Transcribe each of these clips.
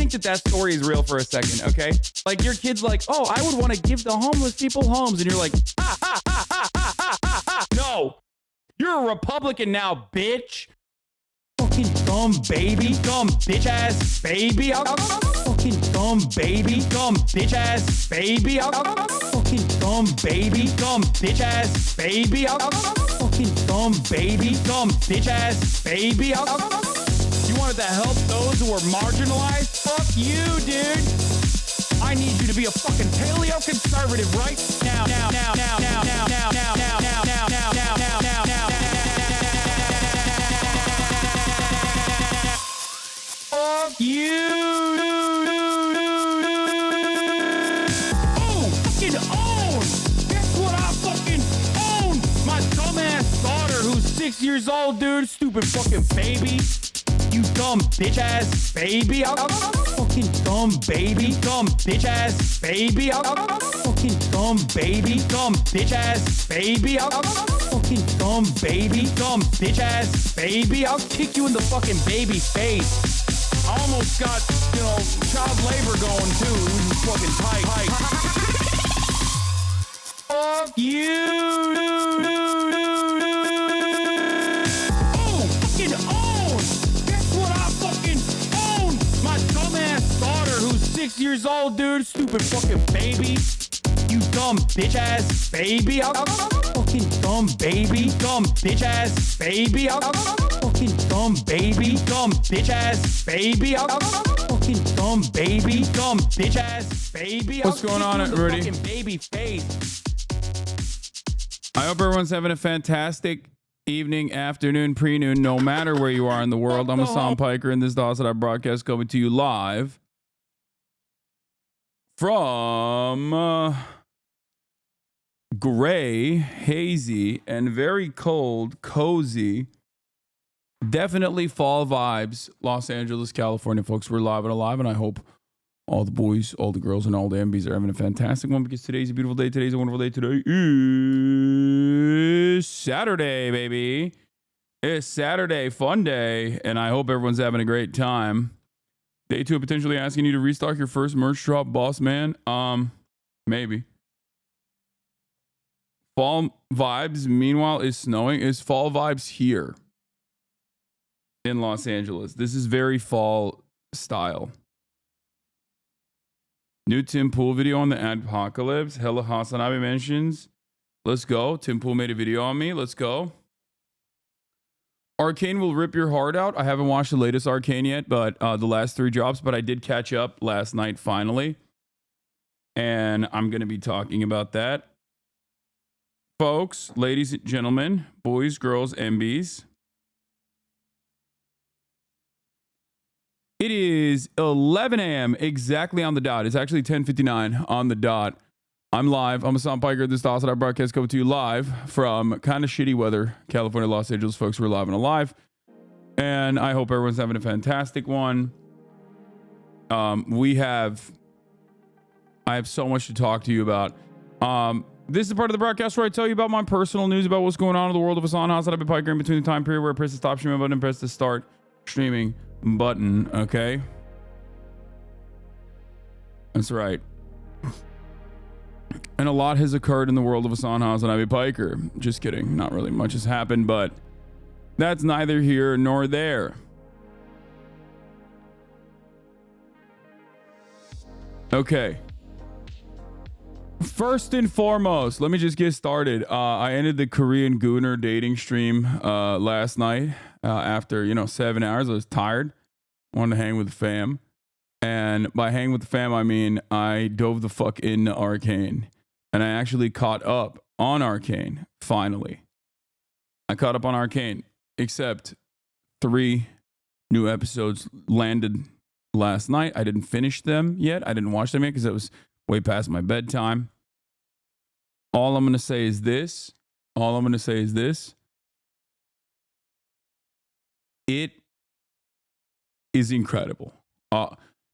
think that story is real for a second, okay? Like your kid's like, oh, I would want to give the homeless people homes. And you're like, no, you're a Republican now, bitch. Fucking dumb baby, dumb bitch ass baby. Fucking dumb baby, dumb bitch ass baby. Fucking dumb baby, dumb bitch ass baby. Fucking dumb baby, dumb bitch ass baby. You wanted to help those who are marginalized? Fuck you, dude. I need you to be a fucking paleo conservative right now. Fuck you. Oh, fucking own. Guess what I fucking own? My dumbass daughter who's 6 years old, dude. Stupid fucking baby. You dumb bitch ass baby. Fucking dumb baby. Dumb bitch ass baby. Fucking dumb baby. Dumb bitch ass baby. Fucking dumb baby. Dumb bitch ass baby. I'll kick you in the fucking baby face. I almost got, child labor going too. It was fucking tight. Fuck you. Oh, fucking own. Guess what I fucking own? My dumbass daughter who's 6 years old, dude. Stupid fucking baby. You dumb bitch ass baby. Fucking dumb baby. Dumb bitch ass baby. Fucking dumb baby. Dumb bitch ass baby. Fucking dumb baby. Dumb bitch ass baby. What's going on, everybody? Fucking baby face. I hope everyone's having a fantastic evening, afternoon, pre-noon, no matter where you are in the world. I'm Hasan Piker, and this is the Hasan Abi broadcast coming to you live from gray, hazy, and very cold, cozy, definitely fall vibes, Los Angeles, California, folks. We're live and alive, and I hope all the boys, all the girls, and all the MBs are having a fantastic one, because today's a beautiful day. Today's a wonderful day. Today is Saturday, baby. It's Saturday, fun day, and I hope everyone's having a great time. Day 2 of potentially asking you to restock your first merch drop, boss man. Maybe. Fall vibes, meanwhile, is snowing. Is fall vibes here in Los Angeles. This is very fall style. New Tim Pool video on the Adpocalypse. Hella Hasan Abi mentions. Let's go. Tim Pool made a video on me. Let's go. Arcane will rip your heart out. I haven't watched the latest Arcane yet, but the last 3 drops, but I did catch up last night finally. And I'm going to be talking about that. Folks, ladies and gentlemen, boys, girls, MBs. It is 11 a.m. exactly on the dot. It's actually 10:59 on the dot. I'm live. I'm Hasan Piker. This is the Hasan Abi broadcast coming to you live from kind of shitty weather, California, Los Angeles, folks. We're live and alive. And I hope everyone's having a fantastic one. I have so much to talk to you about. This is the part of the broadcast where I tell you about my personal news about what's going on in the world of Hasan Abi Piker in between the time period where I press the stop streaming button and press the start streaming button. Okay, that's right. And a lot has occurred in the world of Hasan Abi Piker. Just kidding, not really much has happened, but that's neither here nor there. Okay, first and foremost, let me just get started. I ended the Korean Gooner dating stream last night after 7 hours. I was tired, wanted to hang with the fam, and by hang with the fam I mean I dove the fuck into Arcane, and I actually caught up on Arcane. Finally, I caught up on Arcane, except 3 new episodes landed last night. I didn't finish them yet. I didn't watch them yet because it was way past my bedtime. All I'm going to say is this. It is incredible.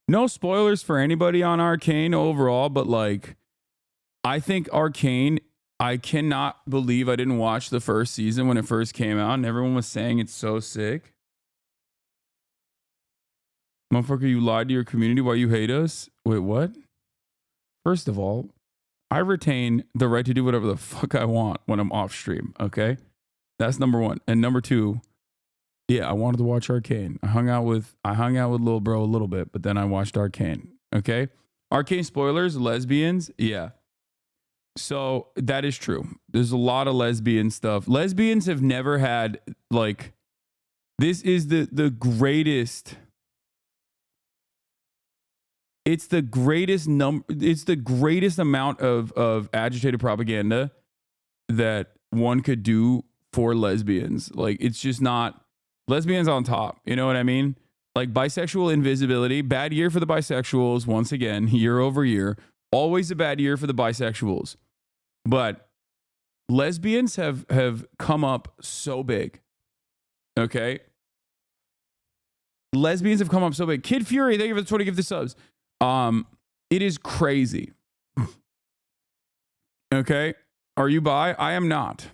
No spoilers for anybody on Arcane overall, but I think Arcane, I cannot believe I didn't watch the first season when it first came out and everyone was saying it's so sick. Motherfucker, you lied to your community while you hate us? Wait, what? First of all, I retain the right to do whatever the fuck I want when I'm off stream, okay? That's number one. And number two, yeah, I wanted to watch Arcane. I hung out with Lil Bro a little bit, but then I watched Arcane, okay? Arcane spoilers, lesbians, yeah. So that is true. There's a lot of lesbian stuff. Lesbians have never had, like, this is the greatest... It's the greatest amount of agitated propaganda that one could do for lesbians. Like, it's just not lesbians on top. You know what I mean? Like, bisexual invisibility, bad year for the bisexuals. Once again, year over year, always a bad year for the bisexuals. But lesbians have come up so big. Okay. Lesbians have come up so big. Kid Fury, thank you for the 20 gift the subs. It is crazy. Okay. Are you bi? I am not.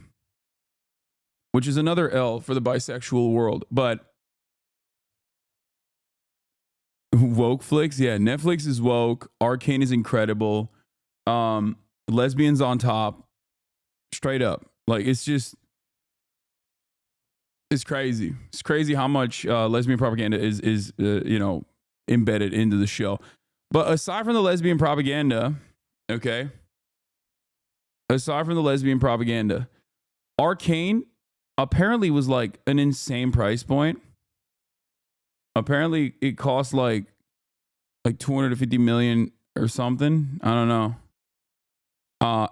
Which is another L for the bisexual world. But woke flicks, yeah, Netflix is woke. Arcane is incredible. Lesbians on top. Straight up. Like, it's just, it's crazy. It's crazy how much lesbian propaganda is embedded into the show. But aside from the lesbian propaganda, okay, Arcane apparently was like an insane price point. Apparently it cost like 250 million or something. I don't know.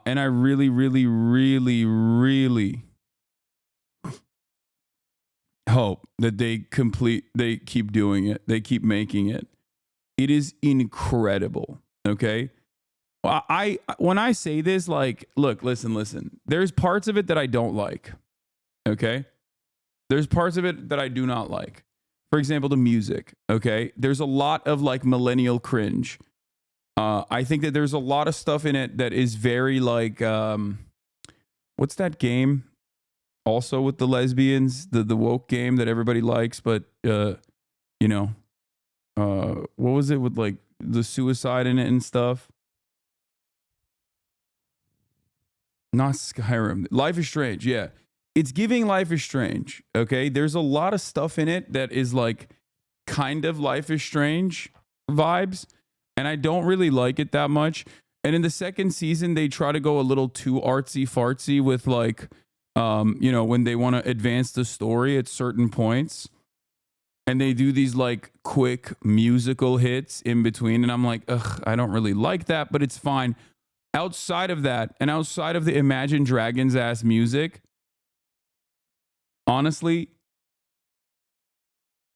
And I really, really, really, really hope that they keep doing it. They keep making it. It is incredible. Okay. When I say this, like, look, listen. There's parts of it that I don't like. Okay. There's parts of it that I do not like. For example, the music. Okay. There's a lot of like millennial cringe. I think that there's a lot of stuff in it that is very like, what's that game? Also with the lesbians, the woke game that everybody likes, but what was it with like the suicide in it and stuff? Not Skyrim. Life is Strange. Yeah. It's giving Life is Strange. Okay. There's a lot of stuff in it that is like kind of Life is Strange vibes. And I don't really like it that much. And in the second season, they try to go a little too artsy fartsy with like, when they want to advance the story at certain points. And they do these like quick musical hits in between. And I'm like, ugh, I don't really like that, but it's fine. Outside of that, and outside of the Imagine Dragons ass music, honestly,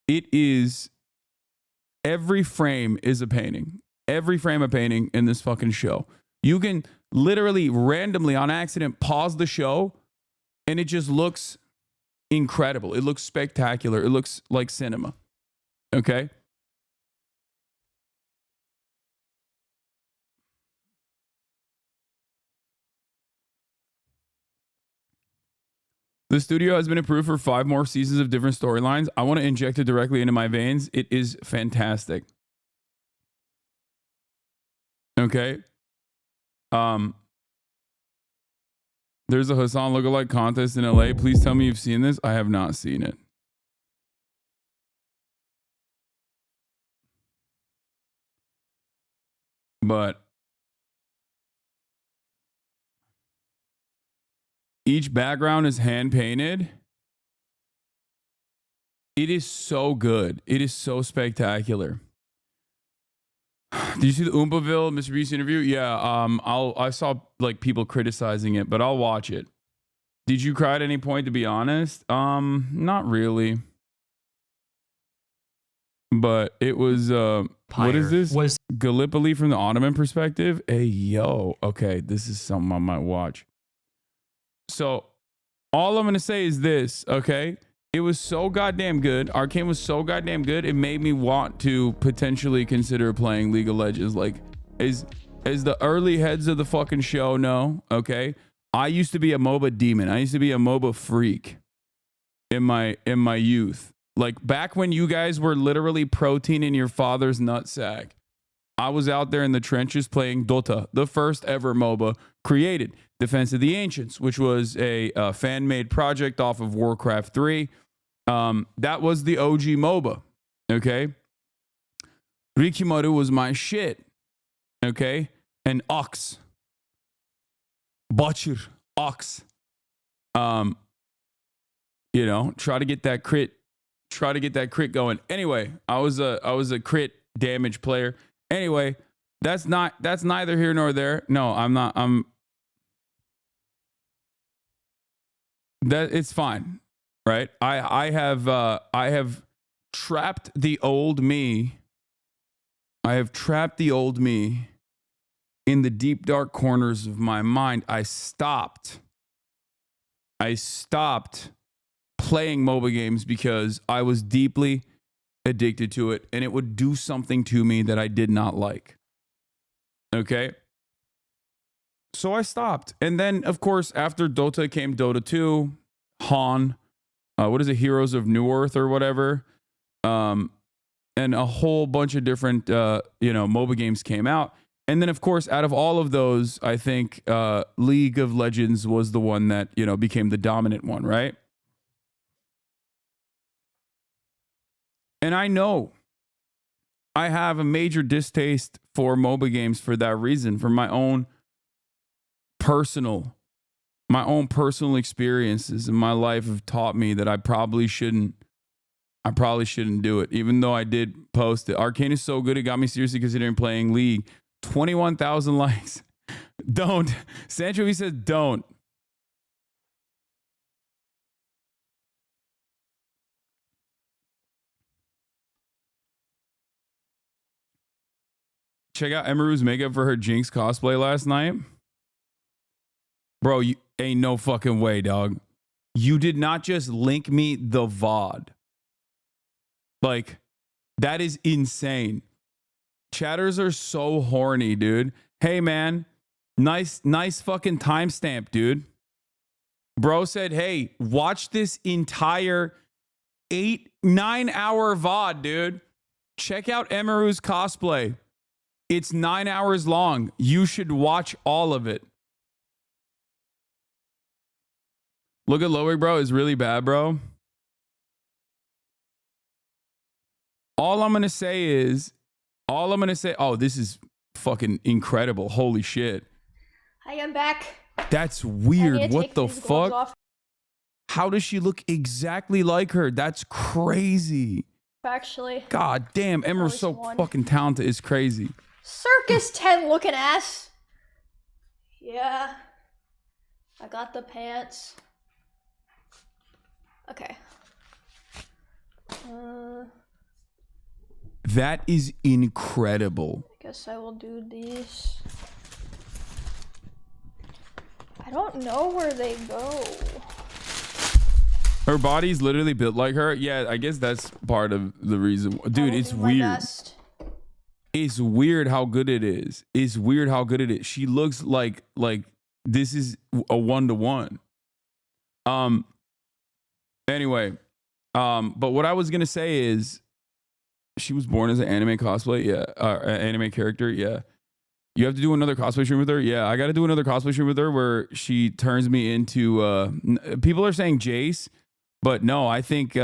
it is, every frame is a painting. Every frame a painting in this fucking show. You can literally randomly on accident pause the show and it just looks incredible. It looks spectacular. It looks like cinema. Okay? The studio has been approved for 5 more seasons of different storylines. I want to inject it directly into my veins. It is fantastic. Okay? There's a Hasan lookalike contest in LA. Please tell me you've seen this. I have not seen it. But each background is hand painted. It is so good. It is so spectacular. Did you see the Oompaville Mr. Beast interview? Yeah, I saw like people criticizing it, but I'll watch it. Did you cry at any point, to be honest? Not really. But it was what is this? Gallipoli from the Ottoman perspective? Hey yo, okay, this is something I might watch. So all I'm gonna say is this, okay? It was so goddamn good. Arcane was so goddamn good. It made me want to potentially consider playing League of Legends. Like, as the early heads of the fucking show know, okay? I used to be a MOBA demon. I used to be a MOBA freak in my youth. Like back when you guys were literally protein in your father's nutsack, I was out there in the trenches playing Dota, the first ever MOBA created, Defense of the Ancients, which was a fan-made project off of Warcraft 3. That was the OG MOBA, okay? Rikimaru was my shit, okay? And Ox. Butcher. Ox. You know, try to get that crit going. Anyway, I was a crit damage player. Anyway, that's neither here nor there. No, it's fine. Right? I have trapped the old me. I have trapped the old me in the deep dark corners of my mind. I stopped playing MOBA games because I was deeply addicted to it and it would do something to me that I did not like. Okay? So I stopped. And then, of course, after Dota came Dota 2, Han, what is it, Heroes of New Earth or whatever, and a whole bunch of different, MOBA games came out. And then, of course, out of all of those, I think League of Legends was the one that, became the dominant one, right? And I know I have a major distaste for MOBA games for that reason, for my own personal experiences in my life have taught me that I probably shouldn't do it, even though I did post it. Arcane is so good, it got me seriously considering playing League. 21,000 likes. Don't. Sancho, he says don't. Check out Emiru's makeup for her Jinx cosplay last night. Bro, you ain't no fucking way, dog. You did not just link me the VOD. Like, that is insane. Chatters are so horny, dude. Hey, man. Nice fucking timestamp, dude. Bro said, hey, watch this entire 9-hour VOD, dude. Check out Emiru's cosplay. It's 9 hours long. You should watch all of it. Look at Lowick, bro. It's really bad, bro. All I'm going to say, oh, this is fucking incredible. Holy shit. Hi, I'm back. That's weird. What the fuck? How does she look exactly like her? That's crazy. Actually. God damn, Emerald's so fucking talented. It's crazy. Circus 10 looking ass. Yeah. I got the pants. Okay. That is incredible. I guess I will do these. I don't know where they go. Her body's literally built like her. Yeah, I guess that's part of the reason. Dude, it's weird. It's weird how good it is. She looks like this is a 1-to-1. Anyway, but what I was gonna say is she was born as an anime cosplay, yeah, anime character, yeah. You have to do another cosplay stream with her, yeah. I got to do another cosplay stream with her where she turns me into. People are saying Jace, but no, I think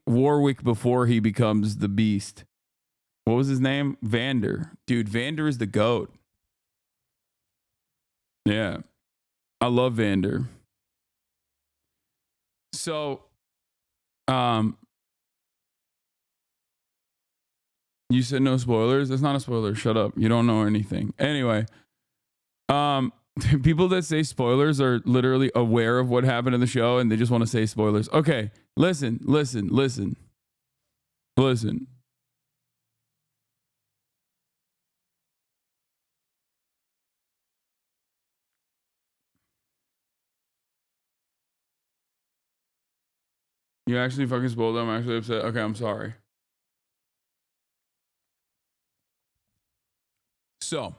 Warwick before he becomes the Beast. What was his name? Vander. Dude, Vander is the GOAT. Yeah. I love Vander. So, you said no spoilers? That's not a spoiler. Shut up. You don't know anything. Anyway, people that say spoilers are literally aware of what happened in the show and they just want to say spoilers. Okay, listen. You actually fucking spoiled them. I'm actually upset. Okay, I'm sorry. So,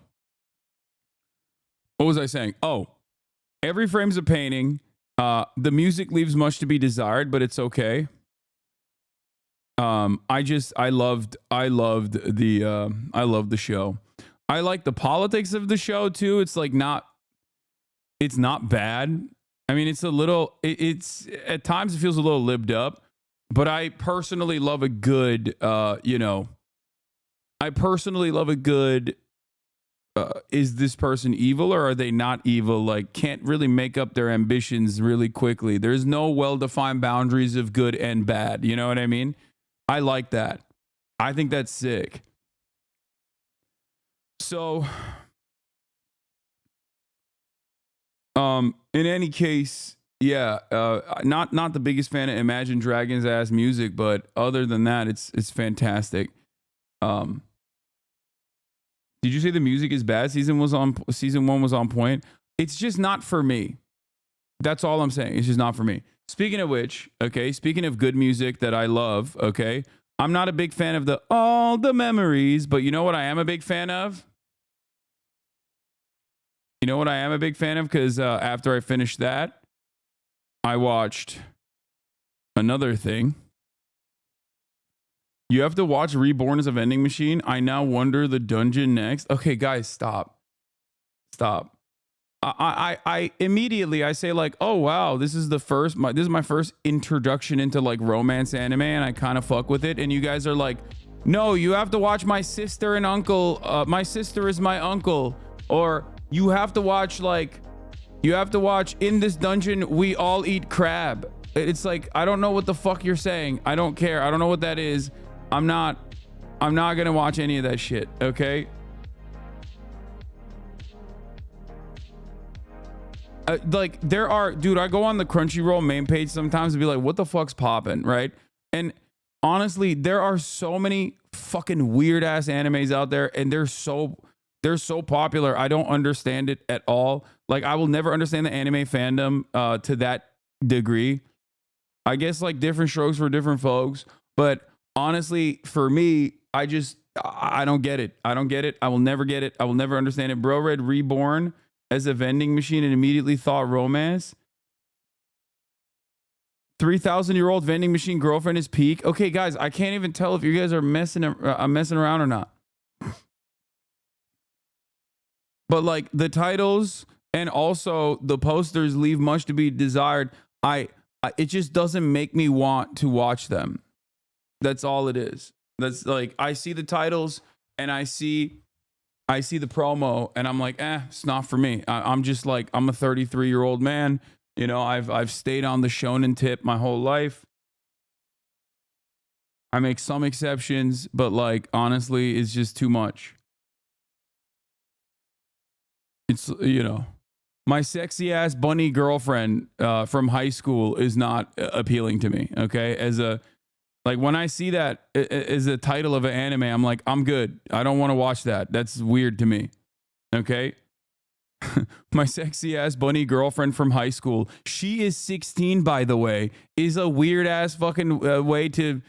what was I saying? Oh, every frame's a painting. The music leaves much to be desired, but it's okay. I loved the show. I like the politics of the show too. It's like it's not bad. I mean, it's a little, it's at times it feels a little libbed up, but I personally love a good, is this person evil or are they not evil? Like, can't really make up their ambitions really quickly. There's no well-defined boundaries of good and bad. You know what I mean? I like that. I think that's sick. So, in any case, yeah, not the biggest fan of Imagine Dragons ass music, but other than that, it's fantastic. Did you say the music is bad? Season 1 was on point. It's just not for me. That's all I'm saying. It's just not for me. Speaking of which, okay, speaking of good music that I love, okay, I'm not a big fan of all the memories, but you know what I am a big fan of? You know what I am a big fan of? Because after I finished that, I watched another thing. You have to watch Reborn as a Vending Machine. I now wonder the dungeon next. Okay, guys, stop. I immediately I say like, oh wow, this is my first introduction into like romance anime, and I kind of fuck with it. And you guys are like, no, you have to watch My Sister and Uncle. My Sister is My Uncle, or you have to watch In This Dungeon We All Eat Crab. It's like, I don't know what the fuck you're saying. I don't care. I don't know what that is. I'm not gonna watch any of that shit. Okay. Like there are, dude, I go on the Crunchyroll main page sometimes and be like, what the fuck's popping, right? And honestly, there are so many fucking weird ass animes out there, and they're so popular. I don't understand it at all. Like, I will never understand the anime fandom to that degree. I guess like different strokes for different folks, but honestly, for me, I don't get it. I don't get it. I will never get it. I will never understand it. Bro read Reborn as a vending machine and immediately thought romance. 3,000-year-old vending machine girlfriend is peak. Okay, guys, I can't even tell if you guys are messing around or not. But like the titles and also the posters leave much to be desired. It just doesn't make me want to watch them. That's all it is. That's like, I see the titles and I see the promo and I'm like, it's not for me. I'm just like, I'm a 33-year-old man. You know, I've stayed on the shonen tip my whole life. I make some exceptions, but like, honestly, it's just too much. It's, you know, my sexy ass bunny girlfriend from high school is not appealing to me. Okay. Like when I see that as a title of an anime, I'm like, I'm good. I don't want to watch that. That's weird to me. Okay. My sexy ass bunny girlfriend from high school. She is 16, by the way, is a weird ass fucking way to,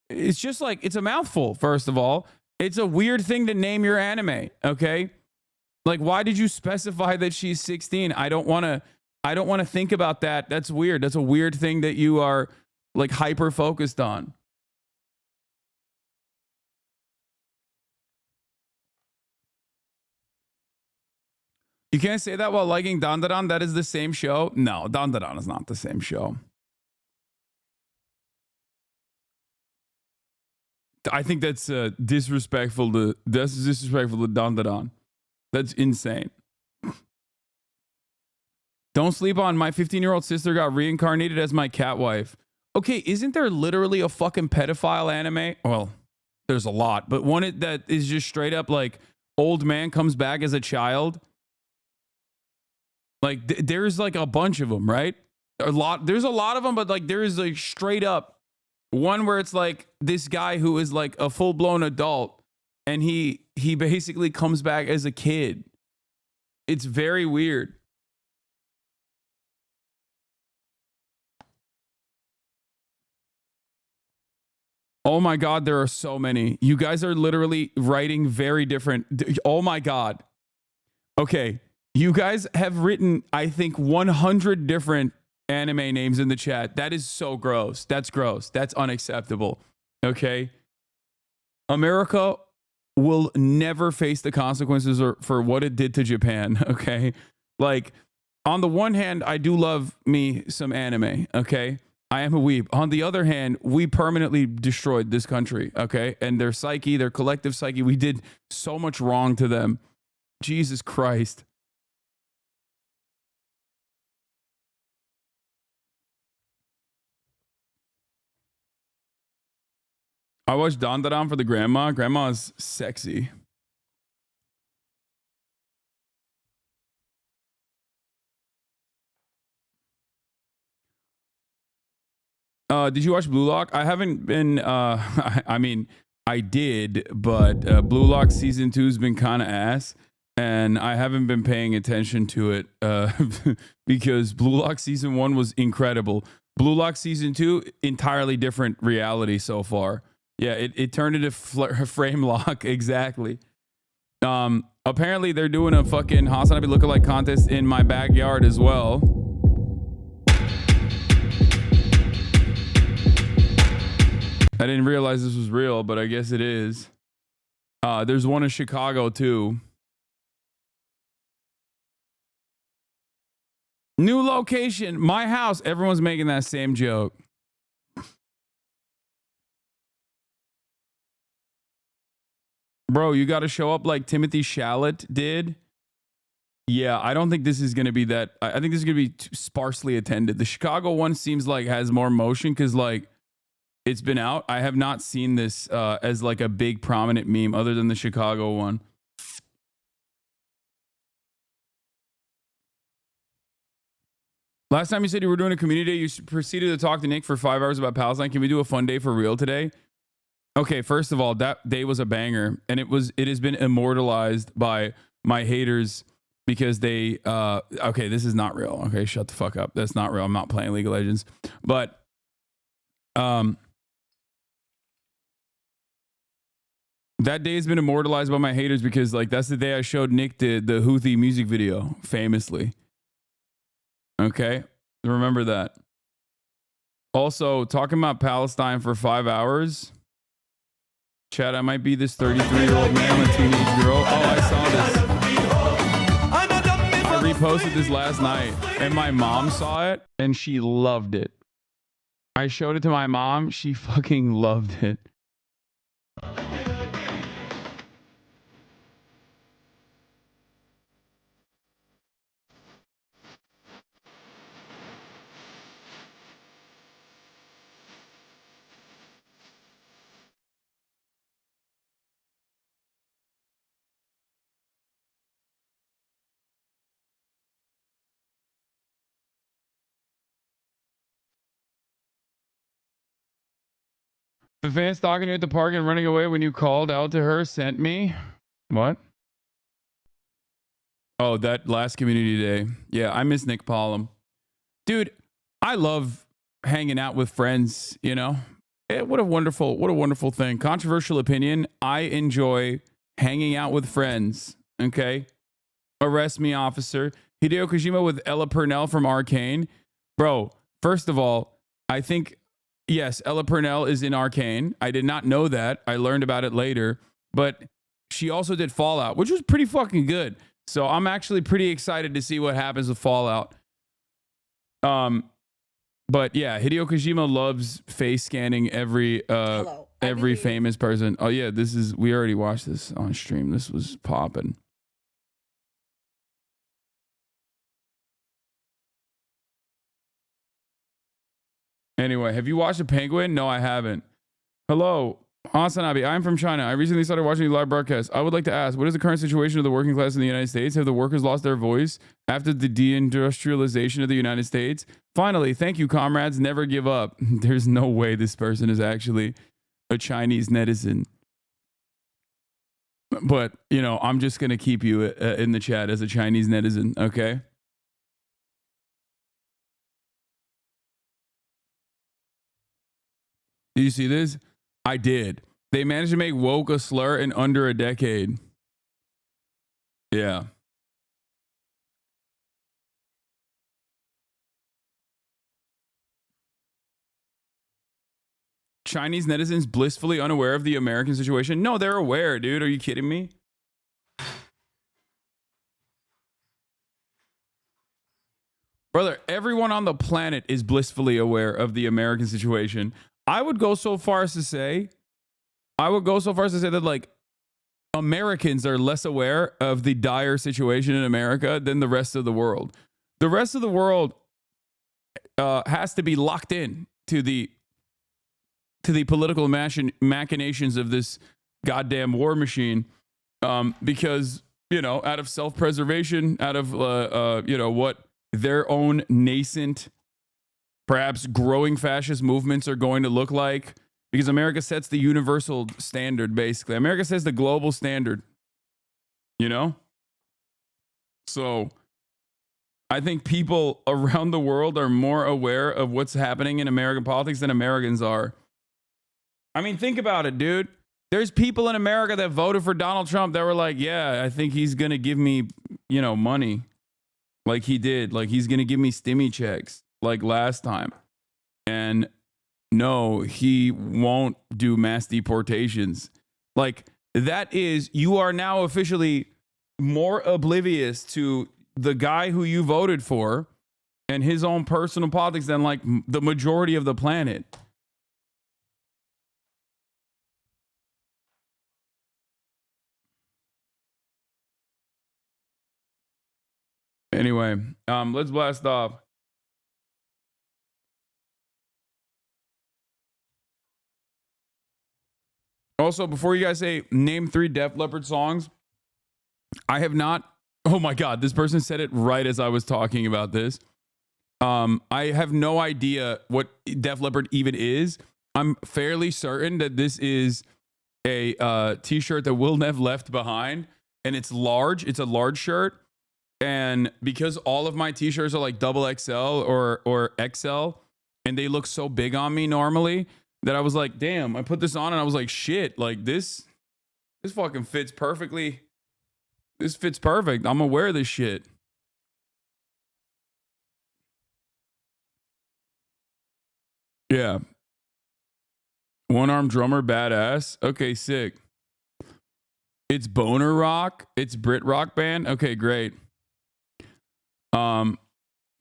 it's just like, it's a mouthful. First of all, it's a weird thing to name your anime. Okay. Like, why did you specify that she's 16? I don't want to think about that. That's weird. That's a weird thing that you are like hyper focused on. You can't say that while liking Dandadan. That is the same show. No, Dandadan is not the same show. I think that's disrespectful to Dandadan. That's insane. Don't sleep on my 15-year-old sister got reincarnated as my cat wife. Okay, isn't there literally a fucking pedophile anime? Well, there's a lot, but one that is just straight up like old man comes back as a child. Like there's like a bunch of them, right? There's a lot of them, but like there is like straight up one where it's like this guy who is like a full-blown adult and he basically comes back as a kid. It's very weird. Oh my God, there are so many. You guys are literally writing very different. Oh my God. Okay. You guys have written, I think, 100 different anime names in the chat. That is so gross. That's gross. That's unacceptable. Okay. America will never face the consequences for what it did to Japan. Okay. Like, on the one hand, I do love me some anime. Okay. I am a weeb. On the other hand, we permanently destroyed this country. Okay. And their psyche, their collective psyche, we did so much wrong to them. Jesus Christ. I watched Dandadan for the grandma. Grandma is sexy. Did you watch Blue Lock? I haven't been. I mean, I did, but Blue Lock season 2 has been kind of ass, and I haven't been paying attention to it because Blue Lock season 1 was incredible. Blue Lock season 2, entirely different reality so far. Yeah, it turned into frame lock exactly. Apparently they're doing a fucking Hasan Abi lookalike contest in my backyard as well. I didn't realize this was real, but I guess it is. There's one in Chicago too. New location, my house. Everyone's making that same joke. Bro, you got to show up like Timothy Chalamet did. Yeah, I don't think this is going to be that. I think this is going to be sparsely attended. The Chicago one seems like has more motion because like it's been out. I have not seen this as like a big prominent meme other than the Chicago one. Last time you said you were doing a community day, you proceeded to talk to Nick for 5 hours about Palestine. Can we do a fun day for real today? Okay, first of all, that day was a banger, and it has been immortalized by my haters because they okay, this is not real. Okay, shut the fuck up. That's not real. I'm not playing League of Legends. But that day has been immortalized by my haters because like that's the day I showed Nick the Houthi music video famously. Okay, remember that. Also, talking about Palestine for 5 hours. Chad, I might be this 33-year-old man with a teenage girl. Oh, I saw this. I reposted this last night, and my mom saw it, and she loved it. I showed it to my mom. She fucking loved it. The fan stalking you at the park and running away when you called out to her sent me. What? Oh, that last community day. Yeah, I miss Nick Pollum. Dude, I love hanging out with friends, you know? What a wonderful thing. Controversial opinion. I enjoy hanging out with friends. Okay? Arrest me, officer. Hideo Kojima with Ella Purnell from Arcane. Bro, first of all, I think, yes, Ella Purnell is in Arcane. I did not know that. I learned about it later. But she also did Fallout, which was pretty fucking good. So I'm actually pretty excited to see what happens with Fallout. But yeah, Hideo Kojima loves face scanning every famous person. Oh yeah, we already watched this on stream. This was popping. Anyway, have you watched The Penguin? No, I haven't. Hello, Hasan Abi. I'm from China. I recently started watching the live broadcast. I would like to ask, what is the current situation of the working class in the United States? Have the workers lost their voice after the deindustrialization of the United States? Finally, thank you, comrades. Never give up. There's no way this person is actually a Chinese netizen. But, you know, I'm just going to keep you in the chat as a Chinese netizen, okay? Did you see this? I did. They managed to make woke a slur in under a decade. Yeah. Chinese netizens blissfully unaware of the American situation? No, they're aware, dude. Are you kidding me? Brother, everyone on the planet is blissfully aware of the American situation. I would go so far as to say that like Americans are less aware of the dire situation in America than the rest of the world. The rest of the world has to be locked in to the political machinations of this goddamn war machine, because, you know, out of self-preservation, out of you know, what their own nascent, perhaps growing fascist movements are going to look like, because America sets the universal standard. Basically, America sets the global standard, you know. So I think people around the world are more aware of what's happening in American politics than Americans are. I mean, think about it, dude. There's people in America that voted for Donald Trump that were like, yeah, I think he's going to give me, you know, money like he did. Like he's going to give me stimmy checks like last time. And no, he won't do mass deportations. Like that is, you are now officially more oblivious to the guy who you voted for and his own personal politics than like the majority of the planet. Anyway, let's blast off. Also, before you guys say name 3 Def Leppard songs, I have not. Oh my God, this person said it right as I was talking about this. I have no idea what Def Leppard even is. I'm fairly certain that this is a t-shirt that Will Nev left behind, and it's large. It's a large shirt. And because all of my t-shirts are like double XL or XL, and they look so big on me normally, that I was like, damn, I put this on and I was like, shit, like this fucking fits perfectly. This fits perfect. I'm gonna wear this shit. Yeah. One-armed drummer, badass. Okay, sick. It's Boner Rock. It's Brit Rock band. Okay, great.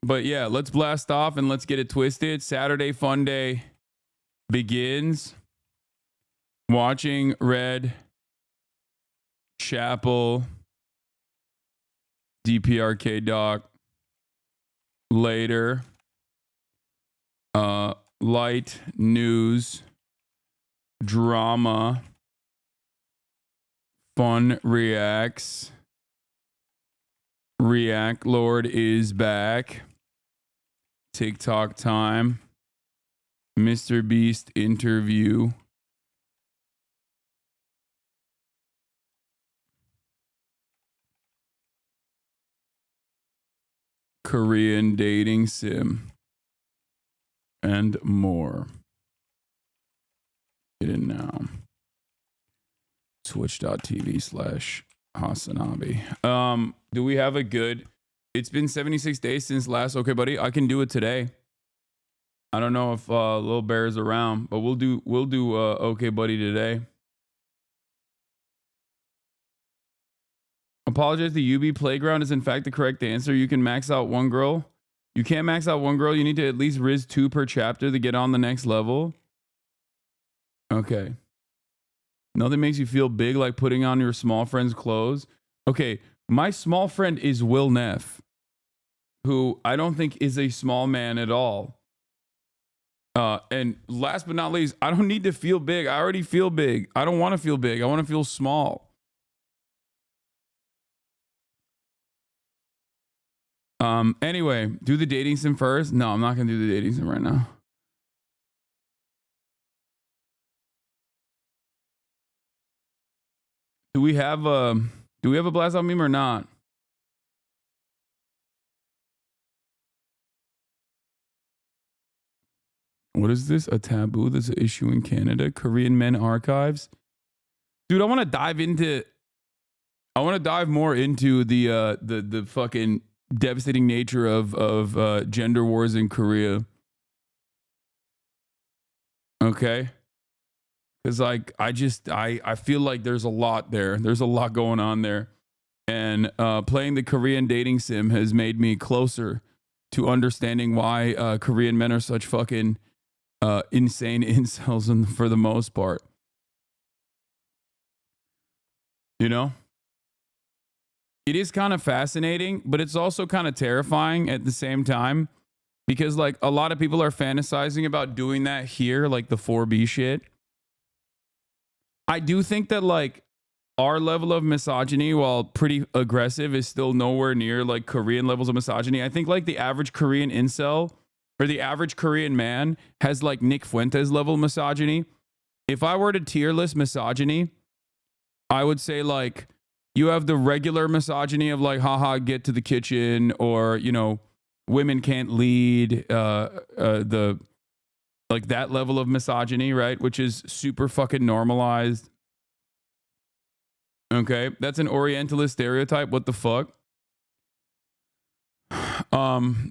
But yeah, let's blast off and let's get it twisted. Saturday fun day begins. Watching Red Chapel DPRK doc later. Light news, drama, fun reacts. React Lord is back. TikTok time. Mr. Beast interview. Korean dating sim. And more. Get in now. Twitch.tv/Hasan Abi. Do we have a good... It's been 76 days since last Okay Buddy. I can do it today. I don't know if Lil Bear's around, but we'll do Okay Buddy today. Apologize, the UB playground is in fact the correct answer. You can max out one girl. You can't max out one girl. You need to at least Riz 2 per chapter to get on the next level. Okay. Nothing makes you feel big like putting on your small friend's clothes. Okay, my small friend is Will Neff, who I don't think is a small man at all. And last but not least, I don't need to feel big. I already feel big. I don't want to feel big. I want to feel small. Anyway, do the dating sim first. No, I'm not gonna do the dating sim right now. Do we have a blast out meme or not? What is this? A taboo that's an issue in Canada? Korean men archives? Dude, I want to dive more into the fucking devastating nature of gender wars in Korea. Okay. Because like I feel like there's a lot there. There's a lot going on there. And playing the Korean dating sim has made me closer to understanding why Korean men are such fucking insane incels for the most part. You know? It is kind of fascinating, but it's also kind of terrifying at the same time because like a lot of people are fantasizing about doing that here, like the 4B shit. I do think that like our level of misogyny, while pretty aggressive, is still nowhere near like Korean levels of misogyny. I think like the average Korean incel or the average Korean man has like Nick Fuentes level misogyny. If I were to tier list misogyny, I would say like you have the regular misogyny of like, haha, get to the kitchen, or, you know, women can't lead, the like that level of misogyny, right? Which is super fucking normalized. Okay, that's an Orientalist stereotype. What the fuck?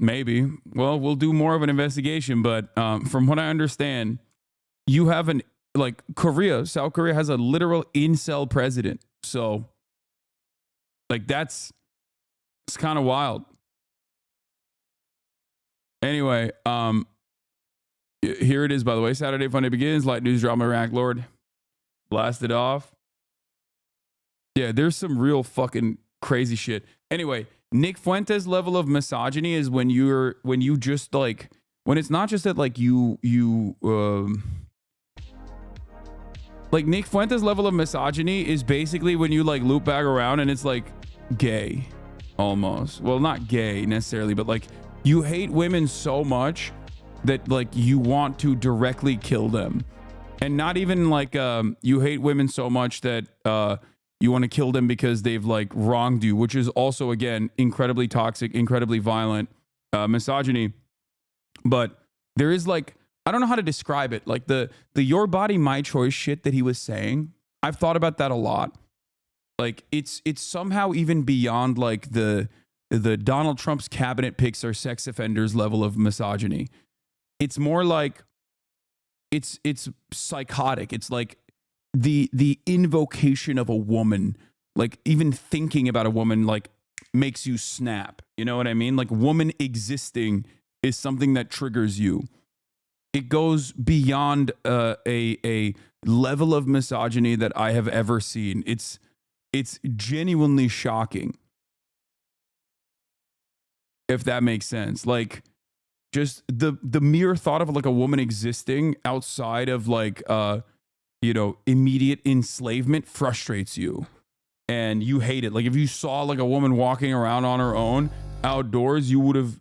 Maybe. Well, we'll do more of an investigation, but from what I understand, you have an like South Korea has a literal incel president. So like it's kind of wild. Anyway, here it is, by the way. Saturday Funday begins. Light news drama rack lord. Blast it off. Yeah, there's some real fucking crazy shit. Anyway, Nick Fuentes level of misogyny is when you just like, when it's not just that like like Nick Fuentes level of misogyny is basically when you like loop back around and it's like gay almost. Well, not gay necessarily, but like you hate women so much that like you want to directly kill them. And not even like you hate women so much that you want to kill them because they've like wronged you, which is also again incredibly toxic, incredibly violent misogyny. But there is like, I don't know how to describe it, like the your body my choice shit that he was saying. I've thought about that a lot. Like it's somehow even beyond like the Donald Trump's cabinet picks are sex offenders level of misogyny. It's more like it's psychotic. It's like the invocation of a woman, like even thinking about a woman like makes you snap. You know what I mean? Like woman existing is something that triggers you. It goes beyond a level of misogyny that I have ever seen. It's genuinely shocking, if that makes sense. Like just the mere thought of like a woman existing outside of like you know, immediate enslavement frustrates you and you hate it. Like if you saw like a woman walking around on her own outdoors, you would have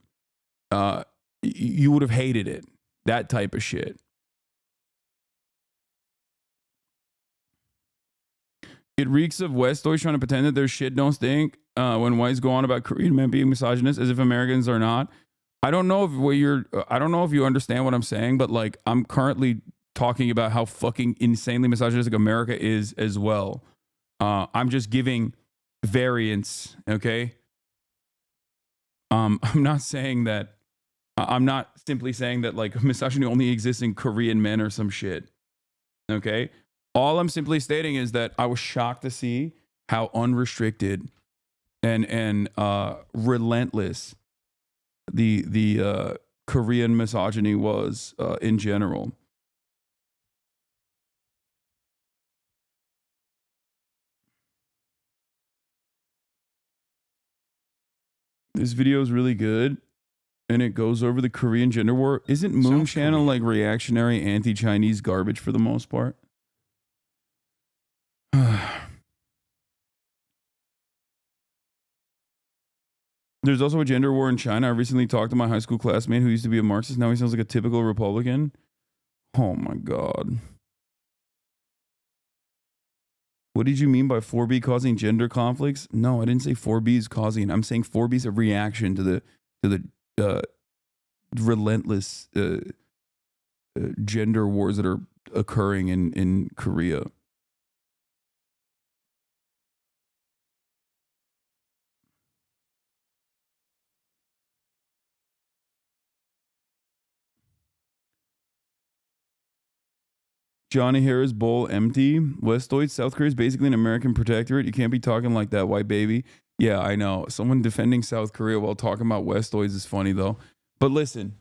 hated it. That type of shit. It reeks of West always trying to pretend that their shit don't stink when whites go on about Korean men being misogynist as if Americans are not. I don't know if you understand what I'm saying, but like I'm currently talking about how fucking insanely misogynistic America is as well. I'm just giving variants, okay? I'm not saying that. I'm not simply saying that like misogyny only exists in Korean men or some shit. Okay? All I'm simply stating is that I was shocked to see how unrestricted and relentless the Korean misogyny was in general. This video is really good, and it goes over the Korean gender war. Isn't Moon Channel like reactionary anti-Chinese garbage for the most part? There's also a gender war in China. I recently talked to my high school classmate who used to be a Marxist. Now he sounds like a typical Republican. Oh my God. What did you mean by 4B causing gender conflicts? No, I didn't say 4B is causing. I'm saying 4B is a reaction to the relentless gender wars that are occurring in Korea. Johnny Harris bowl empty. Westoid, South Korea is basically an American protectorate. You can't be talking like that, white baby. Yeah, I know. Someone defending South Korea while talking about Westoids is funny though. But listen,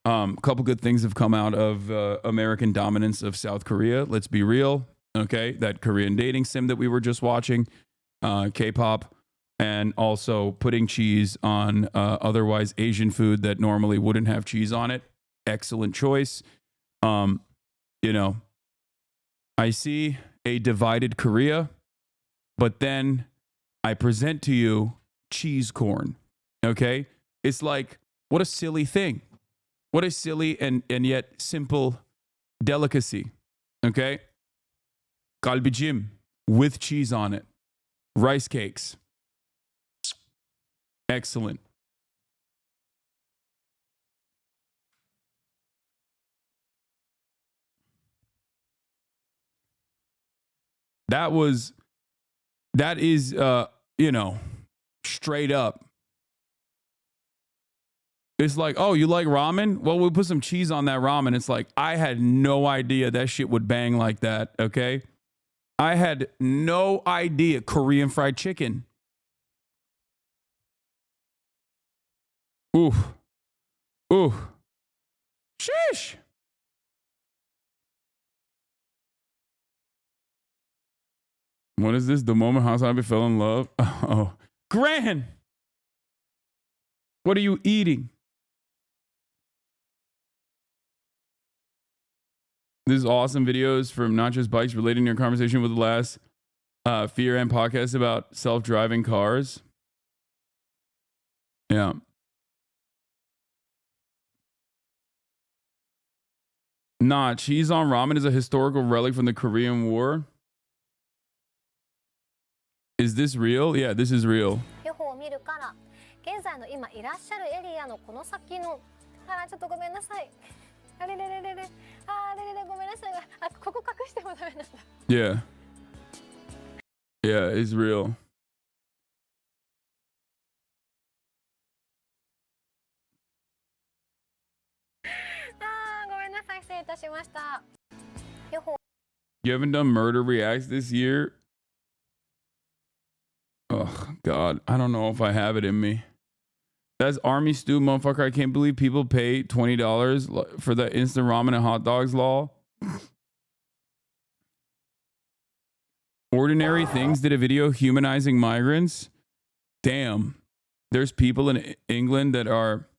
a couple good things have come out of American dominance of South Korea. Let's be real. Okay, that Korean dating sim that we were just watching, K-pop, and also putting cheese on otherwise Asian food that normally wouldn't have cheese on it. Excellent choice. You know, I see a divided Korea, but then I present to you cheese corn. Okay? It's like, what a silly thing. What a silly and yet simple delicacy. Okay? Galbijim with cheese on it. Rice cakes. Excellent. That is, you know, straight up. It's like, oh, you like ramen? Well, we'll put some cheese on that ramen. It's like, I had no idea that shit would bang like that, okay? I had no idea. Korean fried chicken. Ooh. Ooh. Sheesh. What is this? The moment Hasan Abi fell in love? Oh. Gran! What are you eating? This is awesome videos from Not Just Bikes relating to your conversation with the last Fear and podcast about self-driving cars. Yeah. Nah, cheese on ramen is a historical relic from the Korean War. Is this real? Yeah, this is real. 予報を見るから現在の今いらっしゃるエリアのこの先のちょっとごめんなさいあれれれれれあれれれごめんなさいここ隠してもダメなんだ Yeah. Yeah, it's real. You haven't done murder reacts this year? Oh, God. I don't know if I have it in me. That's Army Stew, motherfucker. I can't believe people pay $20 for that instant ramen and hot dogs law. Ordinary Things did a video humanizing migrants. Damn. There's people in England that are...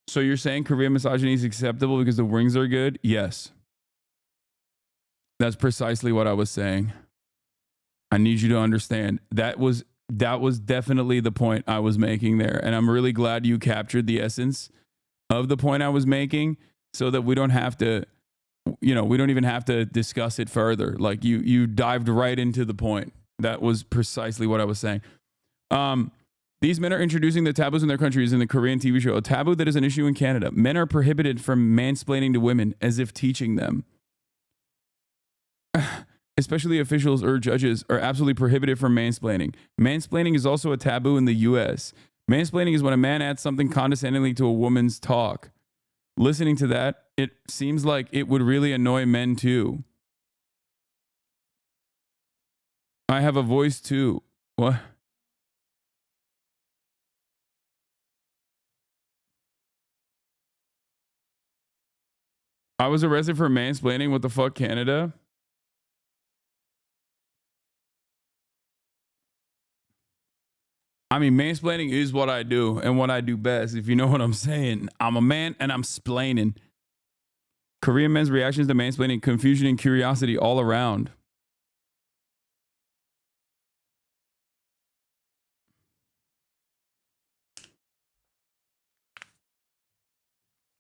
So you're saying Korean misogyny is acceptable because the wings are good? Yes. That's precisely what I was saying. I need you to understand. That was definitely the point I was making there. And I'm really glad you captured the essence of the point I was making so that we don't have to, you know, we don't even have to discuss it further. Like you dived right into the point. That was precisely what I was saying. These men are introducing the taboos in their countries in the Korean TV show. A taboo that is an issue in Canada. Men are prohibited from mansplaining to women as if teaching them. Especially officials or judges are absolutely prohibited from mansplaining. Mansplaining is also a taboo in the US. Mansplaining is when a man adds something condescendingly to a woman's talk. Listening to that, it seems like it would really annoy men too. I have a voice too. What? I was arrested for mansplaining. What the fuck, Canada? I mean, mansplaining is what I do and what I do best, if you know what I'm saying. I'm a man and I'm splaining. Korean men's reactions to mansplaining, confusion and curiosity all around.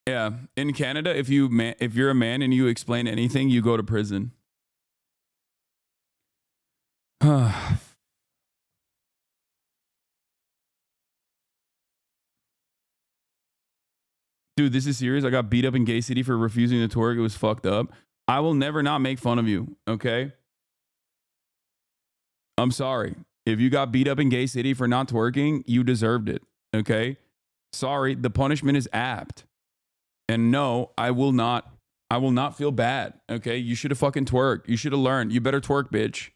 Yeah, in Canada, if you're a man and you explain anything, you go to prison. Dude, this is serious. I got beat up in Gay City for refusing to twerk. It was fucked up. I will never not make fun of you, okay? I'm sorry. If you got beat up in Gay City for not twerking, you deserved it, okay? Sorry, the punishment is apt. And no, I will not I will not feel bad. Okay. You should have fucking twerked. You should have learned. You better twerk, bitch.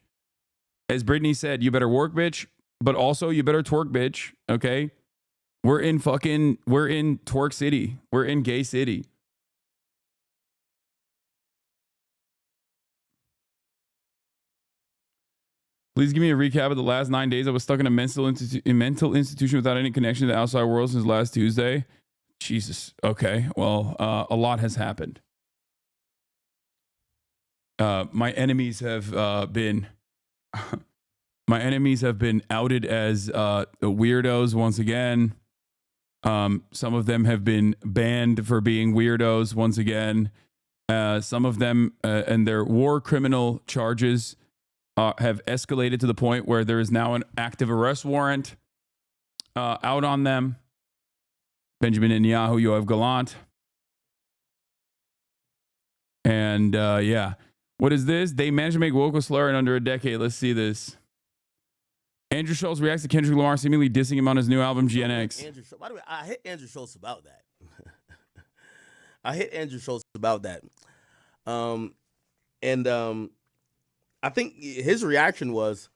As Brittany said, you better work, bitch. But also, you better twerk, bitch. Okay. We're in twerk city. We're in gay city. Please give me a recap of the last 9 days. I was stuck in a mental institution without any connection to the outside world since last Tuesday. Jesus. Okay. Well, a lot has happened. My enemies have been outed as weirdos once again. Some of them have been banned for being weirdos once again. Some of them and their war criminal charges have escalated to the point where there is now an active arrest warrant out on them. Benjamin Netanyahu, Yoav Gallant. And yeah. What is this? They managed to make woke a slur in under a decade. Let's see this. Andrew Schultz reacts to Kendrick Lamar seemingly dissing him on his new album, GNX. By the way, I hit Andrew Schultz about that. I hit Andrew Schultz about that. I think his reaction was,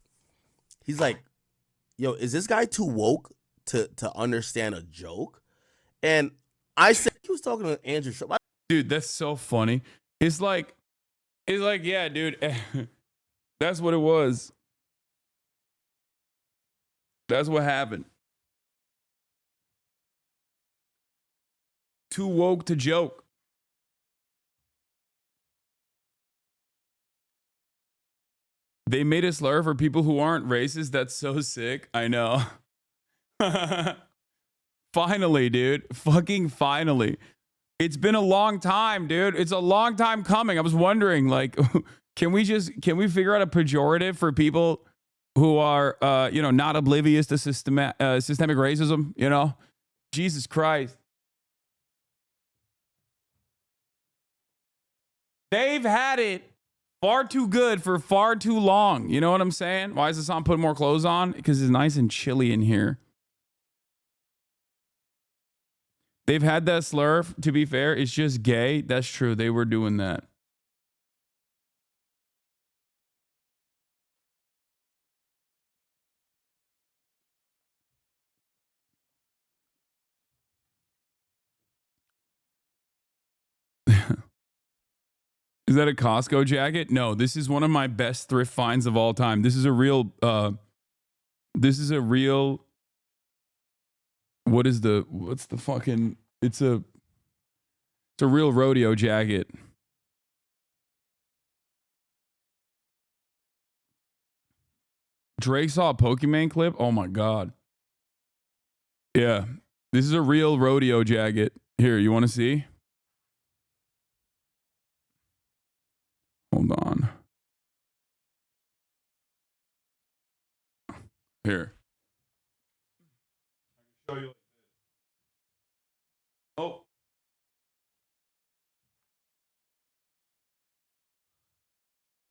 he's like, yo, is this guy too woke to understand a joke? And I said, he was talking to Andrew Schultz. Dude, that's so funny. It's like, yeah, dude, that's what it was. That's what happened. Too woke to joke. They made a slur for people who aren't racist. That's so sick. I know. Finally, dude. Fucking finally. It's been a long time, dude. It's a long time coming. I was wondering, like, can we figure out a pejorative for people who are, not oblivious to systemic racism, Jesus Christ. They've had it far too good for far too long. You know what I'm saying? Why is Hasan putting more clothes on? Because it's nice and chilly in here. They've had that slur, to be fair. It's just gay. That's true. They were doing that. Is that a Costco jacket? No, this is one of my best thrift finds of all time. This is a real, it's a real rodeo jacket. Drake saw a Pokemon clip? Oh my God. Yeah, this is a real rodeo jacket. Here, you want to see? Hold on. Here. I can show you. Oh.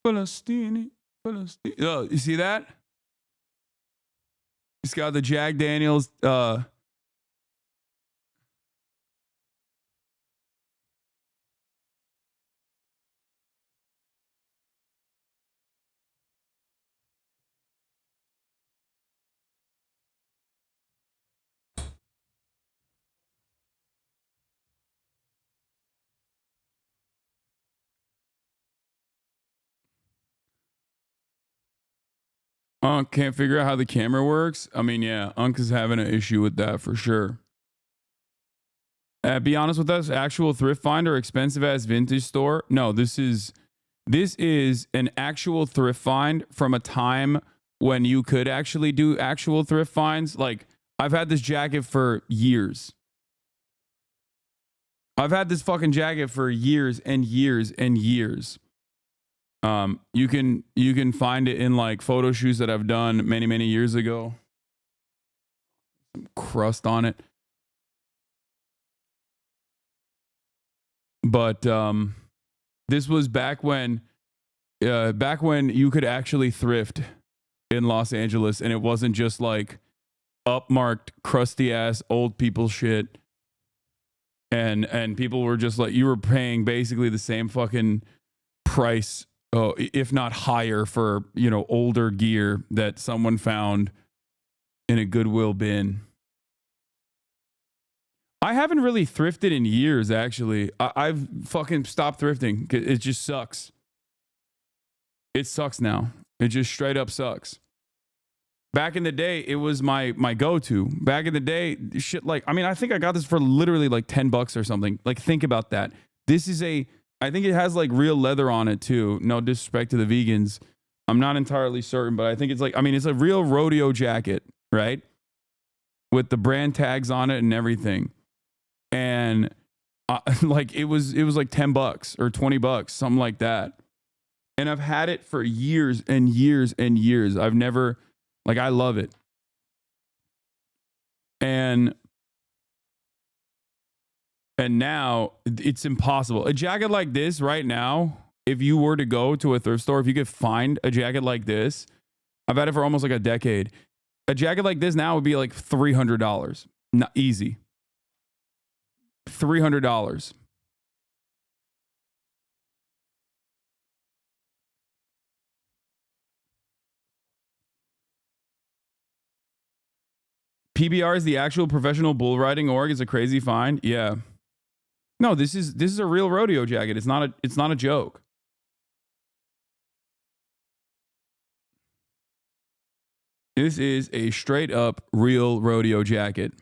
Palestine. Oh, you see that? It's got the Jack Daniels can't figure out how the camera works. I mean, yeah, Unk is having an issue with that for sure. Be honest with us, actual thrift find or expensive ass vintage store? No, this is an actual thrift find from a time when you could actually do actual thrift finds. Like, I've had this jacket for years. I've had this fucking jacket for years and years and years. You can find it in like photo shoots that I've done many years ago. Some crust on it. But this was back when you could actually thrift in Los Angeles, and it wasn't just like upmarked, crusty ass old people shit. and people were just like, you were paying basically the same fucking price, if not higher, for, you know, older gear that someone found in a Goodwill bin. I haven't really thrifted in years, actually. I've fucking stopped thrifting. It just sucks. It sucks now. It just straight up sucks. Back in the day, it was my go-to. Back in the day, shit like, I mean, I think I got this for literally like $10 or something. Like, think about that. This is I think it has like real leather on it too. No disrespect to the vegans. I'm not entirely certain, but I think it's like, I mean, it's a real rodeo jacket, right? With the brand tags on it and everything. And like, it was like $10 or $20, something like that. And I've had it for years and years and years. I've never, like, I love it. And now it's impossible. A jacket like this right now, if you were to go to a thrift store, if you could find a jacket like this, I've had it for almost like a decade. A jacket like this now would be like $300. Not easy. $300. PBR is the actual professional bull riding org. Is a crazy find. Yeah. No, this is a real rodeo jacket. It's not a joke. This is a straight up real rodeo jacket.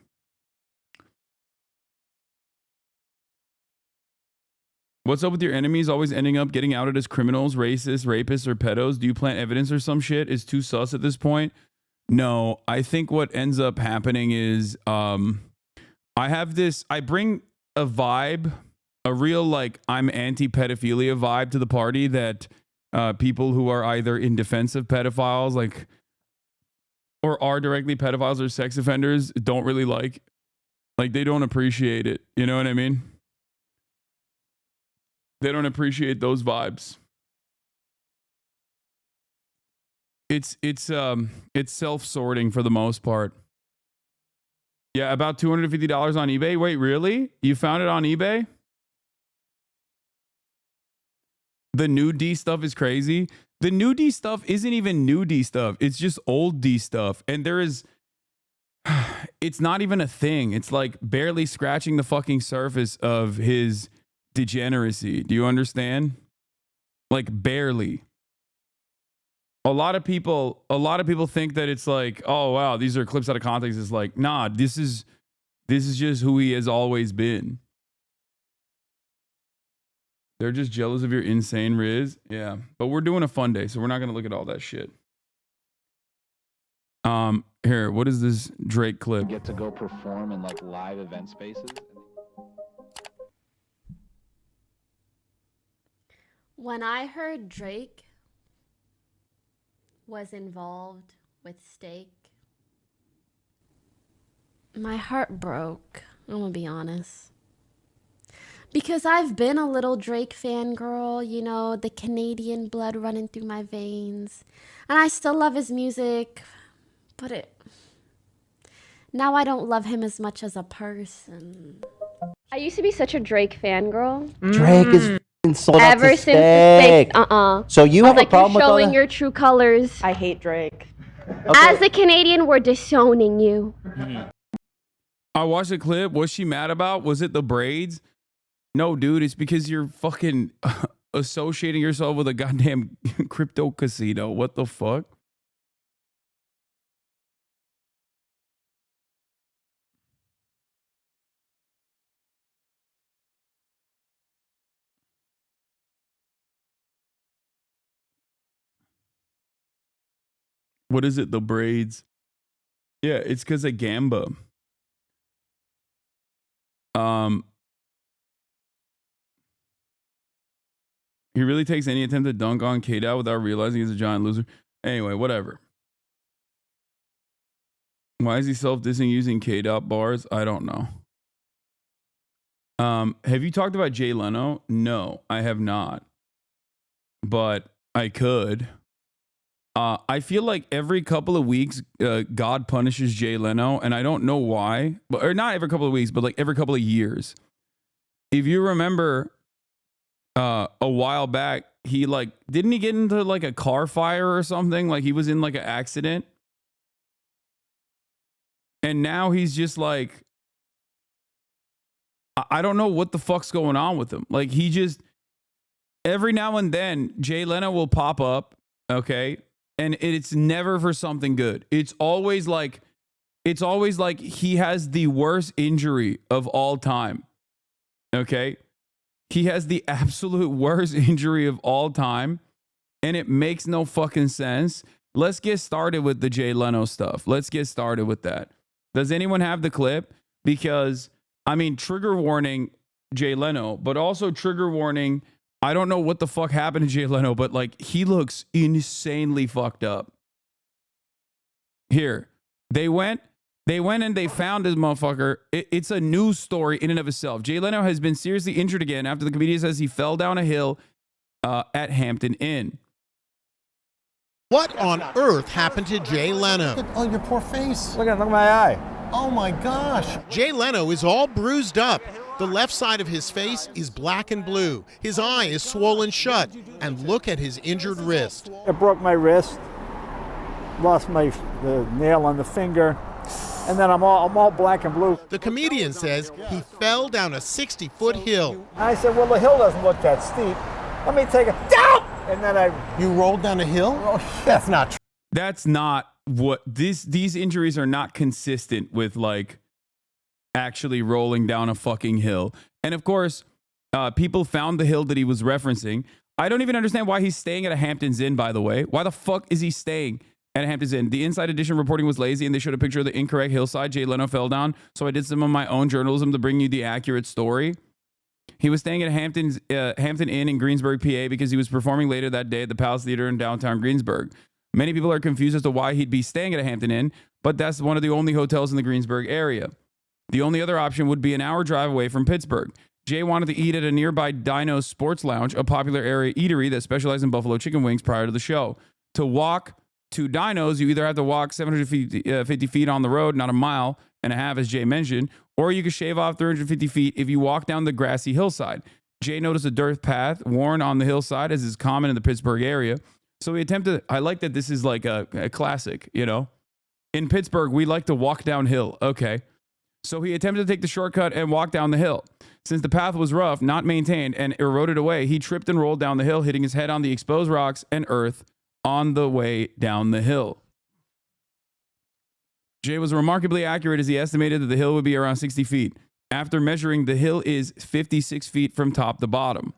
What's up with your enemies always ending up getting outed as criminals, racists, rapists, or pedos? Do you plant evidence or some shit? Is too sus at this point? No, I think what ends up happening is I bring a vibe, a real like I'm anti-pedophilia vibe to the party that people who are either in defense of pedophiles, like, or are directly pedophiles or sex offenders don't really like they don't appreciate it. You know what I mean? They don't appreciate those vibes. It's self-sorting for the most part. Yeah, about $250 on eBay. Wait, really? You found it on eBay? The new D stuff is crazy. The new D stuff isn't even new D stuff. It's just old D stuff. And it's not even a thing. It's like barely scratching the fucking surface of his degeneracy. Do you understand? Like barely. A lot of people think that it's like, oh wow, these are clips out of context. It's like, nah, this is just who he has always been. They're just jealous of your insane Riz. Yeah. But we're doing a fun day, so we're not gonna look at all that shit. Here, what is this Drake clip? Get to go perform in like live event spaces. When I heard Drake was involved with Steak, my heart broke. I'm gonna be honest. Because I've been a little Drake fangirl, you know, the Canadian blood running through my veins. And I still love his music, but now I don't love him as much as a person. I used to be such a Drake fangirl. Drake is sold out Ever to since the Steak, So you have a problem you're with all showing that? your true colors. I hate Drake. Okay. As a Canadian, we're disowning you. I watched the clip. What's she mad about? Was it the braids? No, dude, it's because you're fucking associating yourself with a goddamn crypto casino. What the fuck? What is it? The braids? Yeah, it's because of Gamba. He really takes any attempt to dunk on K-Dot without realizing he's a giant loser. Anyway, whatever. Why is he self-dissing using K-Dot bars? I don't know. Have you talked about Jay Leno? No, I have not. But I could. I feel like every couple of weeks, God punishes Jay Leno, and I don't know why. Or not every couple of weeks, but like every couple of years. if you remember, a while back, he like didn't he get into like a car fire or something? Like he was in like an accident, and now he's just like, I don't know what the fuck's going on with him. Like he just every now and then Jay Leno will pop up, okay, and it's never for something good. It's always like he has the worst injury of all time. Okay? He has the absolute worst injury of all time, and it makes no fucking sense. Let's get started with the Jay Leno stuff. Let's get started with that. Does anyone have the clip? Because, I mean, trigger warning, Jay Leno, but also trigger warning, I don't know what the fuck happened to Jay Leno, but like, he looks insanely fucked up. Here, they went and they found this motherfucker. It's a news story in and of itself. Jay Leno has been seriously injured again after the comedian says he fell down a hill at Hampton Inn. What on earth happened to Jay Leno? Oh, your poor face. Look at my eye. Oh my gosh. Jay Leno is all bruised up. The left side of his face is black and blue. His eye is swollen shut. And look at his injured wrist. I broke my wrist, lost the nail on the finger. And then I'm all black and blue. The comedian says he fell down a 60-foot hill. I said, well, the hill doesn't look that steep. Let me take it down. And then You rolled down a hill? Oh, that's not true. That's not what these injuries are not consistent with like actually rolling down a fucking hill. And of course, people found the hill that he was referencing. I don't even understand why he's staying at a Hampton's Inn, by the way. Why the fuck is he staying at Hampton's Inn? The Inside Edition reporting was lazy and they showed a picture of the incorrect hillside Jay Leno fell down. So I did some of my own journalism to bring you the accurate story. He was staying at Hampton Inn in Greensburg, PA because he was performing later that day at the Palace Theater in downtown Greensburg. Many people are confused as to why he'd be staying at a Hampton Inn, but that's one of the only hotels in the Greensburg area. The only other option would be an hour drive away from Pittsburgh. Jay wanted to eat at a nearby Dino's Sports Lounge, a popular area eatery that specialized in buffalo chicken wings prior to the show. To walk to Dino's, you either have to walk 750 feet on the road, not a mile and a half, as Jay mentioned, or you could shave off 350 feet if you walk down the grassy hillside. Jay noticed a dirt path worn on the hillside, as is common in the Pittsburgh area. So he attempted, I like that this is like a classic, you know. In Pittsburgh, we like to walk downhill. Okay. So he attempted to take the shortcut and walk down the hill. Since the path was rough, not maintained, and eroded away, he tripped and rolled down the hill, hitting his head on the exposed rocks and earth on the way down the hill. Jay was remarkably accurate as he estimated that the hill would be around 60 feet. After measuring, the hill is 56 feet from top to bottom.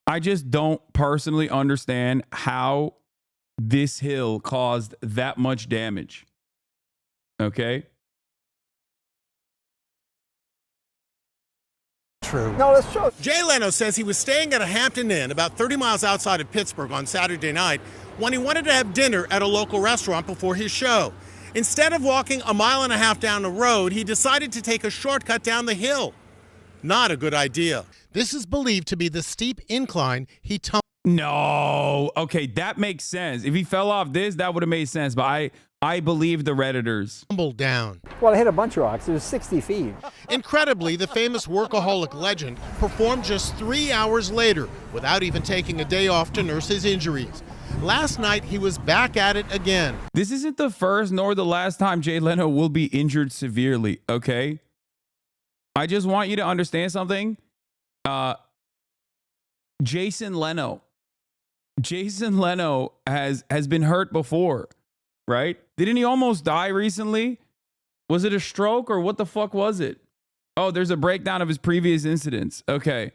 I just don't personally understand how this hill caused that much damage. Okay? True. No, that's true. Jay Leno says he was staying at a Hampton Inn about 30 miles outside of Pittsburgh on Saturday night when he wanted to have dinner at a local restaurant before his show. Instead of walking a mile and a half down the road, he decided to take a shortcut down the hill. Not a good idea. This is believed to be the steep incline he tumbled. No. Okay, that makes sense. If he fell off this, that would have made sense. But I believe the Redditors. Down. Well, I hit a bunch of rocks. It was 60 feet. Incredibly, the famous workaholic legend performed just 3 hours later without even taking a day off to nurse his injuries. Last night, he was back at it again. This isn't the first nor the last time Jay Leno will be injured severely, okay? I just want you to understand something. Jason Leno has been hurt before, right? Didn't he almost die recently? Was it a stroke or what the fuck was it? Oh, there's a breakdown of his previous incidents. Okay.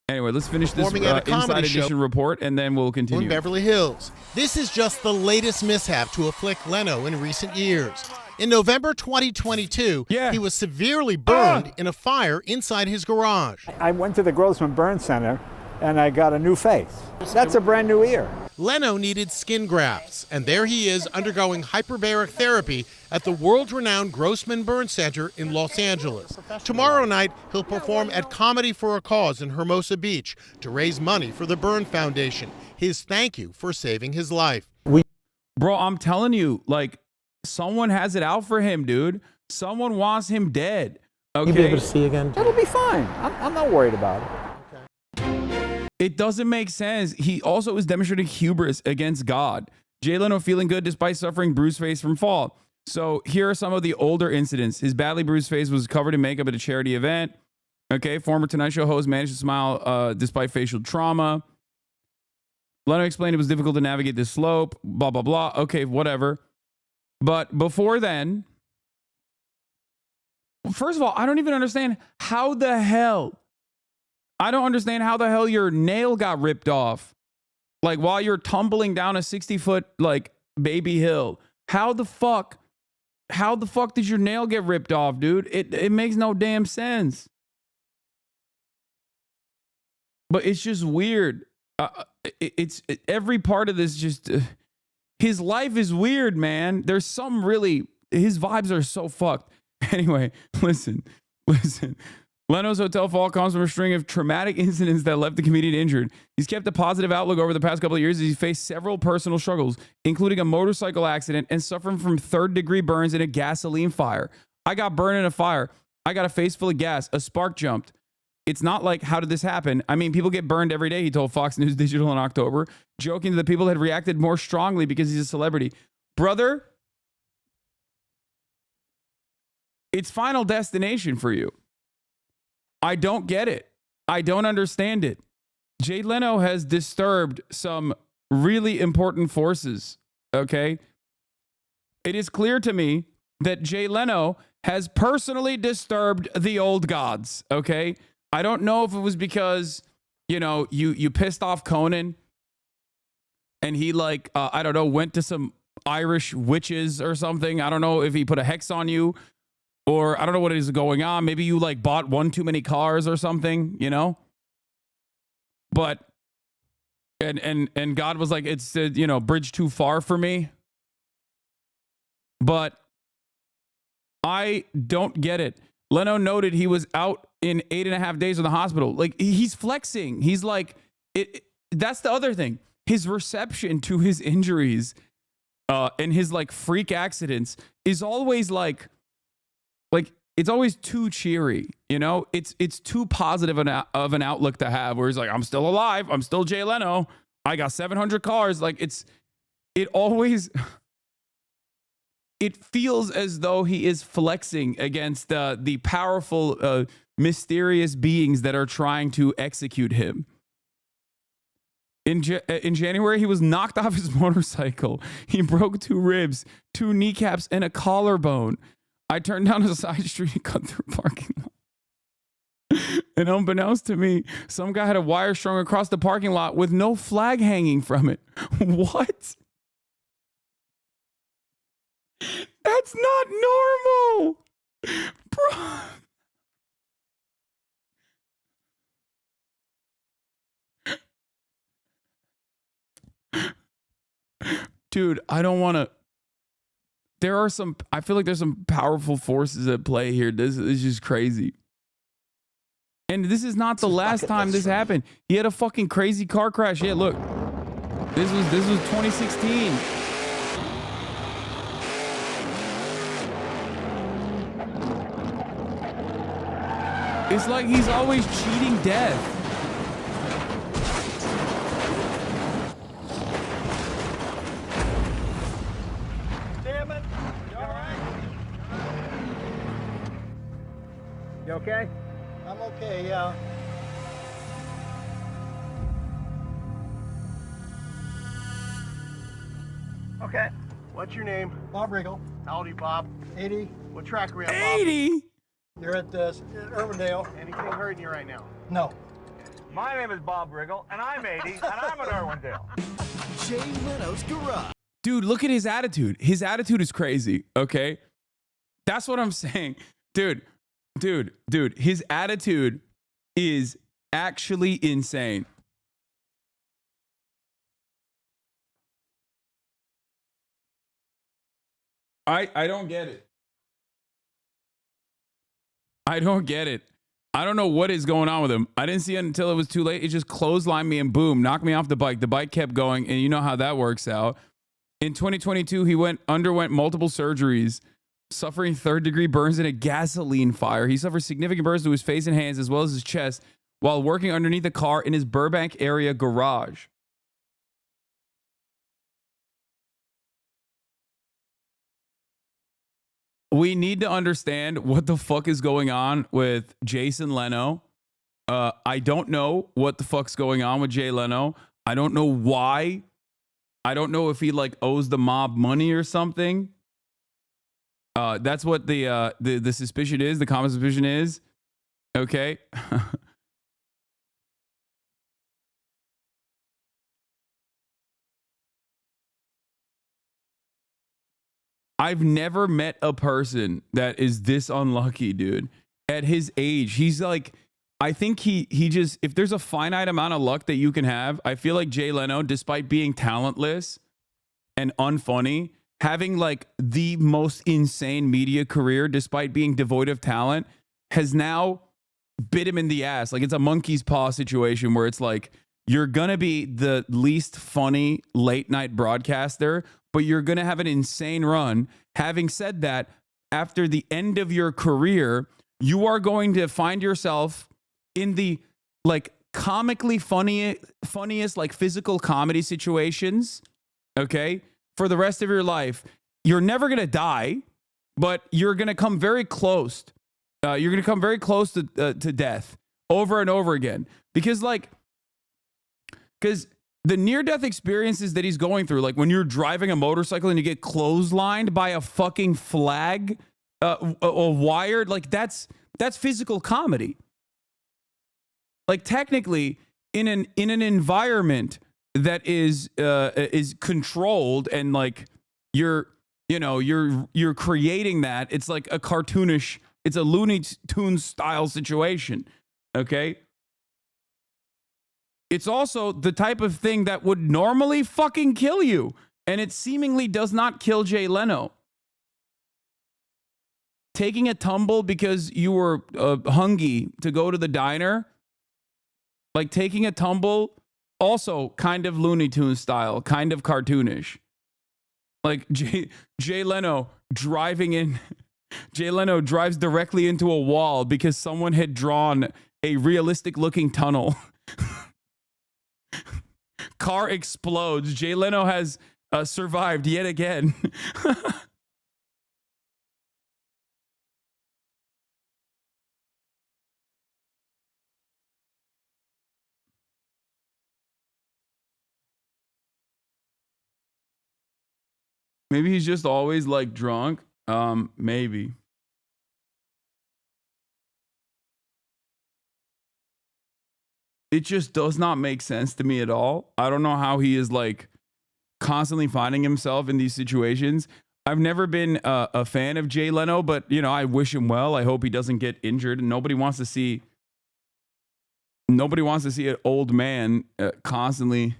Anyway, let's finish this Inside Edition report and then we'll continue. In Beverly Hills. This is just the latest mishap to afflict Leno in recent years. In November 2022, he was severely burned in a fire inside his garage. I went to the Grossman Burn Center and I got a new face. That's a brand new ear. Leno needed skin grafts, and there he is undergoing hyperbaric therapy at the world-renowned Grossman Burn Center in Los Angeles. Tomorrow night, he'll perform at Comedy for a Cause in Hermosa Beach to raise money for the Burn Foundation. His thank you for saving his life. Bro, I'm telling you, like, someone has it out for him, dude. Someone wants him dead. Okay. You'll be able to see again? It'll be fine. I'm not worried about it. It doesn't make sense. He also is demonstrating hubris against God. Jay Leno feeling good despite suffering bruised face from fall. So here are some of the older incidents. His badly bruised face was covered in makeup at a charity event. Okay, former Tonight Show host managed to smile despite facial trauma. Leno explained it was difficult to navigate this slope, blah, blah, blah. Okay, whatever. But before then, first of all, I don't even understand how the hell your nail got ripped off. Like while you're tumbling down a 60-foot like baby hill. How the fuck did your nail get ripped off, dude? It makes no damn sense. But it's just weird. It's every part of this just his life is weird, man. There's some really his vibes are so fucked. Anyway, listen. Leno's hotel fall comes from a string of traumatic incidents that left the comedian injured. He's kept a positive outlook over the past couple of years as he's faced several personal struggles, including a motorcycle accident and suffering from third-degree burns in a gasoline fire. I got burned in a fire. I got a face full of gas. A spark jumped. It's not like, how did this happen? I mean, people get burned every day, he told Fox News Digital in October, joking that people had reacted more strongly because he's a celebrity. Brother, it's Final Destination for you. I don't get it. I don't understand it. Jay Leno has disturbed some really important forces, okay? It is clear to me that Jay Leno has personally disturbed the old gods, okay? I don't know if it was because, you pissed off Conan and he I don't know, went to some Irish witches or something. I don't know if he put a hex on you. Or I don't know what is going on. Maybe you bought one too many cars or something, But and God was like, it's bridge too far for me. But I don't get it. Leno noted he was out in 8.5 days in the hospital. He's flexing. He's it. That's the other thing. His reception to his injuries and his freak accidents is always it's always too cheery, It's too positive of an outlook to have. Where he's like, I'm still alive. I'm still Jay Leno. I got 700 cars. It feels as though he is flexing against the powerful, mysterious beings that are trying to execute him. In January, he was knocked off his motorcycle. He broke 2 ribs, 2 kneecaps, and a collarbone. I turned down a side street and cut through a parking lot. And unbeknownst to me, some guy had a wire strung across the parking lot with no flag hanging from it. What? That's not normal. Bro. Dude, I don't want to. I feel like there's some powerful forces at play here. This is just crazy. And this is not the last time this happened. He had a fucking crazy car crash. Yeah, look. This was 2016. It's like he's always cheating death. You okay? I'm okay, yeah. Okay. What's your name? Bob Riggle. How old are you, Bob? 80. What track are we at, Bob? 80? You're at Irvindale. Anything hurting you right now? No. My name is Bob Riggle, and I'm 80, and I'm at Irwindale. Jay Leno's Garage. Dude, look at his attitude. His attitude is crazy, okay? That's what I'm saying. Dude, his attitude is actually insane. I don't get it. I don't get it. I don't know what is going on with him. I didn't see it until it was too late. It just clotheslined me and boom, knocked me off the bike. The bike kept going, and you know how that works out. In 2022, he underwent multiple surgeries, suffering third-degree burns in a gasoline fire. He suffered significant burns to his face and hands as well as his chest while working underneath a car in his Burbank area garage. We need to understand what the fuck is going on with Jason Leno. I don't know what the fuck's going on with Jay Leno. I don't know why. I don't know if he like owes the mob money or something. That's what the suspicion is. The common suspicion is. Okay. I've never met a person that is this unlucky, dude. At his age, he's like, I think he just, if there's a finite amount of luck that you can have, I feel like Jay Leno, despite being talentless and unfunny, having like the most insane media career, despite being devoid of talent, has now bit him in the ass. Like it's a monkey's paw situation where it's like, you're going to be the least funny late night broadcaster, but you're going to have an insane run. Having said that, after the end of your career, you are going to find yourself in the like comically funniest like physical comedy situations, okay, for the rest of your life. You're never going to die, but you're going to come very close. You're going to come very close to death over and over again because the near-death experiences that he's going through, like when you're driving a motorcycle and you get clotheslined by a fucking flag, a wired, like that's physical comedy. Like technically, in an environment that is controlled and like you're creating that, it's like a cartoonish, it's a Looney Tunes style situation. Okay. It's also the type of thing that would normally fucking kill you. And it seemingly does not kill Jay Leno. Taking a tumble because you were hungry to go to the diner, like taking a tumble, also kind of Looney Tunes style, kind of cartoonish. Like Jay Leno driving in, Jay Leno drives directly into a wall because someone had drawn a realistic looking tunnel. Car explodes. Jay Leno has survived yet again. Maybe he's just always like drunk. Maybe. It just does not make sense to me at all. I don't know how he is like constantly finding himself in these situations. I've never been a fan of Jay Leno, but you know, I wish him well. I hope he doesn't get injured. And nobody wants to see an old man constantly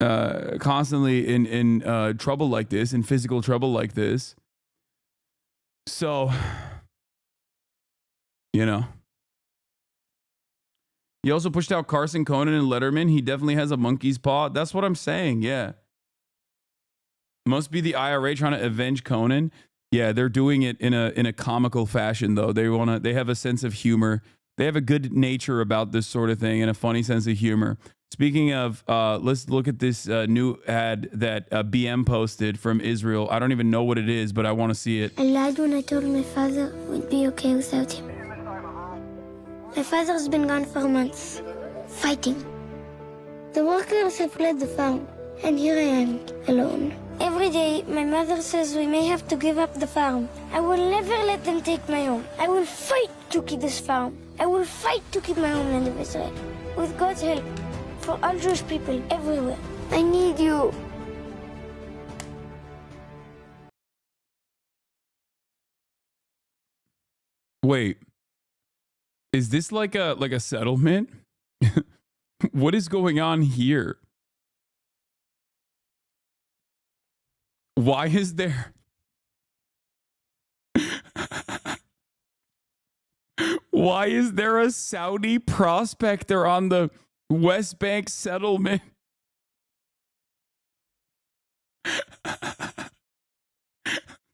in trouble like this, in physical trouble like this. So, you know. He also pushed out Carson, Conan, and Letterman. He definitely has a monkey's paw. That's what I'm saying, yeah. Must be the IRA trying to avenge Conan. Yeah, they're doing it in a comical fashion, though. They have a sense of humor. They have a good nature about this sort of thing and a funny sense of humor. Speaking of, let's look at this new ad that BM posted from Israel. I don't even know what it is, but I want to see it. I lied when I told my father we'd be okay without him. My father's been gone for months, fighting. The workers have fled the farm, and here I am, alone. Every day, my mother says we may have to give up the farm. I will never let them take my home. I will fight to keep this farm. I will fight to keep my homeland of Israel. With God's help, for all Jewish people everywhere. I need you. Wait. Is this like a settlement? What is going on here? Why is there a Saudi prospector on the West Bank settlement.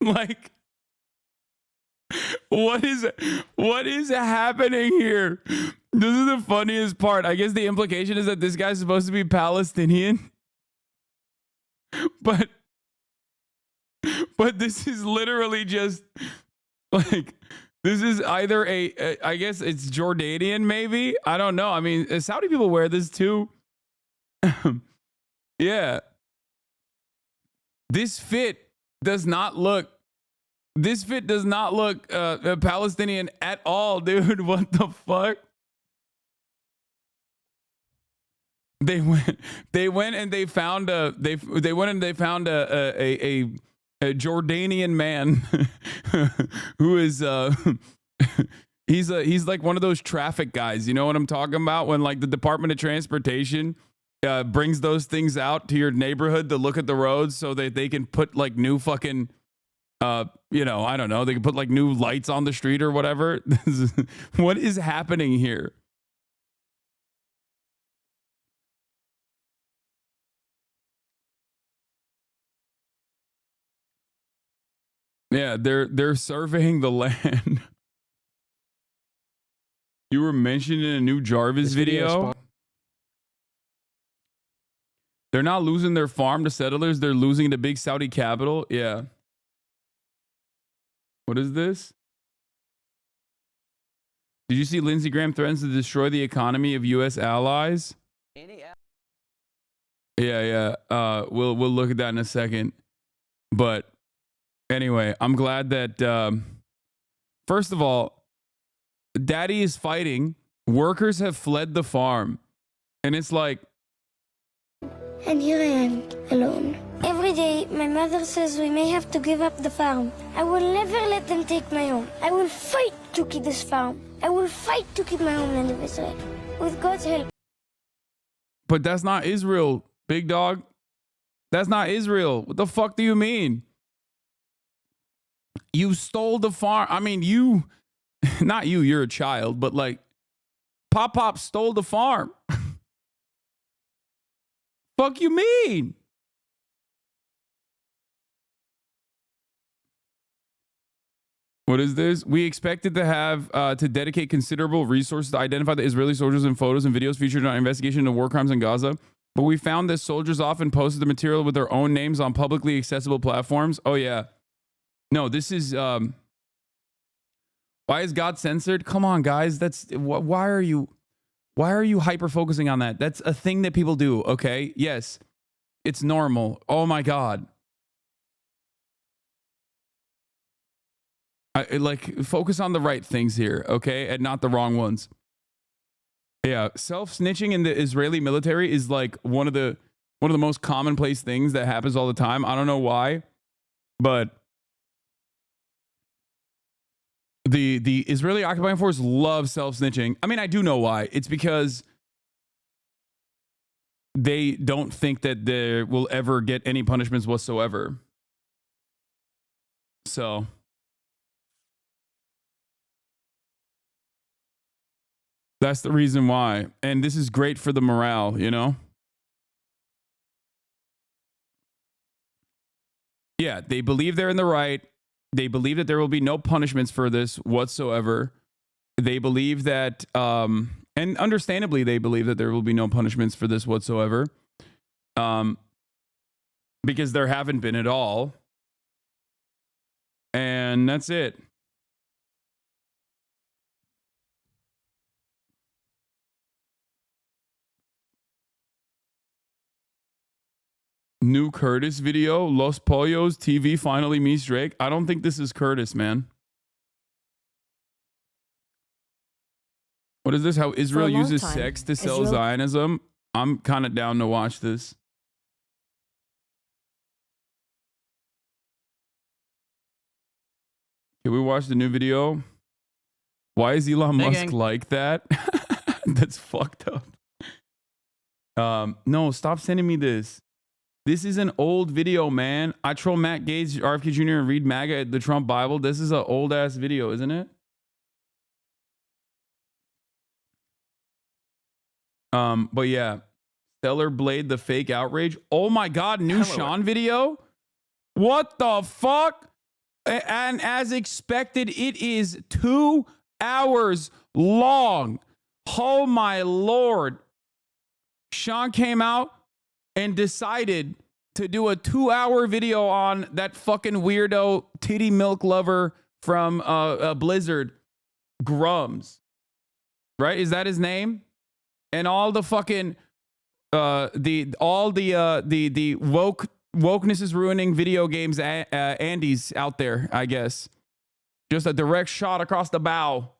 Like, what is happening here? This is the funniest part. I guess the implication is that this guy's supposed to be Palestinian. But this is literally just like, this is either I guess it's Jordanian, maybe. I don't know. I mean, Saudi people wear this too. Yeah. This fit does not look Palestinian at all, dude. What the fuck? They went and they found a Jordanian man who is he's like one of those traffic guys. You know what I'm talking about? When like the Department of Transportation brings those things out to your neighborhood to look at the roads so that they can put like new fucking you know, I don't know, they can put like new lights on the street or whatever. What is happening here? Yeah, they're surveying the land. You were mentioned in a new Jarvis video. They're not losing their farm to settlers. They're losing the big Saudi capital. Yeah. What is this? Did you see Lindsey Graham threatens to destroy the economy of U.S. allies? Yeah. We'll look at that in a second. But anyway, I'm glad that first of all, Daddy is fighting. Workers have fled the farm, and it's like. And here I am, alone. Every day, my mother says we may have to give up the farm. I will never let them take my home. I will fight to keep this farm. I will fight to keep my homeland of Israel. With God's help. But that's not Israel, big dog. That's not Israel. What the fuck do you mean? You stole the farm. I mean, you, not you, you're a child, but like, Pop stole the farm. Fuck you mean? What is this? We expected to have to dedicate considerable resources to identify the Israeli soldiers in photos and videos featured in our investigation into war crimes in Gaza. But we found that soldiers often posted the material with their own names on publicly accessible platforms. Oh, yeah. No, this is... why is God censored? Come on, guys. That's... Why are you hyper-focusing on that? That's a thing that people do, okay? Yes. It's normal. Oh, my God. Like, focus on the right things here, okay? And not the wrong ones. Yeah, self-snitching in the Israeli military is like one of the most commonplace things that happens all the time. I don't know why, but the Israeli occupying force love self-snitching. I mean, I do know why. It's because they don't think that they will ever get any punishments whatsoever. So... that's the reason why. And this is great for the morale, you know? Yeah, they believe they're in the right. They believe that there will be no punishments for this whatsoever. They believe that, and understandably, they believe that there will be no punishments for this whatsoever. Because there haven't been at all. And that's it. New Curtis video. Los Pollos TV finally meets Drake. I don't think this is Curtis, man. What is this? How Israel uses sex to sell Zionism? I'm kind of down to watch this. Can we watch the new video? Why is Elon Musk like that? That's fucked up. No, stop sending me this. This is an old video, man. I troll Matt Gaetz, RFK Jr., and read MAGA at the Trump Bible. This is an old-ass video, isn't it? But yeah, Stellar Blade, the fake outrage. Oh my God, new Sean video. What the fuck? And as expected, it is 2 hours long. Oh my Lord. Sean came out and decided to do a 2-hour video on that fucking weirdo titty milk lover from Blizzard, Grums. Right? Is that his name? And all the fucking the wokeness is ruining video games Andy's out there, I guess. Just a direct shot across the bow.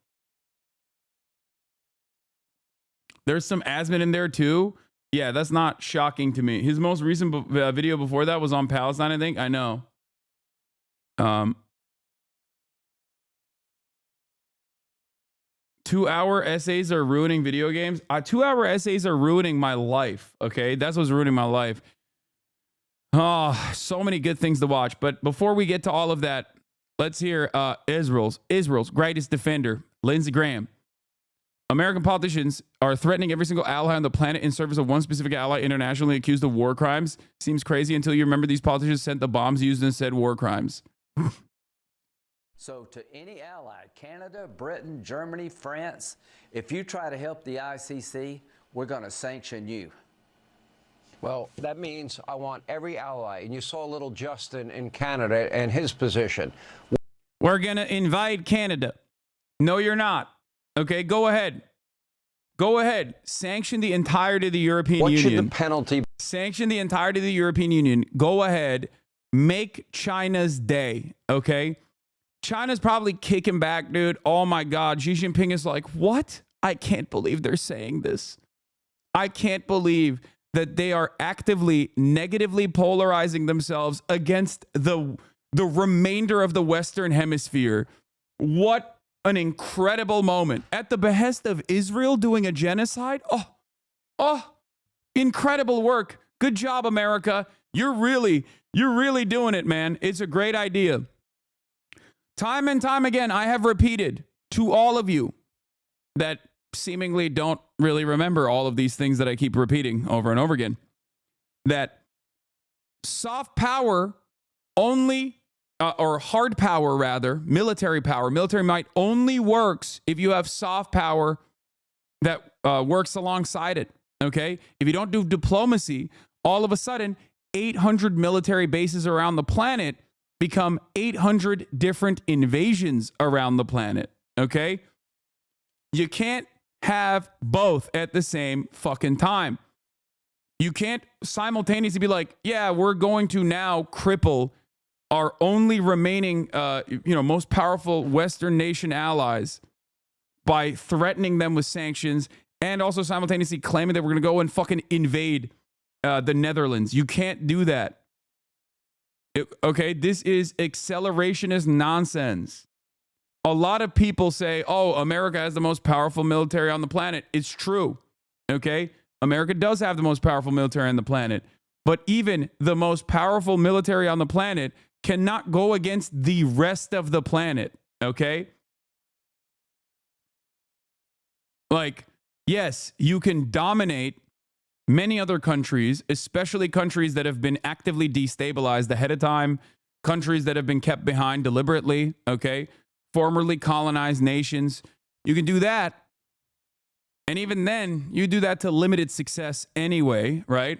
There's some Asmon in there too. Yeah, that's not shocking to me. His most recent video before that was on Palestine, I think. I know. 2-hour essays are ruining video games. 2-hour essays are ruining my life. Okay, that's what's ruining my life. Oh, so many good things to watch. But before we get to all of that, let's hear Israel's greatest defender, Lindsey Graham. American politicians are threatening every single ally on the planet in service of one specific ally internationally accused of war crimes. Seems crazy until you remember these politicians sent the bombs used in said war crimes. So to any ally, Canada, Britain, Germany, France, if you try to help the ICC, we're going to sanction you. Well, that means I want every ally. And you saw little Justin in Canada and his position. We're going to invade Canada. No, you're not. Okay, go ahead. Go ahead. Sanction the entirety of the European Union. What should the penalty be? Sanction the entirety of the European Union. Go ahead. Make China's day. Okay? China's probably kicking back, dude. Oh my God. Xi Jinping is like, what? I can't believe they're saying this. I can't believe that they are actively negatively polarizing themselves against the remainder of the Western Hemisphere. What an incredible moment. At the behest of Israel doing a genocide? Oh, incredible work. Good job, America. You're really doing it, man. It's a great idea. Time and time again, I have repeated to all of you that seemingly don't really remember all of these things that I keep repeating over and over again, that soft power only, or hard power rather, military might only works if you have soft power that works alongside it, okay? If you don't do diplomacy, all of a sudden, 800 military bases around the planet become 800 different invasions around the planet, okay? You can't have both at the same fucking time. You can't simultaneously be like, yeah, we're going to now cripple our only remaining, most powerful Western nation allies by threatening them with sanctions and also simultaneously claiming that we're going to go and fucking invade the Netherlands. You can't do that. Okay, this is accelerationist nonsense. A lot of people say, oh, America has the most powerful military on the planet. It's true. Okay, America does have the most powerful military on the planet. But even the most powerful military on the planet cannot go against the rest of the planet. Okay? Like, yes, you can dominate many other countries, especially countries that have been actively destabilized ahead of time, countries that have been kept behind deliberately, okay? Formerly colonized nations. You can do that. And even then, you do that to limited success anyway, right?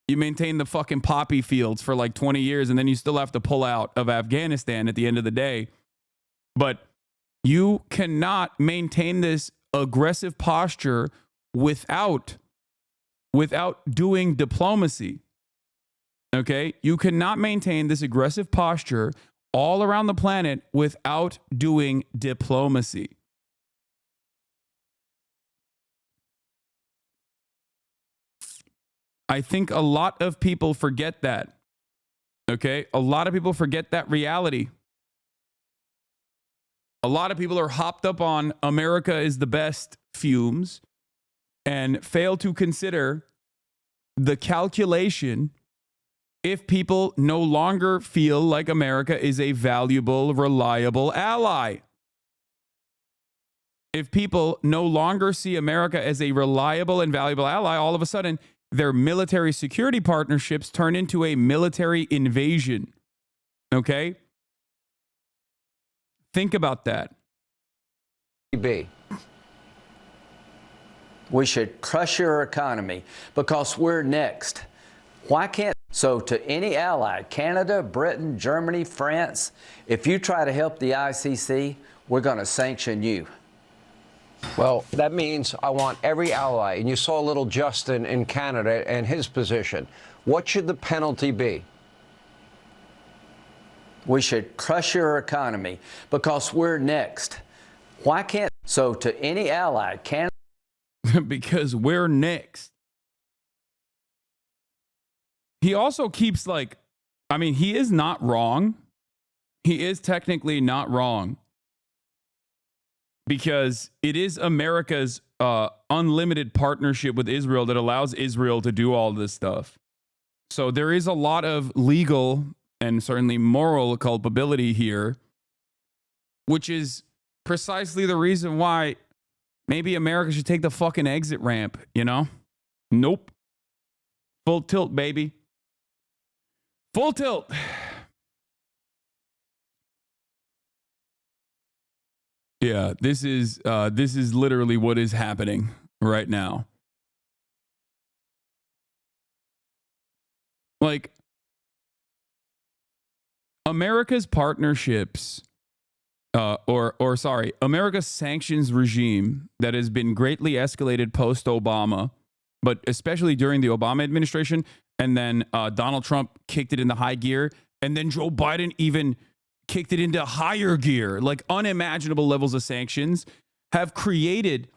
You maintain the fucking poppy fields for like 20 years, and then you still have to pull out of Afghanistan at the end of the day. But you cannot maintain this aggressive posture without doing diplomacy. Okay? You cannot maintain this aggressive posture all around the planet without doing diplomacy. I think a lot of people forget that. Okay? A lot of people forget that reality. A lot of people are hopped up on America is the best fumes and fail to consider the calculation if people no longer feel like America is a valuable, reliable ally. if people no longer see America as a reliable and valuable ally, all of a sudden their military security partnerships turn into a military invasion. Okay? Think about that. We should crush your economy because we're next. Why can't... So to any ally, Canada, Britain, Germany, France, if you try to help the ICC, we're going to sanction you. Well, that means I want every ally. And you saw little Justin in Canada and his position. What should the penalty be? We should crush your economy because we're next. Why can't... So to any ally, Canada... Because we're next. He also keeps like, I mean, he is not wrong. He is technically not wrong. Because it is America's unlimited partnership with Israel that allows Israel to do all this stuff. So there is a lot of legal and certainly moral culpability here, which is precisely the reason why maybe America should take the fucking exit ramp, you know? Nope. Full tilt, baby. Full tilt. Yeah, this is literally what is happening right now. Like, America's partnerships, America's sanctions regime that has been greatly escalated post-Obama, but especially during the Obama administration, and then Donald Trump kicked it into high gear, and then Joe Biden even kicked it into higher gear, like unimaginable levels of sanctions, have created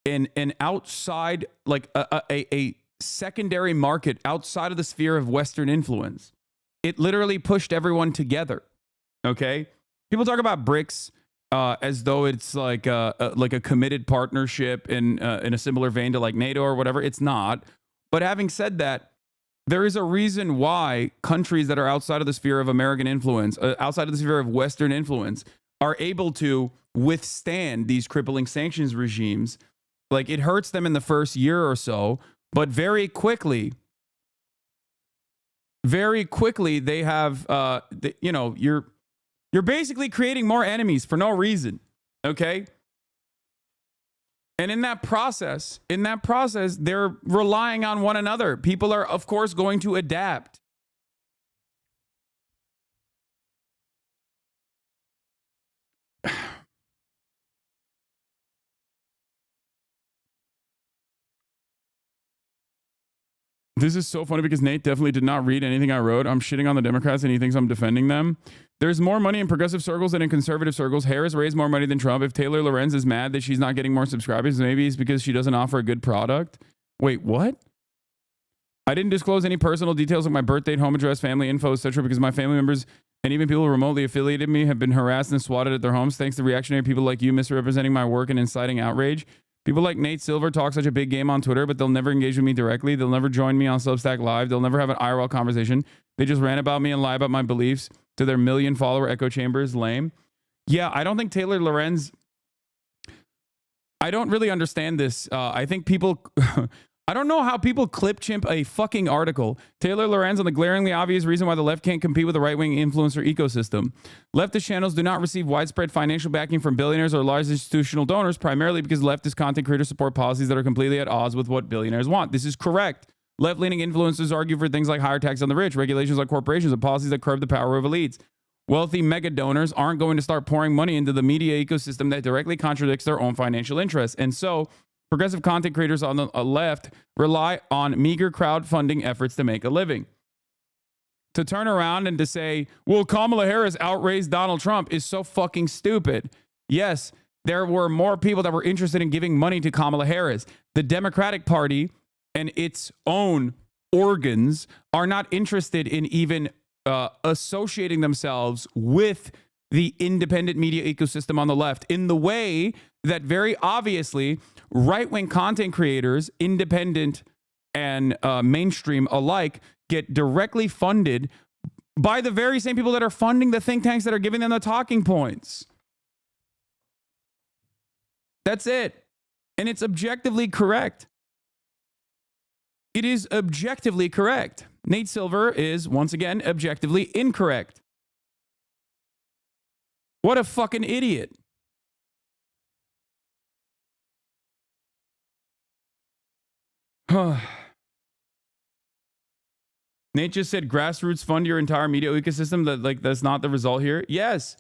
an outside, like a secondary market outside of the sphere of Western influence. It literally pushed everyone together. Okay, people talk about BRICS as though it's like a committed partnership in a similar vein to like NATO or whatever. It's not. But having said that, there is a reason why countries that are outside of the sphere of American influence, outside of the sphere of Western influence, are able to withstand these crippling sanctions regimes. Like, it hurts them in the first year or so, but very quickly they have, you're basically creating more enemies for no reason. Okay. And in that process, they're relying on one another. People are, of course, going to adapt. This is so funny because Nate definitely did not read anything I wrote. I'm shitting on the Democrats and he thinks I'm defending them. There's more money in progressive circles than in conservative circles. Harris raised more money than Trump. If Taylor Lorenz is mad that she's not getting more subscribers, maybe it's because she doesn't offer a good product. Wait, what? I didn't disclose any personal details of my birth date, home address, family info, etc. because my family members and even people who remotely affiliated me have been harassed and swatted at their homes thanks to reactionary people like you misrepresenting my work and inciting outrage. People like Nate Silver talk such a big game on Twitter, but they'll never engage with me directly. They'll never join me on Substack Live. They'll never have an IRL conversation. They just rant about me and lie about my beliefs to their million-follower echo chambers. Lame. Yeah, I don't think Taylor Lorenz... I don't really understand this. I think people... I don't know how people clip chimp a fucking article. Taylor Lorenz on the glaringly obvious reason why the left can't compete with the right-wing influencer ecosystem. Leftist channels do not receive widespread financial backing from billionaires or large institutional donors, primarily because leftist content creators support policies that are completely at odds with what billionaires want. This is correct. Left-leaning influencers argue for things like higher tax on the rich, regulations on corporations, and policies that curb the power of elites. Wealthy mega donors aren't going to start pouring money into the media ecosystem that directly contradicts their own financial interests. And so, progressive content creators on the left rely on meager crowdfunding efforts to make a living. To turn around and to say, well, Kamala Harris outraised Donald Trump is so fucking stupid. Yes, there were more people that were interested in giving money to Kamala Harris. The Democratic Party and its own organs are not interested in even associating themselves with the independent media ecosystem on the left in the way that very obviously right-wing content creators, independent and mainstream alike, get directly funded by the very same people that are funding the think tanks that are giving them the talking points. That's it. And it's objectively correct. It is objectively correct. Nate Silver is, once again, objectively incorrect. What a fucking idiot. Nate just said grassroots fund your entire media ecosystem. That's not the result here. Yes.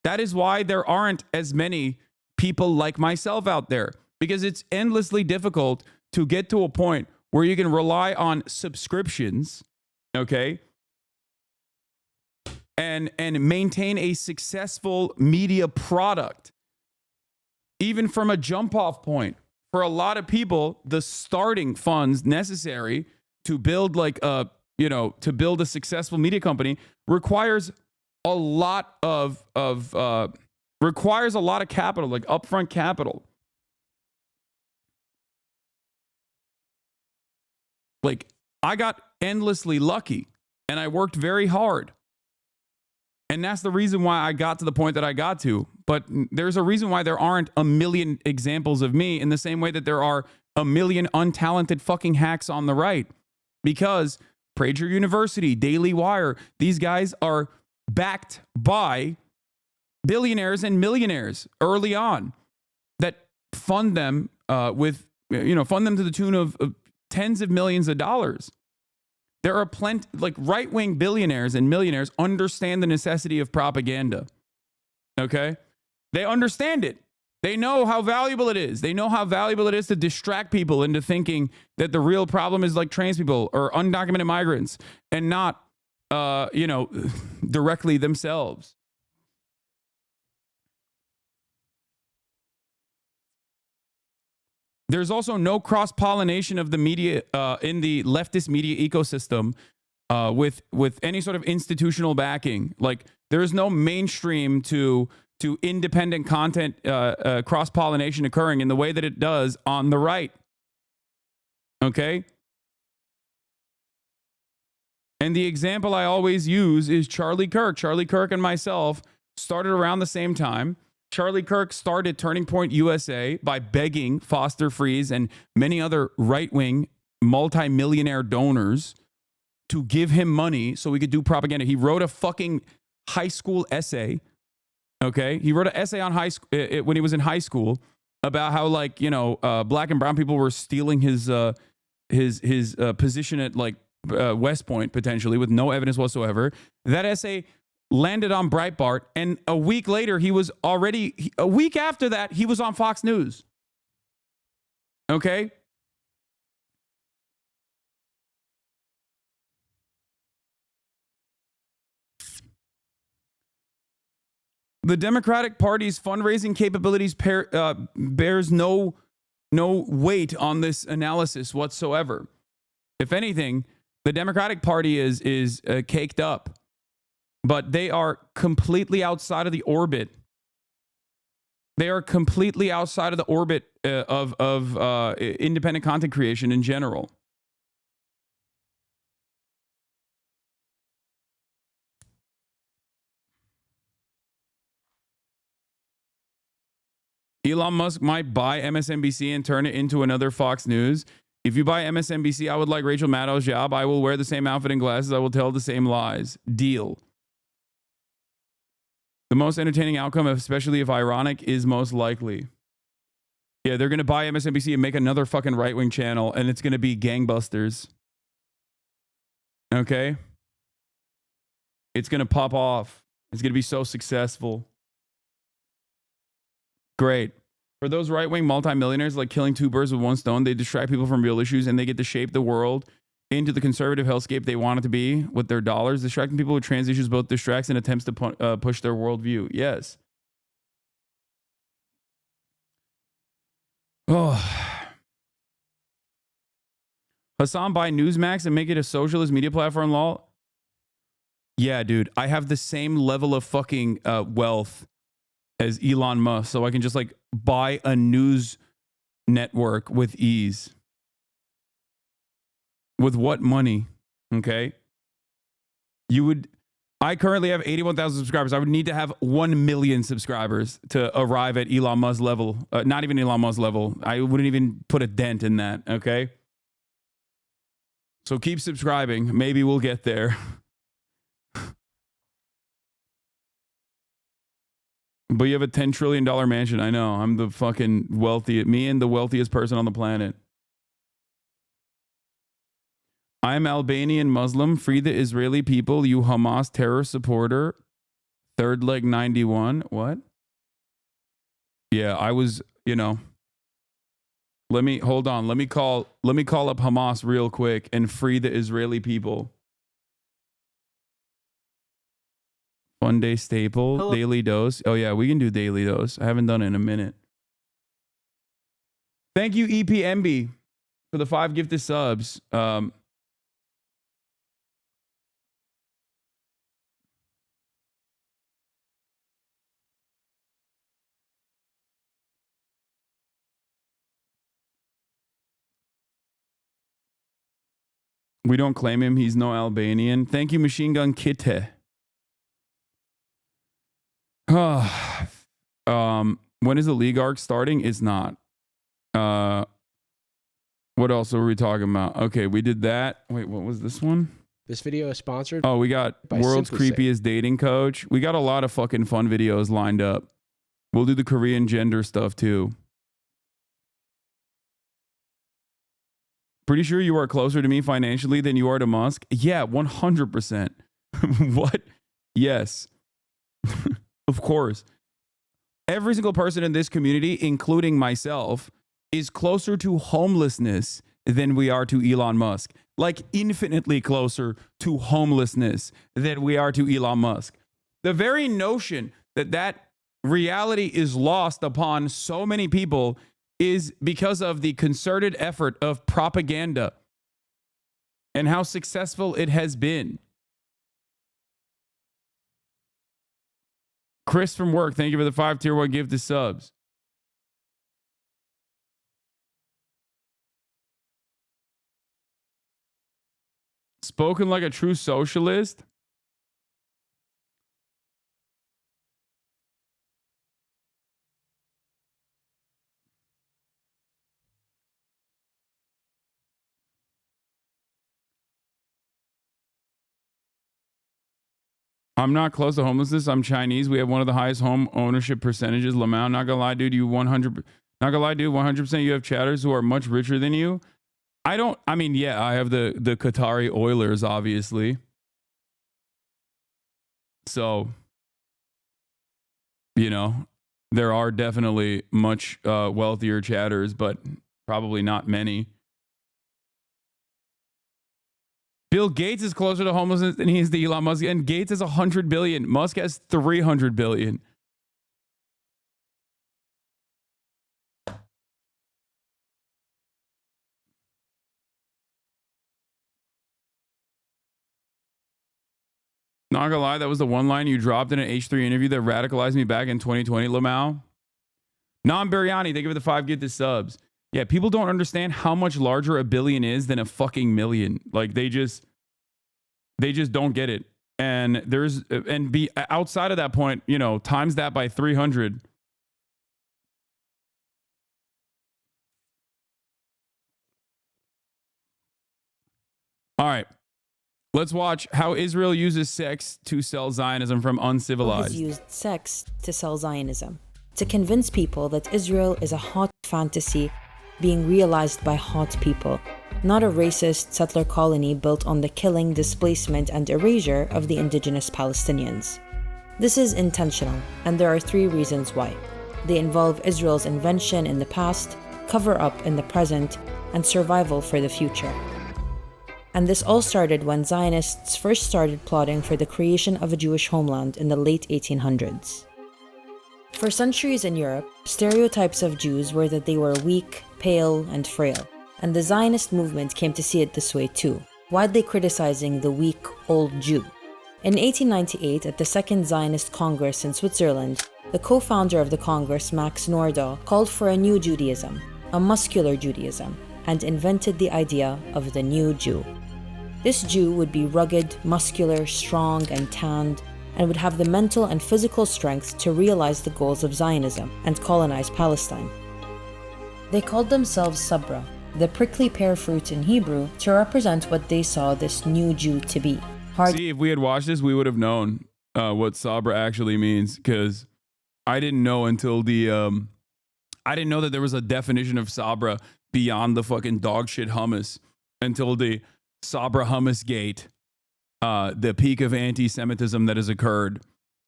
That is why there aren't as many people like myself out there, because it's endlessly difficult to get to a point where you can rely on subscriptions, okay, and maintain a successful media product, even from a jump off point. For a lot of people, the starting funds necessary to build to build a successful media company requires a lot of capital, like upfront capital. Like, I got endlessly lucky and I worked very hard. And that's the reason why I got to the point that I got to. But there's a reason why there aren't a million examples of me, in the same way that there are a million untalented fucking hacks on the right. Because Prager University, Daily Wire, these guys are backed by billionaires and millionaires early on that fund them fund them to the tune of tens of millions of dollars. There are plenty, like, right-wing billionaires and millionaires understand the necessity of propaganda. Okay? They understand it. They know how valuable it is. They know how valuable it is to distract people into thinking that the real problem is like trans people or undocumented migrants, and not, directly themselves. There's also no cross-pollination of the media in the leftist media ecosystem with any sort of institutional backing. Like, there is no mainstream to independent content cross-pollination occurring in the way that it does on the right. Okay? And the example I always use is Charlie Kirk. Charlie Kirk and myself started around the same time. Charlie Kirk started Turning Point USA by begging Foster Friess and many other right-wing multimillionaire donors to give him money so we could do propaganda. He wrote a fucking high school essay. Okay, he wrote an essay on when he was in high school about how, black and brown people were stealing his position at West Point, potentially, with no evidence whatsoever. That essay landed on Breitbart, and a week later, he was on Fox News. Okay? The Democratic Party's fundraising capabilities bears no weight on this analysis whatsoever. If anything, the Democratic Party is caked up, but they are completely outside of the orbit. They are completely outside of the orbit of independent content creation in general. Elon Musk might buy MSNBC and turn it into another Fox News. If you buy MSNBC, I would like Rachel Maddow's job. I will wear the same outfit and glasses. I will tell the same lies. Deal. The most entertaining outcome, especially if ironic, is most likely. Yeah, they're going to buy MSNBC and make another fucking right-wing channel, and it's going to be gangbusters. Okay? It's going to pop off. It's going to be so successful. Great. For those right-wing multimillionaires, like killing two birds with one stone, they distract people from real issues, and they get to shape the world into the conservative hellscape they want it to be with their dollars. Distracting people with trans issues both distracts and attempts to push their worldview. Yes. Oh. Hasan, buy Newsmax and make it a socialist media platform, lol. Yeah, dude. I have the same level of fucking wealth as Elon Musk, so I can just buy a news network with ease. With what money? Okay. I currently have 81,000 subscribers. I would need to have 1 million subscribers to arrive at Elon Musk level. Not even Elon Musk level. I wouldn't even put a dent in that, okay? So keep subscribing. Maybe we'll get there. But you have a $10 trillion mansion. I know. I'm the fucking wealthiest. Me and the wealthiest person on the planet. I'm Albanian Muslim. Free the Israeli people. You Hamas terror supporter. Third leg 91. What? Yeah, I was, you know. Hold on. Let me call up Hamas real quick and free the Israeli people. Fun day staple. Hello. Daily dose. Oh yeah, we can do daily dose. I haven't done it in a minute. Thank you, EPMB, for the 5 gifted subs. We don't claim him. He's no Albanian. Thank you, Machine Gun Kitte. When is the league arc starting? It's not. What else are we talking about? Okay, we did that. Wait, what was this one? This video is sponsored. Oh, we got World's Creepiest Dating Coach. We got a lot of fucking fun videos lined up. We'll do the Korean gender stuff too. Pretty sure you are closer to me financially than you are to Musk. Yeah, 100%. What? Yes. Of course. Every single person in this community, including myself, is closer to homelessness than we are to Elon Musk. Like infinitely closer to homelessness than we are to Elon Musk. The very notion that reality is lost upon so many people is because of the concerted effort of propaganda and how successful it has been. Chris from work, thank you for the 5 tier 1 gift to subs. Spoken like a true socialist. I'm not close to homelessness. I'm Chinese. We have one of the highest home ownership percentages. Lamau, not gonna lie, dude. You 100. Not gonna lie, dude. 100%. You have chatters who are much richer than you. I mean, yeah, I have the Qatari Oilers, obviously. So, you know, there are definitely much wealthier chatters, but probably not many. Bill Gates is closer to homelessness than he is to Elon Musk, and Gates has 100 billion. Musk has 300 billion. Not gonna lie, that was the one line you dropped in an H3 interview that radicalized me back in 2020, Lamau. Nam Biryani, thank you for the 5 gifted subs. Yeah, people don't understand how much larger a billion is than a fucking million. Like they just don't get it. And be outside of that point, you know, times that by 300. All right. Let's watch how Israel uses sex to sell Zionism from Uncivilized. Has used sex to sell Zionism, to convince people that Israel is a hot fantasy being realized by hot people, not a racist settler colony built on the killing, displacement, and erasure of the indigenous Palestinians. This is intentional, and there are 3 reasons why. They involve Israel's invention in the past, cover-up in the present, and survival for the future. And this all started when Zionists first started plotting for the creation of a Jewish homeland in the late 1800s. For centuries in Europe, stereotypes of Jews were that they were weak, pale, and frail, and the Zionist movement came to see it this way too, widely criticizing the weak, old Jew. In 1898, at the Second Zionist Congress in Switzerland, the co-founder of the Congress, Max Nordau, called for a new Judaism, a muscular Judaism, and invented the idea of the new Jew. This Jew would be rugged, muscular, strong, and tanned, and would have the mental and physical strength to realize the goals of Zionism and colonize Palestine. They called themselves Sabra, the prickly pear fruit in Hebrew, to represent what they saw this new Jew to be. See, if we had watched this, we would have known what Sabra actually means, because I didn't know until I didn't know that there was a definition of Sabra beyond the fucking dog shit hummus until the Sabra hummus gate, the peak of anti-Semitism that has occurred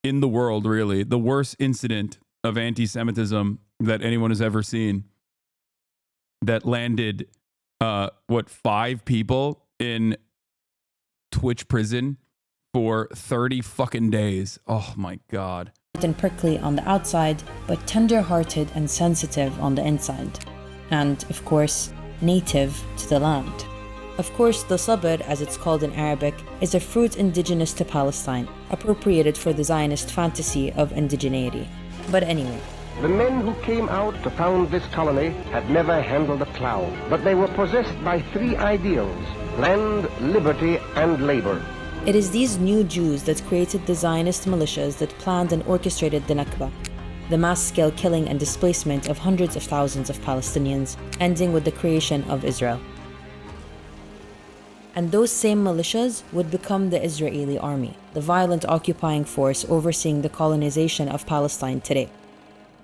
in the world, really. The worst incident of anti-Semitism that anyone has ever seen, that landed, 5 people in Twitch prison for 30 fucking days. Oh my God. And prickly on the outside, but tender-hearted and sensitive on the inside. And, of course, native to the land. Of course, the sabr, as it's called in Arabic, is a fruit indigenous to Palestine, appropriated for the Zionist fantasy of indigeneity. But anyway. The men who came out to found this colony had never handled a plow, but they were possessed by 3 ideals: land, liberty, and labor. It is these new Jews that created the Zionist militias that planned and orchestrated the Nakba, the mass-scale killing and displacement of hundreds of thousands of Palestinians, ending with the creation of Israel. And those same militias would become the Israeli army, the violent occupying force overseeing the colonization of Palestine today.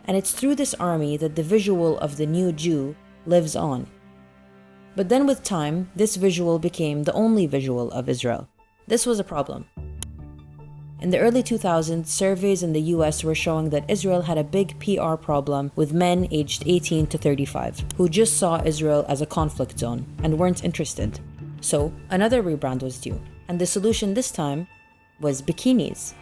And it's through this army that the visual of the new Jew lives on. But then with time, this visual became the only visual of Israel. This was a problem. In the early 2000s, surveys in the US were showing that Israel had a big PR problem with men aged 18 to 35 who just saw Israel as a conflict zone and weren't interested. So another rebrand was due, and the solution this time was bikinis.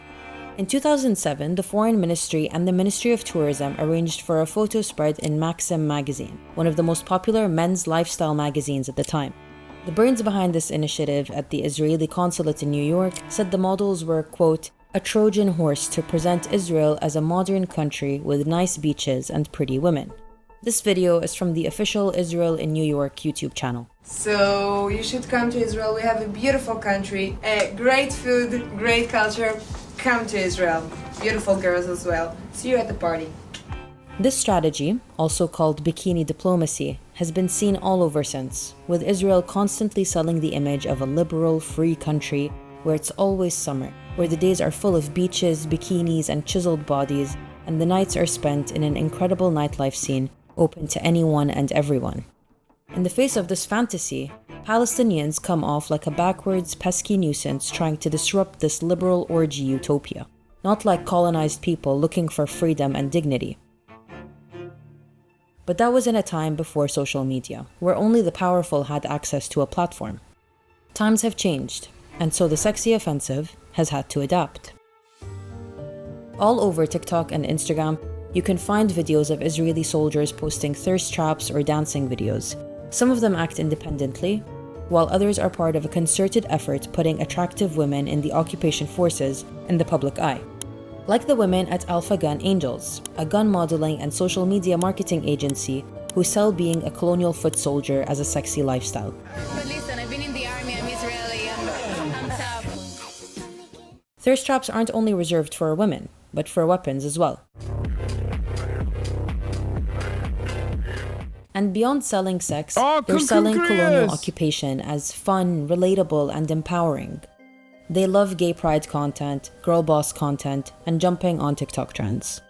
In 2007, the Foreign Ministry and the Ministry of Tourism arranged for a photo spread in Maxim magazine, one of the most popular men's lifestyle magazines at the time. The brains behind this initiative at the Israeli consulate in New York said the models were, quote, a Trojan horse to present Israel as a modern country with nice beaches and pretty women. This video is from the official Israel in New York YouTube channel. So you should come to Israel. We have a beautiful country, great food, great culture. Come to Israel. Beautiful girls as well. See you at the party. This strategy, also called bikini diplomacy, has been seen all over since, with Israel constantly selling the image of a liberal, free country where it's always summer, where the days are full of beaches, bikinis, and chiseled bodies, and the nights are spent in an incredible nightlife scene open to anyone and everyone. In the face of this fantasy, Palestinians come off like a backwards, pesky nuisance trying to disrupt this liberal orgy utopia, not like colonized people looking for freedom and dignity. But that was in a time before social media, where only the powerful had access to a platform. Times have changed, and so the sexy offensive has had to adapt. All over TikTok and Instagram, you can find videos of Israeli soldiers posting thirst traps or dancing videos. Some of them act independently, while others are part of a concerted effort putting attractive women in the occupation forces in the public eye. Like the women at Alpha Gun Angels, a gun modeling and social media marketing agency who sell being a colonial foot soldier as a sexy lifestyle. But listen, I've been in the army, I'm Israeli, I'm tough. Thirst traps aren't only reserved for women, but for weapons as well. And beyond selling sex, they're selling colonial occupation as fun, relatable, and empowering. They love gay pride content, girl boss content, and jumping on TikTok trends.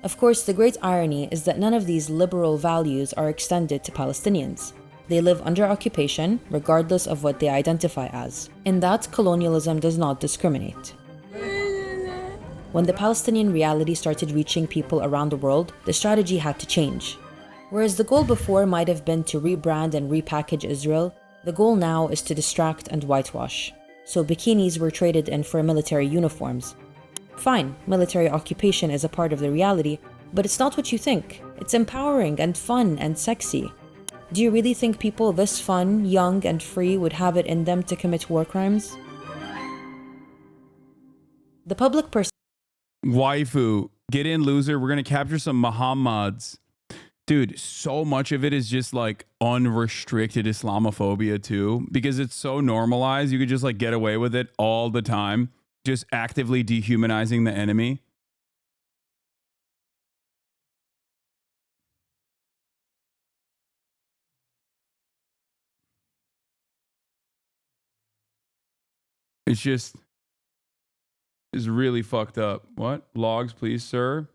Of course, the great irony is that none of these liberal values are extended to Palestinians. They live under occupation, regardless of what they identify as. In that, colonialism does not discriminate. When the Palestinian reality started reaching people around the world, the strategy had to change. Whereas the goal before might have been to rebrand and repackage Israel, the goal now is to distract and whitewash. So bikinis were traded in for military uniforms. Fine, military occupation is a part of the reality, but it's not what you think. It's empowering and fun and sexy. Do you really think people this fun, young, and free would have it in them to commit war crimes? The public Waifu, get in, loser. We're going to capture some Muhammads. dude, so much of it is just like unrestricted Islamophobia too, because it's so normalized. You could just like get away with it all the time, just actively dehumanizing the enemy. It's just, it's really fucked up. What? Logs, please, sir.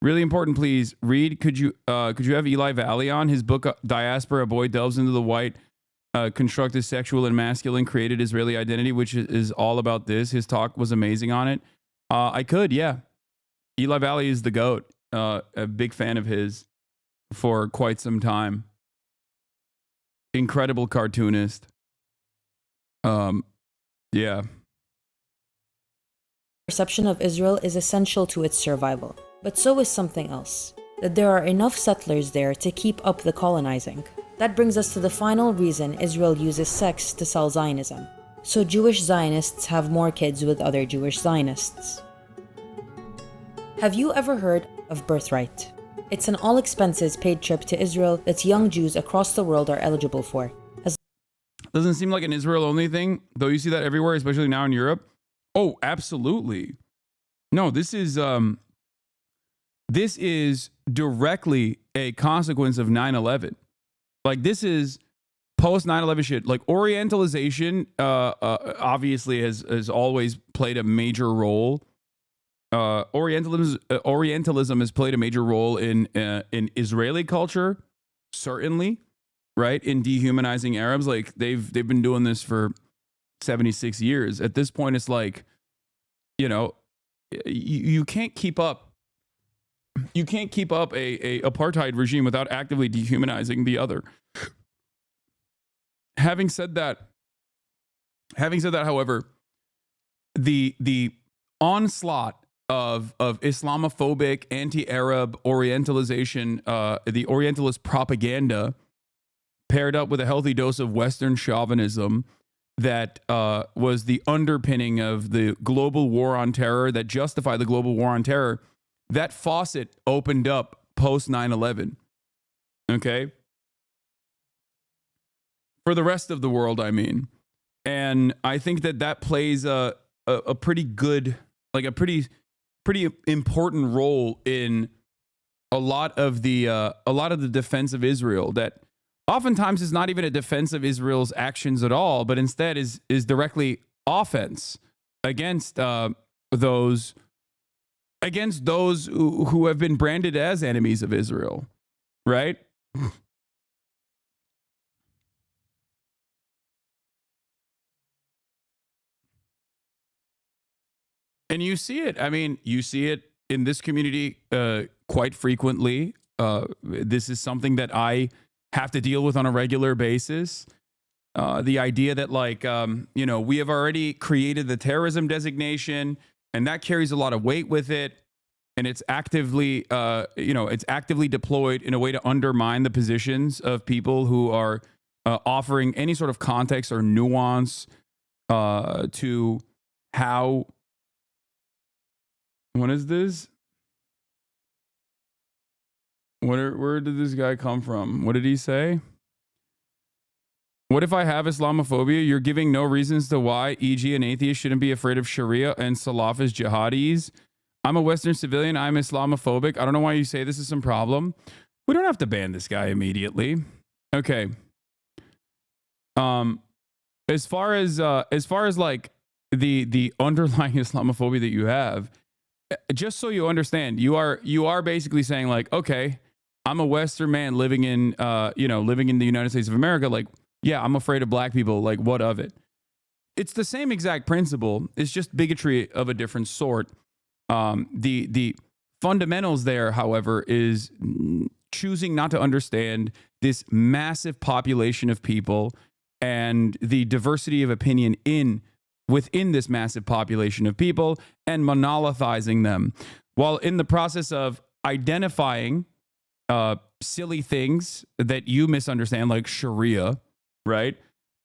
Really important, please. Read, could you have Eli Valley on? His book, Diaspora, a boy delves into the white, constructed sexual and masculine created Israeli identity, which is all about this. His talk was amazing on it. I could, yeah. Eli Valley is the GOAT. A big fan of his for quite some time. Incredible cartoonist. Yeah. Perception of Israel is essential to its survival, but so is something else, that there are enough settlers there to keep up the colonizing. That brings us to the final reason Israel uses sex to sell Zionism. So Jewish Zionists have more kids with other Jewish Zionists. Have you ever heard of Birthright? It's an all-expenses paid trip to Israel that young Jews across the world are eligible for. Doesn't seem like an Israel-only thing, though you see that everywhere, especially now in Europe. Oh, absolutely. No, this is directly a consequence of 9/11. Like, this is post 9/11 shit. Like, Orientalization obviously has always played a major role. Orientalism has played a major role in Israeli culture, certainly, right? In dehumanizing Arabs. Like, they've been doing this for 76 years. At this point, it's like, you know, you can't keep up. You can't keep up a apartheid regime without actively dehumanizing the other. Having said that, however, the onslaught of Islamophobic, anti-Arab Orientalization, the Orientalist propaganda, paired up with a healthy dose of Western chauvinism, that was the underpinning of the global war on terror, that justified the global war on terror. That faucet opened up post 9/11. Okay? For the rest of the world, I mean. And I think that plays a pretty good, like a pretty important role in a lot of the defense of Israel, that oftentimes is not even a defense of Israel's actions at all, but instead is directly offense against those who have been branded as enemies of Israel, right? And you see it. I mean, you see it in this community quite frequently. This is something that I have to deal with on a regular basis. The idea that, like, we have already created the terrorism designation, and that carries a lot of weight with it, and it's actively, it's actively deployed in a way to undermine the positions of people who are offering any sort of context or nuance to how. What is this? Where did this guy come from? What did he say? What if I have Islamophobia? You're giving no reasons to why, e.g. an atheist shouldn't be afraid of Sharia and Salafist jihadis. I'm a Western civilian. I'm Islamophobic. I don't know why you say this is some problem. We don't have to ban this guy immediately. Okay. As far as like the underlying Islamophobia that you have, just so you understand, you are basically saying, like, okay, I'm a Western man living in the United States of America. Like, yeah, I'm afraid of black people. Like, what of it? It's the same exact principle. It's just bigotry of a different sort. The fundamentals there, however, is choosing not to understand this massive population of people and the diversity of opinion within this massive population of people, and monolithizing them, while in the process of identifying silly things that you misunderstand, like Sharia, right?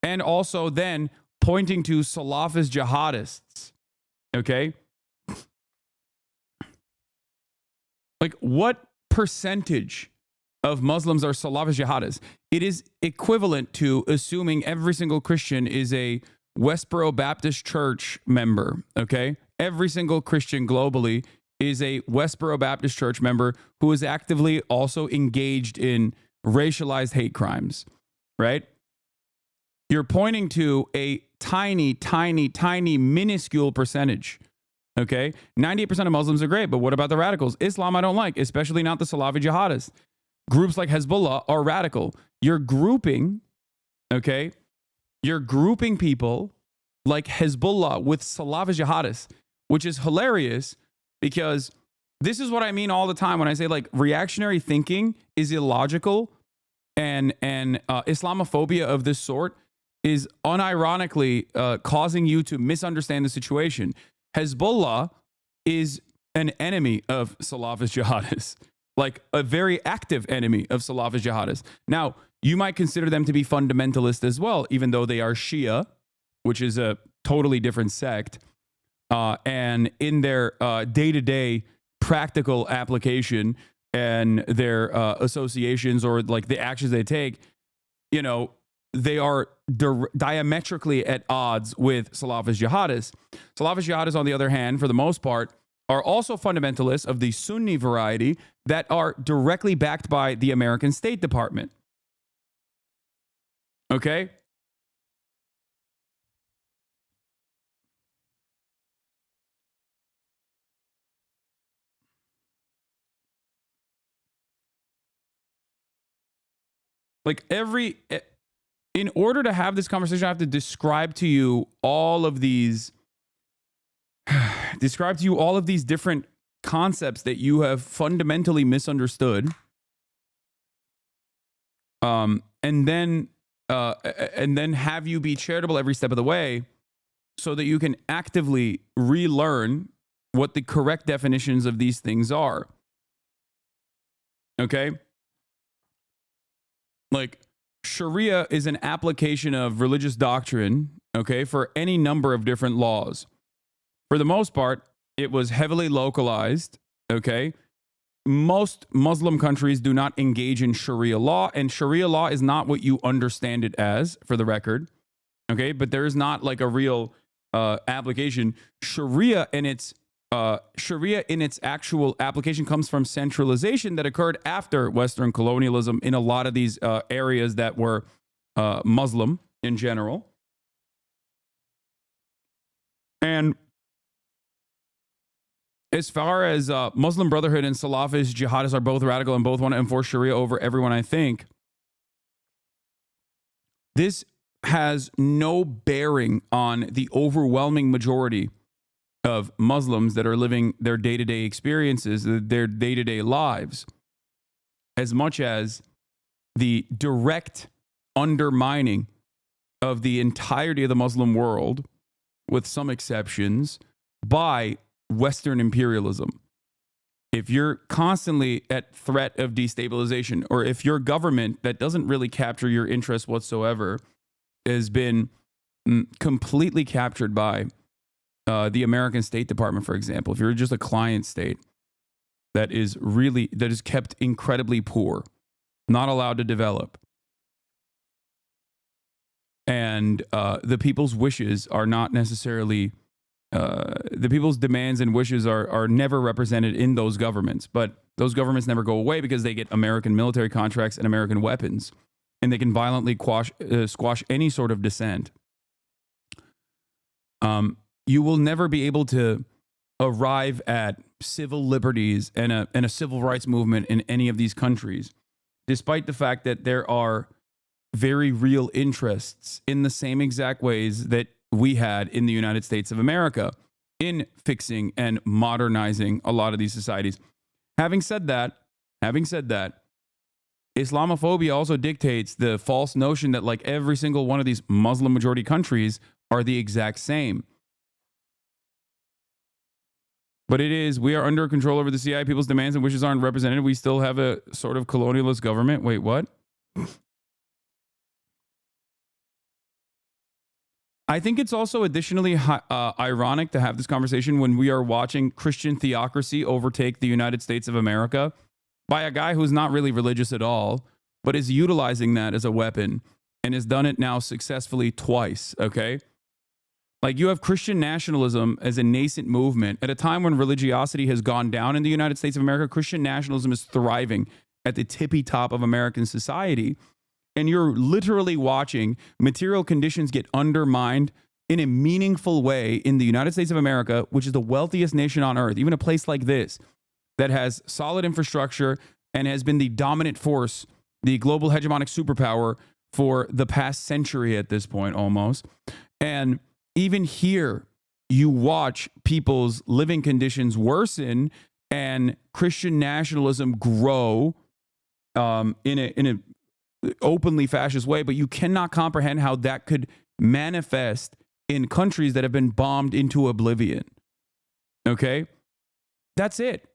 And also then pointing to Salafist jihadists, okay? Like, what percentage of Muslims are Salafi jihadists. It is equivalent to assuming every single Christian is a Westboro Baptist Church member, okay? Every single Christian globally is a Westboro Baptist Church member who is actively also engaged in racialized hate crimes, right? You're pointing to a tiny, tiny, tiny, minuscule percentage, okay? 98% of Muslims are great, but what about the radicals? Islam I don't like, especially not the Salafi jihadists. Groups like Hezbollah are radical. You're grouping, okay? You're grouping people like Hezbollah with Salafi jihadists, which is hilarious because this is what I mean all the time when I say like reactionary thinking is illogical and Islamophobia of this sort is unironically causing you to misunderstand the situation. Hezbollah is an enemy of Salafist jihadists, like a very active enemy of Salafist jihadists. Now, you might consider them to be fundamentalist as well, even though they are Shia, which is a totally different sect. And in their day-to-day practical application and their associations or like the actions they take, you know, they are diametrically at odds with Salafist jihadists. Salafist jihadists, on the other hand, for the most part, are also fundamentalists of the Sunni variety that are directly backed by the American State Department. Okay? Like in order to have this conversation, I have to describe to you all of these different concepts that you have fundamentally misunderstood. And then have you be charitable every step of the way so that you can actively relearn what the correct definitions of these things are. Okay? Like, Sharia is an application of religious doctrine, okay, for any number of different laws. For the most part, it was heavily localized, okay? Most Muslim countries do not engage in Sharia law, and Sharia law is not what you understand it as, for the record, okay? But there is not like a real application. Sharia in its actual application comes from centralization that occurred after Western colonialism in a lot of these areas that were Muslim in general. And as far as Muslim Brotherhood and Salafist jihadists are both radical and both want to enforce Sharia over everyone, I think this has no bearing on the overwhelming majority of Muslims that are living their day-to-day experiences, their day-to-day lives, as much as the direct undermining of the entirety of the Muslim world, with some exceptions, by Western imperialism. If you're constantly at threat of destabilization, or if your government that doesn't really capture your interests whatsoever has been completely captured by the American State Department, for example, if you're just a client state that is kept incredibly poor, not allowed to develop, and the people's wishes are not necessarily the people's demands and wishes are never represented in those governments, but those governments never go away because they get American military contracts and American weapons, and they can violently squash any sort of dissent. You will never be able to arrive at civil liberties and a civil rights movement in any of these countries, despite the fact that there are very real interests in the same exact ways that we had in the United States of America in fixing and modernizing a lot of these societies. Having said that, Islamophobia also dictates the false notion that like every single one of these Muslim majority countries are the exact same. But we are under control over the CIA. People's demands and wishes aren't represented. We still have a sort of colonialist government. Wait, what? I think it's also additionally ironic to have this conversation when we are watching Christian theocracy overtake the United States of America by a guy who's not really religious at all, but is utilizing that as a weapon and has done it now successfully twice, okay? Like, you have Christian nationalism as a nascent movement. At a time when religiosity has gone down in the United States of America, Christian nationalism is thriving at the tippy top of American society. And you're literally watching material conditions get undermined in a meaningful way in the United States of America, which is the wealthiest nation on earth, even a place like this that has solid infrastructure and has been the dominant force, the global hegemonic superpower for the past century at this point almost. And even here, you watch people's living conditions worsen and Christian nationalism grow in a openly fascist way, but you cannot comprehend how that could manifest in countries that have been bombed into oblivion. Okay? That's it.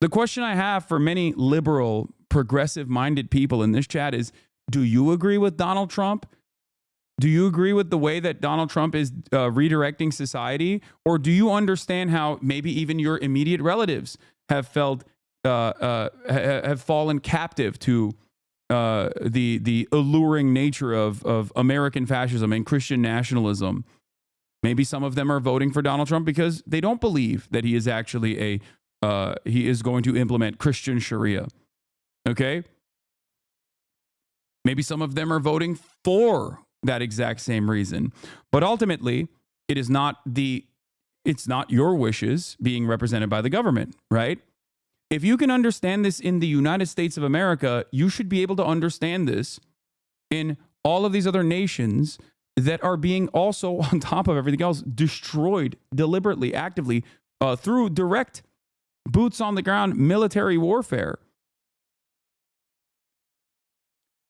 The question I have for many liberal, progressive-minded people in this chat is, do you agree with Donald Trump? Do you agree with the way that Donald Trump is redirecting society? Or do you understand how maybe even your immediate relatives have felt have fallen captive to the alluring nature of American fascism and Christian nationalism? Maybe some of them are voting for Donald Trump because they don't believe that he is actually he is going to implement Christian Sharia. Okay? Maybe some of them are voting for that exact same reason. But ultimately, it's not your wishes being represented by the government, right? If you can understand this in the United States of America, you should be able to understand this in all of these other nations that are being also, on top of everything else, destroyed deliberately, actively, through direct boots on the ground military warfare.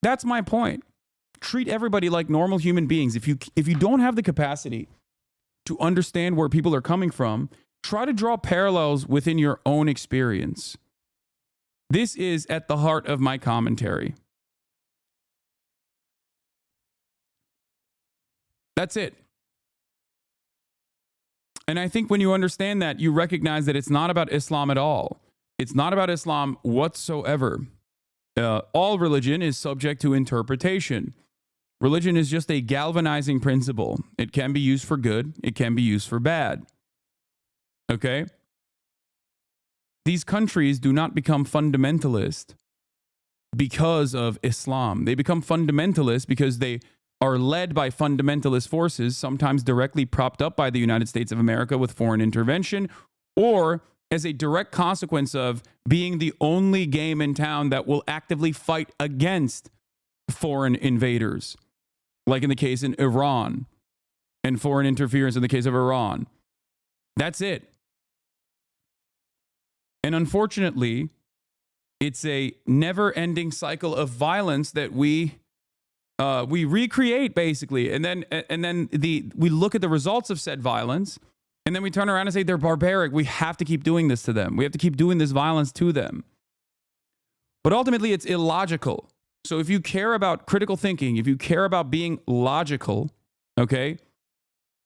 That's my point. Treat everybody like normal human beings. If you don't have the capacity to understand where people are coming from, try to draw parallels within your own experience. This is at the heart of my commentary. That's it. And I think when you understand that, you recognize that it's not about Islam at all. It's not about Islam whatsoever. All religion is subject to interpretation. Religion is just a galvanizing principle. It can be used for good. It can be used for bad. Okay? These countries do not become fundamentalist because of Islam. They become fundamentalist because they are led by fundamentalist forces, sometimes directly propped up by the United States of America with foreign intervention, or as a direct consequence of being the only game in town that will actively fight against foreign invaders, like in the case in Iran, and foreign interference in the case of Iran. That's it. And unfortunately, it's a never-ending cycle of violence that we recreate, basically, and then we look at the results of said violence, and then we turn around and say they're barbaric. We have to keep doing this to them. We have to keep doing this violence to them. But ultimately, it's illogical. So if you care about critical thinking, if you care about being logical, okay,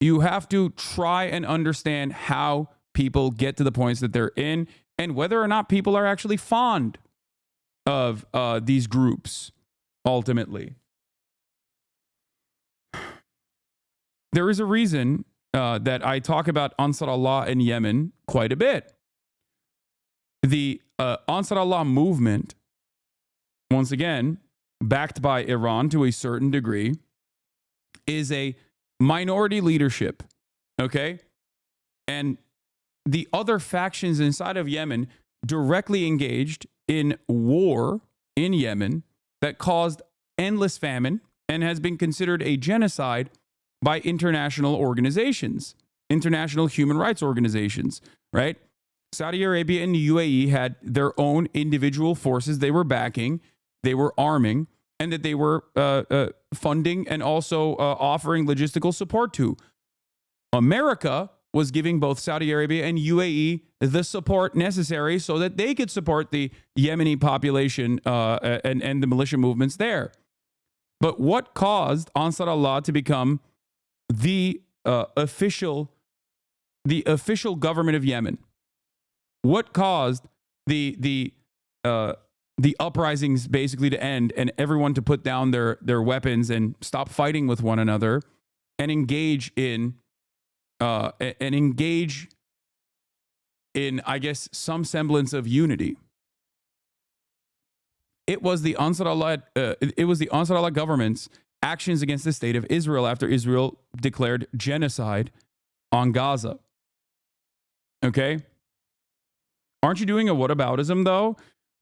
you have to try and understand how people get to the points that they're in and whether or not people are actually fond of these groups, ultimately. There is a reason that I talk about Ansar Allah in Yemen quite a bit. The Ansar Allah movement, once again, backed by Iran to a certain degree, is a minority leadership, okay? And the other factions inside of Yemen directly engaged in war in Yemen that caused endless famine and has been considered a genocide by international organizations, international human rights organizations, right? Saudi Arabia and the UAE had their own individual forces they were backing, they were arming, and that they were funding and also offering logistical support to. America was giving both Saudi Arabia and UAE the support necessary so that they could support the Yemeni population and the militia movements there. But what caused Ansar Allah to become the official government of Yemen? What caused the uprisings basically to end and everyone to put down their weapons and stop fighting with one another and engage in I guess some semblance of unity. It was the Ansar Allah government's actions against the state of Israel after Israel declared genocide on Gaza. Okay? Aren't you doing a whataboutism, though?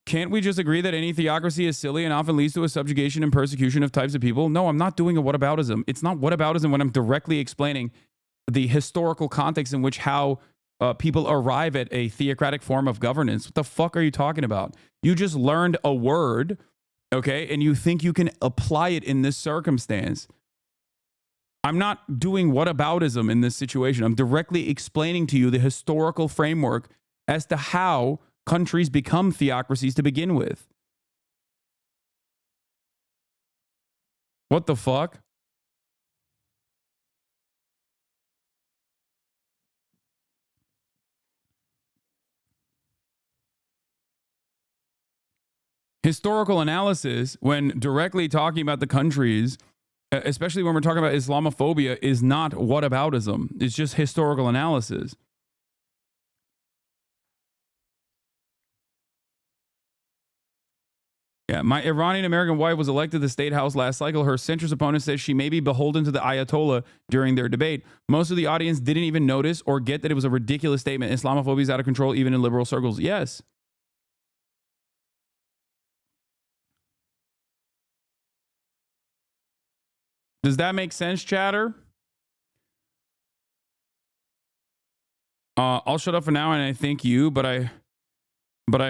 Can't we just agree that any theocracy is silly and often leads to a subjugation and persecution of types of people? No, I'm not doing a whataboutism. It's not whataboutism when I'm directly explaining the historical context in which how people arrive at a theocratic form of governance. What the fuck are you talking about? You just learned a word, okay, and you think you can apply it in this circumstance. I'm not doing whataboutism in this situation. I'm directly explaining to you the historical framework as to how countries become theocracies to begin with. What the fuck? Historical analysis, when directly talking about the countries, especially when we're talking about Islamophobia, is not whataboutism. It's just historical analysis. Yeah, my Iranian American wife was elected to the state house last cycle. Her centrist opponent says she may be beholden to the Ayatollah during their debate. Most of the audience didn't even notice or get that it was a ridiculous statement. Islamophobia is out of control, even in liberal circles. Yes. Does that make sense, chatter? I'll shut up for now, and I thank you, but I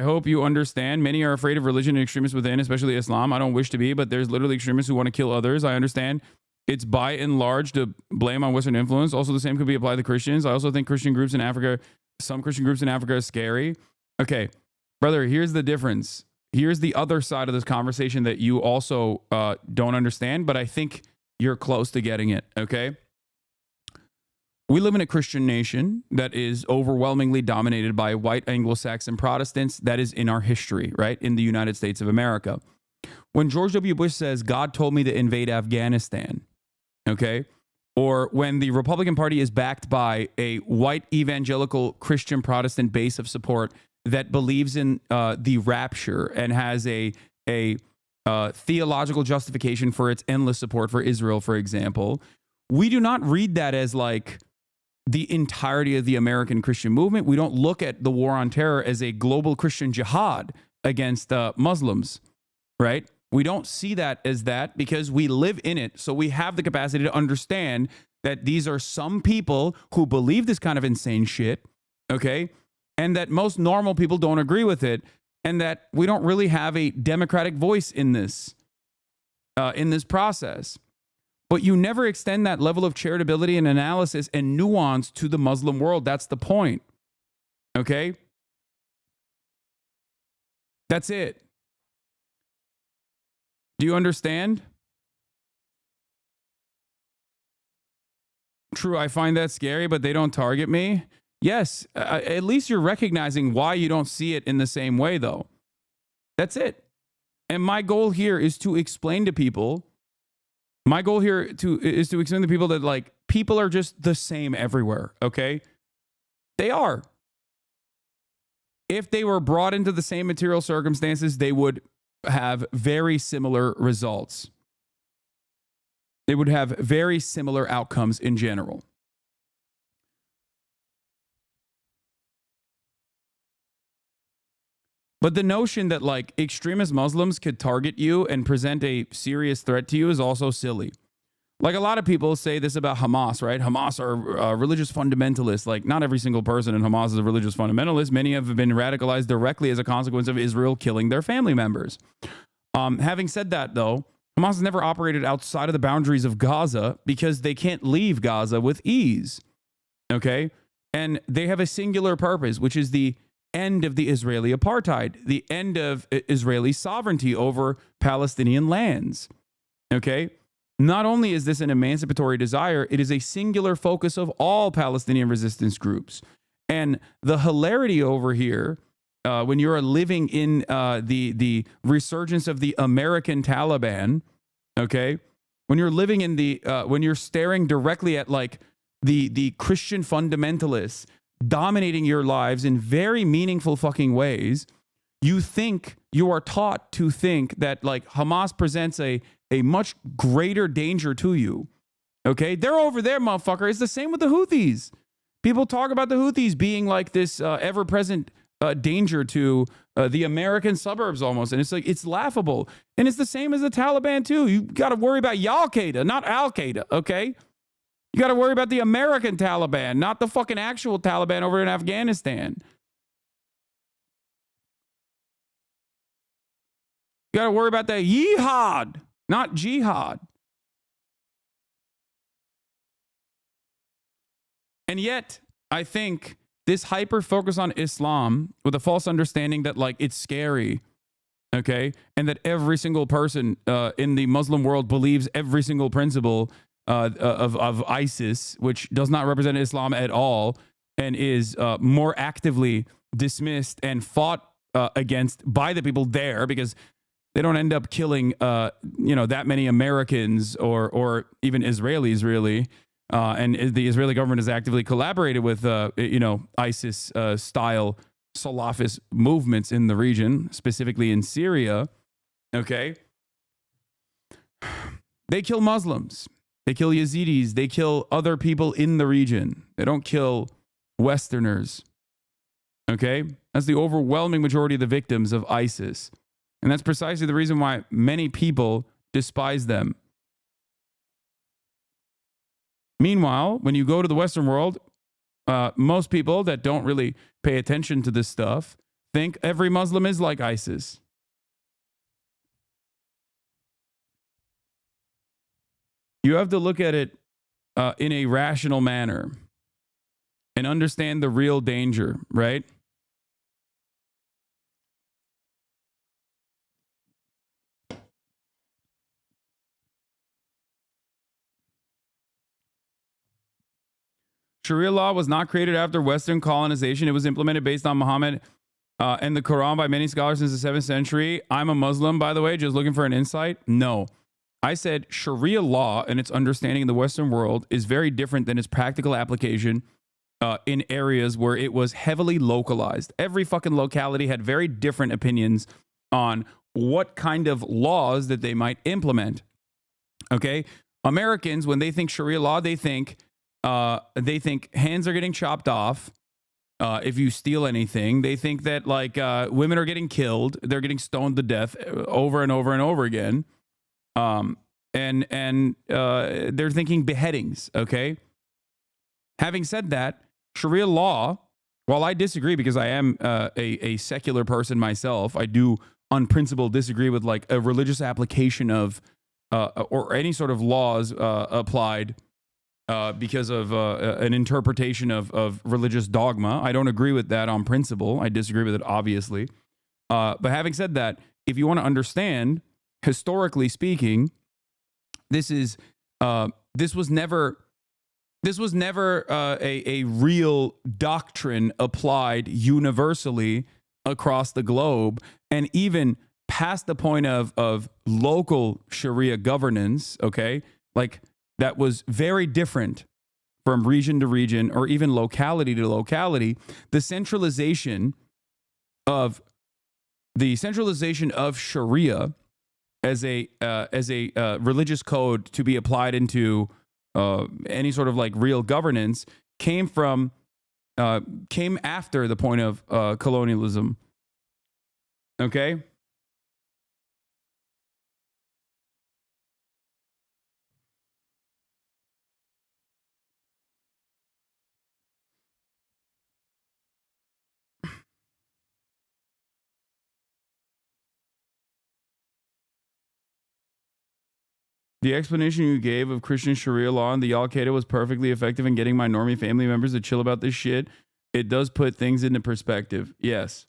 hope you understand. Many are afraid of religion and extremists within, especially Islam. I don't wish to be, but there's literally extremists who want to kill others. I understand it's by and large to blame on Western influence. Also, the same could be applied to Christians. I also think Christian groups in Africa, some Christian groups in Africa are scary. Okay, brother, here's the difference. Here's the other side of this conversation that you also don't understand, but I think you're close to getting it, okay? We live in a Christian nation that is overwhelmingly dominated by white Anglo-Saxon Protestants. That is in our history, right? In the United States of America. When George W. Bush says, God told me to invade Afghanistan, okay? Or when the Republican Party is backed by a white evangelical Christian Protestant base of support that believes in the rapture and has a theological justification for its endless support for Israel, for example, we do not read that as like the entirety of the American Christian movement. We don't look at the war on terror as a global Christian jihad against Muslims, right? We don't see that as that because we live in it. So we have the capacity to understand that these are some people who believe this kind of insane shit, okay? And that most normal people don't agree with it, and that we don't really have a democratic voice in this process. But you never extend that level of charitability and analysis and nuance to the Muslim world. That's the point. Okay? That's it. Do you understand? True, I find that scary, but they don't target me. Yes, at least you're recognizing why you don't see it in the same way, though. That's it. And my goal here is to explain to people. My goal here is to explain to people that like people are just the same everywhere. Okay, they are. If they were brought into the same material circumstances, they would have very similar results. They would have very similar outcomes in general. But the notion that like extremist Muslims could target you and present a serious threat to you is also silly. Like a lot of people say this about Hamas, right? Hamas are religious fundamentalists. Like not every single person in Hamas is a religious fundamentalist. Many have been radicalized directly as a consequence of Israel killing their family members. Having said that, though, Hamas has never operated outside of the boundaries of Gaza because they can't leave Gaza with ease. Okay? And they have a singular purpose, which is the end of the Israeli apartheid, the end of Israeli sovereignty over Palestinian lands. Okay? Not only is this an emancipatory desire, it is a singular focus of all Palestinian resistance groups. And the hilarity over here when you're living in the resurgence of the American Taliban, okay, when you're living in the when you're staring directly at like the Christian fundamentalists dominating your lives in very meaningful fucking ways, you are taught to think that like Hamas presents a much greater danger to you. Okay, they're over there, motherfucker. It's the same with the Houthis. People talk about the Houthis being like this ever-present danger to the American suburbs almost. And it's like, it's laughable. And it's the same as the Taliban too. You got to worry about Al-Qaeda, not Al-Qaeda, okay? You got to worry about the American Taliban, not the fucking actual Taliban over in Afghanistan. You got to worry about the jihad, not jihad. And yet, I think this hyper focus on Islam with a false understanding that like it's scary, okay, and that every single person in the Muslim world believes every single principle of ISIS, which does not represent Islam at all, and is more actively dismissed and fought against by the people there, because they don't end up killing that many Americans or even Israelis really. And the Israeli government has actively collaborated with, ISIS style Salafist movements in the region, specifically in Syria. Okay. They kill Muslims. They kill Yazidis. They kill other people in the region. They don't kill Westerners. Okay. That's the overwhelming majority of the victims of ISIS. And that's precisely the reason why many people despise them. Meanwhile, when you go to the Western world, most people that don't really pay attention to this stuff think every Muslim is like ISIS. You have to look at it in a rational manner and understand the real danger, right? Sharia law was not created after Western colonization. It was implemented based on Muhammad and the Quran by many scholars since the 7th century. I'm a Muslim, by the way, just looking for an insight. No. I said Sharia law and its understanding in the Western world is very different than its practical application in areas where it was heavily localized. Every fucking locality had very different opinions on what kind of laws that they might implement. Okay? Americans, when they think Sharia law, they think hands are getting chopped off if you steal anything. They think that like women are getting killed, they're getting stoned to death over and over and over again, and they're thinking beheadings. Okay. Having said that, Sharia law, while I disagree because I am a secular person myself, I do on principle disagree with like a religious application of or any sort of laws applied. Because of an interpretation of religious dogma. I don't agree with that on principle. I disagree with it, obviously. But having said that, if you want to understand, historically speaking, this was never a real doctrine applied universally across the globe, and even past the point of local Sharia governance, okay? Like, that was very different from region to region or even locality to locality. The centralization of Sharia as a religious code to be applied into any sort of like real governance came after the point of colonialism. Okay. The explanation you gave of Christian Sharia law and the Al-Qaeda was perfectly effective in getting my normie family members to chill about this shit. It does put things into perspective. Yes.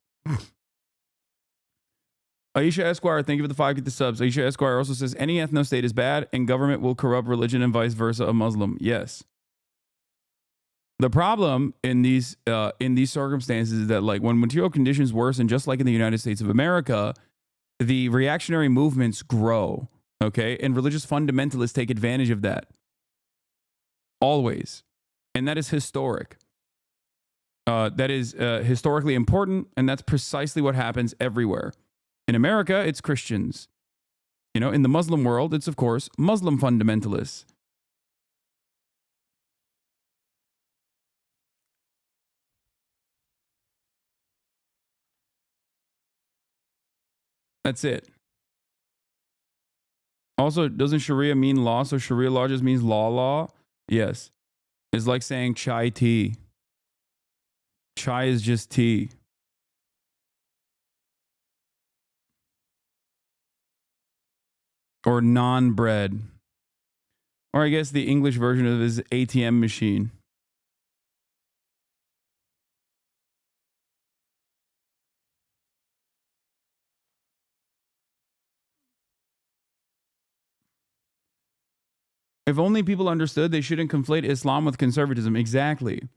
Aisha Esquire, thank you for the 5 get the subs. Aisha Esquire also says any ethno state is bad and government will corrupt religion and vice versa a Muslim. Yes. The problem in these circumstances is that, like, when material conditions worsen, just like in the United States of America, the reactionary movements grow, okay? And religious fundamentalists take advantage of that. Always. And that is historic. That is historically important, and that's precisely what happens everywhere. In America, it's Christians. You know, in the Muslim world, it's, of course, Muslim fundamentalists. That's it. Also, doesn't Sharia mean law? So Sharia law just means law? Yes. It's like saying chai tea. Chai is just tea. Or non-bread. Or I guess the English version of it is ATM machine. If only people understood they shouldn't conflate Islam with conservatism. Exactly.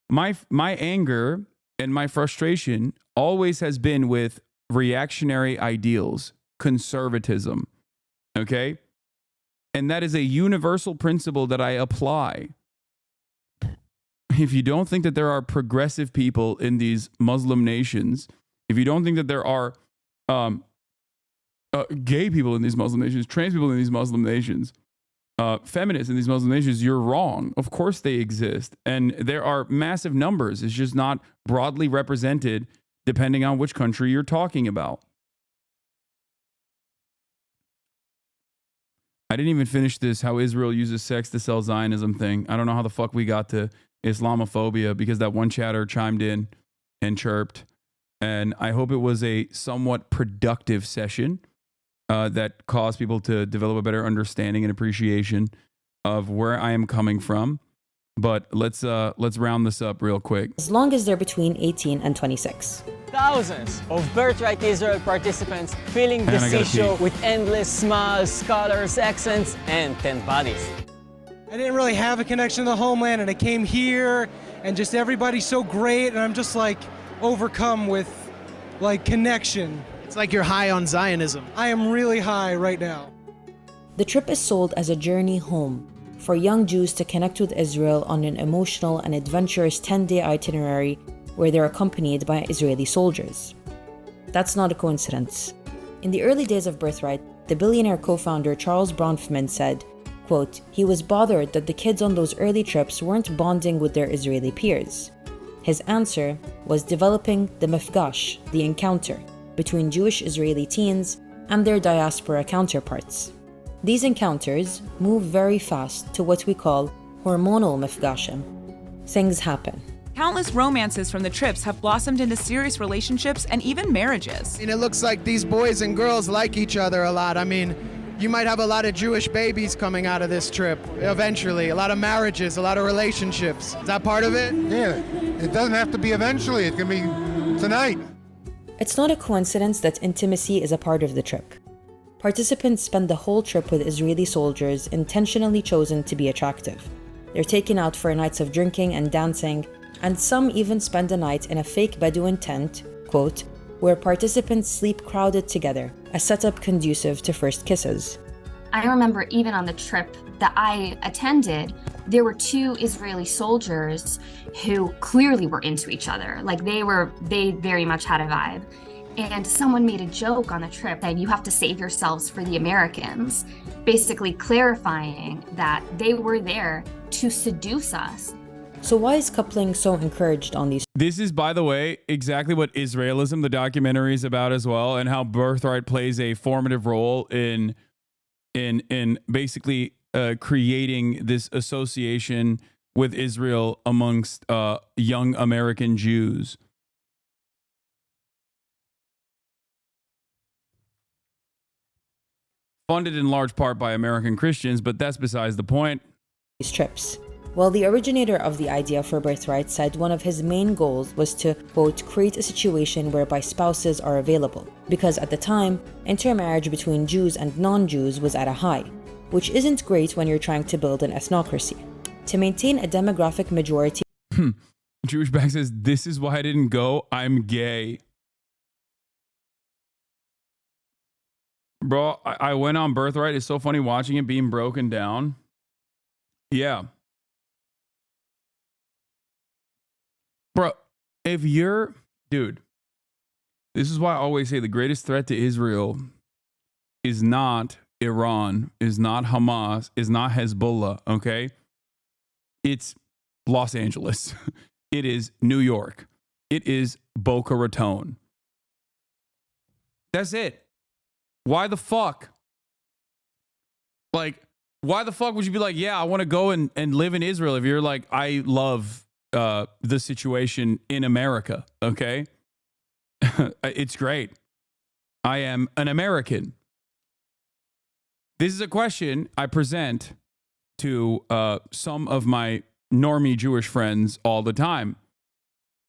My anger and my frustration always has been with reactionary ideals, conservatism. Okay? And that is a universal principle that I apply. If you don't think that there are progressive people in these Muslim nations, if you don't think that there are gay people in these Muslim nations, trans people in these Muslim nations, feminists in these Muslim nations, you're wrong. Of course they exist. And there are massive numbers. It's just not broadly represented depending on which country you're talking about. I didn't even finish this, how Israel uses sex to sell Zionism thing. I don't know how the fuck we got to Islamophobia because that one chatter chimed in and chirped. And I hope it was a somewhat productive session that caused people to develop a better understanding and appreciation of where I am coming from. But let's round this up real quick. As long as they're between 18 and 26. Thousands of Birthright Israel participants filling the seashore with endless smiles, scholars, accents, and tent bodies. I didn't really have a connection to the homeland, and I came here, and just everybody's so great, and I'm just like overcome with like connection. It's like you're high on Zionism. I am really high right now. The trip is sold as a journey home for young Jews to connect with Israel on an emotional and adventurous 10-day itinerary where they're accompanied by Israeli soldiers. That's not a coincidence. In the early days of Birthright, the billionaire co-founder Charles Bronfman said, quote, he was bothered that the kids on those early trips weren't bonding with their Israeli peers. His answer was developing the mifgash, the encounter, between Jewish Israeli teens and their diaspora counterparts. These encounters move very fast to what we call hormonal mifgashim. Things happen. Countless romances from the trips have blossomed into serious relationships and even marriages. And it looks like these boys and girls like each other a lot. I mean, you might have a lot of Jewish babies coming out of this trip eventually, a lot of marriages, a lot of relationships. Is that part of it? Yeah, it doesn't have to be eventually, it can be tonight. It's not a coincidence that intimacy is a part of the trip. Participants spend the whole trip with Israeli soldiers intentionally chosen to be attractive. They're taken out for nights of drinking and dancing, and some even spend a night in a fake Bedouin tent, quote, where participants sleep crowded together, a setup conducive to first kisses. I remember even on the trip that I attended, there were two Israeli soldiers who clearly were into each other. Like they very much had a vibe. And someone made a joke on the trip that you have to save yourselves for the Americans, basically clarifying that they were there to seduce us. So why is coupling so encouraged on these? This is, by the way, exactly what Israelism, the documentary, is about as well, and how Birthright plays a formative role in basically creating this association with Israel amongst young American Jews. Funded in large part by American Christians, but that's besides the point. These trips. Well, the originator of the idea for Birthright said one of his main goals was to, quote, create a situation whereby spouses are available, because at the time, intermarriage between Jews and non-Jews was at a high, which isn't great when you're trying to build an ethnocracy. To maintain a demographic majority. Jewish Bag says, this is why I didn't go. I'm gay. Bro, I went on Birthright. It's so funny watching it being broken down. Yeah. Bro, if you're... Dude, this is why I always say the greatest threat to Israel is not Iran, is not Hamas, is not Hezbollah, okay? It's Los Angeles. It is New York. It is Boca Raton. That's it. Why the fuck? Like, why the fuck would you be like, yeah, I want to go and live in Israel if you're like, I love the situation in America, okay? It's great. I am an American. This is a question I present to some of my normie Jewish friends all the time,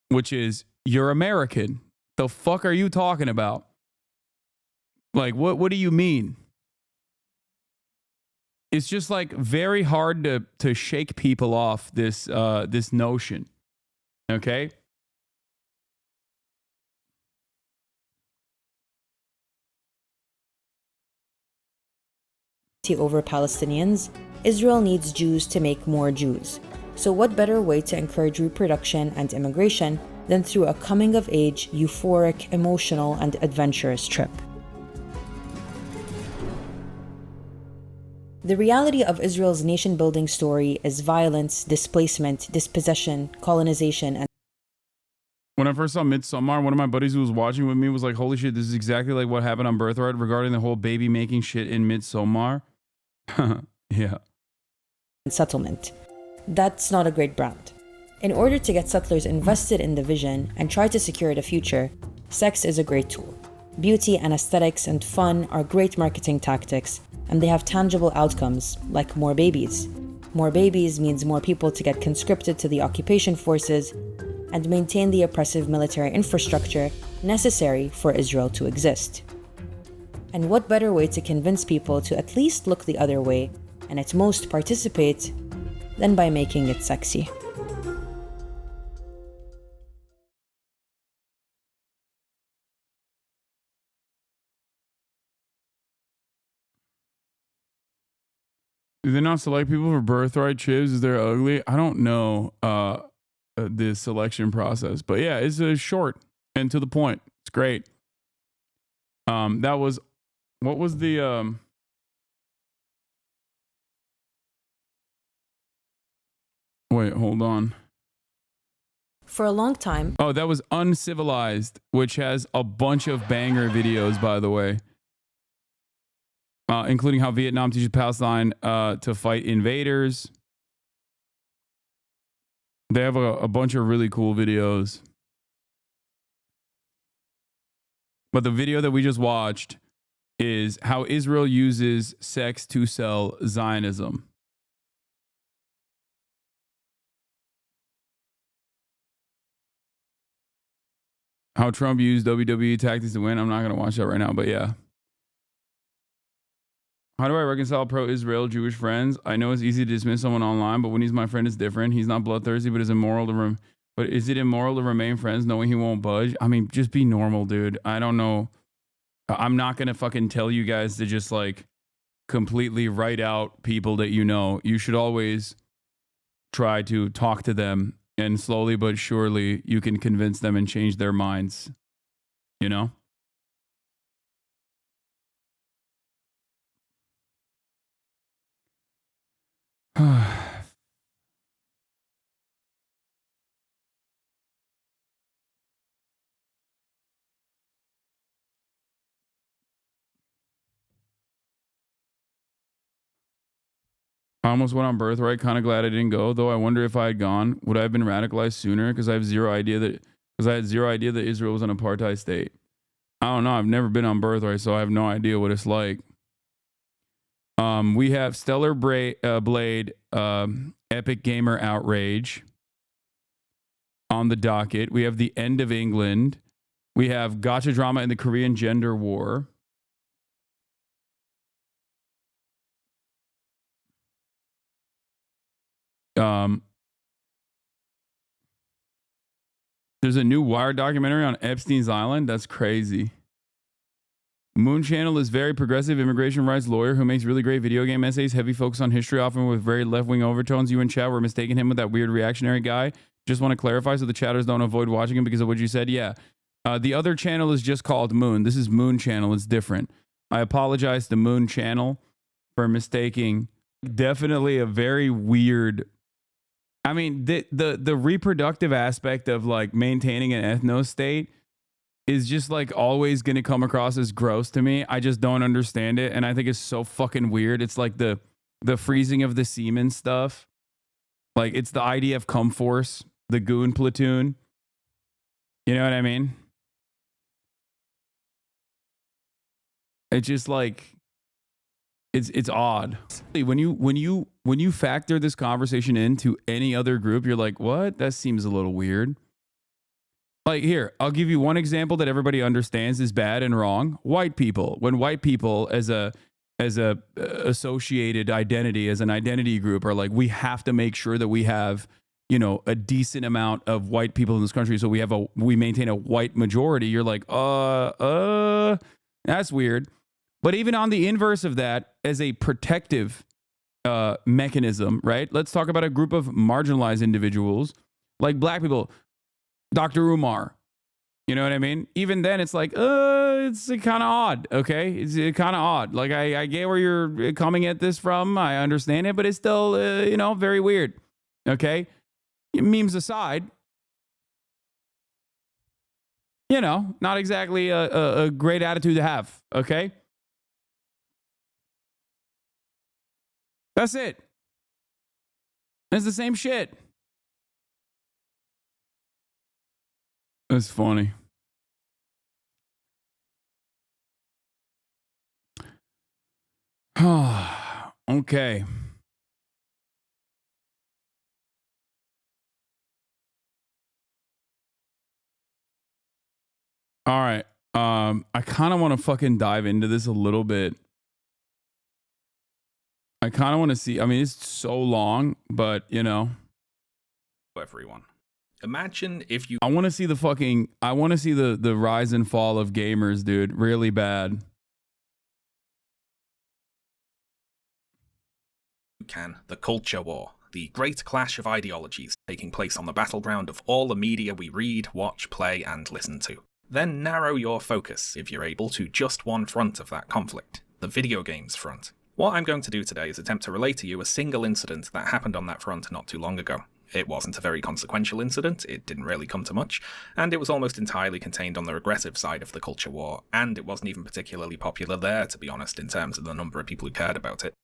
which is, you're American. The fuck are you talking about? Like, what do you mean? It's just like very hard to shake people off this this notion. Okay? Over Palestinians, Israel needs Jews to make more Jews. So what better way to encourage reproduction and immigration than through a coming-of-age, euphoric, emotional, and adventurous trip? The reality of Israel's nation-building story is violence, displacement, dispossession, colonization, and... When I first saw Midsommar, one of my buddies who was watching with me was like, holy shit, this is exactly like what happened on Birthright regarding the whole baby making shit in Midsommar. Yeah. Settlement. That's not a great brand. In order to get settlers invested in the vision and try to secure the future, sex is a great tool. Beauty and aesthetics and fun are great marketing tactics, and they have tangible outcomes, like more babies. More babies means more people to get conscripted to the occupation forces and maintain the oppressive military infrastructure necessary for Israel to exist. And what better way to convince people to at least look the other way, and at most participate, than by making it sexy? Do they not select people for Birthright chips? Is they're ugly? I don't know the selection process, but yeah, it's short and to the point. It's great. That was, what was the wait, hold on. For a long time. Oh, that was Uncivilized, which has a bunch of banger videos, by the way. Including how Vietnam teaches Palestine to fight invaders. They have a bunch of really cool videos. But the video that we just watched is how Israel uses sex to sell Zionism. How Trump used WWE tactics to win. I'm not going to watch that right now, but yeah. How do I reconcile pro-Israel Jewish friends? I know it's easy to dismiss someone online, but when he's my friend, it's different. He's not bloodthirsty, but is immoral to but is it immoral to remain friends knowing he won't budge? I mean, just be normal, dude. I don't know. I'm not going to fucking tell you guys to just like completely write out people that you know. You should always try to talk to them, and slowly but surely you can convince them and change their minds, you know? I almost went on Birthright. Kind of glad I didn't go, though. I wonder if I had gone, would I have been radicalized sooner? Because I had zero idea that Israel was an apartheid state. I don't know. I've never been on Birthright, so I have no idea what it's like. We have Stellar Blade, Epic Gamer Outrage on the docket. We have The End of England. We have Gotcha Drama in the Korean Gender War. There's a new Wired documentary on Epstein's Island. That's crazy. Moon Channel is very progressive immigration rights lawyer who makes really great video game essays, heavy focus on history, often with very left-wing overtones. You and chat were mistaking him with that weird reactionary guy. Just want to clarify so the chatters don't avoid watching him because of what you said. Yeah. The other channel is just called Moon. This is Moon Channel. It's different. I apologize to Moon Channel for mistaking. Definitely a very weird... I mean, the reproductive aspect of like maintaining an ethno state is just like always going to come across as gross to me. I just don't understand it. And I think it's so fucking weird. It's like the freezing of the semen stuff. Like it's the IDF Comforce, the goon platoon. You know what I mean? It's just like, it's odd. When you factor this conversation into any other group, you're like, what? That seems a little weird. Like here, I'll give you one example that everybody understands is bad and wrong. White people. When white people as a associated identity, as an identity group, are like, we have to make sure that we have, you know, a decent amount of white people in this country, so we maintain a white majority. You're like, that's weird. But even on the inverse of that, as a protective mechanism, right? Let's talk about a group of marginalized individuals like black people. Dr. Umar. You know what I mean? Even then, it's like, it's kind of odd, okay? It's kind of odd. Like, I get where you're coming at this from. I understand it, but it's still, you know, very weird, okay? Memes aside, you know, not exactly a great attitude to have, okay? That's it. It's the same shit. That's funny. Okay. All right. I kind of want to fucking dive into this a little bit. I kind of want to see. I mean, it's so long, but you know. Everyone. Imagine if you... I want to see the rise and fall of gamers, dude. Really bad. The culture war. The great clash of ideologies taking place on the battleground of all the media we read, watch, play, and listen to. Then narrow your focus, if you're able, to just one front of that conflict. The video games front. What I'm going to do today is attempt to relate to you a single incident that happened on that front not too long ago. It wasn't a very consequential incident, it didn't really come to much, and it was almost entirely contained on the regressive side of the culture war, and it wasn't even particularly popular there, to be honest, in terms of the number of people who cared about it.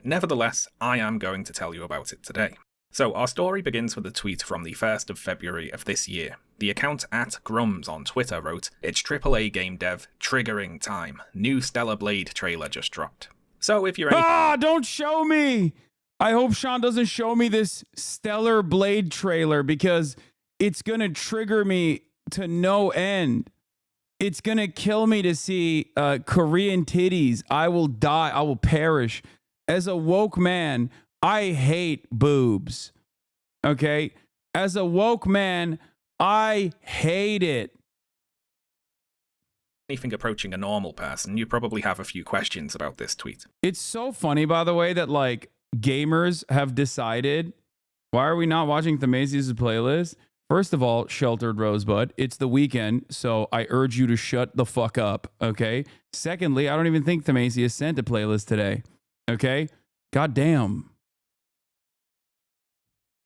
Nevertheless, I am going to tell you about it today. So our story begins with a tweet from the 1st of February of this year. The account @Grums on Twitter wrote, "It's AAA game dev, triggering time. New Stellar Blade trailer just dropped." So if you're don't show me! I hope Sean doesn't show me this Stellar Blade trailer because it's going to trigger me to no end. It's going to kill me to see Korean titties. I will die. I will perish. As a woke man, I hate boobs. Okay? As a woke man, I hate it. Anything approaching a normal person, you probably have a few questions about this tweet. It's so funny, by the way, that like gamers have decided, why are we not watching Themasius' playlist? First of all, Sheltered Rosebud, it's the weekend, so I urge you to shut the fuck up, okay? Secondly, I don't even think Themasius sent a playlist today, okay? God damn.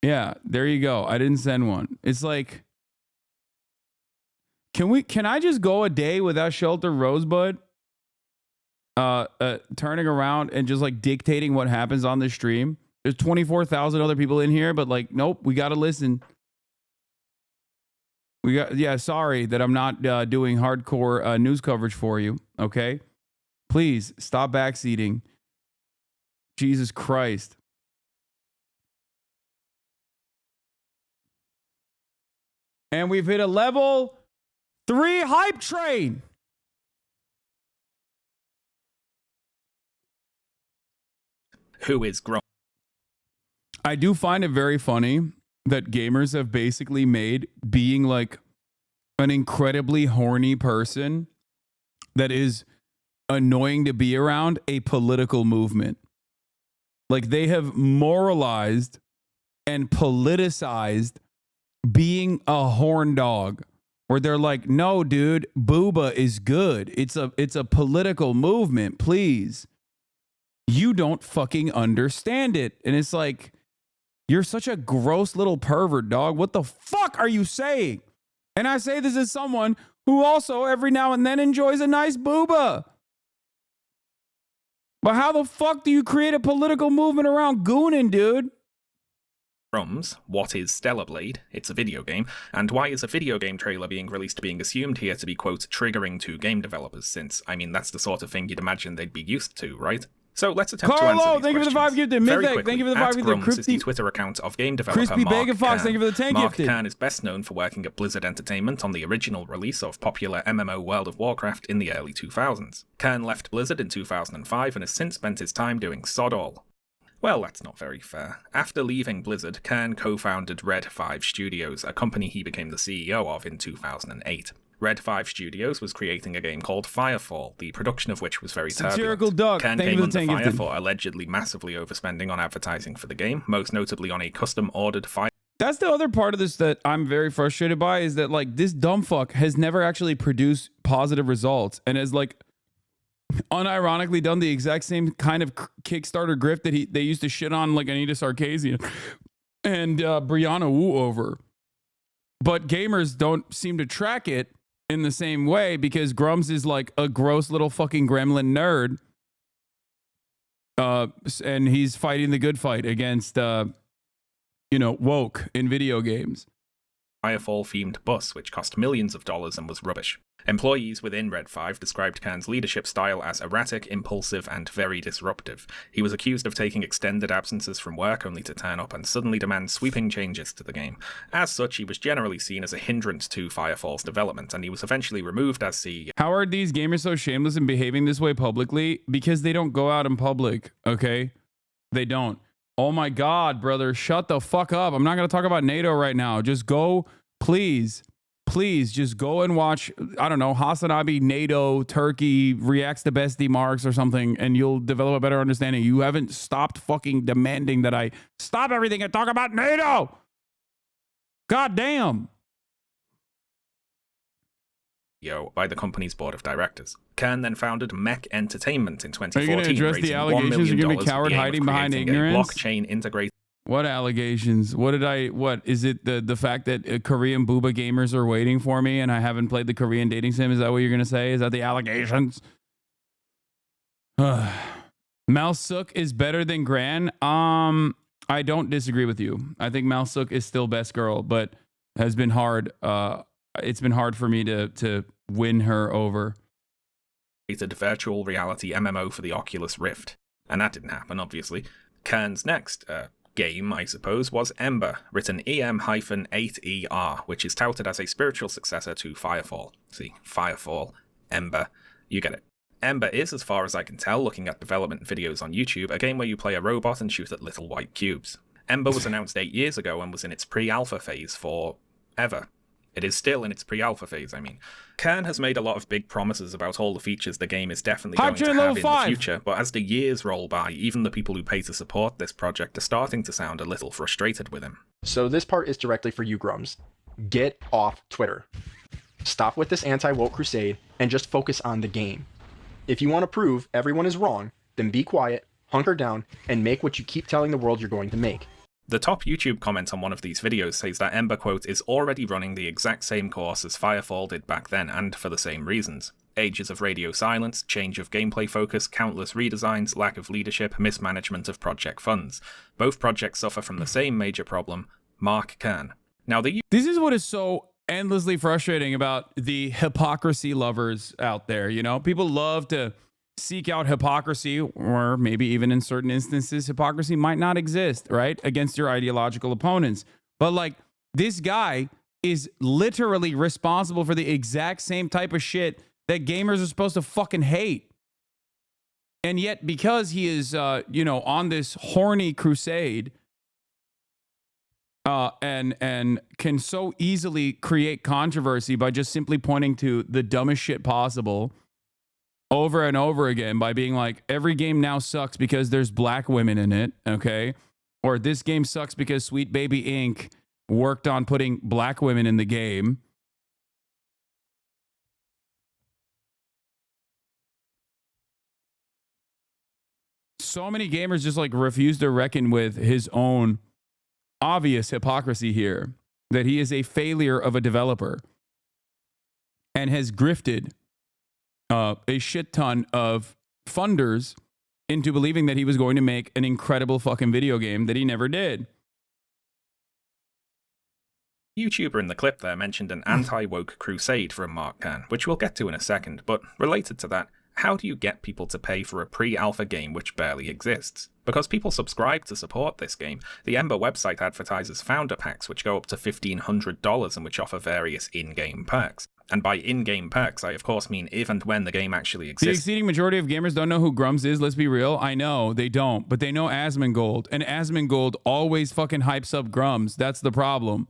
Yeah, there you go. I didn't send one. It's like, can I just go a day without Sheltered Rosebud? Turning around and just like dictating what happens on the stream. There's 24,000 other people in here, but like, nope, we got to listen. Sorry that I'm not doing hardcore news coverage for you. Okay. Please stop backseating. Jesus Christ. And we've hit a level 3 hype train. Who is Grums? I do find it very funny that gamers have basically made being like an incredibly horny person that is annoying to be around a political movement. Like they have moralized and politicized being a horn dog, where they're like, no, dude, booba is good. It's a political movement, please. You don't fucking understand it. And it's like, you're such a gross little pervert, dog. What the fuck are you saying? And I say this as someone who also every now and then enjoys a nice booba. But how the fuck do you create a political movement around gooning, dude? Drums, what is Stellar Blade? It's a video game. And why is a video game trailer being released being assumed here to be, quote, triggering to game developers, since, I mean, that's the sort of thing you'd imagine they'd be used to, right? So let's attempt to answer these thank you for the 5 gifted. Mythic, thank you for the 5 gifted. Grums is the Twitter account of game developer Crispy Mark Bacon Fox, Kern. thank you for the 10 Mark gifted. Kern is best known for working at Blizzard Entertainment on the original release of popular MMO World of Warcraft in the early 2000s. Kern left Blizzard in 2005 and has since spent his time doing sod all. Well, that's not very fair. After leaving Blizzard, Kern co-founded Red 5 Studios, a company he became the CEO of in 2008. Red 5 Studios was creating a game called Firefall, the production of which was very Satirical turbulent. Duck, Kern thank you came for the under 10 fire gifted. for allegedly massively overspending on advertising for the game, most notably on a custom-ordered Fire. That's the other part of this that I'm very frustrated by, is that like this dumb fuck has never actually produced positive results and has like unironically done the exact same kind of Kickstarter grift that they used to shit on like Anita Sarkeesian and Brianna Wu over. But gamers don't seem to track it in the same way because Grums is like a gross little fucking gremlin nerd. And he's fighting the good fight against, woke in video games. Firefall-themed bus, which cost millions of dollars and was rubbish. Employees within Red 5 described Kern's leadership style as erratic, impulsive, and very disruptive. He was accused of taking extended absences from work only to turn up and suddenly demand sweeping changes to the game. As such, he was generally seen as a hindrance to Firefall's development, and he was eventually removed as CEO. How are these gamers so shameless in behaving this way publicly? Because they don't go out in public, okay? They don't. Oh my God, brother, shut the fuck up. I'm not going to talk about NATO right now. Just go, please, just go and watch, I don't know, Hasan Abi, NATO, Turkey, reacts to bestie marks or something, and you'll develop a better understanding. You haven't stopped fucking demanding that I stop everything and talk about NATO. God damn. By the company's board of directors. Kern then founded Mech Entertainment in Are you 2014, going to address the raising $1 allegations? million You're going to be with coward the aim of hiding behind creating a ignorance? blockchain integrated. What allegations? What is it the fact that Korean booba gamers are waiting for me and I haven't played the Korean dating sim? Is that what you're going to say? Is that the allegations? Malsuk is better than Gran. I don't disagree with you. I think Malsuk is still best girl, but has been hard. It's been hard for me to win her over. Created virtual reality MMO for the Oculus Rift. And that didn't happen, obviously. Kern's next game, I suppose, was Ember, written EM-8ER, which is touted as a spiritual successor to Firefall. See, Firefall, Ember, you get it. Ember is, as far as I can tell, looking at development videos on YouTube, a game where you play a robot and shoot at little white cubes. Ember was announced 8 years ago and was in its pre-alpha phase for ever. It is still in its pre-alpha phase, I mean. Kern has made a lot of big promises about all the features the game is definitely going to have in the future, but as the years roll by, even the people who pay to support this project are starting to sound a little frustrated with him. So this part is directly for you, Grums. Get off Twitter. Stop with this anti-woke crusade and just focus on the game. If you want to prove everyone is wrong, then be quiet, hunker down, and make what you keep telling the world you're going to make. The top YouTube comment on one of these videos says that Ember, quote, is already running the exact same course as Firefall did back then, and for the same reasons. Ages of radio silence, change of gameplay focus, countless redesigns, lack of leadership, mismanagement of project funds. Both projects suffer from the same major problem. Mark Kern. Now, this is what is so endlessly frustrating about the hypocrisy lovers out there. You know, people love to seek out hypocrisy, or maybe even in certain instances, hypocrisy might not exist, right? Against your ideological opponents. But like, this guy is literally responsible for the exact same type of shit that gamers are supposed to fucking hate. And yet, because he is, on this horny crusade and can so easily create controversy by just simply pointing to the dumbest shit possible over and over again by being like, every game now sucks because there's black women in it, okay? Or this game sucks because Sweet Baby Inc. worked on putting black women in the game. So many gamers just like refuse to reckon with his own obvious hypocrisy here, that he is a failure of a developer and has grifted a shit ton of funders into believing that he was going to make an incredible fucking video game that he never did. YouTuber in the clip there mentioned an anti-woke crusade from Mark Kern, which we'll get to in a second, but related to that, how do you get people to pay for a pre-alpha game which barely exists? Because people subscribe to support this game. The Ember website advertises founder packs which go up to $1,500 and which offer various in-game perks. And by in-game perks, I of course mean if and when the game actually exists. The exceeding majority of gamers don't know who Grums is, let's be real. I know, they don't, but they know Asmongold. And Asmongold always fucking hypes up Grums. That's the problem.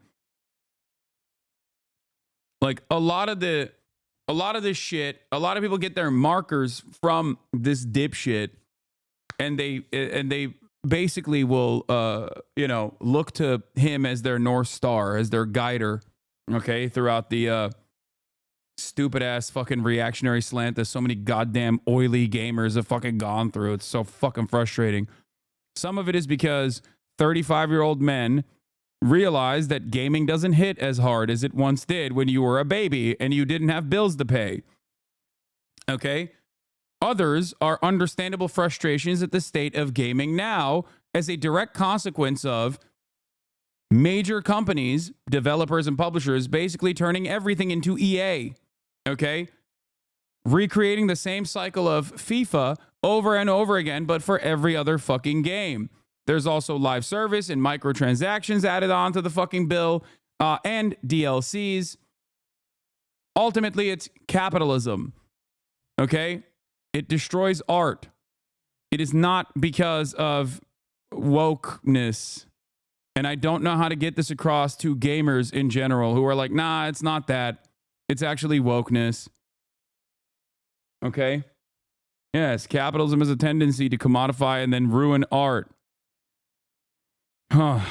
Like, a lot of this shit, a lot of people get their markers from this dipshit, and they basically will, look to him as their North Star, as their guider, okay, throughout the stupid ass fucking reactionary slant that so many goddamn oily gamers have fucking gone through. It's so fucking frustrating. Some of it is because 35-year-old men realize that gaming doesn't hit as hard as it once did when you were a baby and you didn't have bills to pay. Okay? Others are understandable frustrations at the state of gaming now as a direct consequence of major companies, developers and publishers basically turning everything into EA. Okay? Recreating the same cycle of FIFA over and over again, but for every other fucking game. There's also live service and microtransactions added on to the fucking bill, and DLCs. Ultimately, it's capitalism. Okay? It destroys art. It is not because of wokeness. And I don't know how to get this across to gamers in general who are like, nah, it's not that. It's actually wokeness. Okay? Yes, capitalism has a tendency to commodify and then ruin art. To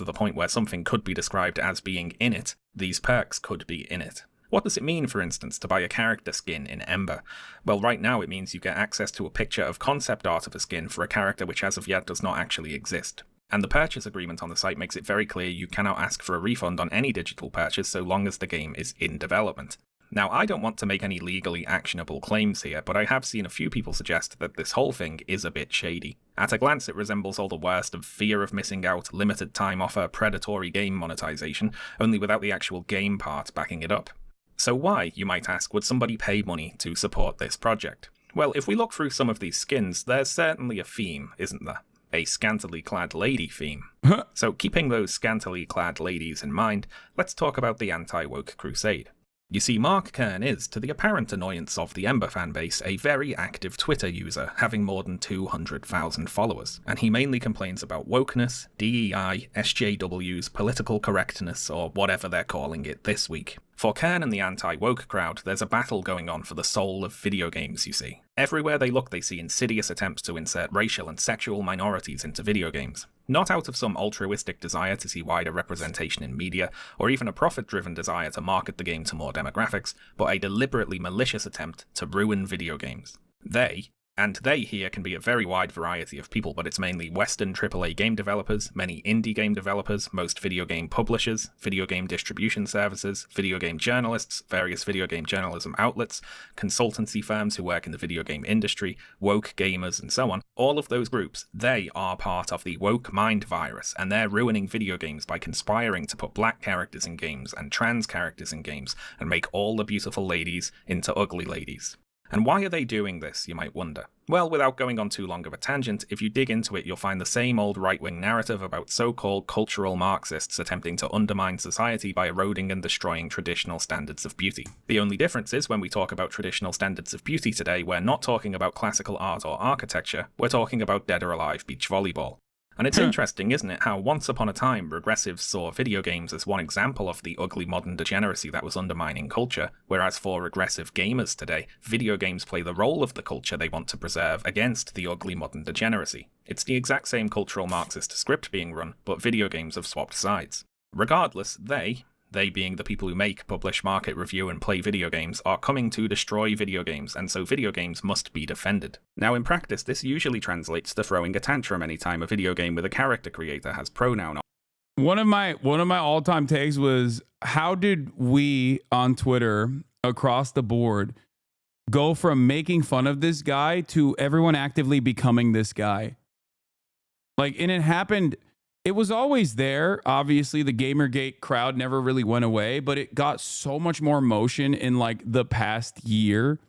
the point where something could be described as being in it, these perks could be in it. What does it mean, for instance, to buy a character skin in Ember? Well, right now it means you get access to a picture of concept art of a skin for a character which as of yet does not actually exist. And the purchase agreement on the site makes it very clear you cannot ask for a refund on any digital purchase so long as the game is in development. Now, I don't want to make any legally actionable claims here, but I have seen a few people suggest that this whole thing is a bit shady. At a glance, it resembles all the worst of fear of missing out, limited time offer, predatory game monetization, only without the actual game part backing it up. So why, you might ask, would somebody pay money to support this project? Well, if we look through some of these skins, there's certainly a theme, isn't there? A scantily clad lady theme. So keeping those scantily clad ladies in mind, let's talk about the anti-woke crusade. You see, Mark Kern is, to the apparent annoyance of the Ember fanbase, a very active Twitter user, having more than 200,000 followers, and he mainly complains about wokeness, DEI, SJWs, political correctness, or whatever they're calling it this week. For Kern and the anti-woke crowd, there's a battle going on for the soul of video games, you see. Everywhere they look, they see insidious attempts to insert racial and sexual minorities into video games. Not out of some altruistic desire to see wider representation in media, or even a profit-driven desire to market the game to more demographics, but a deliberately malicious attempt to ruin video games. They here can be a very wide variety of people, but it's mainly Western AAA game developers, many indie game developers, most video game publishers, video game distribution services, video game journalists, various video game journalism outlets, consultancy firms who work in the video game industry, woke gamers, and so on. All of those groups, they are part of the woke mind virus, and they're ruining video games by conspiring to put black characters in games and trans characters in games, and make all the beautiful ladies into ugly ladies. And why are they doing this, you might wonder? Well, without going on too long of a tangent, if you dig into it, you'll find the same old right-wing narrative about so-called cultural Marxists attempting to undermine society by eroding and destroying traditional standards of beauty. The only difference is when we talk about traditional standards of beauty today, we're not talking about classical art or architecture, we're talking about dead or alive beach volleyball. And it's interesting, isn't it, how once upon a time regressives saw video games as one example of the ugly modern degeneracy that was undermining culture, whereas for regressive gamers today, video games play the role of the culture they want to preserve against the ugly modern degeneracy. It's the exact same cultural Marxist script being run, but video games have swapped sides. Regardless, they being the people who make, publish, market, review, and play video games, are coming to destroy video games, and so video games must be defended. Now, in practice, this usually translates to throwing a tantrum anytime a video game with a character creator has pronoun. One of my all-time takes was, how did we on Twitter across the board go from making fun of this guy to everyone actively becoming this guy? Like, and it happened. It was always there. Obviously, the Gamergate crowd never really went away, but it got so much more motion in like the past year,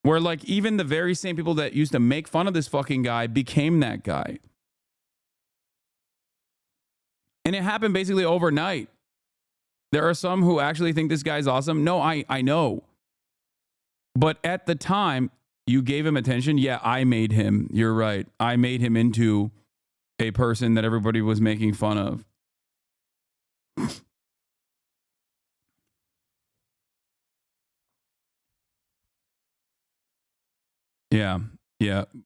where like even the very same people that used to make fun of this fucking guy became that guy. And it happened basically overnight. There are some who actually think this guy's awesome. No, I know. But at the time, you gave him attention. Yeah, I made him. You're right. I made him into a person that everybody was making fun of. Yeah.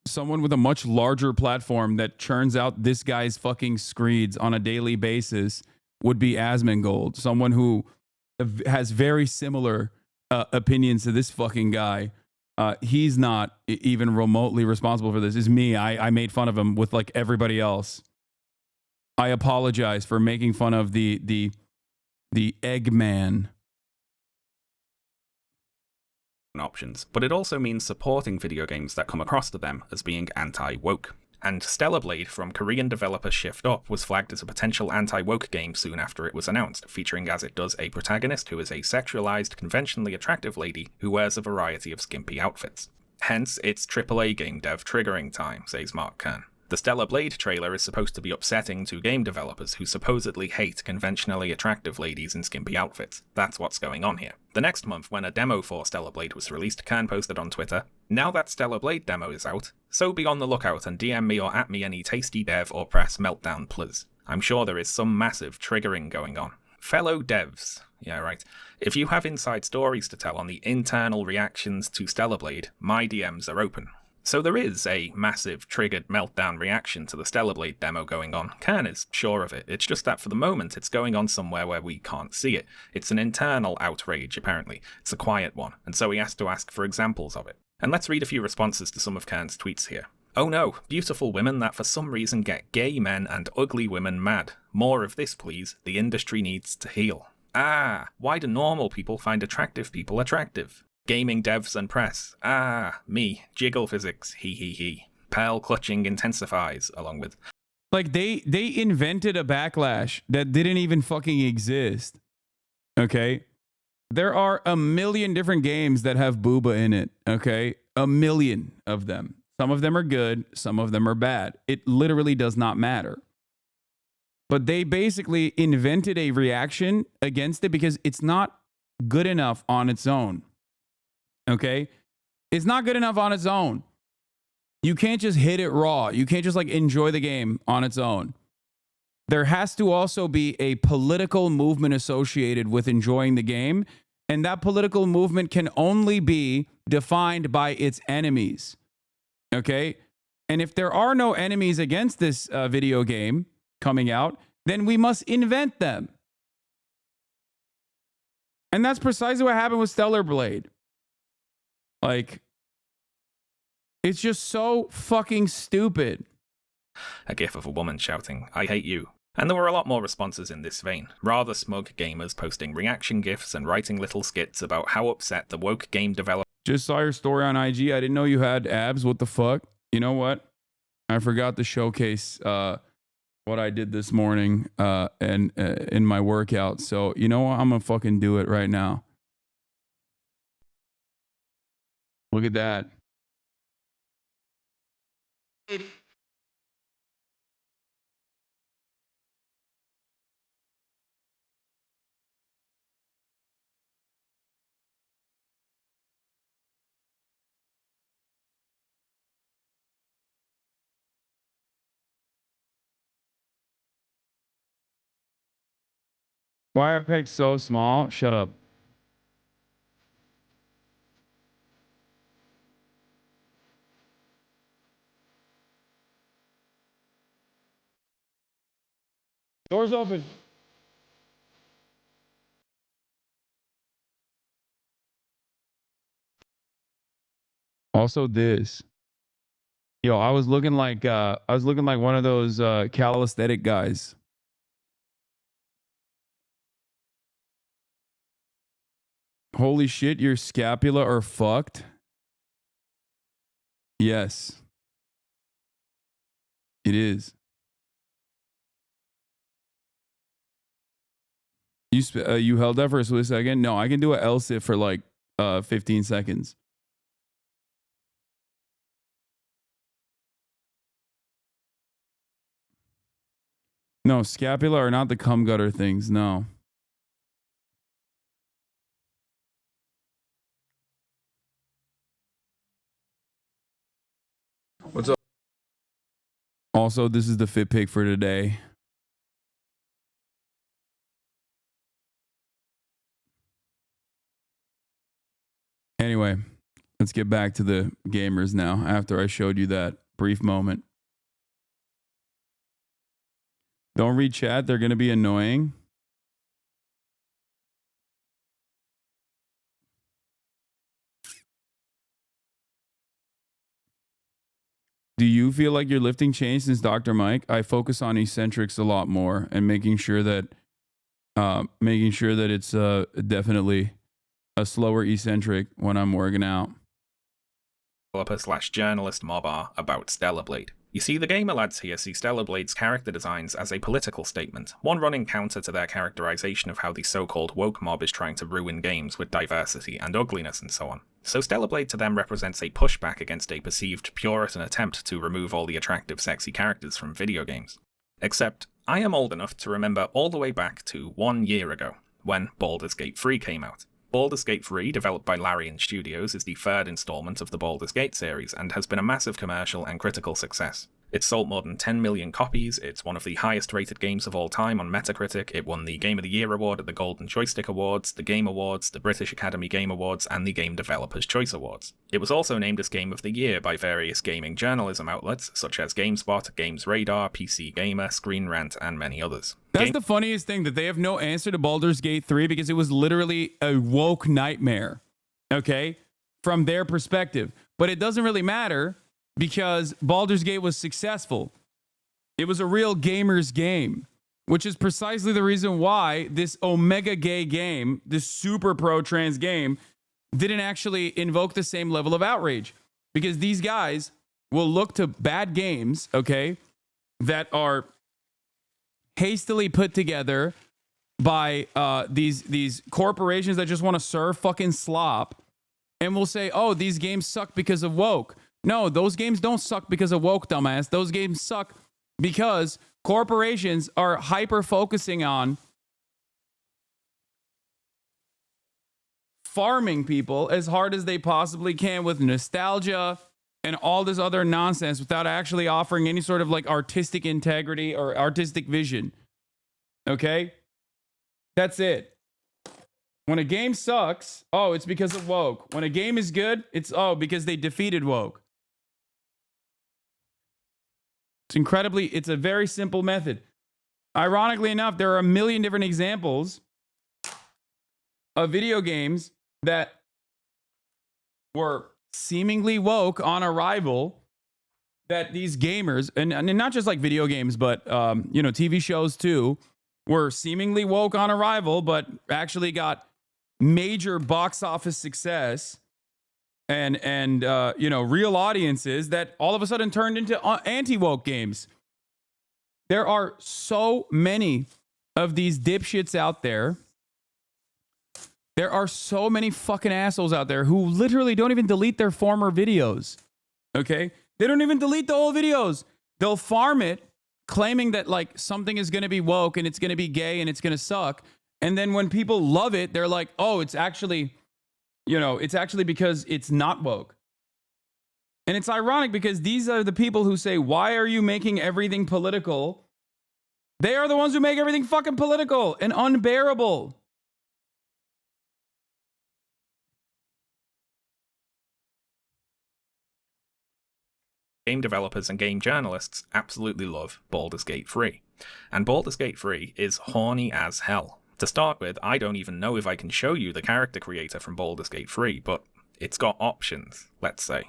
Someone with a much larger platform that churns out this guy's fucking screeds on a daily basis would be Asmongold. Someone who has very similar opinions to this fucking guy. He's not even remotely responsible for this. It's me. I made fun of him with like everybody else. I apologize for making fun of the Eggman. Options, but it also means supporting video games that come across to them as being anti-woke. And Stellar Blade from Korean developer Shift Up was flagged as a potential anti-woke game soon after it was announced, featuring as it does a protagonist who is a sexualized, conventionally attractive lady who wears a variety of skimpy outfits. Hence, it's AAA game dev triggering time, says Mark Kern. The Stellar Blade trailer is supposed to be upsetting to game developers who supposedly hate conventionally attractive ladies in skimpy outfits. That's what's going on here. The next month, when a demo for Stellar Blade was released, Kern posted on Twitter, "Now that Stellar Blade demo is out, so be on the lookout and DM me or at me any tasty dev or press meltdown please. I'm sure there is some massive triggering going on. Fellow devs," yeah right, "if you have inside stories to tell on the internal reactions to Stellar Blade, my DMs are open." So there is a massive triggered meltdown reaction to the Stellar Blade demo going on. Kern is sure of it. It's just that for the moment it's going on somewhere where we can't see it. It's an internal outrage, apparently. It's a quiet one, and so he has to ask for examples of it. And let's read a few responses to some of Kern's tweets here. "Oh no, beautiful women that for some reason get gay men and ugly women mad. More of this, please. The industry needs to heal. Ah, why do normal people find attractive people attractive? Gaming devs and press. Ah, me. Jiggle physics. He. Pearl clutching intensifies, along with..." Like, they invented a backlash that didn't even fucking exist. Okay? There are a million different games that have booba in it. Okay? A million of them. Some of them are good. Some of them are bad. It literally does not matter. But they basically invented a reaction against it because it's not good enough on its own. Okay? It's not good enough on its own. You can't just hit it raw. You can't just like enjoy the game on its own. There has to also be a political movement associated with enjoying the game. And that political movement can only be defined by its enemies. Okay? And if there are no enemies against this video game coming out, then we must invent them. And that's precisely what happened with Stellar Blade. Like, it's just so fucking stupid. A gif of a woman shouting, "I hate you." And there were a lot more responses in this vein. Rather smug gamers posting reaction gifs and writing little skits about how upset the woke game developer... Just saw your story on IG. I didn't know you had abs. What the fuck? You know what? I forgot to showcase what I did this morning and in my workout. So, you know what? I'm going to fucking do it right now. Look at that. Why are pigs so small? Shut up. Doors open. Also this. Yo, I was looking like one of those calisthenic guys. Holy shit, your scapula are fucked? Yes. It is. You held that for a split second? No, I can do a L-sit for like 15 seconds. No, scapula are not the cum gutter things, no. What's up? Also, this is the fit pick for today. Anyway, let's get back to the gamers now after I showed you that brief moment. Don't read chat. They're going to be annoying. Do you feel like your lifting changed since Dr. Mike? I focus on eccentrics a lot more and making sure that it's definitely a slower eccentric when I'm working out. Developer/journalist Mobar about Stellar Blade. You see, the gamer lads here see Stellar Blade's character designs as a political statement, one running counter to their characterization of how the so-called woke mob is trying to ruin games with diversity and ugliness and so on. So Stellar Blade to them represents a pushback against a perceived Puritan attempt to remove all the attractive, sexy characters from video games. Except, I am old enough to remember all the way back to 1 year ago, when Baldur's Gate 3 came out. Baldur's Gate 3, developed by Larian Studios, is the third installment of the Baldur's Gate series and has been a massive commercial and critical success. It's sold more than 10 million copies, it's one of the highest rated games of all time on Metacritic, it won the Game of the Year award at the Golden Joystick Awards, the Game Awards, the British Academy Game Awards, and the Game Developers' Choice Awards. It was also named as Game of the Year by various gaming journalism outlets, such as GameSpot, GamesRadar, PC Gamer, Screen Rant, and many others. That's the funniest thing, that they have no answer to Baldur's Gate 3 because it was literally a woke nightmare, okay, from their perspective. But it doesn't really matter because Baldur's Gate was successful. It was a real gamer's game, which is precisely the reason why this omega gay game, this super pro trans game, didn't actually invoke the same level of outrage. Because these guys will look to bad games, okay, that are hastily put together by these corporations that just want to serve fucking slop, and will say, oh, these games suck because of woke. No, those games don't suck because of woke, dumbass. Those games suck because corporations are hyper focusing on farming people as hard as they possibly can with nostalgia and all this other nonsense without actually offering any sort of like artistic integrity or artistic vision. Okay? That's it. When a game sucks, oh, it's because of woke. When a game is good, it's because they defeated woke. It's a very simple method. Ironically enough, there are a million different examples of video games that were seemingly woke on arrival, that these gamers, and not just like video games, but TV shows too, were seemingly woke on arrival, but actually got major box office success and real audiences that all of a sudden turned into anti-woke games. There are so many of these dipshits out there. There are so many fucking assholes out there who literally don't even delete their former videos. Okay? They don't even delete the old videos. They'll farm it, claiming that like something is going to be woke and it's going to be gay and it's going to suck. And then when people love it, they're like, oh, it's actually because it's not woke. And it's ironic because these are the people who say, why are you making everything political? They are the ones who make everything fucking political and unbearable. Game developers and game journalists absolutely love Baldur's Gate 3. And Baldur's Gate 3 is horny as hell. To start with, I don't even know if I can show you the character creator from Baldur's Gate 3, but it's got options, let's say.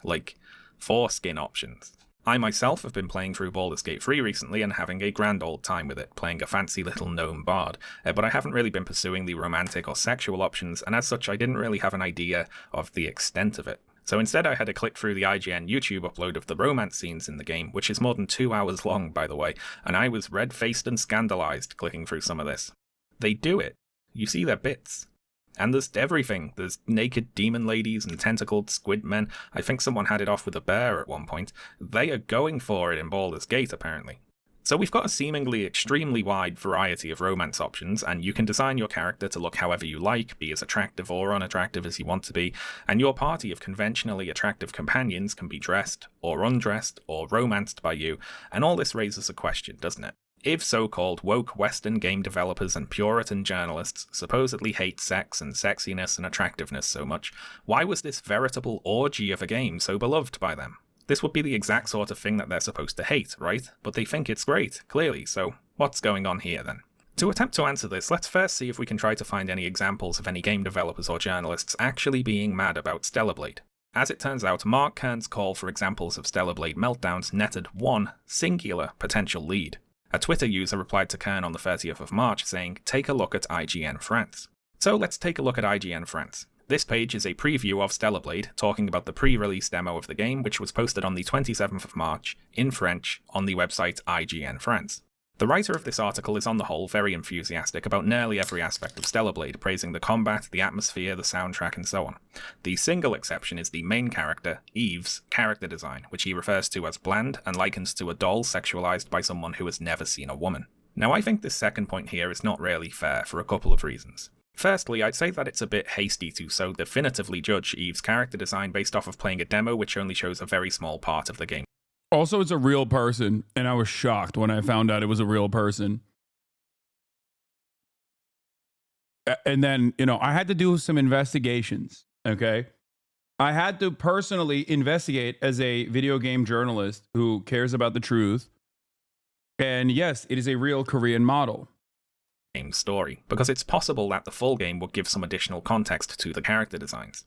Like, foreskin options. I myself have been playing through Baldur's Gate 3 recently and having a grand old time with it, playing a fancy little gnome bard, but I haven't really been pursuing the romantic or sexual options, and as such I didn't really have an idea of the extent of it. So instead I had to click through the IGN YouTube upload of the romance scenes in the game, which is more than 2 hours long, by the way, and I was red-faced and scandalized clicking through some of this. They do it. You see their bits. And there's everything. There's naked demon ladies and tentacled squid men. I think someone had it off with a bear at one point. They are going for it in Baldur's Gate, apparently. So we've got a seemingly extremely wide variety of romance options, and you can design your character to look however you like, be as attractive or unattractive as you want to be, and your party of conventionally attractive companions can be dressed, or undressed, or romanced by you, and all this raises a question, doesn't it? If so-called woke Western game developers and Puritan journalists supposedly hate sex and sexiness and attractiveness so much, why was this veritable orgy of a game so beloved by them? This would be the exact sort of thing that they're supposed to hate, right? But they think it's great, clearly, so what's going on here then? To attempt to answer this, let's first see if we can try to find any examples of any game developers or journalists actually being mad about Stellar Blade. As it turns out, Mark Kern's call for examples of Stellar Blade meltdowns netted one singular potential lead. A Twitter user replied to Kern on the 30th of March saying, "Take a look at IGN France." So let's take a look at IGN France. This page is a preview of Stellar Blade, talking about the pre-release demo of the game, which was posted on the 27th of March, in French, on the website IGN France. The writer of this article is on the whole very enthusiastic about nearly every aspect of Stellar Blade, praising the combat, the atmosphere, the soundtrack, and so on. The single exception is the main character, Eve's, character design, which he refers to as bland and likens to a doll sexualized by someone who has never seen a woman. Now I think this second point here is not really fair for a couple of reasons. Firstly, I'd say that it's a bit hasty to so definitively judge Eve's character design based off of playing a demo which only shows a very small part of the game. Also, it's a real person, and I was shocked when I found out it was a real person. And then, I had to do some investigations, okay? I had to personally investigate as a video game journalist who cares about the truth. And yes, it is a real Korean model. Story, because it's possible that the full game would give some additional context to the character designs.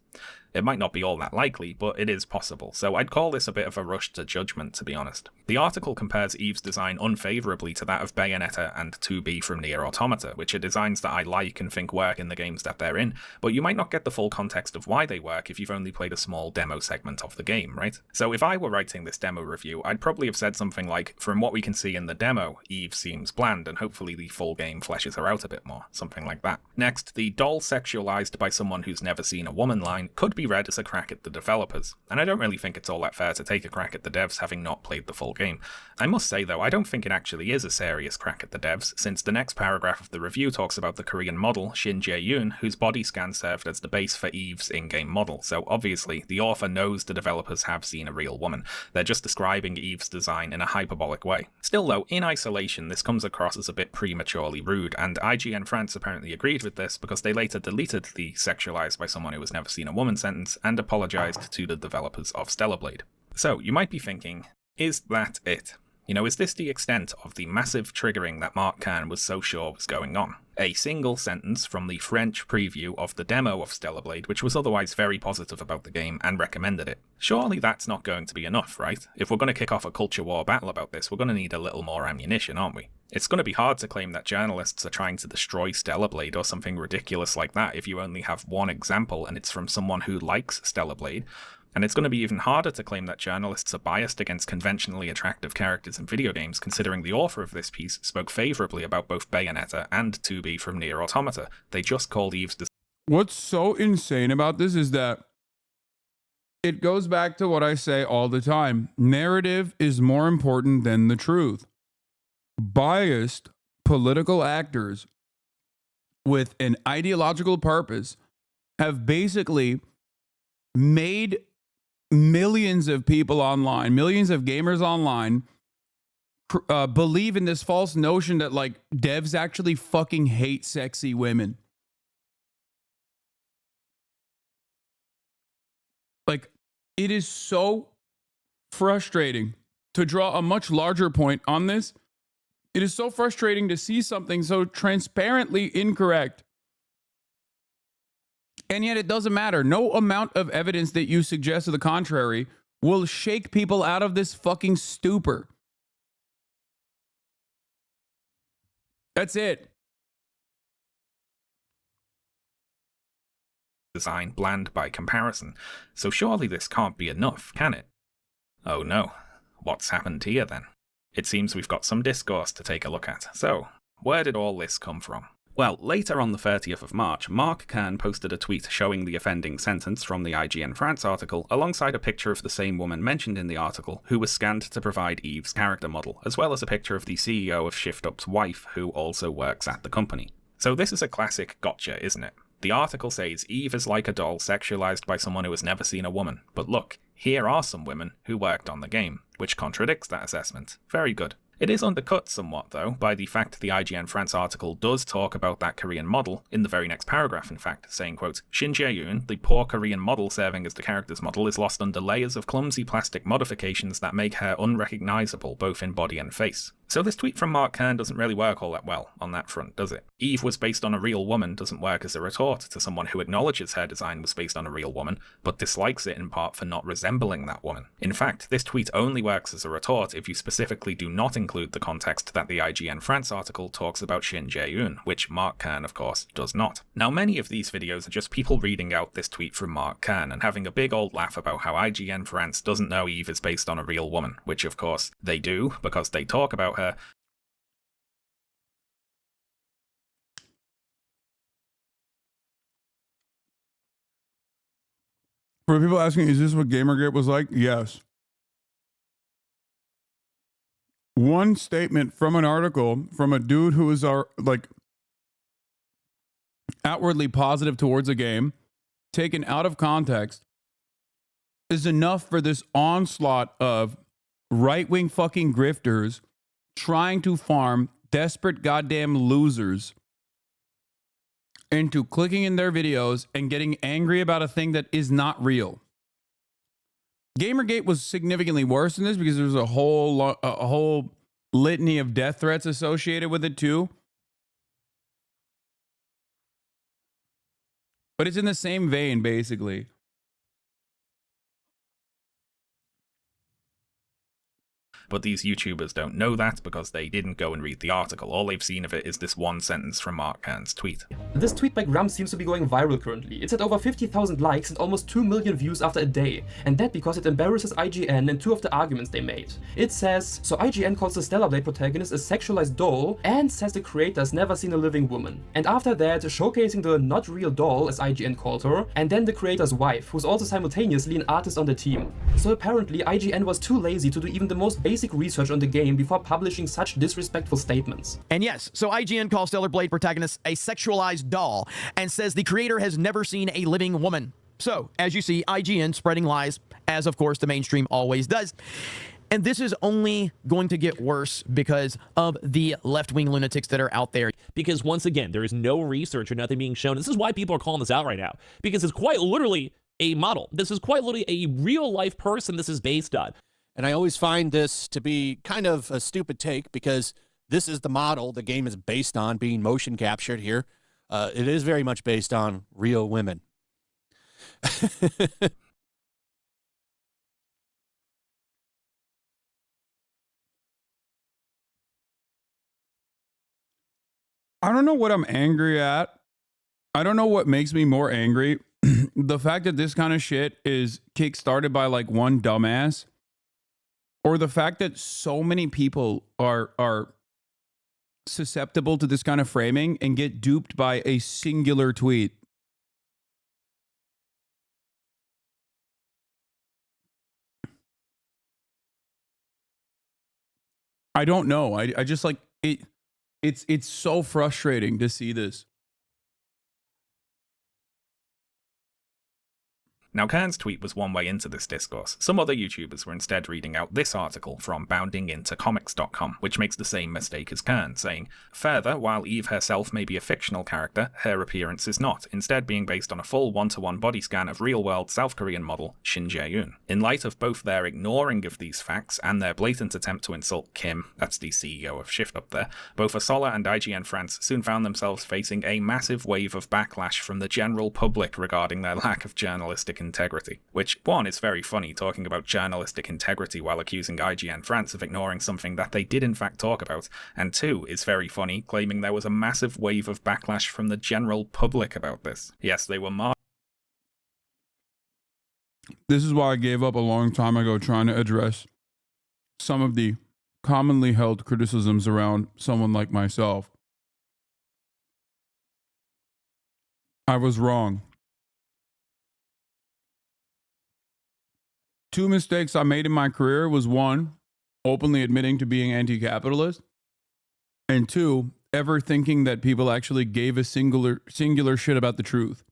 It might not be all that likely, but it is possible, so I'd call this a bit of a rush to judgment, to be honest. The article compares Eve's design unfavourably to that of Bayonetta and 2B from Nier Automata, which are designs that I like and think work in the games that they're in, but you might not get the full context of why they work if you've only played a small demo segment of the game, right? So if I were writing this demo review, I'd probably have said something like, from what we can see in the demo, Eve seems bland, and hopefully the full game fleshes her out a bit more, something like that. Next, the doll sexualized by someone who's never seen a woman line could be read as a crack at the developers, and I don't really think it's all that fair to take a crack at the devs having not played the full game. I must say though, I don't think it actually is a serious crack at the devs, since the next paragraph of the review talks about the Korean model, Shin Jae-yoon, whose body scan served as the base for Eve's in-game model, so obviously the author knows the developers have seen a real woman. They're just describing Eve's design in a hyperbolic way. Still though, in isolation, this comes across as a bit prematurely rude, and IGN France apparently agreed with this because they later deleted the sexualized by someone who has never seen a woman sentence and apologized to the developers of Stellar Blade. So, you might be thinking, is that it? Is this the extent of the massive triggering that Mark Kern was so sure was going on? A single sentence from the French preview of the demo of Stellar Blade, which was otherwise very positive about the game and recommended it. Surely that's not going to be enough, right? If we're going to kick off a culture war battle about this, we're going to need a little more ammunition, aren't we? It's going to be hard to claim that journalists are trying to destroy Stellar Blade or something ridiculous like that if you only have one example and it's from someone who likes Stellar Blade. And it's going to be even harder to claim that journalists are biased against conventionally attractive characters in video games, considering the author of this piece spoke favourably about both Bayonetta and 2B from Nier Automata. They just called Eve's... What's so insane about this is that it goes back to what I say all the time. Narrative is more important than the truth. Biased political actors with an ideological purpose have basically made millions of people online, millions of gamers online, believe in this false notion that like devs actually fucking hate sexy women. Like, it is so frustrating. To draw a much larger point on this, it is so frustrating to see something so transparently incorrect. And yet it doesn't matter. No amount of evidence that you suggest to the contrary will shake people out of this fucking stupor. That's it. Design bland by comparison, so surely this can't be enough, can it? Oh no. What's happened here then? It seems we've got some discourse to take a look at. So, where did all this come from? Well, later on the 30th of March, Mark Kern posted a tweet showing the offending sentence from the IGN France article, alongside a picture of the same woman mentioned in the article, who was scanned to provide Eve's character model, as well as a picture of the CEO of ShiftUp's wife, who also works at the company. So this is a classic gotcha, isn't it? The article says Eve is like a doll sexualized by someone who has never seen a woman, but look, here are some women who worked on the game, which contradicts that assessment. Very good. It is undercut somewhat, though, by the fact the IGN France article does talk about that Korean model, in the very next paragraph in fact, saying, quote, Shin Jae-yoon, the poor Korean model serving as the character's model, is lost under layers of clumsy plastic modifications that make her unrecognizable both in body and face. So this tweet from Mark Kern doesn't really work all that well on that front, does it? Eve was based on a real woman doesn't work as a retort to someone who acknowledges her design was based on a real woman, but dislikes it in part for not resembling that woman. In fact, this tweet only works as a retort if you specifically do not include the context that the IGN France article talks about Shin Jae-yoon, which Mark Kern, of course, does not. Now, many of these videos are just people reading out this tweet from Mark Kern and having a big old laugh about how IGN France doesn't know Eve is based on a real woman, which of course they do, because they talk about her. For people asking, is this what Gamergate was like? Yes. One statement from an article from a dude who is like outwardly positive towards a game, taken out of context, is enough for this onslaught of right-wing fucking grifters trying to farm desperate goddamn losers into clicking in their videos and getting angry about a thing that is not real. Gamergate was significantly worse than this because there's a whole litany of death threats associated with it too. But it's in the same vein, basically. But these YouTubers don't know that because they didn't go and read the article. All they've seen of it is this one sentence from Mark Kern's tweet. This tweet by Grump seems to be going viral currently. It's at over 50,000 likes and almost 2 million views after a day. And that because it embarrasses IGN and two of the arguments they made. It says, so IGN calls the Stellar Blade protagonist a sexualized doll and says the creator's never seen a living woman. And after that, showcasing the not real doll, as IGN called her, and then the creator's wife, who's also simultaneously an artist on the team. So apparently IGN was too lazy to do even the most basic research on the game before publishing such disrespectful statements. And yes, so IGN calls Stellar Blade protagonist a sexualized doll and says the creator has never seen a living woman. So, as you see, IGN spreading lies, as of course the mainstream always does. And this is only going to get worse because of the left-wing lunatics that are out there. Because once again, there is no research or nothing being shown. This is why people are calling this out right now. Because it's quite literally a model. This is quite literally a real-life person this is based on. And I always find this to be kind of a stupid take because this is the model the game is based on, being motion captured here. It is very much based on real women. I don't know what I'm angry at. I don't know what makes me more angry. The fact that this kind of shit is kickstarted by like one dumbass, or the fact that so many people are susceptible to this kind of framing and get duped by a singular tweet. I don't know. I just like it. It's so frustrating to see this. Now, Kern's tweet was one way into this discourse. Some other YouTubers were instead reading out this article from boundingintocomics.com, which makes the same mistake as Kern, saying, "Further, while Eve herself may be a fictional character, her appearance is not, instead being based on a full one-to-one body scan of real-world South Korean model Shin Jae-yoon. In light of both their ignoring of these facts and their blatant attempt to insult Kim," that's the CEO of Shift up there, "both Asola and IGN France soon found themselves facing a massive wave of backlash from the general public regarding their lack of journalistic integrity." Which, one, is very funny talking about journalistic integrity while accusing IGN France of ignoring something that they did in fact talk about, and two, is very funny claiming there was a massive wave of backlash from the general public about this. Yes, they were This is why I gave up a long time ago trying to address some of the commonly held criticisms around someone like myself. I was wrong. Two mistakes I made in my career was one, openly admitting to being anti-capitalist, and two, ever thinking that people actually gave a singular shit about the truth.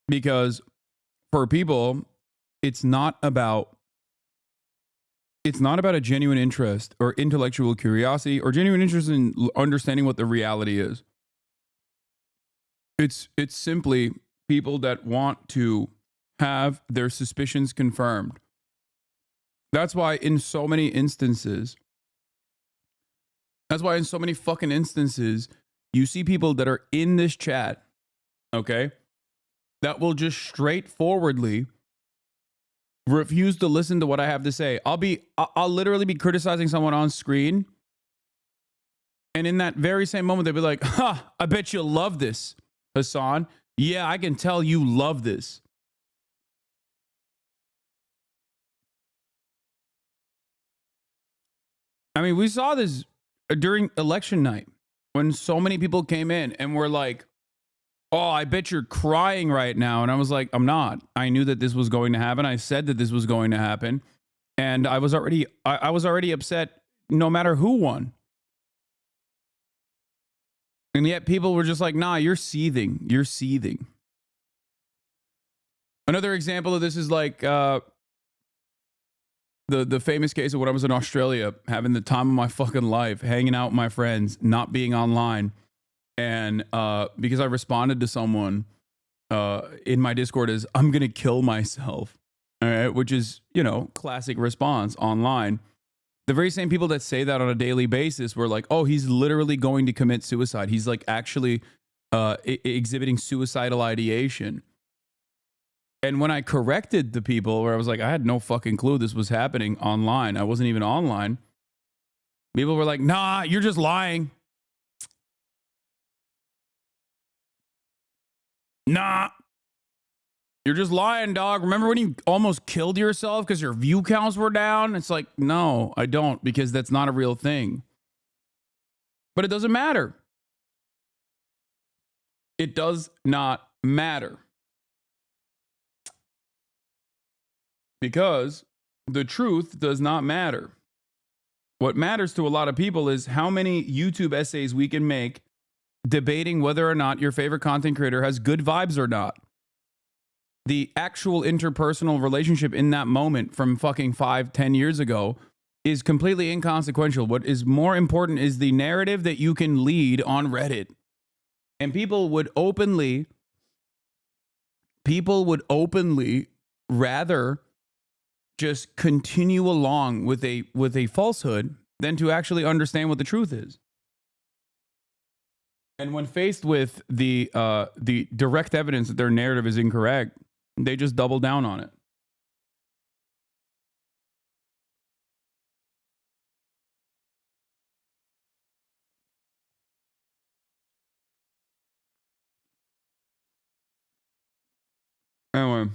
Because for people, it's not about a genuine interest or intellectual curiosity or genuine interest in understanding what the reality is. It's simply people that want to have their suspicions confirmed. That's why in so many fucking instances, you see people that are in this chat, okay, that will just straightforwardly refuse to listen to what I have to say. I'll literally be criticizing someone on screen, and in that very same moment, they'll be like, "Ha, I bet you'll love this, Hasan. Yeah, I can tell you love this." I mean, we saw this during election night when so many people came in and were like, "Oh, I bet you're crying right now." And I was like, "I'm not. I knew that this was going to happen. I said that this was going to happen. And I was already upset no matter who won." And yet people were just like, "Nah, you're seething. You're seething." Another example of this is like the famous case of when I was in Australia, having the time of my fucking life, hanging out with my friends, not being online. And because I responded to someone in my Discord as, "I'm going to kill myself," all right, which is, classic response online. The very same people that say that on a daily basis were like, "Oh, he's literally going to commit suicide. He's like actually exhibiting suicidal ideation." And when I corrected the people where I was like, I had no fucking clue this was happening online. I wasn't even online. People were like, "Nah, you're just lying. Nah, you're just lying, dog. Remember when you almost killed yourself because your view counts were down?" It's like, no, I don't, because that's not a real thing. But it doesn't matter. It does not matter. Because the truth does not matter. What matters to a lot of people is how many YouTube essays we can make debating whether or not your favorite content creator has good vibes or not. The actual interpersonal relationship in that moment from fucking 5-10 years ago is completely inconsequential. What is more important is the narrative that you can lead on Reddit. And people would openly rather just continue along with a falsehood than to actually understand what the truth is. And when faced with the direct evidence that their narrative is incorrect, they just double down on it. Anyway.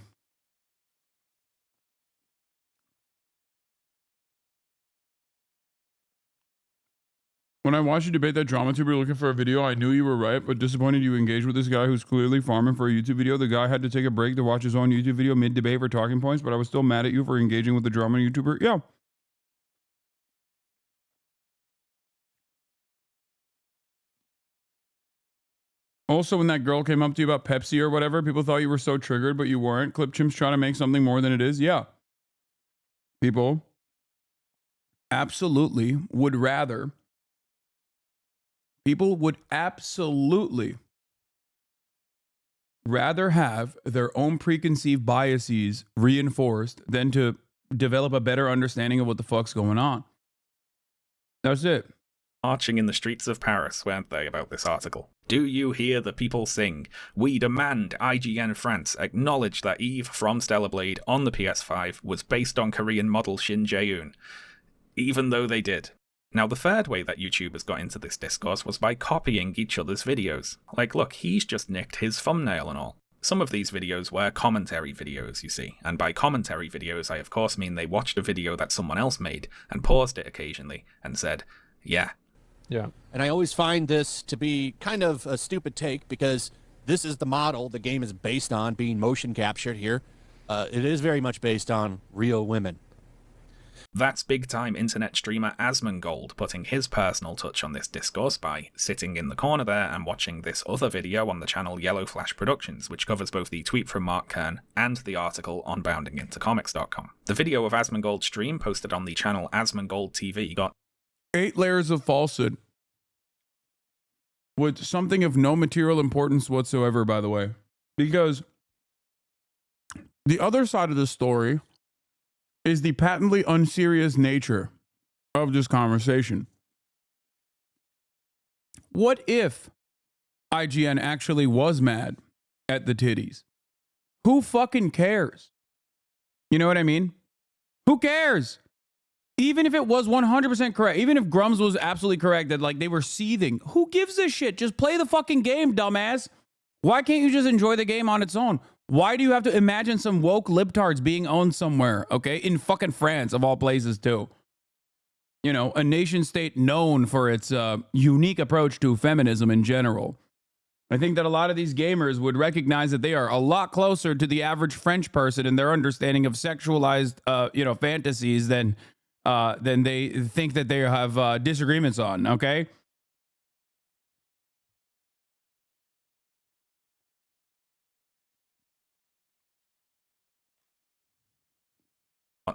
When I watched you debate that drama tuber looking for a video, I knew you were right, but disappointed you engaged with this guy who's clearly farming for a YouTube video. The guy had to take a break to watch his own YouTube video mid-debate for talking points, but I was still mad at you for engaging with the drama YouTuber. Yeah. Also, when that girl came up to you about Pepsi or whatever, people thought you were so triggered, but you weren't. Clip Chimps trying to make something more than it is. Yeah. People absolutely would rather. People would absolutely rather have their own preconceived biases reinforced than to develop a better understanding of what the fuck's going on. That's it. Marching in the streets of Paris, weren't they, about this article? Do you hear the people sing? We demand IGN France acknowledge that Eve from Stellar Blade on the PS5 was based on Korean model Shin Jae-eun. Even though they did. Now, the third way that YouTubers got into this discourse was by copying each other's videos. Like, look, he's just nicked his thumbnail and all. Some of these videos were commentary videos, you see, and by commentary videos I of course mean they watched a video that someone else made and paused it occasionally and said, yeah. Yeah. And I always find this to be kind of a stupid take because this is the model the game is based on, being motion captured here. It is very much based on real women. That's big-time internet streamer Asmongold putting his personal touch on this discourse by sitting in the corner there and watching this other video on the channel Yellow Flash Productions, which covers both the tweet from Mark Kern and the article on boundingintocomics.com. The video of Asmongold's stream posted on the channel Asmongold TV got 8 layers of falsehood with something of no material importance whatsoever, by the way. Because the other side of the story is the patently unserious nature of this conversation. What if IGN actually was mad at the titties? Who fucking cares? You know what I mean? Who cares? Even if it was 100% correct, even if Grums was absolutely correct that like they were seething, who gives a shit? Just play the fucking game, dumbass. Why can't you just enjoy the game on its own? Why do you have to imagine some woke libtards being owned somewhere, okay? In fucking France, of all places, too. You know, a nation state known for its unique approach to feminism in general. I think that a lot of these gamers would recognize that they are a lot closer to the average French person in their understanding of sexualized, fantasies than they think that they have disagreements on, okay?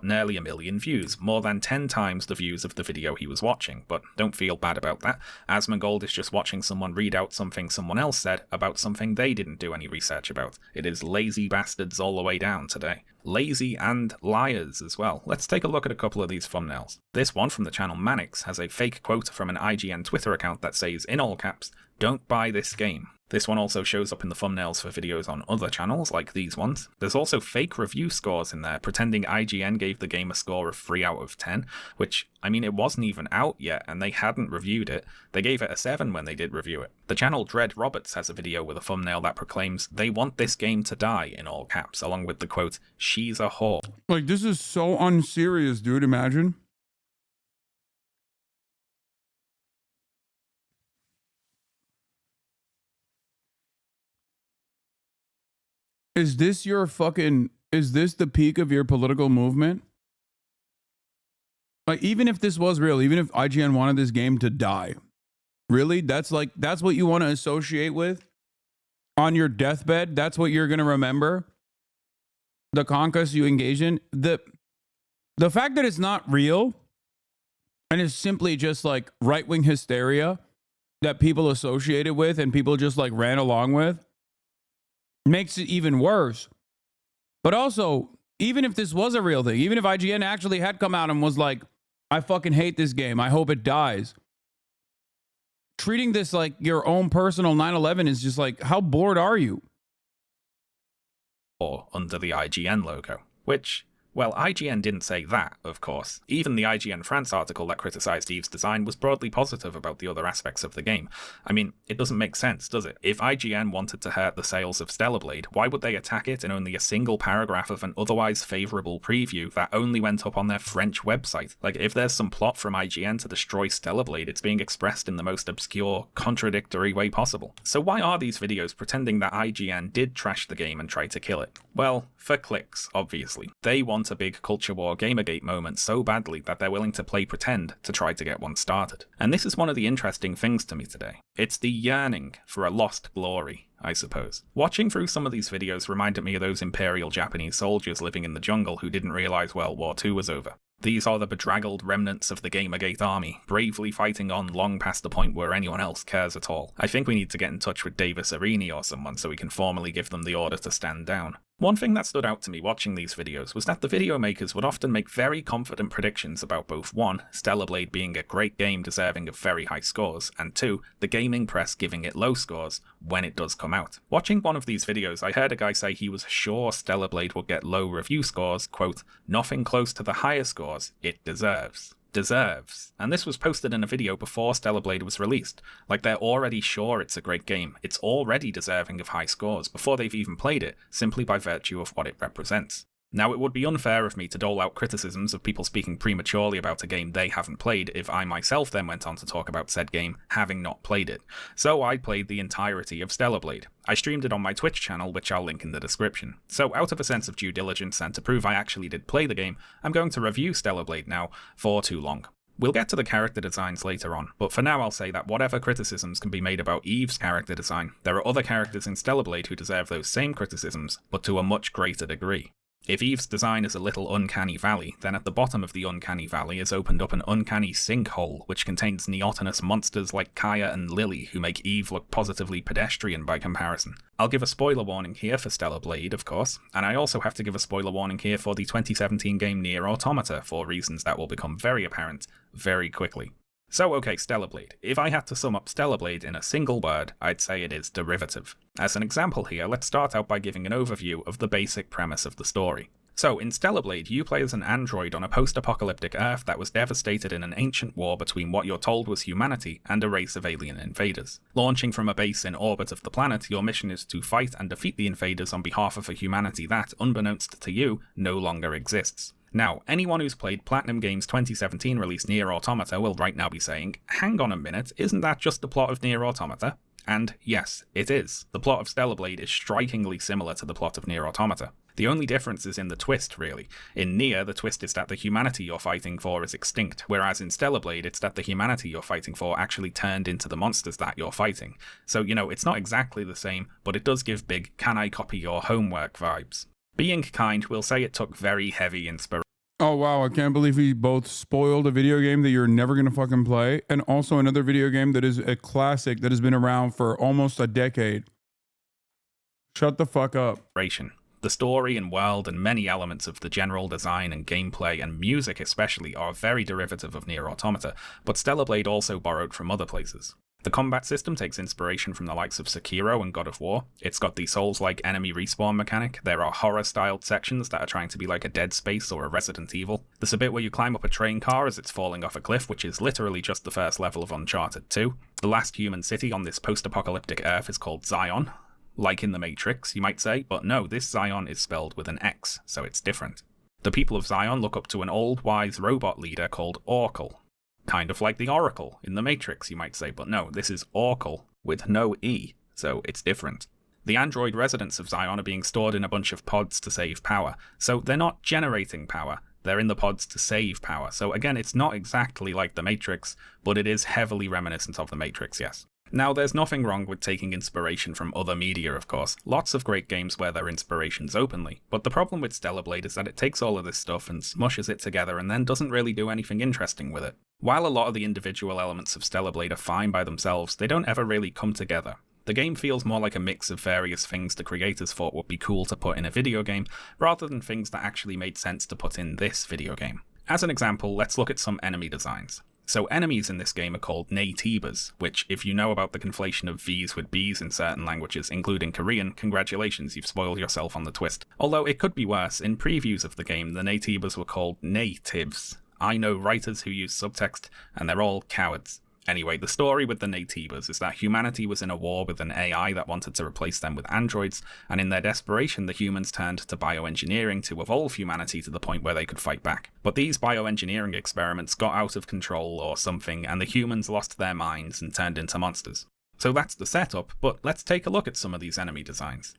nearly 1 million views, more than 10 times the views of the video he was watching, but don't feel bad about that. Asmongold is just watching someone read out something someone else said about something they didn't do any research about. It is lazy bastards all the way down today. Lazy and liars as well. Let's take a look at a couple of these thumbnails. This one from the channel Manix has a fake quote from an IGN Twitter account that says, in all caps, "Don't buy this game." This one also shows up in the thumbnails for videos on other channels, like these ones. There's also fake review scores in there, pretending IGN gave the game a score of 3 out of 10, which, I mean, it wasn't even out yet, and they hadn't reviewed it. They gave it a 7 when they did review it. The channel Dread Roberts has a video with a thumbnail that proclaims, "They want this game to die," in all caps, along with the quote, "She's a whore." Like, this is so unserious, dude, imagine. Is this the peak of your political movement? Like, even if this was real, even if IGN wanted this game to die, really? That's what you want to associate with? On your deathbed, that's what you're going to remember? The conquest you engage in? The fact that it's not real and it's simply just like right-wing hysteria that people associated with and people just like ran along with makes it even worse. But also, even if this was a real thing, even if IGN actually had come out and was like, "I fucking hate this game, I hope it dies," treating this like your own personal 9/11 is just like, how bored are you? Or under the IGN logo, which, well, IGN didn't say that, of course. Even the IGN France article that criticised Eve's design was broadly positive about the other aspects of the game. I mean, it doesn't make sense, does it? If IGN wanted to hurt the sales of Stellar Blade, why would they attack it in only a single paragraph of an otherwise favourable preview that only went up on their French website? Like, if there's some plot from IGN to destroy Stellar Blade, it's being expressed in the most obscure, contradictory way possible. So why are these videos pretending that IGN did trash the game and try to kill it? Well, for clicks, obviously. They wanted want a big culture war Gamergate moment so badly that they're willing to play pretend to try to get one started. And this is one of the interesting things to me today. It's the yearning for a lost glory, I suppose. Watching through some of these videos reminded me of those Imperial Japanese soldiers living in the jungle who didn't realise World War II was over. These are the bedraggled remnants of the Gamergate army, bravely fighting on long past the point where anyone else cares at all. I think we need to get in touch with Davis Arini or someone so we can formally give them the order to stand down. One thing that stood out to me watching these videos was that the video makers would often make very confident predictions about both 1. Stellar Blade being a great game deserving of very high scores, and 2. The gaming press giving it low scores when it does come out. Watching one of these videos, I heard a guy say he was sure Stellar Blade would get low review scores, quote, nothing close to the higher scores it deserves. And this was posted in a video before Stellar Blade was released. Like, they're already sure it's a great game. It's already deserving of high scores before they've even played it, simply by virtue of what it represents. Now, it would be unfair of me to dole out criticisms of people speaking prematurely about a game they haven't played if I myself then went on to talk about said game having not played it. So I played the entirety of Stellar Blade. I streamed it on my Twitch channel, which I'll link in the description. So out of a sense of due diligence and to prove I actually did play the game, I'm going to review Stellar Blade now for too long. We'll get to the character designs later on, but for now I'll say that whatever criticisms can be made about Eve's character design, there are other characters in Stellar Blade who deserve those same criticisms, but to a much greater degree. If Eve's design is a little uncanny valley, then at the bottom of the uncanny valley is opened up an uncanny sinkhole, which contains neotenous monsters like Kaya and Lily, who make Eve look positively pedestrian by comparison. I'll give a spoiler warning here for Stellar Blade, of course, and I also have to give a spoiler warning here for the 2017 game Nier Automata, for reasons that will become very apparent very quickly. So okay, Stellar Blade. If I had to sum up Stellar Blade in a single word, I'd say it is derivative. As an example here, let's start out by giving an overview of the basic premise of the story. So, in Stellar Blade, you play as an android on a post-apocalyptic Earth that was devastated in an ancient war between what you're told was humanity and a race of alien invaders. Launching from a base in orbit of the planet, your mission is to fight and defeat the invaders on behalf of a humanity that, unbeknownst to you, no longer exists. Now, anyone who's played Platinum Games' 2017 release Nier Automata will right now be saying, hang on a minute, isn't that just the plot of Nier Automata? And yes, it is. The plot of Stellar Blade is strikingly similar to the plot of Nier Automata. The only difference is in the twist, really. In Nier, the twist is that the humanity you're fighting for is extinct, whereas in Stellar Blade, it's that the humanity you're fighting for actually turned into the monsters that you're fighting. So, it's not exactly the same, but it does give big can I copy your homework vibes. Being kind, we'll say it took very heavy inspiration. Oh wow, I can't believe we both spoiled a video game that you're never gonna fucking play, and also another video game that is a classic that has been around for almost a decade. Shut the fuck up. The story and world and many elements of the general design and gameplay and music especially are very derivative of Nier Automata, but Stellar Blade also borrowed from other places. The combat system takes inspiration from the likes of Sekiro and God of War. It's got the Souls-like enemy respawn mechanic. There are horror-styled sections that are trying to be like a Dead Space or a Resident Evil. There's a bit where you climb up a train car as it's falling off a cliff, which is literally just the first level of Uncharted 2. The last human city on this post-apocalyptic Earth is called Zion. Like in The Matrix, you might say, but no, this Zion is spelled with an X, so it's different. The people of Zion look up to an old, wise robot leader called Oracle. Kind of like the Oracle in The Matrix, you might say, but no, this is Oracle with no E, so it's different. The android residents of Zion are being stored in a bunch of pods to save power, so they're not generating power, they're in the pods to save power. So again, it's not exactly like The Matrix, but it is heavily reminiscent of The Matrix, yes. Now, there's nothing wrong with taking inspiration from other media, of course. Lots of great games wear their inspirations openly, but the problem with Stellar Blade is that it takes all of this stuff and smushes it together and then doesn't really do anything interesting with it. While a lot of the individual elements of Stellar Blade are fine by themselves, they don't ever really come together. The game feels more like a mix of various things the creators thought would be cool to put in a video game, rather than things that actually made sense to put in this video game. As an example, let's look at some enemy designs. So enemies in this game are called Naytibas, which, if you know about the conflation of V's with B's in certain languages, including Korean, congratulations, you've spoiled yourself on the twist. Although it could be worse, in previews of the game, the Naytibas were called Natives. I know writers who use subtext, and they're all cowards. Anyway, the story with the Naytibas is that humanity was in a war with an AI that wanted to replace them with androids, and in their desperation the humans turned to bioengineering to evolve humanity to the point where they could fight back. But these bioengineering experiments got out of control or something, and the humans lost their minds and turned into monsters. So that's the setup, but let's take a look at some of these enemy designs.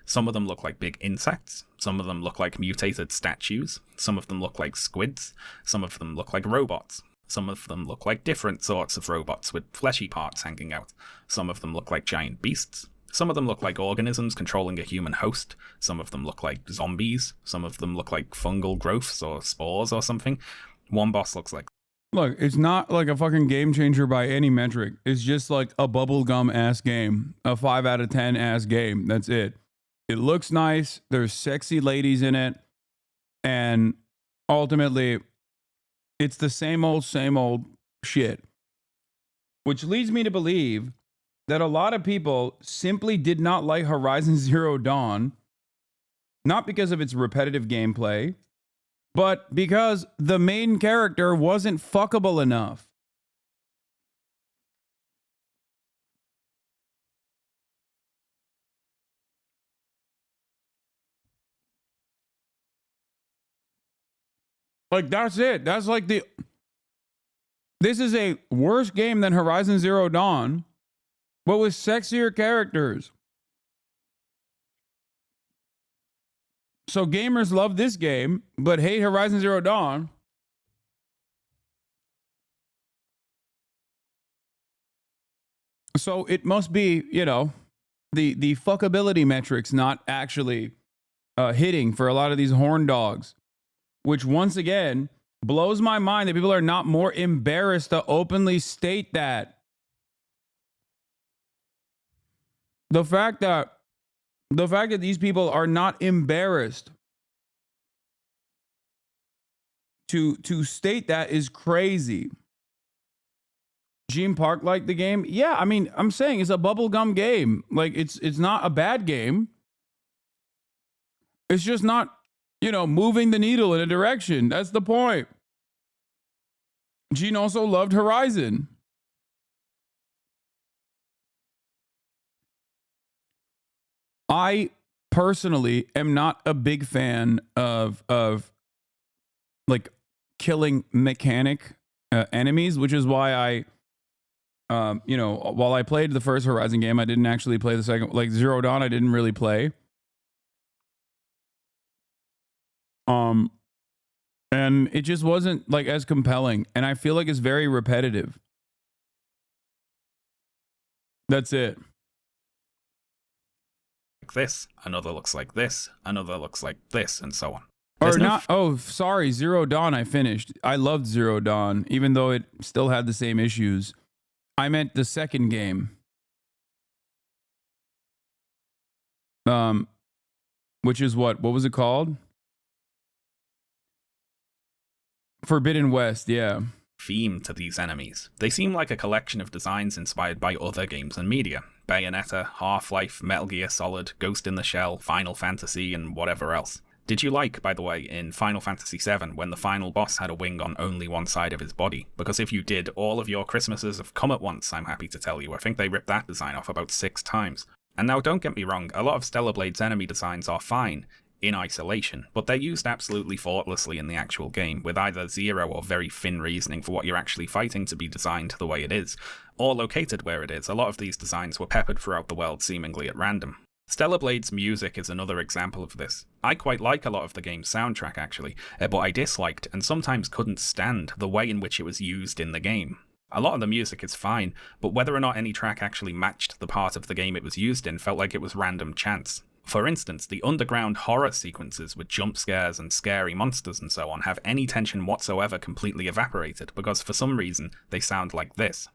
Some of them look like big insects, some of them look like mutated statues, some of them look like squids, some of them look like robots. Some of them look like different sorts of robots with fleshy parts hanging out. Some of them look like giant beasts. Some of them look like organisms controlling a human host. Some of them look like zombies. Some of them look like fungal growths or spores or something. One boss looks like... Look, it's not like a fucking game changer by any metric. It's just like a bubblegum ass game. A 5 out of 10 ass game. That's it. It looks nice. There's sexy ladies in it. And ultimately, it's the same old shit. Which leads me to believe that a lot of people simply did not like Horizon Zero Dawn, not because of its repetitive gameplay, but because the main character wasn't fuckable enough. Like, that's it. That's like the... This is a worse game than Horizon Zero Dawn, but with sexier characters. So gamers love this game, but hate Horizon Zero Dawn. So it must be, you know, the fuckability metrics not actually hitting for a lot of these horn dogs, which once again blows my mind that people are not more embarrassed to openly state that. The fact that these people are not embarrassed to state that is crazy. Gene Park liked the game. Yeah, I mean, I'm saying it's a bubblegum game. Like, it's not a bad game. It's just not, you know, moving the needle in a direction. That's the point. Gene also loved Horizon. I personally am not a big fan of like killing mechanic enemies, which is why I, you know, while I played the first Horizon game, I didn't actually play the second. Like Zero Dawn, I didn't really play. And it just wasn't like as compelling, and I feel like it's very repetitive. That's it. this, another looks like this, another looks like this, and so on. Or not, oh, sorry, Zero Dawn I finished. I loved Zero Dawn, even though it still had the same issues. I meant the second game. Which is what was it called? Forbidden West, yeah. Theme to these enemies. They seem like a collection of designs inspired by other games and media. Bayonetta, Half-Life, Metal Gear Solid, Ghost in the Shell, Final Fantasy, and whatever else. Did you like, by the way, in Final Fantasy VII, when the final boss had a wing on only one side of his body? Because if you did, all of your Christmases have come at once, I'm happy to tell you. I think they ripped that design off about 6 times. And now, don't get me wrong, a lot of Stellar Blade's enemy designs are fine in isolation, but they're used absolutely thoughtlessly in the actual game, with either zero or very thin reasoning for what you're actually fighting to be designed the way it is, or located where it is. A lot of these designs were peppered throughout the world seemingly at random. Stellar Blade's music is another example of this. I quite like a lot of the game's soundtrack actually, but I disliked and sometimes couldn't stand the way in which it was used in the game. A lot of the music is fine, but whether or not any track actually matched the part of the game it was used in felt like it was random chance. For instance, the underground horror sequences with jump scares and scary monsters and so on have any tension whatsoever completely evaporated because for some reason they sound like this.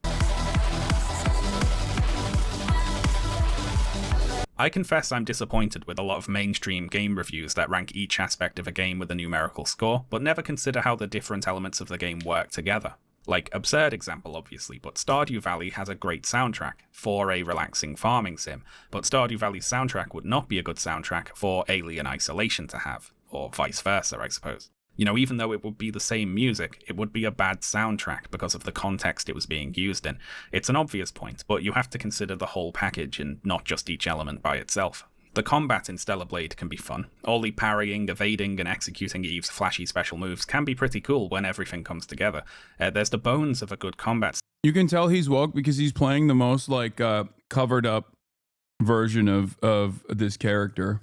I confess I'm disappointed with a lot of mainstream game reviews that rank each aspect of a game with a numerical score, but never consider how the different elements of the game work together. Like, absurd example obviously, but Stardew Valley has a great soundtrack for a relaxing farming sim, but Stardew Valley's soundtrack would not be a good soundtrack for Alien Isolation to have, or vice versa, I suppose. You know, even though it would be the same music, it would be a bad soundtrack because of the context it was being used in. It's an obvious point, but you have to consider the whole package and not just each element by itself. The combat in Stellar Blade can be fun. All the parrying, evading, and executing Eve's flashy special moves can be pretty cool when everything comes together. There's the bones of a good combat You can tell he's woke because he's playing the most like covered up version of this character.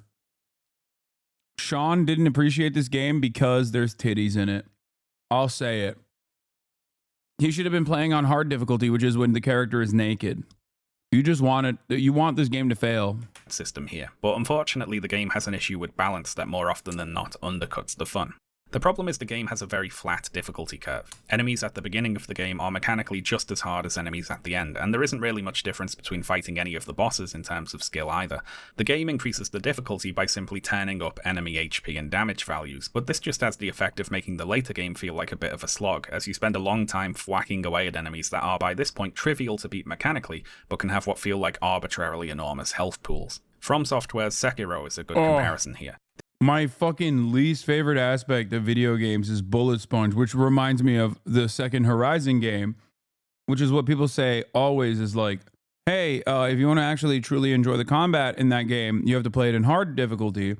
Sean didn't appreciate this game because there's titties in it. I'll say it. He should have been playing on hard difficulty, which is when the character is naked. You want this game to fail. System here, but unfortunately the game has an issue with balance that more often than not undercuts the fun. The problem is the game has a very flat difficulty curve. Enemies at the beginning of the game are mechanically just as hard as enemies at the end, and there isn't really much difference between fighting any of the bosses in terms of skill either. The game increases the difficulty by simply turning up enemy HP and damage values, but this just has the effect of making the later game feel like a bit of a slog, as you spend a long time whacking away at enemies that are by this point trivial to beat mechanically, but can have what feel like arbitrarily enormous health pools. From Software's Sekiro is a good comparison here. My fucking least favorite aspect of video games is bullet sponge, which reminds me of the second Horizon game, which is what people say always is like, hey, if you want to actually truly enjoy the combat in that game, you have to play it in hard difficulty.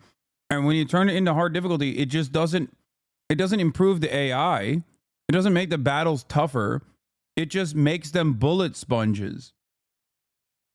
And when you turn it into hard difficulty, it just doesn't improve the AI. It doesn't make the battles tougher. It just makes them bullet sponges.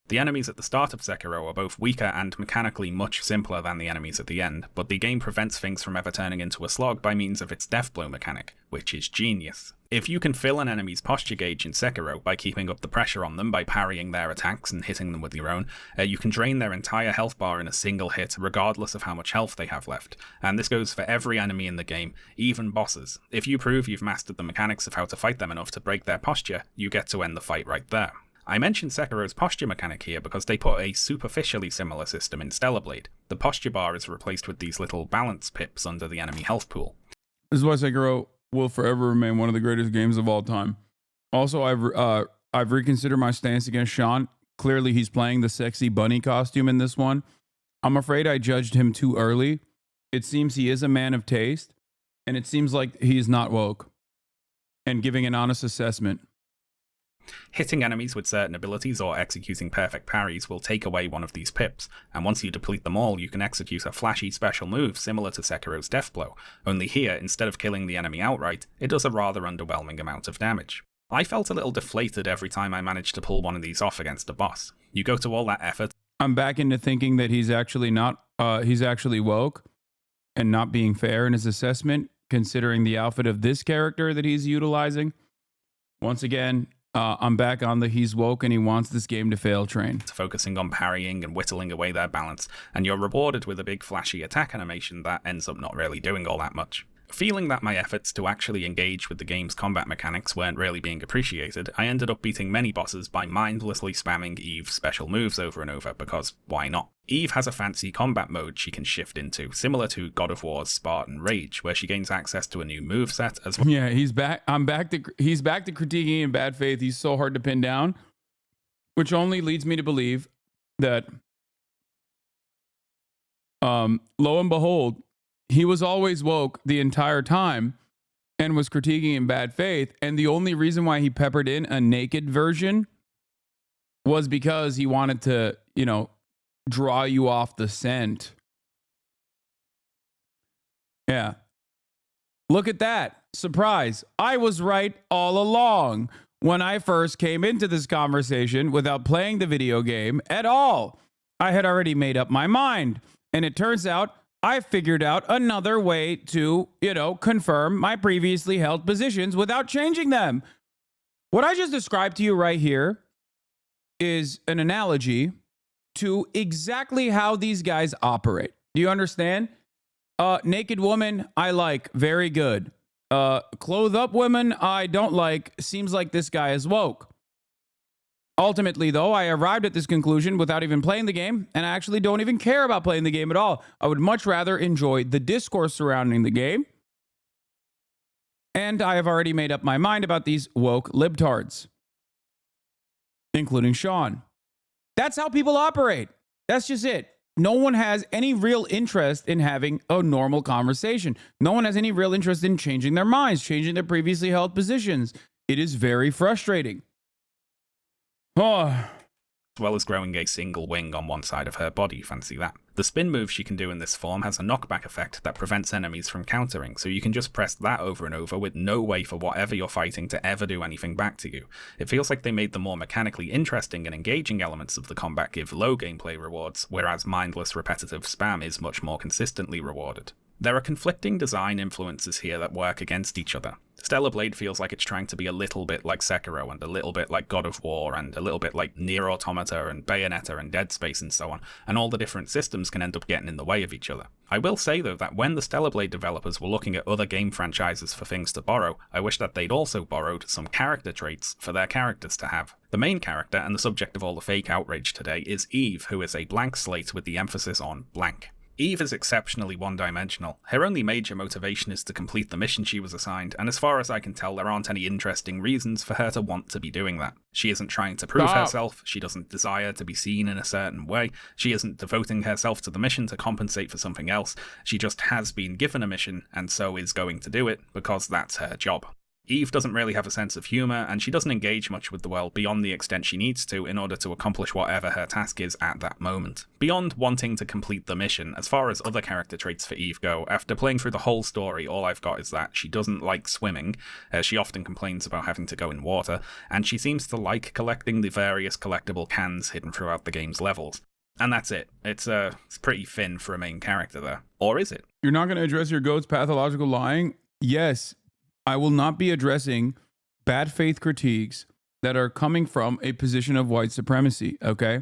The enemies at the start of Sekiro are both weaker and mechanically much simpler than the enemies at the end, but the game prevents things from ever turning into a slog by means of its death blow mechanic, which is genius. If you can fill an enemy's posture gauge in Sekiro by keeping up the pressure on them by parrying their attacks and hitting them with your own, you can drain their entire health bar in a single hit regardless of how much health they have left, and this goes for every enemy in the game, even bosses. If you prove you've mastered the mechanics of how to fight them enough to break their posture, you get to end the fight right there. I mentioned Sekiro's posture mechanic here because they put a superficially similar system in Stellar Blade. The posture bar is replaced with these little balance pips under the enemy health pool. This is why Sekiro will forever remain one of the greatest games of all time. Also, I've reconsidered my stance against Sean. Clearly, he's playing the sexy bunny costume in this one. I'm afraid I judged him too early. It seems he is a man of taste, and it seems like he's not woke and giving an honest assessment. Hitting enemies with certain abilities or executing perfect parries will take away one of these pips, and once you deplete them all, you can execute a flashy special move similar to Sekiro's Death Blow, only here, instead of killing the enemy outright, it does a rather underwhelming amount of damage. I felt a little deflated every time I managed to pull one of these off against a boss. You go to all that effort. I'm back into thinking that he's actually woke and not being fair in his assessment, considering the outfit of this character that he's utilizing. Once again, I'm back on the he's woke and he wants this game to fail train. Focusing on parrying and whittling away their balance, and you're rewarded with a big flashy attack animation that ends up not really doing all that much. Feeling that my efforts to actually engage with the game's combat mechanics weren't really being appreciated, I ended up beating many bosses by mindlessly spamming Eve's special moves over and over, because why not? Eve has a fancy combat mode she can shift into, similar to God of War's Spartan Rage, where she gains access to a new moveset as well. Yeah, he's back to critiquing in bad faith. He's so hard to pin down, which only leads me to believe that, lo and behold, he was always woke the entire time and was critiquing in bad faith. And the only reason why he peppered in a naked version was because he wanted to, draw you off the scent. Yeah. Look at that. Surprise. I was right all along when I first came into this conversation without playing the video game at all. I had already made up my mind. And it turns out I figured out another way to, confirm my previously held positions without changing them. What I just described to you right here is an analogy to exactly how these guys operate. Do you understand? Naked woman, I like. Very good. Clothed up women, I don't like. Seems like this guy is woke. Ultimately, though, I arrived at this conclusion without even playing the game, and I actually don't even care about playing the game at all. I would much rather enjoy the discourse surrounding the game. And I have already made up my mind about these woke libtards, including Sean. That's how people operate. That's just it. No one has any real interest in having a normal conversation. No one has any real interest in changing their minds, changing their previously held positions. It is very frustrating. Oh, as well as growing a single wing on one side of her body. Fancy that. The spin move she can do in this form has a knockback effect that prevents enemies from countering, so you can just press that over and over with no way for whatever you're fighting to ever do anything back to you. It feels like they made the more mechanically interesting and engaging elements of the combat give low gameplay rewards, whereas mindless repetitive spam is much more consistently rewarded. There are conflicting design influences here that work against each other. Stellar Blade feels like it's trying to be a little bit like Sekiro and a little bit like God of War and a little bit like Nier Automata and Bayonetta and Dead Space and so on, and all the different systems can end up getting in the way of each other. I will say though that when the Stellar Blade developers were looking at other game franchises for things to borrow, I wish that they'd also borrowed some character traits for their characters to have. The main character and the subject of all the fake outrage today is Eve, who is a blank slate with the emphasis on blank. Eve is exceptionally one-dimensional. Her only major motivation is to complete the mission she was assigned, and as far as I can tell, there aren't any interesting reasons for her to want to be doing that. She isn't trying to prove herself, she doesn't desire to be seen in a certain way, she isn't devoting herself to the mission to compensate for something else, she just has been given a mission, and so is going to do it, because that's her job. Eve doesn't really have a sense of humour, and she doesn't engage much with the world beyond the extent she needs to in order to accomplish whatever her task is at that moment. Beyond wanting to complete the mission, as far as other character traits for Eve go, after playing through the whole story, all I've got is that she doesn't like swimming, she often complains about having to go in water, and she seems to like collecting the various collectible cans hidden throughout the game's levels. And that's it. It's pretty thin for a main character there. Or is it? You're not going to address your goat's pathological lying? Yes. I will not be addressing bad faith critiques that are coming from a position of white supremacy, okay?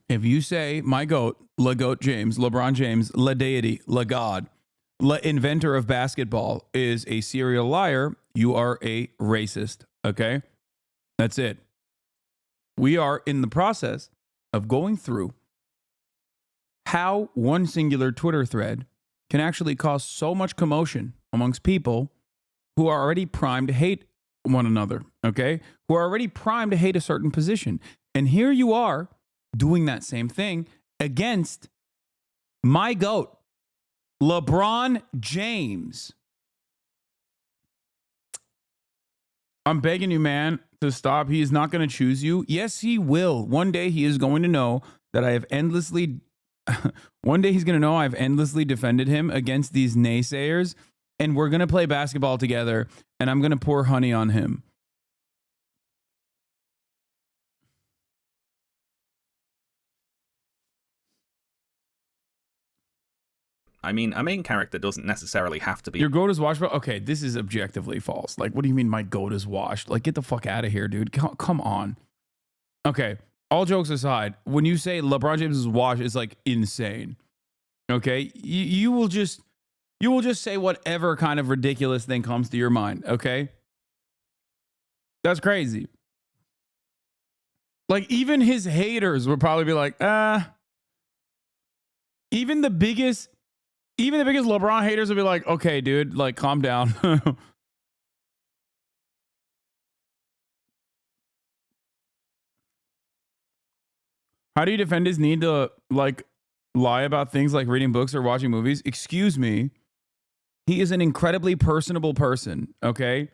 If you say my goat, LeGoat James, LeBron James, La Deity, La God, La inventor of basketball is a serial liar, you are a racist, okay? That's it. We are in the process of going through how one singular Twitter thread can actually cause so much commotion amongst people who are already primed to hate one another, okay? Who are already primed to hate a certain position. And here you are doing that same thing against my GOAT, LeBron James. I'm begging you, man, to stop. He is not going to choose you. Yes, he will. One day he is going to know that I have endlessly... One day he's going to know I've endlessly defended him against these naysayers, and we're going to play basketball together, and I'm going to pour honey on him. I mean, a main character doesn't necessarily have to be... Your goat is washed? Okay, this is objectively false. Like, what do you mean my goat is washed? Like, get the fuck out of here, dude. Come on. Okay, all jokes aside, when you say LeBron James is washed, it's like insane. Okay, you will just say whatever kind of ridiculous thing comes to your mind. Okay, that's crazy. Like even his haters would probably be like, even the biggest LeBron haters would be like, okay, dude, like calm down. How do you defend his need to like lie about things like reading books or watching movies? Excuse me. He is an incredibly personable person, okay?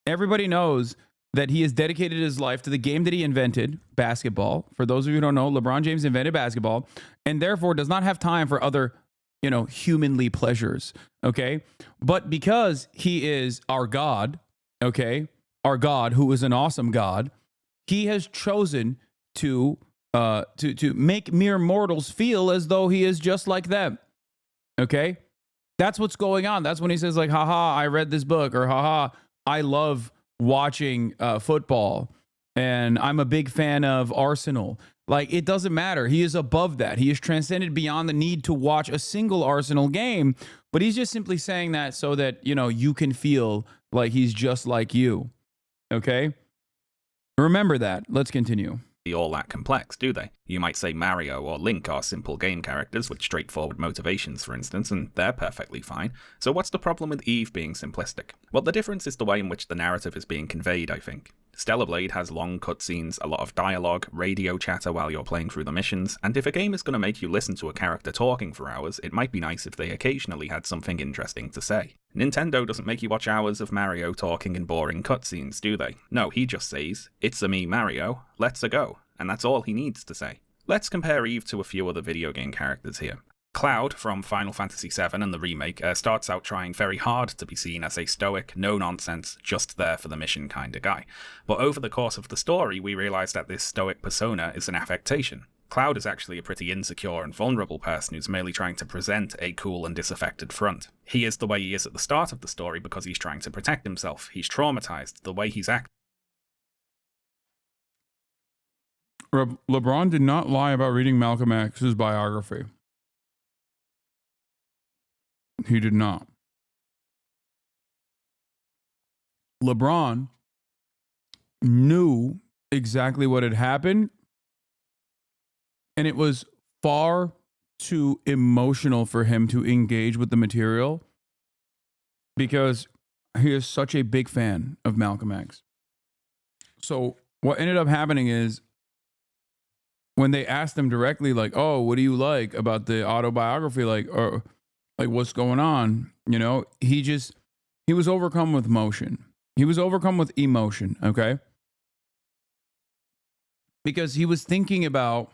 Everybody knows that he has dedicated his life to the game that he invented, basketball. For those of you who don't know, LeBron James invented basketball and therefore does not have time for other, humanly pleasures, okay? But because he is our God, okay? Our God, who is an awesome God, he has chosen to make mere mortals feel as though he is just like them. Okay? That's what's going on. That's when he says like, haha, I read this book, or haha, I love watching football, and I'm a big fan of Arsenal. Like, it doesn't matter. He is above that. He is transcended beyond the need to watch a single Arsenal game, but he's just simply saying that so that, you can feel like he's just like you. Okay? Remember that. Let's continue. All that complex, do they? You might say Mario or Link are simple game characters with straightforward motivations, for instance, and they're perfectly fine. So what's the problem with Eve being simplistic? Well, the difference is the way in which the narrative is being conveyed, I think. Stellar Blade has long cutscenes, a lot of dialogue, radio chatter while you're playing through the missions, and if a game is going to make you listen to a character talking for hours, it might be nice if they occasionally had something interesting to say. Nintendo doesn't make you watch hours of Mario talking in boring cutscenes, do they? No, he just says, "It's-a me, Mario, let's-a go." and that's all he needs to say. Let's compare Eve to a few other video game characters here. Cloud from Final Fantasy VII and the remake starts out trying very hard to be seen as a stoic, no-nonsense, just there for the mission kind of guy. But over the course of the story, we realise that this stoic persona is an affectation. Cloud is actually a pretty insecure and vulnerable person who's merely trying to present a cool and disaffected front. He is the way he is at the start of the story because he's trying to protect himself. He's traumatized. The way he's acting. LeBron did not lie about reading Malcolm X's biography. He did not. LeBron knew exactly what had happened, and it was far too emotional for him to engage with the material because he is such a big fan of Malcolm X. So what ended up happening is when they asked him directly, like, oh, what do you like about the autobiography? Like, or like, what's going on? You know, he was overcome with emotion. He was overcome with emotion, okay? Because he was thinking about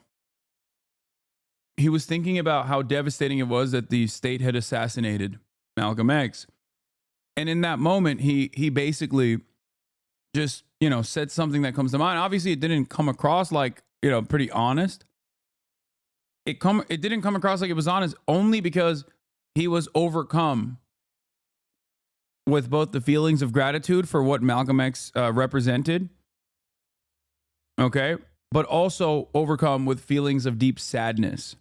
how devastating it was that the state had assassinated Malcolm X. And in that moment, he basically just, you know, said something that comes to mind. Obviously, it didn't come across like, you know, pretty honest. It didn't come across like it was honest only because he was overcome with both the feelings of gratitude for what Malcolm X represented, okay, but also overcome with feelings of deep sadness.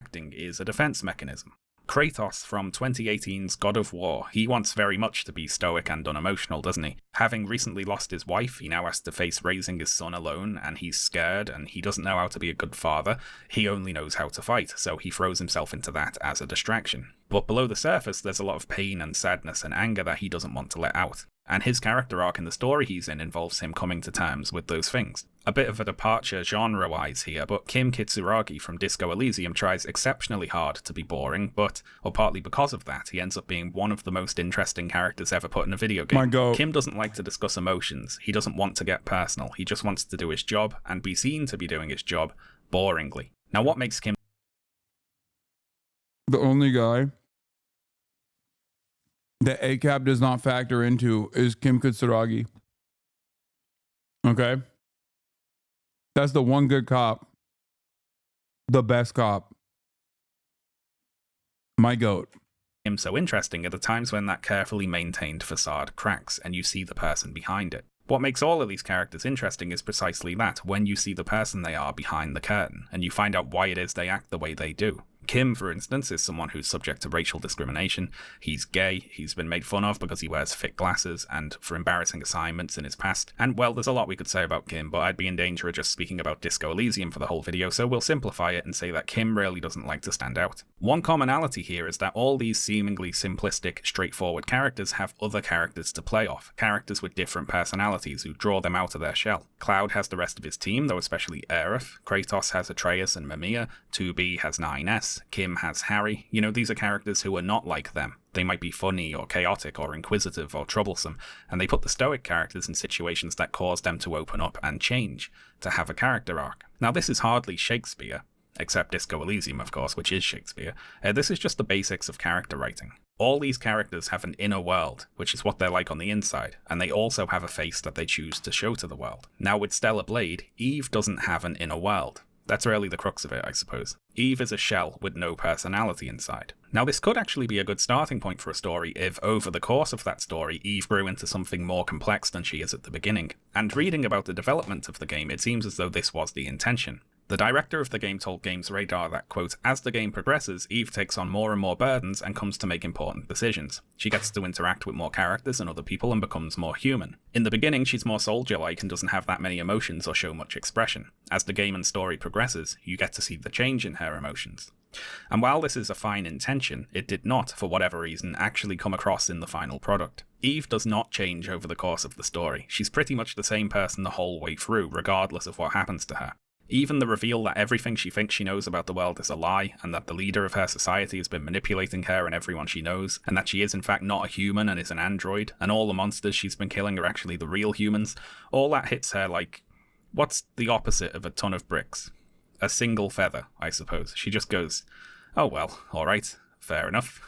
Acting is a defense mechanism. Kratos from 2018's God of War, he wants very much to be stoic and unemotional, doesn't he? Having recently lost his wife, he now has to face raising his son alone, and he's scared, and he doesn't know how to be a good father. He only knows how to fight, so he throws himself into that as a distraction. But below the surface, there's a lot of pain and sadness and anger that he doesn't want to let out. And his character arc in the story he's in involves him coming to terms with those things. A bit of a departure genre-wise here, but Kim Kitsuragi from Disco Elysium tries exceptionally hard to be boring, but, or partly because of that, he ends up being one of the most interesting characters ever put in a video game. Kim doesn't like to discuss emotions, he doesn't want to get personal, he just wants to do his job, and be seen to be doing his job, boringly. Now what makes Kim the only guy that ACAB does not factor into is Kim Kitsuragi. Okay? That's the one good cop. The best cop. My goat. Him so interesting are the times when that carefully maintained facade cracks and you see the person behind it. What makes all of these characters interesting is precisely that, when you see the person they are behind the curtain, and you find out why it is they act the way they do. Kim, for instance, is someone who's subject to racial discrimination. He's gay, he's been made fun of because he wears thick glasses and for embarrassing assignments in his past. And well, there's a lot we could say about Kim, but I'd be in danger of just speaking about Disco Elysium for the whole video, so we'll simplify it and say that Kim really doesn't like to stand out. One commonality here is that all these seemingly simplistic, straightforward characters have other characters to play off, characters with different personalities who draw them out of their shell. Cloud has the rest of his team, though especially Aerith. Kratos has Atreus and Mamiya. 2B has 9S. Kim has Harry. You know, these are characters who are not like them. They might be funny or chaotic or inquisitive or troublesome, and they put the stoic characters in situations that cause them to open up and change, to have a character arc. Now this is hardly Shakespeare, except Disco Elysium of course, which is Shakespeare. This is just the basics of character writing. All these characters have an inner world, which is what they're like on the inside, and they also have a face that they choose to show to the world. Now with Stellar Blade, Eve doesn't have an inner world. That's really the crux of it, I suppose. Eve is a shell with no personality inside. Now this could actually be a good starting point for a story if, over the course of that story, Eve grew into something more complex than she is at the beginning. And reading about the development of the game, it seems as though this was the intention. The director of the game told Games Radar that, quote, as the game progresses, Eve takes on more and more burdens and comes to make important decisions. She gets to interact with more characters and other people and becomes more human. In the beginning, she's more soldier-like and doesn't have that many emotions or show much expression. As the game and story progresses, you get to see the change in her emotions. And while this is a fine intention, it did not, for whatever reason, actually come across in the final product. Eve does not change over the course of the story. She's pretty much the same person the whole way through, regardless of what happens to her. Even the reveal that everything she thinks she knows about the world is a lie, and that the leader of her society has been manipulating her and everyone she knows, and that she is in fact not a human and is an android, and all the monsters she's been killing are actually the real humans, all that hits her like, what's the opposite of a ton of bricks? A single feather, I suppose. She just goes, oh well, alright, fair enough.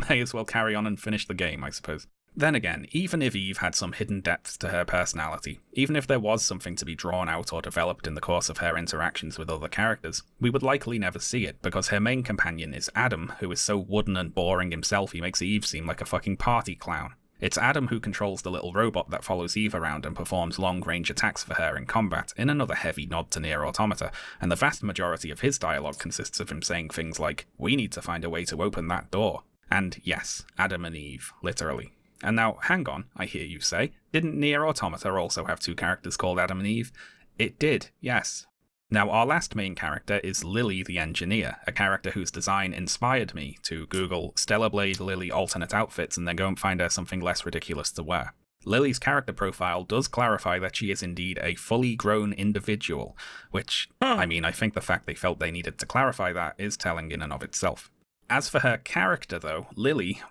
May as well carry on and finish the game, I suppose. Then again, even if Eve had some hidden depth to her personality, even if there was something to be drawn out or developed in the course of her interactions with other characters, we would likely never see it, because her main companion is Adam, who is so wooden and boring himself he makes Eve seem like a fucking party clown. It's Adam who controls the little robot that follows Eve around and performs long-range attacks for her in combat, in another heavy nod to Nier Automata, and the vast majority of his dialogue consists of him saying things like, "We need to find a way to open that door." And yes, Adam and Eve, literally. And now, hang on, I hear you say, didn't Nier Automata also have two characters called Adam and Eve? It did, yes. Now, our last main character is Lily the Engineer, a character whose design inspired me to Google Stellar Blade Lily alternate outfits and then go and find her something less ridiculous to wear. Lily's character profile does clarify that she is indeed a fully grown individual, which, I mean, I think the fact they felt they needed to clarify that is telling in and of itself. As for her character, though, Lily...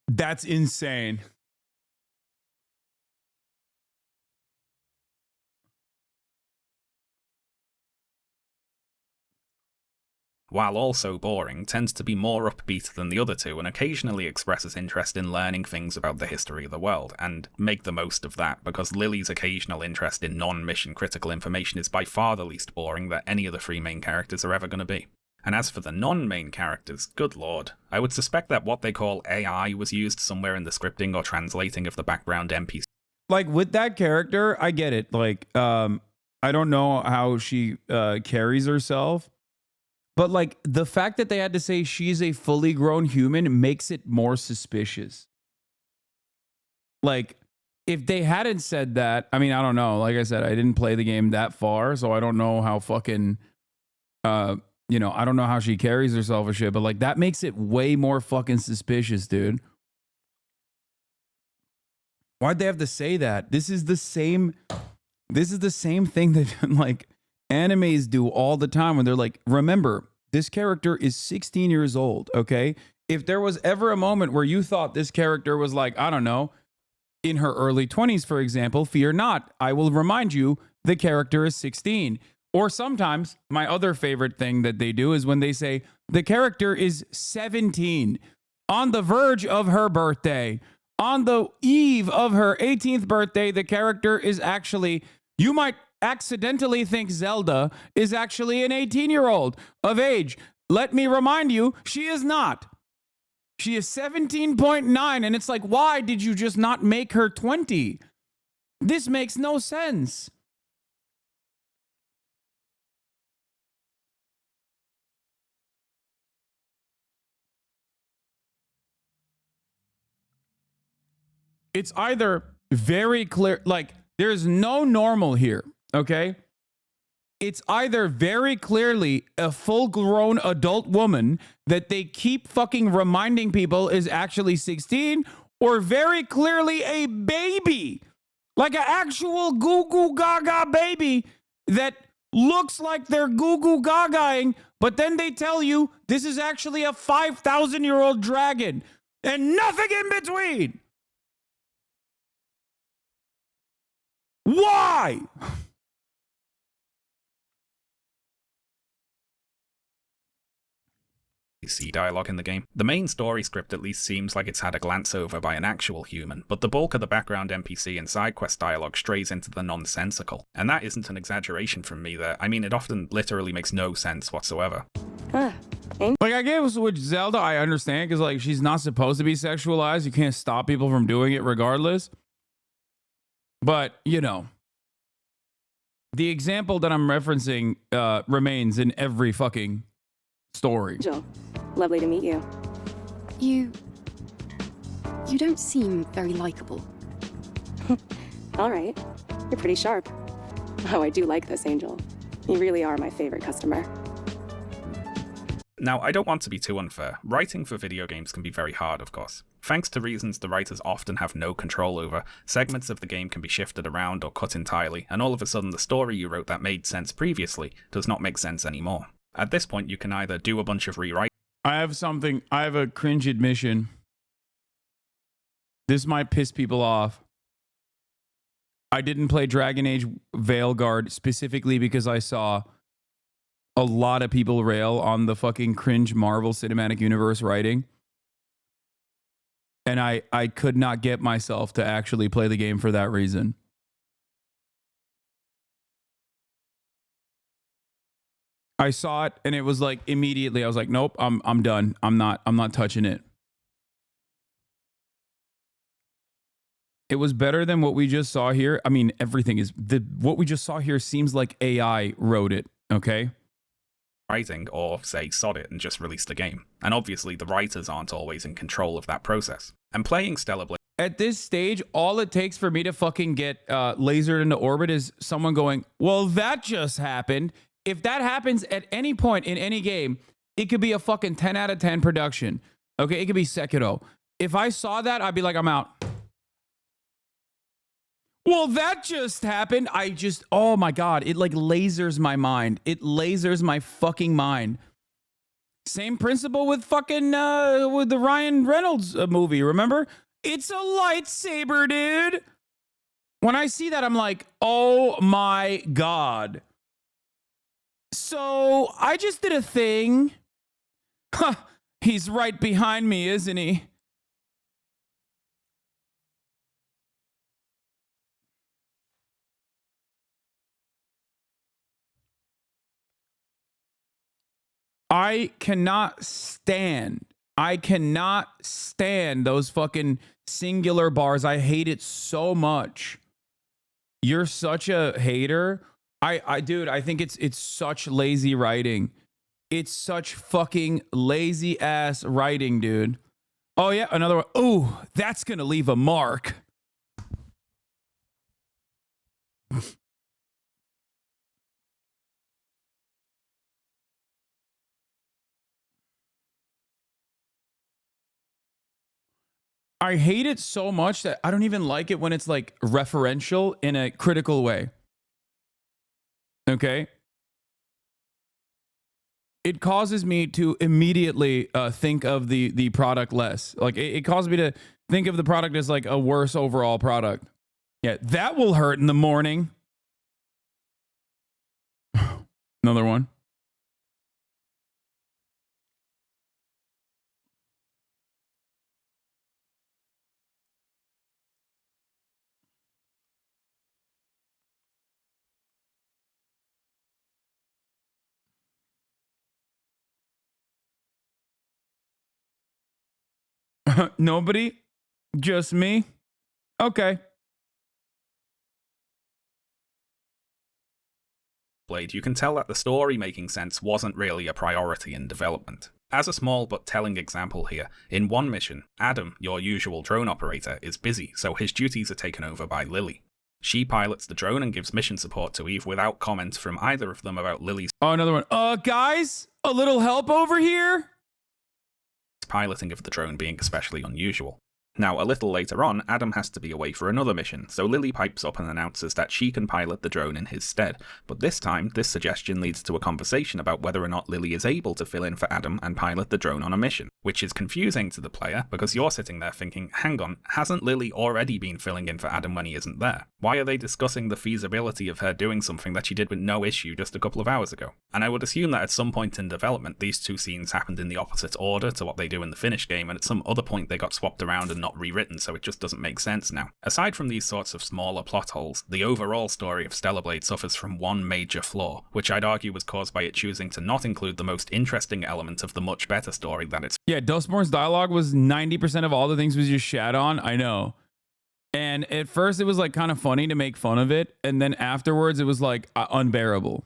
That's insane. while also boring, tends to be more upbeat than the other two and occasionally expresses interest in learning things about the history of the world, and make the most of that, because Lily's occasional interest in non-mission critical information is by far the least boring that any of the three main characters are ever going to be. And as for the non-main characters, good lord, I would suspect that what they call AI was used somewhere in the scripting or translating of the background NPC. Like, with that character, I get it. Like, I don't know how she carries herself, but like the fact that they had to say she's a fully grown human makes it more suspicious. Like, if they hadn't said that, I mean, I don't know. Like I said, I didn't play the game that far, so I don't know how fucking, you know, I don't know how she carries herself or shit, but like that makes it way more fucking suspicious, dude. Why'd they have to say that? This is the same thing that like animes do all the time when they're like, remember, this character is 16 years old, okay? If there was ever a moment where you thought this character was like, I don't know, in her early 20s, for example, fear not. I will remind you, the character is 16. Or sometimes, my other favorite thing that they do is when they say, the character is 17, on the verge of her birthday. On the eve of her 18th birthday, the character is actually, you might accidentally think Zelda is actually an 18-year-old of age. Let me remind you, she is not. She is 17.9, and it's like, why did you just not make her 20? This makes no sense. It's either very clear, like, there's no normal here, okay? It's either very clearly a full-grown adult woman that they keep fucking reminding people is actually 16, or very clearly a baby, like an actual goo-goo gaga baby that looks like they're goo-goo gagaing, but then they tell you this is actually a 5,000-year-old dragon, and nothing in between. Why? See dialogue in the game. The main story script at least seems like it's had a glance over by an actual human, but the bulk of the background NPC and side quest dialogue strays into the nonsensical. And that isn't an exaggeration from me there. I mean, it often literally makes no sense whatsoever. Like, I guess with Zelda, I understand, because like she's not supposed to be sexualized. You can't stop people from doing it regardless. But, you know, the example that I'm referencing remains in every fucking story. Joel, lovely to meet you. You don't seem very likable. All right, you're pretty sharp. Oh, I do like this, Angel. You really are my favorite customer. Now, I don't want to be too unfair. Writing for video games can be very hard, of course. Thanks to reasons the writers often have no control over, segments of the game can be shifted around or cut entirely, and all of a sudden the story you wrote that made sense previously does not make sense anymore. At this point, you can either do a bunch of rewrites. I have a cringe admission. This might piss people off. I didn't play Dragon Age Veilguard specifically because I saw a lot of people rail on the fucking cringe Marvel Cinematic Universe writing. And I could not get myself to actually play the game for that reason. I saw it and it was like immediately I was like, nope, I'm done. I'm not touching it. It was better than what we just saw here. I mean, everything is what we just saw here seems like AI wrote it, okay? Writing, or say sod it and just release the game. And obviously the writers aren't always in control of that process. And playing Stellar Blade at this stage, all it takes for me to fucking get lasered into orbit is someone going, well, that just happened. If that happens at any point in any game, it could be a fucking 10 out of 10 production. Okay, it could be Sekiro. If I saw that, I'd be like, I'm out. Well, that just happened. Oh my God, it like lasers my mind. It lasers my fucking mind. Same principle with fucking, with the Ryan Reynolds movie, remember? It's a lightsaber, dude. When I see that, I'm like, oh my God. So I just did a thing. Huh, he's right behind me, isn't he? I cannot stand those fucking singular bars. I hate it so much. You're such a hater. Dude, I think it's such lazy writing. It's such fucking lazy ass writing, dude. Oh yeah, another one. Ooh, that's gonna leave a mark. I hate it so much that I don't even like it when it's like referential in a critical way. Okay? It causes me to immediately think of the product less. Like it causes me to think of the product as like a worse overall product. Yeah, that will hurt in the morning. Another one. Nobody? Just me? Okay. Blade, you can tell that the story making sense wasn't really a priority in development. As a small but telling example here, in one mission, Adam, your usual drone operator, is busy, so his duties are taken over by Lily. She pilots the drone and gives mission support to Eve without comment from either of them about Lily's another one. Guys, a little help over here? Piloting of the drone being especially unusual. Now, a little later on, Adam has to be away for another mission, so Lily pipes up and announces that she can pilot the drone in his stead. But this time, this suggestion leads to a conversation about whether or not Lily is able to fill in for Adam and pilot the drone on a mission, which is confusing to the player because you're sitting there thinking, hang on, hasn't Lily already been filling in for Adam when he isn't there? Why are they discussing the feasibility of her doing something that she did with no issue just a couple of hours ago? And I would assume that at some point in development, these two scenes happened in the opposite order to what they do in the finished game, and at some other point they got swapped around and not rewritten, so it just doesn't make sense now. Aside from these sorts of smaller plot holes, the overall story of Stellar Blade suffers from one major flaw, which I'd argue was caused by it choosing to not include the most interesting element of the much better story that it's... Yeah, Dustmore's dialogue was 90% of all the things we just shat on, I know. And at first it was like kind of funny to make fun of it, and then afterwards it was like unbearable.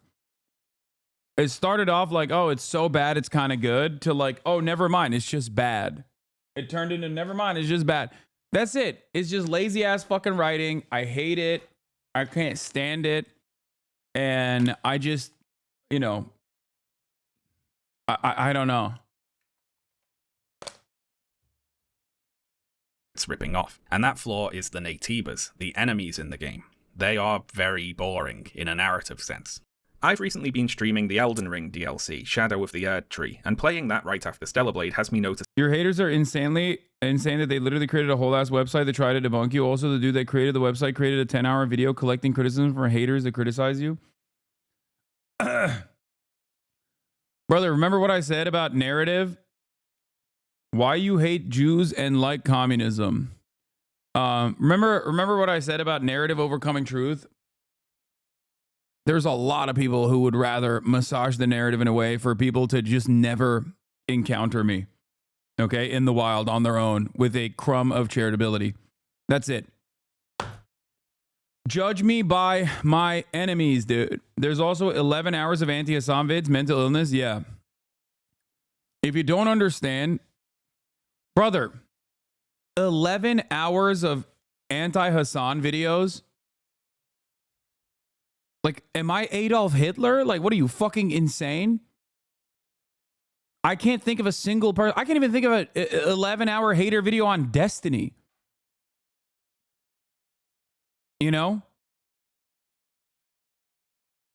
It started off like, oh, it's so bad it's kind of good, to like, oh, never mind, it's just bad. It turned into never mind, it's just bad. That's it. It's just lazy ass fucking writing. I hate it. I can't stand it. And I just, you know, I don't know. it's ripping off. And that flaw is the natives, the enemies in the game. They are very boring in a narrative sense. I've recently been streaming the Elden Ring DLC, Shadow of the Erd Tree, and playing that right after Stellar Blade has me notice. Your haters are insane that they literally created a whole ass website to try to debunk you. Also, the dude that created the website created a 10-hour video collecting criticism from haters that criticize you. Brother, remember what I said about narrative? Why you hate Jews and like communism? Remember what I said about narrative overcoming truth? There's a lot of people who would rather massage the narrative in a way for people to just never encounter me, okay, in the wild on their own with a crumb of charitability. That's it. Judge me by my enemies, dude. There's also 11 hours of anti-Hasan vids, mental illness. Yeah. If you don't understand, brother, 11 hours of anti-Hasan videos. Like, am I Adolf Hitler? Like, what are you, fucking insane? I can't think of a single person. I can't even think of an 11-hour hater video on Destiny. You know?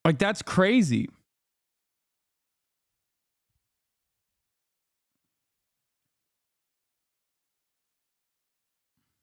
Like, that's crazy.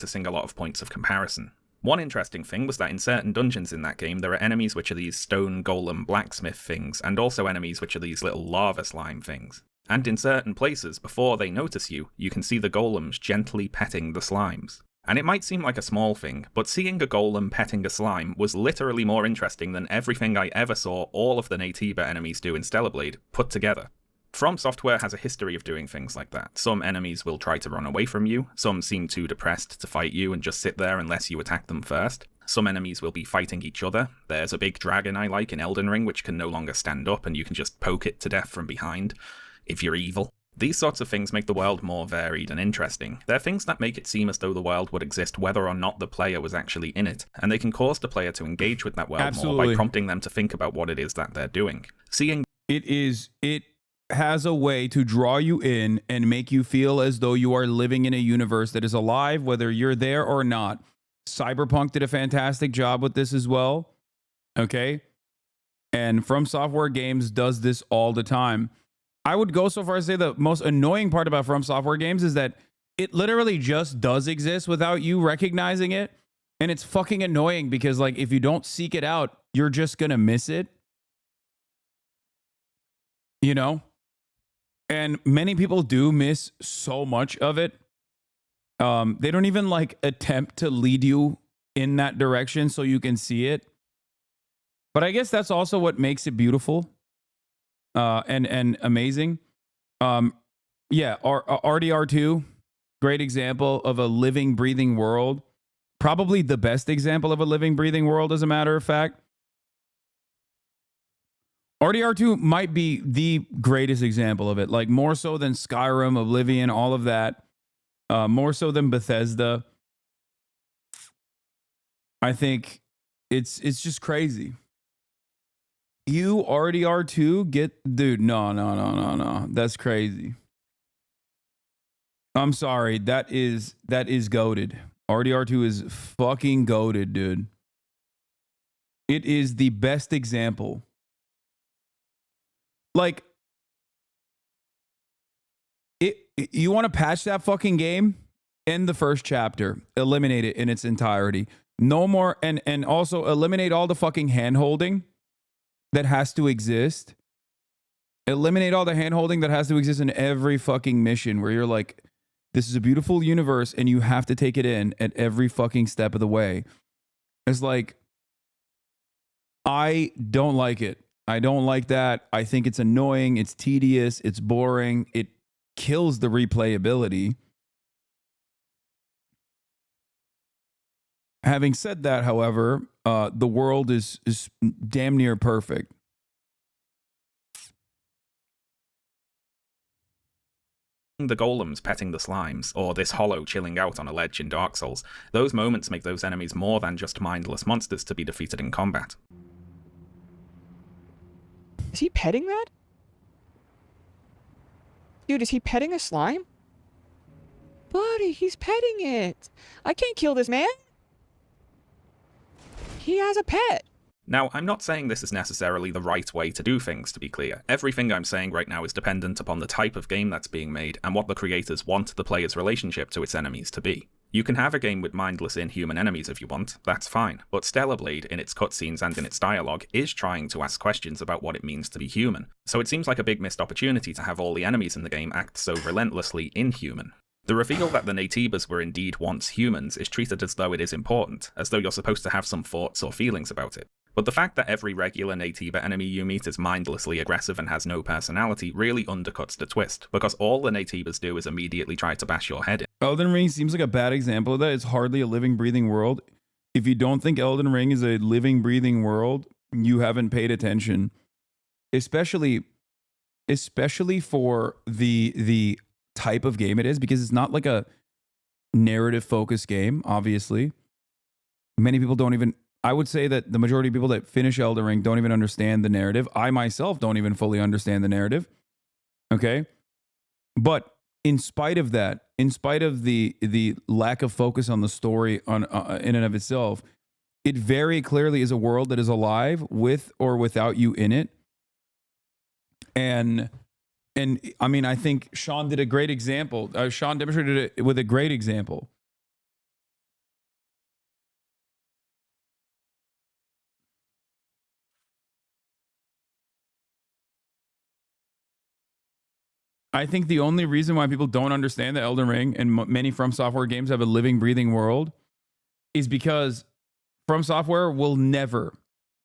Noticing a lot of points of comparison. One interesting thing was that in certain dungeons in that game, there are enemies which are these stone golem blacksmith things, and also enemies which are these little lava slime things. And in certain places, before they notice you, you can see the golems gently petting the slimes. And it might seem like a small thing, but seeing a golem petting a slime was literally more interesting than everything I ever saw all of the Natiba enemies do in Stellar Blade put together. From Software has a history of doing things like that. Some enemies will try to run away from you, some seem too depressed to fight you and just sit there unless you attack them first. Some enemies will be fighting each other. There's a big dragon I like in Elden Ring which can no longer stand up and you can just poke it to death from behind, if you're evil. These sorts of things make the world more varied and interesting. They're things that make it seem as though the world would exist whether or not the player was actually in it, and they can cause the player to engage with that world more by prompting them to think about what it is that they're doing. It has a way to draw you in and make you feel as though you are living in a universe that is alive, whether you're there or not. Cyberpunk did a fantastic job with this as well. Okay. And From Software Games does this all the time. I would go so far as to say the most annoying part about From Software Games is that it literally just does exist without you recognizing it. And it's fucking annoying because, like, if you don't seek it out, you're just going to miss it. You know? And many people do miss so much of it. They don't even like attempt to lead you in that direction so you can see it. But I guess that's also what makes it beautiful and amazing. Yeah, RDR2, great example of a living, breathing world. Probably the best example of a living, breathing world, as a matter of fact. RDR2 might be the greatest example of it, like more so than Skyrim, Oblivion, all of that. More so than Bethesda. I think it's just crazy. You RDR2 dude, no. That's crazy. I'm sorry. That is goated. RDR2 is fucking goated, dude. It is the best example. Like, you want to patch that fucking game? End the first chapter. Eliminate it in its entirety. No more, and also eliminate all the fucking hand-holding that has to exist. Eliminate all the hand-holding that has to exist in every fucking mission where you're like, this is a beautiful universe and you have to take it in at every fucking step of the way. It's like, I don't like it. I don't like that. I think it's annoying. It's tedious. It's boring. It kills the replayability. Having said that, however, the world is damn near perfect. The golems petting the slimes, or this hollow chilling out on a ledge in Dark Souls, those moments make those enemies more than just mindless monsters to be defeated in combat. Is he petting that? Dude, is he petting a slime? Buddy, he's petting it. I can't kill this man. He has a pet. Now, I'm not saying this is necessarily the right way to do things, to be clear. Everything I'm saying right now is dependent upon the type of game that's being made and what the creators want the player's relationship to its enemies to be. You can have a game with mindless inhuman enemies if you want, that's fine, but Stellar Blade, in its cutscenes and in its dialogue, is trying to ask questions about what it means to be human, so it seems like a big missed opportunity to have all the enemies in the game act so relentlessly inhuman. The reveal that the Naytibas were indeed once humans is treated as though it is important, as though you're supposed to have some thoughts or feelings about it. But the fact that every regular Naytiba enemy you meet is mindlessly aggressive and has no personality really undercuts the twist, because all the Naytibas do is immediately try to bash your head in. Elden Ring seems like a bad example of that. It's hardly a living, breathing world. If you don't think Elden Ring is a living, breathing world, you haven't paid attention. Especially for the type of game it is, because it's not like a narrative-focused game, obviously. Many people don't even... I would say that the majority of people that finish Elden Ring don't even understand the narrative. I myself don't even fully understand the narrative. Okay? But in spite of that, in spite of the lack of focus on the story in and of itself, it very clearly is a world that is alive with or without you in it. And I mean, I think Sean did a great example. Sean demonstrated it with a great example. I think the only reason why people don't understand that Elden Ring and many From Software games have a living, breathing world is because From Software will never,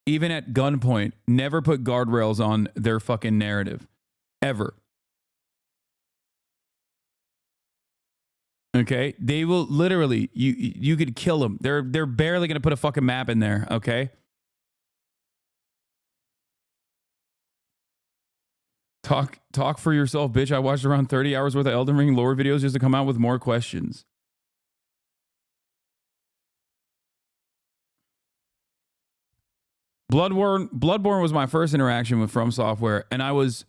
even at gunpoint, never put guardrails on their fucking narrative. Ever. Okay? They will literally, you could kill them. They're barely going to put a fucking map in there, okay? Talk for yourself, bitch. I watched around 30 hours worth of Elden Ring lore videos just to come out with more questions. Bloodborne was my first interaction with From Software, and I was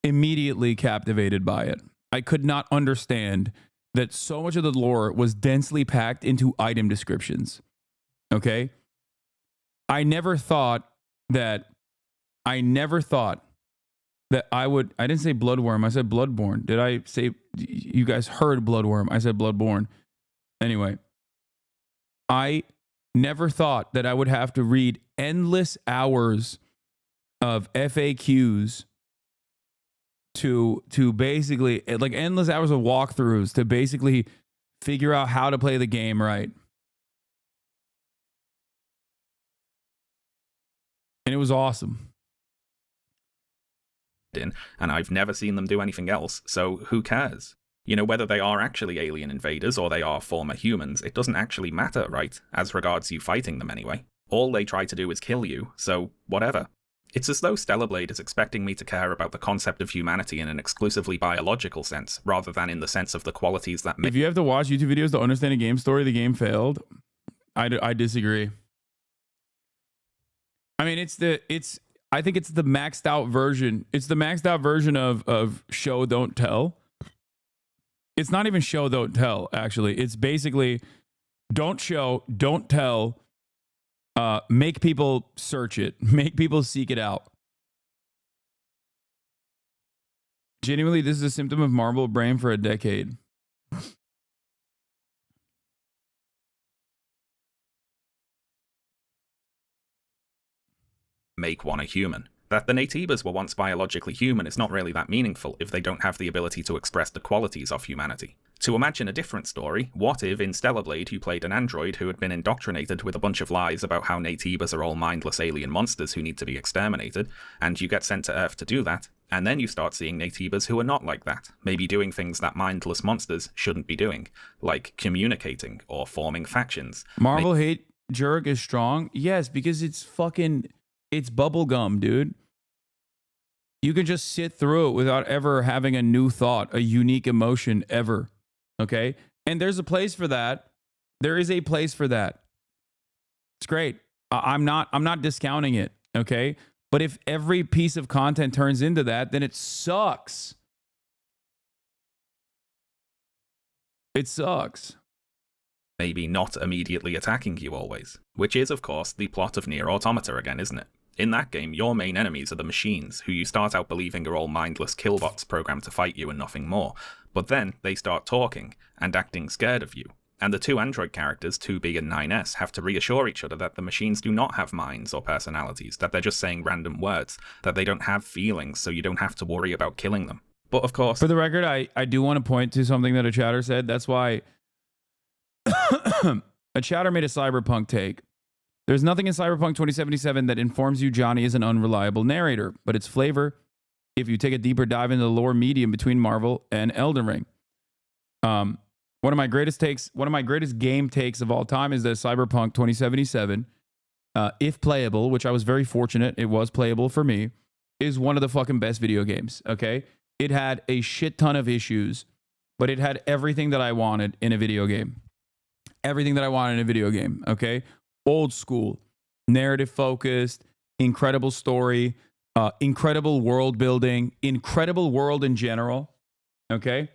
immediately captivated by it. I could not understand that so much of the lore was densely packed into item descriptions. Okay? I never thought that I didn't say Bloodworm, I said Bloodborne. Did I say, you guys heard Bloodworm, I said Bloodborne. Anyway, I never thought that I would have to read endless hours of FAQs to basically, like endless hours of walkthroughs to basically figure out how to play the game right. And it was awesome. And I've never seen them do anything else, so who cares? You know, whether they are actually alien invaders or they are former humans, it doesn't actually matter, right? As regards you fighting them anyway. All they try to do is kill you, so whatever. It's as though Stellar Blade is expecting me to care about the concept of humanity in an exclusively biological sense, rather than in the sense of the qualities that make... If you have to watch YouTube videos to understand a game story, the game failed. I disagree. I mean, I think it's the maxed out version. It's the maxed out version of show, don't tell. It's not even show, don't tell, actually. It's basically don't show, don't tell, make people search it, make people seek it out. Genuinely, this is a symptom of marble brain for a decade. Make one a human. That the Naytibas were once biologically human is not really that meaningful if they don't have the ability to express the qualities of humanity. To imagine a different story, what if in Stellar Blade you played an android who had been indoctrinated with a bunch of lies about how Naytibas are all mindless alien monsters who need to be exterminated, and you get sent to Earth to do that, and then you start seeing Naytibas who are not like that, maybe doing things that mindless monsters shouldn't be doing, like communicating or forming factions. Marvel hate jerk is strong? Yes, because it's bubblegum, dude. You can just sit through it without ever having a new thought, a unique emotion ever. Okay? And there's a place for that. There is a place for that. It's great. I'm not discounting it, okay? But if every piece of content turns into that, then it sucks. It sucks. Maybe not immediately attacking you always, which is, of course, the plot of Nier Automata again, isn't it? In that game, your main enemies are the machines, who you start out believing are all mindless killbots programmed to fight you and nothing more, but then they start talking and acting scared of you. And the two android characters, 2B and 9S, have to reassure each other that the machines do not have minds or personalities, that they're just saying random words, that they don't have feelings, so you don't have to worry about killing them. But of course... For the record, I do want to point to something that a chatter said. That's why a chatter made a cyberpunk take. There's nothing in Cyberpunk 2077 that informs you Johnny is an unreliable narrator, but its flavor, if you take a deeper dive into the lore medium between Marvel and Elden Ring. One of my greatest game takes of all time is that Cyberpunk 2077, if playable, which I was very fortunate, it was playable for me, is one of the fucking best video games, okay? It had a shit ton of issues, but it had everything that I wanted in a video game. Everything that I wanted in a video game, okay? Old school, narrative focused, incredible story, incredible world building, incredible world in general, okay?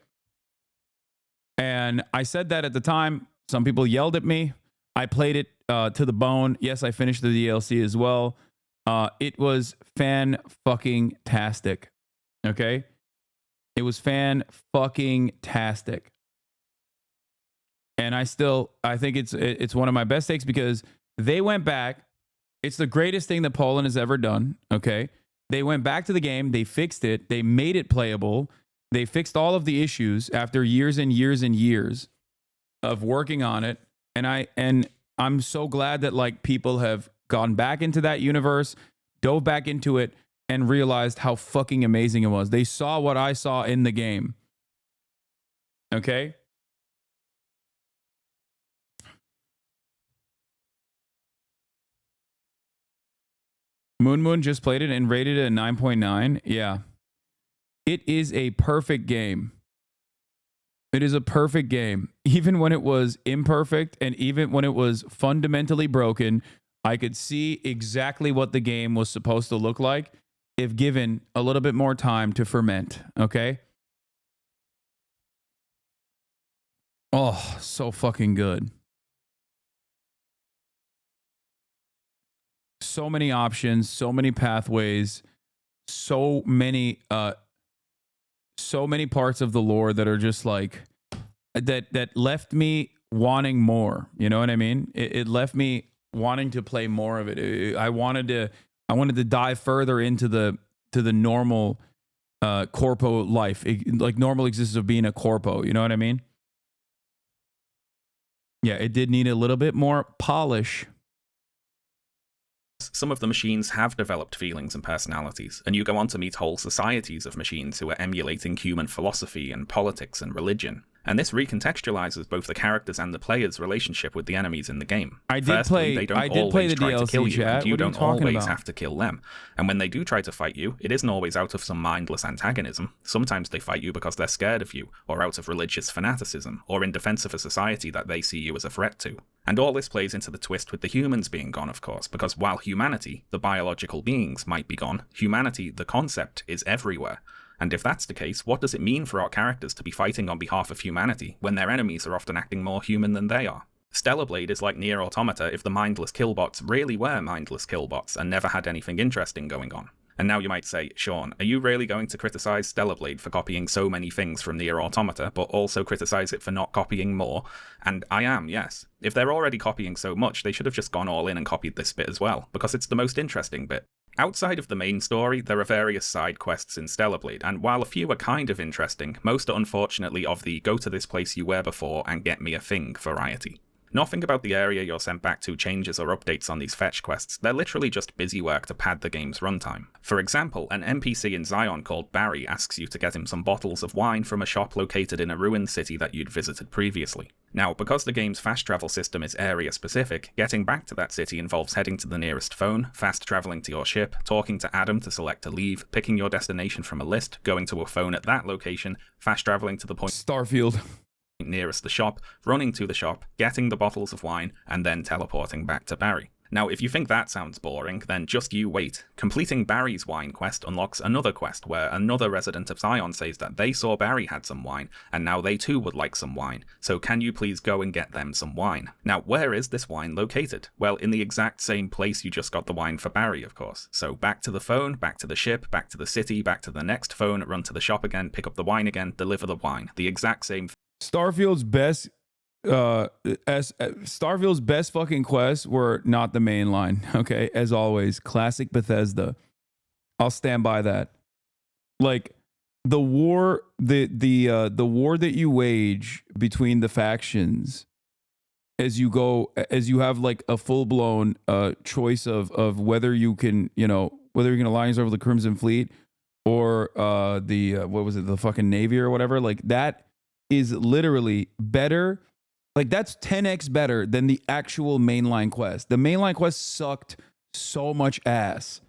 And I said that at the time. Some people yelled at me. I played it to the bone. Yes, I finished the DLC as well. It was fan-fucking-tastic, okay? It was fan-fucking-tastic. And I think it's one of my best takes because they went back. It's the greatest thing that Poland has ever done, okay? They went back to the game. They fixed it. They made it playable. They fixed all of the issues after years and years and years of working on it. And I'm so glad that like people have gone back into that universe, dove back into it, and realized how fucking amazing it was. They saw what I saw in the game. Okay? Moon just played it and rated it a 9.9. Yeah. It is a perfect game. It is a perfect game. Even when it was imperfect and even when it was fundamentally broken, I could see exactly what the game was supposed to look like if given a little bit more time to ferment. Okay? Oh, so fucking good. So many options, so many pathways, so many parts of the lore that are just like that left me wanting more. You know what I mean? It left me wanting to play more of it. I wanted to dive further into the normal corpo life, like normal existence of being a corpo. You know what I mean? Yeah, it did need a little bit more polish. Some of the machines have developed feelings and personalities, and you go on to meet whole societies of machines who are emulating human philosophy and politics and religion. And this recontextualizes both the characters and the player's relationship with the enemies in the game. I did play the DLC, chat. You don't always have to kill them. And when they do try to fight you, it isn't always out of some mindless antagonism. Sometimes they fight you because they're scared of you, or out of religious fanaticism, or in defense of a society that they see you as a threat to. And all this plays into the twist with the humans being gone, of course, because while humanity, the biological beings, might be gone, humanity, the concept, is everywhere. And if that's the case, what does it mean for our characters to be fighting on behalf of humanity when their enemies are often acting more human than they are? Stellar Blade is like Nier Automata if the mindless killbots really were mindless killbots and never had anything interesting going on. And now you might say, Sean, are you really going to criticize Stellar Blade for copying so many things from Nier Automata, but also criticize it for not copying more? And I am, yes. If they're already copying so much, they should have just gone all in and copied this bit as well, because it's the most interesting bit. Outside of the main story, there are various side quests in Stellar Blade, and while a few are kind of interesting, most are unfortunately of the go to this place you were before and get me a thing variety. Nothing about the area you're sent back to changes or updates on these fetch quests, they're literally just busy work to pad the game's runtime. For example, an NPC in Zion called Barry asks you to get him some bottles of wine from a shop located in a ruined city that you'd visited previously. Now, because the game's fast travel system is area specific, getting back to that city involves heading to the nearest phone, fast traveling to your ship, talking to Adam to select to leave, picking your destination from a list, going to a phone at that location, fast traveling to the point Starfield nearest the shop, running to the shop, getting the bottles of wine, and then teleporting back to Barry. Now, if you think that sounds boring, then just you wait. Completing Barry's wine quest unlocks another quest where another resident of Zion says that they saw Barry had some wine, and now they too would like some wine. So can you please go and get them some wine? Now, where is this wine located? Well, in the exact same place you just got the wine for Barry, of course. So back to the phone, back to the ship, back to the city, back to the next phone, run to the shop again, pick up the wine again, deliver the wine. The exact same. Starfield's best fucking quests were not the main line. Okay, as always, classic Bethesda. I'll stand by that. Like the war, the war that you wage between the factions as you have like a full blown choice of whether you can alliance over the Crimson Fleet or the fucking Navy or whatever. Like that is literally better. Like that's 10x better than the actual mainline quest. The mainline quest sucked so much ass.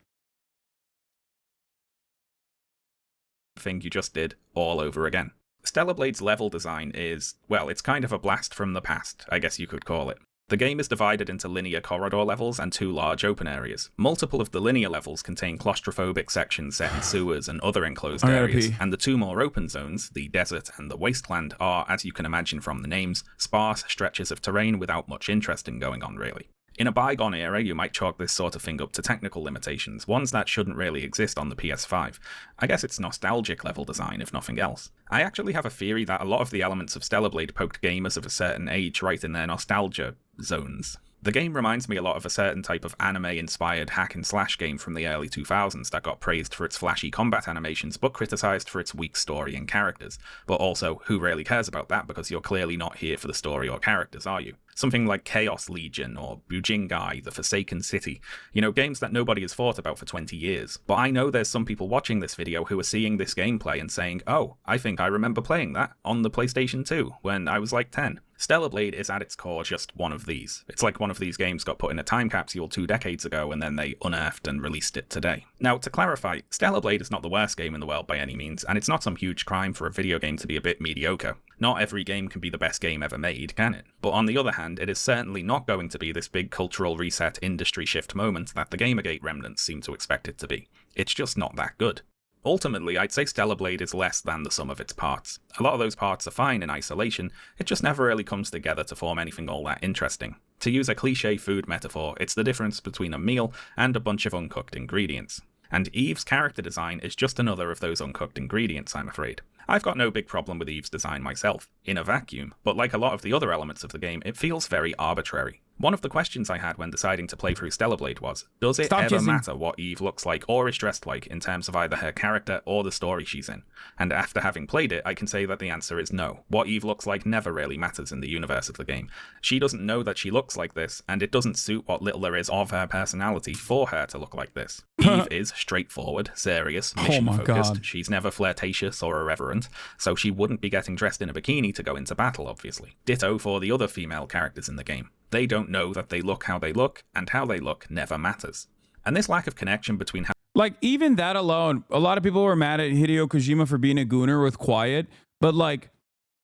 Thing you just did all over again. Stellar Blade's level design is, well, it's kind of a blast from the past, I guess you could call it. The game is divided into linear corridor levels and 2 large open areas. Multiple of the linear levels contain claustrophobic sections set in sewers and other enclosed areas, and the 2 more open zones, the desert and the wasteland, are, as you can imagine from the names, sparse stretches of terrain without much interesting going on really. In a bygone era, you might chalk this sort of thing up to technical limitations, ones that shouldn't really exist on the PS5. I guess it's nostalgic level design, if nothing else. I actually have a theory that a lot of the elements of Stellar Blade poked gamers of a certain age right in their nostalgia zones. The game reminds me a lot of a certain type of anime-inspired hack-and-slash game from the early 2000s that got praised for its flashy combat animations but criticised for its weak story and characters. But also, who really cares about that because you're clearly not here for the story or characters, are you? Something like Chaos Legion or Bujingai, The Forsaken City. You know, games that nobody has thought about for 20 years. But I know there's some people watching this video who are seeing this gameplay and saying, oh, I think I remember playing that on the PlayStation 2 when I was like 10. Stellar Blade is at its core just one of these. It's like one of these games got put in a time capsule 2 decades ago and then they unearthed and released it today. Now, to clarify, Stellar Blade is not the worst game in the world by any means, and it's not some huge crime for a video game to be a bit mediocre. Not every game can be the best game ever made, can it? But on the other hand, it is certainly not going to be this big cultural reset industry shift moment that the Gamergate remnants seem to expect it to be. It's just not that good. Ultimately, I'd say Stellar Blade is less than the sum of its parts. A lot of those parts are fine in isolation, it just never really comes together to form anything all that interesting. To use a cliché food metaphor, it's the difference between a meal and a bunch of uncooked ingredients. And Eve's character design is just another of those uncooked ingredients, I'm afraid. I've got no big problem with Eve's design myself, in a vacuum, but like a lot of the other elements of the game, it feels very arbitrary. One of the questions I had when deciding to play through Stellar Blade was, does it ever matter what Eve looks like or is dressed like in terms of either her character or the story she's in? And after having played it, I can say that the answer is no. What Eve looks like never really matters in the universe of the game. She doesn't know that she looks like this, and it doesn't suit what little there is of her personality for her to look like this. Eve is straightforward, serious, mission-focused. She's never flirtatious or irreverent, so she wouldn't be getting dressed in a bikini to go into battle, obviously. Ditto for the other female characters in the game. They don't know that they look how they look, and how they look never matters. And this lack of connection between like, even that alone, a lot of people were mad at Hideo Kojima for being a gooner with Quiet, but like,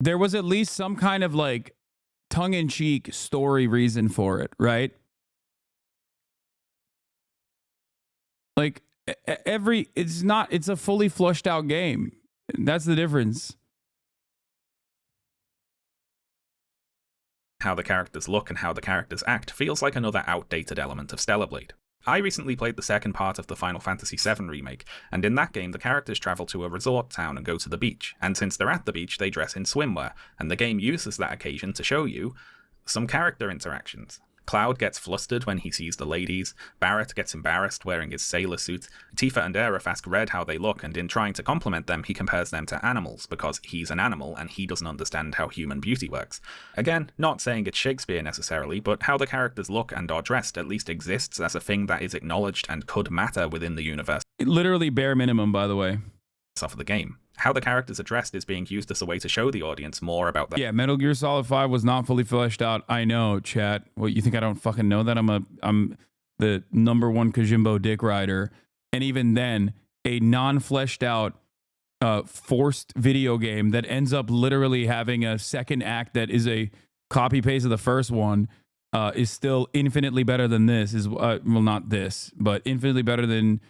there was at least some kind of like tongue-in-cheek story reason for it, right? Like, it's a fully flushed out game. That's the difference. How the characters look and how the characters act feels like another outdated element of Stellar Blade. I recently played the second part of the Final Fantasy VII remake, and in that game the characters travel to a resort town and go to the beach, and since they're at the beach they dress in swimwear, and the game uses that occasion to show you some character interactions. Cloud gets flustered when he sees the ladies, Barrett gets embarrassed wearing his sailor suit, Tifa and Aerith ask Red how they look, and in trying to compliment them he compares them to animals, because he's an animal and he doesn't understand how human beauty works. Again, not saying it's Shakespeare necessarily, but how the characters look and are dressed at least exists as a thing that is acknowledged and could matter within the universe. Literally bare minimum, by the way. Of the game. How the characters are dressed is being used as a way to show the audience more about them. Yeah, Metal Gear Solid 5 was not fully fleshed out. I know, chat. What, you think I don't fucking know that? I'm the #1 Kojimbo dick rider. And even then, a non-fleshed out forced video game that ends up literally having a second act that is a copy paste of the first one is still infinitely better than this. Is well, not this, but infinitely better than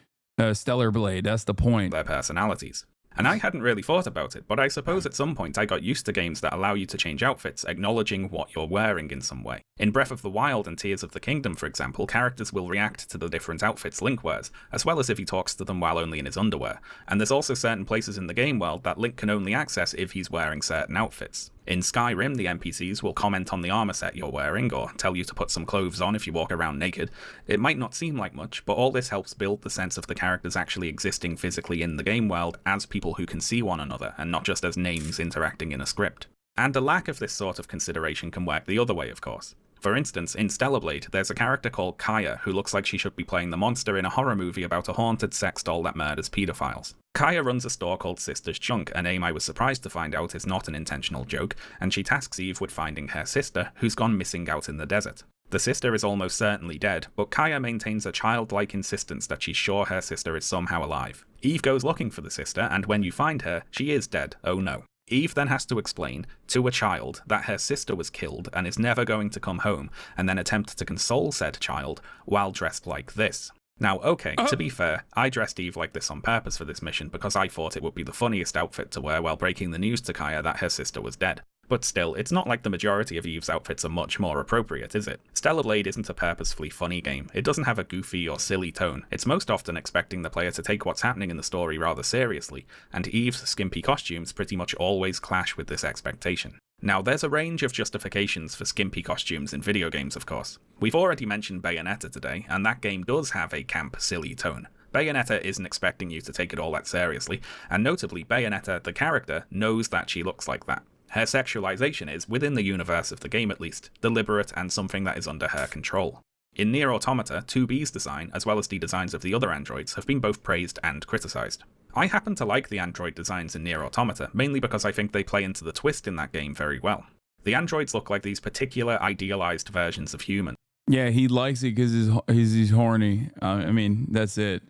Stellar Blade. That's the point. Their personalities. And I hadn't really thought about it, but I suppose at some point I got used to games that allow you to change outfits, acknowledging what you're wearing in some way. In Breath of the Wild and Tears of the Kingdom, for example, characters will react to the different outfits Link wears, as well as if he talks to them while only in his underwear. And there's also certain places in the game world that Link can only access if he's wearing certain outfits. In Skyrim, the NPCs will comment on the armor set you're wearing, or tell you to put some clothes on if you walk around naked. It might not seem like much, but all this helps build the sense of the characters actually existing physically in the game world as people who can see one another, and not just as names interacting in a script. And a lack of this sort of consideration can work the other way, of course. For instance, in Stellar Blade, there's a character called Kaya who looks like she should be playing the monster in a horror movie about a haunted sex doll that murders pedophiles. Kaya runs a store called Sister's Chunk, a name I was surprised to find out is not an intentional joke, and she tasks Eve with finding her sister, who's gone missing out in the desert. The sister is almost certainly dead, but Kaya maintains a childlike insistence that she's sure her sister is somehow alive. Eve goes looking for the sister, and when you find her, she is dead, oh no. Eve then has to explain to a child that her sister was killed and is never going to come home, and then attempt to console said child while dressed like this. Now, okay, to be fair, I dressed Eve like this on purpose for this mission because I thought it would be the funniest outfit to wear while breaking the news to Kaya that her sister was dead. But still, it's not like the majority of Eve's outfits are much more appropriate, is it? Stellar Blade isn't a purposefully funny game. It doesn't have a goofy or silly tone. It's most often expecting the player to take what's happening in the story rather seriously, and Eve's skimpy costumes pretty much always clash with this expectation. Now, there's a range of justifications for skimpy costumes in video games, of course. We've already mentioned Bayonetta today, and that game does have a camp, silly tone. Bayonetta isn't expecting you to take it all that seriously, and notably, Bayonetta, the character, knows that she looks like that. Her sexualization is, within the universe of the game at least, deliberate and something that is under her control. In Nier Automata, 2B's design, as well as the designs of the other androids, have been both praised and criticized. I happen to like the android designs in Nier Automata, mainly because I think they play into the twist in that game very well. The androids look like these particular idealized versions of humans. Yeah, he likes it because he's horny. I mean, that's it.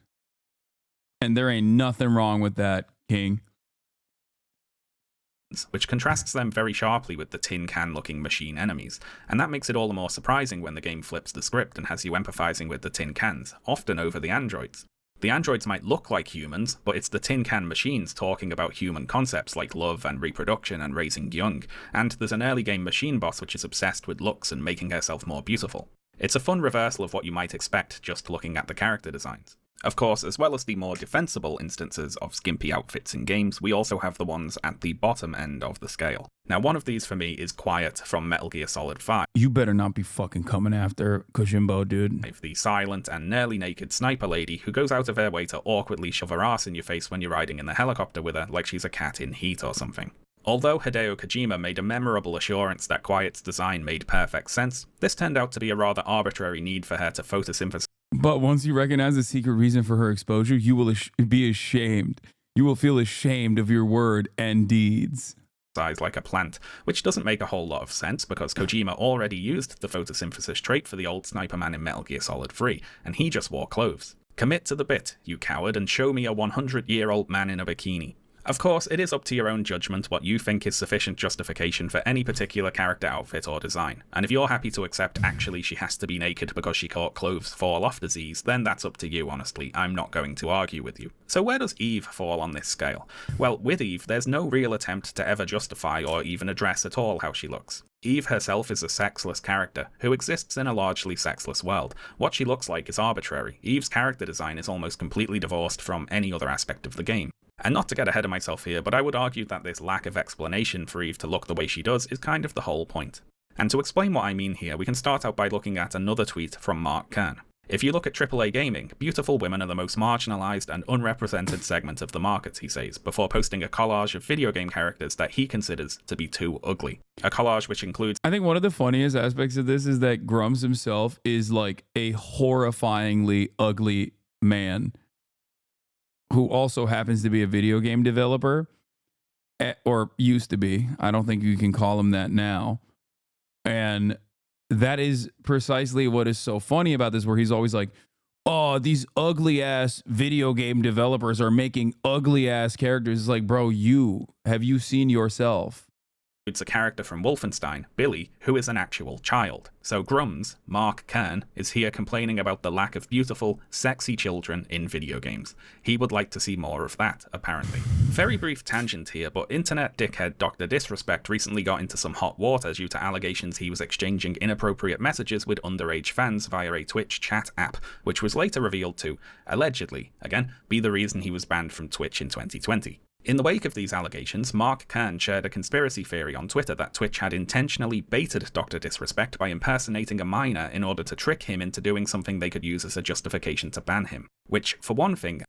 And there ain't nothing wrong with that, King. Which contrasts them very sharply with the tin can looking machine enemies, and that makes it all the more surprising when the game flips the script and has you empathizing with the tin cans, often over the androids. The androids might look like humans, but it's the tin can machines talking about human concepts like love and reproduction and raising young, and there's an early game machine boss which is obsessed with looks and making herself more beautiful. It's a fun reversal of what you might expect just looking at the character designs. Of course, as well as the more defensible instances of skimpy outfits in games, we also have the ones at the bottom end of the scale. Now, one of these for me is Quiet from Metal Gear Solid 5. You better not be fucking coming after Kojimbo, dude. The silent and nearly naked sniper lady who goes out of her way to awkwardly shove her ass in your face when you're riding in the helicopter with her like she's a cat in heat or something. Although Hideo Kojima made a memorable assurance that Quiet's design made perfect sense, this turned out to be a rather arbitrary need for her to photosynthesize. But once you recognize the secret reason for her exposure, you will be ashamed. You will feel ashamed of your word and deeds. Like a plant, which doesn't make a whole lot of sense because Kojima already used the photosynthesis trait for the old sniper man in Metal Gear Solid 3, and he just wore clothes. Commit to the bit, you coward, and show me a 100-year-old man in a bikini. Of course, it is up to your own judgment what you think is sufficient justification for any particular character outfit or design, and if you're happy to accept actually she has to be naked because she caught clothes fall off disease, then that's up to you, honestly. I'm not going to argue with you. So where does Eve fall on this scale? Well, with Eve, there's no real attempt to ever justify or even address at all how she looks. Eve herself is a sexless character, who exists in a largely sexless world. What she looks like is arbitrary. Eve's character design is almost completely divorced from any other aspect of the game. And not to get ahead of myself here, but I would argue that this lack of explanation for Eve to look the way she does is kind of the whole point. And to explain what I mean here, we can start out by looking at another tweet from Mark Kern. If you look at AAA gaming, beautiful women are the most marginalized and unrepresented segment of the market, he says, before posting a collage of video game characters that he considers to be too ugly. A collage which includes... I think one of the funniest aspects of this is that Grumps himself is like a horrifyingly ugly man who also happens to be a video game developer, or used to be. I don't think you can call him that now. And that is precisely what is so funny about this, where he's always like, oh, these ugly ass video game developers are making ugly ass characters. It's like, bro, have you seen yourself? It's a character from Wolfenstein, Billy, who is an actual child. So Grums, Mark Kern, is here complaining about the lack of beautiful, sexy children in video games. He would like to see more of that, apparently. Very brief tangent here, but internet dickhead Dr. Disrespect recently got into some hot water due to allegations he was exchanging inappropriate messages with underage fans via a Twitch chat app, which was later revealed to, allegedly, again, be the reason he was banned from Twitch in 2020. In the wake of these allegations, Mark Kern shared a conspiracy theory on Twitter that Twitch had intentionally baited Dr. Disrespect by impersonating a minor in order to trick him into doing something they could use as a justification to ban him. Which, for one thing...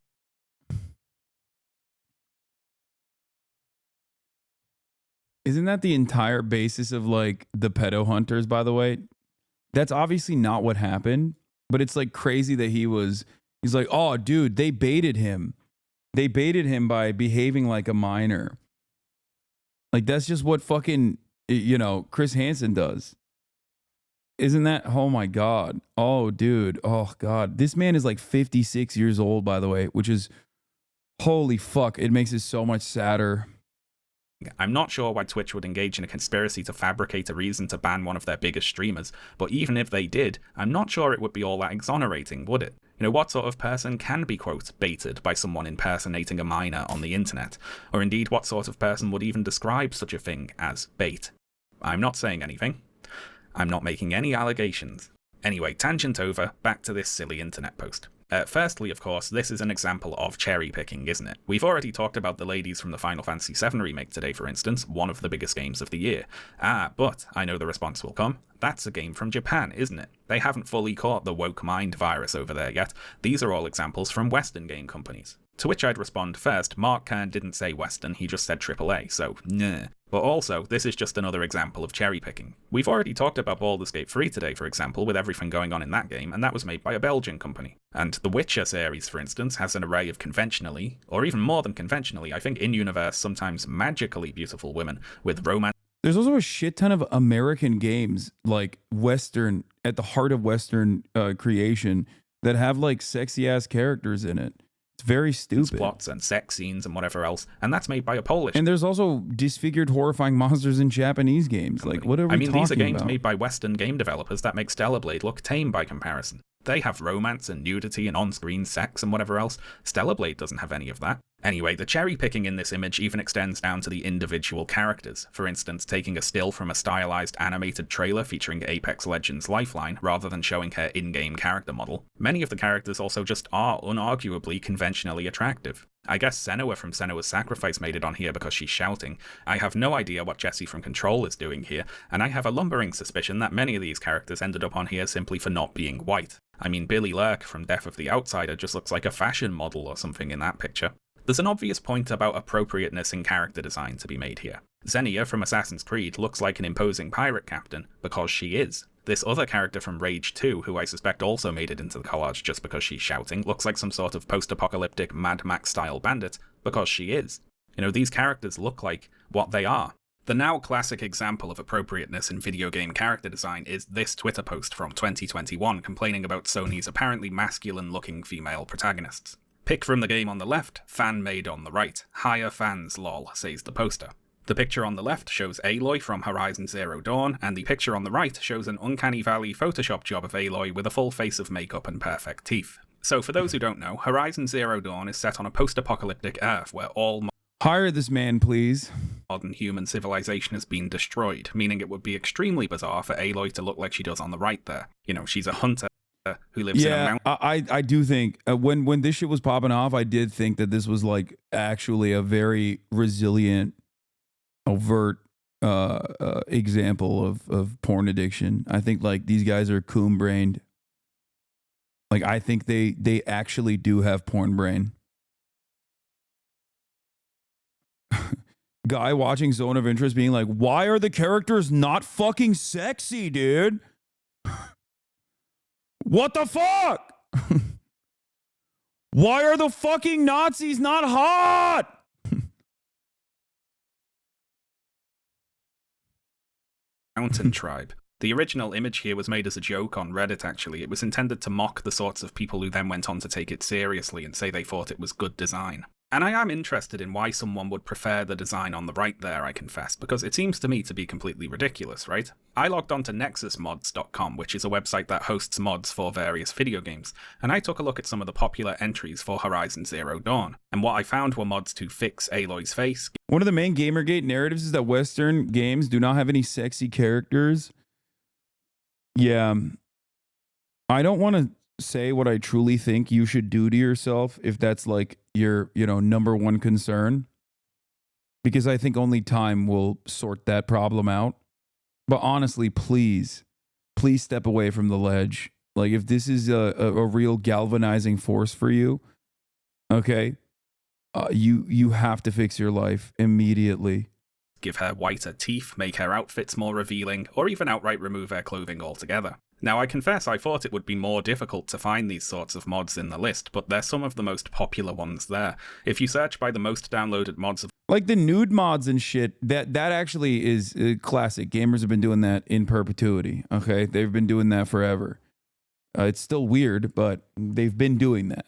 Isn't that the entire basis of, like, the pedo hunters, by the way? That's obviously not what happened, but it's, like, crazy that he's like, oh, dude, they baited him. They baited him by behaving like a minor. Like, that's just what fucking, you know, Chris Hansen does. Isn't that? Oh, my God. Oh, dude. Oh, God. This man is like 56 years old, by the way, which is, holy fuck. It makes it so much sadder. I'm not sure why Twitch would engage in a conspiracy to fabricate a reason to ban one of their biggest streamers, but even if they did, I'm not sure it would be all that exonerating, would it? You know, what sort of person can be, quote, baited by someone impersonating a minor on the internet? Or indeed, what sort of person would even describe such a thing as bait? I'm not saying anything. I'm not making any allegations. Anyway, tangent over, back to this silly internet post. Firstly, of course, this is an example of cherry picking, isn't it? We've already talked about the ladies from the Final Fantasy VII Remake today, for instance, one of the biggest games of the year. But I know the response will come. That's a game from Japan, isn't it? They haven't fully caught the woke mind virus over there yet. These are all examples from Western game companies. To which I'd respond first, Mark Kern didn't say Western, he just said AAA, so nah. But also, this is just another example of cherry picking. We've already talked about Baldur's Gate 3 today, for example, with everything going on in that game, and that was made by a Belgian company. And the Witcher series, for instance, has an array of conventionally, or even more than conventionally, I think in-universe, sometimes magically beautiful women with romance. There's also a shit ton of American games, like Western, at the heart of Western creation, that have like sexy ass characters in it. It's very stupid. Plots and sex scenes and whatever else, and that's made by a Polish. And there's also disfigured, horrifying monsters in Japanese games. Company. Like, what are we talking about? These are games made by Western game developers that make Stellar Blade look tame by comparison. They have romance and nudity and on-screen sex and whatever else. Stellar Blade doesn't have any of that. Anyway, the cherry picking in this image even extends down to the individual characters. For instance, taking a still from a stylized animated trailer featuring Apex Legends Lifeline rather than showing her in-game character model. Many of the characters also just are unarguably conventionally attractive. I guess Senua from Senua's Sacrifice made it on here because she's shouting. I have no idea what Jessie from Control is doing here, and I have a lumbering suspicion that many of these characters ended up on here simply for not being white. I mean, Billy Lurk from Death of the Outsider just looks like a fashion model or something in that picture. There's an obvious point about appropriateness in character design to be made here. Xenia from Assassin's Creed looks like an imposing pirate captain because she is. This other character from Rage 2, who I suspect also made it into the collage just because she's shouting, looks like some sort of post-apocalyptic Mad Max-style bandit because she is. You know, these characters look like what they are. The now classic example of appropriateness in video game character design is this Twitter post from 2021 complaining about Sony's apparently masculine-looking female protagonists. Pick from the game on the left, fan made on the right. Hire fans lol, says the poster. The picture on the left shows Aloy from Horizon Zero Dawn, and the picture on the right shows an Uncanny Valley Photoshop job of Aloy with a full face of makeup and perfect teeth. So for those who don't know, Horizon Zero Dawn is set on a post-apocalyptic Earth where all hire this man, please. Modern human civilization has been destroyed, meaning it would be extremely bizarre for Aloy to look like she does on the right there. You know, she's a hunter who lives in a mountain. I do think when this shit was popping off, I did think that this was like actually a very resilient, overt example of porn addiction. I think like these guys are coon brained. Like I think they actually do have porn brain. Guy watching Zone of Interest being like, why are the characters not fucking sexy, dude? What the fuck? Why are the fucking Nazis not hot? Mountain tribe. The original image here was made as a joke on Reddit, actually. It was intended to mock the sorts of people who then went on to take it seriously and say they thought it was good design. And I am interested in why someone would prefer the design on the right there, I confess, because it seems to me to be completely ridiculous, right? I logged on to nexusmods.com, which is a website that hosts mods for various video games, and I took a look at some of the popular entries for Horizon Zero Dawn, and what I found were mods to fix Aloy's face. One of the main Gamergate narratives is that Western games do not have any sexy characters. Yeah, I don't want to say what I truly think you should do to yourself if that's like your, number one concern, because I think only time will sort that problem out. But honestly, please step away from the ledge. Like, if this is a real galvanizing force for you, okay, you have to fix your life immediately. Give her whiter teeth, make her outfits more revealing, or even outright remove her clothing altogether. Now, I confess I thought it would be more difficult to find these sorts of mods in the list, but they're some of the most popular ones there. If you search by the most downloaded mods of like the nude mods and shit, that actually is classic. Gamers have been doing that in perpetuity, okay? They've been doing that forever. It's still weird, but they've been doing that.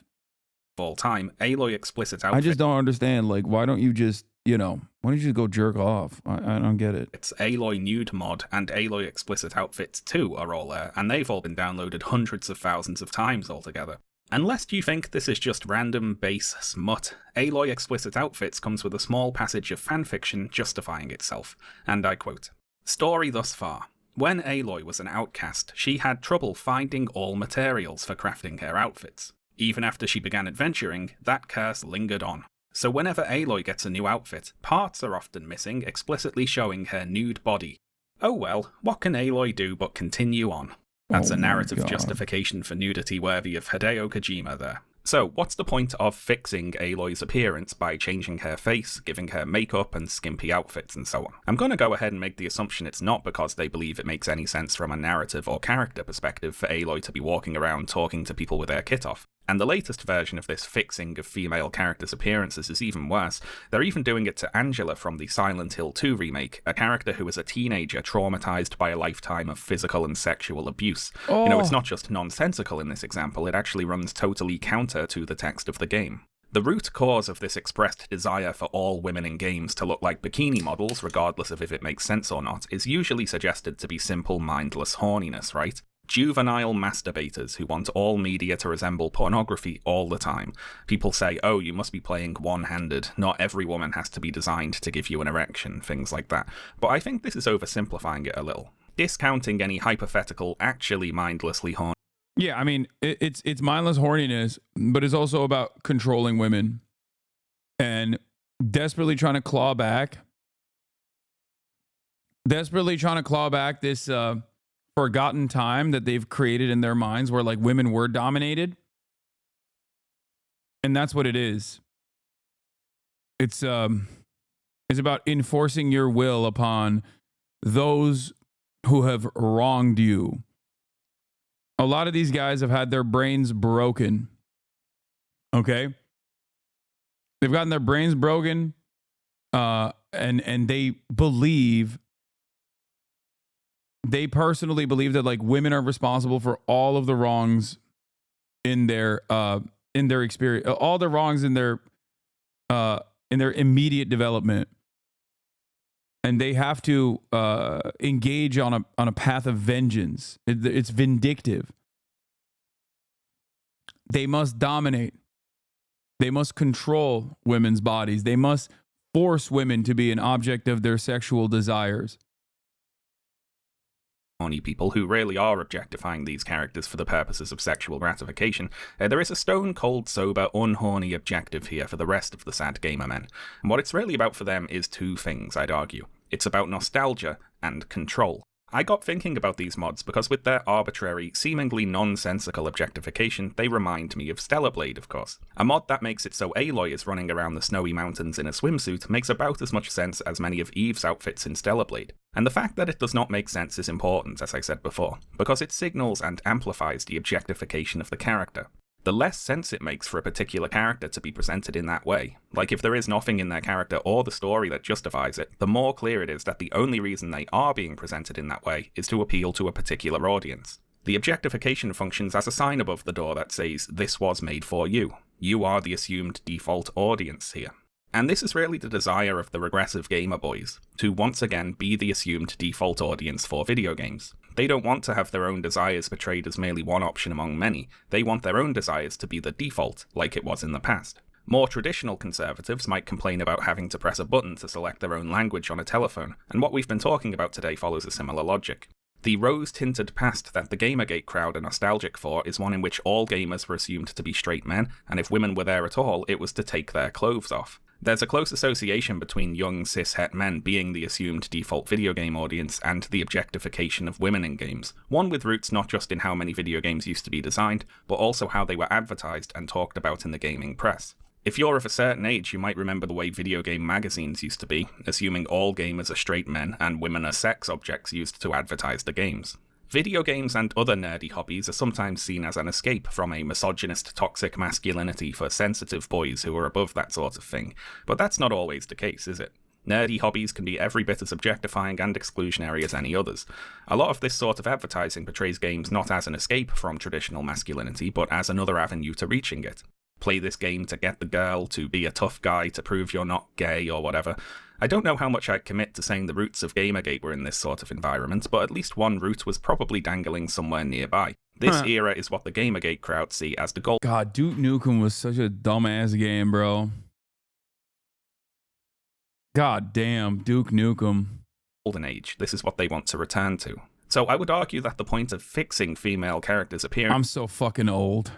All time, Aloy explicit outfit. I just don't understand, like, why don't you just, why don't you just go jerk off? I don't get it. It's Aloy nude mod and Aloy explicit outfits 2 are all there, and they've all been downloaded hundreds of thousands of times altogether. Unless you think this is just random base smut, Aloy explicit outfits comes with a small passage of fanfiction justifying itself, and I quote, "Story thus far. When Aloy was an outcast, she had trouble finding all materials for crafting her outfits. Even after she began adventuring, that curse lingered on. So whenever Aloy gets a new outfit, parts are often missing, explicitly showing her nude body. Oh well, what can Aloy do but continue on?" That's a narrative justification for nudity worthy of Hideo Kojima there. So, what's the point of fixing Aloy's appearance by changing her face, giving her makeup and skimpy outfits and so on? I'm going to go ahead and make the assumption it's not because they believe it makes any sense from a narrative or character perspective for Aloy to be walking around talking to people with her kit off. And the latest version of this fixing of female characters' appearances is even worse. They're even doing it to Angela from the Silent Hill 2 remake, a character who is a teenager traumatized by a lifetime of physical and sexual abuse. It's not just nonsensical in this example, it actually runs totally counter to the text of the game. The root cause of this expressed desire for all women in games to look like bikini models, regardless of if it makes sense or not, is usually suggested to be simple mindless horniness, right? Juvenile masturbators who want all media to resemble pornography all the time. People say, oh, you must be playing one-handed, not every woman has to be designed to give you an erection, things like that. But I think this is oversimplifying it a little. Discounting any hypothetical, actually mindlessly horny. Yeah, I mean, it's mindless horniness, but it's also about controlling women and desperately trying to claw back this forgotten time that they've created in their minds where like women were dominated. And that's what it is. It's about enforcing your will upon those who have wronged you. A lot of these guys have had their brains broken. Okay? They've gotten their brains broken and they personally believe that like women are responsible for all of the wrongs in their experience, all the wrongs in their immediate development, and they have to engage on a path of vengeance. It's vindictive. They must dominate. They must control women's bodies. They must force women to be an object of their sexual desires. Horny people who really are objectifying these characters for the purposes of sexual gratification, there is a stone-cold, sober, unhorny objective here for the rest of the sad gamer men. And what it's really about for them is two things, I'd argue. It's about nostalgia and control. I got thinking about these mods because with their arbitrary, seemingly nonsensical objectification, they remind me of Stellar Blade, of course. A mod that makes it so Aloy is running around the snowy mountains in a swimsuit makes about as much sense as many of Eve's outfits in Stellar Blade. And the fact that it does not make sense is important, as I said before, because it signals and amplifies the objectification of the character. The less sense it makes for a particular character to be presented in that way, like if there is nothing in their character or the story that justifies it, the more clear it is that the only reason they are being presented in that way is to appeal to a particular audience. The objectification functions as a sign above the door that says, "This was made for you." You are the assumed default audience here. And this is really the desire of the regressive gamer boys, to once again be the assumed default audience for video games. They don't want to have their own desires portrayed as merely one option among many, they want their own desires to be the default, like it was in the past. More traditional conservatives might complain about having to press a button to select their own language on a telephone, and what we've been talking about today follows a similar logic. The rose-tinted past that the Gamergate crowd are nostalgic for is one in which all gamers were assumed to be straight men, and if women were there at all, it was to take their clothes off. There's a close association between young cis-het men being the assumed default video game audience and the objectification of women in games, one with roots not just in how many video games used to be designed, but also how they were advertised and talked about in the gaming press. If you're of a certain age, you might remember the way video game magazines used to be, assuming all gamers are straight men and women are sex objects used to advertise the games. Video games and other nerdy hobbies are sometimes seen as an escape from a misogynist, toxic masculinity for sensitive boys who are above that sort of thing, but that's not always the case, is it? Nerdy hobbies can be every bit as objectifying and exclusionary as any others. A lot of this sort of advertising portrays games not as an escape from traditional masculinity, but as another avenue to reaching it. Play this game to get the girl, to be a tough guy, to prove you're not gay or whatever. I don't know how much I'd commit to saying the roots of Gamergate were in this sort of environment, but at least one root was probably dangling somewhere nearby. This era is what the Gamergate crowd see as the goal. God, Duke Nukem was such a dumbass game, bro. God damn, Duke Nukem. Golden Age. This is what they want to return to. So I would argue that the point of fixing female characters' appearance I'm so fucking old.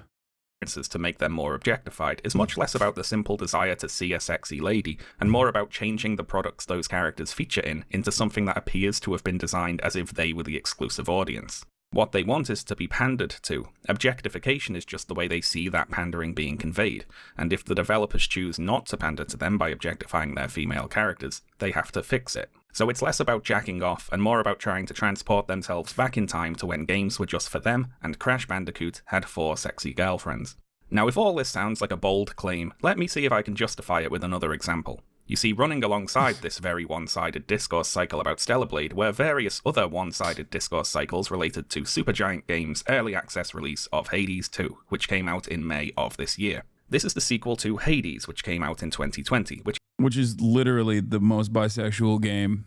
To make them more objectified is much less about the simple desire to see a sexy lady, and more about changing the products those characters feature in into something that appears to have been designed as if they were the exclusive audience. What they want is to be pandered to. Objectification is just the way they see that pandering being conveyed, and if the developers choose not to pander to them by objectifying their female characters, they have to fix it. So it's less about jacking off and more about trying to transport themselves back in time to when games were just for them and Crash Bandicoot had 4 sexy girlfriends. Now if all this sounds like a bold claim, let me see if I can justify it with another example. You see, running alongside this very one-sided discourse cycle about Stellar Blade were various other one-sided discourse cycles related to Supergiant Games' early access release of Hades 2, which came out in May of this year. This is the sequel to Hades, which came out in 2020, which is literally the most bisexual game.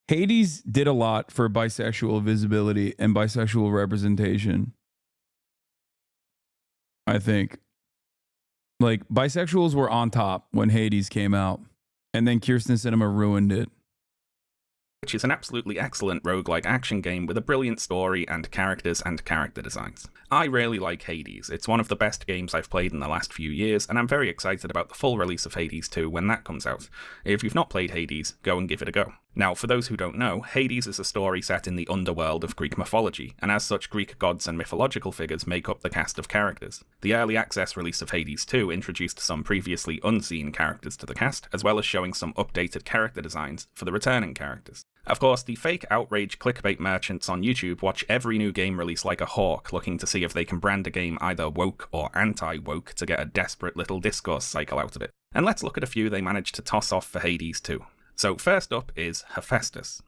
Hades did a lot for bisexual visibility and bisexual representation. I think. Like, bisexuals were on top when Hades came out, and then Kirsten Cinema ruined it. Which is an absolutely excellent roguelike action game with a brilliant story and characters and character designs. I really like Hades. It's one of the best games I've played in the last few years, and I'm very excited about the full release of Hades 2 when that comes out. If you've not played Hades, go and give it a go. Now, for those who don't know, Hades is a story set in the underworld of Greek mythology, and as such, Greek gods and mythological figures make up the cast of characters. The early access release of Hades 2 introduced some previously unseen characters to the cast, as well as showing some updated character designs for the returning characters. Of course, the fake outrage clickbait merchants on YouTube watch every new game release like a hawk, looking to see if they can brand a game either woke or anti-woke to get a desperate little discourse cycle out of it. And let's look at a few they managed to toss off for Hades 2. So first up is Hephaestus.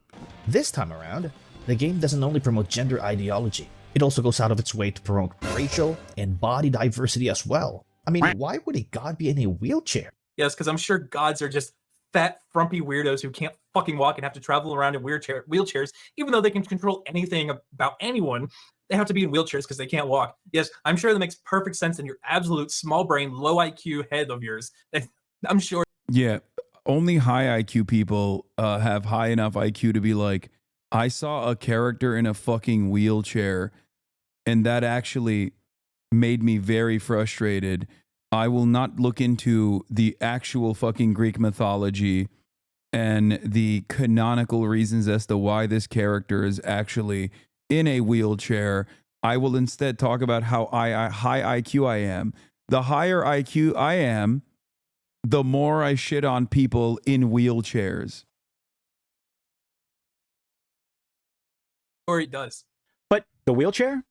This time around, the game doesn't only promote gender ideology, it also goes out of its way to promote racial and body diversity as well. I mean, why would a god be in a wheelchair? Yes, because I'm sure gods are just fat, frumpy weirdos who can't fucking walk and have to travel around in wheelchairs, even though they can control anything about anyone. They have to be in wheelchairs because they can't walk. Yes, I'm sure that makes perfect sense in your absolute small brain, low IQ head of yours. I'm sure. Yeah, only high IQ people have high enough IQ to be like, I saw a character in a fucking wheelchair, and that actually made me very frustrated. I will not look into the actual fucking Greek mythology and the canonical reasons as to why this character is actually in a wheelchair. I will instead talk about how high IQ I am. The higher IQ I am, the more I shit on people in wheelchairs. Or he does. But the wheelchair?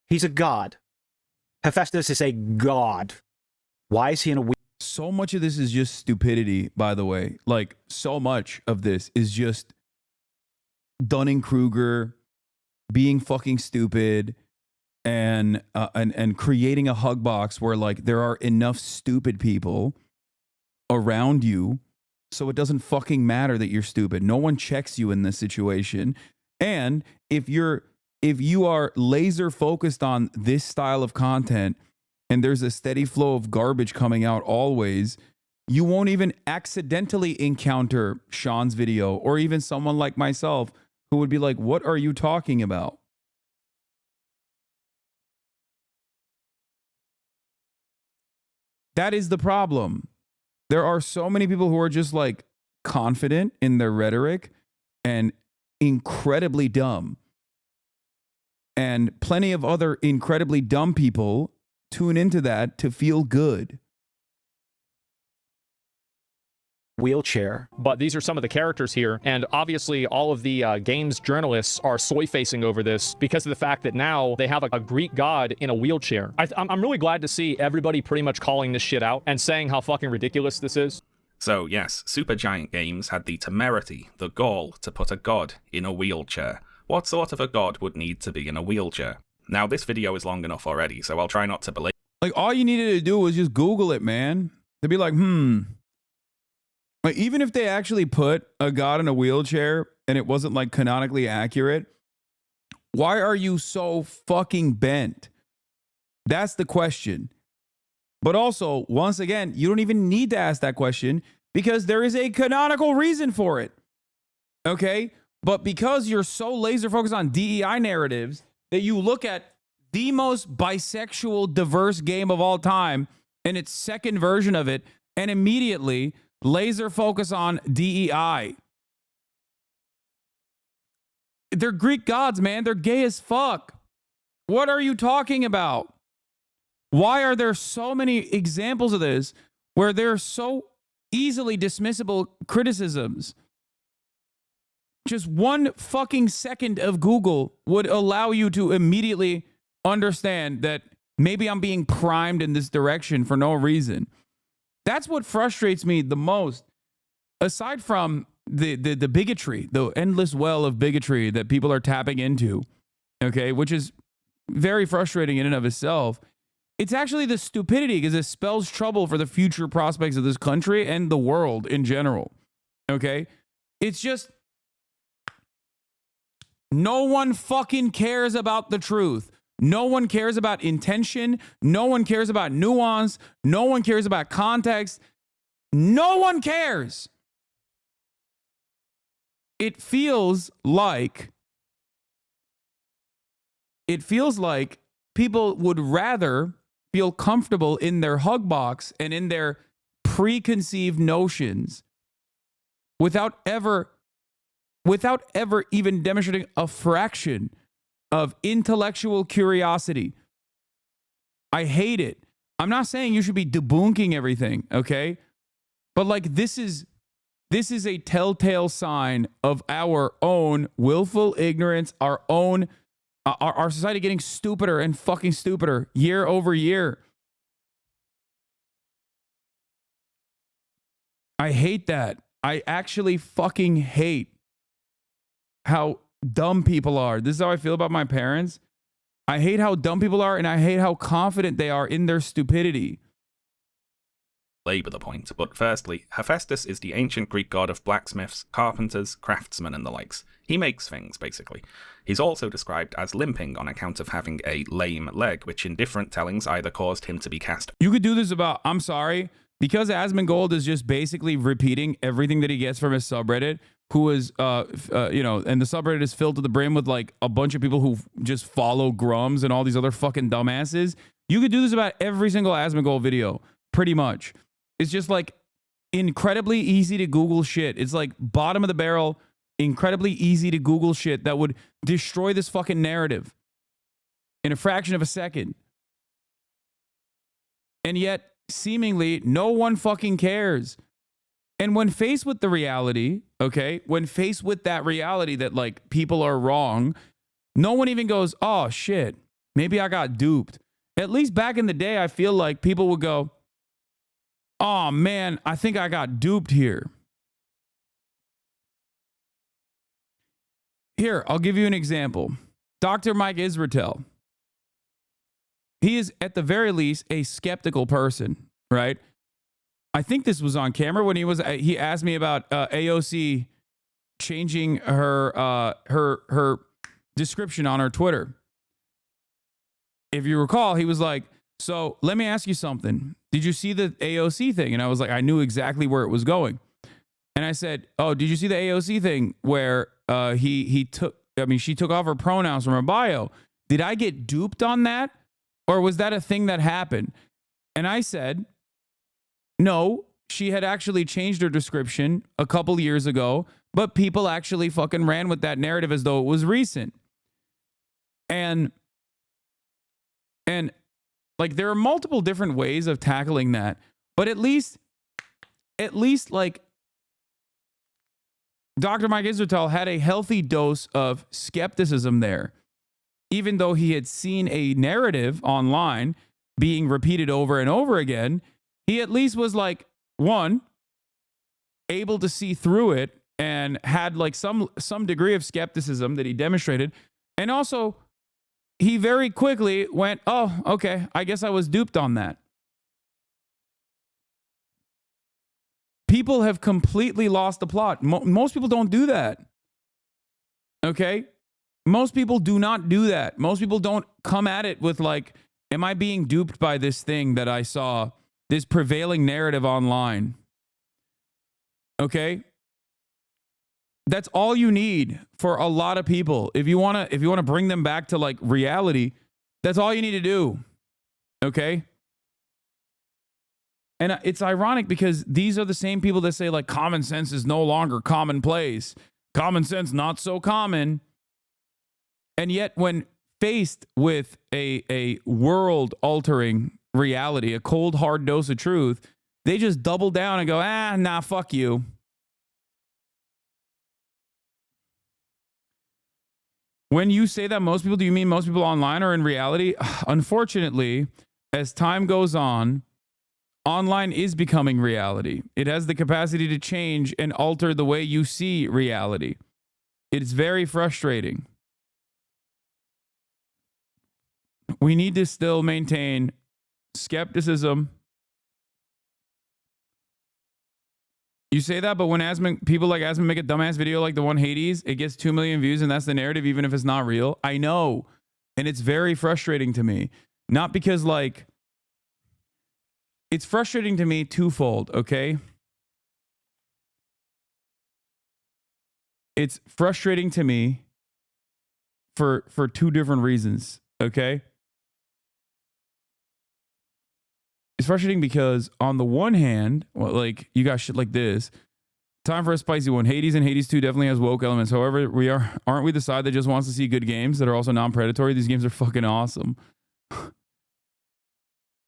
He's a god. Hephaestus is a god. Why is he in a wheelchair? So much of this is just stupidity, by the way. Like, so much of this is just Dunning-Kruger being fucking stupid, and creating a hug box where like there are enough stupid people around you so it doesn't fucking matter that you're stupid. No one checks you in this situation. And if you are laser focused on this style of content and there's a steady flow of garbage coming out always, you won't even accidentally encounter Sean's video or even someone like myself who would be like, what are you talking about? That is the problem. There are so many people who are just like confident in their rhetoric and incredibly dumb. And plenty of other incredibly dumb people tune into that to feel good. Wheelchair. But these are some of the characters here, and obviously all of the games journalists are soy-facing over this because of the fact that now they have a Greek god in a wheelchair. I'm really glad to see everybody pretty much calling this shit out and saying how fucking ridiculous this is. So yes, Supergiant Games had the temerity, the gall, to put a god in a wheelchair. What sort of a god would need to be in a wheelchair? Now this video is long enough already, so I'll try not to belabor. Like all you needed to do was just Google it, man. They'd be like, Like, even if they actually put a god in a wheelchair and it wasn't like canonically accurate, why are you so fucking bent? That's the question. But also, once again, you don't even need to ask that question because there is a canonical reason for it. Okay? But because you're so laser focused on DEI narratives that you look at the most bisexual, diverse game of all time and its second version of it and immediately laser focus on DEI. They're Greek gods, man. They're gay as fuck. What are you talking about? Why are there so many examples of this where there are so easily dismissible criticisms? Just one fucking second of Google would allow you to immediately understand that maybe I'm being primed in this direction for no reason. That's what frustrates me the most. Aside from the bigotry, the endless well of bigotry that people are tapping into, okay, which is very frustrating in and of itself, it's actually the stupidity because it spells trouble for the future prospects of this country and the world in general, okay? It's just no one fucking cares about the truth. No one cares about intention. No one cares about nuance. No one cares about context. No one cares. It feels like people would rather feel comfortable in their hug box and in their preconceived notions without ever even demonstrating a fraction of intellectual curiosity. I hate it. I'm not saying you should be debunking everything, okay? But like this is a telltale sign of our own willful ignorance, our own our society getting stupider and fucking stupider year over year. I hate that. I actually fucking hate how dumb people are. This is how I feel about my parents. I hate how dumb people are, and I hate how confident they are in their stupidity. Labor the point, but firstly, Hephaestus is the ancient Greek god of blacksmiths, carpenters, craftsmen, and the likes. He makes things, basically. He's also described as limping on account of having a lame leg, which in different tellings either caused him to be cast. You could do this about, I'm sorry, because Asmongold is just basically repeating everything that he gets from his subreddit, who is, and the subreddit is filled to the brim with like a bunch of people who just follow Grums and all these other fucking dumbasses. You could do this about every single Asmongold video, pretty much. It's just like incredibly easy to Google shit. It's like bottom of the barrel, incredibly easy to Google shit that would destroy this fucking narrative in a fraction of a second. And yet, seemingly, no one fucking cares. And when faced with the reality, okay, when faced with that reality that like people are wrong, no one even goes, oh shit, maybe I got duped. At least back in the day, I feel like people would go, oh man, I think I got duped here. Here, I'll give you an example. Dr. Mike Israetel. he is at the very least a skeptical person, right? I think this was on camera when he asked me about AOC changing her description on her Twitter. If you recall, he was like, so let me ask you something. Did you see the AOC thing? And I was like, I knew exactly where it was going. And I said, oh, did you see the AOC thing where she took off her pronouns from her bio? Did I get duped on that? Or was that a thing that happened? And I said, no, she had actually changed her description a couple years ago, but people actually fucking ran with that narrative as though it was recent. And like there are multiple different ways of tackling that, but at least like Dr. Mike Israetel had a healthy dose of skepticism there, even though he had seen a narrative online being repeated over and over again. He at least was like, one, able to see through it and had like some degree of skepticism that he demonstrated. And also, he very quickly went, oh, okay, I guess I was duped on that. People have completely lost the plot. Most people don't do that. Okay? Most people do not do that. Most people don't come at it with like, am I being duped by this thing that I saw, this prevailing narrative online? Okay? That's all you need for a lot of people. If you want to bring them back to like reality, that's all you need to do. Okay? And it's ironic because these are the same people that say like common sense is no longer commonplace. Common sense not so common. And yet when faced with a world-altering reality, a cold, hard dose of truth, they just double down and go, nah, fuck you. When you say that most people, do you mean most people online or in reality? Unfortunately, as time goes on, online is becoming reality. It has the capacity to change and alter the way you see reality. It's very frustrating. We need to still maintain skepticism. You say that, but when people like Asman make a dumbass video like the one Hades, it gets 2 million views and that's the narrative, even if it's not real. I know. And it's very frustrating to me. Not because like, it's frustrating to me twofold, okay? It's frustrating to me for two different reasons, okay? It's frustrating because on the one hand, well, like you got shit like this. Time for a spicy one. Hades and Hades 2 definitely has woke elements. However, aren't we the side that just wants to see good games that are also non-predatory? These games are fucking awesome.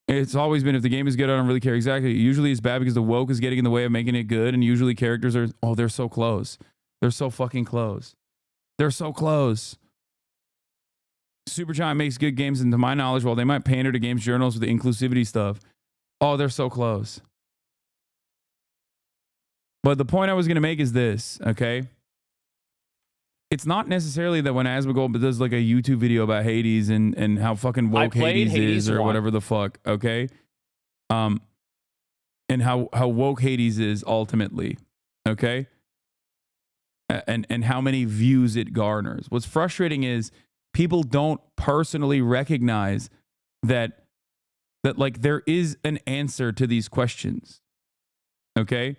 It's always been, if the game is good, I don't really care. Exactly. Usually it's bad because the woke is getting in the way of making it good, and usually characters are, oh, they're so close. They're so fucking close. They're so close. Supergiant makes good games, and to my knowledge, while they might pander to games journals with the inclusivity stuff, oh, they're so close. But the point I was going to make is this, okay? It's not necessarily that when Asmongold does like a YouTube video about Hades and how fucking woke Hades is or whatever the fuck, okay? And how woke Hades is ultimately, okay? And how many views it garners. What's frustrating is people don't personally recognize that like there is an answer to these questions. Okay?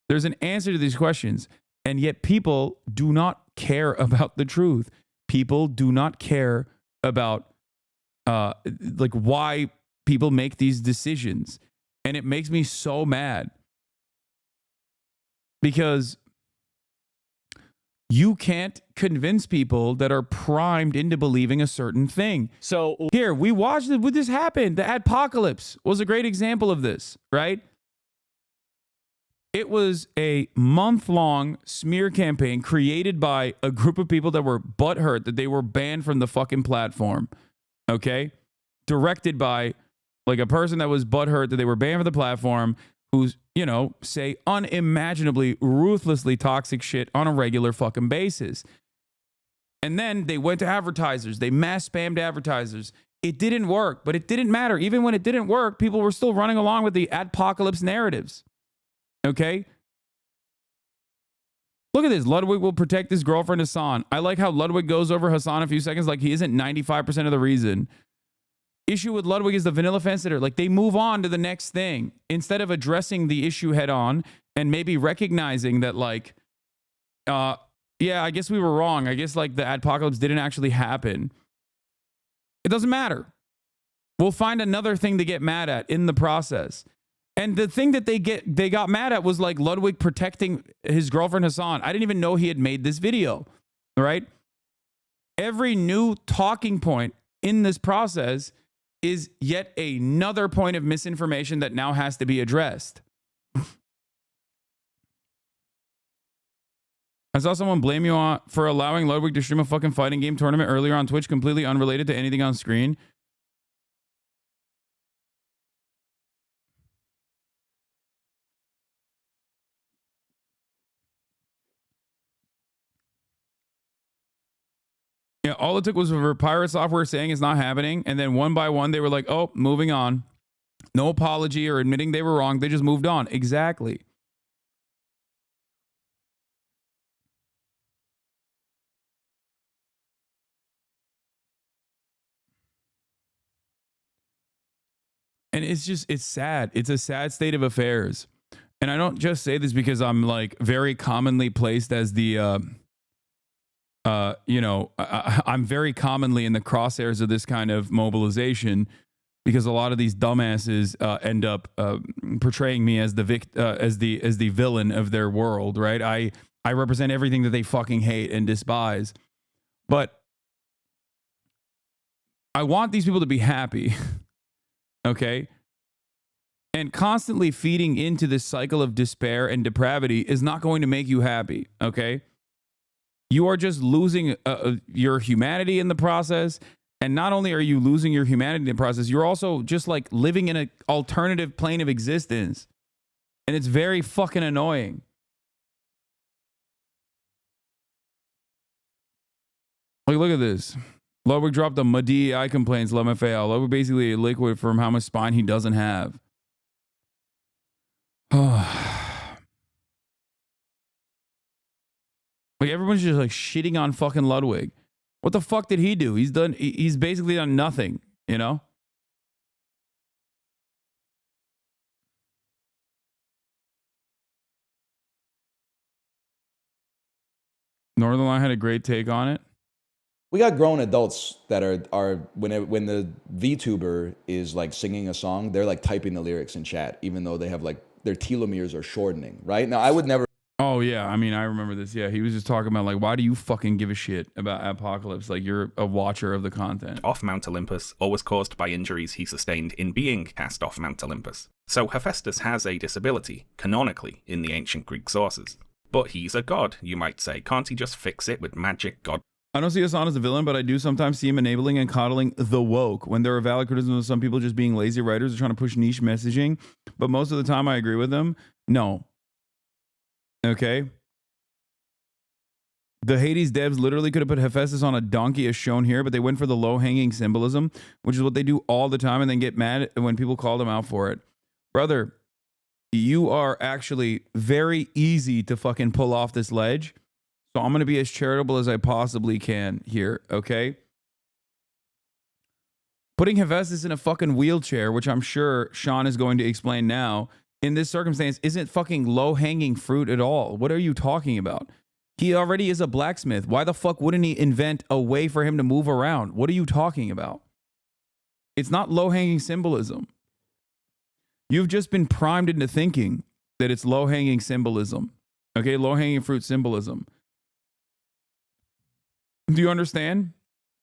There's an answer to these questions, and yet people do not care about the truth. People do not care about like why people make these decisions. And it makes me so mad because you can't convince people that are primed into believing a certain thing. So here, we watched it. What this happened? The Adpocalypse was a great example of this, right? It was a month-long smear campaign created by a group of people that were butthurt that they were banned from the fucking platform, okay? Directed by like a person that was butthurt that they were banned from the platform, who's, you know, say unimaginably, ruthlessly toxic shit on a regular fucking basis. And then they went to advertisers. They mass spammed advertisers It didn't work, but it didn't matter. Even when it didn't work, people were still running along with the apocalypse narratives. Okay? Look at this. Ludwig will protect his girlfriend Hasan. I like how Ludwig goes over Hasan a few seconds like he isn't 95% of the reason. Issue with Ludwig is the vanilla fence sitter. Like, they move on to the next thing instead of addressing the issue head on and maybe recognizing that, like, yeah, I guess we were wrong. I guess, like, the apocalypse didn't actually happen. It doesn't matter. We'll find another thing to get mad at in the process. And the thing that they got mad at was, like, Ludwig protecting his girlfriend Hasan. I didn't even know he had made this video, right? Every new talking point in this process is yet another point of misinformation that now has to be addressed. I saw someone blame you for allowing Ludwig to stream a fucking fighting game tournament earlier on Twitch, completely unrelated to anything on screen. Yeah, all it took was for pirate software saying it's not happening, and then one by one they were like, oh, moving on. No apology or admitting they were wrong. They just moved on. Exactly. And it's sad. It's a sad state of affairs. And I don't just say this because I'm, like, very commonly placed as the, you know, I'm very commonly in the crosshairs of this kind of mobilization because a lot of these dumbasses end up portraying me as the villain of their world, right? I represent everything that they fucking hate and despise. But I want these people to be happy. Okay? And constantly feeding into this cycle of despair and depravity is not going to make you happy, okay? You are just losing your humanity in the process. And not only are you losing your humanity in the process, you're also just, like, living in an alternative plane of existence. And it's very fucking annoying. Like, look at this. Ludwig dropped a DEI complaints, LMFAO. Ludwig basically a liquid from how much spine he doesn't have. Like, everyone's just, like, shitting on fucking Ludwig. What the fuck did he do? He's basically done nothing, you know? Northern Line had a great take on it. We got grown adults that are when the VTuber is, like, singing a song, they're, like, typing the lyrics in chat, even though they have, like, their telomeres are shortening, right? Now, I would never. Oh, yeah. I mean, I remember this. Yeah, he was just talking about, like, why do you fucking give a shit about Apocalypse? Like, you're a watcher of the content. Off Mount Olympus, or was caused by injuries he sustained in being cast off Mount Olympus. So Hephaestus has a disability, canonically, in the ancient Greek sources. But he's a god, you might say. Can't he just fix it with magic god? I don't see Hasan as a villain, but I do sometimes see him enabling and coddling the woke. When there are valid criticisms of some people just being lazy writers or trying to push niche messaging, but most of the time I agree with them. No. Okay? The Hades devs literally could have put Hephaestus on a donkey as shown here, but they went for the low-hanging symbolism, which is what they do all the time, and then get mad when people call them out for it. Brother, you are actually very easy to fucking pull off this ledge. So I'm going to be as charitable as I possibly can here, okay? Putting Hephaestus in a fucking wheelchair, which I'm sure Sean is going to explain now, in this circumstance isn't fucking low-hanging fruit at all. What are you talking about? He already is a blacksmith. Why the fuck wouldn't he invent a way for him to move around? What are you talking about? It's not low-hanging symbolism. You've just been primed into thinking that it's low-hanging symbolism. Okay, low-hanging fruit symbolism. Do you understand?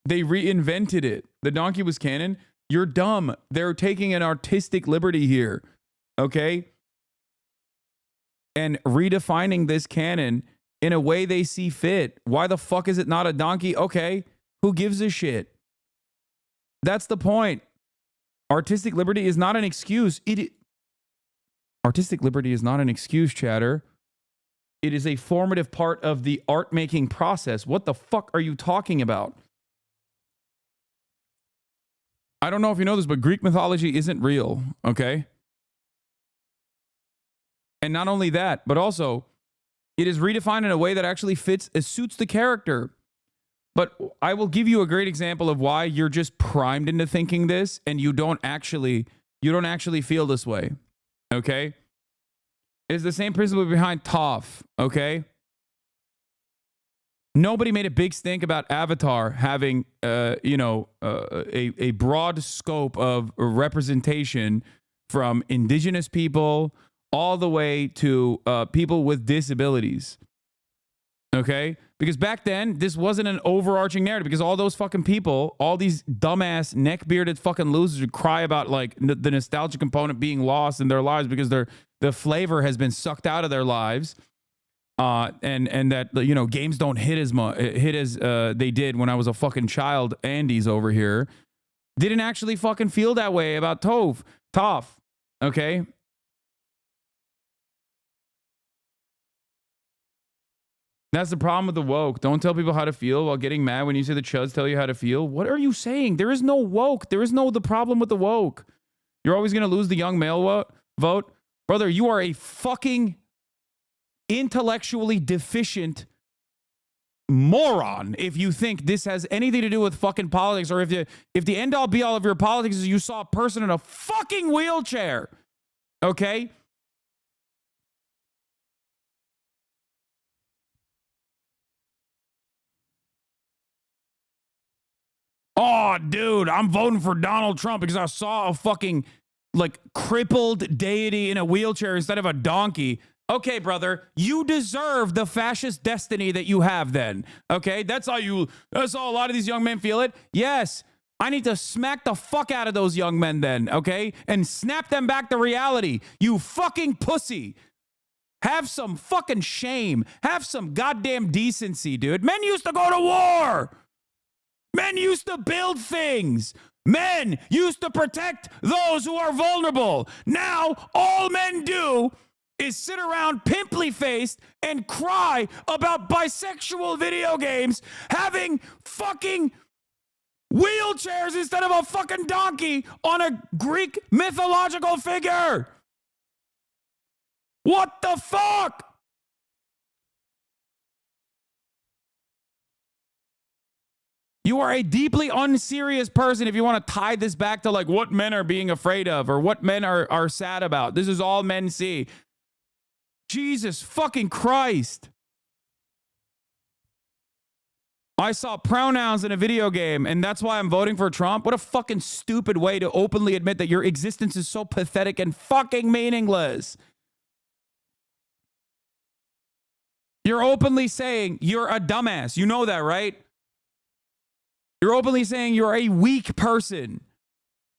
They reinvented it. The donkey was canon. You're dumb. They're taking an artistic liberty here. Okay? And redefining this canon in a way they see fit. Why the fuck is it not a donkey? Okay. Who gives a shit? That's the point. Artistic liberty is not an excuse. Artistic liberty is not an excuse, chatter. It is a formative part of the art-making process. What the fuck are you talking about? I don't know if you know this, but Greek mythology isn't real, okay? And not only that, but also it is redefined in a way that actually suits the character. But I will give you a great example of why you're just primed into thinking this and you don't actually feel this way, okay? It's the same principle behind Toph, okay? Nobody made a big stink about Avatar having, a broad scope of representation from indigenous people all the way to people with disabilities. Okay? Because back then, this wasn't an overarching narrative because all those fucking people, all these dumbass neck-bearded fucking losers would cry about like the nostalgia component being lost in their lives because the flavor has been sucked out of their lives. And that, you know, games don't hit as they did when I was a fucking child. Andy's over here didn't actually fucking feel that way about Toph. Okay. That's the problem with the woke. Don't tell people how to feel while getting mad when you say the chuds tell you how to feel. What are you saying? There is no woke. There is no the problem with the woke. You're always going to lose the young male vote. Brother, you are a fucking intellectually deficient moron if you think this has anything to do with fucking politics, or if the end all be all of your politics is you saw a person in a fucking wheelchair. Okay? Oh, dude, I'm voting for Donald Trump because I saw a fucking like crippled deity in a wheelchair instead of a donkey. Okay, brother, you deserve the fascist destiny that you have then. Okay, that's how a lot of these young men feel it. Yes, I need to smack the fuck out of those young men then, okay? And snap them back to reality. You fucking pussy. Have some fucking shame. Have some goddamn decency, dude. Men used to go to war. Men used to build things. Men used to protect those who are vulnerable. Now, all men do is sit around pimply-faced and cry about bisexual video games having fucking wheelchairs instead of a fucking donkey on a Greek mythological figure. What the fuck? You are a deeply unserious person if you want to tie this back to like what men are being afraid of or what men are sad about. This is all men see. Jesus fucking Christ. I saw pronouns in a video game and that's why I'm voting for Trump. What a fucking stupid way to openly admit that your existence is so pathetic and fucking meaningless. You're openly saying you're a dumbass. You know that, right? You're openly saying you're a weak person.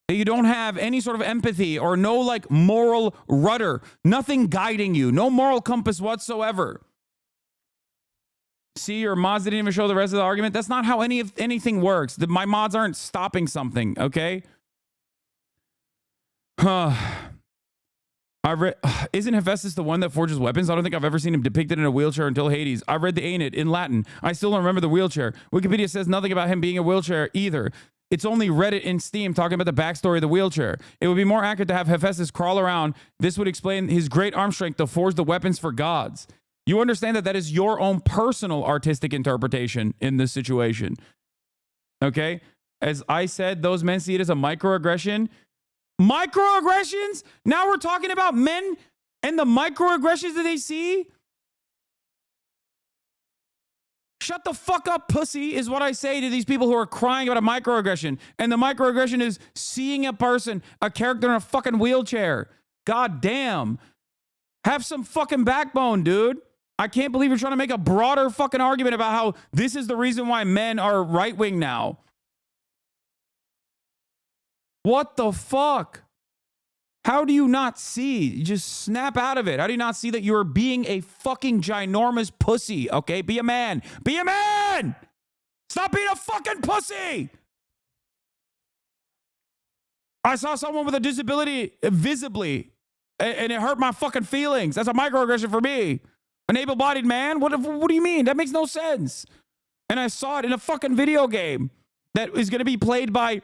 That you don't have any sort of empathy or no like moral rudder. Nothing guiding you. No moral compass whatsoever. See, your mods didn't even show the rest of the argument. That's not how anything works. My mods aren't stopping something, okay? Isn't Hephaestus the one that forges weapons? I don't think I've ever seen him depicted in a wheelchair until Hades. I read the Aeneid in Latin. I still don't remember the wheelchair. Wikipedia says nothing about him being a wheelchair either. It's only Reddit and Steam talking about the backstory of the wheelchair. It would be more accurate to have Hephaestus crawl around. This would explain his great arm strength to forge the weapons for gods. You understand that that is your own personal artistic interpretation in this situation. Okay? As I said, those men see it as a microaggression. Microaggressions? Now we're talking about men and the microaggressions that they see? Shut the fuck up, pussy, is what I say to these people who are crying about a microaggression. And the microaggression is seeing a person, a character in a fucking wheelchair. God damn. Have some fucking backbone, dude. I can't believe you're trying to make a broader fucking argument about how this is the reason why men are right-wing now. What the fuck? How do you not see? You just snap out of it. How do you not see that you're being a fucking ginormous pussy? Okay, be a man. Be a man! Stop being a fucking pussy! I saw someone with a disability visibly, and it hurt my fucking feelings. That's a microaggression for me. An able-bodied man? What do you mean? That makes no sense. And I saw it in a fucking video game that is going to be played by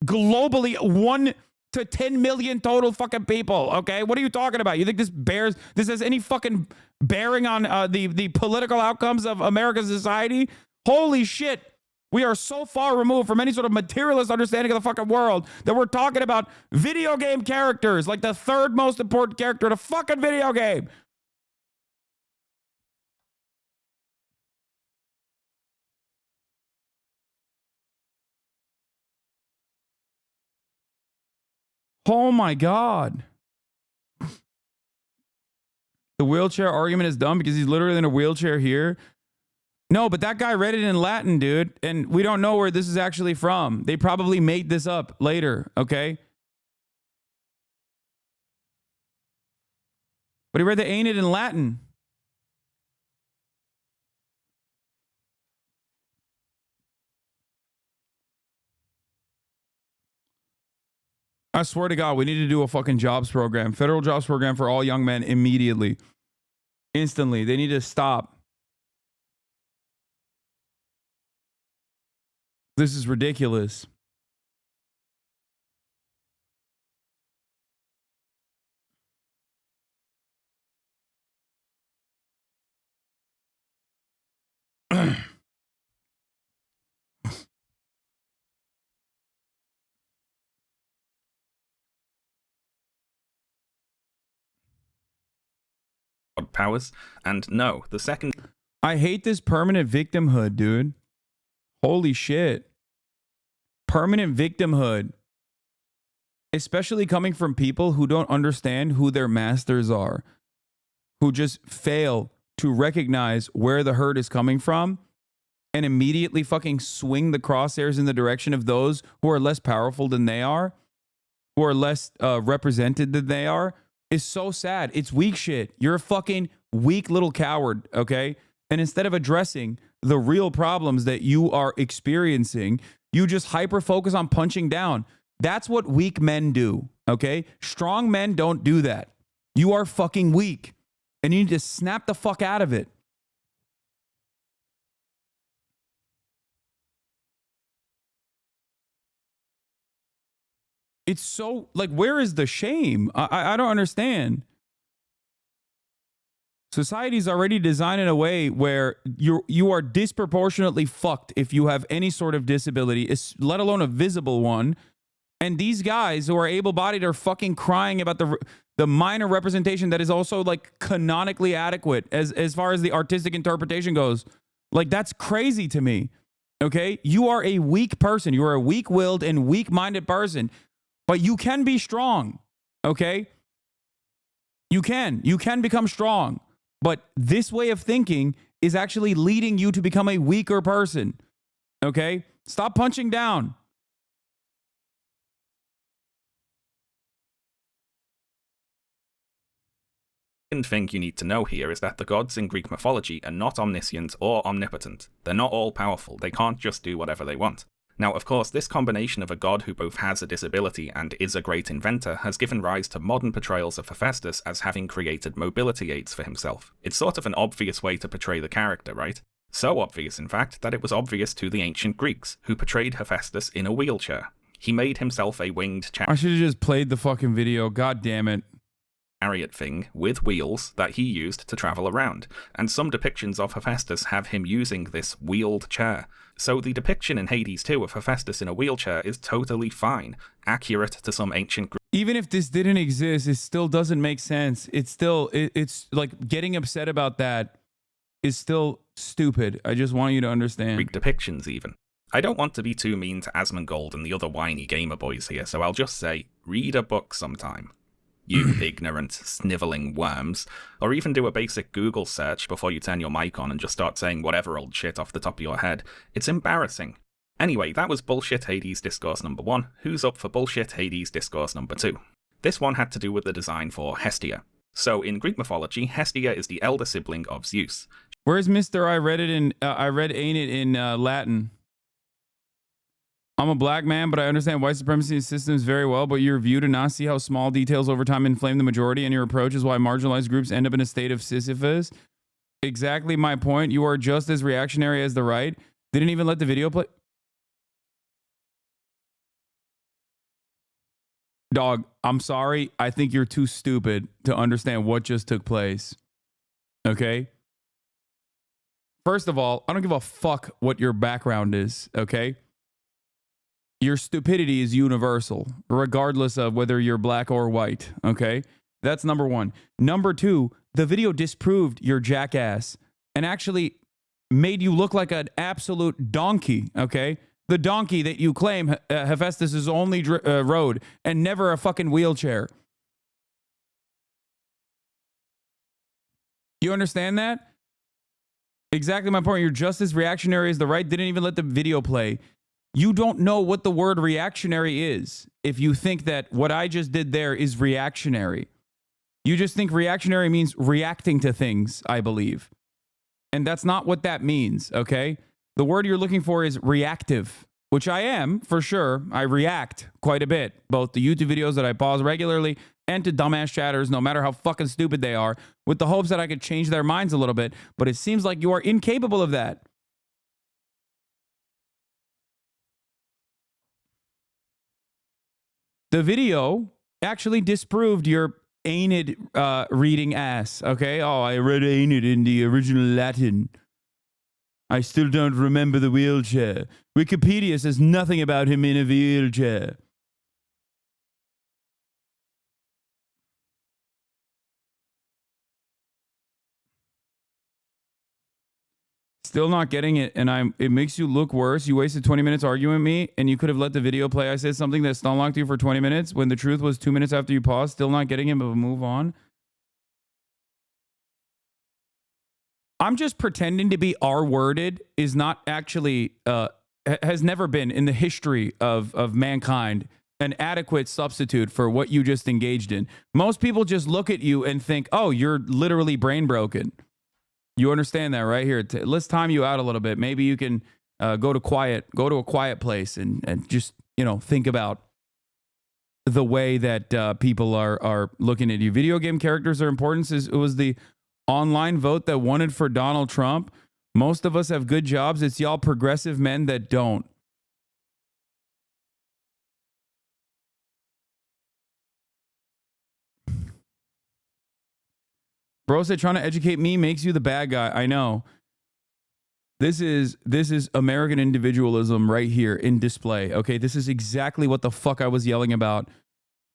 globally 1 to 10 million total fucking people. Okay, what are you talking about? You think this has any fucking bearing on the political outcomes of American society? Holy shit. We are so far removed from any sort of materialist understanding of the fucking world that we're talking about video game characters, like the third most important character in a fucking video game. Oh my God. The wheelchair argument is dumb because he's literally in a wheelchair here. No, but that guy read it in Latin, dude. And we don't know where this is actually from. They probably made this up later, okay? But he read the ain't it in Latin. I swear to God, we need to do a fucking jobs program. Federal jobs program for all young men immediately. Instantly. They need to stop. This is ridiculous. powers. And no, the second... I hate this permanent victimhood, dude. Holy shit. Permanent victimhood. Especially coming from people who don't understand who their masters are. Who just fail to recognize where the hurt is coming from and immediately fucking swing the crosshairs in the direction of those who are less powerful than they are, who are less represented than they are, is so sad. It's weak shit. You're a fucking weak little coward, okay? And instead of addressing the real problems that you are experiencing, you just hyper focus on punching down. That's what weak men do, okay? Strong men don't do that. You are fucking weak. And you need to snap the fuck out of it. It's so, like, where is the shame? I don't understand. Society's already designed in a way where you are disproportionately fucked if you have any sort of disability, let alone a visible one. And these guys who are able-bodied are fucking crying about the minor representation that is also, like, canonically adequate as far as the artistic interpretation goes. Like, that's crazy to me. Okay? You are a weak person. You are a weak-willed and weak-minded person. But you can be strong. Okay? You can become strong. But this way of thinking is actually leading you to become a weaker person. Okay? Stop punching down. The second thing you need to know here is that the gods in Greek mythology are not omniscient or omnipotent. They're not all powerful. They can't just do whatever they want. Now, of course, this combination of a god who both has a disability and is a great inventor has given rise to modern portrayals of Hephaestus as having created mobility aids for himself. It's sort of an obvious way to portray the character, right? So obvious, in fact, that it was obvious to the ancient Greeks, who portrayed Hephaestus in a wheelchair. He made himself a winged I should have just played the fucking video. God damn it. Chariot thing with wheels that he used to travel around, and some depictions of Hephaestus have him using this wheeled chair. So the depiction in Hades 2 of Hephaestus in a wheelchair is totally fine, accurate to some ancient Greek. Even if this didn't exist, it still doesn't make sense. It's still, it's like getting upset about that is still stupid. I just want you to understand. Greek depictions even. I don't want to be too mean to Asmongold and the other whiny gamer boys here, so I'll just say, read a book sometime. You ignorant, snivelling worms. Or even do a basic Google search before you turn your mic on and just start saying whatever old shit off the top of your head. It's embarrassing. Anyway, that was Bullshit Hades Discourse number 1. Who's up for Bullshit Hades Discourse number 2? This one had to do with the design for Hestia. So, in Greek mythology, Hestia is the elder sibling of Zeus. Where's Mr. I read ain't it in Latin? I'm a black man, but I understand white supremacy systems very well, but your view to not see how small details over time inflame the majority, and your approach is why marginalized groups end up in a state of Sisyphus. Exactly my point. You are just as reactionary as the right. Didn't even let the video play. Dog, I'm sorry. I think you're too stupid to understand what just took place. Okay? First of all, I don't give a fuck what your background is, okay? Your stupidity is universal, regardless of whether you're black or white, okay? That's number one. Number two, the video disproved your jackass and actually made you look like an absolute donkey, okay? The donkey that you claim Hephaestus' only rode and never a fucking wheelchair. You understand that? Exactly my point. You're just as reactionary as the right. Didn't even let the video play. You don't know what the word reactionary is if you think that what I just did there is reactionary. You just think reactionary means reacting to things, I believe. And that's not what that means, okay? The word you're looking for is reactive, which I am, for sure. I react quite a bit, both to YouTube videos that I pause regularly and to dumbass chatters, no matter how fucking stupid they are, with the hopes that I could change their minds a little bit. But it seems like you are incapable of that. The video actually disproved your Aenid reading ass, okay? Oh, I read Aenid in the original Latin. I still don't remember the wheelchair. Wikipedia says nothing about him in a wheelchair. Still not getting it, and it makes you look worse. You wasted 20 minutes arguing with me, and you could have let the video play. I said something that stun locked you for 20 minutes when the truth was 2 minutes after you paused. Still not getting it, but move on. I'm just pretending to be R-worded is not actually, has never been in the history of mankind an adequate substitute for what you just engaged in. Most people just look at you and think, oh, you're literally brain broken. You understand that right here. Let's time you out a little bit. Maybe you can go to a quiet place and just, you know, think about the way that people are looking at you. Video game characters are important. It was the online vote that won it for Donald Trump. Most of us have good jobs. It's y'all progressive men that don't. Bro said trying to educate me makes you the bad guy. I know. This is American individualism right here in display. Okay, this is exactly what the fuck I was yelling about.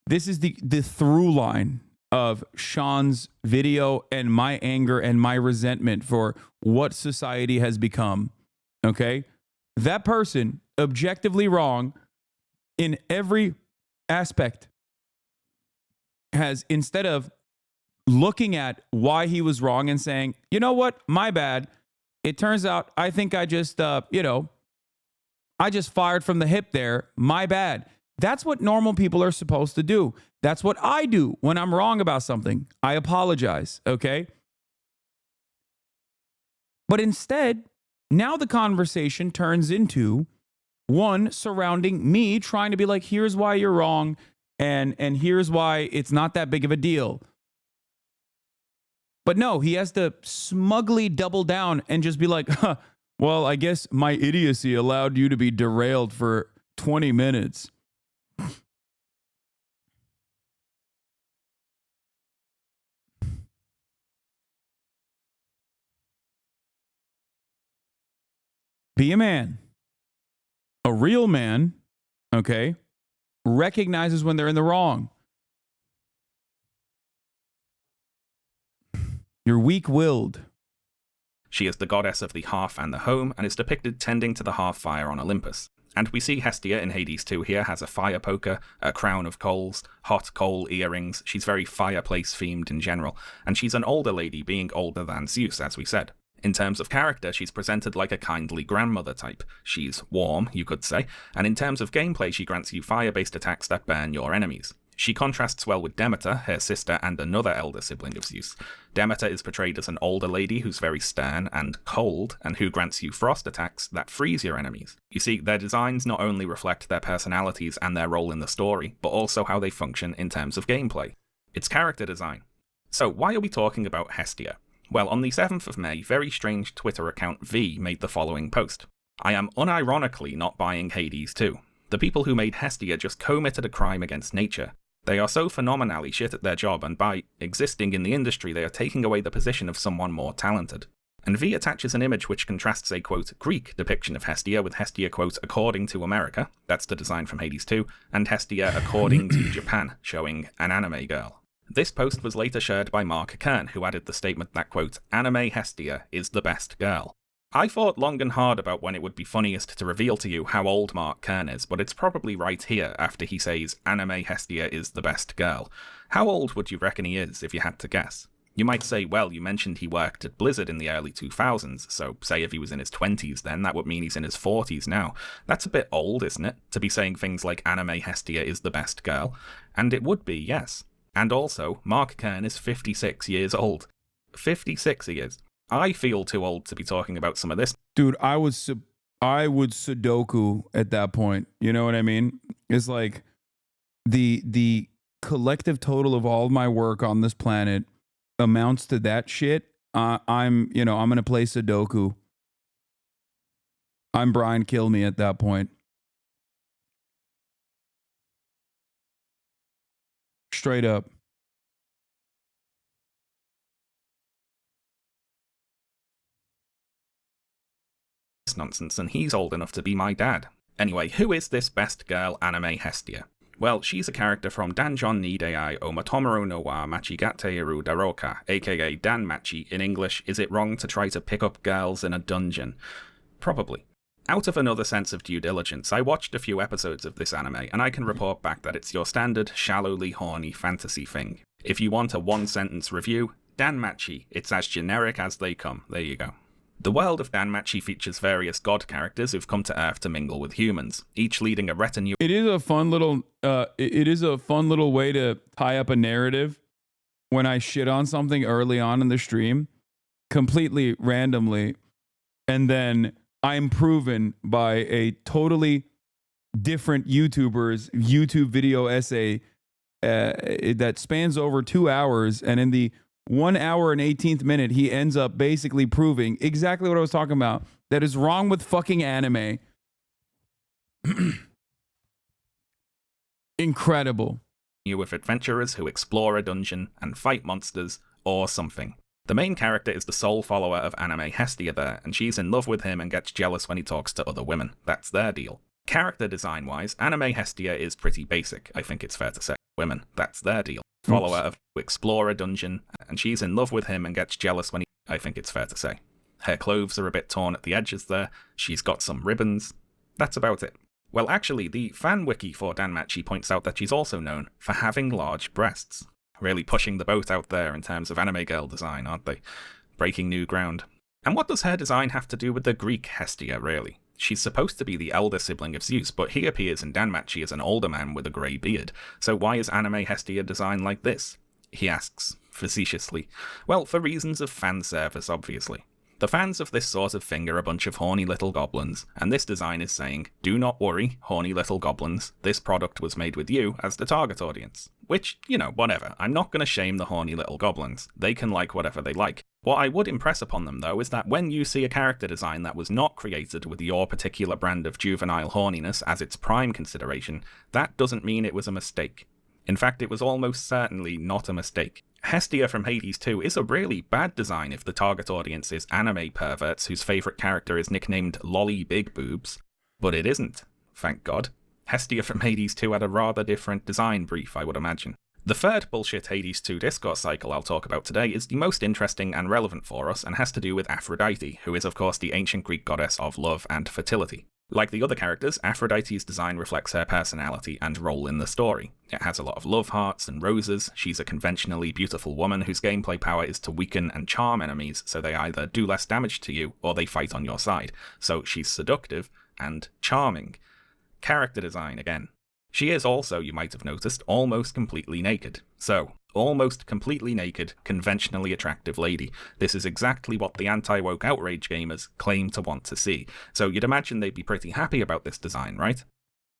This is the through line of Sean's video and my anger and my resentment for what society has become. Okay? That person, objectively wrong in every aspect, has, instead of looking at why he was wrong and saying, you know what, my bad. It turns out I think I just, I just fired from the hip there. My bad. That's what normal people are supposed to do. That's what I do when I'm wrong about something. I apologize, okay? But instead, now the conversation turns into one surrounding me trying to be like, here's why you're wrong, and here's why it's not that big of a deal. But no, he has to smugly double down and just be like, huh, well, I guess my idiocy allowed you to be derailed for 20 minutes. Be a man. A real man, okay, recognizes when they're in the wrong. You're weak-willed. She is the goddess of the hearth and the home, and is depicted tending to the hearth fire on Olympus. And we see Hestia in Hades 2 here has a fire poker, a crown of coals, hot coal earrings. She's very fireplace themed in general, and she's an older lady, being older than Zeus, as we said. In terms of character, she's presented like a kindly grandmother type. She's warm, you could say, and in terms of gameplay, she grants you fire-based attacks that burn your enemies. She contrasts well with Demeter, her sister and another elder sibling of Zeus. Demeter is portrayed as an older lady who's very stern and cold, and who grants you frost attacks that freeze your enemies. You see, their designs not only reflect their personalities and their role in the story, but also how they function in terms of gameplay. It's character design. So why are we talking about Hestia? Well, on the 7th of May, very strange Twitter account V made the following post. I am unironically not buying Hades 2. The people who made Hestia just committed a crime against nature. They are so phenomenally shit at their job, and by existing in the industry, they are taking away the position of someone more talented. And V attaches an image which contrasts a, quote, Greek depiction of Hestia with Hestia, quote, according to America, that's the design from Hades 2, and Hestia according to Japan, showing an anime girl. This post was later shared by Mark Kern, who added the statement that, quote, anime Hestia is the best girl. I thought long and hard about when it would be funniest to reveal to you how old Mark Kern is, but it's probably right here after he says anime Hestia is the best girl. How old would you reckon he is, if you had to guess? You might say, well, you mentioned he worked at Blizzard in the early 2000s, so say if he was in his 20s then, that would mean he's in his 40s now. That's a bit old, isn't it, to be saying things like anime Hestia is the best girl? And it would be, yes. And also, Mark Kern is 56 years old. 56 he is. I feel too old to be talking about some of this. Dude, I would Sudoku at that point. You know what I mean? It's like the collective total of all my work on this planet amounts to that shit. I'm gonna play Sudoku. I'm Brian Kilme at that point. Straight up. Nonsense, and he's old enough to be my dad. Anyway, who is this best girl anime Hestia? Well, she's a character from Danjon ni Dei o Matomoro no wa Machigateru Daroka, aka Dan Machi. In English, is it wrong to try to pick up girls in a dungeon? Probably. Out of another sense of due diligence, I watched a few episodes of this anime, and I can report back that it's your standard, shallowly horny fantasy thing. If you want a one-sentence review, Dan Machi, it's as generic as they come. There you go. The world of Danmachi features various god characters who've come to Earth to mingle with humans, each leading a retinue. It is a fun little way to tie up a narrative when I shit on something early on in the stream, completely randomly, and then I'm proven by a totally different YouTuber's YouTube video essay that spans over 2 hours, and in the 1 hour and 18th minute, he ends up basically proving exactly what I was talking about. That is wrong with fucking anime. Incredible. With adventurers who explore a dungeon and fight monsters or something. The main character is the sole follower of anime Hestia there, and she's in love with him and gets jealous when he talks to other women. That's their deal. Character design-wise, anime Hestia is pretty basic, I think it's fair to say. Women, that's their deal. Follower of explore a dungeon, and she's in love with him and gets jealous when he... I think it's fair to say. Her clothes are a bit torn at the edges there, she's got some ribbons. That's about it. Well, actually, the fan wiki for Danmachi points out that she's also known for having large breasts. Really pushing the boat out there in terms of anime girl design, aren't they? Breaking new ground. And what does her design have to do with the Greek Hestia, really? She's supposed to be the elder sibling of Zeus, but he appears in Danmachi as an older man with a grey beard. So why is anime Hestia designed like this? He asks, facetiously. Well, for reasons of fan service, obviously. The fans of this sort of thing are a bunch of horny little goblins, and this design is saying, do not worry, horny little goblins, this product was made with you as the target audience. Which, whatever, I'm not going to shame the horny little goblins. They can like whatever they like. What I would impress upon them, though, is that when you see a character design that was not created with your particular brand of juvenile horniness as its prime consideration, that doesn't mean it was a mistake. In fact, it was almost certainly not a mistake. Hestia from Hades 2 is a really bad design if the target audience is anime perverts whose favourite character is nicknamed Lolly Big Boobs. But it isn't, thank God. Hestia from Hades 2 had a rather different design brief, I would imagine. The third bullshit Hades 2 discourse cycle I'll talk about today is the most interesting and relevant for us and has to do with Aphrodite, who is of course the ancient Greek goddess of love and fertility. Like the other characters, Aphrodite's design reflects her personality and role in the story. It has a lot of love hearts and roses, she's a conventionally beautiful woman whose gameplay power is to weaken and charm enemies so they either do less damage to you or they fight on your side. So she's seductive and charming. Character design again. She is also, you might have noticed, almost completely naked. So, almost completely naked, conventionally attractive lady. This is exactly what the anti-woke outrage gamers claim to want to see. So you'd imagine they'd be pretty happy about this design, right?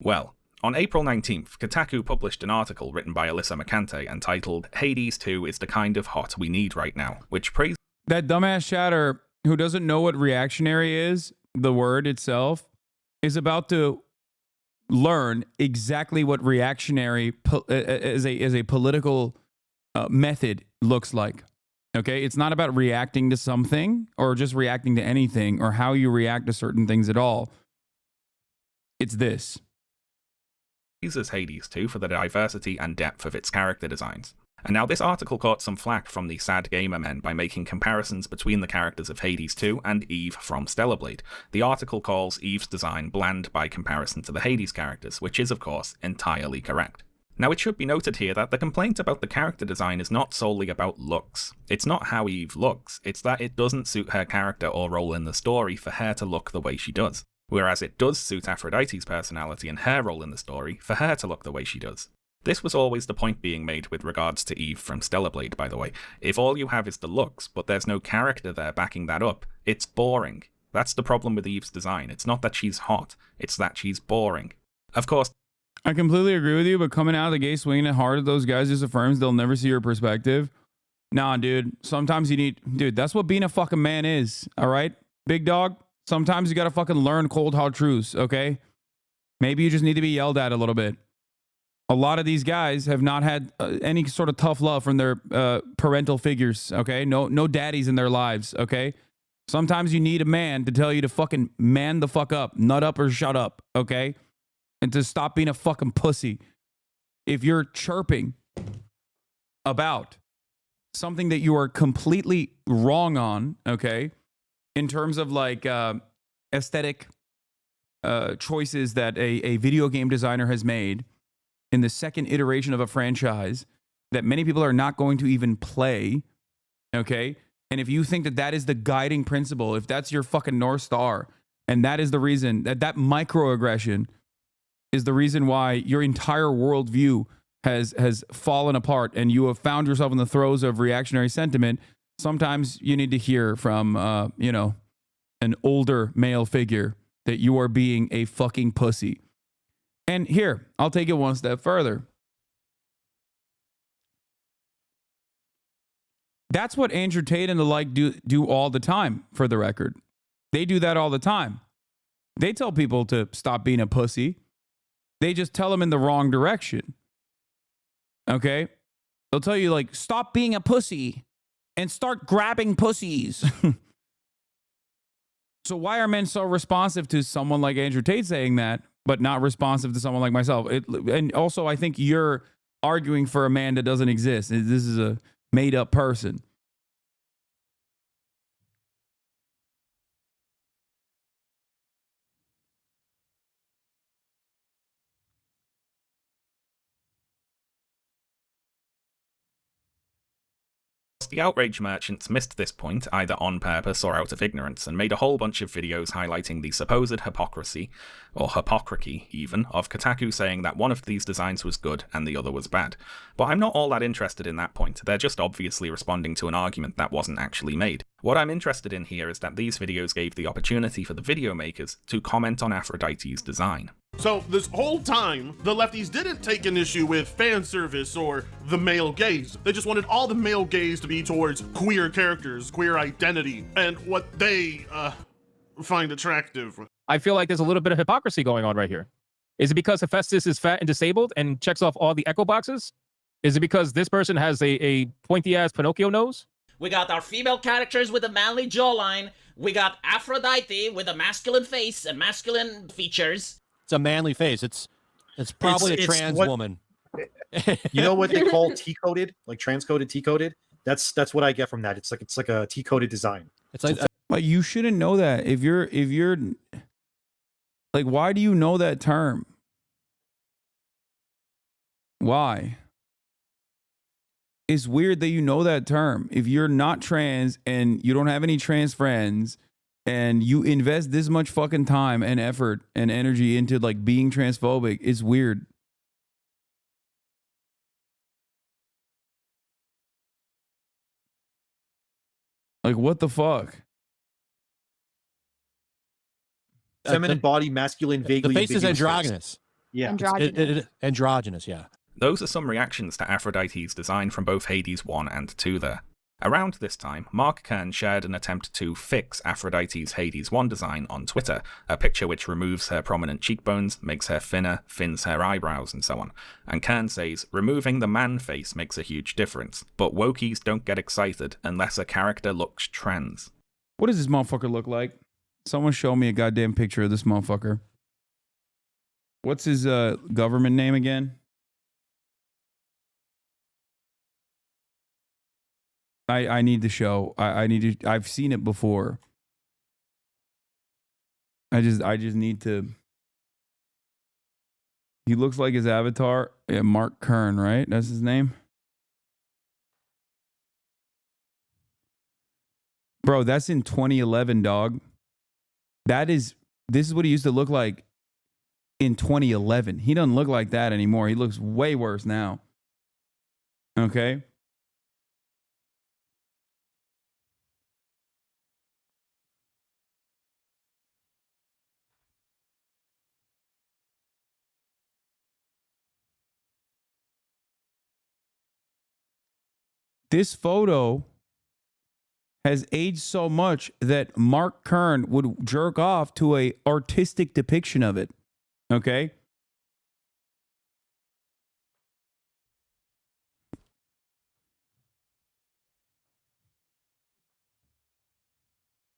Well, on April 19th, Kotaku published an article written by Alyssa McCante entitled Hades 2 is the kind of hot we need right now, which praised that dumbass chatter who doesn't know what reactionary is, the word itself, is about to learn exactly what reactionary as a political method looks like. Okay, it's not about reacting to something or just reacting to anything or how you react to certain things at all. It's this. Uses Hades 2 for the diversity and depth of its character designs. And now this article caught some flack from the sad gamer men by making comparisons between the characters of Hades 2 and Eve from Stellar Blade. The article calls Eve's design bland by comparison to the Hades characters, which is of course entirely correct. Now it should be noted here that the complaint about the character design is not solely about looks. It's not how Eve looks, it's that it doesn't suit her character or role in the story for her to look the way she does. Whereas it does suit Aphrodite's personality and her role in the story for her to look the way she does. This was always the point being made with regards to Eve from Stellar Blade, by the way. If all you have is the looks, but there's no character there backing that up, it's boring. That's the problem with Eve's design. It's not that she's hot, it's that she's boring. Of course, I completely agree with you, but coming out of the gate swinging it hard at those guys just affirms they'll never see your perspective. Nah, dude. Sometimes you need... Dude, that's what being a fucking man is, all right? Big dog, sometimes you gotta fucking learn cold hard truths, okay? Maybe you just need to be yelled at a little bit. A lot of these guys have not had any sort of tough love from their parental figures, okay? No daddies in their lives, okay? Sometimes you need a man to tell you to fucking man the fuck up, nut up or shut up, okay? And to stop being a fucking pussy. If you're chirping about something that you are completely wrong on, okay, in terms of like aesthetic choices that a video game designer has made in the second iteration of a franchise that many people are not going to even play, okay? And if you think that that is the guiding principle, if that's your fucking North Star, and that is the reason that microaggression is the reason why your entire worldview has fallen apart and you have found yourself in the throes of reactionary sentiment, sometimes you need to hear from, an older male figure that you are being a fucking pussy. And here, I'll take it one step further. That's what Andrew Tate and the like do all the time, for the record. They do that all the time. They tell people to stop being a pussy. They just tell them in the wrong direction. Okay? They'll tell you, like, stop being a pussy and start grabbing pussies. So why are men so responsive to someone like Andrew Tate saying that, but not responsive to someone like myself? And also, I think you're arguing for a man that doesn't exist. This is a made-up person. The outrage merchants missed this point either on purpose or out of ignorance and made a whole bunch of videos highlighting the supposed hypocrisy, or hypocrisy even, of Kotaku saying that one of these designs was good and the other was bad. But I'm not all that interested in that point, they're just obviously responding to an argument that wasn't actually made. What I'm interested in here is that these videos gave the opportunity for the video makers to comment on Aphrodite's design. So this whole time, the lefties didn't take an issue with fan service or the male gaze. They just wanted all the male gaze to be towards queer characters, queer identity, and what they find attractive. I feel like there's a little bit of hypocrisy going on right here. Is it because Hephaestus is fat and disabled and checks off all the echo boxes? Is it because this person has a pointy-ass Pinocchio nose? We got our female characters with a manly jawline. We got Aphrodite with a masculine face and masculine features. It's a manly face. It's probably a trans woman. You know what they call T-coded, like transcoded, T-coded? That's what I get from that. It's like a T-coded design. It's like you shouldn't know that. If you're like, why do you know that term? Why? It's weird that you know that term. If you're not trans and you don't have any trans friends and you invest this much fucking time and effort and energy into like being transphobic, it's weird. Like, what the fuck? Feminine body, masculine, vaguely. The face is androgynous. Yeah. Androgynous, yeah. Those are some reactions to Aphrodite's design from both Hades 1 and 2 there. Around this time, Mark Kern shared an attempt to fix Aphrodite's Hades 1 design on Twitter, a picture which removes her prominent cheekbones, makes her thinner, thins her eyebrows, and so on. And Kern says, removing the man face makes a huge difference, but wokies don't get excited unless a character looks trans. What does this motherfucker look like? Someone show me a goddamn picture of this motherfucker. What's his government name again? I need the show. I need to. I've seen it before. I just need to. He looks like his avatar. Yeah, Mark Kern, right? That's his name. Bro, that's in 2011, dog. This is what he used to look like in 2011. He doesn't look like that anymore. He looks way worse now. Okay? This photo has aged so much that Mark Kern would jerk off to a artistic depiction of it. Okay?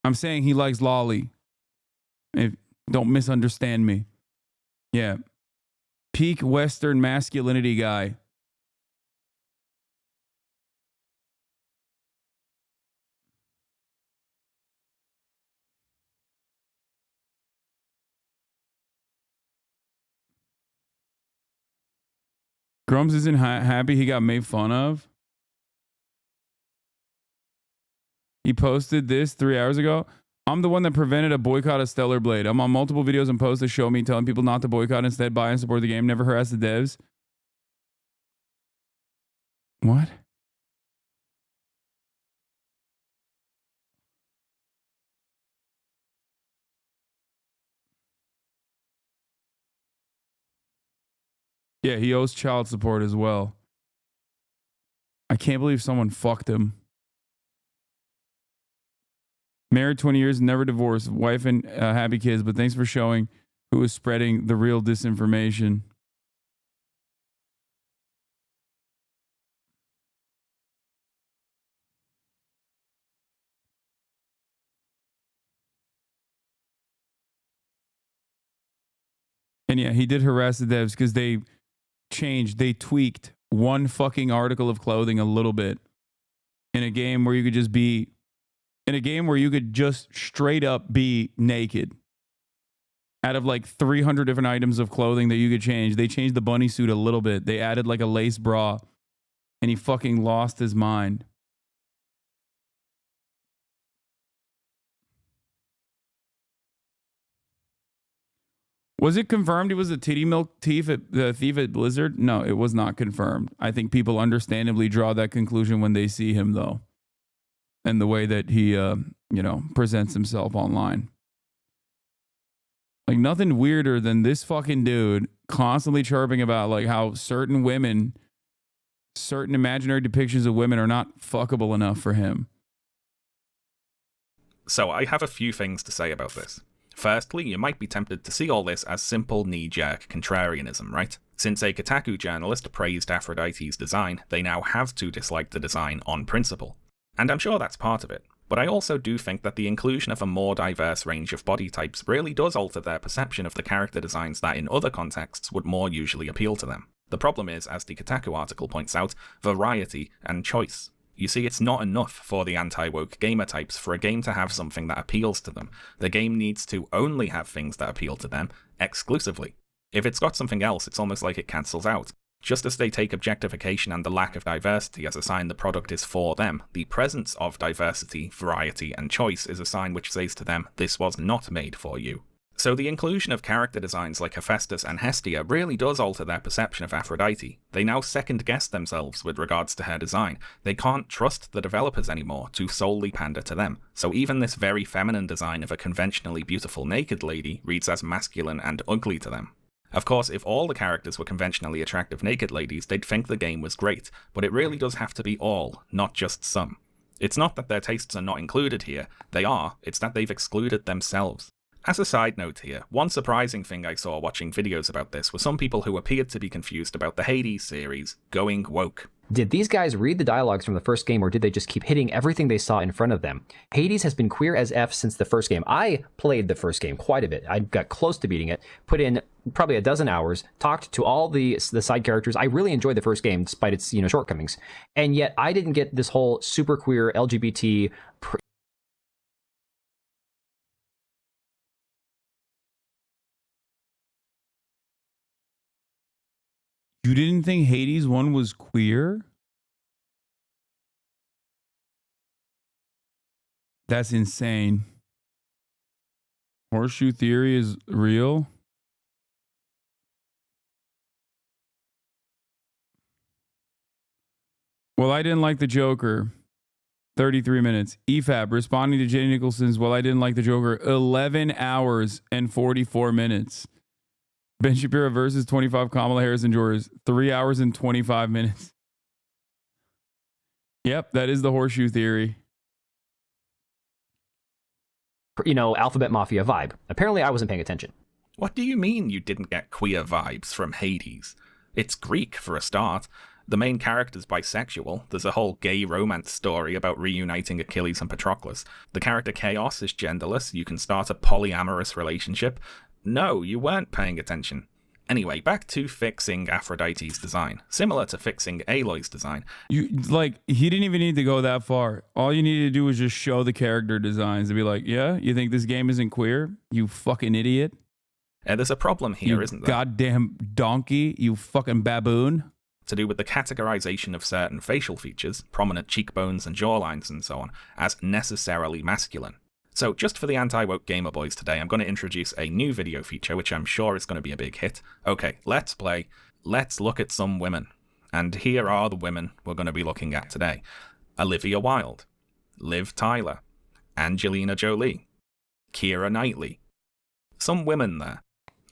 I'm saying he likes lolly. Don't misunderstand me. Yeah. Peak Western masculinity guy. Grums isn't happy he got made fun of. He posted this 3 hours ago. I'm the one that prevented a boycott of Stellar Blade. I'm on multiple videos and posts that show me telling people not to boycott, instead buy and support the game. Never harass the devs. What? Yeah, he owes child support as well. I can't believe someone fucked him. Married 20 years, never divorced, wife and happy kids, but thanks for showing who is spreading the real disinformation. And yeah, he did harass the devs because they tweaked one fucking article of clothing a little bit in a game where you could just straight up be naked. Out of like 300 different items of clothing that you could change, they changed the bunny suit a little bit. They added like a lace bra, and he fucking lost his mind. Was it confirmed he was a titty milk thief at Blizzard? No, it was not confirmed. I think people understandably draw that conclusion when they see him, though, and the way that he, presents himself online. Like, nothing weirder than this fucking dude constantly chirping about like how certain imaginary depictions of women are not fuckable enough for him. So I have a few things to say about this. Firstly, you might be tempted to see all this as simple knee-jerk contrarianism, right? Since a Kotaku journalist praised Aphrodite's design, they now have to dislike the design on principle. And I'm sure that's part of it. But I also do think that the inclusion of a more diverse range of body types really does alter their perception of the character designs that in other contexts would more usually appeal to them. The problem is, as the Kotaku article points out, variety and choice. You see, it's not enough for the anti-woke gamer types for a game to have something that appeals to them. The game needs to only have things that appeal to them, exclusively. If it's got something else, it's almost like it cancels out. Just as they take objectification and the lack of diversity as a sign the product is for them, the presence of diversity, variety, and choice is a sign which says to them, this was not made for you. So the inclusion of character designs like Hephaestus and Hestia really does alter their perception of Aphrodite. They now second-guess themselves with regards to her design. They can't trust the developers anymore to solely pander to them. So even this very feminine design of a conventionally beautiful naked lady reads as masculine and ugly to them. Of course, if all the characters were conventionally attractive naked ladies, they'd think the game was great, but it really does have to be all, not just some. It's not that their tastes are not included here, they are, it's that they've excluded themselves. As a side note here, one surprising thing I saw watching videos about this were some people who appeared to be confused about the Hades series going woke. Did these guys read the dialogues from the first game, or did they just keep hitting everything they saw in front of them? Hades has been queer as F since the first game. I played the first game quite a bit. I got close to beating it, put in probably a dozen hours, talked to all the side characters. I really enjoyed the first game despite its shortcomings. And yet I didn't get this whole super queer LGBT You didn't think Hades 1 was queer? That's insane. Horseshoe theory is real? Well, I didn't like the Joker. 33 minutes. EFAB responding to Jenny Nicholson's "Well, I didn't like the Joker." 11 hours and 44 minutes. Ben Shapiro versus 25 Kamala Harris and George. 3 hours and 25 minutes. Yep, that is the horseshoe theory. Alphabet Mafia vibe. Apparently I wasn't paying attention. What do you mean you didn't get queer vibes from Hades? It's Greek for a start. The main character's bisexual. There's a whole gay romance story about reuniting Achilles and Patroclus. The character Chaos is genderless. You can start a polyamorous relationship. No, you weren't paying attention. Anyway, back to fixing Aphrodite's design. Similar to fixing Aloy's design. He didn't even need to go that far. All you needed to do was just show the character designs and be like, yeah, you think this game isn't queer? You fucking idiot. There's a problem here, isn't there? Goddamn donkey, you fucking baboon. To do with the categorization of certain facial features, prominent cheekbones and jawlines and so on, as necessarily masculine. So just for the anti-woke gamer boys today, I'm going to introduce a new video feature, which I'm sure is going to be a big hit. Okay, let's play. Let's look at some women. And here are the women we're going to be looking at today. Olivia Wilde, Liv Tyler, Angelina Jolie, Keira Knightley. Some women there.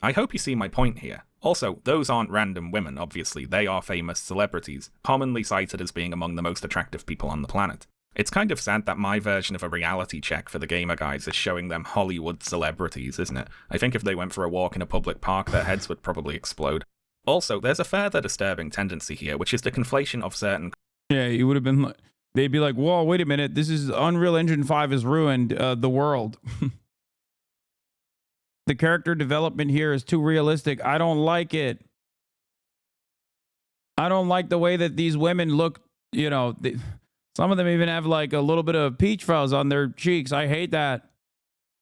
I hope you see my point here. Also, those aren't random women, obviously. They are famous celebrities, commonly cited as being among the most attractive people on the planet. It's kind of sad that my version of a reality check for the gamer guys is showing them Hollywood celebrities, isn't it? I think if they went for a walk in a public park, their heads would probably explode. Also, there's a further disturbing tendency here, which is the conflation of certain... Yeah, it would have been like... They'd be like, whoa, wait a minute, this is Unreal Engine 5 has ruined the world. The character development here is too realistic. I don't like it. I don't like the way that these women look, some of them even have like a little bit of peach fuzz on their cheeks. I hate that.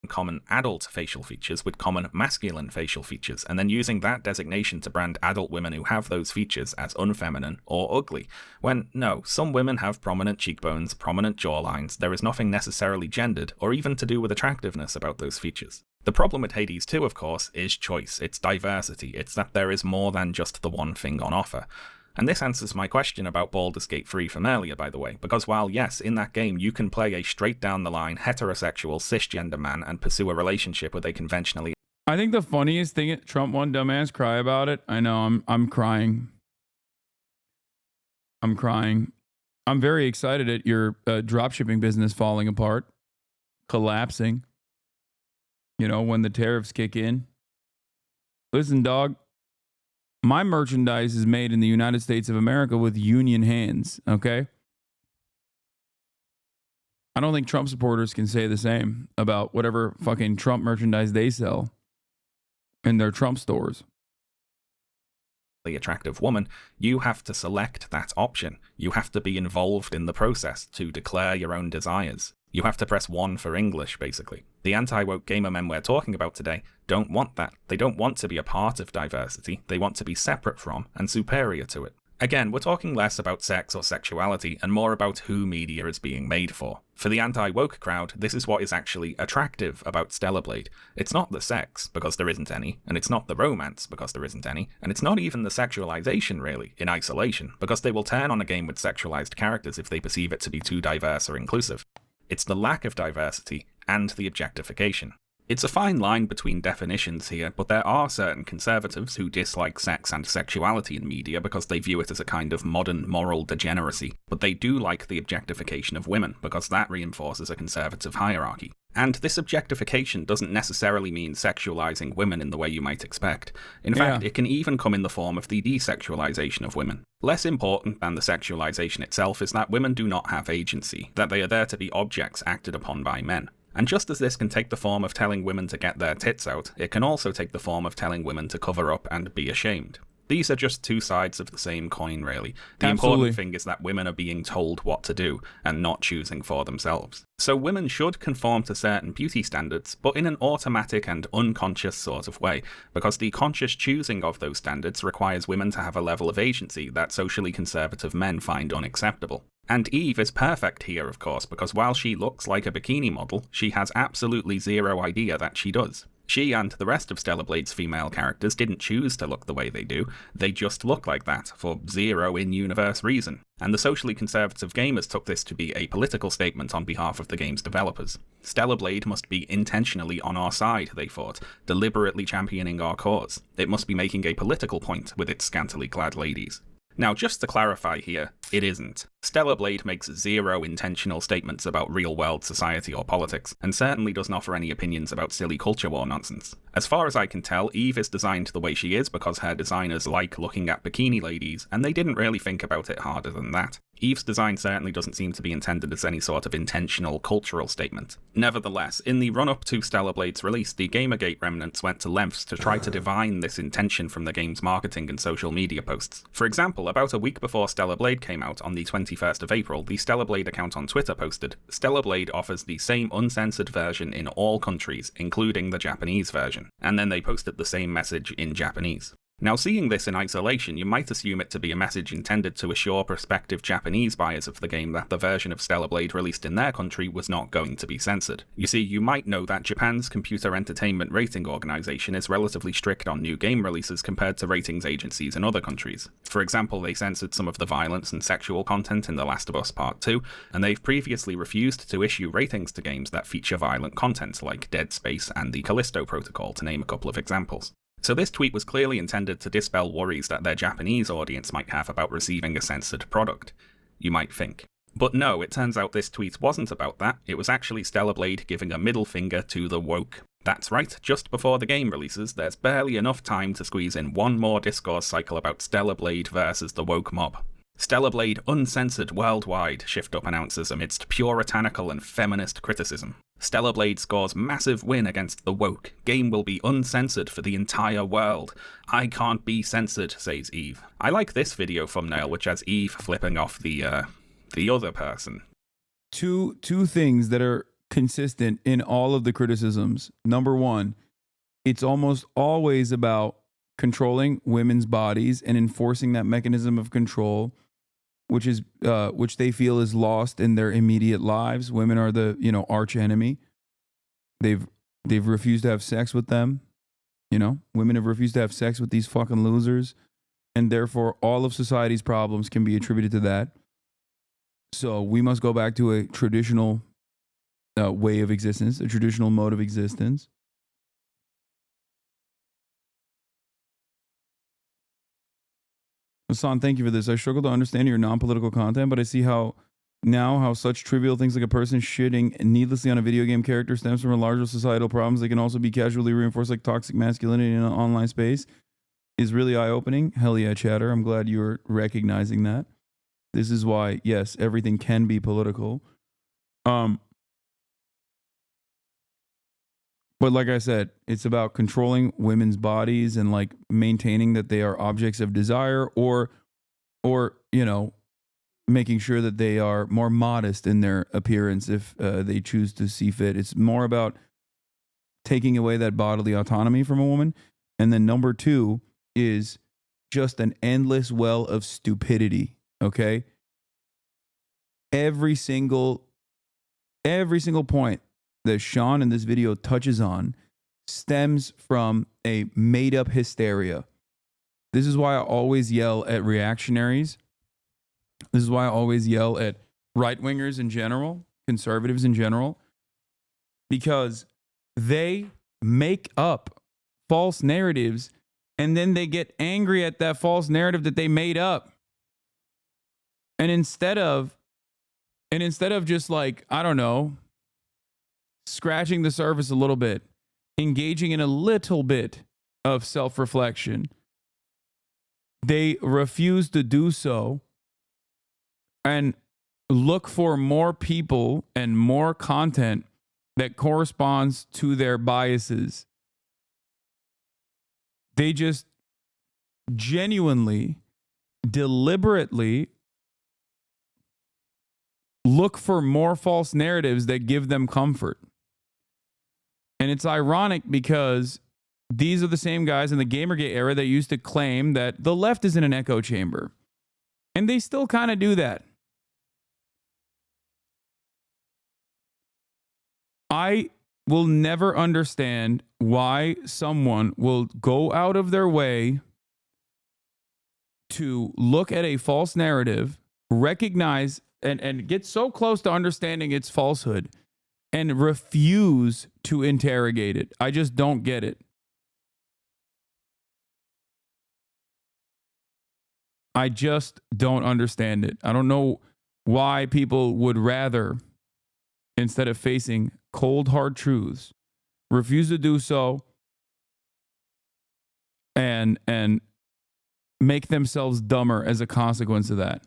Common adult facial features with common masculine facial features, and then using that designation to brand adult women who have those features as unfeminine or ugly. When, no, some women have prominent cheekbones, prominent jawlines. There is nothing necessarily gendered or even to do with attractiveness about those features. The problem with Hades 2, of course, is choice. It's diversity. It's that there is more than just the one thing on offer. And this answers my question about Baldur's Gate 3 from earlier, by the way, because while, yes, in that game you can play a straight-down-the-line heterosexual cisgender man and pursue a relationship with a conventionally... I think the funniest thing, Trump one dumbass cry about it. I know, I'm crying. I'm crying. I'm very excited at your dropshipping business falling apart, collapsing. When the tariffs kick in. Listen, dog. My merchandise is made in the United States of America with union hands, okay? I don't think Trump supporters can say the same about whatever fucking Trump merchandise they sell in their Trump stores. Attractive woman, you have to select that option. You have to be involved in the process to declare your own desires. You have to press 1 for English, basically. The anti-woke gamer men we're talking about today don't want that. They don't want to be a part of diversity. They want to be separate from and superior to it. Again, we're talking less about sex or sexuality and more about who media is being made for. For the anti-woke crowd, this is what is actually attractive about Stellar Blade. It's not the sex, because there isn't any, and it's not the romance, because there isn't any, and it's not even the sexualization, really, in isolation, because they will turn on a game with sexualized characters if they perceive it to be too diverse or inclusive. It's the lack of diversity and the objectification. It's a fine line between definitions here, but there are certain conservatives who dislike sex and sexuality in media because they view it as a kind of modern moral degeneracy, but they do like the objectification of women because that reinforces a conservative hierarchy. And this objectification doesn't necessarily mean sexualizing women in the way you might expect. In fact, it can even come in the form of the desexualization of women. Less important than the sexualization itself is that women do not have agency, that they are there to be objects acted upon by men. And just as this can take the form of telling women to get their tits out, it can also take the form of telling women to cover up and be ashamed. These are just two sides of the same coin, really. The important thing is that women are being told what to do, and not choosing for themselves. So women should conform to certain beauty standards, but in an automatic and unconscious sort of way, because the conscious choosing of those standards requires women to have a level of agency that socially conservative men find unacceptable. And Eve is perfect here, of course, because while she looks like a bikini model, she has absolutely zero idea that she does. She and the rest of Stellar Blade's female characters didn't choose to look the way they do, they just look like that, for zero in-universe reason. And the socially conservative gamers took this to be a political statement on behalf of the game's developers. Stellar Blade must be intentionally on our side, they thought, deliberately championing our cause. It must be making a political point with its scantily clad ladies. Now, just to clarify here, it isn't. Stellar Blade makes zero intentional statements about real-world society or politics, and certainly doesn't offer any opinions about silly culture war nonsense. As far as I can tell, Eve is designed the way she is because her designers like looking at bikini ladies, and they didn't really think about it harder than that. Eve's design certainly doesn't seem to be intended as any sort of intentional cultural statement. Nevertheless, in the run-up to Stellar Blade's release, the Gamergate remnants went to lengths to try to divine this intention from the game's marketing and social media posts. For example, about a week before Stellar Blade came out, on the 21st of April, the Stellar Blade account on Twitter posted, "Stellar Blade offers the same uncensored version in all countries, including the Japanese version." And then they posted the same message in Japanese. Now, seeing this in isolation, you might assume it to be a message intended to assure prospective Japanese buyers of the game that the version of Stellar Blade released in their country was not going to be censored. You see, you might know that Japan's Computer Entertainment Rating Organization is relatively strict on new game releases compared to ratings agencies in other countries. For example, they censored some of the violence and sexual content in The Last of Us Part 2, and they've previously refused to issue ratings to games that feature violent content, like Dead Space and the Callisto Protocol, to name a couple of examples. So this tweet was clearly intended to dispel worries that their Japanese audience might have about receiving a censored product, you might think. But no, it turns out this tweet wasn't about that, it was actually Stellar Blade giving a middle finger to the woke. That's right, just before the game releases, there's barely enough time to squeeze in one more discourse cycle about Stellar Blade versus the woke mob. Stellar Blade uncensored worldwide, Shift Up announces amidst puritanical and feminist criticism. Stellar Blade scores massive win against the woke. Game will be uncensored for the entire world. I can't be censored, says Eve. I like this video thumbnail, which has Eve flipping off the other person. Two things that are consistent in all of the criticisms. Number one, it's almost always about controlling women's bodies and enforcing that mechanism of control, which they feel is lost in their immediate lives. Women are the, arch enemy. They've refused to have sex with them. Women have refused to have sex with these fucking losers, and therefore all of society's problems can be attributed to that. So we must go back to a traditional way of existence, a traditional mode of existence. Hasan, thank you for this. I struggle to understand your non-political content, but I see how such trivial things like a person shitting needlessly on a video game character stems from a larger societal problems that can also be casually reinforced, like toxic masculinity in an online space, is really eye-opening. Hell yeah, chatter. I'm glad you're recognizing that. This is why, yes, everything can be political. But like I said, it's about controlling women's bodies and like maintaining that they are objects of desire, or making sure that they are more modest in their appearance if they choose to see fit. It's more about taking away that bodily autonomy from a woman. And then number two is just an endless well of stupidity. Okay, every single point that Sean in this video touches on stems from a made-up hysteria. This is why I always yell at reactionaries. This is why I always yell at right-wingers in general, conservatives in general, because they make up false narratives, and then they get angry at that false narrative that they made up. And instead of just like, I don't know, scratching the surface a little bit, engaging in a little bit of self-reflection, they refuse to do so and look for more people and more content that corresponds to their biases. They just genuinely, deliberately look for more false narratives that give them comfort. And it's ironic because these are the same guys in the Gamergate era that used to claim that the left is in an echo chamber. And they still kind of do that. I will never understand why someone will go out of their way to look at a false narrative, recognize and get so close to understanding its falsehood and refuse to interrogate it. I just don't get it. I just don't understand it. I don't know why people would rather, instead of facing cold, hard truths, refuse to do so and make themselves dumber as a consequence of that.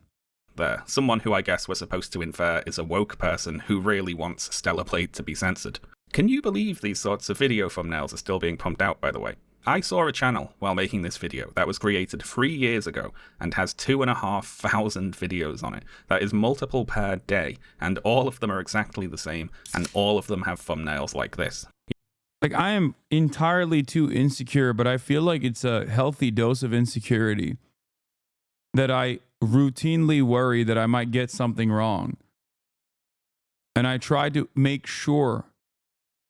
There, someone who I guess we're supposed to infer is a woke person who really wants Stellar Blade to be censored. Can you believe these sorts of video thumbnails are still being pumped out, by the way? I saw a channel while making this video that was created 3 years ago and has 2,500 videos on it. That is multiple per day, and all of them are exactly the same, and all of them have thumbnails like this. Like, I am entirely too insecure, but I feel like it's a healthy dose of insecurity that I routinely worry that I might get something wrong. And I try to make sure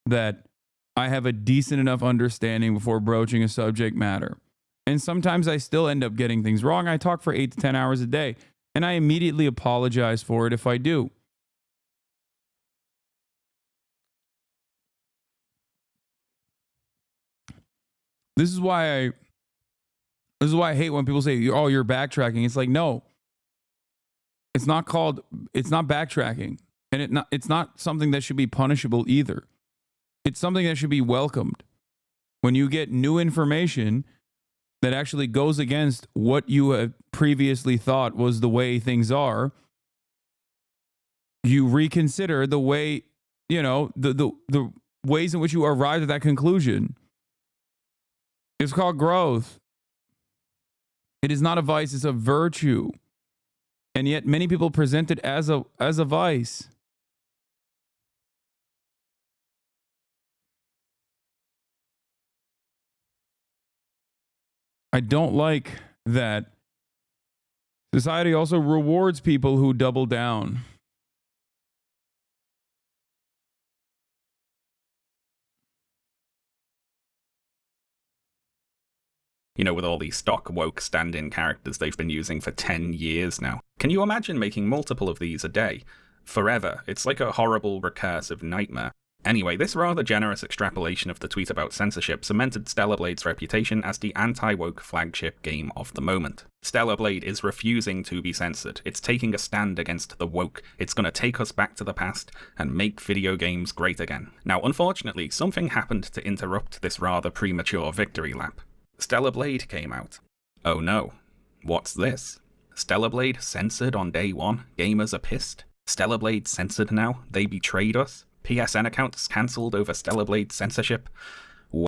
that I have a decent enough understanding before broaching a subject matter. And sometimes I still end up getting things wrong. I talk for 8 to 10 hours a day, and I immediately apologize for it if I do. This is why I hate when people say, "Oh, you're backtracking." It's like, no. It's not backtracking, and it's not something that should be punishable either. It's something that should be welcomed. When you get new information that actually goes against what you have previously thought was the way things are, you reconsider the way, the ways in which you arrived at that conclusion. It's called growth. It is not a vice, it's a virtue. And yet many people present it as a vice. I don't like that society also rewards people who double down. You know, with all these stock woke stand-in characters they've been using for 10 years now. Can you imagine making multiple of these a day? Forever. It's like a horrible recursive nightmare. Anyway, this rather generous extrapolation of the tweet about censorship cemented Stellar Blade's reputation as the anti-woke flagship game of the moment. Stellar Blade is refusing to be censored. It's taking a stand against the woke. It's gonna take us back to the past and make video games great again. Now, unfortunately, something happened to interrupt this rather premature victory lap. Stellar Blade came out. Oh no. What's this? Stellar Blade censored on day one? Gamers are pissed? Stellar Blade censored now? They betrayed us? PSN accounts cancelled over Stellar Blade censorship?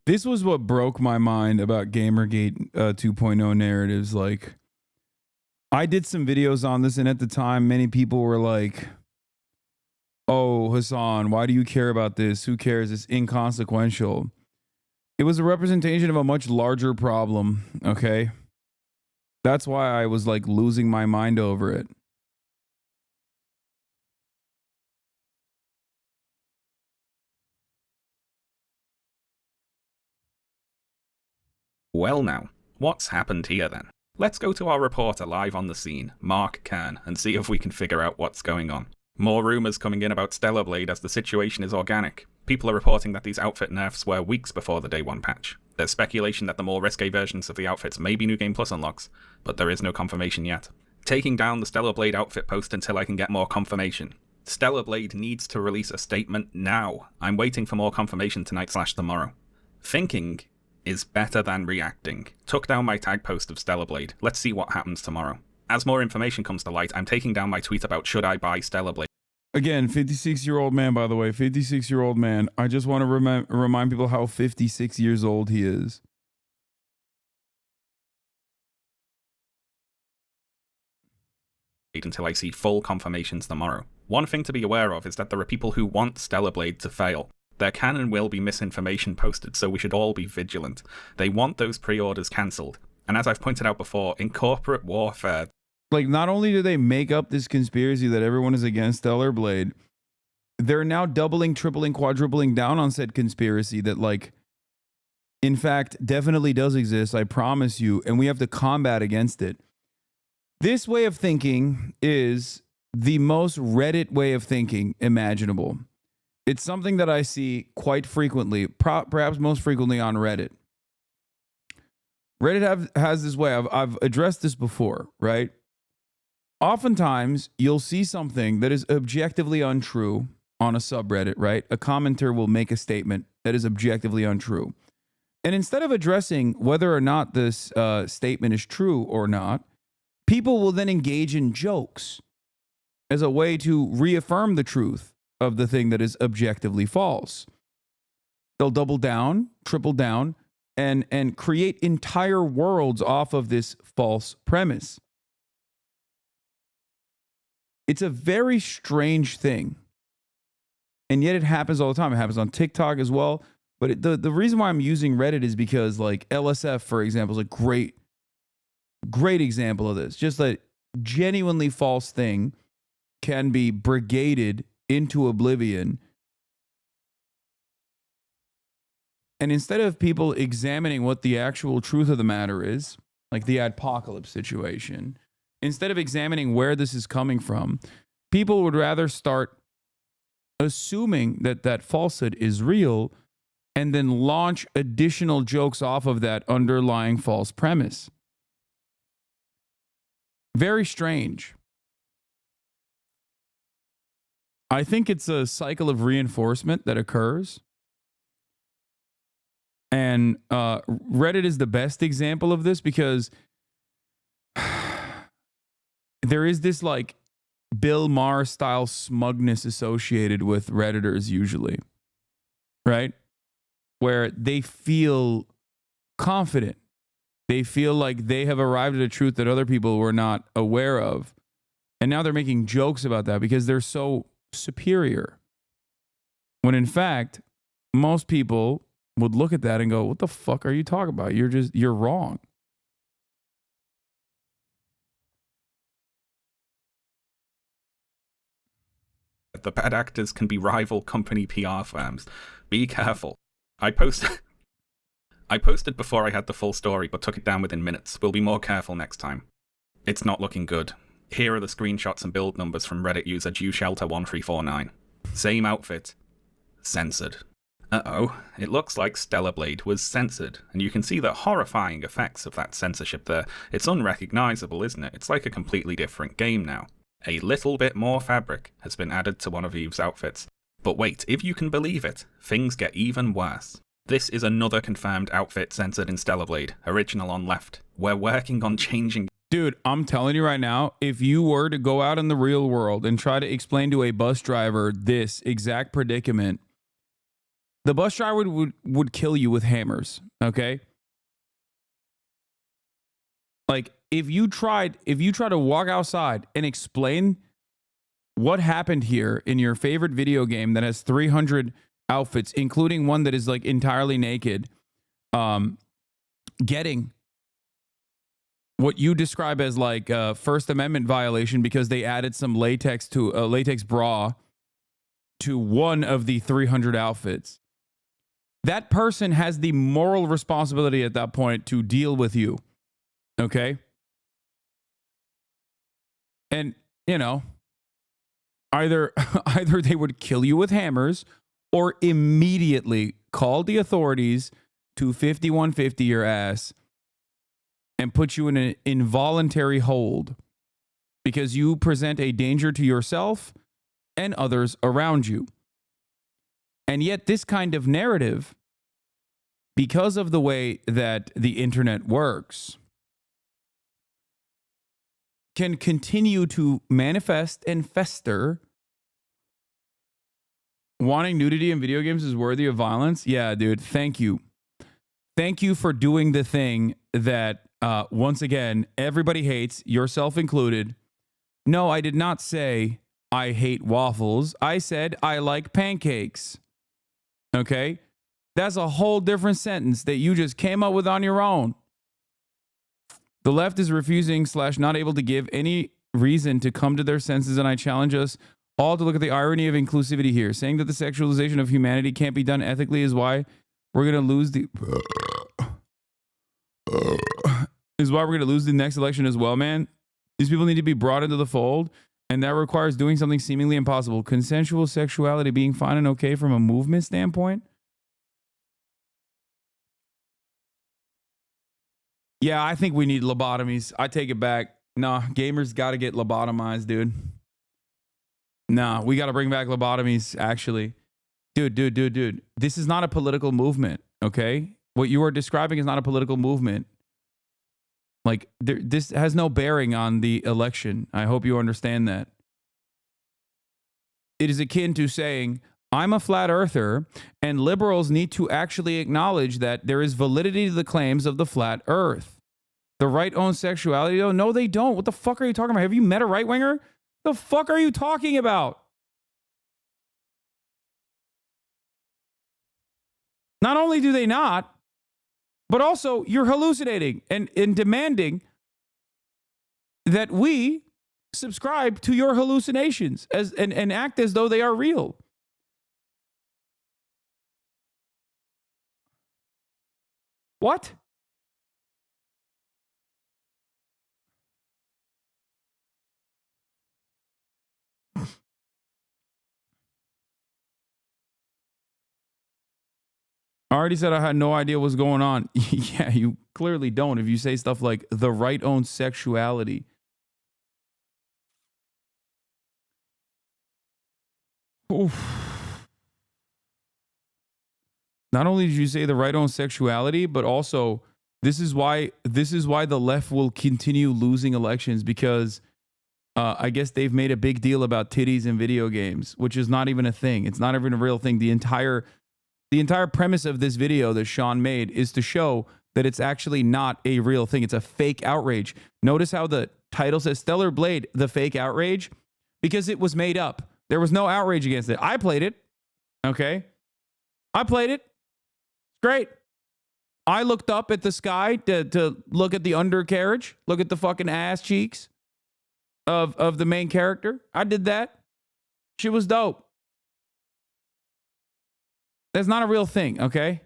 This was what broke my mind about Gamergate 2.0 narratives. Like, I did some videos on this, and at the time, many people were like, "Oh, Hasan, why do you care about this? Who cares? It's inconsequential." It was a representation of a much larger problem, okay? That's why I was like losing my mind over it. Well now, what's happened here then? Let's go to our reporter live on the scene, Mark Kern, and see if we can figure out what's going on. More rumours coming in about Stellar Blade as the situation is organic. People are reporting that these outfit nerfs were weeks before the Day 1 patch. There's speculation that the more risque versions of the outfits may be New Game Plus unlocks, but there is no confirmation yet. Taking down the Stellar Blade outfit post until I can get more confirmation. Stellar Blade needs to release a statement now. I'm waiting for more confirmation tonight/tomorrow. Thinking is better than reacting. Took down my tag post of Stellar Blade. Let's see what happens tomorrow. As more information comes to light, I'm taking down my tweet about should I buy Stellar Blade. Again, 56-year-old man, by the way, 56-year-old man. I just want to remind people how 56 years old he is. Until I see full confirmations tomorrow. One thing to be aware of is that there are people who want Stellar Blade to fail. There can and will be misinformation posted, so we should all be vigilant. They want those pre-orders cancelled. And as I've pointed out before, in corporate warfare... Like, not only do they make up this conspiracy that everyone is against Stellar Blade, they're now doubling, tripling, quadrupling down on said conspiracy that, like, in fact, definitely does exist, I promise you, and we have to combat against it. This way of thinking is the most Reddit way of thinking imaginable. It's something that I see quite frequently, perhaps most frequently on Reddit. Reddit has this way, I've addressed this before, right? Oftentimes, you'll see something that is objectively untrue on a subreddit, right? A commenter will make a statement that is objectively untrue. And instead of addressing whether or not this statement is true or not, people will then engage in jokes as a way to reaffirm the truth of the thing that is objectively false. They'll double down, triple down, and create entire worlds off of this false premise. It's a very strange thing. And yet it happens all the time. It happens on TikTok as well. But the reason why I'm using Reddit is because, like, LSF, for example, is a great example of this. Just a genuinely false thing can be brigaded into oblivion. And instead of people examining what the actual truth of the matter is, like the apocalypse situation, instead of examining where this is coming from, people would rather start assuming that that falsehood is real and then launch additional jokes off of that underlying false premise. Very strange. I think it's a cycle of reinforcement that occurs. And Reddit is the best example of this because there is this, like, Bill Maher style smugness associated with Redditors usually, right? Where they feel confident. They feel like they have arrived at a truth that other people were not aware of. And now they're making jokes about that because they're so superior. When in fact, most people would look at that and go, what the fuck are you talking about? You're wrong. The bad actors can be rival company PR firms. Be careful. I posted before I had the full story, but took it down within minutes. We'll be more careful next time. It's not looking good. Here are the screenshots and build numbers from Reddit user DewShelter1349. Same outfit. Censored. Uh-oh, it looks like Stellar Blade was censored, and you can see the horrifying effects of that censorship there. It's unrecognizable, isn't it? It's like a completely different game now. A little bit more fabric has been added to one of Eve's outfits. But wait, if you can believe it, things get even worse. This is another confirmed outfit censored in Stellar Blade, original on left. We're working on changing... Dude, I'm telling you right now, if you were to go out in the real world and try to explain to a bus driver this exact predicament, the bus driver would kill you with hammers, okay? Like, if you try to walk outside and explain what happened here in your favorite video game that has 300 outfits, including one that is, like, entirely naked, getting what you describe as, like, a First Amendment violation because they added some latex to a latex bra to one of the 300 outfits. That person has the moral responsibility at that point to deal with you. Okay? And, you know, Either they would kill you with hammers or immediately call the authorities to 5150 your ass and put you in an involuntary hold because you present a danger to yourself and others around you. And yet this kind of narrative, because of the way that the internet works, can continue to manifest and fester. Wanting nudity in video games is worthy of violence? Yeah, dude, thank you. Thank you for doing the thing that, once again, everybody hates, yourself included. No, I did not say I hate waffles. I said I like pancakes. Okay? That's a whole different sentence that you just came up with on your own. The left is refusing / not able to give any reason to come to their senses, and I challenge us all to look at the irony of inclusivity here. Saying that the sexualization of humanity can't be done ethically is why we're going to lose the next election as well, man. These people need to be brought into the fold, and that requires doing something seemingly impossible. Consensual sexuality being fine and okay from a movement standpoint. Yeah, I think we need lobotomies. I take it back. Nah, gamers got to get lobotomized, dude. Nah, we got to bring back lobotomies, actually. Dude. This is not a political movement, okay? What you are describing is not a political movement. Like, this has no bearing on the election. I hope you understand that. It is akin to saying, I'm a flat earther, and liberals need to actually acknowledge that there is validity to the claims of the flat earth. The right owns sexuality, though? No, they don't. What the fuck are you talking about? Have you met a right winger? The fuck are you talking about? Not only do they not, but also you're hallucinating and demanding that we subscribe to your hallucinations and act as though they are real. What? I already said I had no idea what's going on. Yeah, you clearly don't if you say stuff like the right owns sexuality. Oof. Not only did you say the right owns sexuality, but also this is why the left will continue losing elections, because I guess they've made a big deal about titties in video games, which is not even a thing. It's not even a real thing. The entire premise of this video that Sean made is to show that it's actually not a real thing. It's a fake outrage. Notice how the title says Stellar Blade, the fake outrage, because it was made up. There was no outrage against it. I played it. Okay. I played it. Great. I looked up at the sky to look at the undercarriage, look at the fucking ass cheeks of the main character. I did that. She was dope. That's not a real thing, okay?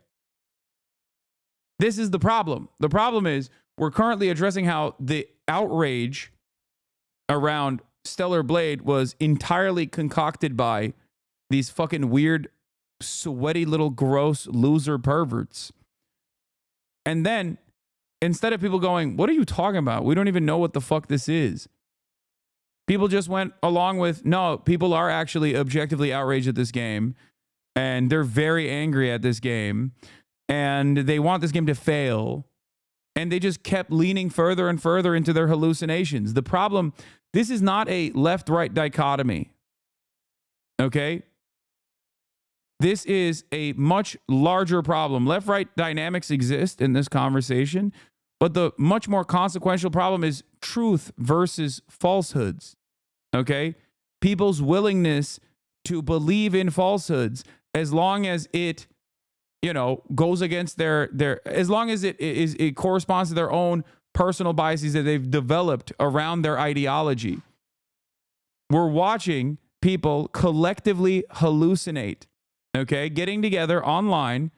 This is the problem. The problem is we're currently addressing how the outrage around Stellar Blade was entirely concocted by these fucking weird, sweaty little gross loser perverts. And then instead of people going, what are you talking about? We don't even know what the fuck this is. People just went along with, no, people are actually objectively outraged at this game. And they're very angry at this game. And they want this game to fail. And they just kept leaning further and further into their hallucinations. The problem, this is not a left-right dichotomy. Okay? This is a much larger problem. Left-right dynamics exist in this conversation, but the much more consequential problem is truth versus falsehoods. Okay? People's willingness to believe in falsehoods, as long as it, goes against their as long as it corresponds to their own personal biases that they've developed around their ideology. We're watching people collectively hallucinate. Okay, getting together online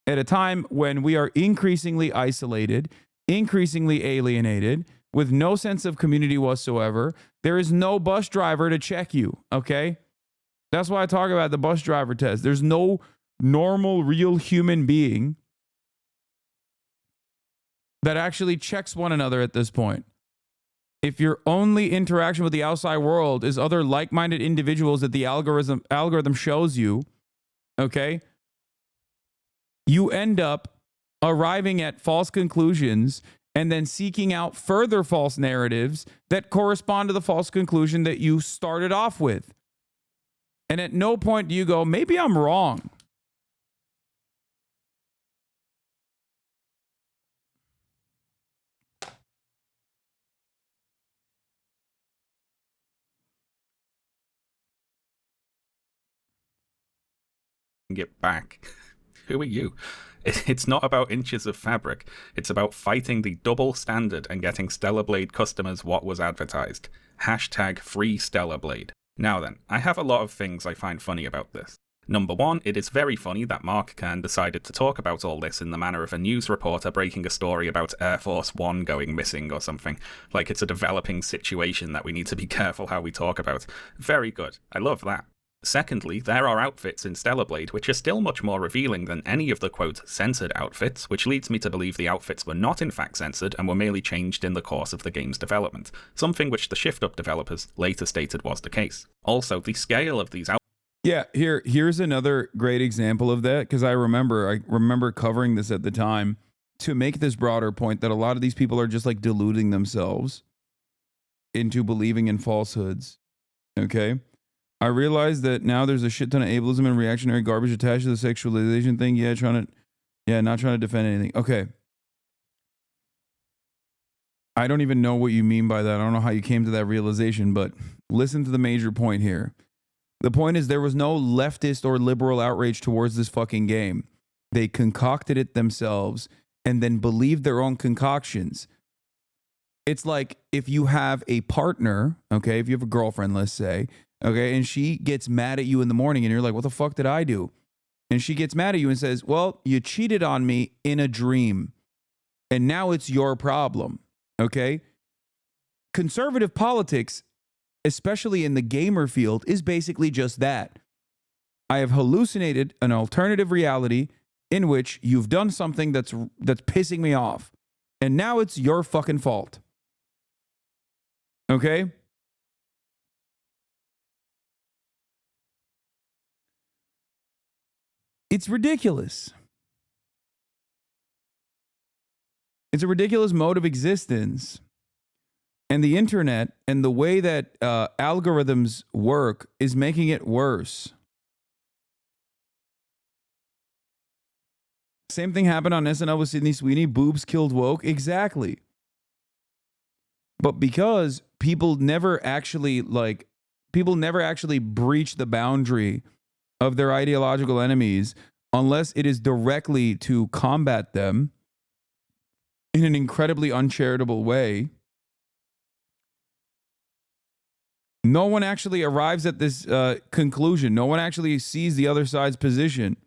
at a time when we are increasingly isolated, increasingly alienated, with no sense of community whatsoever. There is no bus driver to check you, okay? That's why I talk about the bus driver test. There's no normal, real human being that actually checks one another at this point. If your only interaction with the outside world is other like-minded individuals that the algorithm shows you, okay, you end up arriving at false conclusions and then seeking out further false narratives that correspond to the false conclusion that you started off with. And at no point do you go, maybe I'm wrong. Get back. Who are you? It's not about inches of fabric. It's about fighting the double standard and getting Stellar Blade customers what was advertised. Hashtag free Stellar Blade. Now then, I have a lot of things I find funny about this. Number one, it is very funny that Mark Kern decided to talk about all this in the manner of a news reporter breaking a story about Air Force One going missing or something. Like it's a developing situation that we need to be careful how we talk about. Very good. I love that. Secondly, there are outfits in Stellar Blade which are still much more revealing than any of the quote censored outfits, which leads me to believe the outfits were not in fact censored and were merely changed in the course of the game's development, something which the Shift Up developers later stated was the case. Also, the scale of these outfits. Yeah, here's another great example of that, because I remember covering this at the time to make this broader point that a lot of these people are just like deluding themselves into believing in falsehoods. Okay? I realize that now there's a shit ton of ableism and reactionary garbage attached to the sexualization thing. Not trying to defend anything. Okay. I don't even know what you mean by that. I don't know how you came to that realization, but listen to the major point here. The point is there was no leftist or liberal outrage towards this fucking game. They concocted it themselves and then believed their own concoctions. It's like if you have a partner, okay, if you have a girlfriend, let's say, okay, and she gets mad at you in the morning and you're like, what the fuck did I do? And she gets mad at you and says, well, you cheated on me in a dream and now it's your problem, okay? Conservative politics, especially in the gamer field, is basically just that. I have hallucinated an alternative reality in which you've done something that's pissing me off and now it's your fucking fault. Okay? It's ridiculous. It's a ridiculous mode of existence. And the internet and the way that algorithms work is making it worse. Same thing happened on SNL with Sydney Sweeney. Boobs killed woke. Exactly. But because people never actually breach the boundary of their ideological enemies unless it is directly to combat them in an incredibly uncharitable way. No one actually arrives at this conclusion. No one actually sees the other side's position.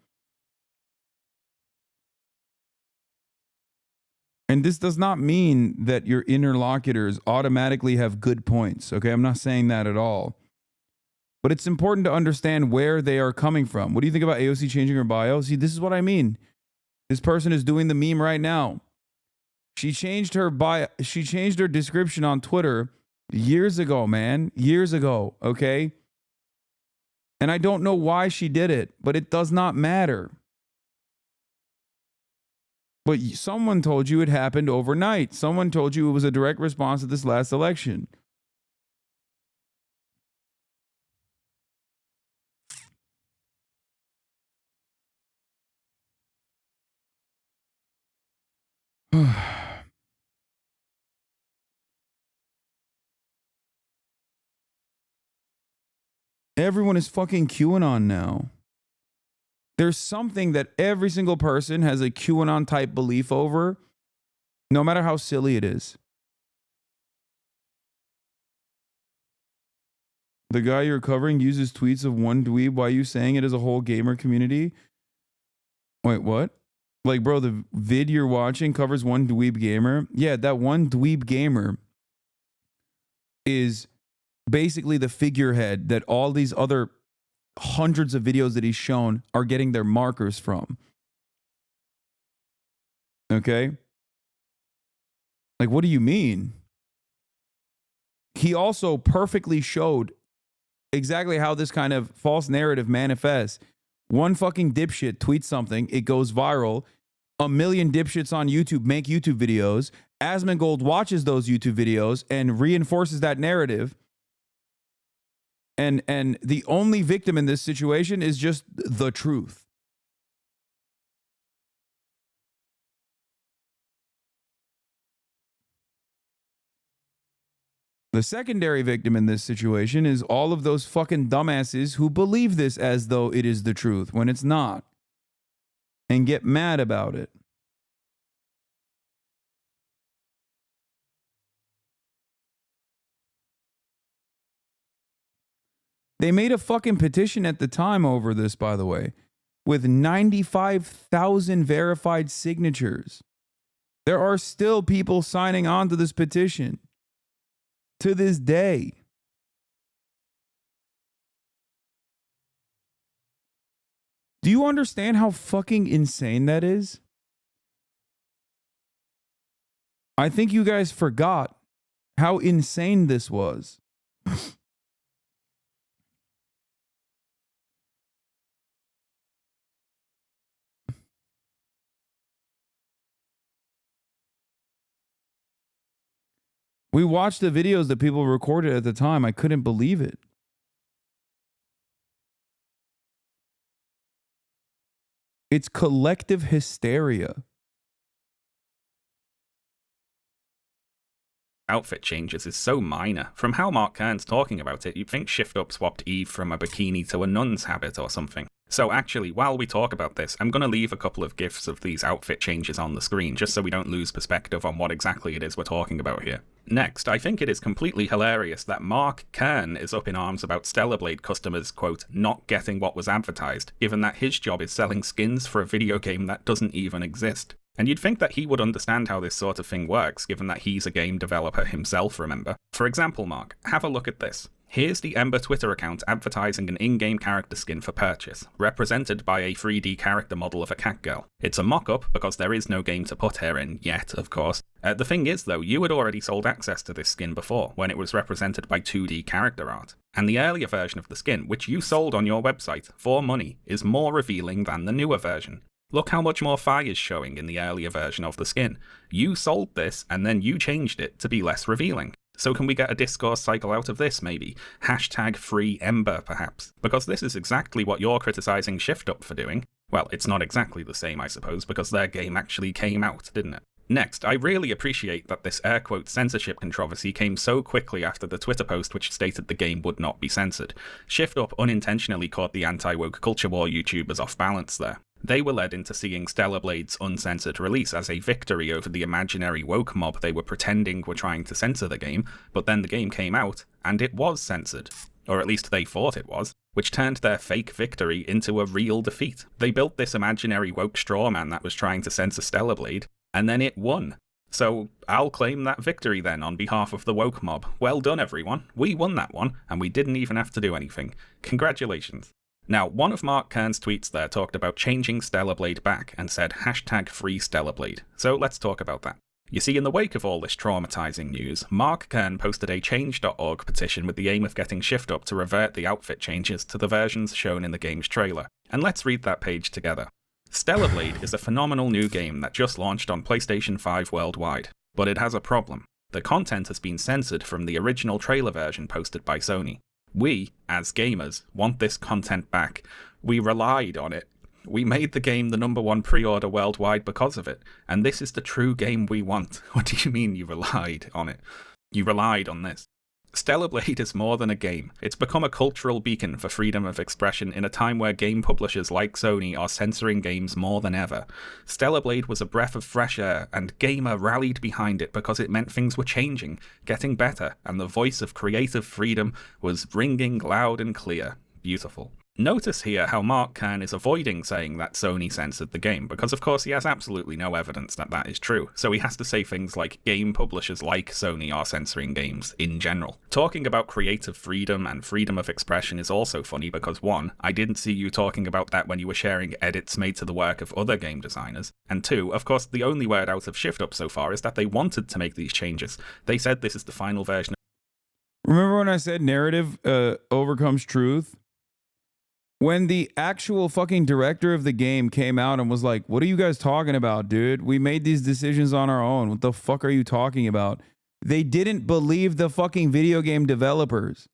And this does not mean that your interlocutors automatically have good points. Okay, I'm not saying that at all. But it's important to understand where they are coming from. What do you think about AOC changing her bio? See, this is what I mean. This person is doing the meme right now. She changed her bio. She changed her description on Twitter years ago, man. Years ago, okay? And I don't know why she did it, but it does not matter. But someone told you it happened overnight. Someone told you it was a direct response to this last election. Everyone is fucking QAnon now. There's something that every single person has a QAnon type belief over, no matter how silly it is. The guy you're covering uses tweets of one dweeb. Why are you saying it as a whole gamer community? Wait, what? Like, bro, the vid you're watching covers one dweeb gamer. Yeah, that one dweeb gamer is basically the figurehead that all these other hundreds of videos that he's shown are getting their markers from. Okay? Like, what do you mean? He also perfectly showed exactly how this kind of false narrative manifests. One fucking dipshit tweets something, it goes viral. A million dipshits on YouTube make YouTube videos. Asmongold watches those YouTube videos and reinforces that narrative. And the only victim in this situation is just the truth. The secondary victim in this situation is all of those fucking dumbasses who believe this as though it is the truth when it's not, and get mad about it. They made a fucking petition at the time over this, by the way, with 95,000 verified signatures. There are still people signing on to this petition to this day. Do you understand how fucking insane that is? I think you guys forgot how insane this was. We watched the videos that people recorded at the time. I couldn't believe it. It's collective hysteria. Outfit changes is so minor. From how Mark Kern's talking about it, you'd think Shift Up swapped Eve from a bikini to a nun's habit or something. So actually, while we talk about this, I'm going to leave a couple of GIFs of these outfit changes on the screen, just so we don't lose perspective on what exactly it is we're talking about here. Next, I think it is completely hilarious that Mark Kern is up in arms about Stellar Blade customers, quote, not getting what was advertised, given that his job is selling skins for a video game that doesn't even exist. And you'd think that he would understand how this sort of thing works, given that he's a game developer himself, remember? For example, Mark, have a look at this. Here's the Ember Twitter account advertising an in-game character skin for purchase, represented by a 3D character model of a cat girl. It's a mock-up because there is no game to put her in yet, of course. The thing is, though, you had already sold access to this skin before, when it was represented by 2D character art. And the earlier version of the skin, which you sold on your website for money, is more revealing than the newer version. Look how much more fire is showing in the earlier version of the skin. You sold this, and then you changed it to be less revealing. So can we get a discourse cycle out of this, maybe? Hashtag free Ember, perhaps? Because this is exactly what you're criticizing Shift Up for doing. Well, it's not exactly the same, I suppose, because their game actually came out, didn't it? Next, I really appreciate that this air quote censorship controversy came so quickly after the Twitter post which stated the game would not be censored. Shift Up unintentionally caught the anti-woke culture war YouTubers off balance there. They were led into seeing Stellar Blade's uncensored release as a victory over the imaginary woke mob they were pretending were trying to censor the game, but then the game came out, and it was censored. Or at least they thought it was, which turned their fake victory into a real defeat. They built this imaginary woke strawman that was trying to censor Stellar Blade, and then it won. So I'll claim that victory then on behalf of the woke mob. Well done, everyone. We won that one, and we didn't even have to do anything. Congratulations. Now, one of Mark Kern's tweets there talked about changing Stellar Blade back and said hashtag free Stellar Blade. So let's talk about that. You see, in the wake of all this traumatizing news, Mark Kern posted a change.org petition with the aim of getting Shift Up to revert the outfit changes to the versions shown in the game's trailer. And let's read that page together. Stellar Blade is a phenomenal new game that just launched on PlayStation 5 worldwide, but it has a problem. The content has been censored from the original trailer version posted by Sony. We, as gamers, want this content back. We relied on it. We made the game the #1 pre-order worldwide because of it, and this is the true game we want. What do you mean you relied on it? You relied on this. Stellar Blade is more than a game. It's become a cultural beacon for freedom of expression in a time where game publishers like Sony are censoring games more than ever. Stellar Blade was a breath of fresh air, and Gamer rallied behind it because it meant things were changing, getting better, and the voice of creative freedom was ringing loud and clear. Beautiful. Notice here how Mark Kern is avoiding saying that Sony censored the game, because of course he has absolutely no evidence that that is true, so he has to say things like game publishers like Sony are censoring games in general. Talking about creative freedom and freedom of expression is also funny because 1, I didn't see you talking about that when you were sharing edits made to the work of other game designers, and 2, of course the only word out of ShiftUp so far is that they wanted to make these changes. They said this is the final version. Remember when I said narrative overcomes truth? When the actual fucking director of the game came out and was like, what are you guys talking about, dude? We made these decisions on our own. What the fuck are you talking about? They didn't believe the fucking video game developers.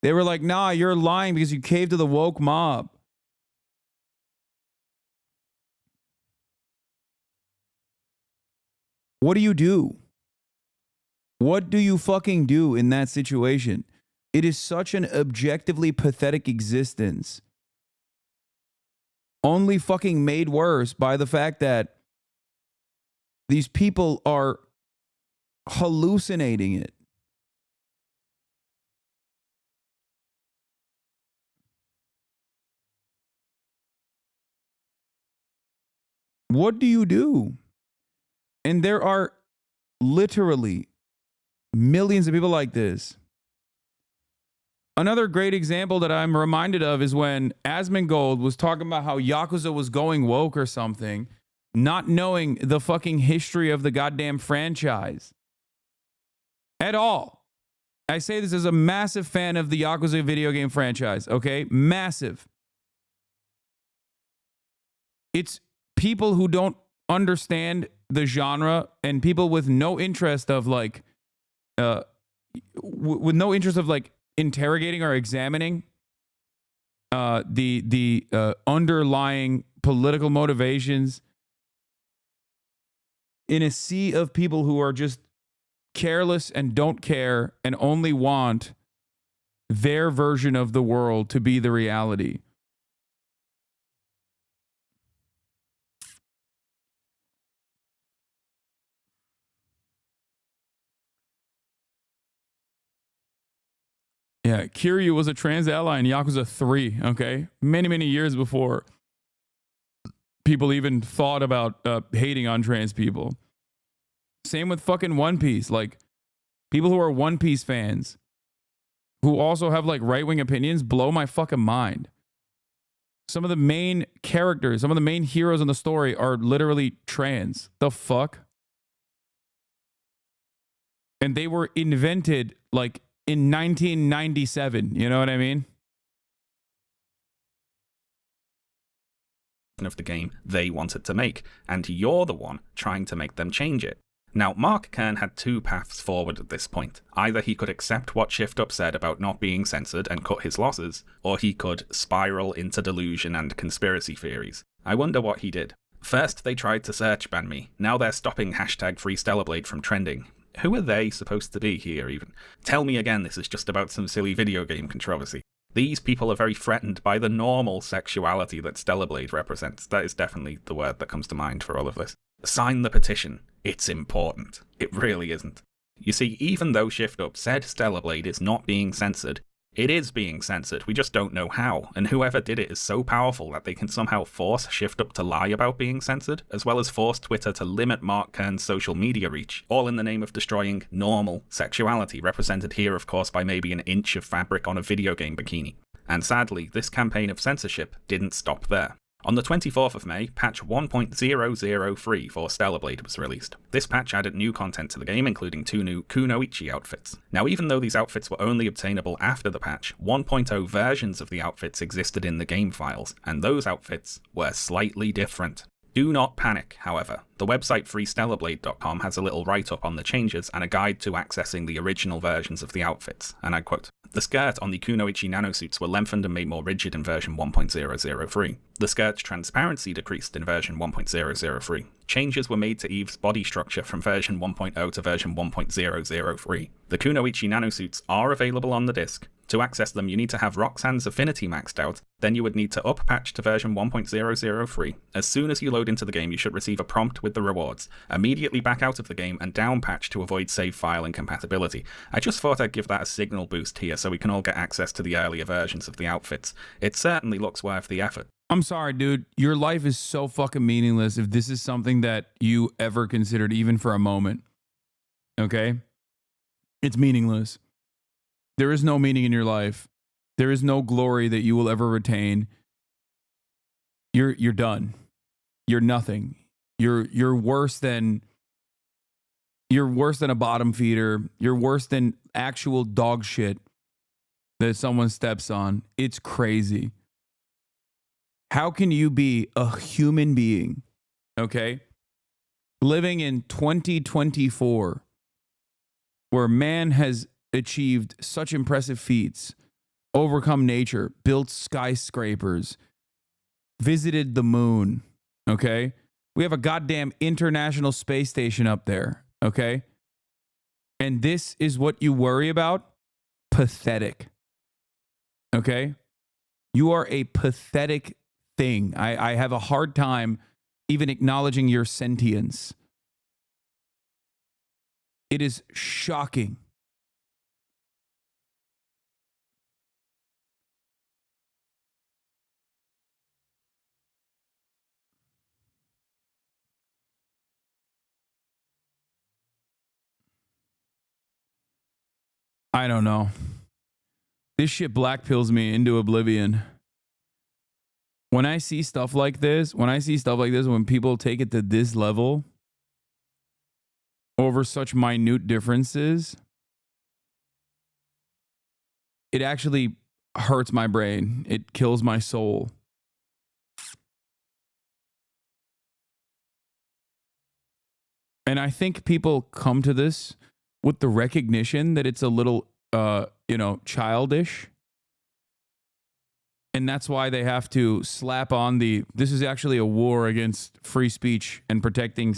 They were like, nah, you're lying because you caved to the woke mob. What do you do? What do you fucking do in that situation? It is such an objectively pathetic existence. Only fucking made worse by the fact that these people are hallucinating it. What do you do? And there are literally millions of people like this. Another great example that I'm reminded of is when Asmongold was talking about how Yakuza was going woke or something, not knowing the fucking history of the goddamn franchise at all. I say this as a massive fan of the Yakuza video game franchise, okay? Massive. It's people who don't understand the genre and people with no interest of like, with no interest of like interrogating or examining the underlying political motivations in a sea of people who are just careless and don't care and only want their version of the world to be the reality. Yeah, Kiryu was a trans ally in Yakuza 3, okay? Many, many years before people even thought about hating on trans people. Same with fucking One Piece. Like, people who are One Piece fans who also have like right-wing opinions blow my fucking mind. Some of the main characters, some of the main heroes in the story are literally trans. The fuck? And they were invented like in 1997, you know what I mean? Of the game they wanted to make, and you're the one trying to make them change it. Now, Mark Kern had two paths forward at this point. Either he could accept what ShiftUp said about not being censored and cut his losses, or he could spiral into delusion and conspiracy theories. I wonder what he did. First, they tried to search ban me. Now they're stopping #FreeStellablade from trending. Who are they supposed to be here, even? Tell me again this is just about some silly video game controversy. These people are very threatened by the normal sexuality that Stellarblade represents. That is definitely the word that comes to mind for all of this. Sign the petition. It's important. It really isn't. You see, even though ShiftUp said Stellarblade is not being censored, it is being censored. We just don't know how, and whoever did it is so powerful that they can somehow force ShiftUp to lie about being censored, as well as force Twitter to limit Mark Kern's social media reach, all in the name of destroying normal sexuality, represented here of course by maybe an inch of fabric on a video game bikini. And sadly, this campaign of censorship didn't stop there. On the 24th of May, patch 1.003 for Stellarblade was released. This patch added new content to the game, including 2 new Kunoichi outfits. Now, even though these outfits were only obtainable after the patch, 1.0 versions of the outfits existed in the game files, and those outfits were slightly different. Do not panic, however. The website freestellarblade.com has a little write-up on the changes and a guide to accessing the original versions of the outfits, and I quote, "The skirt on the Kunoichi nanosuits were lengthened and made more rigid in version 1.003. The skirt's transparency decreased in version 1.003. Changes were made to Eve's body structure from version 1.0 to version 1.003. The Kunoichi nanosuits are available on the disc. To access them, you need to have Roxanne's affinity maxed out, then you would need to up patch to version 1.003. As soon as you load into the game, you should receive a prompt with the rewards. Immediately back out of the game and down patch to avoid save file incompatibility. I just thought I'd give that a signal boost here so we can all get access to the earlier versions of the outfits. It certainly looks worth the effort. I'm sorry, dude. Your life is so fucking meaningless if this is something that you ever considered even for a moment. Okay? It's meaningless. There is no meaning in your life. There is no glory that you will ever retain. You're done. You're nothing. You're worse than a bottom feeder. You're worse than actual dog shit that someone steps on. It's crazy. How can you be a human being, okay, living in 2024, where man has achieved such impressive feats, overcome nature, built skyscrapers, visited the moon, okay? We have a goddamn international space station up there, okay? And this is what you worry about? Pathetic. Okay? You are a pathetic thing. I have a hard time even acknowledging your sentience. It is shocking. I don't know. This shit black pills me into oblivion. When I see stuff like this, when people take it to this level over such minute differences, it actually hurts my brain. It kills my soul. And I think people come to this with the recognition that it's a little, childish. And that's why they have to slap on this is actually a war against free speech and protecting,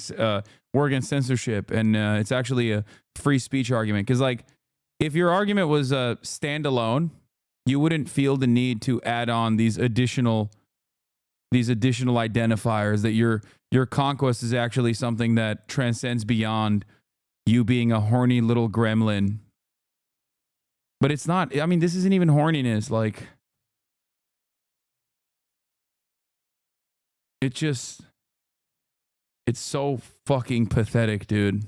war against censorship. And it's actually a free speech argument. Because, like, if your argument was standalone, you wouldn't feel the need to add on these additional identifiers that your conquest is actually something that transcends beyond you being a horny little gremlin. But it's not. I mean, this isn't even horniness. Like, it's so fucking pathetic, dude.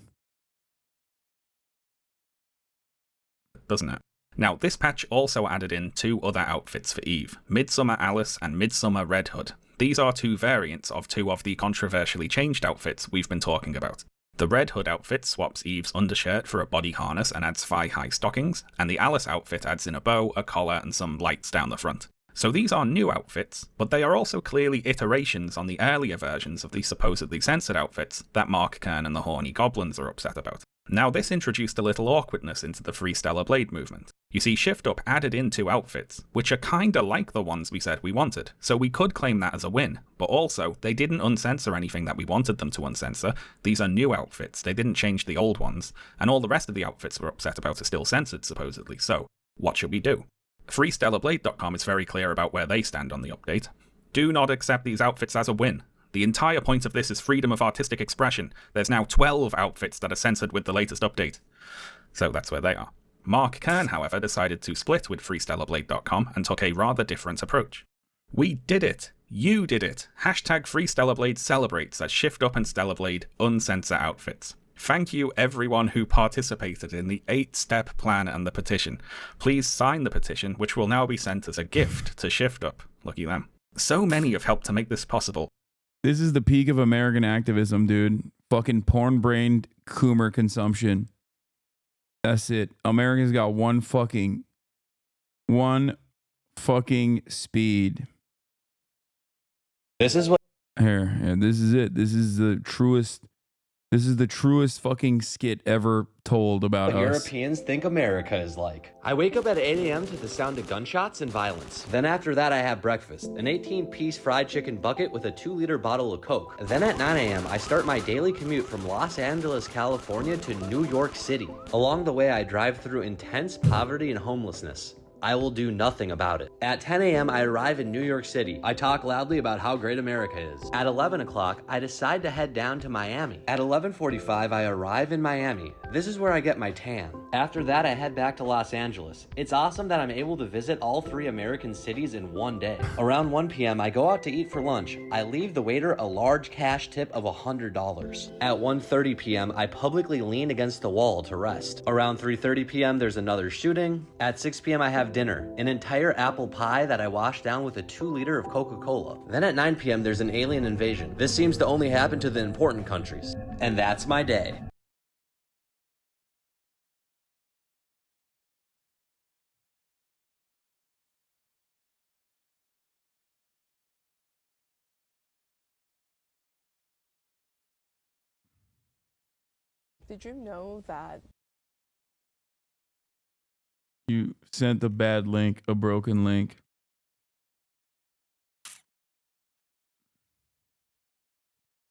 Doesn't it? Now, this patch also added in 2 other outfits for Eve, Midsummer Alice and Midsummer Red Hood. These are 2 variants of 2 of the controversially changed outfits we've been talking about. The Red Hood outfit swaps Eve's undershirt for a body harness and adds thigh-high stockings, and the Alice outfit adds in a bow, a collar, and some lights down the front. So these are new outfits, but they are also clearly iterations on the earlier versions of the supposedly censored outfits that Mark Kern and the Horny Goblins are upset about. Now, this introduced a little awkwardness into the Free Stellar Blade movement. You see, Shift Up added in 2 outfits, which are kinda like the ones we said we wanted, so we could claim that as a win, but also, they didn't uncensor anything that we wanted them to uncensor. These are new outfits, they didn't change the old ones, and all the rest of the outfits we're upset about are still censored, supposedly, so what should we do? FreeStellarBlade.com is very clear about where they stand on the update. Do not accept these outfits as a win. The entire point of this is freedom of artistic expression. There's now 12 outfits that are censored with the latest update. So that's where they are. Mark Kern, however, decided to split with FreeStellarBlade.com and took a rather different approach. We did it! You did it! Hashtag FreeStellarBlade celebrates as Shift Up and Stellar Blade uncensor outfits. Thank you everyone who participated in the 8-step plan and the petition. Please sign the petition, which will now be sent as a gift to Shift Up. Lucky them. So many have helped to make this possible. This is the peak of American activism, dude. Fucking porn-brained Coomer consumption. That's it. Americans got one fucking speed. This is what here. Yeah, this is it. This is the truest fucking skit ever told about us. Europeans think America is like. I wake up at 8 a.m. to the sound of gunshots and violence. Then after that, I have breakfast, an 18-piece fried chicken bucket with a 2-liter bottle of Coke. Then at 9 a.m., I start my daily commute from Los Angeles, California to New York City. Along the way, I drive through intense poverty and homelessness. I will do nothing about it. At 10 a.m., I arrive in New York City. I talk loudly about how great America is. At 11 o'clock, I decide to head down to Miami. At 11:45, I arrive in Miami. This is where I get my tan. After that, I head back to Los Angeles. It's awesome that I'm able to visit all 3 American cities in one day. Around 1 p.m., I go out to eat for lunch. I leave the waiter a large cash tip of $100. At 1:30 p.m., I publicly lean against the wall to rest. Around 3:30 p.m., there's another shooting. At 6 p.m., I have dinner, an entire apple pie that I wash down with a 2-liter of Coca-Cola. Then at 9 p.m., there's an alien invasion. This seems to only happen to the important countries. And that's my day. Did you know that You sent a bad link, a broken link.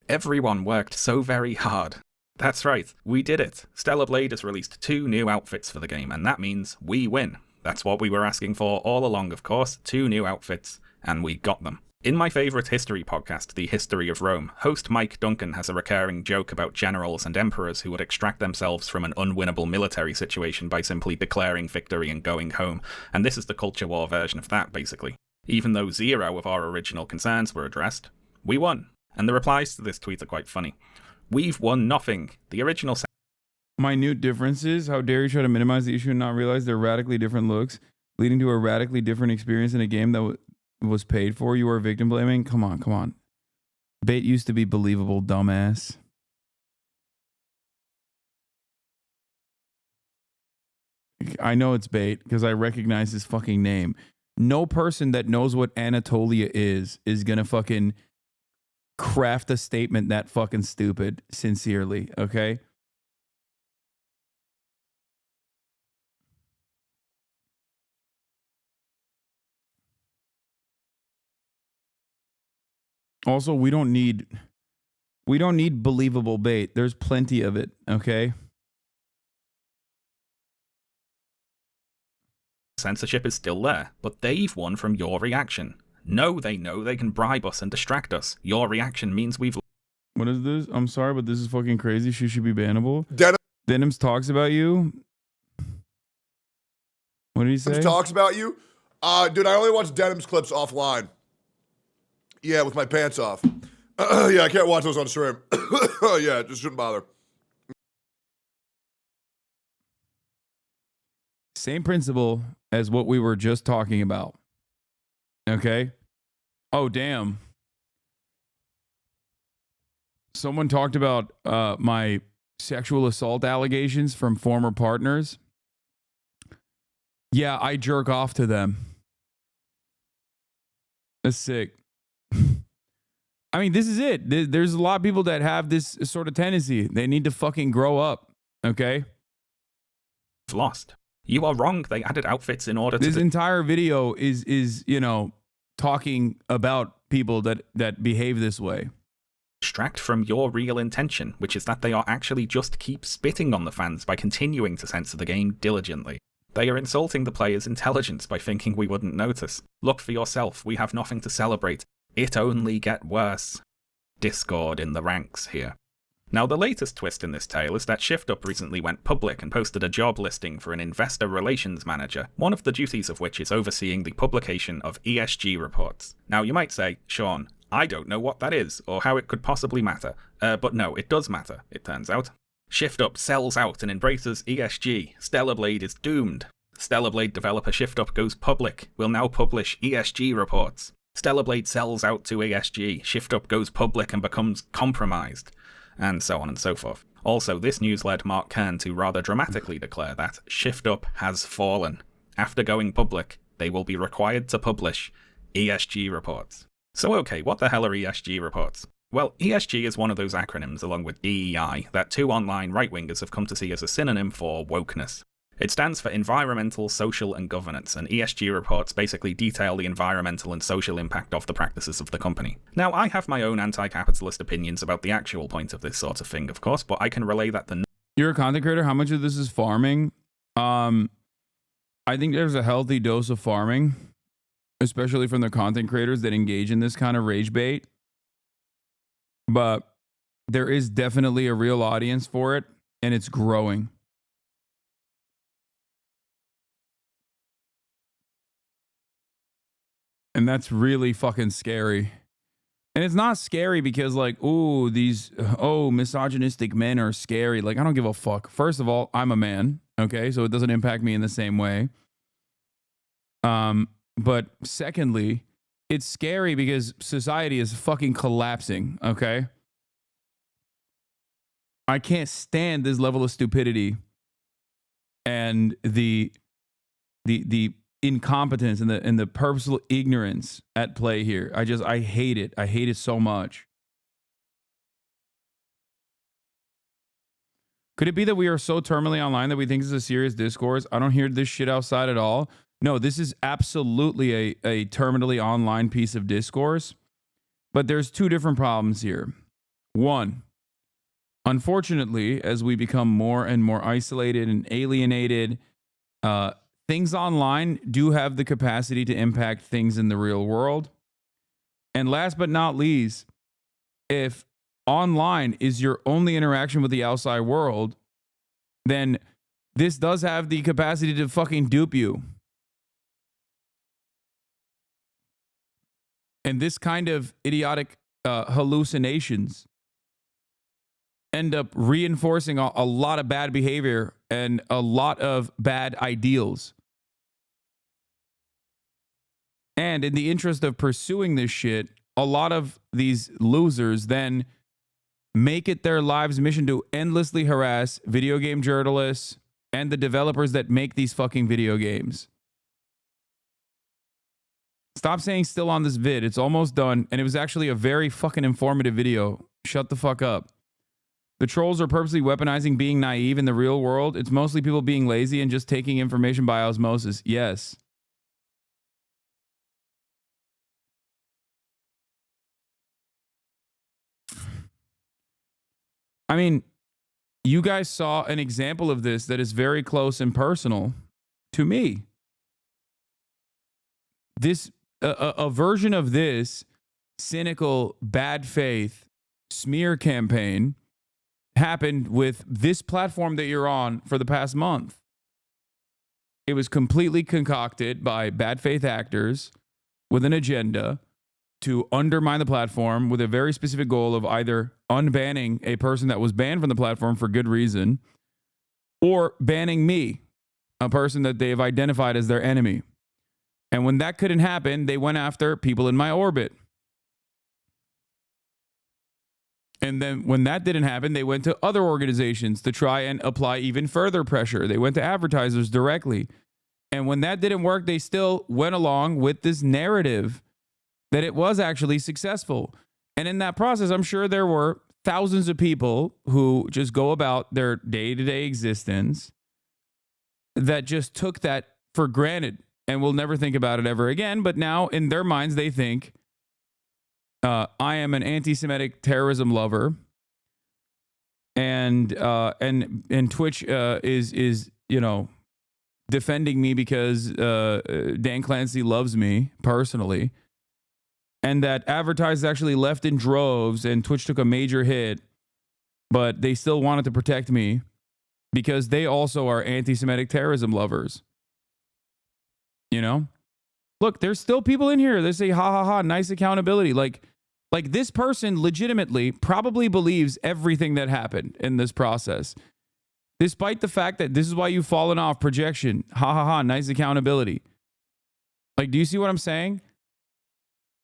Everyone worked so very hard. That's right, we did it. Stellar Blade has released 2 new outfits for the game, and that means we win. That's what we were asking for all along, of course, 2 new outfits, and we got them. In my favourite history podcast, The History of Rome, host Mike Duncan has a recurring joke about generals and emperors who would extract themselves from an unwinnable military situation by simply declaring victory and going home, and this is the culture war version of that, basically. Even though 0 of our original concerns were addressed, we won. And the replies to this tweet are quite funny. We've won nothing. The original... Minute differences. How dare you try to minimize the issue and not realize they're radically different looks, leading to a radically different experience in a game that was paid for? You are victim blaming? Come on, come on. Bait used to be believable, dumbass. I know it's bait because I recognize his fucking name. No person that knows what Anatolia is gonna fucking craft a statement that fucking stupid, sincerely, okay? Also, we don't need believable bait. There's plenty of it, okay? Censorship is still there, but they've won from your reaction. No, they know they can bribe us and distract us. Your reaction means we've... What is this? I'm sorry, but this is fucking crazy. She should be bannable. Denims talks about you. What did he say? Talks about you? Dude, I only watch Denim's clips offline. Yeah, with my pants off. Yeah, I can't watch those on stream. Yeah, just shouldn't bother. Same principle as what we were just talking about. Okay? Oh, damn. Someone talked about my sexual assault allegations from former partners. Yeah, I jerk off to them. That's sick. I mean, this is it. There's a lot of people that have this sort of tendency. They need to fucking grow up, okay? Lost. You are wrong. They added outfits in order to... This entire video is you know, talking about people that behave this way. Distract from your real intention, which is that they are actually just keep spitting on the fans by continuing to censor the game diligently. They are insulting the player's intelligence by thinking we wouldn't notice. Look for yourself, we have nothing to celebrate. It only get worse. Discord in the ranks here. Now, the latest twist in this tale is that ShiftUp recently went public and posted a job listing for an investor relations manager, one of the duties of which is overseeing the publication of ESG reports. Now, you might say, Sean, I don't know what that is, or how it could possibly matter. But no, it does matter, it turns out. ShiftUp sells out and embraces ESG. Stellar Blade is doomed. Stellar Blade developer ShiftUp goes public, will now publish ESG reports. Stellar Blade sells out to ESG, ShiftUp goes public and becomes compromised, and so on and so forth. Also, this news led Mark Kern to rather dramatically declare that ShiftUp has fallen. After going public, they will be required to publish ESG reports. So okay, what the hell are ESG reports? Well, ESG is one of those acronyms, along with DEI, that 2 online right-wingers have come to see as a synonym for wokeness. It stands for Environmental, Social and Governance, and ESG reports basically detail the environmental and social impact of the practices of the company. Now, I have my own anti-capitalist opinions about the actual point of this sort of thing, of course, but I can relay that the... You're a content creator? How much of this is farming? I think there's a healthy dose of farming, especially from the content creators that engage in this kind of rage bait. But there is definitely a real audience for it, and it's growing. And that's really fucking scary. And it's not scary because like, ooh, these, misogynistic men are scary. Like, I don't give a fuck. First of all, I'm a man, okay? So it doesn't impact me in the same way. But secondly, it's scary because society is fucking collapsing, okay? I can't stand this level of stupidity and the incompetence and the purposeful ignorance at play here. I hate it. I hate it so much. Could it be that we are so terminally online that we think this is a serious discourse? I don't hear this shit outside at all. No, this is absolutely a terminally online piece of discourse. But there's two different problems here. One, unfortunately, as we become more and more isolated and alienated, things online do have the capacity to impact things in the real world. And last but not least, if online is your only interaction with the outside world, then this does have the capacity to fucking dupe you. And this kind of idiotic hallucinations end up reinforcing a lot of bad behavior and a lot of bad ideals. And in the interest of pursuing this shit, a lot of these losers then make it their lives' mission to endlessly harass video game journalists and the developers that make these fucking video games. Stop saying still on this vid. It's almost done, and it was actually a very fucking informative video. Shut the fuck up. The trolls are purposely weaponizing being naive in the real world. It's mostly people being lazy and just taking information by osmosis. Yes. I mean, you guys saw an example of this that is very close and personal to me. This, a version of this cynical, bad faith smear campaign happened with this platform that you're on for the past month. It was completely concocted by bad faith actors with an agenda to undermine the platform with a very specific goal of either unbanning a person that was banned from the platform for good reason or banning me, a person that they have identified as their enemy. And when that couldn't happen, they went after people in my orbit. And then when that didn't happen, they went to other organizations to try and apply even further pressure. They went to advertisers directly. And when that didn't work, they still went along with this narrative that it was actually successful. And in that process, I'm sure there were thousands of people who just go about their day-to-day existence that just took that for granted and will never think about it ever again. But now in their minds, they think, I am an anti-Semitic terrorism lover, and Twitch is defending me because Dan Clancy loves me personally, and that advertisers actually left in droves, and Twitch took a major hit, but they still wanted to protect me because they also are anti-Semitic terrorism lovers. You know, look, there's still people in here that say, ha ha ha, nice accountability. Like this person legitimately probably believes everything that happened in this process, despite the fact that this is why you've fallen off projection. Ha ha ha, nice accountability. Like, do you see what I'm saying?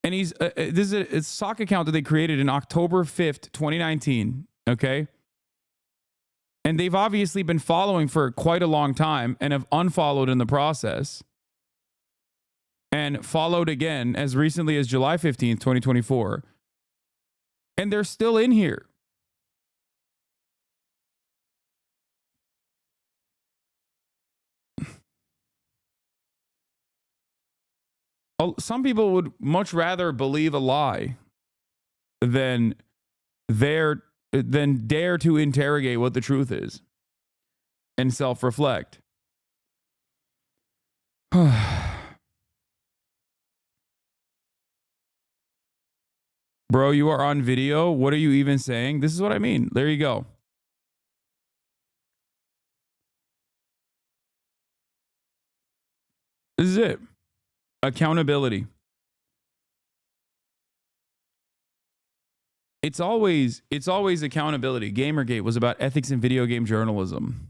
And he's, this is a sock account that they created in October 5th, 2019. Okay. And they've obviously been following for quite a long time and have unfollowed in the process. And followed again as recently as July 15th, 2024. And they're still in here. Some people would much rather believe a lie than dare to interrogate what the truth is and self-reflect. Bro, you are on video. What are you even saying? This is what I mean. There you go. This is it. Accountability. It's always accountability. Gamergate was about ethics in video game journalism.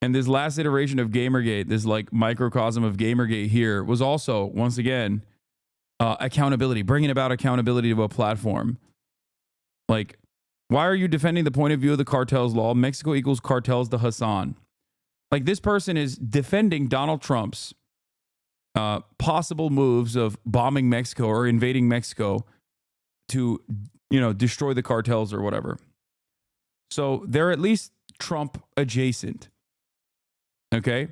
And this last iteration of Gamergate, this like microcosm of Gamergate here, was also, once again, accountability, bringing about accountability to a platform. Like, why are you defending the point of view of the cartel's law? Mexico equals cartels to Hasan. Like, this person is defending Donald Trump's possible moves of bombing Mexico or invading Mexico to, you know, destroy the cartels or whatever. So they're at least Trump adjacent. Okay.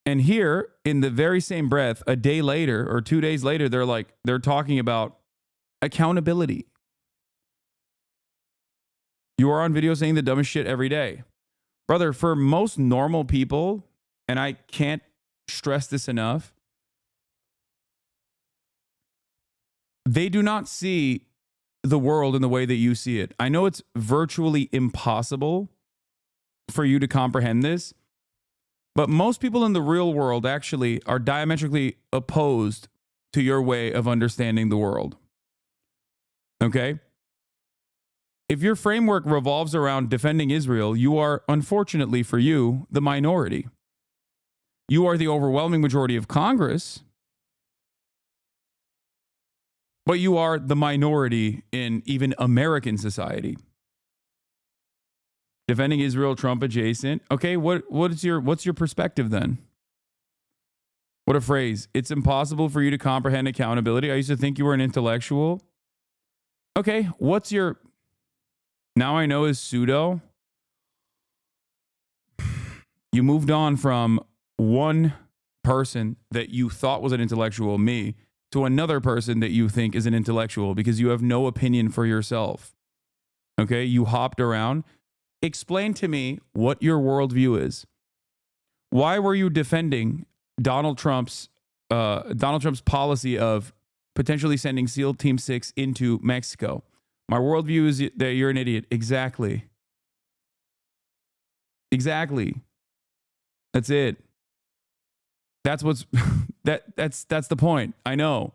And here, in the very same breath, a day later or 2 days later, they're talking about accountability. You are on video saying the dumbest shit every day. Brother, for most normal people, and I can't stress this enough, they do not see the world in the way that you see it. I know it's virtually impossible for you to comprehend this, but most people in the real world actually are diametrically opposed to your way of understanding the world. Okay? If your framework revolves around defending Israel, you are, unfortunately for you, the minority. You are the overwhelming majority of Congress, but you are the minority in even American society. Defending Israel, Trump adjacent. Okay, what's your perspective then? What a phrase. It's impossible for you to comprehend accountability. I used to think you were an intellectual. Okay, what's your... Now I know is pseudo. You moved on from one person that you thought was an intellectual, me, to another person that you think is an intellectual because you have no opinion for yourself. Okay, you hopped around. Explain to me what your worldview is. Why were you defending Donald Trump's policy of potentially sending SEAL Team 6 into Mexico? My worldview is that you're an idiot. Exactly. Exactly. That's it. That's what's that's the point. I know.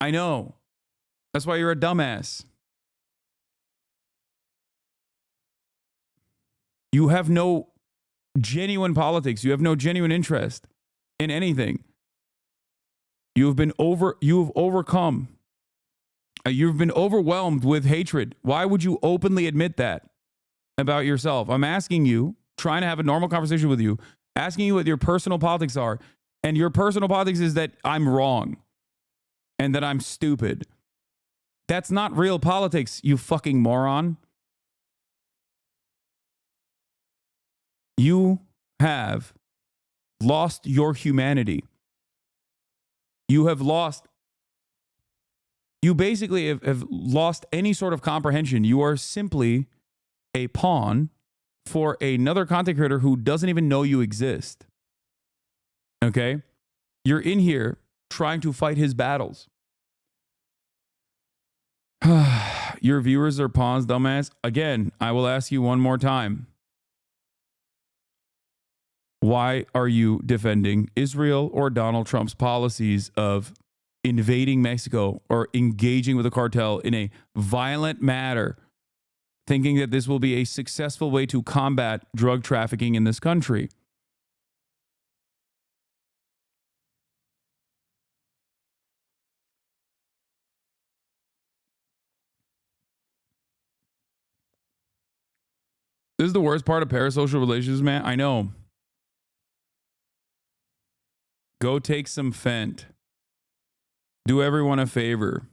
That's why you're a dumbass. You have no genuine politics. You have no genuine interest in anything. You've been overcome. You've been overwhelmed with hatred. Why would you openly admit that about yourself? I'm asking you, trying to have a normal conversation with you, asking you what your personal politics are. And your personal politics is that I'm wrong and that I'm stupid. That's not real politics, you fucking moron. You have lost your humanity. You basically have lost any sort of comprehension. You are simply a pawn for another content creator who doesn't even know you exist. Okay? You're in here trying to fight his battles. Your viewers are pawns, dumbass. Again, I will ask you one more time. Why are you defending Israel or Donald Trump's policies of invading Mexico or engaging with a cartel in a violent manner, thinking that this will be a successful way to combat drug trafficking in this country? This is the worst part of parasocial relationships, man. I know. Go take some Fent. Do everyone a favor.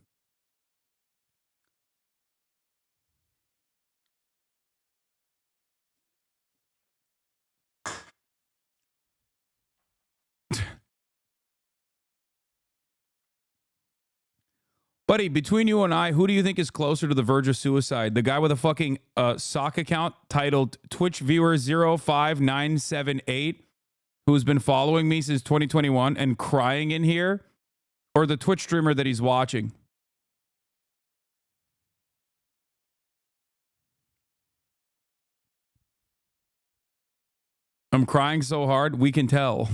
Buddy, between you and I, who do you think is closer to the verge of suicide? The guy with a fucking sock account titled Twitch Viewer 05978 who's been following me since 2021 and crying in here, or the Twitch streamer that he's watching? I'm crying so hard, we can tell.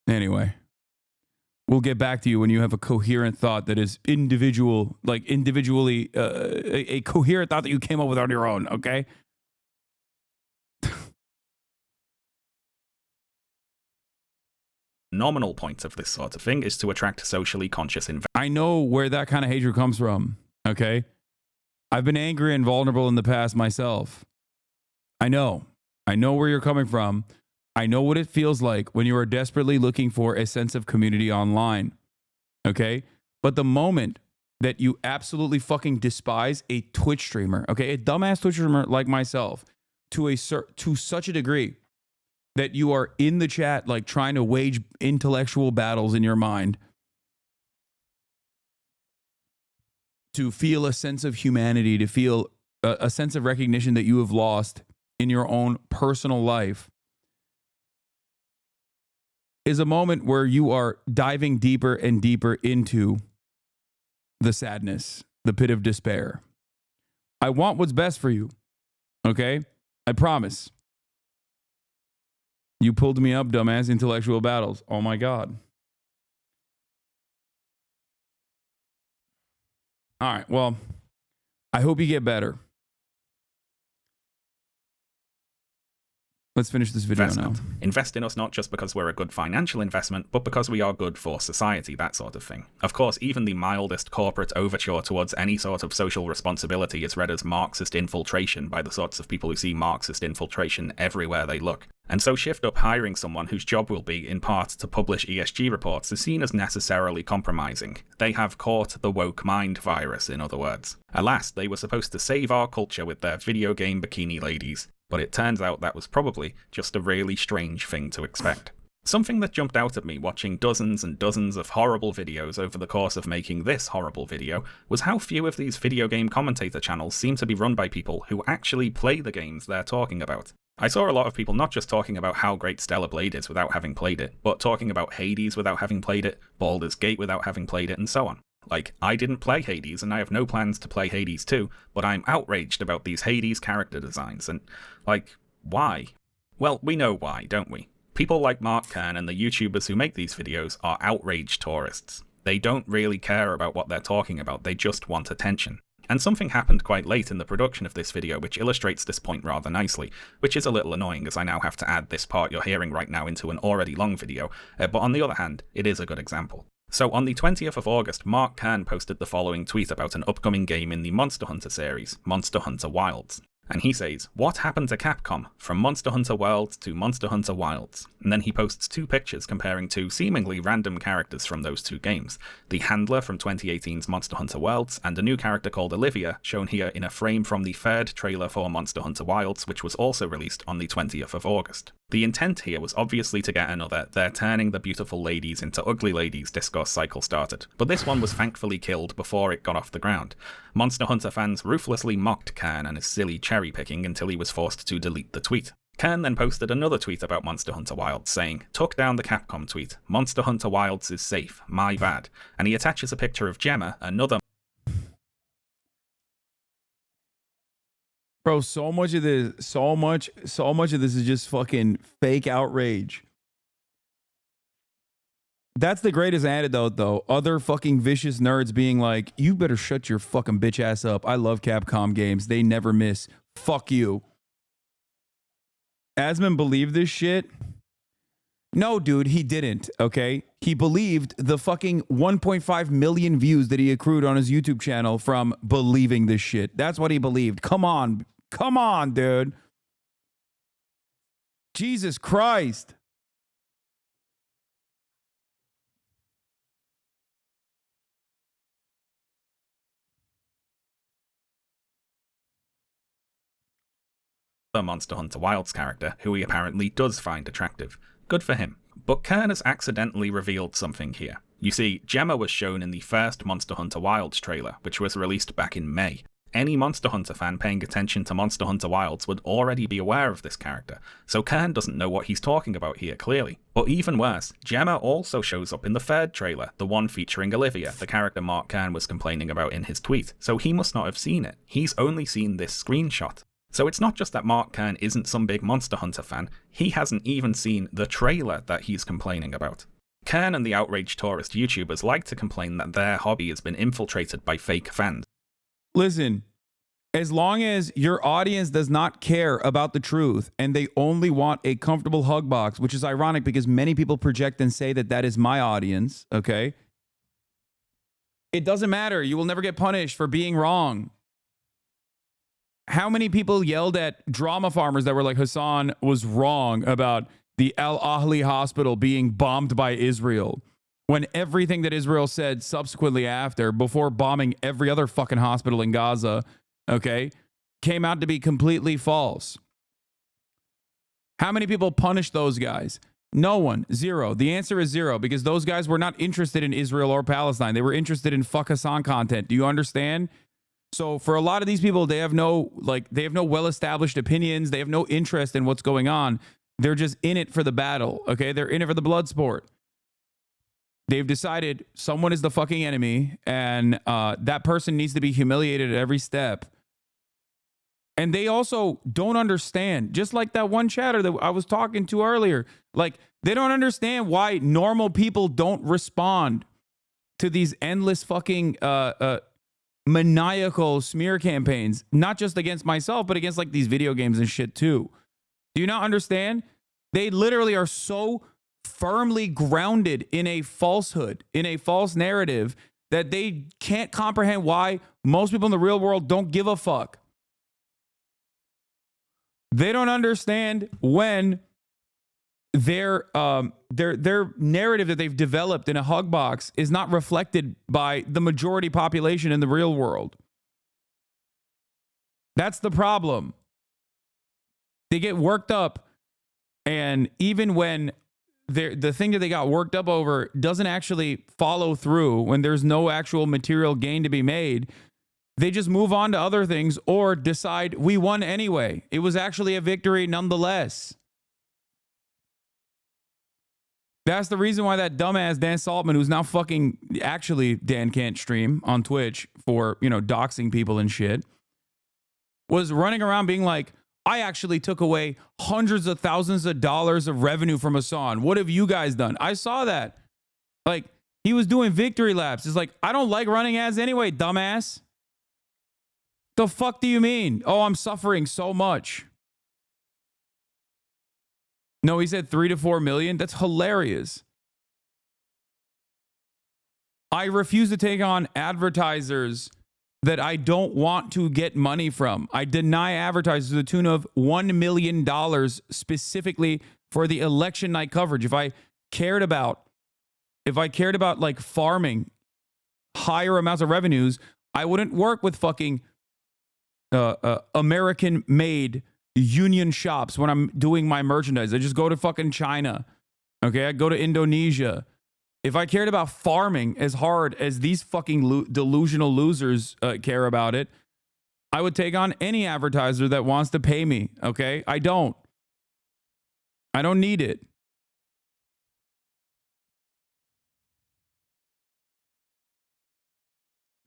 Anyway, we'll get back to you when you have a coherent thought that is individually, a coherent thought that you came up with on your own, okay? Nominal point of this sort of thing is to attract socially conscious investors. I know where that kind of hatred comes from, okay? I've been angry and vulnerable in the past myself. I know where you're coming from. I know what it feels like when you are desperately looking for a sense of community online, okay? But the moment that you absolutely fucking despise a Twitch streamer, okay, a dumbass Twitch streamer like myself, to such a degree that you are in the chat like trying to wage intellectual battles in your mind to feel a sense of humanity, to feel a sense of recognition that you have lost in your own personal life, is a moment where you are diving deeper and deeper into the sadness, the pit of despair. I want what's best for you, okay? I promise. You pulled me up, dumbass intellectual battles. Oh my God. All right, well, I hope you get better. Let's finish this video now. Invest in us not just because we're a good financial investment, but because we are good for society, that sort of thing. Of course, even the mildest corporate overture towards any sort of social responsibility is read as Marxist infiltration by the sorts of people who see Marxist infiltration everywhere they look. And so Shift Up hiring someone whose job will be, in part, to publish ESG reports is seen as necessarily compromising. They have caught the woke mind virus, in other words. Alas, they were supposed to save our culture with their video game bikini ladies, but it turns out that was probably just a really strange thing to expect. Something that jumped out at me watching dozens and dozens of horrible videos over the course of making this horrible video was how few of these video game commentator channels seem to be run by people who actually play the games they're talking about. I saw a lot of people not just talking about how great Stellar Blade is without having played it, but talking about Hades without having played it, Baldur's Gate without having played it, and so on. Like, I didn't play Hades, and I have no plans to play Hades 2, but I'm outraged about these Hades character designs, and, like, why? Well, we know why, don't we? People like Mark Kern and the YouTubers who make these videos are outraged tourists. They don't really care about what they're talking about, they just want attention. And something happened quite late in the production of this video which illustrates this point rather nicely, which is a little annoying as I now have to add this part you're hearing right now into an already long video, but on the other hand, it is a good example. So on the 20th of August, Mark Kern posted the following tweet about an upcoming game in the Monster Hunter series, Monster Hunter Wilds. And he says, "What happened to Capcom? From Monster Hunter World to Monster Hunter Wilds." And then he posts two pictures comparing two seemingly random characters from those two games. The Handler from 2018's Monster Hunter Worlds, and a new character called Olivia, shown here in a frame from the third trailer for Monster Hunter Wilds, which was also released on the 20th of August. The intent here was obviously to get another "they're turning the beautiful ladies into ugly ladies" discourse cycle started, but this one was thankfully killed before it got off the ground. Monster Hunter fans ruthlessly mocked Kern and his silly cherry-picking until he was forced to delete the tweet. Kern then posted another tweet about Monster Hunter Wilds saying, "Took down the Capcom tweet, Monster Hunter Wilds is safe, my bad," and he attaches a picture of Gemma, another Bro, so much of this is just fucking fake outrage. That's the greatest antidote, though. Other fucking vicious nerds being like, "You better shut your fucking bitch ass up. I love Capcom games. They never miss. Fuck you." Asman believed this shit? No, dude, he didn't, okay? He believed the fucking 1.5 million views that he accrued on his YouTube channel from believing this shit. That's what he believed. Come on. Come on, dude. Jesus Christ. Monster Hunter Wilds character, who he apparently does find attractive. Good for him. But Kern has accidentally revealed something here. You see, Gemma was shown in the first Monster Hunter Wilds trailer, which was released back in May. Any Monster Hunter fan paying attention to Monster Hunter Wilds would already be aware of this character, so Kern doesn't know what he's talking about here clearly. But even worse, Gemma also shows up in the third trailer, the one featuring Olivia, the character Mark Kern was complaining about in his tweet, so he must not have seen it. He's only seen this screenshot. So it's not just that Mark Kern isn't some big Monster Hunter fan, he hasn't even seen the trailer that he's complaining about. Kern and the outraged tourist YouTubers like to complain that their hobby has been infiltrated by fake fans. Listen, as long as your audience does not care about the truth and they only want a comfortable hug box, which is ironic because many people project and say that that is my audience, okay? It doesn't matter. You will never get punished for being wrong. How many people yelled at drama farmers that were like, Hasan was wrong about the Al Ahli hospital being bombed by Israel, when everything that Israel said subsequently after, before bombing every other fucking hospital in Gaza, okay, came out to be completely false? How many people punished those guys? No one. Zero. The answer is zero, because those guys were not interested in Israel or Palestine. They were interested in fuck Hasan content. Do you understand? So for a lot of these people, they have no well-established opinions. They have no interest in what's going on. They're just in it for the battle, okay? They're in it for the blood sport. They've decided someone is the fucking enemy, and that person needs to be humiliated at every step. And they also don't understand, just like that one chatter that I was talking to earlier, like they don't understand why normal people don't respond to these endless fucking maniacal smear campaigns, not just against myself, but against like these video games and shit too. Do you not understand? They literally are so firmly grounded in a falsehood, in a false narrative, that they can't comprehend why most people in the real world don't give a fuck. They don't understand when their narrative that they've developed in a hug box is not reflected by the majority population in the real world. That's the problem. They get worked up, and even when the thing that they got worked up over doesn't actually follow through, when there's no actual material gain to be made, they just move on to other things or decide we won anyway. It was actually a victory nonetheless. That's the reason why that dumbass Dan Saltman, who's now fucking actually Dan can't stream on Twitch for, doxing people and shit, was running around being like, I actually took away hundreds of thousands of dollars of revenue from Hasan. What have you guys done? I saw that. Like, he was doing victory laps. It's like, I don't like running ads anyway, dumbass. The fuck do you mean? Oh, I'm suffering so much. No, he said 3 to 4 million. That's hilarious. I refuse to take on advertisers that I don't want to get money from. I deny advertisers to the tune of $1 million specifically for the election night coverage. If I cared about like farming higher amounts of revenues, I wouldn't work with fucking American-made union shops when I'm doing my merchandise. I just go to fucking China. Okay, I go to Indonesia. If I cared about farming as hard as these fucking delusional losers care about it, I would take on any advertiser that wants to pay me, okay? I don't need it.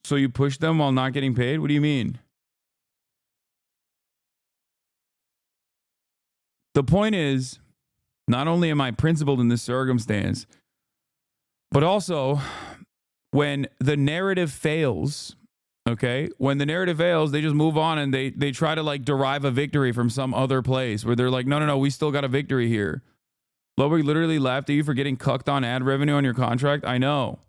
So you push them while not getting paid? What do you mean? The point is, not only am I principled in this circumstance, but also when the narrative fails, okay? When the narrative fails, they just move on and they try to like derive a victory from some other place where they're like, no, we still got a victory here. Lowy literally laughed at you for getting cucked on ad revenue on your contract. I know.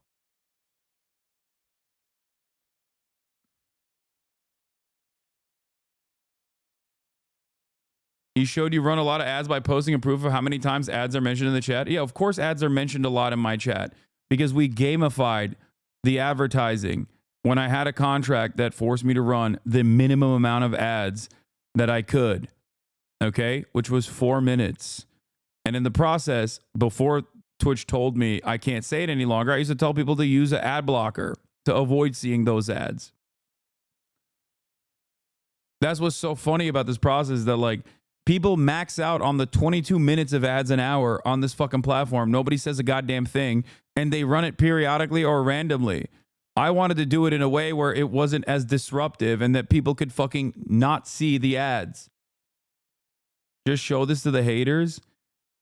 He showed you run a lot of ads by posting a proof of how many times ads are mentioned in the chat. Yeah, of course ads are mentioned a lot in my chat because we gamified the advertising when I had a contract that forced me to run the minimum amount of ads that I could, okay, which was 4 minutes. And in the process, before Twitch told me I can't say it any longer, I used to tell people to use an ad blocker to avoid seeing those ads. That's what's so funny about this process, that like people max out on the 22 minutes of ads an hour on this fucking platform. Nobody says a goddamn thing, and they run it periodically or randomly. I wanted to do it in a way where it wasn't as disruptive and that people could fucking not see the ads. Just show this to the haters.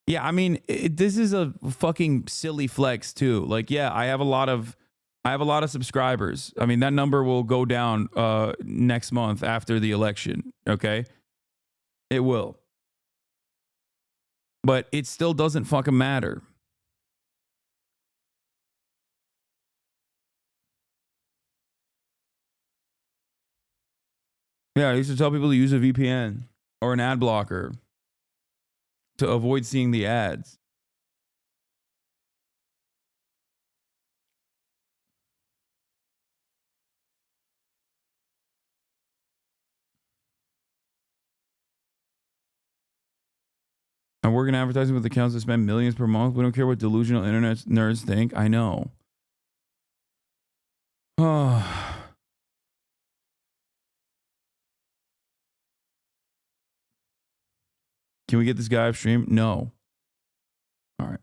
Yeah, I mean, this is a fucking silly flex too. Like, yeah, I have a lot of subscribers. I mean, that number will go down next month after the election. Okay, it will, but it still doesn't fucking matter. Yeah, I used to tell people to use a VPN or an ad blocker to avoid seeing the ads. I work in advertising with accounts that spend millions per month. We don't care what delusional internet nerds think. I know. Oh. Can we get this guy off stream? No. All right.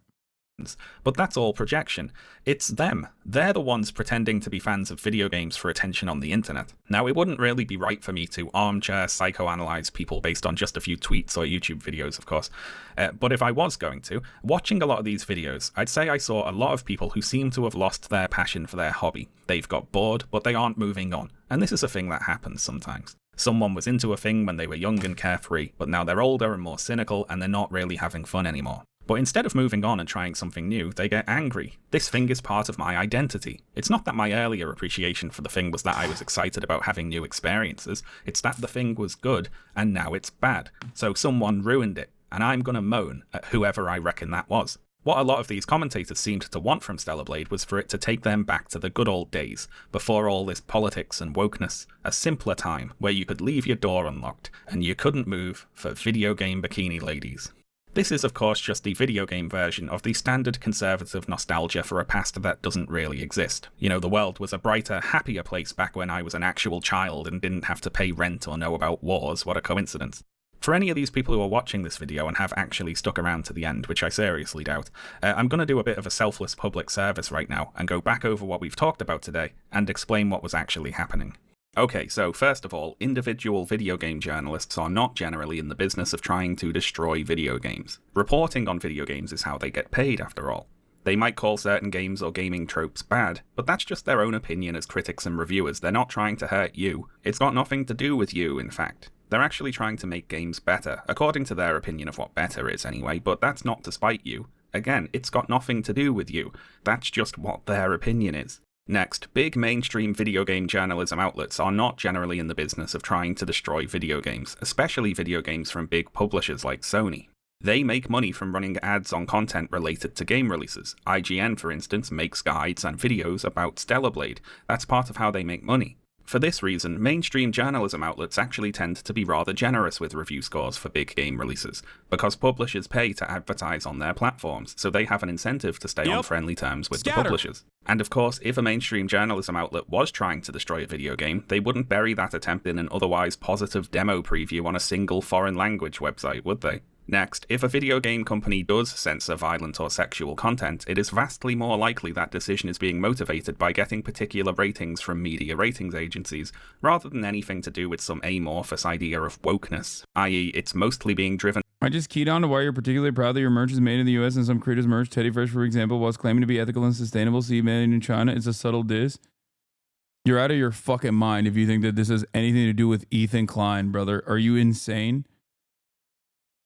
But that's all projection. It's them. They're the ones pretending to be fans of video games for attention on the internet. Now, it wouldn't really be right for me to armchair psychoanalyze people based on just a few tweets or YouTube videos, of course. But if I was going to, watching a lot of these videos, I'd say I saw a lot of people who seem to have lost their passion for their hobby. They've got bored, but they aren't moving on. And this is a thing that happens sometimes. Someone was into a thing when they were young and carefree, but now they're older and more cynical, and they're not really having fun anymore. But instead of moving on and trying something new, they get angry. This thing is part of my identity. It's not that my earlier appreciation for the thing was that I was excited about having new experiences. It's that the thing was good, and now it's bad. So someone ruined it, and I'm gonna moan at whoever I reckon that was. What a lot of these commentators seemed to want from Stellar Blade was for it to take them back to the good old days, before all this politics and wokeness, a simpler time where you could leave your door unlocked, and you couldn't move for video game bikini ladies. This is of course just the video game version of the standard conservative nostalgia for a past that doesn't really exist. You know, the world was a brighter, happier place back when I was an actual child and didn't have to pay rent or know about wars. What a coincidence. For any of these people who are watching this video and have actually stuck around to the end, which I seriously doubt, I'm going to do a bit of a selfless public service right now and go back over what we've talked about today and explain what was actually happening. Okay, so first of all, individual video game journalists are not generally in the business of trying to destroy video games. Reporting on video games is how they get paid, after all. They might call certain games or gaming tropes bad, but that's just their own opinion as critics and reviewers. They're not trying to hurt you. It's got nothing to do with you, in fact. They're actually trying to make games better, according to their opinion of what better is anyway, but that's not to spite you. Again, it's got nothing to do with you. That's just what their opinion is. Next, big mainstream video game journalism outlets are not generally in the business of trying to destroy video games, especially video games from big publishers like Sony. They make money from running ads on content related to game releases. IGN, for instance, makes guides and videos about Stellar Blade. That's part of how they make money. For this reason, mainstream journalism outlets actually tend to be rather generous with review scores for big game releases, because publishers pay to advertise on their platforms, so they have an incentive to stay on friendly terms with the publishers. And of course, if a mainstream journalism outlet was trying to destroy a video game, they wouldn't bury that attempt in an otherwise positive demo preview on a single foreign language website, would they? Next, if a video game company does censor violent or sexual content, it is vastly more likely that decision is being motivated by getting particular ratings from media ratings agencies, rather than anything to do with some amorphous idea of wokeness, i.e. it's mostly being driven. I just keyed on to why you're particularly proud that your merch is made in the US and some creators' merch, Teddy Fresh for example, whilst claiming to be ethical and sustainable, see made in China, it's a subtle diss. You're out of your fucking mind if you think that this has anything to do with Ethan Klein, brother. Are you insane?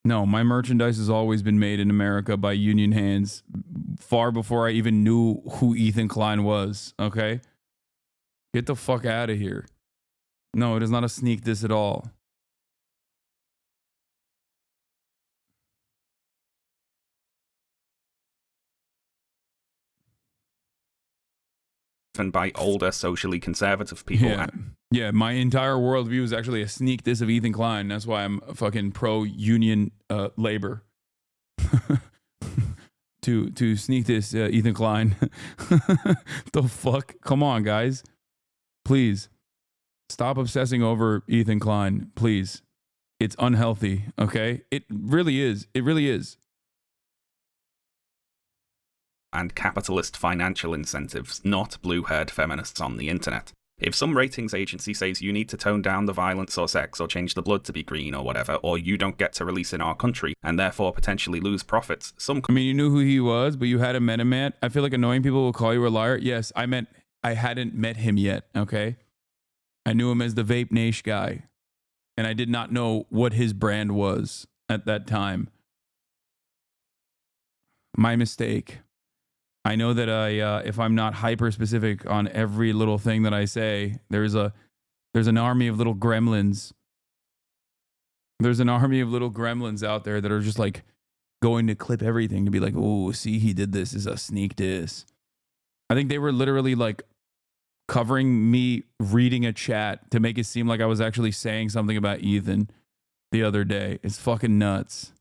No, my merchandise has always been made in America by union hands far before I even knew who Ethan Klein was, okay? Get the fuck out of here. No, it is not a sneak diss at all. By older, socially conservative people. Yeah, my entire worldview is actually a sneak diss of Ethan Klein. That's why I'm fucking pro-union labor. to sneak this Ethan Klein. The fuck? Come on, guys. Please. Stop obsessing over Ethan Klein, please. It's unhealthy, okay? It really is. It really is. And capitalist financial incentives, not blue-haired feminists on the internet. If some ratings agency says you need to tone down the violence or sex or change the blood to be green or whatever, or you don't get to release in our country and therefore potentially lose profits, I mean, you knew who he was, but you hadn't met him yet. I feel like annoying people will call you a liar. Yes, I hadn't met him yet, okay? I knew him as the Vape Nation guy, and I did not know what his brand was at that time. My mistake. I know that if I'm not hyper specific on every little thing that I say, there's an army of little gremlins. There's an army of little gremlins out there that are just like going to clip everything to be like, oh, see, he did this is a sneak diss. I think they were literally like covering me reading a chat to make it seem like I was actually saying something about Ethan the other day. It's fucking nuts.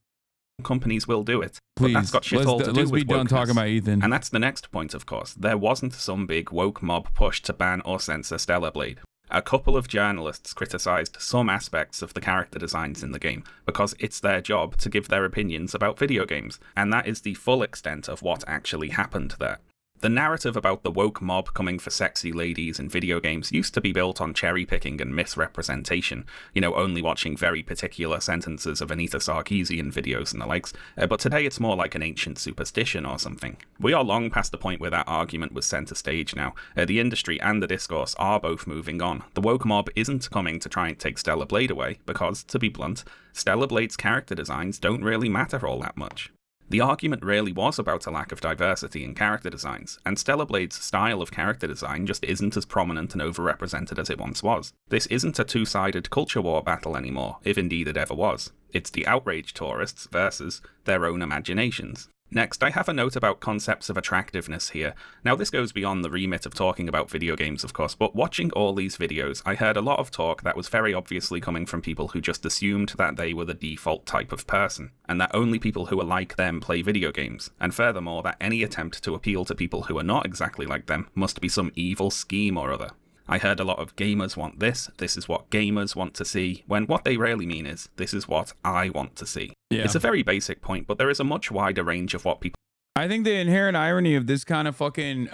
Companies will do it. Please, but that's got shit all to do let's with be done wokeness. talking about Ethan. And that's the next point, of course. There wasn't some big woke mob push to ban or censor Stellar Blade. A couple of journalists criticised some aspects of the character designs in the game, because it's their job to give their opinions about video games, and that is the full extent of what actually happened there. The narrative about the woke mob coming for sexy ladies in video games used to be built on cherry-picking and misrepresentation, only watching very particular sentences of Anita Sarkeesian videos and the likes, but today it's more like an ancient superstition or something. We are long past the point where that argument was centre stage now. The industry and the discourse are both moving on. The woke mob isn't coming to try and take Stellar Blade away, because, to be blunt, Stellar Blade's character designs don't really matter all that much. The argument really was about a lack of diversity in character designs, and Stellar Blade's style of character design just isn't as prominent and overrepresented as it once was. This isn't a two-sided culture war battle anymore, if indeed it ever was. It's the outrage tourists versus their own imaginations. Next, I have a note about concepts of attractiveness here. Now, this goes beyond the remit of talking about video games, of course, but watching all these videos, I heard a lot of talk that was very obviously coming from people who just assumed that they were the default type of person, and that only people who are like them play video games, and furthermore, that any attempt to appeal to people who are not exactly like them must be some evil scheme or other. I heard a lot of gamers want this is what gamers want to see, when what they really mean is, this is what I want to see. Yeah. It's a very basic point, but there is a much wider range of what people... I think the inherent irony of this kind of fucking,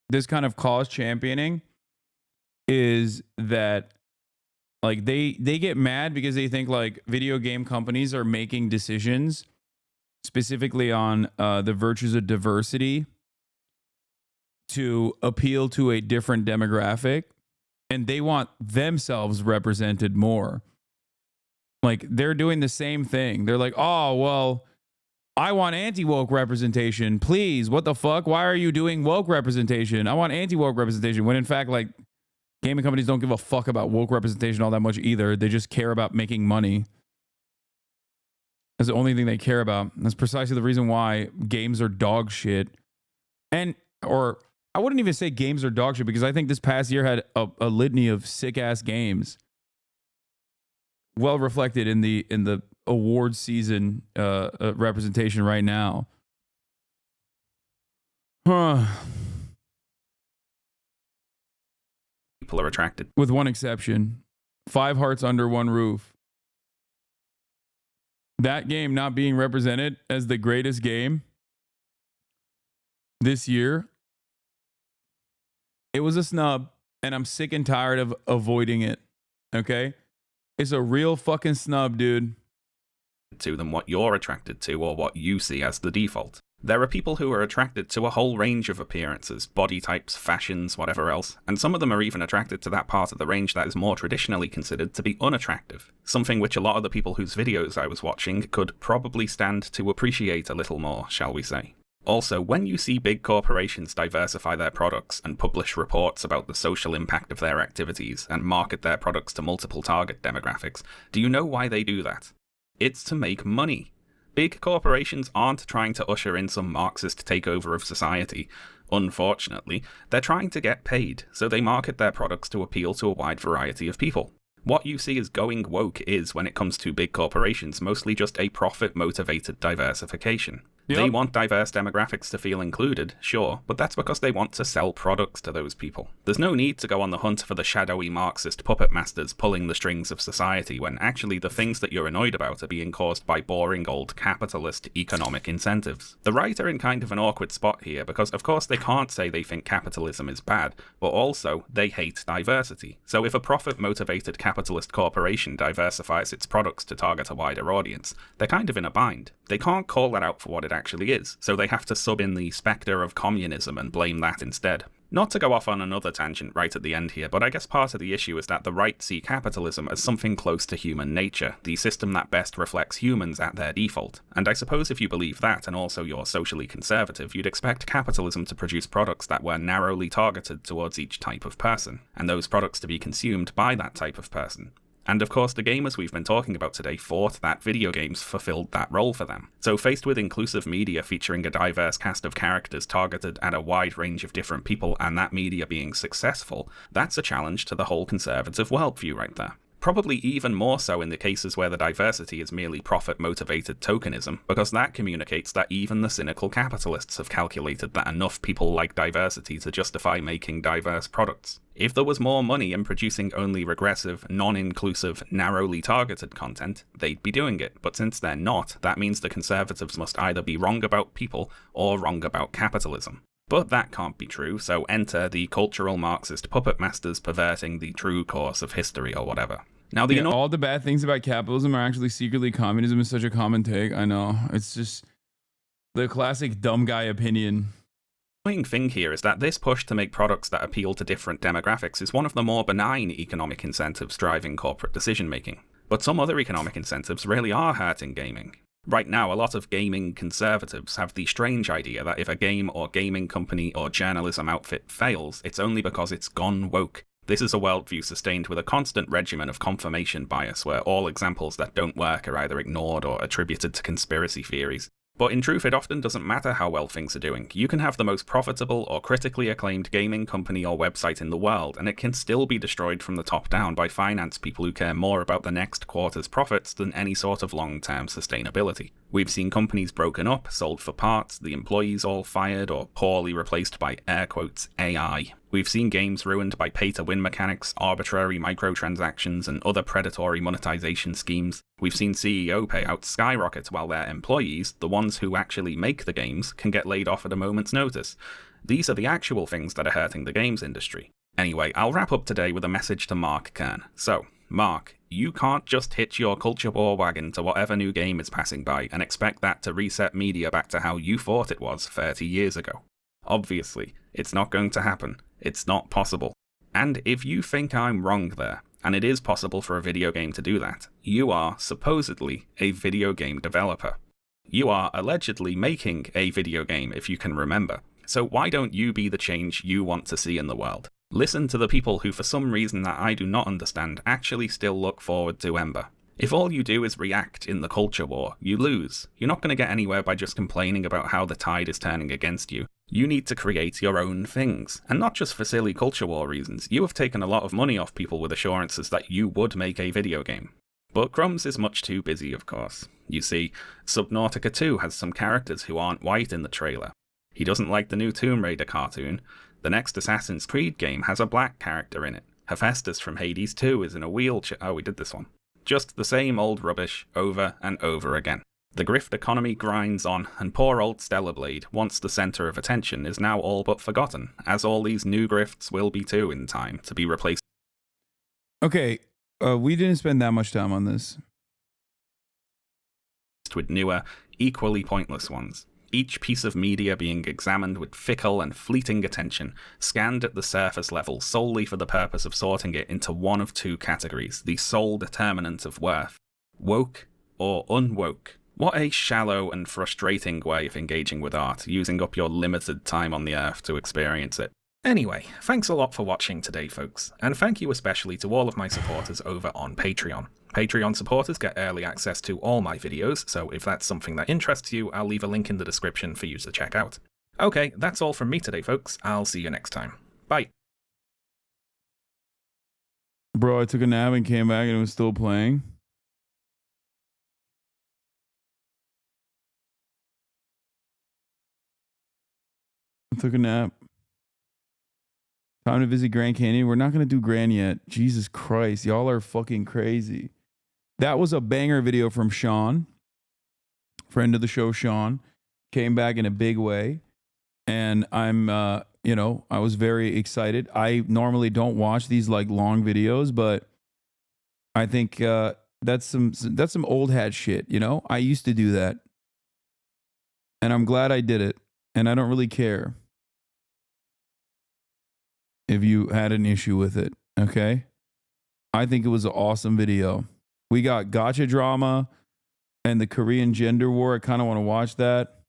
this kind of cause championing is that, like, they get mad because they think, like, video game companies are making decisions specifically on the virtues of diversity to appeal to a different demographic, and they want themselves represented more. Like, they're doing the same thing. They're like, oh, well, I want anti-woke representation. Please, what the fuck? Why are you doing woke representation? I want anti-woke representation. When in fact, like, gaming companies don't give a fuck about woke representation all that much either. They just care about making money. That's the only thing they care about. That's precisely the reason why games are dog shit. Or I wouldn't even say games are dog shit, because I think this past year had a litany of sick-ass games. Well reflected in the award season representation right now. People are attracted. With one exception. 5 Hearts Under One Roof. That game not being represented as the greatest game this year, it was a snub, and I'm sick and tired of avoiding it. Okay? It's a real fucking snub, dude. To than what you're attracted to or what you see as the default. There are people who are attracted to a whole range of appearances, body types, fashions, whatever else, and some of them are even attracted to that part of the range that is more traditionally considered to be unattractive, something which a lot of the people whose videos I was watching could probably stand to appreciate a little more, shall we say. Also, when you see big corporations diversify their products and publish reports about the social impact of their activities and market their products to multiple target demographics, do you know why they do that? It's to make money. Big corporations aren't trying to usher in some Marxist takeover of society. Unfortunately, they're trying to get paid, so they market their products to appeal to a wide variety of people. What you see as going woke is, when it comes to big corporations, mostly just a profit-motivated diversification. They want diverse demographics to feel included, sure, but that's because they want to sell products to those people. There's no need to go on the hunt for the shadowy Marxist puppet masters pulling the strings of society when actually the things that you're annoyed about are being caused by boring old capitalist economic incentives. The right are in kind of an awkward spot here because of course they can't say they think capitalism is bad, but also they hate diversity. So if a profit-motivated capitalist corporation diversifies its products to target a wider audience, they're kind of in a bind. They can't call that out for what it actually is, so they have to sub in the spectre of communism and blame that instead. Not to go off on another tangent right at the end here, but I guess part of the issue is that the right see capitalism as something close to human nature, the system that best reflects humans at their default. And I suppose if you believe that, and also you're socially conservative, you'd expect capitalism to produce products that were narrowly targeted towards each type of person, and those products to be consumed by that type of person. And of course, the gamers we've been talking about today thought that video games fulfilled that role for them. So faced with inclusive media featuring a diverse cast of characters targeted at a wide range of different people and that media being successful, that's a challenge to the whole conservative worldview right there. Probably even more so in the cases where the diversity is merely profit-motivated tokenism, because that communicates that even the cynical capitalists have calculated that enough people like diversity to justify making diverse products. If there was more money in producing only regressive, non-inclusive, narrowly targeted content, they'd be doing it, but since they're not, that means the conservatives must either be wrong about people or wrong about capitalism. But that can't be true, so enter the cultural Marxist puppet masters perverting the true course of history or whatever. Now, all the bad things about capitalism are actually secretly communism is such a common take. I know. It's just the classic dumb guy opinion. The annoying thing here is that this push to make products that appeal to different demographics is one of the more benign economic incentives driving corporate decision-making. But some other economic incentives really are hurting gaming. Right now, a lot of gaming conservatives have the strange idea that if a game or gaming company or journalism outfit fails, it's only because it's gone woke. This is a worldview sustained with a constant regimen of confirmation bias where all examples that don't work are either ignored or attributed to conspiracy theories. But in truth, it often doesn't matter how well things are doing. You can have the most profitable or critically acclaimed gaming company or website in the world, and it can still be destroyed from the top down by finance people who care more about the next quarter's profits than any sort of long-term sustainability. We've seen companies broken up, sold for parts, the employees all fired or poorly replaced by air quotes AI. We've seen games ruined by pay-to-win mechanics, arbitrary microtransactions, and other predatory monetization schemes. We've seen CEO payouts skyrocket while their employees, the ones who actually make the games, can get laid off at a moment's notice. These are the actual things that are hurting the games industry. Anyway, I'll wrap up today with a message to Mark Kern. So, Mark, you can't just hitch your culture war wagon to whatever new game is passing by and expect that to reset media back to how you thought it was 30 years ago. Obviously, it's not going to happen. It's not possible. And if you think I'm wrong there, and it is possible for a video game to do that, you are supposedly a video game developer. You are allegedly making a video game, if you can remember. So why don't you be the change you want to see in the world? Listen to the people who, for some reason that I do not understand, actually still look forward to Ember. If all you do is react in the culture war, you lose. You're not going to get anywhere by just complaining about how the tide is turning against you. You need to create your own things. And not just for silly culture war reasons. You have taken a lot of money off people with assurances that you would make a video game. But Crumbs is much too busy, of course. You see, Subnautica 2 has some characters who aren't white in the trailer. He doesn't like the new Tomb Raider cartoon. The next Assassin's Creed game has a black character in it. Hephaestus from Hades 2 is in a wheelchair. Oh, we did this one. Just the same old rubbish over and over again. The grift economy grinds on, and poor old Stellar Blade, once the centre of attention, is now all but forgotten, as all these new grifts will be too in time, to be replaced. Okay, we didn't spend that much time on this. With newer, equally pointless ones. Each piece of media being examined with fickle and fleeting attention, scanned at the surface level solely for the purpose of sorting it into one of two categories, the sole determinant of worth: woke or unwoke. What a shallow and frustrating way of engaging with art, using up your limited time on the earth to experience it. Anyway, thanks a lot for watching today, folks, and thank you especially to all of my supporters over on Patreon. Patreon supporters get early access to all my videos, so if that's something that interests you, I'll leave a link in the description for you to check out. Okay, that's all from me today, folks. I'll see you next time. Bye. Bro, I took a nap and came back and it was still playing. I took a nap. Time to visit Grand Canyon. We're not going to do Grand yet. Jesus Christ. Y'all are fucking crazy. That was a banger video from Sean. Friend of the show, Sean. Came back in a big way. And I'm, you know, I was very excited. I normally don't watch these like long videos, but I think that's some old hat shit, you know? I used to do that. And I'm glad I did it. And I don't really care if you had an issue with it, okay? I think it was an awesome video. We got gotcha drama and the Korean gender war. I kind of want to watch that.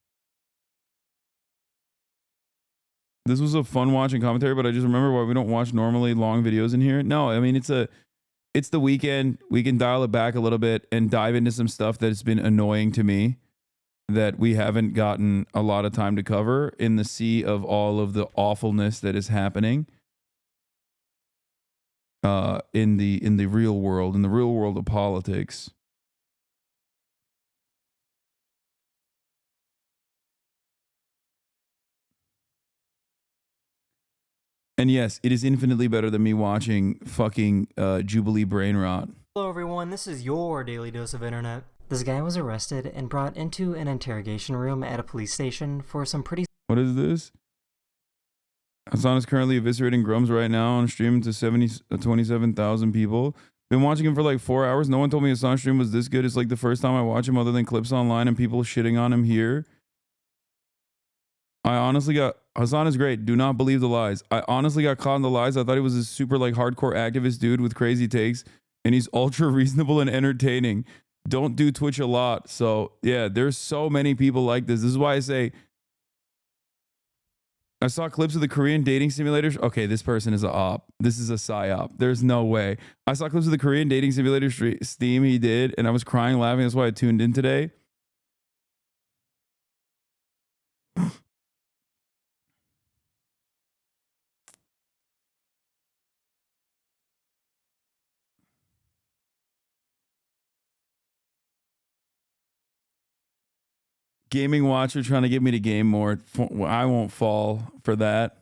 This was a fun watching commentary, but I just remember why we don't watch normally long videos in here. No, I mean, it's the weekend. We can dial it back a little bit and dive into some stuff that's been annoying to me that we haven't gotten a lot of time to cover in the sea of all of the awfulness that is happening in the real world, in the real world of politics. And yes, it is infinitely better than me watching fucking Jubilee brain rot. Hello everyone, this is your Daily Dose of Internet. This guy was arrested and brought into an interrogation room at a police station for some pretty... What is this? Hasan is currently eviscerating Grums right now on stream to 27,000 people. Been watching him for like 4 hours. No one told me Hasan's stream was this good. It's like the first time I watch him other than clips online and people shitting on him here. I honestly got... Hasan is great. Do not believe the lies. I honestly got caught in the lies. I thought he was a super like hardcore activist dude with crazy takes, and he's ultra reasonable and entertaining. Don't do Twitch a lot. So yeah, there's so many people like this. This is why I say I saw clips of the Korean dating simulators. Okay, this person is a op. This is a psyop. There's no way. I saw clips of the Korean dating simulator stream he did, and I was crying laughing. That's why I tuned in today. Gaming Watcher trying to get me to game more. I won't fall for that.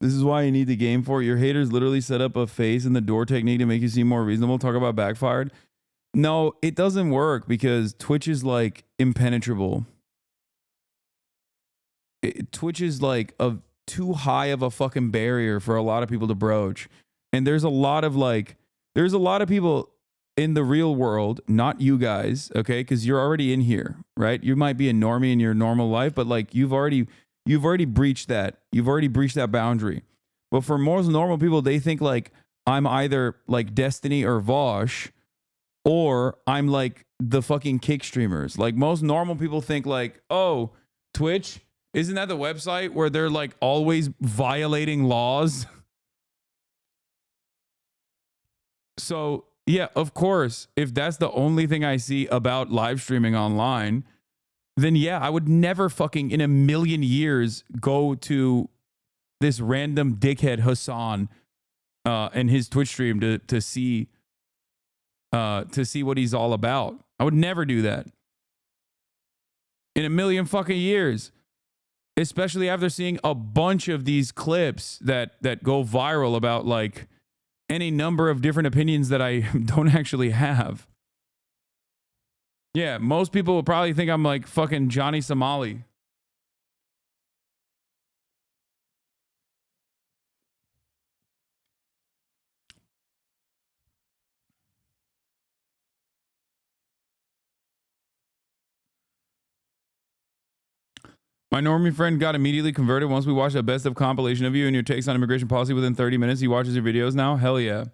This is why you need the game for it. Your haters literally set up a face in the door technique to make you seem more reasonable. Talk about backfired. No, it doesn't work because Twitch is like impenetrable. Twitch is like too high of a fucking barrier for a lot of people to broach. And there's a lot of people in the real world, not you guys, okay? Because you're already in here, right? You might be a normie in your normal life, but like you've already breached that. You've already breached that boundary. But for most normal people, they think like I'm either like Destiny or Vosh, or I'm like the fucking kick streamers. Like most normal people think like, oh, Twitch, isn't that the website where they're like always violating laws? So yeah, of course, if that's the only thing I see about live streaming online, then yeah, I would never fucking in a million years go to this random dickhead Hasan and his Twitch stream to see what he's all about. I would never do that in a million fucking years, especially after seeing a bunch of these clips that go viral about like any number of different opinions that I don't actually have. Yeah, most people will probably think I'm like fucking Johnny Somali. My normie friend got immediately converted once we watched a best of compilation of you and your takes on immigration policy within 30 minutes. He watches your videos now. Hell yeah.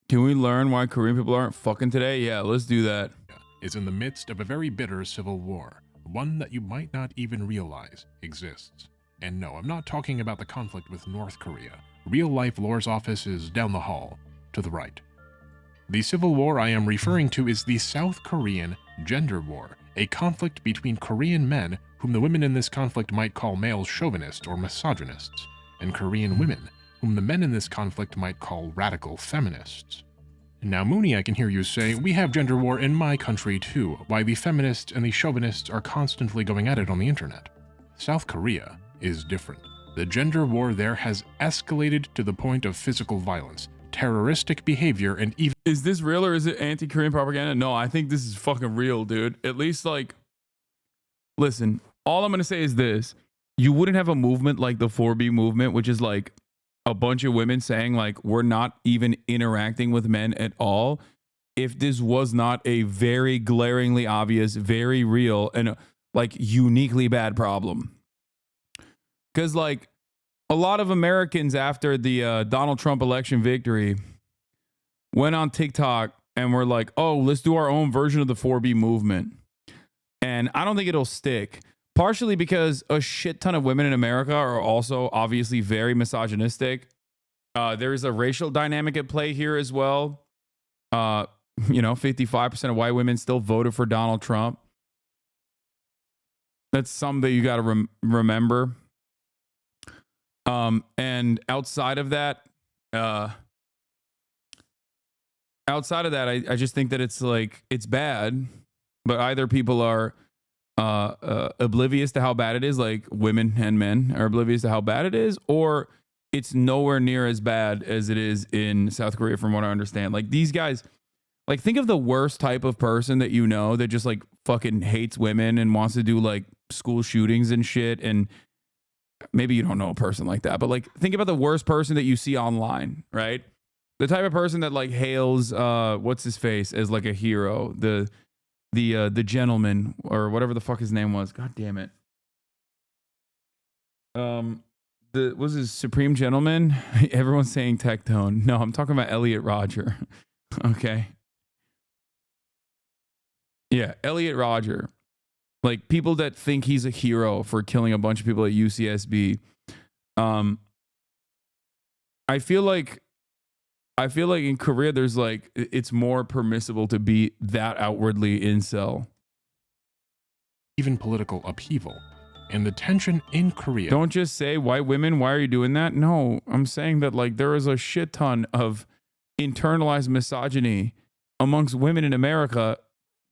Can we learn why Korean people aren't fucking today? Yeah, let's do that. Is in the midst of a very bitter civil war, one that you might not even realize exists. And no, I'm not talking about the conflict with North Korea. Real life lore's office is down the hall, to the right. The civil war I am referring to is the South Korean gender war, a conflict between Korean men, whom the women in this conflict might call male chauvinists or misogynists, and Korean women, whom the men in this conflict might call radical feminists. Now, Mooney, I can hear you say, we have gender war in my country too, why the feminists and the chauvinists are constantly going at it on the internet. South Korea is different. The gender war there has escalated to the point of physical violence, terroristic behavior, and even— Is this real or is it anti-Korean propaganda? No, I think this is fucking real, dude. At least, like, listen, all I'm gonna say is this. You wouldn't have a movement like the 4B movement, which is like a bunch of women saying like, we're not even interacting with men at all, if this was not a very glaringly obvious, very real, and like uniquely bad problem. Because like a lot of Americans after the Donald Trump election victory went on TikTok and were like, oh, let's do our own version of the 4B movement. And I don't think it'll stick. Partially because a shit ton of women in America are also obviously very misogynistic. There is a racial dynamic at play here as well. 55% of white women still voted for Donald Trump. That's something that you got to remember. And outside of that, I just think that it's like, it's bad, but either people are oblivious to how bad it is, like women and men are oblivious to how bad it is, or it's nowhere near as bad as it is in South Korea, from what I understand. Like these guys, like think of the worst type of person that you know that just like fucking hates women and wants to do like school shootings and shit. And maybe you don't know a person like that, but like think about the worst person that you see online, right? The type of person that like hails what's his face as like a hero, the gentleman or whatever the fuck his name was. God damn it. Was his Supreme Gentleman? Everyone's saying Tectone. No, I'm talking about Elliot Rodger. Okay. Yeah, Elliot Rodger. Like people that think he's a hero for killing a bunch of people at UCSB. I feel like in Korea there's like it's more permissible to be that outwardly incel. even political upheaval. And the tension in Korea. Don't just say white women, why are you doing that? No, I'm saying that like there is a shit ton of internalized misogyny amongst women in America.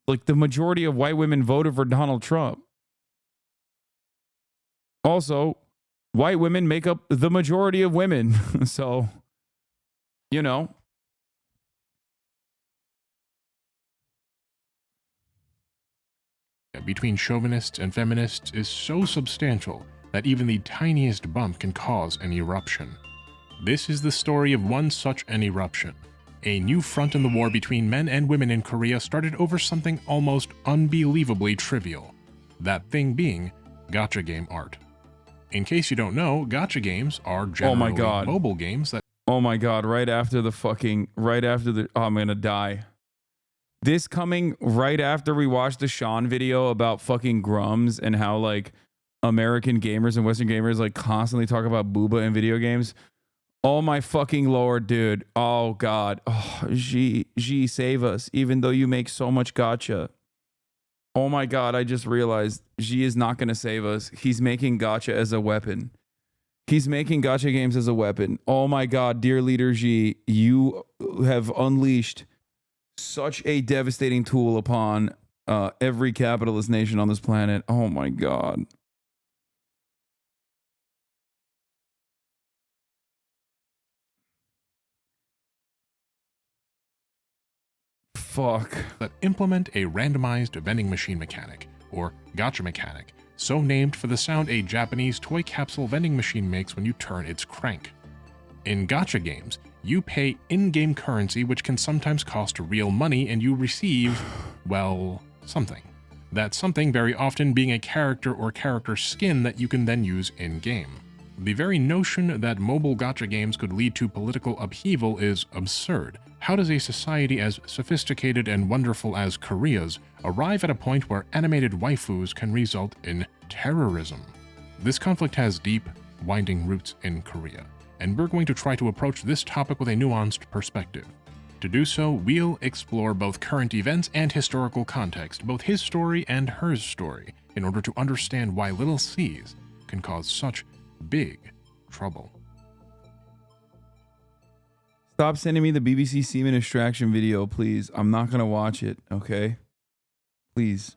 Like the majority of white women voted for Donald Trump. Also, white women make up the majority of women. So, you know. Between chauvinists and feminists is so substantial that even the tiniest bump can cause an eruption. This is the story of one such an eruption. A new front in the war between men and women in Korea started over something almost unbelievably trivial. That thing being gacha game art. In case you don't know, gacha games are generally mobile games that— Oh my god, right after the, oh, I'm gonna die. This coming right after we watched the Sean video about fucking Grums and how like American gamers and Western gamers like constantly talk about booba in video games. Oh my fucking lord, dude. Oh god. Oh, G, save us. Even though you make so much gacha. Oh my god, I just realized G is not going to save us. He's making gacha as a weapon. He's making gacha games as a weapon. Oh my god, dear leader G, you have unleashed such a devastating tool upon every capitalist nation on this planet. Oh my god. Fuck. That implement a randomized vending machine mechanic, or gacha mechanic, so named for the sound a Japanese toy capsule vending machine makes when you turn its crank. In gacha games, you pay in-game currency, which can sometimes cost real money, and you receive, well, something. That something very often being a character or character skin that you can then use in-game. The very notion that mobile gacha games could lead to political upheaval is absurd. How does a society as sophisticated and wonderful as Korea's arrive at a point where animated waifus can result in terrorism? This conflict has deep, winding roots in Korea, and we're going to try to approach this topic with a nuanced perspective. To do so, we'll explore both current events and historical context, both his story and hers story, in order to understand why little C's can cause such big trouble. Stop sending me the BBC semen extraction video, please. I'm not going to watch it, okay? Please.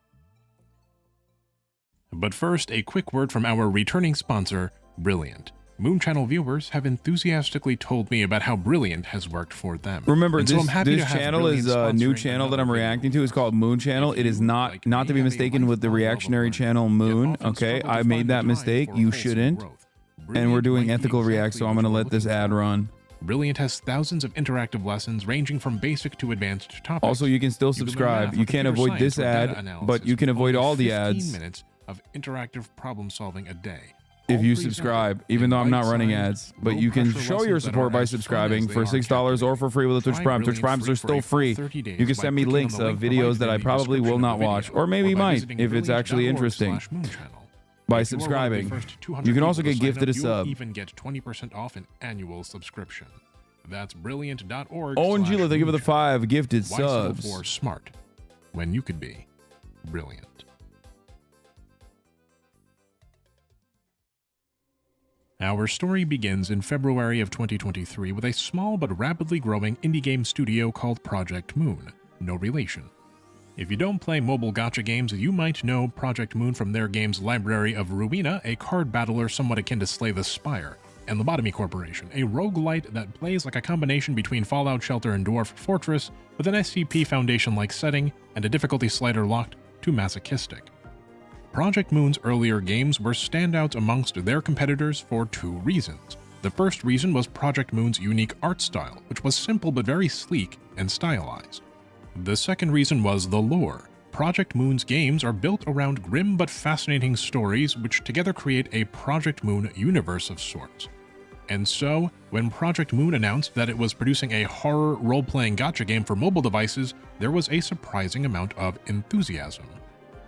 But first, a quick word from our returning sponsor, Brilliant. Moon Channel viewers have enthusiastically told me about how Brilliant has worked for them. Remember, And so I'm happy this to have channel Brilliant is a new sponsoring channel that another I'm video. reacting to. It's called Moon Channel. It is not to be mistaken with the reactionary channel Moon, okay? I made that mistake. You shouldn't. And we're doing ethical react, so I'm going to let this ad run. Brilliant has thousands of interactive lessons ranging from basic to advanced topics. Also, you can still You can learn subscribe. math You or can't computer avoid this science or data ad, analysis but you can with avoid only all the 15 ads minutes of interactive problem solving a day. if you subscribe, even though I'm not running ads. But you can show your support by subscribing for $6 or for free with a Twitch Prime. Twitch Primes are still free. You can send me links of videos that I probably will not watch, or maybe might, if it's actually interesting. By subscribing. You can also get gifted a sub. Even get 20% off an annual subscription. That's brilliant.org. Owen Gila, thank you for the 5 gifted Why settle subs. for smart when you could be brilliant? Our story begins in February of 2023 with a small but rapidly growing indie game studio called Project Moon. No relation. If you don't play mobile gacha games, you might know Project Moon from their games Library of Ruina, a card battler somewhat akin to Slay the Spire, and Lobotomy Corporation, a roguelite that plays like a combination between Fallout Shelter and Dwarf Fortress, with an SCP Foundation-like setting and a difficulty slider locked to masochistic. Project Moon's earlier games were standouts amongst their competitors for 2 reasons. The first reason was Project Moon's unique art style, which was simple but very sleek and stylized. The second reason was the lore. Project Moon's games are built around grim but fascinating stories which together create a Project Moon universe of sorts. And so, when Project Moon announced that it was producing a horror role-playing gacha game for mobile devices, there was a surprising amount of enthusiasm.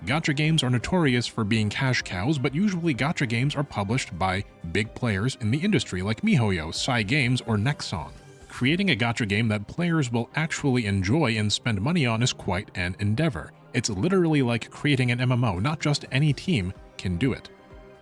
Gacha games are notorious for being cash cows, but usually gacha games are published by big players in the industry like MiHoYo, Cygames, or Nexon. Creating a gacha game that players will actually enjoy and spend money on is quite an endeavor. It's literally like creating an MMO, not just any team can do it.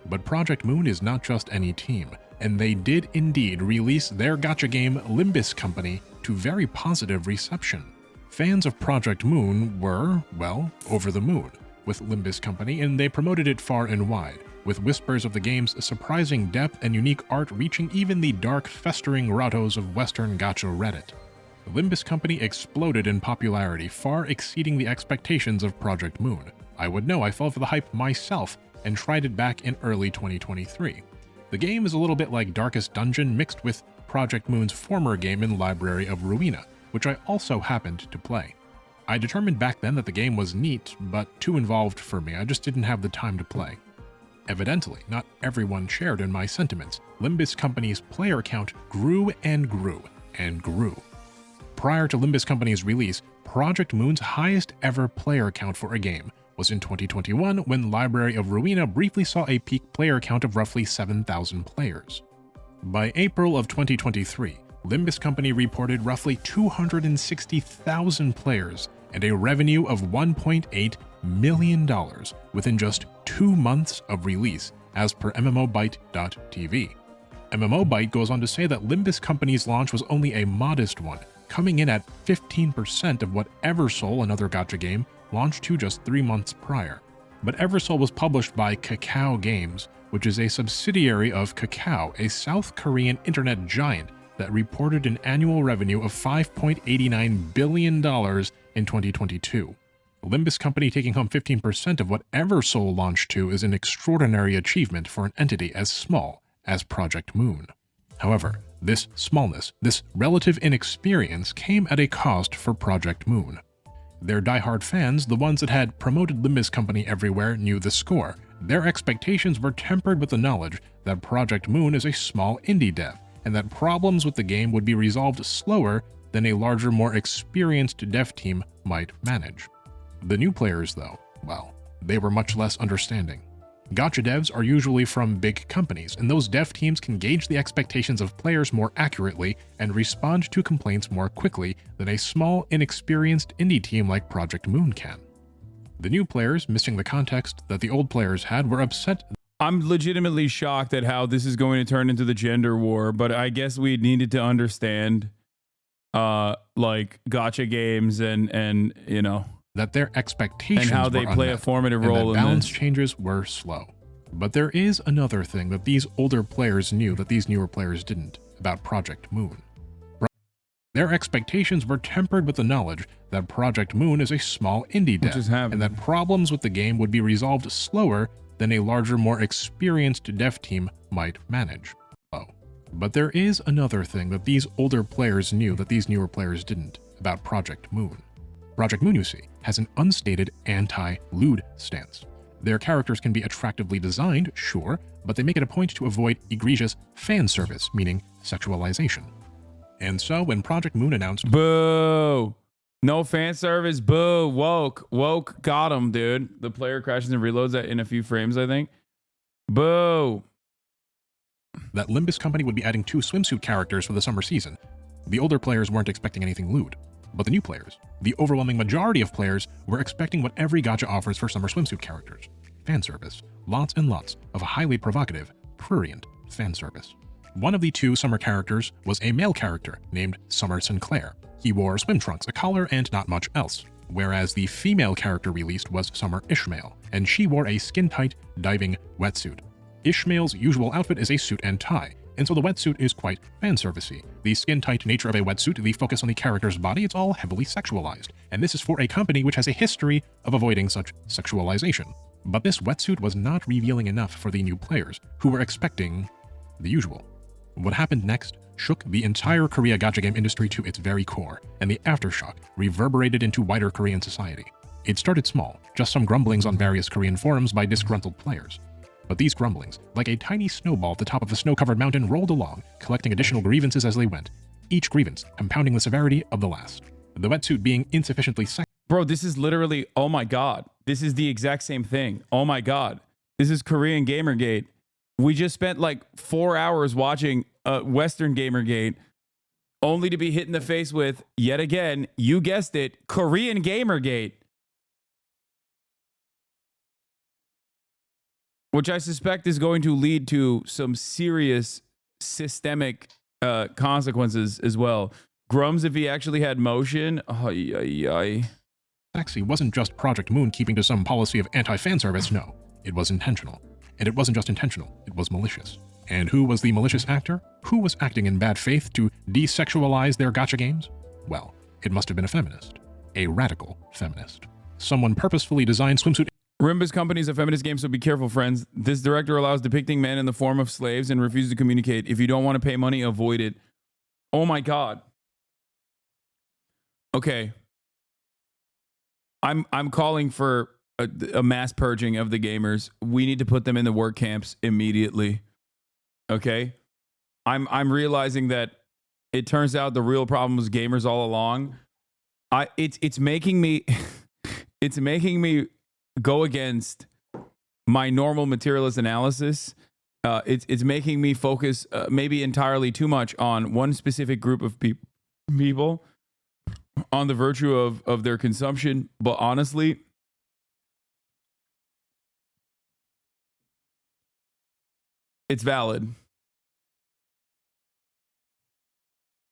But Project Moon is not just any team, and they did indeed release their gacha game Limbus Company to very positive reception. Fans of Project Moon were, well, over the moon with Limbus Company, and they promoted it far and wide, with whispers of the game's surprising depth and unique art reaching even the dark, festering grottos of Western gacha Reddit. Limbus Company exploded in popularity, far exceeding the expectations of Project Moon. I would know, I fell for the hype myself and tried it back in early 2023. The game is a little bit like Darkest Dungeon mixed with Project Moon's former game in Library of Ruina, which I also happened to play. I determined back then that the game was neat, but too involved for me. I just didn't have the time to play. Evidently, not everyone shared in my sentiments. Limbus Company's player count grew and grew and grew. Prior to Limbus Company's release, Project Moon's highest ever player count for a game was in 2021 when Library of Ruina briefly saw a peak player count of roughly 7,000 players. By April of 2023, Limbus Company reported roughly 260,000 players and a revenue of $1.8 million within just 2 months of release, as per MMOByte.tv. MMOByte goes on to say that Limbus Company's launch was only a modest one, coming in at 15% of what Eversoul, another gacha game, launched to just 3 months prior. But Eversoul was published by Kakao Games, which is a subsidiary of Kakao, a South Korean internet giant that reported an annual revenue of $5.89 billion in 2022. Limbus Company taking home 15% of what Eversoul launched to is an extraordinary achievement for an entity as small as Project Moon. However, this smallness, this relative inexperience came at a cost for Project Moon. Their diehard fans, the ones that had promoted Limbus Company everywhere, knew the score. Their expectations were tempered with the knowledge that Project Moon is a small indie dev, and that problems with the game would be resolved slower than a larger, more experienced dev team might manage. The new players, though, well, they were much less understanding. Gacha devs are usually from big companies, and those dev teams can gauge the expectations of players more accurately and respond to complaints more quickly than a small, inexperienced indie team like Project Moon can. The new players, missing the context that the old players had, were upset. I'm legitimately shocked at how this is going to turn into the gender war, but I guess we needed to understand like gacha games and you know, that their expectations and how they were play unmet, a formative and role that in balance this. changes were slow. But there is another thing that these older players knew that these newer players didn't about Project Moon. Their expectations were tempered with the knowledge that Project Moon is a small indie dev, and that problems with the game would be resolved slower than a larger, more experienced dev team might manage. But there is another thing that these older players knew that these newer players didn't about Project Moon. Project Moon, you see, has an unstated anti-lewd stance. Their characters can be attractively designed, sure, but they make it a point to avoid egregious fan service, meaning sexualization. And so when Project Moon announced— Boo! No fan service, boo, woke. Woke got him, dude. The player crashes and reloads that in a few frames, I think. Boo! that Limbus Company would be adding 2 swimsuit characters for the summer season, the older players weren't expecting anything lewd. But the new players, the overwhelming majority of players, were expecting what every gacha offers for summer swimsuit characters. Fan service. Lots and lots of highly provocative, prurient fan service. One of the 2 summer characters was a male character named Summer Sinclair. He wore swim trunks, a collar, and not much else. Whereas the female character released was Summer Ishmael, and she wore a skin-tight diving wetsuit. Ishmael's usual outfit is a suit and tie, and so the wetsuit is quite fanservice-y. The skin-tight nature of a wetsuit, the focus on the character's body, it's all heavily sexualized, and this is for a company which has a history of avoiding such sexualization. But this wetsuit was not revealing enough for the new players, who were expecting the usual. What happened next shook the entire Korea gacha game industry to its very core, and the aftershock reverberated into wider Korean society. It started small, just some grumblings on various Korean forums by disgruntled players. But these grumblings, like a tiny snowball at the top of a snow-covered mountain, rolled along, collecting additional grievances as they went, each grievance compounding the severity of the last. The wetsuit being insufficiently Bro, this is literally, oh my god. This is the exact same thing. Oh my god. This is Korean Gamergate. We just spent like 4 hours watching Western Gamergate, only to be hit in the face with, yet again, you guessed it, Korean Gamergate. Which I suspect is going to lead to some serious systemic consequences as well. Grums, if he actually had motion, Sexy wasn't just Project Moon keeping to some policy of anti-fan service, no. It was intentional. And it wasn't just intentional, it was malicious. And who was the malicious actor? Who was acting in bad faith to desexualize their gacha games? Well, it must have been a feminist. A radical feminist. Someone purposefully designed swimsuit— Rimbus Company is a feminist game, so be careful, friends. This director allows depicting men in the form of slaves and refuses to communicate. If you don't want to pay money, avoid it. Oh my god. Okay. I'm calling for a mass purging of the gamers. We need to put them in the work camps immediately. Okay? I'm realizing that it turns out the real problem was gamers all along. It's making me it's making me go against my normal materialist analysis. It's making me focus maybe entirely too much on one specific group of people, on the virtue of their consumption. But honestly, it's valid.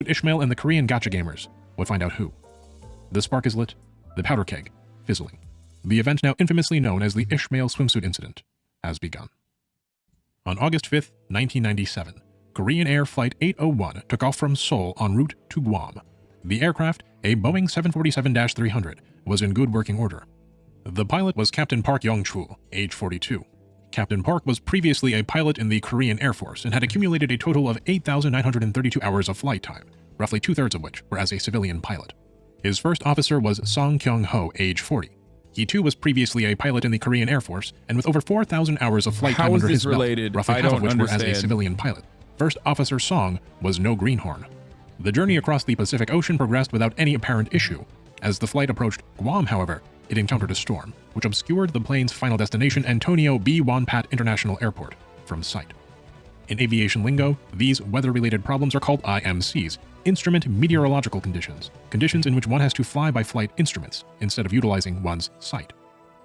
Ishmael and the Korean gacha gamers would find out who. The spark is lit, the powder keg fizzling. The event now infamously known as the Ishmael swimsuit incident has begun. On August 5th, 1997, Korean Air Flight 801 took off from Seoul en route to Guam. The aircraft, a Boeing 747-300, was in good working order. The pilot was Captain Park Young-chul, age 42. Captain Park was previously a pilot in the Korean Air Force and had accumulated a total of 8,932 hours of flight time, roughly 2/3 of which were as a civilian pilot. His first officer was Song Kyung-ho, age 40. He too was previously a pilot in the Korean Air Force, and with over 4,000 hours of flight time under his belt, roughly half of which were as a civilian pilot. First Officer Song was no greenhorn. The journey across the Pacific Ocean progressed without any apparent issue. As the flight approached Guam, however, it encountered a storm, which obscured the plane's final destination, Antonio B. Wonpat International Airport, from sight. In aviation lingo, these weather-related problems are called IMCs, Instrument Meteorological Conditions, conditions in which one has to fly by flight instruments instead of utilizing one's sight.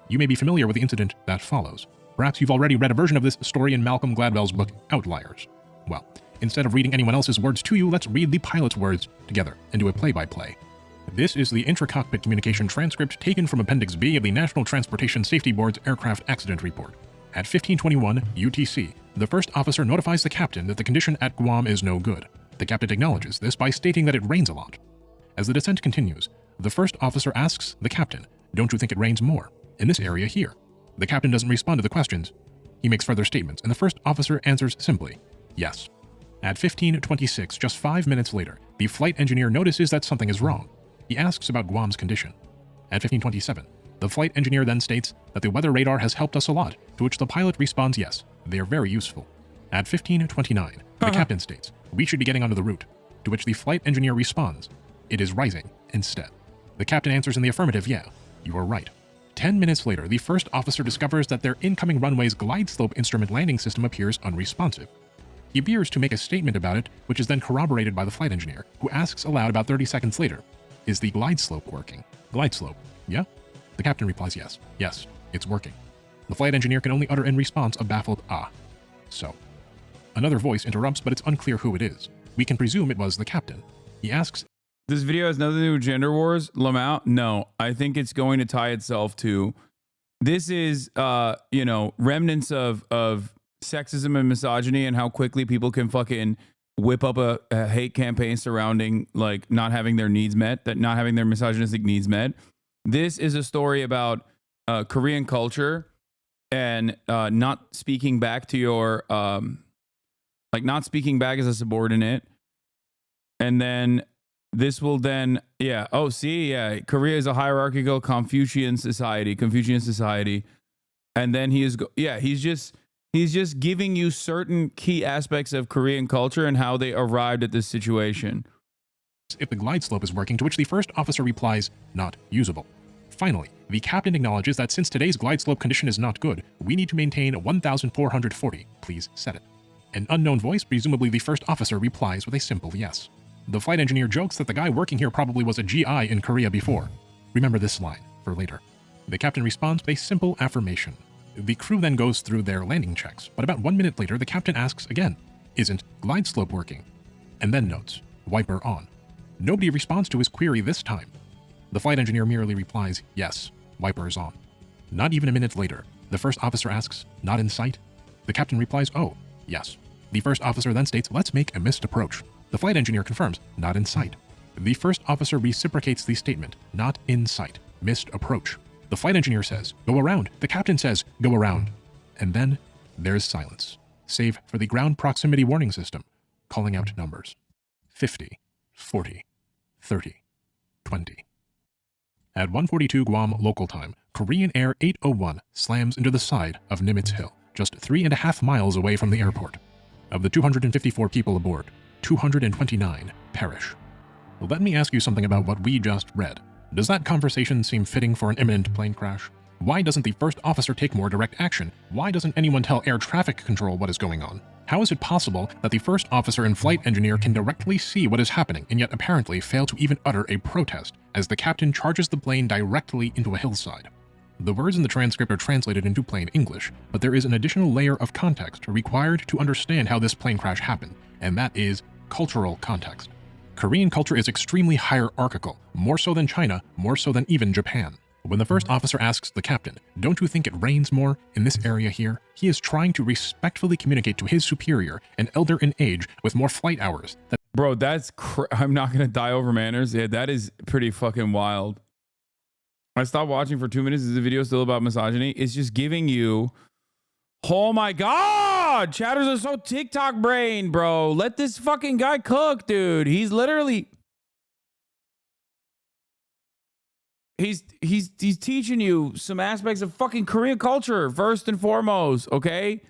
You may be familiar with the incident that follows. Perhaps you've already read a version of this story in Malcolm Gladwell's book, Outliers. Well, instead of reading anyone else's words to you, let's read the pilot's words together and do a play-by-play. This is the intra-cockpit communication transcript taken from Appendix B of the National Transportation Safety Board's Aircraft Accident Report. At 15:21 UTC, the first officer notifies the captain that the condition at Guam is no good. The captain acknowledges this by stating that it rains a lot. As the descent continues, the first officer asks the captain, "Don't you think it rains more in this area here?" The captain doesn't respond to the questions. He makes further statements, and the first officer answers simply, "Yes." At 15:26, just 5 minutes later, the flight engineer notices that something is wrong. He asks about Guam's condition. At 15:27, the flight engineer then states that the weather radar has helped us a lot, to which the pilot responds, "Yes, they are very useful." At 15:29, the captain states, "We should be getting onto the route," to which the flight engineer responds, "It is rising instead." The captain answers in the affirmative, "Yeah, you are right." 10 minutes later, the first officer discovers that their incoming runway's glide slope instrument landing system appears unresponsive. He appears to make a statement about it, which is then corroborated by the flight engineer, who asks aloud about 30 seconds later, "Is the glide slope working?" "Glide slope, yeah?" The captain replies, "Yes, yes, it's working." The flight engineer can only utter in response a baffled "ah." So, another voice interrupts, but it's unclear who it is. We can presume it was the captain. He asks, "This video has nothing to do with gender wars, Lamau?" No, I think it's going to tie itself to, this is, remnants of sexism and misogyny and how quickly people can fucking whip up a hate campaign surrounding like not having their needs met, that not having their misogynistic needs met. This is a story about Korean culture and not speaking back to your, not speaking back as a subordinate. And then this will then, Korea is a hierarchical Confucian society. And then he's just giving you certain key aspects of Korean culture and how they arrived at this situation. If the glide slope is working, to which the first officer replies, "Not usable." Finally, the captain acknowledges that since today's glide slope condition is not good, we need to maintain 1,440. Please set it. An unknown voice, presumably the first officer, replies with a simple yes. The flight engineer jokes that the guy working here probably was a GI in Korea before. Remember this line for later. The captain responds with a simple affirmation. The crew then goes through their landing checks, but about 1 minute later, the captain asks again, "Isn't glide slope working?" And then notes, "Wiper on." Nobody responds to his query this time. The flight engineer merely replies, "Yes, wiper is on." Not even a minute later, the first officer asks, "Not in sight?" The captain replies, "Oh, yes." The first officer then states, "Let's make a missed approach." The flight engineer confirms, "Not in sight." The first officer reciprocates the statement, "Not in sight, missed approach." The flight engineer says, "Go around." The captain says, "Go around." And then there's silence, save for the ground proximity warning system, calling out numbers. 50, 40, 30, 20. At 1:42 Guam local time, Korean Air 801 slams into the side of Nimitz Hill, just 3.5 miles away from the airport. Of the 254 people aboard, 229 perish. Let me ask you something about what we just read. Does that conversation seem fitting for an imminent plane crash? Why doesn't the first officer take more direct action? Why doesn't anyone tell air traffic control what is going on? How is it possible that the first officer and flight engineer can directly see what is happening and yet apparently fail to even utter a protest as the captain charges the plane directly into a hillside? The words in the transcript are translated into plain English, but there is an additional layer of context required to understand how this plane crash happened, and that is cultural context. Korean culture is extremely hierarchical, more so than China, more so than even Japan. When the first officer asks the captain, "Don't you think it rains more in this area here?" he is trying to respectfully communicate to his superior, an elder in age with more flight hours. Bro, that's I'm not gonna die over manners. Yeah, that is pretty fucking wild. I stopped watching for 2 minutes. Is the video still about misogyny? It's just giving you, oh my god, chatters are so TikTok brain, bro. Let this fucking guy cook, dude. He's literally, he's teaching you some aspects of fucking Korean culture first and foremost, okay?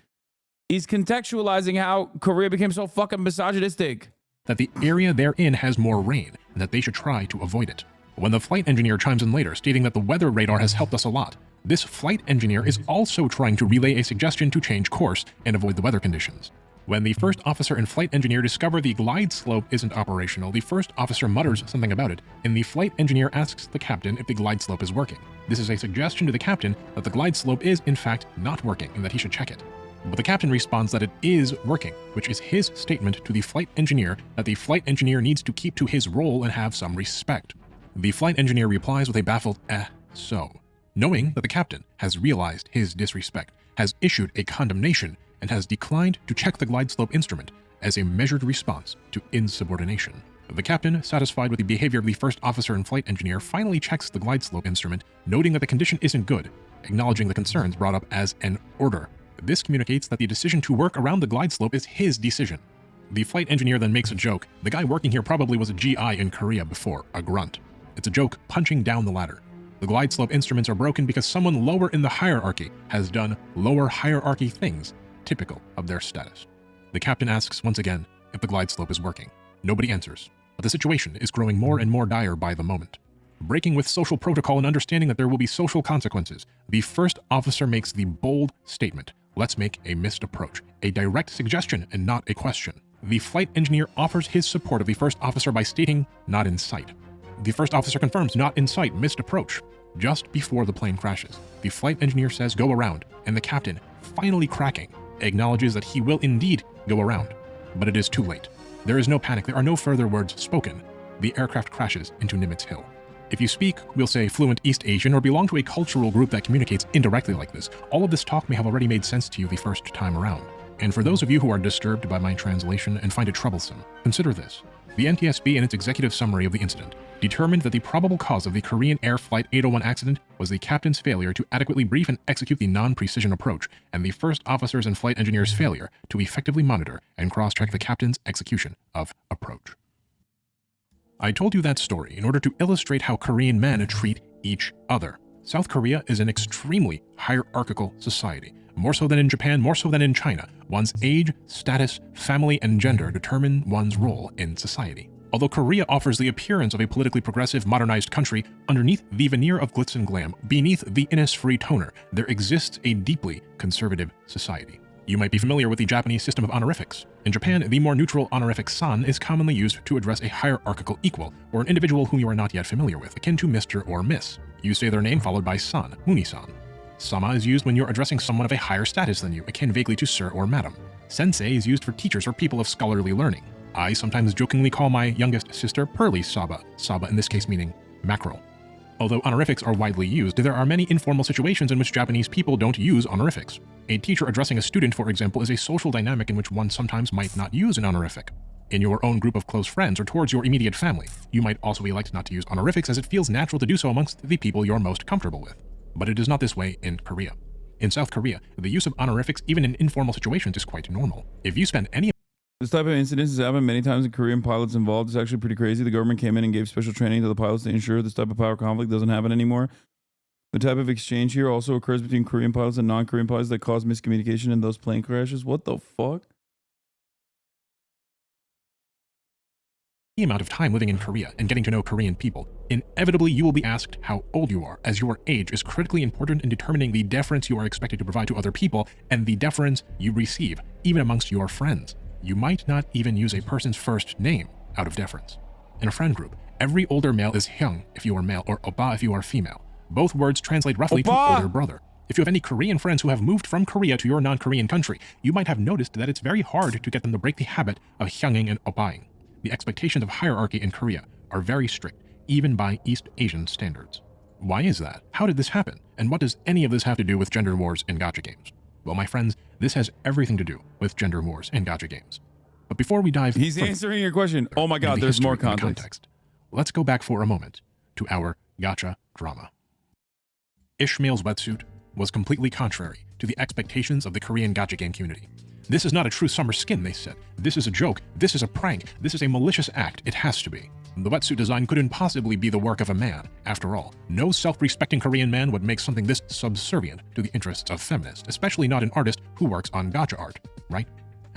He's contextualizing how Korea became so fucking misogynistic. That the area they're in has more rain, and that they should try to avoid it. When the flight engineer chimes in later, stating that the weather radar has helped us a lot, this flight engineer is also trying to relay a suggestion to change course and avoid the weather conditions. When the first officer and flight engineer discover the glide slope isn't operational, the first officer mutters something about it, and the flight engineer asks the captain if the glide slope is working. This is a suggestion to the captain that the glide slope is, in fact, not working and that he should check it. But the captain responds that it is working, which is his statement to the flight engineer that the flight engineer needs to keep to his role and have some respect. The flight engineer replies with a baffled, so, knowing that the captain has realized his disrespect, has issued a condemnation, and has declined to check the glide slope instrument as a measured response to insubordination. The captain, satisfied with the behavior of the first officer and flight engineer, finally checks the glide slope instrument, noting that the condition isn't good, acknowledging the concerns brought up as an order. This communicates that the decision to work around the glide slope is his decision. The flight engineer then makes a joke. The guy working here probably was a GI in Korea before, a grunt. It's a joke punching down the ladder. The glide slope instruments are broken because someone lower in the hierarchy has done lower hierarchy things, typical of their status. The captain asks once again if the glide slope is working. Nobody answers, but the situation is growing more and more dire by the moment. Breaking with social protocol and understanding that there will be social consequences, the first officer makes the bold statement, "Let's make a missed approach," a direct suggestion and not a question. The flight engineer offers his support of the first officer by stating, "Not in sight." The first officer confirms, "Not in sight, missed approach." Just before the plane crashes, the flight engineer says, "Go around," and the captain, finally cracking, acknowledges that he will indeed go around. But it is too late. There is no panic, there are no further words spoken. The aircraft crashes into Nimitz Hill. If you speak, we'll say, fluent East Asian or belong to a cultural group that communicates indirectly like this, all of this talk may have already made sense to you the first time around. And for those of you who are disturbed by my translation and find it troublesome, consider this. The NTSB, in its executive summary of the incident, determined that the probable cause of the Korean Air Flight 801 accident was the captain's failure to adequately brief and execute the non-precision approach, and the first officer's and flight engineer's failure to effectively monitor and cross-check the captain's execution of approach. I told you that story in order to illustrate how Korean men treat each other. South Korea is an extremely hierarchical society. More so than in Japan, more so than in China. One's age, status, family, and gender determine one's role in society. Although Korea offers the appearance of a politically progressive, modernized country, underneath the veneer of glitz and glam, beneath the Innisfree toner, there exists a deeply conservative society. You might be familiar with the Japanese system of honorifics. In Japan, the more neutral honorific san is commonly used to address a hierarchical equal, or an individual whom you are not yet familiar with, akin to Mr. or Miss. You say their name followed by san, Muni-san. Sama is used when you're addressing someone of a higher status than you, akin vaguely to sir or madam. Sensei is used for teachers or people of scholarly learning. I sometimes jokingly call my youngest sister Pearly Saba, Saba in this case meaning mackerel. Although honorifics are widely used, there are many informal situations in which Japanese people don't use honorifics. A teacher addressing a student, for example, is a social dynamic in which one sometimes might not use an honorific. In your own group of close friends or towards your immediate family, you might also elect not to use honorifics as it feels natural to do so amongst the people you're most comfortable with. But it is not this way in Korea. In South Korea, the use of honorifics even in informal situations is quite normal. If you spend any This type of incidents has happened many times in Korean pilots involved. It's actually pretty crazy. The government came in and gave special training to the pilots to ensure this type of power conflict doesn't happen anymore. The type of exchange here also occurs between Korean pilots and non-Korean pilots that cause miscommunication in those plane crashes. What the fuck? amount of time living in Korea and getting to know Korean people, inevitably you will be asked how old you are, as your age is critically important in determining the deference you are expected to provide to other people and the deference you receive, even amongst your friends. You might not even use a person's first name out of deference. In a friend group, every older male is hyung if you are male or oppa if you are female. Both words translate roughly to older brother. If you have any Korean friends who have moved from Korea to your non-Korean country, you might have noticed that it's very hard to get them to break the habit of hyunging and oppaing. The expectations of hierarchy in Korea are very strict, even by East Asian standards. Why is that? How did this happen? And what does any of this have to do with gender wars in gacha games? Well, my friends, this has everything to do with gender wars in gacha games. But before we dive He's answering your question. Oh my god, there's more context. Let's go back for a moment to our gacha drama. Ishmael's wetsuit was completely contrary to the expectations of the Korean gacha game community. This is not a true summer skin, they said. This is a joke. This is a prank. This is a malicious act. It has to be. The wetsuit design couldn't possibly be the work of a man. After all, no self-respecting Korean man would make something this subservient to the interests of feminists, especially not an artist who works on gacha art, right?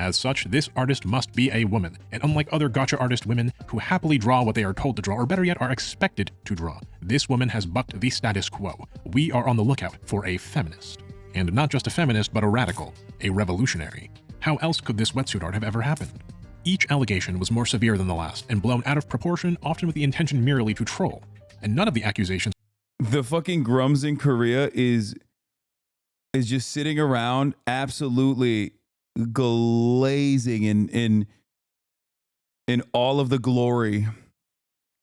As such, this artist must be a woman, and unlike other gacha artist women who happily draw what they are told to draw, or better yet, are expected to draw, this woman has bucked the status quo. We are on the lookout for a feminist. And not just a feminist, but a radical, a revolutionary. How else could this wetsuit art have ever happened? Each allegation was more severe than the last, and blown out of proportion, often with the intention merely to troll. And none of the accusations... The fucking grums in Korea is just sitting around absolutely glazing in all of the glory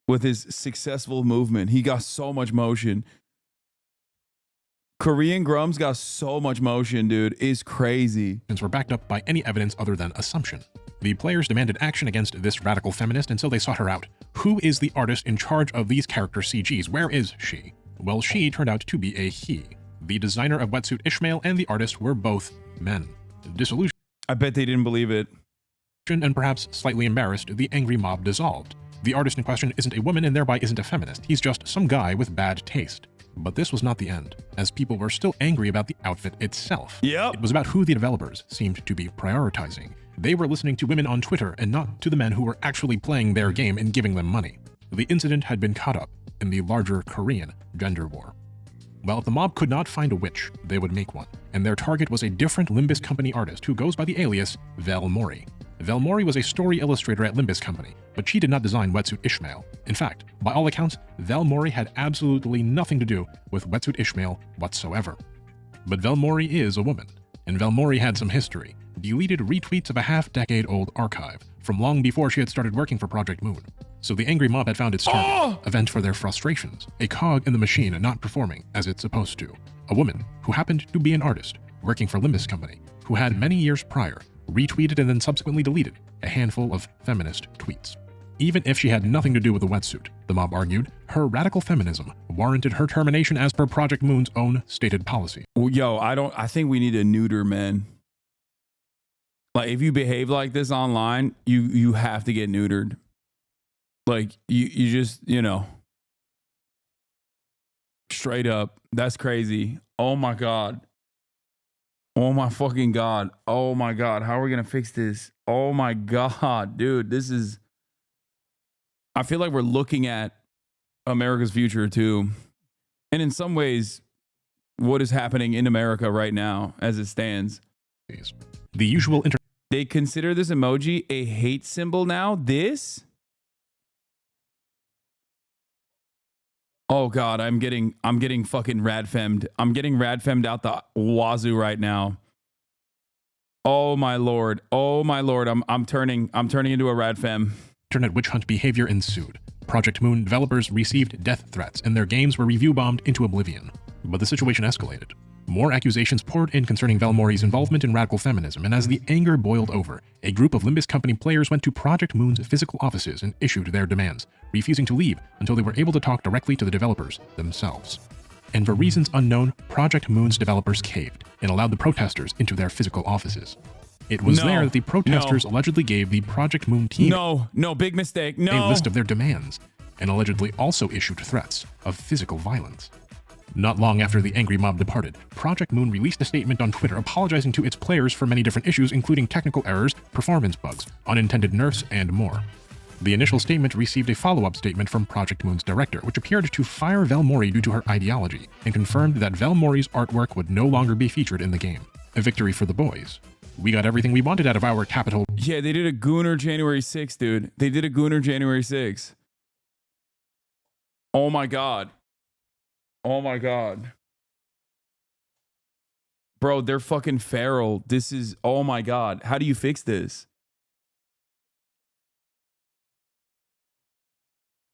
with his successful movement. He got so much motion. Korean grums got so much motion, dude. It's crazy. Were backed up by any evidence other than assumption. The players demanded action against this radical feminist, and so they sought her out. Who is the artist in charge of these character CGs? Where is she? Well, she turned out to be a he. The designer of Wetsuit Ishmael and the artist were both men. Disillusioned, I bet they didn't believe it. And perhaps slightly embarrassed, the angry mob dissolved. The artist in question isn't a woman and thereby isn't a feminist. He's just some guy with bad taste. But this was not the end, as people were still angry about the outfit itself. Yep. It was about who the developers seemed to be prioritizing. They were listening to women on Twitter and not to the men who were actually playing their game and giving them money. The incident had been caught up in the larger Korean gender war. Well, if the mob could not find a witch, they would make one, and their target was a different Limbus Company artist who goes by the alias Vel Mori. Vel Mori was a story illustrator at Limbus Company, but she did not design Wetsuit Ishmael. In fact, by all accounts, Vel Mori had absolutely nothing to do with Wetsuit Ishmael whatsoever. But Vel Mori is a woman, and Vel Mori had some history, deleted retweets of a half-decade-old archive from long before she had started working for Project Moon. So the angry mob had found its target, a vent for their frustrations, a cog in the machine not performing as it's supposed to. A woman who happened to be an artist working for Limbus Company, who had many years prior retweeted and then subsequently deleted a handful of feminist tweets. Even if she had nothing to do with the wetsuit, the mob argued, her radical feminism warranted her termination as per Project Moon's own stated policy. Well, yo, I think we need to neuter men. Like, if you behave like this online, you have to get neutered. Like, you just, you know, straight up. That's crazy. Oh my God. Oh my fucking God. Oh my God. How are we going to fix this? Oh my God, dude, this is, I feel like we're looking at America's future too. And in some ways, what is happening in America right now as it stands. The usual they consider this emoji a hate symbol now? This? Oh God, I'm getting fucking radfemmed. I'm getting radfemmed out the wazoo right now. Oh my lord. Oh my lord. I'm turning into a radfem. Internet witch hunt behavior ensued. Project Moon developers received death threats and their games were review bombed into oblivion. But the situation escalated. More accusations poured in concerning Vel Mori's involvement in radical feminism, and as the anger boiled over, a group of Limbus Company players went to Project Moon's physical offices and issued their demands, refusing to leave until they were able to talk directly to the developers themselves. And for reasons unknown, Project Moon's developers caved and allowed the protesters into their physical offices. It was there that the protesters allegedly gave the Project Moon team no, big mistake, no, a list of their demands, and allegedly also issued threats of physical violence. Not long after the angry mob departed, Project Moon released a statement on Twitter apologizing to its players for many different issues, including technical errors, performance bugs, unintended nerfs, and more. The initial statement received a follow-up statement from Project Moon's director, which appeared to fire Vel Mori due to her ideology, and confirmed that Vel Mori's artwork would no longer be featured in the game. A victory for the boys. We got everything we wanted out of our capital. Yeah, they did a Gooner January 6th, dude. They did a Gooner January 6th. Oh my God. Oh my God. Bro, they're fucking feral. This is, oh my God. How do you fix this?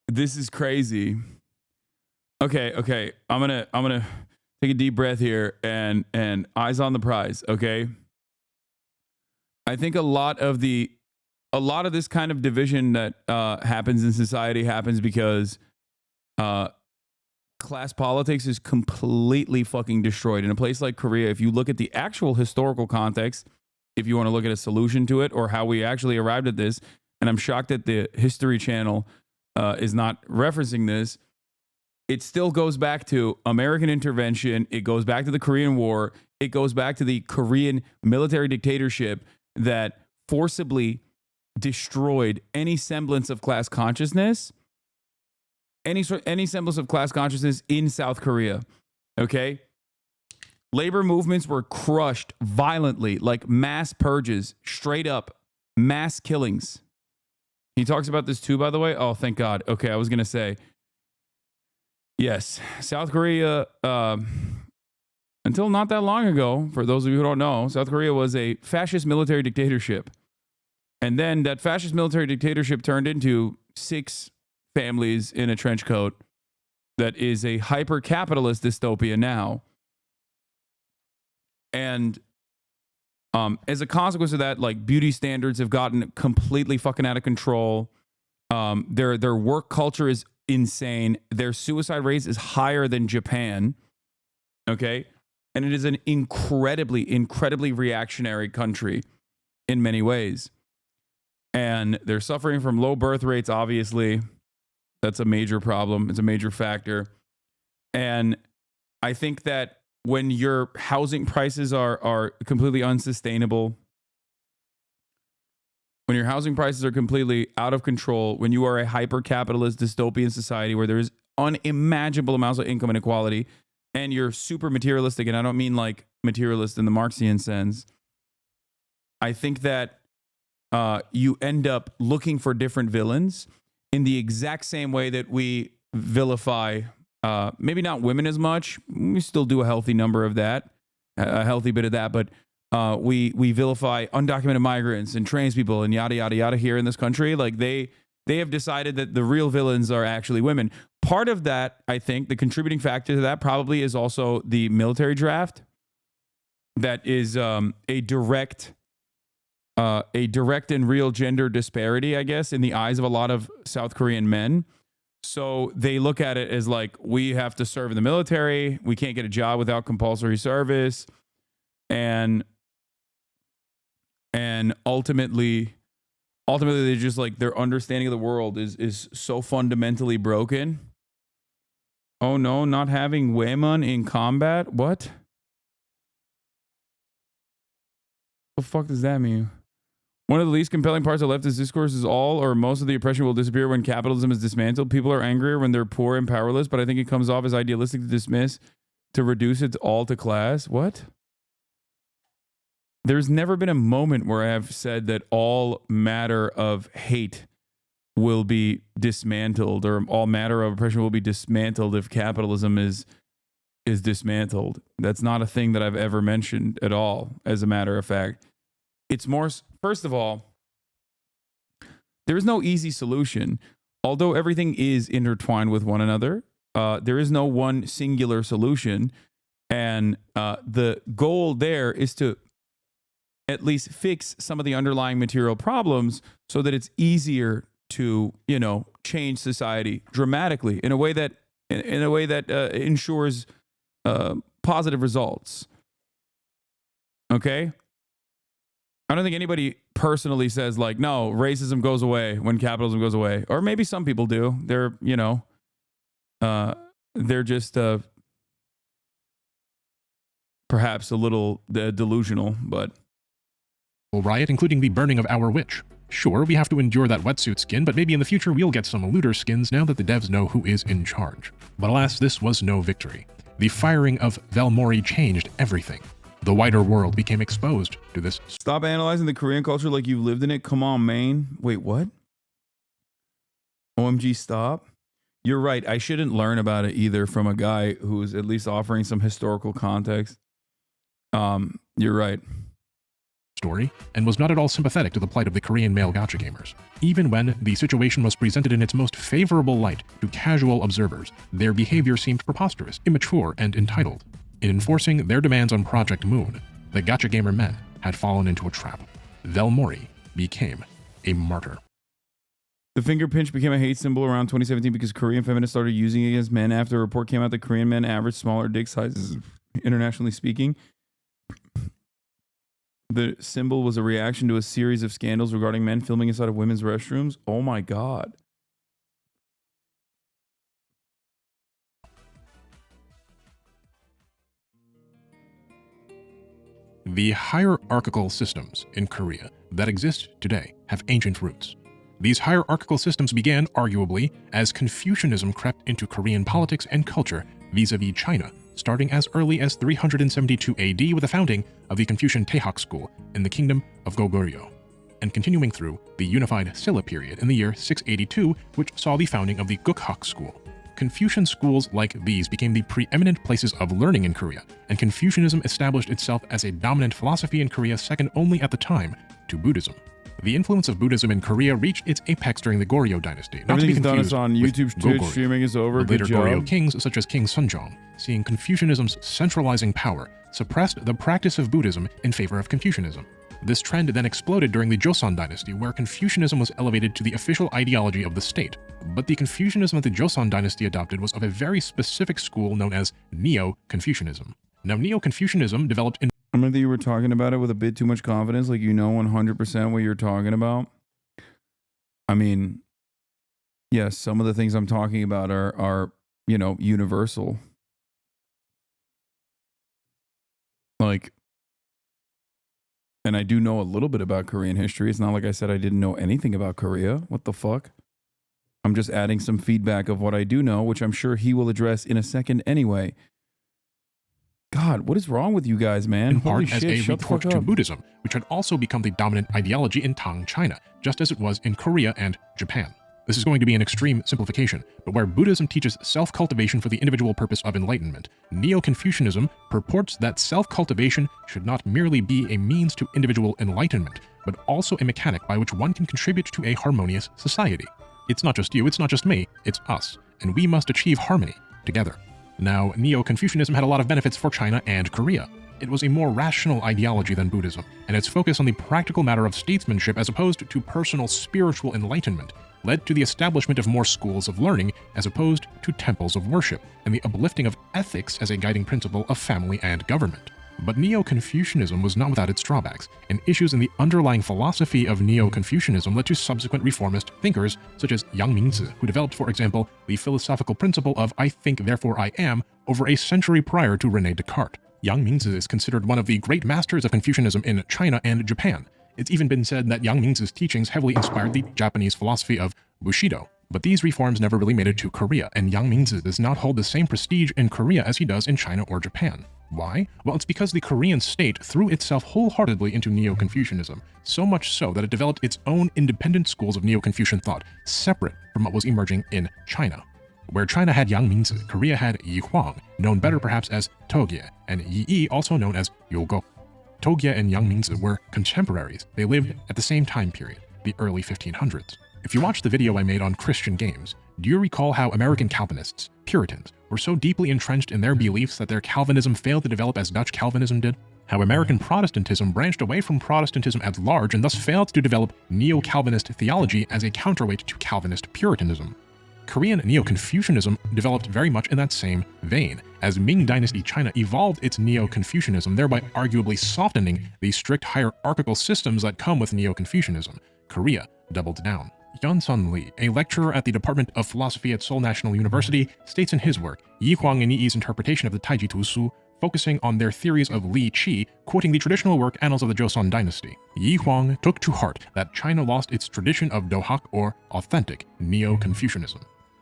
This is crazy. Okay. I'm gonna take a deep breath here and eyes on the prize, okay? I think a lot of this kind of division that happens in society happens because class politics is completely fucking destroyed. In a place like Korea, if you look at the actual historical context, if you want to look at a solution to it or how we actually arrived at this, and I'm shocked that the History Channel is not referencing this, it still goes back to American intervention. It goes back to the Korean War. It goes back to the Korean military dictatorship that forcibly destroyed any semblance of class consciousness, any semblance of class consciousness in South Korea. Okay? Labor movements were crushed violently, like mass purges, straight up mass killings. He talks about this too, by the way. Oh, thank God. Okay, I was going to say, yes, South Korea, until not that long ago, for those of you who don't know, South Korea was a fascist military dictatorship. And then that fascist military dictatorship turned into 6 families in a trench coat that is a hyper-capitalist dystopia now. And as a consequence of that, like, beauty standards have gotten completely fucking out of control. Their work culture is insane. Their suicide rate is higher than Japan. Okay? And it is an incredibly reactionary country in many ways. And they're suffering from low birth rates, obviously. That's a major problem. It's a major factor. And I think that when your housing prices are completely unsustainable, when your housing prices are completely out of control, when you are a hyper-capitalist dystopian society where there is unimaginable amounts of income inequality, and you're super materialistic, and I don't mean like materialist in the Marxian sense, I think that you end up looking for different villains in the exact same way that we vilify, maybe not women as much. We still do a healthy number of that, a healthy bit of that, but we vilify undocumented migrants and trans people and yada, yada, yada here in this country. Like they have decided that the real villains are actually women. Part of that, I think, the contributing factor to that probably is also the military draft. That is a direct and real gender disparity, I guess, in the eyes of a lot of South Korean men. So they look at it as like, we have to serve in the military. We can't get a job without compulsory service. And ultimately they just like, their understanding of the world is so fundamentally broken. Oh no, not having women in combat? What? What the fuck does that mean? One of the least compelling parts of leftist discourse is all or most of the oppression will disappear when capitalism is dismantled. People are angrier when they're poor and powerless, but I think it comes off as idealistic to dismiss, to reduce it all to class. What? There's never been a moment where I have said that all matter of hate will be dismantled, or all matter of oppression will be dismantled if capitalism is dismantled. That's not a thing that I've ever mentioned at all, as a matter of fact. It's more, first of all, there is no easy solution. Although everything is intertwined with one another, there is no one singular solution. And the goal there is to at least fix some of the underlying material problems so that it's easier to, change society dramatically in a way that ensures positive results. Okay? I don't think anybody personally says like, no, racism goes away when capitalism goes away. Or maybe some people do. They're, they're just perhaps a little delusional, but. Riot, including the burning of our witch. Sure, we have to endure that wetsuit skin, but maybe in the future we'll get some looter skins now that the devs know who is in charge. But alas, this was no victory. The firing of Velmori changed everything. The wider world became exposed to this. Stop analyzing the Korean culture like you've lived in it. Come on, man. Wait, what? OMG, stop. You're right. I shouldn't learn about it either from a guy who's at least offering some historical context. You're right. Story, and was not at all sympathetic to the plight of the Korean male gacha gamers. Even when the situation was presented in its most favorable light to casual observers, their behavior seemed preposterous, immature, and entitled. In enforcing their demands on Project Moon, the gacha gamer men had fallen into a trap. Velmori became a martyr. The finger pinch became a hate symbol around 2017 because Korean feminists started using it against men after a report came out that Korean men average smaller dick sizes, internationally speaking. The symbol was a reaction to a series of scandals regarding men filming inside of women's restrooms. Oh my God. The hierarchical systems in Korea that exist today have ancient roots. These hierarchical systems began, arguably, as Confucianism crept into Korean politics and culture vis-a-vis China, starting as early as 372 AD with the founding of the Confucian Taehak school in the kingdom of Goguryeo, and continuing through the unified Silla period in the year 682, which saw the founding of the Gukhak school. Confucian schools like these became the preeminent places of learning in Korea, and Confucianism established itself as a dominant philosophy in Korea second only at the time to Buddhism. The influence of Buddhism in Korea reached its apex during the Goryeo dynasty, not to be Everything's done. confused It's on with YouTube, Twitch, Goguryeo. streaming is over. The later Good job. Goryeo kings, such as King Sunjong, seeing Confucianism's centralizing power, suppressed the practice of Buddhism in favor of Confucianism. This trend then exploded during the Joseon dynasty, where Confucianism was elevated to the official ideology of the state. But the Confucianism that the Joseon dynasty adopted was of a very specific school known as Neo-Confucianism. Now, Neo-Confucianism developed in... I remember that you were talking about it with a bit too much confidence, like you know 100% what you're talking about. I mean, yes, some of the things I'm talking about are you know, universal. Like, and I do know a little bit about Korean history. It's not like I said I didn't know anything about Korea. What the fuck? I'm just adding some feedback of what I do know, which I'm sure he will address in a second anyway. God, what is wrong with you guys, man? in part Holy as shit, a shut the retort fuck to up. Buddhism, which had also become the dominant ideology in Tang China, just as it was in Korea and Japan. This is going to be an extreme simplification, but where Buddhism teaches self-cultivation for the individual purpose of enlightenment, Neo-Confucianism purports that self-cultivation should not merely be a means to individual enlightenment, but also a mechanic by which one can contribute to a harmonious society. It's not just you, it's not just me, it's us, and we must achieve harmony together. Now, Neo-Confucianism had a lot of benefits for China and Korea. It was a more rational ideology than Buddhism, and its focus on the practical matter of statesmanship as opposed to personal spiritual enlightenment led to the establishment of more schools of learning as opposed to temples of worship, and the uplifting of ethics as a guiding principle of family and government. But Neo-Confucianism was not without its drawbacks, and issues in the underlying philosophy of Neo-Confucianism led to subsequent reformist thinkers such as Yang Mingzi, who developed, for example, the philosophical principle of I think, therefore I am, over a century prior to René Descartes. Yang Mingzi is considered one of the great masters of Confucianism in China and Japan. It's even been said that Yang Mingzi's teachings heavily inspired the Japanese philosophy of Bushido. But these reforms never really made it to Korea, and Yang Mingzi does not hold the same prestige in Korea as he does in China or Japan. Why? Well, it's because the Korean state threw itself wholeheartedly into Neo-Confucianism, so much so that it developed its own independent schools of Neo-Confucian thought, separate from what was emerging in China. Where China had Yang Mingzi, Korea had Yi Huang, known better perhaps as Togye, and Yi Yi, also known as Yogo. Togye and Yang Mingzi were contemporaries. They lived at the same time period, the early 1500s. If you watch the video I made on Christian games, do you recall how American Calvinists, Puritans, were so deeply entrenched in their beliefs that their Calvinism failed to develop as Dutch Calvinism did? How American Protestantism branched away from Protestantism at large and thus failed to develop Neo-Calvinist theology as a counterweight to Calvinist Puritanism? Korean Neo-Confucianism developed very much in that same vein, as Ming Dynasty China evolved its Neo-Confucianism, thereby arguably softening the strict hierarchical systems that come with Neo-Confucianism. Korea doubled down. Hyun-Sun Lee, a lecturer at the Department of Philosophy at Seoul National University, states in his work, Yi Huang and Yi Yi's interpretation of the Taiji Tusu, focusing on their theories of Li Qi, quoting the traditional work Annals of the Joseon Dynasty. Yi Huang took to heart that China lost its tradition of Dohak, or authentic Neo-Confucianism.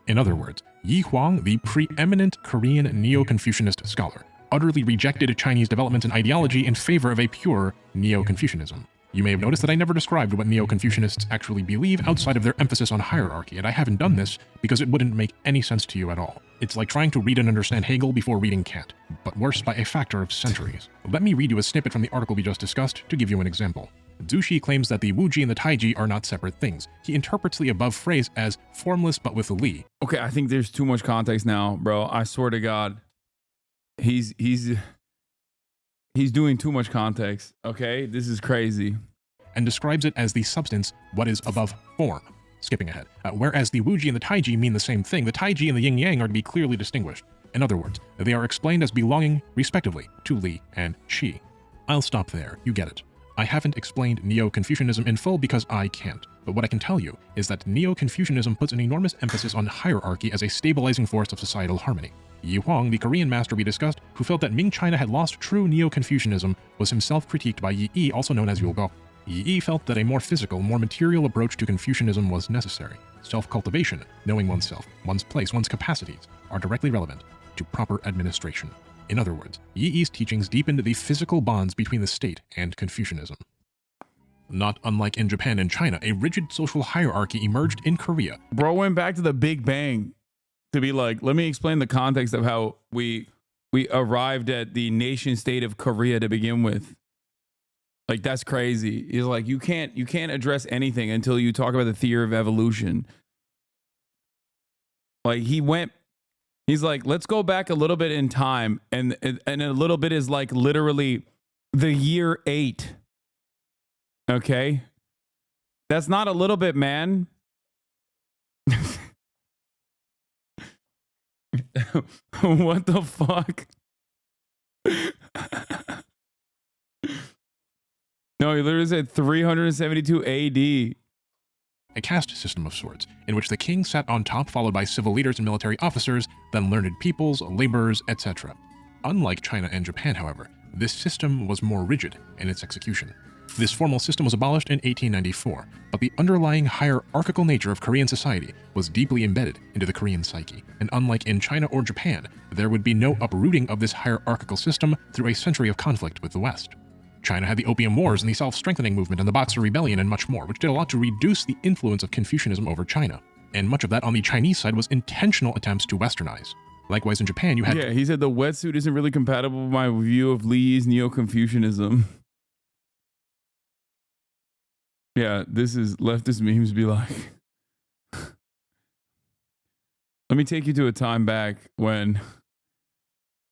In other words, Yi Huang, the preeminent Korean Neo-Confucianist scholar, utterly rejected Chinese developments in ideology in favor of a pure Neo-Confucianism. You may have noticed that I never described what Neo-Confucianists actually believe outside of their emphasis on hierarchy, and I haven't done this because it wouldn't make any sense to you at all. It's like trying to read and understand Hegel before reading Kant, but worse by a factor of centuries. Let me read you a snippet from the article we just discussed to give you an example. Zushi claims that the Wuji and the Taiji are not separate things. He interprets the above phrase as formless but with Li. Okay, I think there's too much context now, bro. I swear to God. He's doing too much context, okay? This is crazy. And describes it as the substance, what is above form. Skipping ahead. Whereas the Wuji and the Taiji mean the same thing, the Taiji and the Yin Yang are to be clearly distinguished. In other words, they are explained as belonging, respectively, to Li and Qi. I'll stop there, you get it. I haven't explained Neo-Confucianism in full because I can't, but what I can tell you is that Neo-Confucianism puts an enormous emphasis on hierarchy as a stabilizing force of societal harmony. Yi Huang, the Korean master we discussed, who felt that Ming China had lost true Neo-Confucianism, was himself critiqued by Yi Yi, also known as Yulgo. Yi Yi felt that a more physical, more material approach to Confucianism was necessary. Self-cultivation, knowing oneself, one's place, one's capacities, are directly relevant to proper administration. In other words, Yi Yi's teachings deepened the physical bonds between the state and Confucianism. Not unlike in Japan and China, a rigid social hierarchy emerged in Korea. Bro went back to the Big Bang to be like, let me explain the context of how we arrived at the nation state of Korea to begin with. Like, that's crazy. He's like, you can't address anything until you talk about the theory of evolution. Like, he's like, let's go back a little bit in time, and a little bit is like literally the year 8. Okay? That's not a little bit, man. What the fuck? No, he literally said 372 AD. A caste system of sorts, in which the king sat on top, followed by civil leaders and military officers, then learned peoples, laborers, etc. Unlike China and Japan, however, this system was more rigid in its execution. This formal system was abolished in 1894, but the underlying hierarchical nature of Korean society was deeply embedded into the Korean psyche, and unlike in China or Japan, there would be no uprooting of this hierarchical system through a century of conflict with the West. China had the Opium Wars and the Self-Strengthening Movement and the Boxer Rebellion and much more, which did a lot to reduce the influence of Confucianism over China. And much of that on the Chinese side was intentional attempts to westernize. Likewise in Japan, you had... Yeah, he said the wetsuit isn't really compatible with my view of Lee's Neo-Confucianism. Yeah, this is leftist memes be like... Let me take you to a time back when...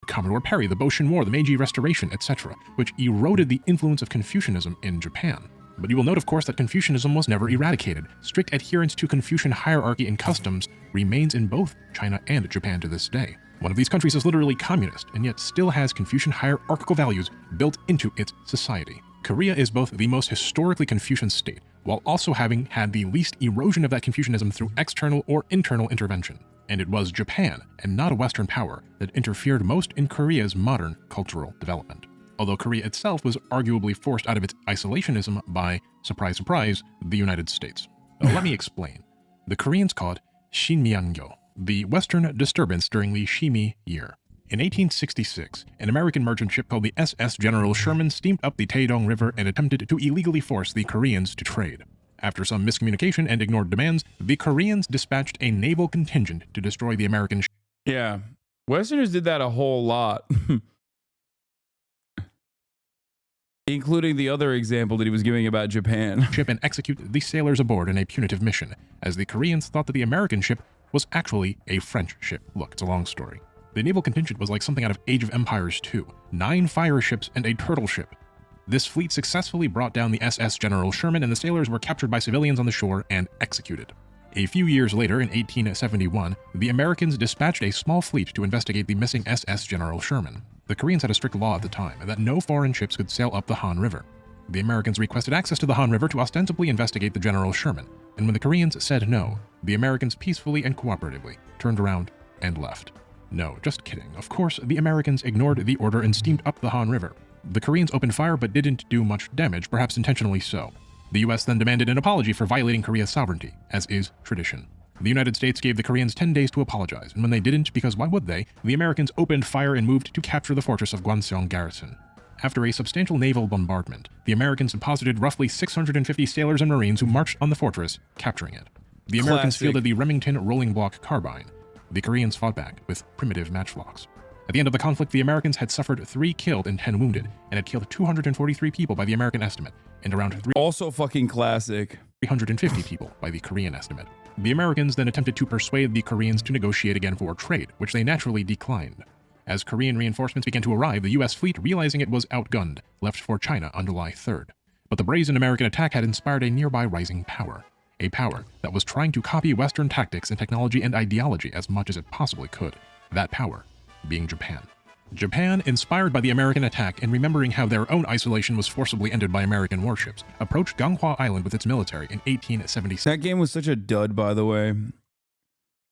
Commodore Perry, the Boshin War, the Meiji Restoration, etc., which eroded the influence of Confucianism in Japan. But you will note, of course, that Confucianism was never eradicated. Strict adherence to Confucian hierarchy and customs remains in both China and Japan to this day. One of these countries is literally communist, and yet still has Confucian hierarchical values built into its society. Korea is both the most historically Confucian state, while also having had the least erosion of that Confucianism through external or internal intervention. And it was Japan, and not a Western power, that interfered most in Korea's modern cultural development. Although Korea itself was arguably forced out of its isolationism by, surprise, surprise, the United States. Let me explain. The Koreans called Shinmyeongyo, the Western disturbance during the Shimi year. In 1866, an American merchant ship called the SS General Sherman steamed up the Taedong River and attempted to illegally force the Koreans to trade. After some miscommunication and ignored demands, the Koreans dispatched a naval contingent to destroy the American ship. Yeah, Westerners did that a whole lot. Including the other example that he was giving about Japan. Ship and execute the sailors aboard in a punitive mission, as the Koreans thought that the American ship was actually a French ship. Look, it's a long story. The naval contingent was like something out of Age of Empires 2. 9 fire ships and a turtle ship. This fleet successfully brought down the SS General Sherman, and the sailors were captured by civilians on the shore and executed. A few years later, in 1871, the Americans dispatched a small fleet to investigate the missing SS General Sherman. The Koreans had a strict law at the time that no foreign ships could sail up the Han River. The Americans requested access to the Han River to ostensibly investigate the General Sherman, and when the Koreans said no, the Americans peacefully and cooperatively turned around and left. No, just kidding. Of course, the Americans ignored the order and steamed up the Han River. The Koreans opened fire but didn't do much damage, perhaps intentionally so. The US then demanded an apology for violating Korea's sovereignty, as is tradition. The United States gave the Koreans 10 days to apologize, and when they didn't, because why would they, the Americans opened fire and moved to capture the fortress of Gwanseong Garrison. After a substantial naval bombardment, the Americans deposited roughly 650 sailors and Marines who marched on the fortress, capturing it. The Americans fielded the Remington rolling block carbine. The Koreans fought back with primitive matchlocks. At the end of the conflict, the Americans had suffered 3 killed and 10 wounded, and had killed 243 people by the American estimate, and around 350 people by the Korean estimate. The Americans then attempted to persuade the Koreans to negotiate again for trade, which they naturally declined. As Korean reinforcements began to arrive, the US fleet, realizing it was outgunned, left for China on July 3rd. But the brazen American attack had inspired a nearby rising power. A power that was trying to copy Western tactics and technology and ideology as much as it possibly could. That power being Japan. Japan, inspired by the American attack and remembering how their own isolation was forcibly ended by American warships, approached Ganghwa Island with its military in 1876. That game was such a dud, by the way.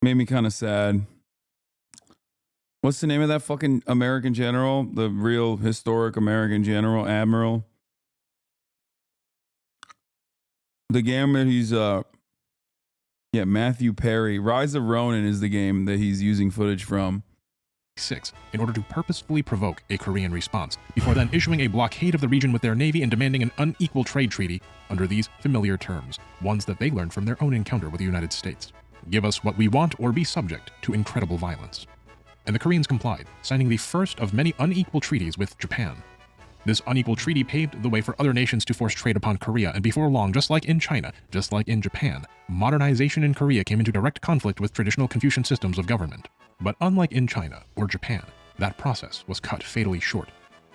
Made me kind of sad. What's the name of that fucking American general? The real historic American general, admiral. The game that he's yeah, Matthew Perry. Rise of Ronin is the game that he's using footage from. 6 in order to purposefully provoke a Korean response, before then issuing a blockade of the region with their navy and demanding an unequal trade treaty under these familiar terms, ones that they learned from their own encounter with the United States. Give us what we want or be subject to incredible violence. And the Koreans complied, signing the first of many unequal treaties with Japan. This unequal treaty paved the way for other nations to force trade upon Korea, and before long, just like in China, just like in Japan, modernization in Korea came into direct conflict with traditional Confucian systems of government. But unlike in China or Japan, that process was cut fatally short.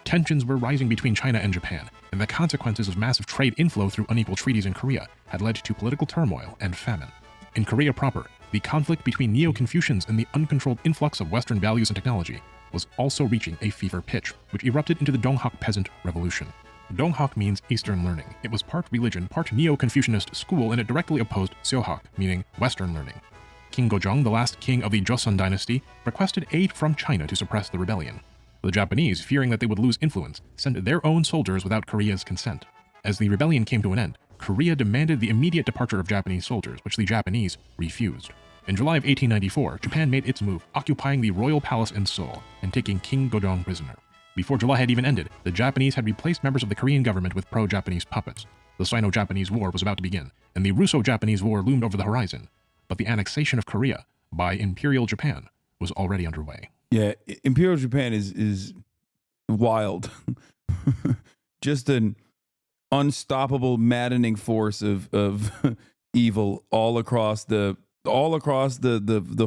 Tensions were rising between China and Japan, and the consequences of massive trade inflow through unequal treaties in Korea had led to political turmoil and famine. In Korea proper, the conflict between Neo-Confucians and the uncontrolled influx of Western values and technology was also reaching a fever pitch, which erupted into the Donghak Peasant Revolution. Donghak means Eastern learning. It was part religion, part Neo-Confucianist school, and it directly opposed Seohak, meaning Western learning. King Gojong, the last king of the Joseon dynasty, requested aid from China to suppress the rebellion. The Japanese, fearing that they would lose influence, sent their own soldiers without Korea's consent. As the rebellion came to an end, Korea demanded the immediate departure of Japanese soldiers, which the Japanese refused. In July of 1894, Japan made its move, occupying the royal palace in Seoul and taking King Gojong prisoner. Before July had even ended, the Japanese had replaced members of the Korean government with pro-Japanese puppets. The Sino-Japanese War was about to begin, and the Russo-Japanese War loomed over the horizon. But the annexation of Korea by Imperial Japan was already underway. Yeah, Imperial Japan is wild. Just an unstoppable, maddening force of evil all across the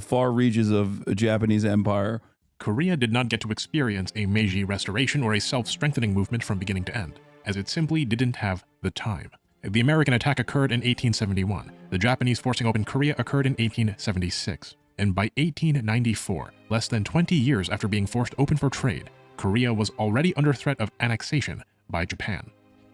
far reaches of a Japanese empire. Korea did not get to experience a Meiji restoration or a self-strengthening movement from beginning to end, as it simply didn't have the time. The American attack occurred in 1871. The Japanese forcing open Korea occurred in 1876. And by 1894, less than 20 years after being forced open for trade, Korea was already under threat of annexation by Japan.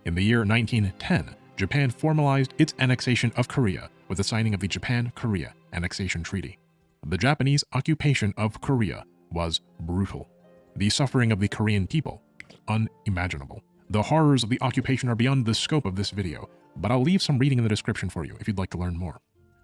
In the year 1910, Japan formalized its annexation of Korea with the signing of the Japan-Korea Annexation Treaty. The Japanese occupation of Korea was brutal. The suffering of the Korean people, unimaginable. The horrors of the occupation are beyond the scope of this video, but I'll leave some reading in the description for you if you'd like to learn more.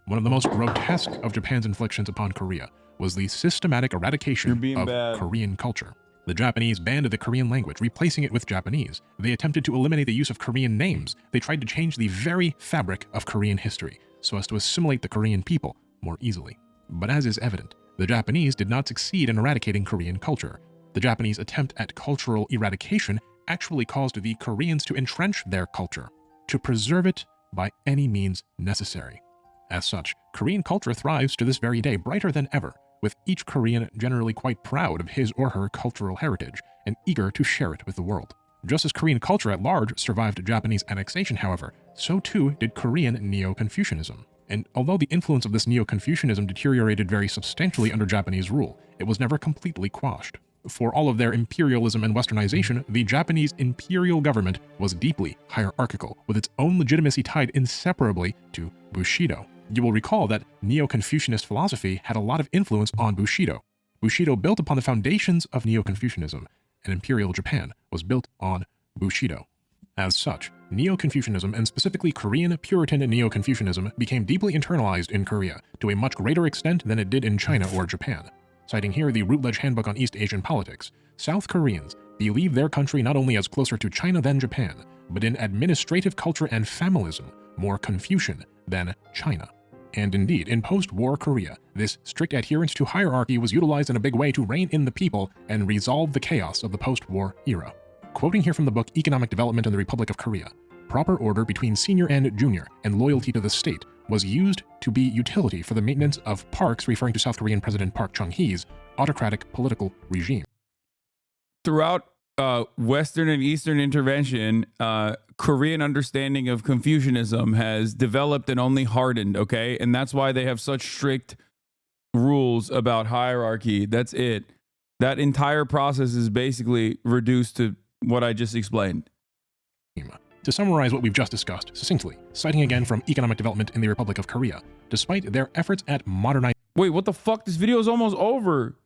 One of the most grotesque of Japan's inflictions upon Korea was the systematic eradication of Korean culture. The Japanese banned the Korean language, replacing it with Japanese. They attempted to eliminate the use of Korean names. They tried to change the very fabric of Korean history so as to assimilate the Korean people more easily. But as is evident, the Japanese did not succeed in eradicating Korean culture. The Japanese attempt at cultural eradication actually caused the Koreans to entrench their culture, to preserve it by any means necessary. As such, Korean culture thrives to this very day, brighter than ever, with each Korean generally quite proud of his or her cultural heritage and eager to share it with the world. Just as Korean culture at large survived Japanese annexation, however, so too did Korean Neo-Confucianism. And although the influence of this Neo-Confucianism deteriorated very substantially under Japanese rule, it was never completely quashed. For all of their imperialism and westernization, the Japanese imperial government was deeply hierarchical, with its own legitimacy tied inseparably to Bushido. You will recall that Neo-Confucianist philosophy had a lot of influence on Bushido. Bushido built upon the foundations of Neo-Confucianism, and Imperial Japan was built on Bushido. As such, Neo-Confucianism, and specifically Korean Puritan Neo-Confucianism, became deeply internalized in Korea to a much greater extent than it did in China or Japan. Citing here the Routledge Handbook on East Asian Politics, South Koreans believe their country not only as closer to China than Japan, but in administrative culture and familism, more Confucian than China. And indeed, in post-war Korea, this strict adherence to hierarchy was utilized in a big way to rein in the people and resolve the chaos of the post-war era. Quoting here from the book Economic Development in the Republic of Korea, proper order between senior and junior and loyalty to the state was used to be utility for the maintenance of Park's, referring to South Korean President Park Chung-hee's, autocratic political regime. Throughout Western and Eastern intervention, Korean understanding of Confucianism has developed and only hardened, okay? And that's why they have such strict rules about hierarchy. That's it. That entire process is basically reduced to what I just explained. To summarize what we've just discussed succinctly, citing again from Economic Development in the Republic of Korea, despite their efforts at modernizing— Wait, what the fuck? This video is almost over.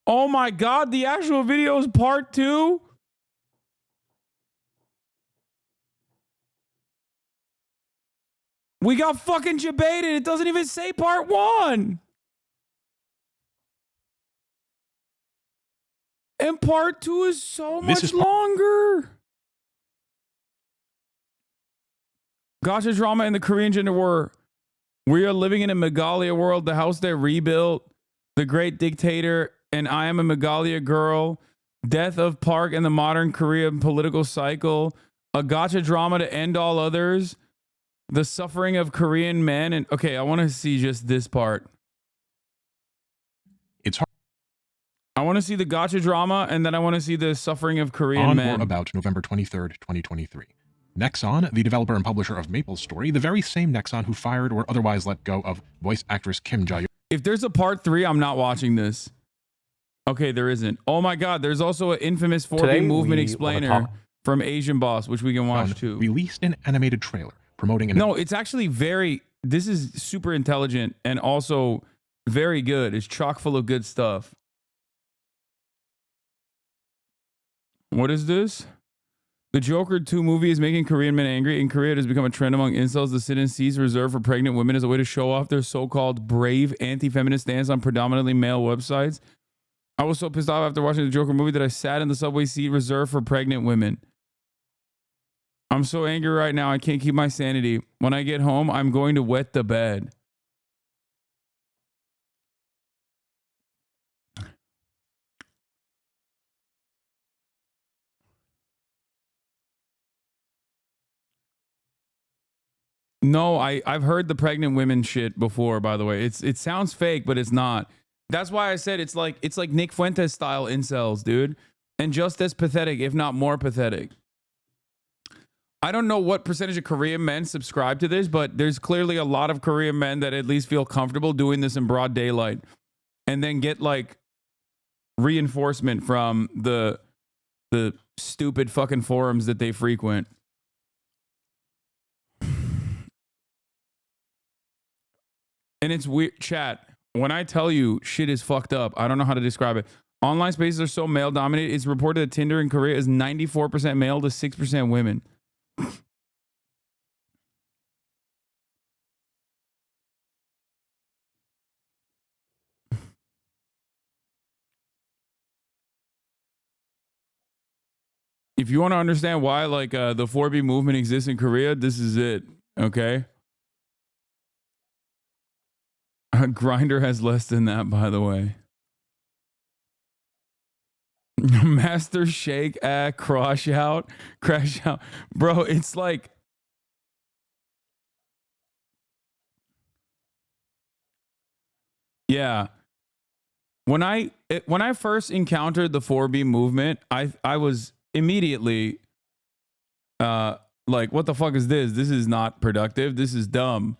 Oh my God, the actual video is part 2? We got fucking debated. It doesn't even say part 1. And part 2 is so much longer. Gotcha drama in the Korean gender war. We are living in a Megalia world, the house that rebuilt, the great dictator, and I am a Megalia girl, death of Park and the modern Korean political cycle, a gotcha drama to end all others, the suffering of Korean men. And okay, I want to see just this part. It's hard. I want to see the gotcha drama, and then I want to see the suffering of Korean On men. or about November 23rd, 2023. Nexon, the developer and publisher of Maple Story, the very same Nexon who fired or otherwise let go of voice actress Kim Ja-yeon. If there's a part 3, I'm not watching this. Okay, there isn't. Oh my God, there's also an infamous 4B Today, movement we explainer wanna talk- from Asian Boss, which we can watch too. Released an animated trailer promoting an No, it's actually this is super intelligent and also very good. It's chock full of good stuff. What is this? The Joker 2 movie is making Korean men angry. In Korea, it has become a trend among incels. The sit-in seats reserved for pregnant women as a way to show off their so-called brave anti-feminist stance on predominantly male websites. I was so pissed off after watching the Joker movie that I sat in the subway seat reserved for pregnant women. I'm so angry right now, I can't keep my sanity. When I get home, I'm going to wet the bed. No, I've heard the pregnant women shit before, by the way. It sounds fake, but it's not. That's why I said it's like Nick Fuentes style incels, dude. And just as pathetic, if not more pathetic. I don't know what percentage of Korean men subscribe to this, but there's clearly a lot of Korean men that at least feel comfortable doing this in broad daylight and then get like reinforcement from the stupid fucking forums that they frequent. And it's weird, chat. When I tell you shit is fucked up, I don't know how to describe it. Online spaces are so male dominated. It's reported that Tinder in Korea is 94% male to 6% women. If you want to understand why like the 4B movement exists in Korea, this is it. Okay. Grinder has less than that, by the way. Master Shake, crash out. Bro, it's like. Yeah. When I first encountered the 4B movement, I was immediately like, what the fuck is this? This is not productive. This is dumb.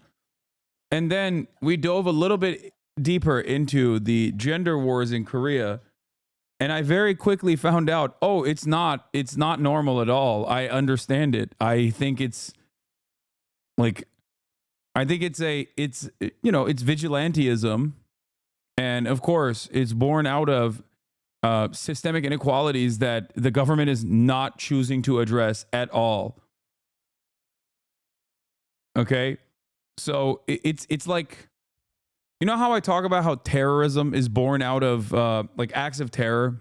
And then we dove a little bit deeper into the gender wars in Korea. And I very quickly found out, oh, it's not normal at all. I understand it. I think it's vigilantism. And of course, it's born out of systemic inequalities that the government is not choosing to address at all. Okay? So it's like, you know how I talk about how terrorism is born out of like acts of terror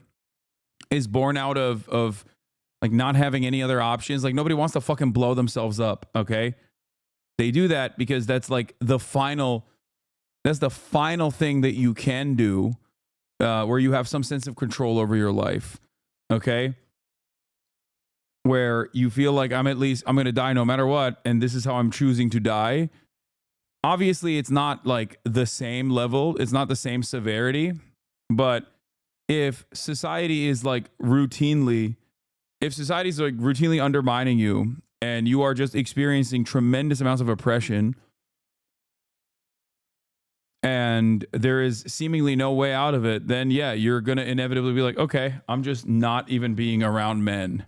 is born out of like not having any other options. Like nobody wants to fucking blow themselves up. Okay. They do that because that's like the final thing that you can do where you have some sense of control over your life. Okay. Where you feel like I'm going to die no matter what. And this is how I'm choosing to die. Obviously, it's not like the same level. It's not the same severity. But if society is like routinely undermining you and you are just experiencing tremendous amounts of oppression and there is seemingly no way out of it, then yeah, you're going to inevitably be like, okay, I'm just not even being around men.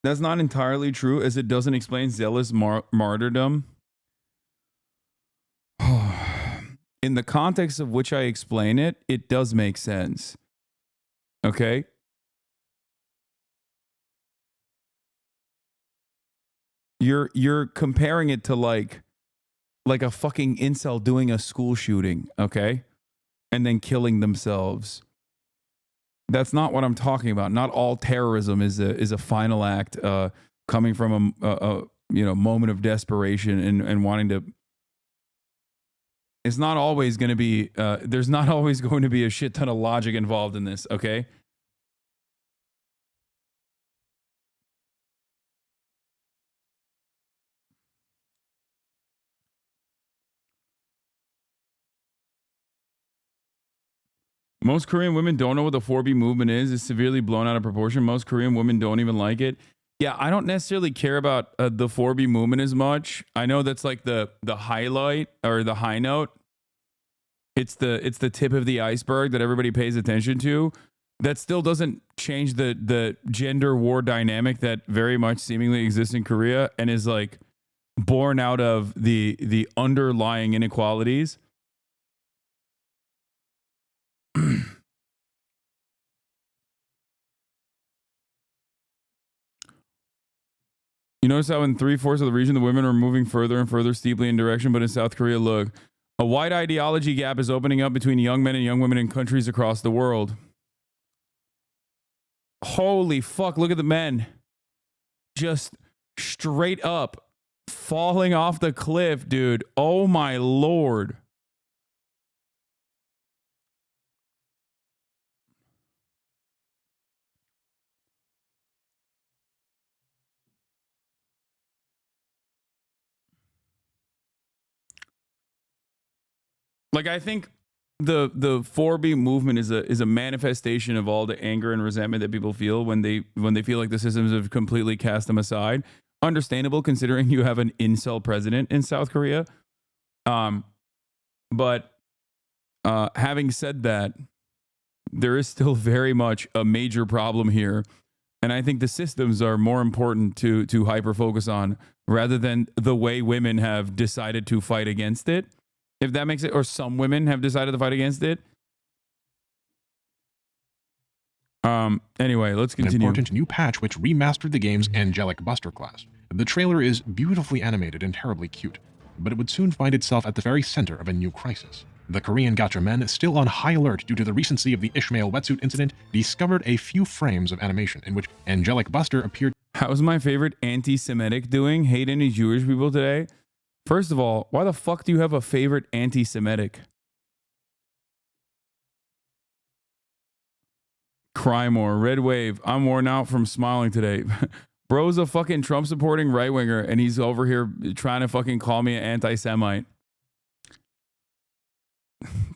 That's not entirely true, as it doesn't explain zealous martyrdom. In the context of which I explain it, it does make sense. Okay? You're comparing it to like a fucking incel doing a school shooting, okay? And then killing themselves. That's not what I'm talking about. Not all terrorism is a final act coming from a moment of desperation and wanting to. It's not always going to be. There's not always going to be a shit ton of logic involved in this. Okay. Most Korean women don't know what the 4B movement is. It's severely blown out of proportion. Most Korean women don't even like it. Yeah, I don't necessarily care about the 4B movement as much. I know that's like the highlight or the high note. It's the tip of the iceberg that everybody pays attention to. That still doesn't change the gender war dynamic that very much seemingly exists in Korea and is like born out of the underlying inequalities. You notice how in 3/4 of the region, the women are moving further and further steeply in direction, but in South Korea, look, a wide ideology gap is opening up between young men and young women in countries across the world. Holy fuck, look at the men. Just straight up falling off the cliff, dude. Oh my lord. Like, I think the 4B movement is a manifestation of all the anger and resentment that people feel when they feel like the systems have completely cast them aside. Understandable, considering you have an incel president in South Korea. But having said that, there is still very much a major problem here. And I think the systems are more important to hyper focus on rather than the way women have decided to fight against it. If that makes it, or some women have decided to fight against it. Anyway, let's continue. An important new patch which remastered the game's angelic Buster class. The trailer is beautifully animated and terribly cute, but it would soon find itself at the very center of a new crisis. The Korean gacha men, still on high alert due to the recency of the Ishmael wetsuit incident, discovered a few frames of animation in which angelic Buster appeared. How's my favorite anti-Semitic doing? Hate any Jewish people today? First of all, why the fuck do you have a favorite anti-Semitic? Cry more. Red Wave. I'm worn out from smiling today. Bro's a fucking Trump supporting right winger and he's over here trying to fucking call me an anti-Semite.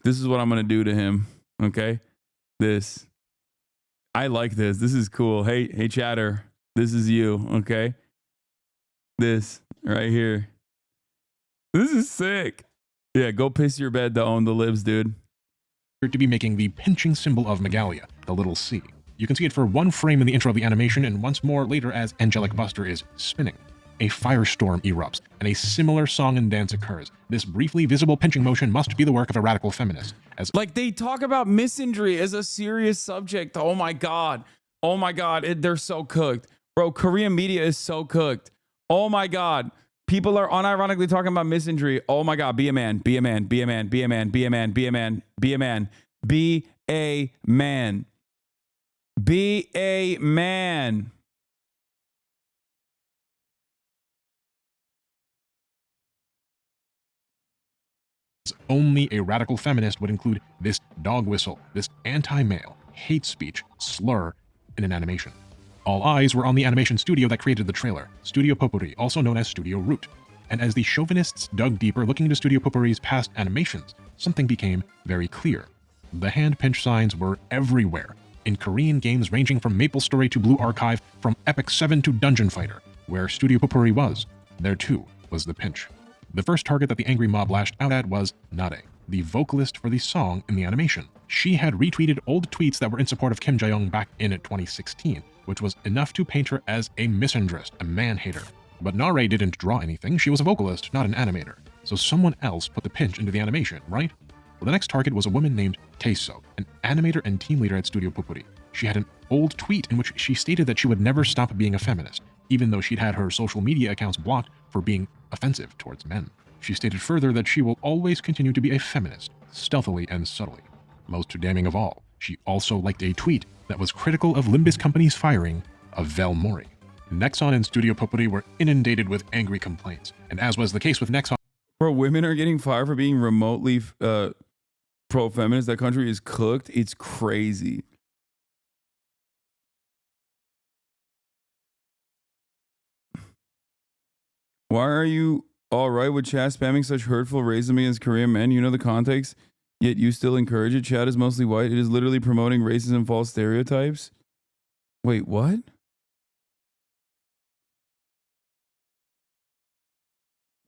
This is what I'm going to do to him. Okay? This. I like this. This is cool. Hey, chatter. This is you. Okay? This right here. This is sick. Yeah, go piss your bed to own the libs, dude. To be making the pinching symbol of Megalia, the little C. You can see it for one frame in the intro of the animation and once more later as Angelic Buster is spinning. A firestorm erupts, and a similar song and dance occurs. This briefly visible pinching motion must be the work of a radical feminist. As like, they talk about misandry as a serious subject. Oh my god. Oh my god. They're so cooked. Bro, Korean media is so cooked. Oh my god. People are unironically talking about misandry. Oh my god. Be a man. Be a man. Be a man. Be a man. Be a man. Be a man. Be a man. Be a man. Be a man. only a radical feminist would include this dog whistle, this anti-male, hate speech, slur in an animation. All eyes were on the animation studio that created the trailer, Studio Potpourri, also known as Studio Root. And as the chauvinists dug deeper looking into Studio Potpourri's past animations, something became very clear. The hand pinch signs were everywhere, in Korean games ranging from MapleStory to Blue Archive, from Epic 7 to Dungeon Fighter. Where Studio Potpourri was, there too was the pinch. The first target that the angry mob lashed out at was Nade, the vocalist for the song in the animation. She had retweeted old tweets that were in support of Kim Jae-young back in 2016, which was enough to paint her as a misandrist, a man-hater. But Nare didn't draw anything, she was a vocalist, not an animator. So someone else put the pinch into the animation, right? Well, the next target was a woman named Teiso, an animator and team leader at Studio Pupuri. She had an old tweet in which she stated that she would never stop being a feminist, even though she'd had her social media accounts blocked for being offensive towards men. She stated further that she will always continue to be a feminist, stealthily and subtly. Most damning of all, she also liked a tweet that was critical of Limbus Company's firing of Vel Mori. Nexon and Studio Pupuri were inundated with angry complaints, and as was the case with Nexon, Bro, women are getting fired for being remotely pro-feminist. That country is cooked. It's crazy. Why are you all right with chat spamming such hurtful racism against Korean men? You know the context, yet you still encourage it. Chat is mostly white. It is literally promoting racism, false stereotypes. Wait, what?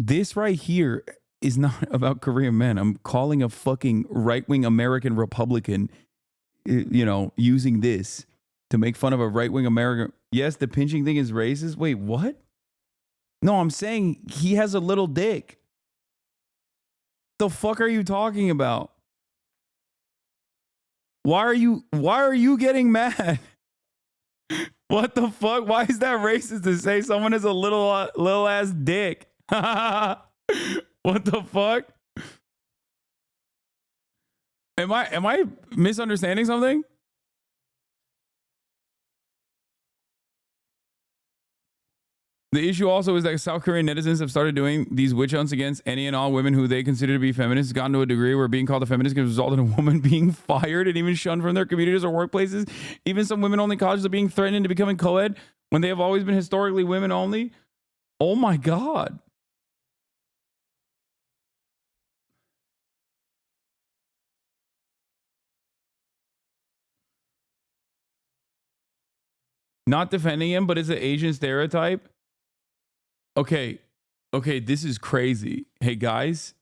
This right here is not about Korean men. I'm calling a fucking right-wing American Republican, you know, using this to make fun of a right-wing American. Yes, the pinching thing is racist. Wait, what? No, I'm saying he has a little dick. The fuck are you talking about? Why are you getting mad? What the fuck? Why is that racist to say someone has a little ass dick? What the fuck? Am I misunderstanding something? The issue also is that South Korean netizens have started doing these witch hunts against any and all women who they consider to be feminists. It's gotten to a degree where being called a feminist can result in a woman being fired and even shunned from their communities or workplaces. Even some women-only colleges are being threatened into becoming co-ed when they have always been historically women-only. Oh my God. Not defending him, but it's an Asian stereotype. Okay, this is crazy. Hey guys,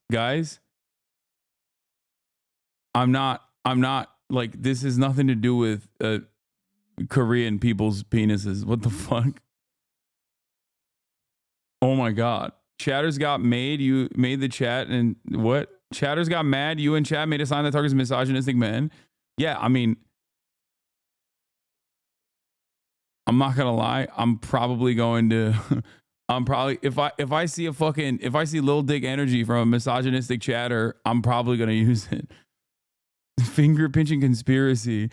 I'm not like, this has nothing to do with Korean people's penises. What the fuck? Oh my God. Chatters got made. You made the chat and what? Chatters got mad. You and chat made a sign that targets misogynistic men. Yeah, I mean, I'm not gonna lie. I'm probably going to. I'm probably if I see little dick energy from a misogynistic chatter, I'm probably gonna use it. Finger pinching conspiracy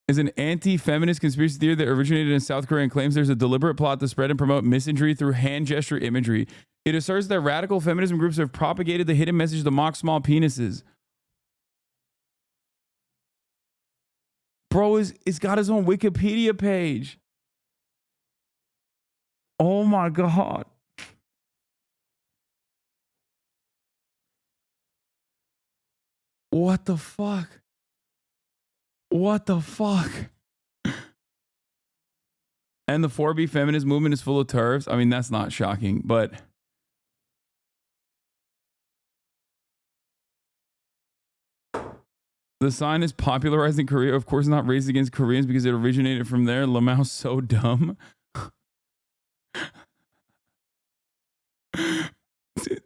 is an anti-feminist conspiracy theory that originated in South Korea and claims there's a deliberate plot to spread and promote misandry through hand gesture imagery. It asserts that radical feminism groups have propagated the hidden message to mock small penises. Bro, it's got his own Wikipedia page. Oh my God. What the fuck? What the fuck? And the 4B feminist movement is full of turfs. I mean, that's not shocking, but the sign is popularized in Korea. Of course, not raised against Koreans because it originated from there. Lamau's so dumb.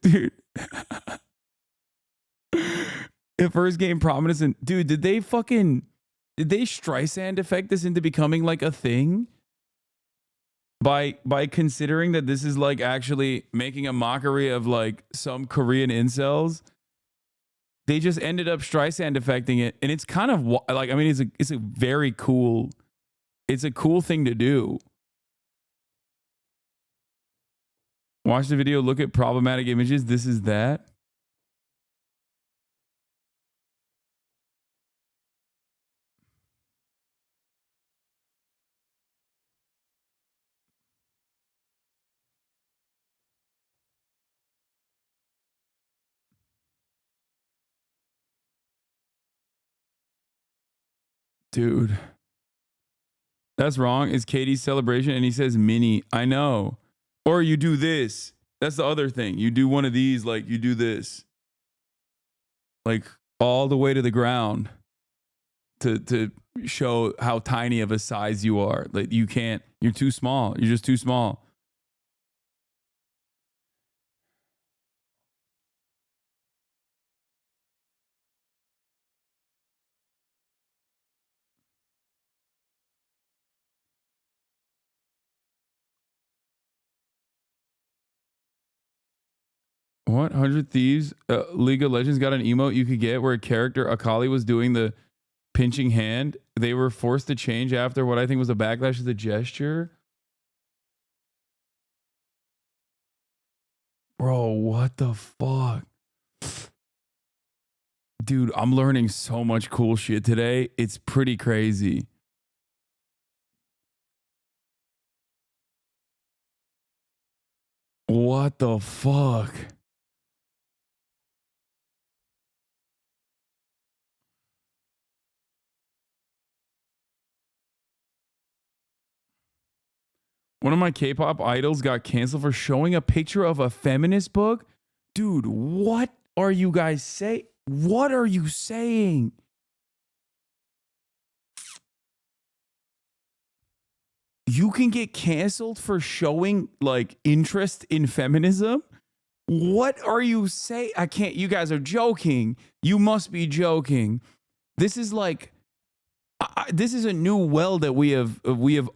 Dude. It first gained prominence in, dude, did they Streisand affect this into becoming like a thing? By considering that this is like actually making a mockery of like some Korean incels, they just ended up Streisand affecting it, and it's kind of like, I mean, it's a very cool, it's a cool thing to do. Watch the video, look at problematic images. This is that. Dude, that's wrong. It's Katie's celebration and he says mini. I know. Or you do this. That's the other thing. You do one of these, like you do this. Like all the way to the ground. to show how tiny of a size you are. Like you can't. You're too small. You're just too small. What? 100 Thieves? League of Legends got an emote you could get where a character, Akali, was doing the pinching hand. They were forced to change after what I think was a backlash of the gesture. Bro, what the fuck? Dude, I'm learning so much cool shit today. It's pretty crazy. What the fuck? One of my K-pop idols got canceled for showing a picture of a feminist book. Dude, what are you guys saying? What are you saying? You can get canceled for showing like interest in feminism? What are you saying? I can't. You guys are joking. You must be joking. This is like this is a new well that we have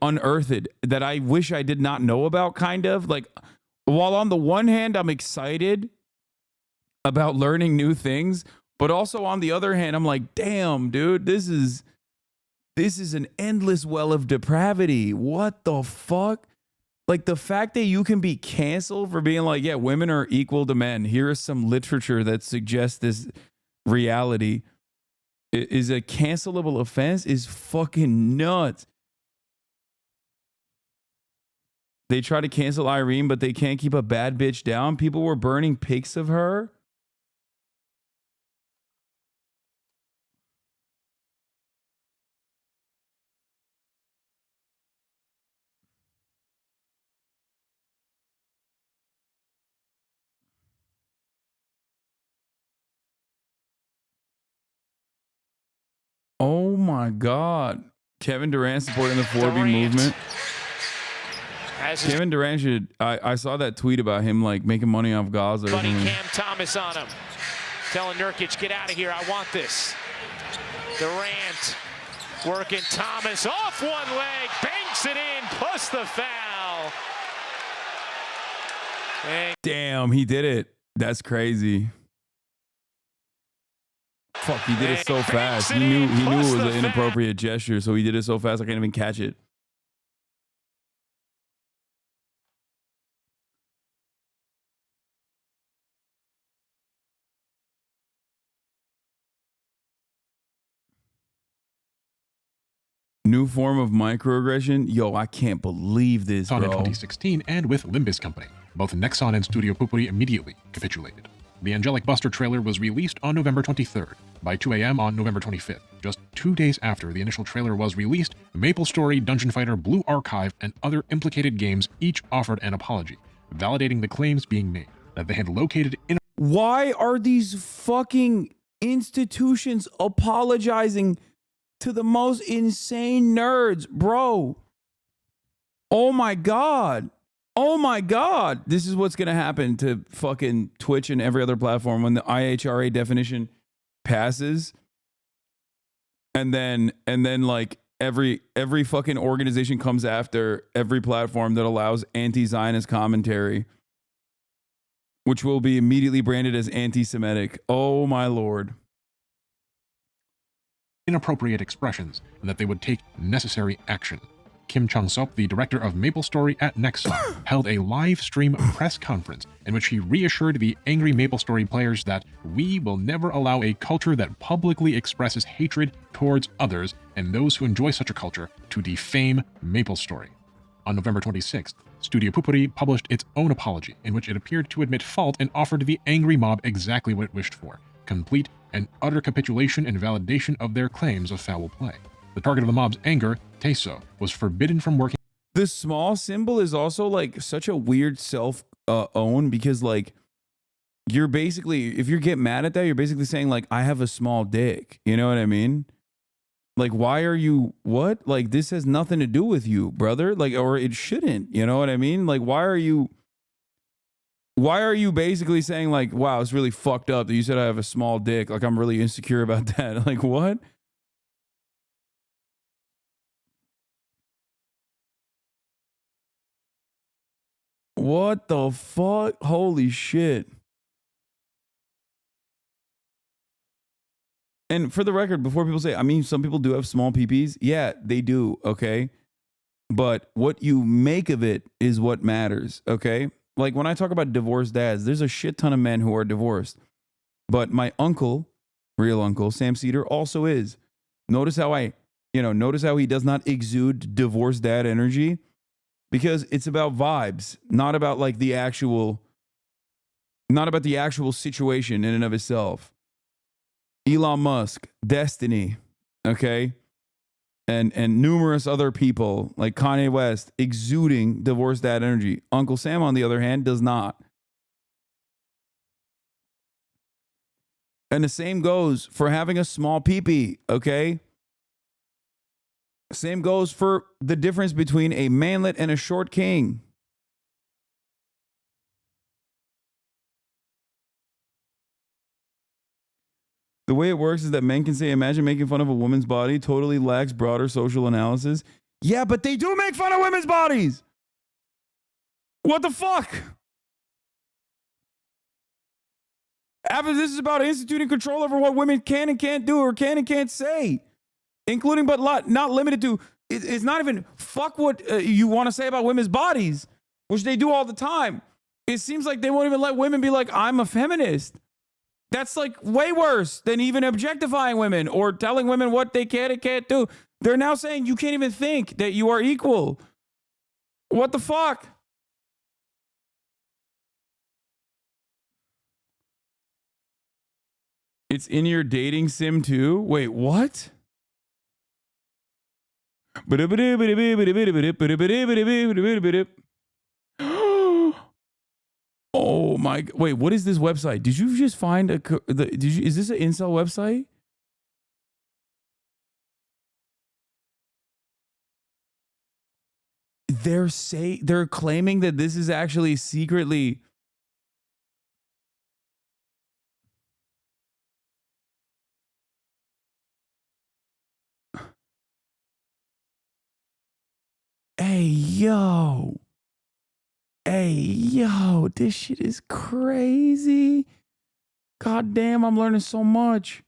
unearthed that I wish I did not know about, kind of. Like, while on the one hand I'm excited about learning new things, but also on the other hand I'm like, damn, dude, this is an endless well of depravity. What the fuck? Like, the fact that you can be canceled for being like, yeah, women are equal to men. Here is some literature that suggests this reality is a cancelable offense is fucking nuts. They try to cancel Irene, but they can't keep a bad bitch down. People were burning pics of her. Oh my God. Kevin Durant supporting the 4B movement. Kevin Durant should, I saw that tweet about him like making money off Gaza. Buddy Cam Thomas on him. Telling Nurkic, get out of here. I want this. Durant working Thomas off one leg. Banks it in. Plus the foul. And damn, he did it. That's crazy. Fuck, he did it so fast. He knew it was an inappropriate gesture, so he did it so fast I can't even catch it. New form of microaggression? Yo, I can't believe this, bro. In 2016 and with Limbus Company. Both Nexon and Studio Pupuri immediately capitulated. The Angelic Buster trailer was released on November 23rd. By 2 a.m. on November 25th, just 2 days after the initial trailer was released, MapleStory, Dungeon Fighter, Blue Archive, and other implicated games each offered an apology, validating the claims being made that they had located in. Why are these fucking institutions apologizing to the most insane nerds, bro? Oh my God. Oh my God. This is what's going to happen to fucking Twitch and every other platform when the IHRA definition passes. And then like every fucking organization comes after every platform that allows anti-Zionist commentary, which will be immediately branded as anti-Semitic. Oh my Lord. Inappropriate expressions, and that they would take necessary action. Kim Chung-sop, the director of MapleStory at Nexon, held a live stream press conference in which he reassured the angry MapleStory players that we will never allow a culture that publicly expresses hatred towards others and those who enjoy such a culture to defame MapleStory. On November 26th, Studio Pupuri published its own apology in which it appeared to admit fault and offered the angry mob exactly what it wished for: complete and utter capitulation and validation of their claims of foul play. The target of the mob's anger, Teso, was forbidden from working. The small symbol is also like such a weird self-own because like you're basically, if you get mad at that, you're basically saying like, I have a small dick. You know what I mean? Like, why are you what? Like, this has nothing to do with you, brother. Like, or it shouldn't. You know what I mean? Like, why are you basically saying like, wow, it's really fucked up that you said I have a small dick? Like, I'm really insecure about that. Like, what? What the fuck? Holy shit. And for the record, before people say, I mean, some people do have small PPs. Yeah, they do. Okay. But what you make of it is what matters. Okay. Like when I talk about divorced dads, there's a shit ton of men who are divorced. But my uncle, real uncle, Sam Cedar, also is. Notice how notice how he does not exude divorced dad energy, because it's about vibes, not about like the actual situation in and of itself. Elon Musk, Destiny, okay? And numerous other people like Kanye West exuding divorced dad energy. Uncle Sam, on the other hand, does not. And the same goes for having a small peepee, okay? Same goes for the difference between a manlet and a short king. The way it works is that men can say, imagine making fun of a woman's body totally lacks broader social analysis. Yeah, but they do make fun of women's bodies. What the fuck? After this is about instituting control over what women can and can't do or can and can't say, including but not limited to. It's not even fuck what you want to say about women's bodies, which they do all the time. It seems like they won't even let women be like, I'm a feminist. That's like way worse than even objectifying women or telling women what they can and can't do. They're now saying you can't even think that you are equal. What the fuck? It's in your dating sim too? Wait, what? Oh my! Wait, what is this website? Did you just find is this an incel website? They're claiming that this is actually secretly. Hey yo, this shit is crazy. God damn, I'm learning so much.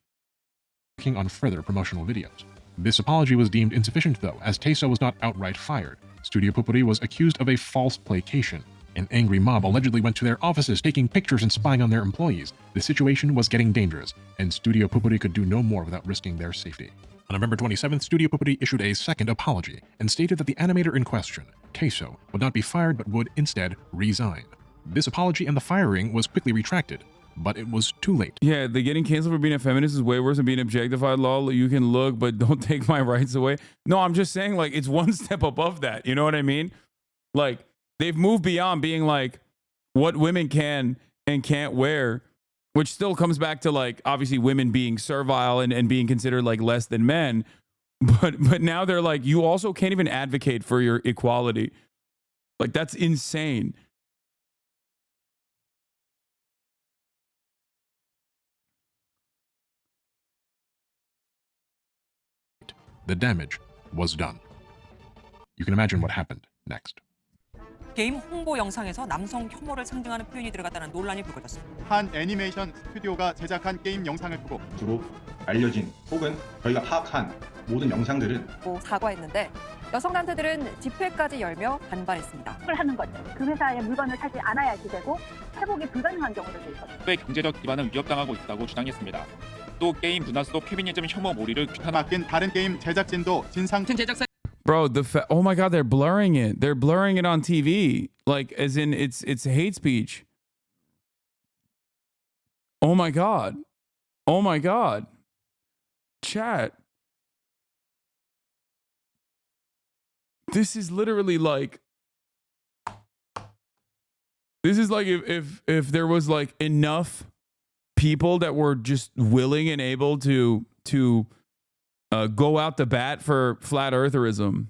Working on further promotional videos. This apology was deemed insufficient though, as Taeso was not outright fired. Studio Pupuri was accused of a false placation. An angry mob allegedly went to their offices, taking pictures and spying on their employees. The situation was getting dangerous, and Studio Pupuri could do no more without risking their safety. On November 27th, Studio Pupuri issued a second apology and stated that the animator in question, Taeso, would not be fired but would instead resign. This apology and the firing was quickly retracted, but it was too late. Yeah, the getting canceled for being a feminist is way worse than being objectified, lol. You can look, but don't take my rights away. No, I'm just saying, like, it's one step above that. You know what I mean? Like, they've moved beyond being like what women can and can't wear, which still comes back to like obviously women being servile and being considered like less than men. But now they're like, you also can't even advocate for your equality. Like, that's insane. The damage was done. You can imagine what happened next. 게임 홍보 영상에서 남성 혐오를 상징하는 표현이 들어갔다는 논란이 불거졌습니다. 한 애니메이션 스튜디오가 제작한 게임 영상을 보고 주로 알려진 혹은 저희가 파악한 모든 영상들은 사과했는데 여성 단체들은 집회까지 열며 반발했습니다. 하는 거죠. 그 회사의 물건을 사지 않아야지 되고 회복이 불가능한 경우들도 있거든요. 의 경제적 기반을 위협당하고 있다고 주장했습니다. 또 게임 문화수도 페미니즘 혐오 몰이를 맡긴 다른 게임 제작진도 진상 제작사 Bro, oh my god, they're blurring it. They're blurring it on TV. Like, as in it's hate speech. Oh my god. Oh my god. Chat. This is literally like, this is like if there was like enough people that were just willing and able to go out the bat for flat eartherism.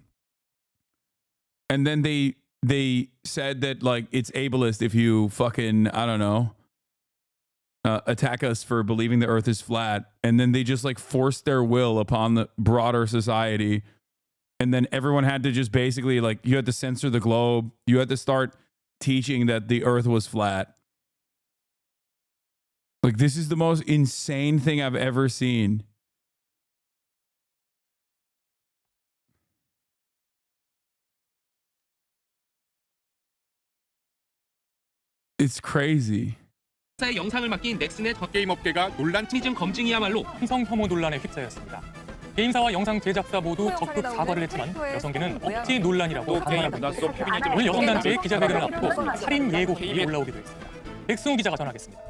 And then they said that like it's ableist if you fucking, I don't know, attack us for believing the earth is flat. And then they just like forced their will upon the broader society. And then everyone had to just basically like, you had to censor the globe. You had to start teaching that the earth was flat. Like, this is the most insane thing I've ever seen. It's crazy. 영상을 맡긴 넥슨의 게임 업계가 논란 트리즘 검증이야말로 성혐오 논란에 휩싸였습니다. 게임사와 영상 제작사 모두 적극 사과를 했지만 여성계는 억지 논란이라고 반발합니다. 오늘 여성단체의 기자회견을 앞두고 살인 예고편이 올라오기도 했습니다. 백승우 기자가 전하겠습니다.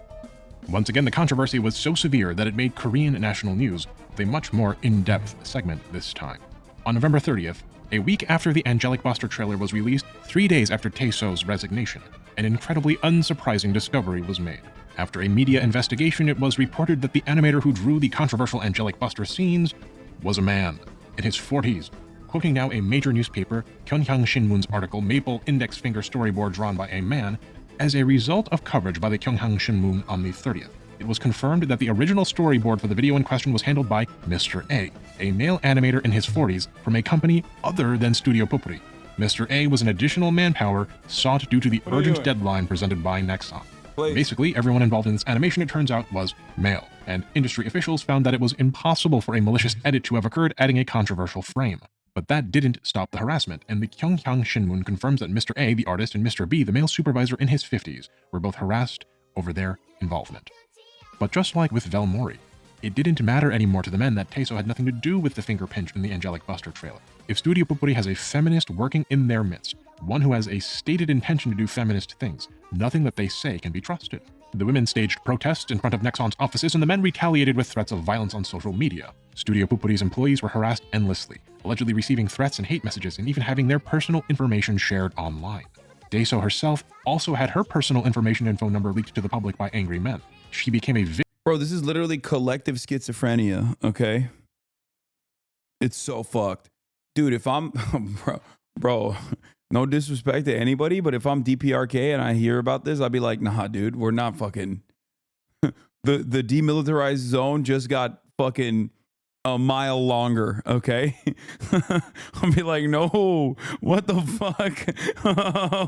Once again, the controversy was so severe that it made Korean national news with a much more in-depth segment this time. On November 30th, a week after the Angelic Buster trailer was released, 3 days after Taeso's resignation, an incredibly unsurprising discovery was made. After a media investigation, it was reported that the animator who drew the controversial Angelic Buster scenes was a man in his 40s. Quoting now a major newspaper, Gyeongyang Shinmun's article, Maple Index Finger Storyboard Drawn by a Man, as a result of coverage by the Gyeongyang Shinmun on the 30th, it was confirmed that the original storyboard for the video in question was handled by Mr. A male animator in his 40s from a company other than Studio Pupuri. Mr. A was an additional manpower sought due to the urgent deadline presented by Nexon. Basically, everyone involved in this animation, it turns out, was male, and industry officials found that it was impossible for a malicious edit to have occurred, adding a controversial frame. But that didn't stop the harassment, and the Gyeongyang Shinmun confirms that Mr. A, the artist, and Mr. B, the male supervisor in his 50s, were both harassed over their involvement. But just like with Vel Mori, it didn't matter anymore to the men that Taeso had nothing to do with the finger pinch in the Angelic Buster trailer. If Studio Pupuri has a feminist working in their midst, one who has a stated intention to do feminist things, nothing that they say can be trusted. The women staged protests in front of Nexon's offices, and the men retaliated with threats of violence on social media. Studio Pupuri's employees were harassed endlessly, allegedly receiving threats and hate messages and even having their personal information shared online. Taeso herself also had her personal information and phone number leaked to the public by angry men. She became a victim. Bro, this is literally collective schizophrenia, okay? It's so fucked. Dude, if I'm... bro, no disrespect to anybody, but if I'm DPRK and I hear about this, I'll be like, nah, dude, we're not fucking... the demilitarized zone just got fucking a mile longer, okay? I'll be like, no, what the fuck?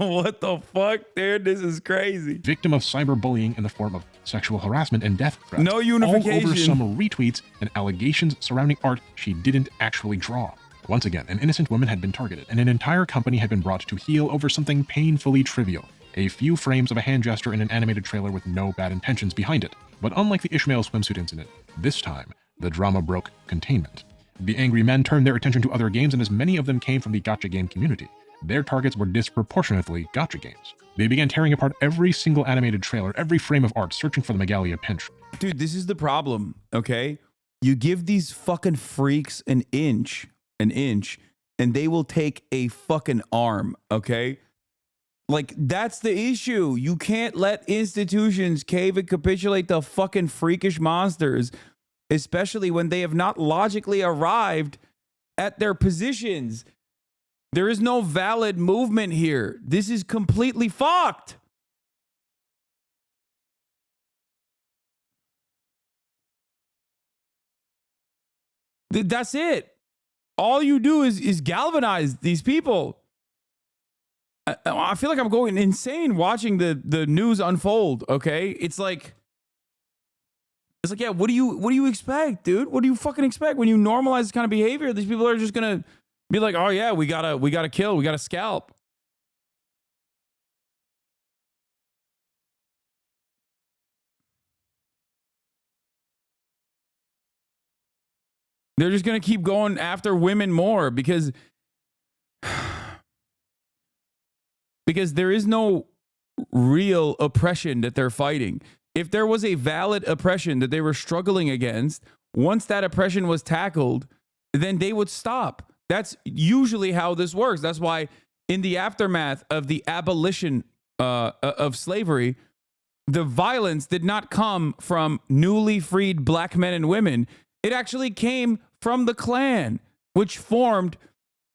What the fuck, dude? This is crazy. Victim of cyberbullying in the form of sexual harassment and death threats. No unification. All over some retweets and allegations surrounding art she didn't actually draw. Once again, an innocent woman had been targeted, and an entire company had been brought to heel over something painfully trivial. A few frames of a hand gesture in an animated trailer with no bad intentions behind it. But unlike the Ishmael swimsuit incident, this time, the drama broke containment. The angry men turned their attention to other games, and as many of them came from the gacha game community, their targets were disproportionately gacha games. They began tearing apart every single animated trailer, every frame of art, searching for the Megalia pinch. Dude, this is the problem, okay? You give these fucking freaks an inch, and they will take a fucking arm, okay? Like, that's the issue. You can't let institutions cave and capitulate to fucking freakish monsters, especially when they have not logically arrived at their positions. There is no valid movement here. This is completely fucked. That's it. All you do is galvanize these people. I feel like I'm going insane watching the news unfold, okay? It's like, yeah, what do you expect, dude? What do you fucking expect when you normalize this kind of behavior? These people are just gonna be like, oh yeah, we gotta kill, we gotta scalp. They're just gonna keep going after women more because there is no real oppression that they're fighting. If there was a valid oppression that they were struggling against, once that oppression was tackled, then they would stop. That's usually how this works. That's why in the aftermath of the abolition of slavery, the violence did not come from newly freed black men and women. It actually came from the clan, which formed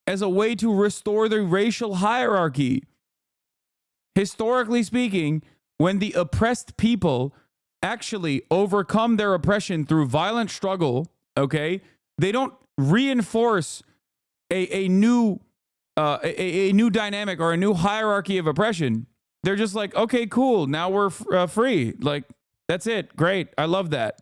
as a way to restore the racial hierarchy. Historically speaking, when the oppressed people actually overcome their oppression through violent struggle, okay, they don't reinforce a new dynamic or a new hierarchy of oppression. They're just like, okay, cool, now we're free. Like, that's it. Great. I love that.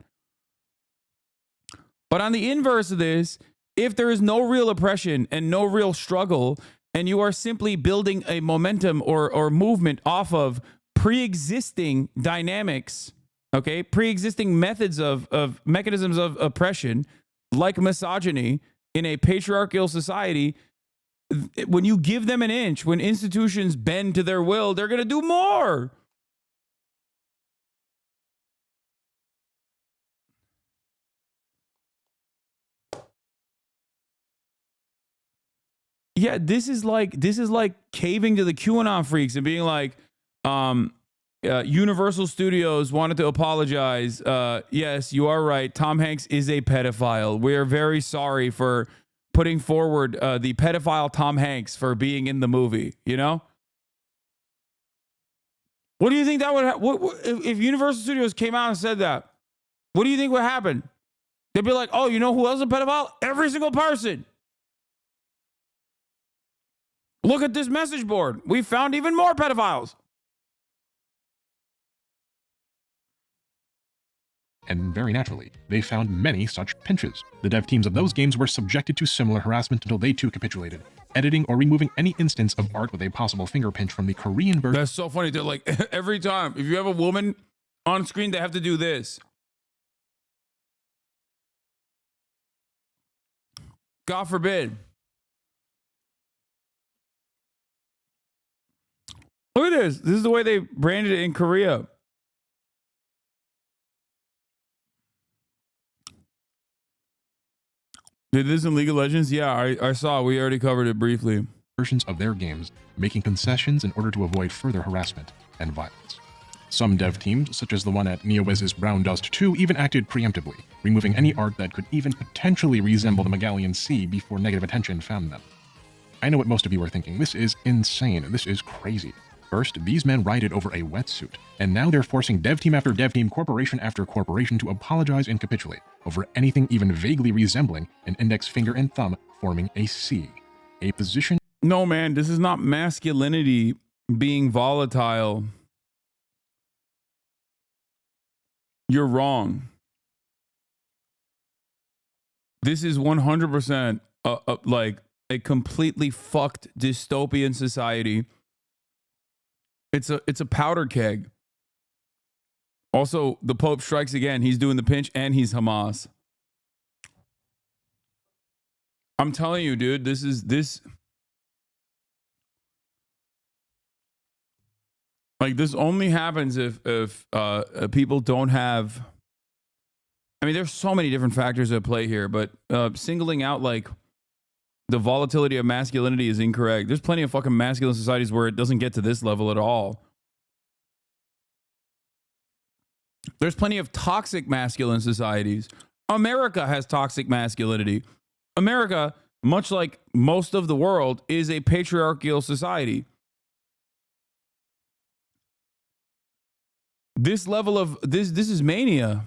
But on the inverse of this, if there is no real oppression and no real struggle, and you are simply building a momentum or movement off of pre-existing dynamics, okay, pre-existing methods of mechanisms of oppression, like misogyny in a patriarchal society, when you give them an inch, when institutions bend to their will, they're going to do more. Yeah, this is like caving to the QAnon freaks and being like, Universal Studios wanted to apologize. Yes, you are right. Tom Hanks is a pedophile. We are very sorry for putting forward the pedophile Tom Hanks for being in the movie. You know, what do you think that would if Universal Studios came out and said that? What do you think would happen? They'd be like, oh, you know who else is a pedophile? Every single person. Look at this message board. We found even more pedophiles. And very naturally, they found many such pinches. The dev teams of those games were subjected to similar harassment until they too capitulated, editing or removing any instance of art with a possible finger pinch from the Korean version. That's so funny. They're like, every time, if you have a woman on screen, they have to do this. God forbid. Look at this. This is the way they branded it in Korea. Did this in League of Legends? Yeah, I saw. We already covered it briefly. Versions of their games, making concessions in order to avoid further harassment and violence. Some dev teams, such as the one at NeoWiz's Brown Dust 2, even acted preemptively, removing any art that could even potentially resemble the Megalian Sea before negative attention found them. I know what most of you are thinking. This is insane. This is crazy. First, these men rioted over a wetsuit, and now they're forcing dev team after dev team, corporation after corporation to apologize and capitulate over anything even vaguely resembling an index finger and thumb forming a C. A position... No, man, this is not masculinity being volatile. You're wrong. This is 100% like a completely fucked dystopian society. It's a powder keg. Also, the Pope strikes again. He's doing the pinch and he's Hamas. I'm telling you, dude, this like this only happens if people don't have. I mean, there's so many different factors at play here, but singling out like the volatility of masculinity is incorrect. There's plenty of fucking masculine societies where it doesn't get to this level at all. There's plenty of toxic masculine societies. America has toxic masculinity. America, much like most of the world, is a patriarchal society. This level of this is mania.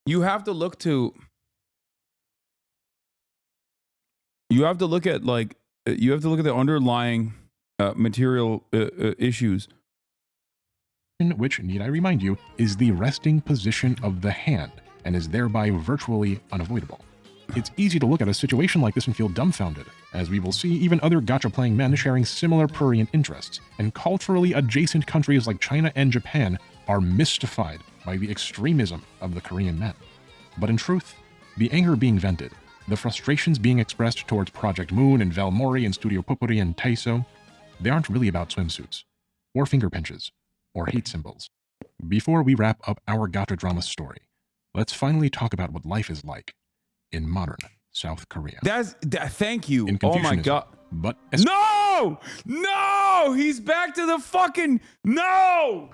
You have to look at like you have to look at the underlying material issues. Which, need I remind you, is the resting position of the hand and is thereby virtually unavoidable. It's easy to look at a situation like this and feel dumbfounded, as we will see even other gacha-playing men sharing similar prurient interests, and culturally adjacent countries like China and Japan are mystified by the extremism of the Korean men. But in truth, the anger being vented, the frustrations being expressed towards Project Moon and Valmori and Studio Popuri and Taiso, they aren't really about swimsuits, or finger pinches, or hate symbols. Before we wrap up our gacha drama story, let's finally talk about what life is like in modern South Korea. Thank you. Oh my God. But no! No! He's back to the fucking... No!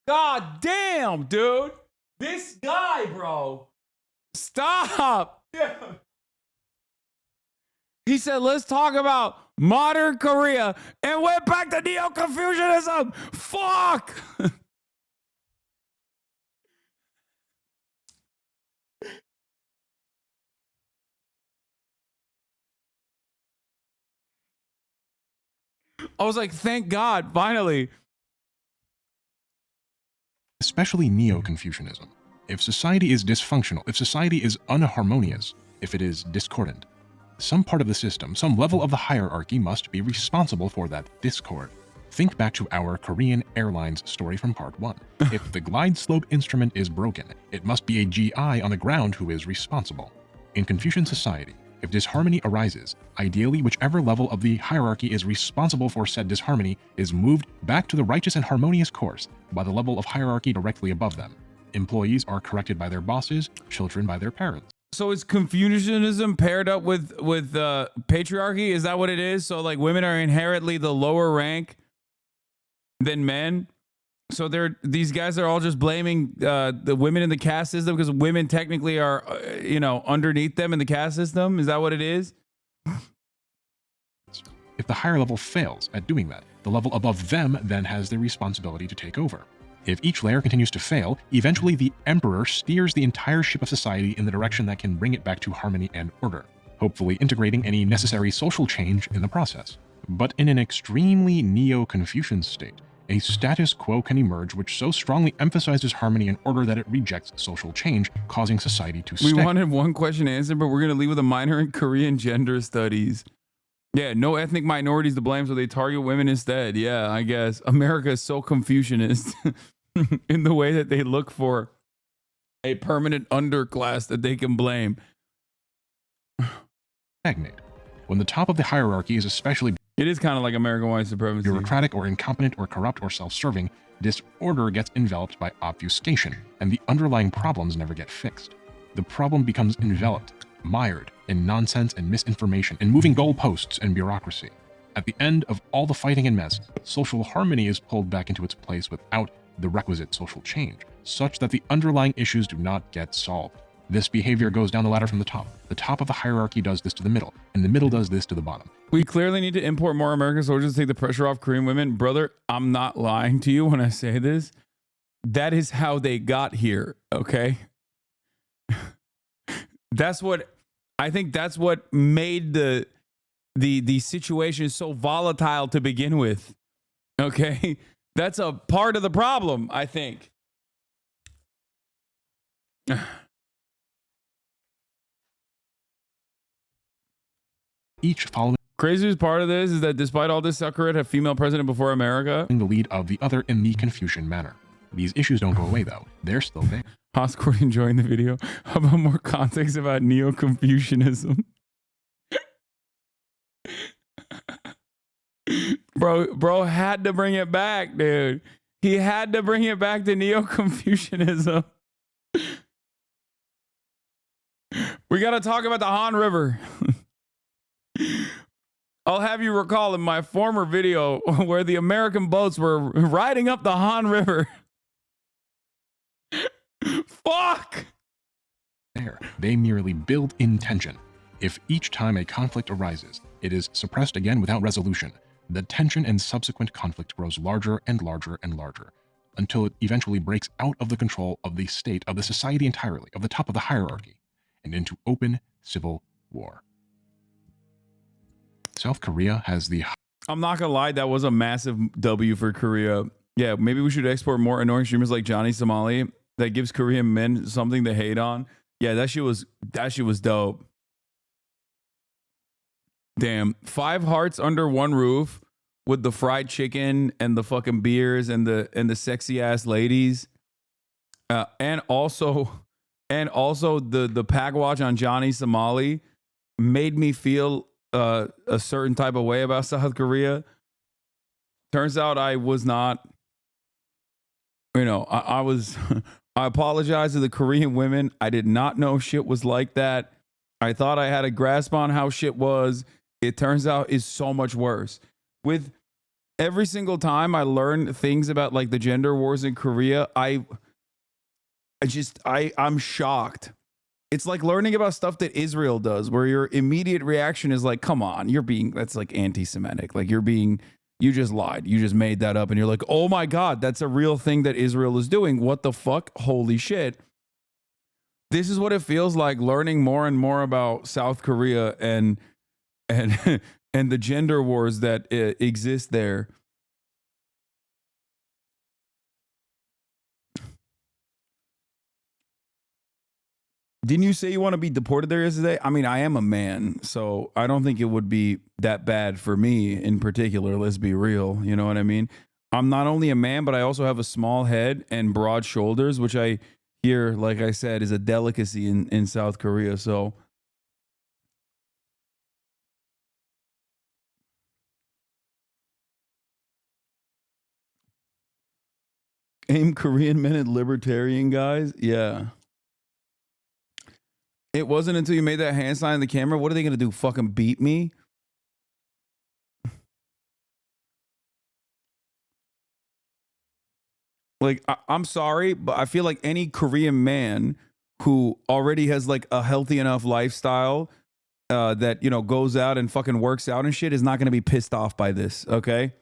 God damn, dude. This guy, bro. Stop. He said, let's talk about modern Korea and went back to Neo-Confucianism. Fuck. I was like, thank God, finally. Especially Neo-Confucianism. If society is dysfunctional, if society is unharmonious, if it is discordant, some part of the system, some level of the hierarchy must be responsible for that discord. Think back to our Korean Airlines story from part 1. If the glide slope instrument is broken, it must be a GI on the ground who is responsible. In Confucian society, if disharmony arises, ideally whichever level of the hierarchy is responsible for said disharmony is moved back to the righteous and harmonious course by the level of hierarchy directly above them. Employees are corrected by their bosses, children by their parents. So is Confucianism paired up with patriarchy? Is that what it is? So like women are inherently the lower rank than men. So these guys are all just blaming the women in the caste system because women technically are, underneath them in the caste system. Is that what it is? If the higher level fails at doing that, the level above them then has the responsibility to take over. If each layer continues to fail, eventually the emperor steers the entire ship of society in the direction that can bring it back to harmony and order, hopefully integrating any necessary social change in the process. But in an extremely Neo-Confucian state, a status quo can emerge which so strongly emphasizes harmony and order that it rejects social change, causing society to We wanted one question answered, but we're going to leave with a minor in Korean gender studies. Yeah, no ethnic minorities to blame, so they target women instead. Yeah, I guess. America is so Confucianist in the way that they look for a permanent underclass that they can blame. Stagnate. When the top of the hierarchy is especially... It is kind of like American white supremacy. Bureaucratic or incompetent or corrupt or self-serving, disorder gets enveloped by obfuscation, and the underlying problems never get fixed. The problem becomes enveloped, mired in nonsense and misinformation and moving goalposts and bureaucracy. At the end of all the fighting and mess, social harmony is pulled back into its place without the requisite social change, such that the underlying issues do not get solved. This behavior goes down the ladder from the top. The top of the hierarchy does this to the middle, and the middle does this to the bottom. We clearly need to import more American soldiers to take the pressure off Korean women. Brother, I'm not lying to you when I say this. That is how they got here, okay? I think that's what made the situation so volatile to begin with. Okay? That's a part of the problem, I think. Each following... Craziest part of this is that despite all this, South Korea had a female president before America. ...the lead of the other in the Confucian manner. These issues don't go away, though. They're still there. Hoscourt enjoying the video. How about more context about Neo-Confucianism? Bro had to bring it back, dude. He had to bring it back to Neo-Confucianism. We got to talk about the Han River. I'll have you recall in my former video where the American boats were riding up the Han River. Fuck! There, they merely build in tension. If each time a conflict arises, it is suppressed again without resolution, the tension and subsequent conflict grows larger and larger and larger, until it eventually breaks out of the control of the state, of the society entirely, of the top of the hierarchy, and into open civil war. South Korea has the... I'm not gonna lie, that was a massive W for Korea. Yeah, maybe we should export more annoying streamers like Johnny Somali that gives Korean men something to hate on. Yeah, that shit was dope. Damn, 5 hearts under one roof with the fried chicken and the fucking beers and the sexy ass ladies, and also the pack watch on Johnny Somali made me feel a certain type of way about South Korea. Turns out I was not. I was. I apologize to the Korean women. I did not know shit was like that. I thought I had a grasp on how shit was. it turns out is so much worse. With every single time I learn things about like the gender wars in Korea, I'm shocked. It's like learning about stuff that Israel does, where your immediate reaction is like, come on, that's like anti-Semitic. Like you just lied. You just made that up. And you're like, oh my God, that's a real thing that Israel is doing. What the fuck? Holy shit. This is what it feels like learning more and more about South Korea and the gender wars that exist there. Didn't you say you want to be deported there yesterday? I mean, I am a man, so I don't think it would be that bad for me in particular. Let's be real. You know what I mean? I'm not only a man, but I also have a small head and broad shoulders, which I hear, like I said, is a delicacy in South Korea. So aim Korean men at libertarian guys. Yeah. It wasn't until you made that hand sign in the camera. What are they going to do? Fucking beat me? Like, I'm sorry, but I feel like any Korean man who already has like a healthy enough lifestyle that, you know, goes out and fucking works out and shit is not going to be pissed off by this. Okay.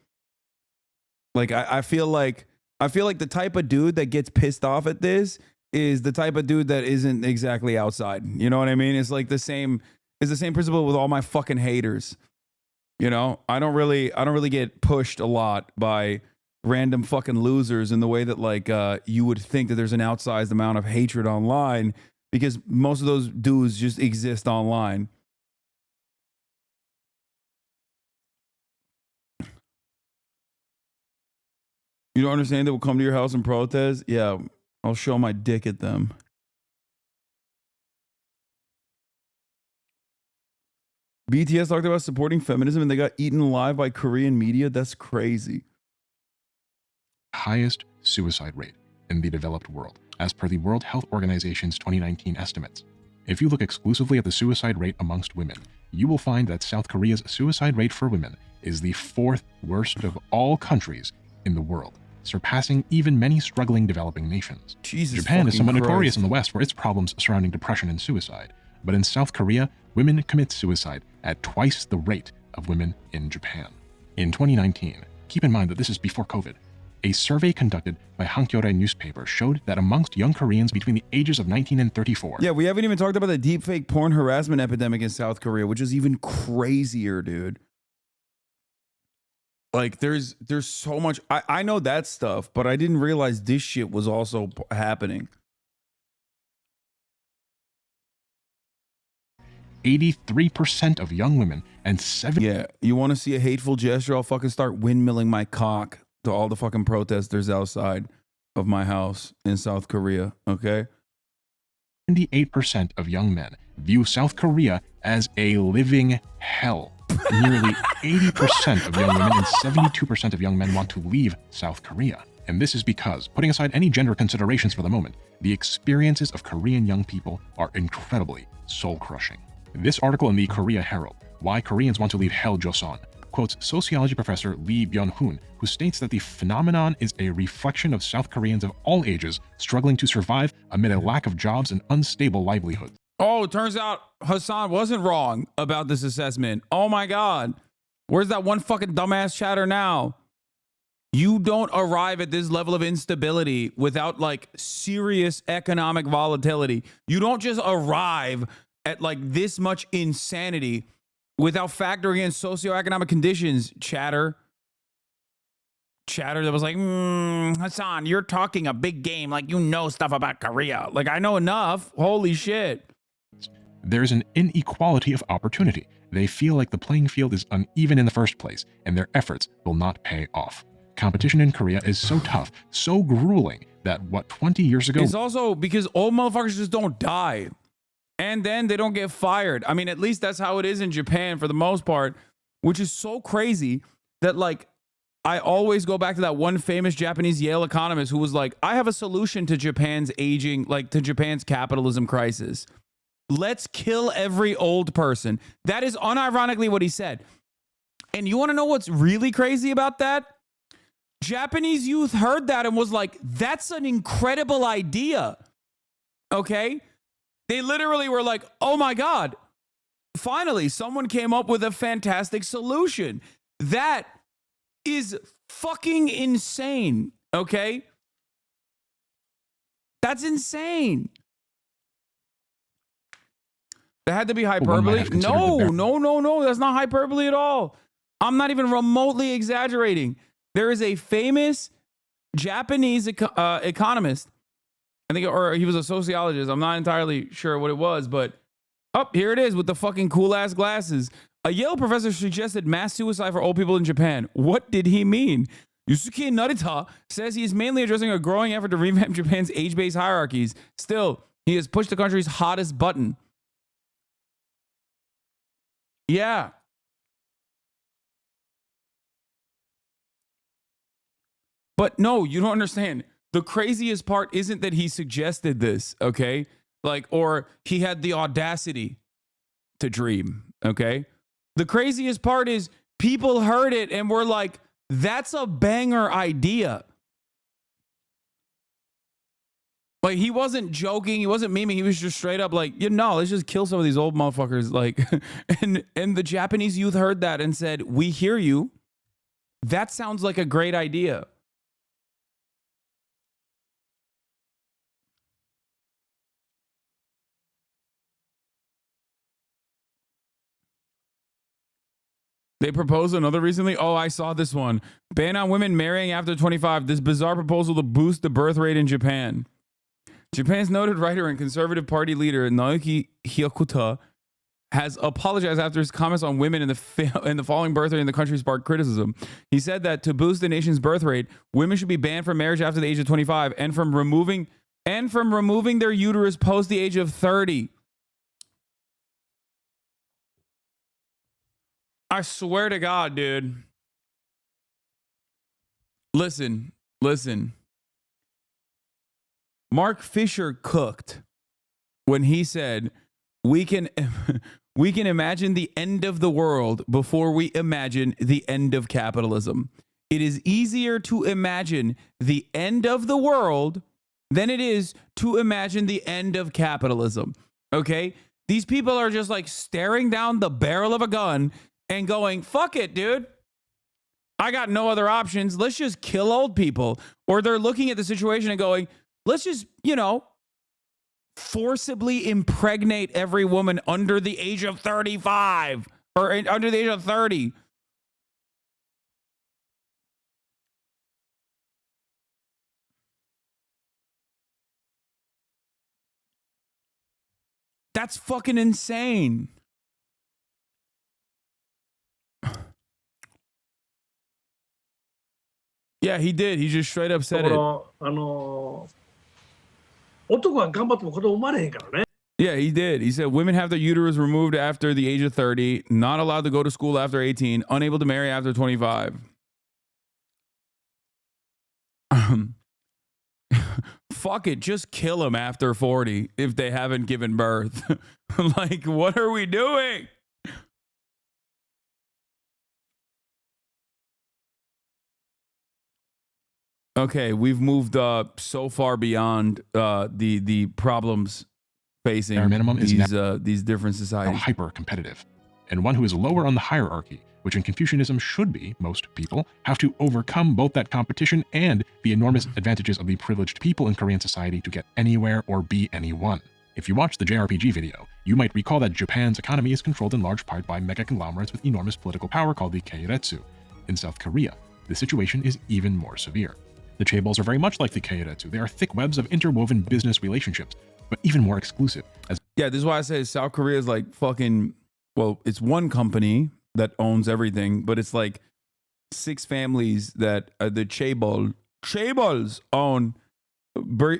Like, I feel like the type of dude that gets pissed off at this is the type of dude that isn't exactly outside. You know what I mean? It's like the same principle with all my fucking haters. You know, I don't really get pushed a lot by random fucking losers in the way that like you would think that there's an outsized amount of hatred online, because most of those dudes just exist online. You don't understand they will come to your house and protest? Yeah, I'll show my dick at them. BTS talked about supporting feminism and they got eaten alive by Korean media. That's crazy. Highest suicide rate in the developed world, as per the World Health Organization's 2019 estimates. If you look exclusively at the suicide rate amongst women, you will find that South Korea's suicide rate for women is the 4th worst of all countries in the world, surpassing even many struggling developing nations. Japan is somewhat notorious in the West for its problems surrounding depression and suicide, but in South Korea, women commit suicide at twice the rate of women in Japan. In 2019, keep in mind that this is before COVID, a survey conducted by Hankyoreh newspaper showed that amongst young Koreans between the ages of 19 and 34. Yeah, we haven't even talked about the deepfake porn harassment epidemic in South Korea, which is even crazier, dude. Like, there's so much. I know that stuff, but I didn't realize this shit was also happening. 83% of young women and 70. Yeah, you want to see a hateful gesture? I'll fucking start windmilling my cock to all the fucking protesters outside of my house in South Korea, okay? 78% of young men view South Korea as a living hell. Nearly 80% of young women and 72% of young men want to leave South Korea. And this is because, putting aside any gender considerations for the moment, the experiences of Korean young people are incredibly soul-crushing. This article in the Korea Herald, Why Koreans Want to Leave Hell Joseon, quotes sociology professor Lee Byun-hoon, who states that the phenomenon is a reflection of South Koreans of all ages struggling to survive amid a lack of jobs and unstable livelihoods. Oh, it turns out Hasan wasn't wrong about this assessment. Oh my God. Where's that one fucking dumbass chatter now? You don't arrive at this level of instability without like serious economic volatility. You don't just arrive at like this much insanity without factoring in socioeconomic conditions, chatter. Chatter that was like, Hasan, you're talking a big game like you know stuff about Korea. Like, I know enough. Holy shit. There's an inequality of opportunity. They feel like the playing field is uneven in the first place, and their efforts will not pay off. Competition in Korea is so tough, so grueling, that 20 years ago... It's also because old motherfuckers just don't die. And then they don't get fired. I mean, at least that's how it is in Japan for the most part, which is so crazy that, like, I always go back to that one famous Japanese Yale economist who was like, I have a solution to Japan's aging, like to Japan's capitalism crisis. let's kill every old person. That is unironically what he said. And you want to know what's really crazy about that? Japanese youth heard that and was like, that's an incredible idea. Okay? They literally were like, oh my God, finally someone came up with a fantastic solution. That is fucking insane. Okay? That's insane. That had to be hyperbole. No. That's not hyperbole at all. I'm not even remotely exaggerating. There is a famous Japanese economist, I think, or he was a sociologist. I'm not entirely sure what it was, but here it is with the fucking cool ass glasses. A Yale professor suggested mass suicide for old people in Japan. What did he mean? Yusuke Narita says he is mainly addressing a growing effort to revamp Japan's age-based hierarchies. Still, he has pushed the country's hottest button. Yeah. But no, you don't understand. The craziest part isn't that he suggested this, okay? Like, or he had the audacity to dream, okay? The craziest part is people heard it and were like, that's a banger idea. Like, he wasn't joking. He wasn't memeing. He was just straight up like, let's just kill some of these old motherfuckers. Like, and the Japanese youth heard that and said, we hear you. That sounds like a great idea. They proposed another recently. Oh, I saw this one. Ban on women marrying after 25. This bizarre proposal to boost the birth rate in Japan. Japan's noted writer and conservative party leader Naoki Hyakuta has apologized after his comments on women in the falling birth rate in the country sparked criticism. He said that to boost the nation's birth rate, women should be banned from marriage after the age of 25 and from removing their uterus post the age of 30. I swear to God, dude. Listen. Mark Fisher cooked when he said, we can imagine the end of the world before we imagine the end of capitalism. It is easier to imagine the end of the world than it is to imagine the end of capitalism. Okay? These people are just like staring down the barrel of a gun and going, fuck it, dude. I got no other options. Let's just kill old people. Or they're looking at the situation and going, let's just, forcibly impregnate every woman under the age of 35 or under the age of 30. That's fucking insane. Yeah, he did. He just straight up said it. Yeah, he did. He said women have their uterus removed after the age of 30, not allowed to go to school after 18, unable to marry after 25. Fuck it, just kill them after 40 if they haven't given birth. Like, what are we doing? Okay, we've moved so far beyond the problems facing Bare minimum these different societies. Hyper competitive, and one who is lower on the hierarchy, which in Confucianism should be, most people, have to overcome both that competition and the enormous advantages of the privileged people in Korean society to get anywhere or be anyone. If you watch the JRPG video, you might recall that Japan's economy is controlled in large part by mega conglomerates with enormous political power called the Keiretsu. In South Korea, the situation is even more severe. The chaebols are very much like the Keiretsu. They are thick webs of interwoven business relationships, but even more exclusive. Yeah, this is why I say South Korea is like fucking, well, it's one company that owns everything, but it's like 6 families that the chaebols own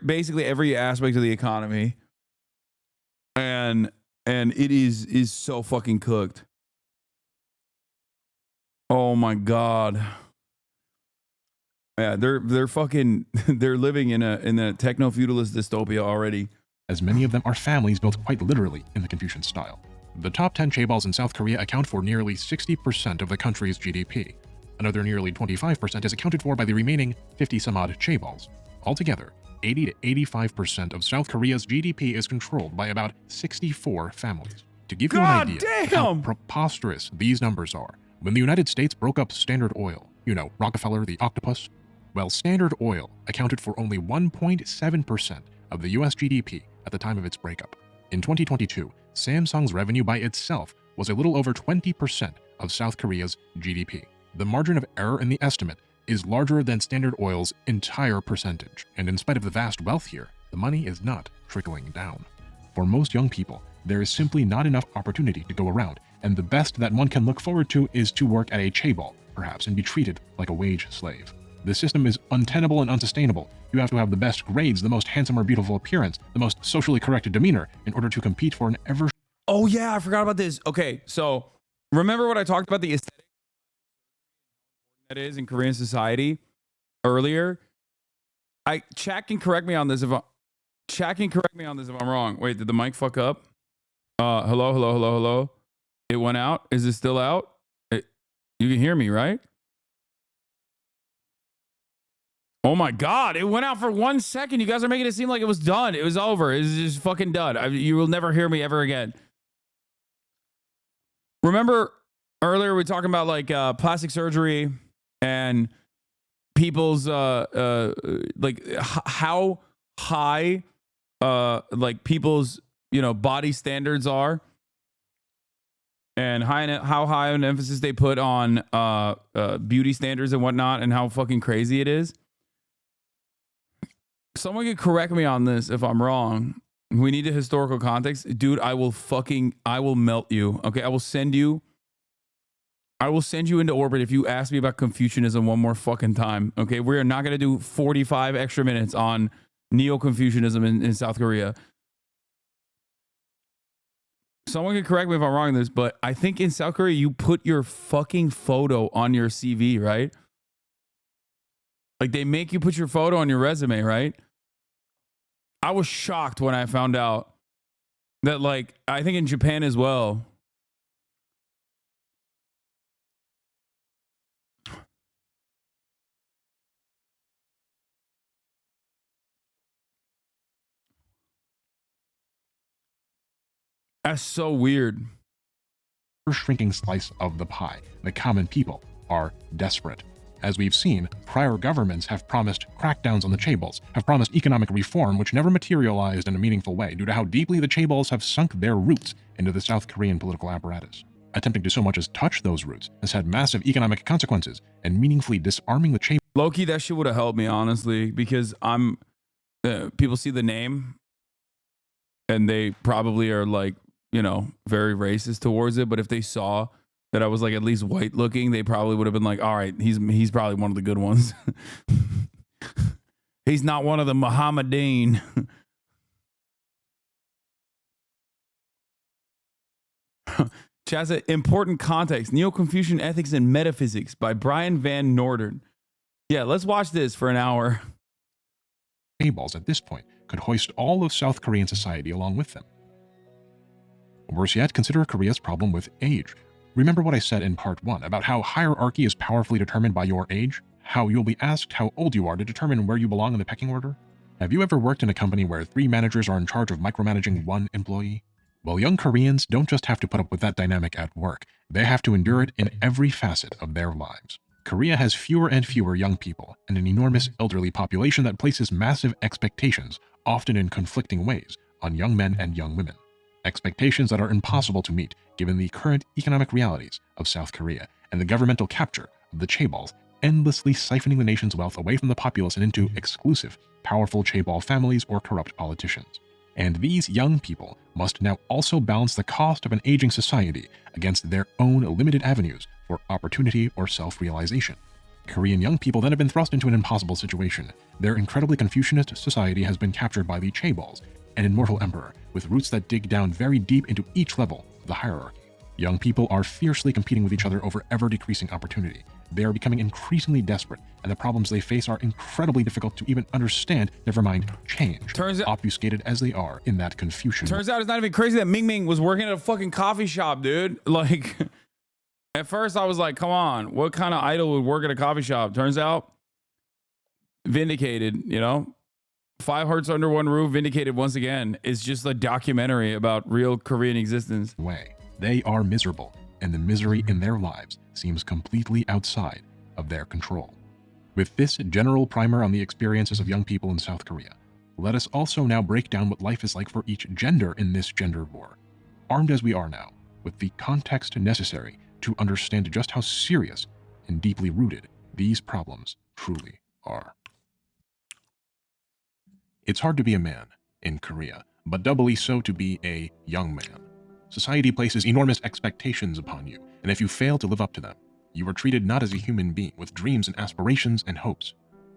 basically every aspect of the economy. And it is so fucking cooked. Oh my God. Yeah, they're fucking they're living in a techno feudalist dystopia already. as many of them are families built quite literally in the Confucian style. The top 10 chaebols in South Korea account for nearly 60% of the country's GDP. Another nearly 25% is accounted for by the remaining 50-some-odd chaebols. Altogether, 80 to 85% of South Korea's GDP is controlled by about 64 families. To give you an idea of how preposterous these numbers are, when the United States broke up Standard Oil, you know, Rockefeller the octopus, well, Standard Oil accounted for only 1.7% of the US GDP at the time of its breakup. In 2022, Samsung's revenue by itself was a little over 20% of South Korea's GDP. The margin of error in the estimate is larger than Standard Oil's entire percentage, and in spite of the vast wealth here, the money is not trickling down. For most young people, there is simply not enough opportunity to go around, and the best that one can look forward to is to work at a chaebol, perhaps, and be treated like a wage slave. The system is untenable and unsustainable. You have to have the best grades, the most handsome or beautiful appearance, the most socially correct demeanor in order to compete for an ever... Oh yeah, I forgot about this. Okay, so remember what I talked about the aesthetic that is in Korean society earlier? Chat can correct me on this if I'm wrong. Wait, did the mic fuck up? Hello. It went out. Is it still out? You can hear me, right? Oh my God, it went out for 1 second. You guys are making it seem like it was done. It was over. It's just fucking done. You will never hear me ever again. Remember earlier we were talking about like plastic surgery and people's like how high like people's, you know, body standards are, and how high an emphasis they put on beauty standards and whatnot, and how fucking crazy it is. Someone could correct me on this if I'm wrong. We need a historical context. Dude, I will melt you. Okay, I will send you into orbit if you ask me about Confucianism one more fucking time. Okay, we are not going to do 45 extra minutes on Neo-Confucianism in South Korea. Someone can correct me if I'm wrong in this, but I think in South Korea, you put your fucking photo on your CV, right? Like they make you put your photo on your resume, right? I was shocked when I found out that, like, I think in Japan as well. That's so weird. Shrinking slice of the pie. The common people are desperate. As we've seen, prior governments have promised crackdowns on the chaebols, have promised economic reform which never materialized in a meaningful way due to how deeply the chaebols have sunk their roots into the South Korean political apparatus. Attempting to so much as touch those roots has had massive economic consequences, and meaningfully disarming the chaebols. Low-key, that shit would have helped me, honestly, because people see the name and they probably are like, you know, very racist towards it, but if they saw that I was like at least white looking, they probably would have been like, all right, he's probably one of the good ones. He's not one of the Mohammedan. Chaz said, important context, Neo-Confucian Ethics and Metaphysics by Brian Van Norden. Yeah, let's watch this for an hour. Chaebols at this point could hoist all of South Korean society along with them. Worse yet, consider Korea's problem with age. Remember what I said in part 1 about how hierarchy is powerfully determined by your age? How you'll be asked how old you are to determine where you belong in the pecking order? Have you ever worked in a company where 3 managers are in charge of micromanaging 1 employee? Well, young Koreans don't just have to put up with that dynamic at work, they have to endure it in every facet of their lives. Korea has fewer and fewer young people and an enormous elderly population that places massive expectations, often in conflicting ways, on young men and young women. Expectations that are impossible to meet given the current economic realities of South Korea and the governmental capture of the chaebols, endlessly siphoning the nation's wealth away from the populace and into exclusive, powerful chaebol families or corrupt politicians. And these young people must now also balance the cost of an aging society against their own limited avenues for opportunity or self-realization. Korean young people then have been thrust into an impossible situation. Their incredibly Confucianist society has been captured by the chaebols, an immortal emperor with roots that dig down very deep into each level of the hierarchy. Young people are fiercely competing with each other over ever-decreasing opportunity, They are becoming increasingly desperate, and the problems they face are incredibly difficult to even understand, never mind change, obfuscated as they are in that Confucian. Turns out it's not even crazy that Ming Ming was working at a fucking coffee shop, dude. Like, at first I was like, come on, what kind of idol would work at a coffee shop? Turns out, vindicated, you know? 5 Hearts Under One Roof, vindicated once again, is just a documentary about real Korean existence. They are miserable, and the misery in their lives seems completely outside of their control. With this general primer on the experiences of young people in South Korea, let us also now break down what life is like for each gender in this gender war, armed as we are now with the context necessary to understand just how serious and deeply rooted these problems truly are. It's hard to be a man in Korea, but doubly so to be a young man. Society places enormous expectations upon you, and if you fail to live up to them, you are treated not as a human being with dreams and aspirations and hopes,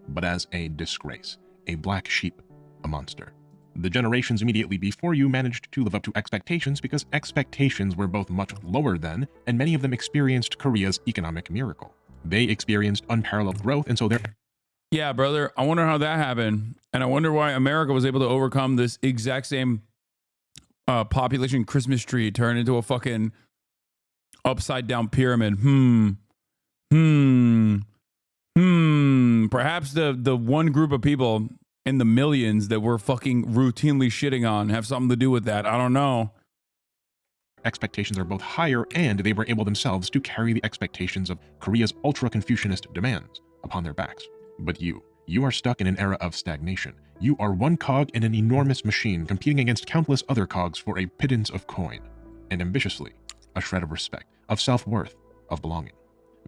but as a disgrace, a black sheep, a monster. The generations immediately before you managed to live up to expectations because expectations were both much lower than, and many of them experienced Korea's economic miracle. They experienced unparalleled growth, and so their Yeah, brother. I wonder how that happened. And I wonder why America was able to overcome this exact same population Christmas tree turned into a fucking upside down pyramid. Perhaps the one group of people in the millions that we're fucking routinely shitting on have something to do with that. I don't know. expectations are both higher, and they were able themselves to carry the expectations of Korea's ultra-Confucianist demands upon their backs. But you are stuck in an era of stagnation. You are one cog in an enormous machine competing against countless other cogs for a pittance of coin, and ambitiously, a shred of respect, of self-worth, of belonging.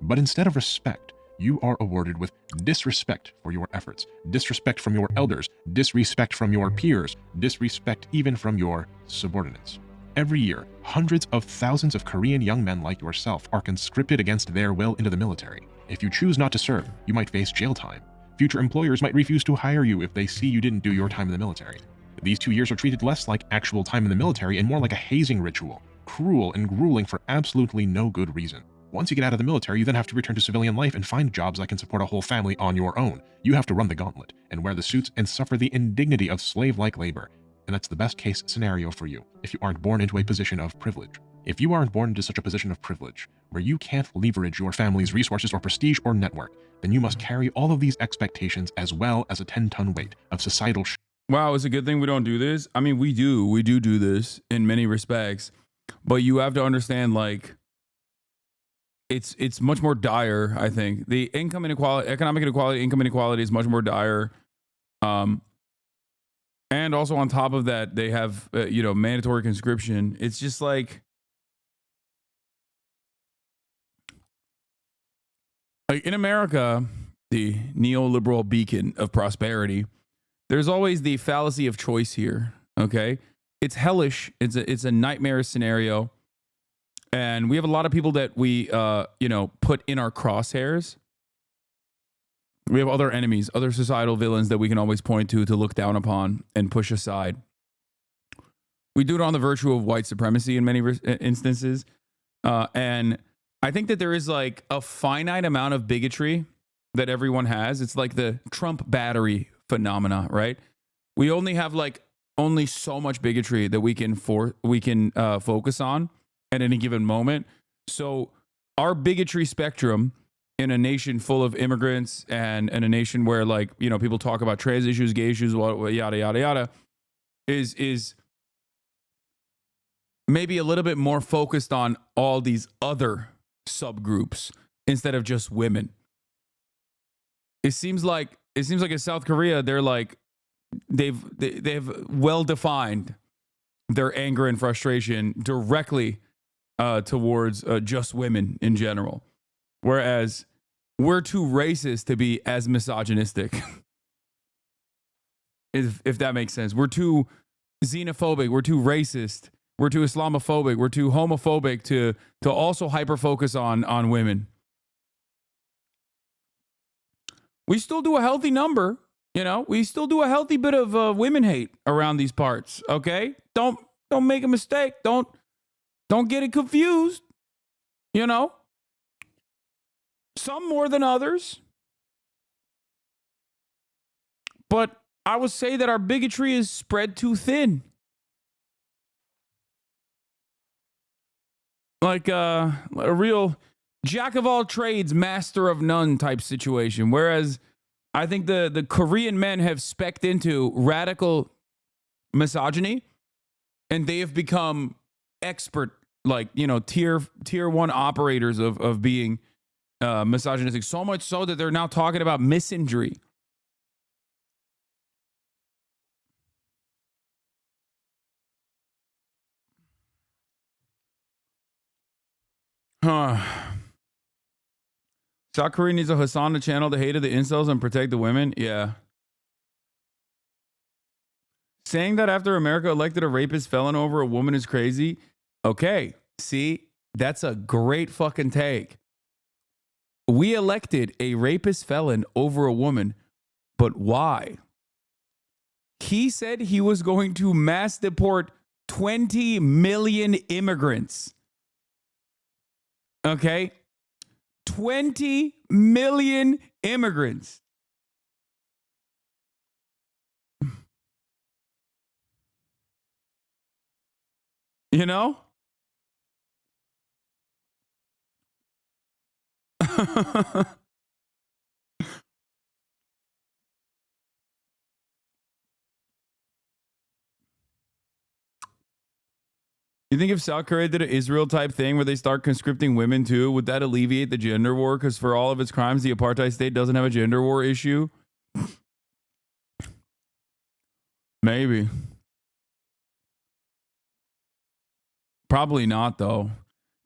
But instead of respect, you are awarded with disrespect for your efforts, disrespect from your elders, disrespect from your peers, disrespect even from your subordinates. Every year, hundreds of thousands of Korean young men like yourself are conscripted against their will into the military. If you choose not to serve, you might face jail time. Future employers might refuse to hire you if they see you didn't do your time in the military. These 2 years are treated less like actual time in the military and more like a hazing ritual, cruel and grueling for absolutely no good reason. Once you get out of the military, you then have to return to civilian life and find jobs that can support a whole family on your own. You have to run the gauntlet and wear the suits and suffer the indignity of slave-like labor. And that's the best case scenario for you if you aren't born into a position of privilege. If you aren't born into such a position of privilege, where you can't leverage your family's resources or prestige or network, then you must carry all of these expectations as well as a 10-ton weight of societal Wow, it's a good thing we don't do this. I mean, we do this in many respects, but you have to understand, like, it's much more dire. I think the income inequality, economic inequality, income inequality is much more dire. And also on top of that, they have mandatory conscription. It's just like in America, the neoliberal beacon of prosperity, there's always the fallacy of choice here. Okay, it's hellish. It's a nightmare scenario. And we have a lot of people that we, put in our crosshairs. We have other enemies, other societal villains that we can always point to look down upon and push aside. We do it on the virtue of white supremacy in many instances. And I think that there is like a finite amount of bigotry that everyone has. It's like the Trump battery phenomena, right? We only have only so much bigotry that we can focus on at any given moment. So our bigotry spectrum in a nation full of immigrants and in a nation where people talk about trans issues, gay issues, yada, yada, yada, is maybe a little bit more focused on all these other subgroups instead of just women. It seems like in South Korea, they've well defined their anger and frustration directly towards just women in general. Whereas we're too racist to be as misogynistic. if that makes sense. We're too xenophobic. We're too racist. We're too Islamophobic. We're too homophobic to also hyper-focus on women. We still do a healthy number. We still do a healthy bit of women hate around these parts. Okay? Don't make a mistake. Don't get it confused. Some more than others. But I would say that our bigotry is spread too thin. Like a real jack of all trades, master of none type situation. Whereas I think the Korean men have specced into radical misogyny, and they have become expert, like, you know, tier one operators of being misogynistic. So much so that they're now talking about misandry. South Korea needs a Hasan to channel the hate of the incels and protect the women. Yeah. Saying that after America elected a rapist felon over a woman is crazy. Okay. See, that's a great fucking take. We elected a rapist felon over a woman, but why? He said he was going to mass deport 20 million immigrants. Okay? 20 million immigrants. You know? You think if South Korea did an Israel type thing where they start conscripting women too, would that alleviate the gender war? Because for all of its crimes, the apartheid state doesn't have a gender war issue. Maybe. Probably not, though.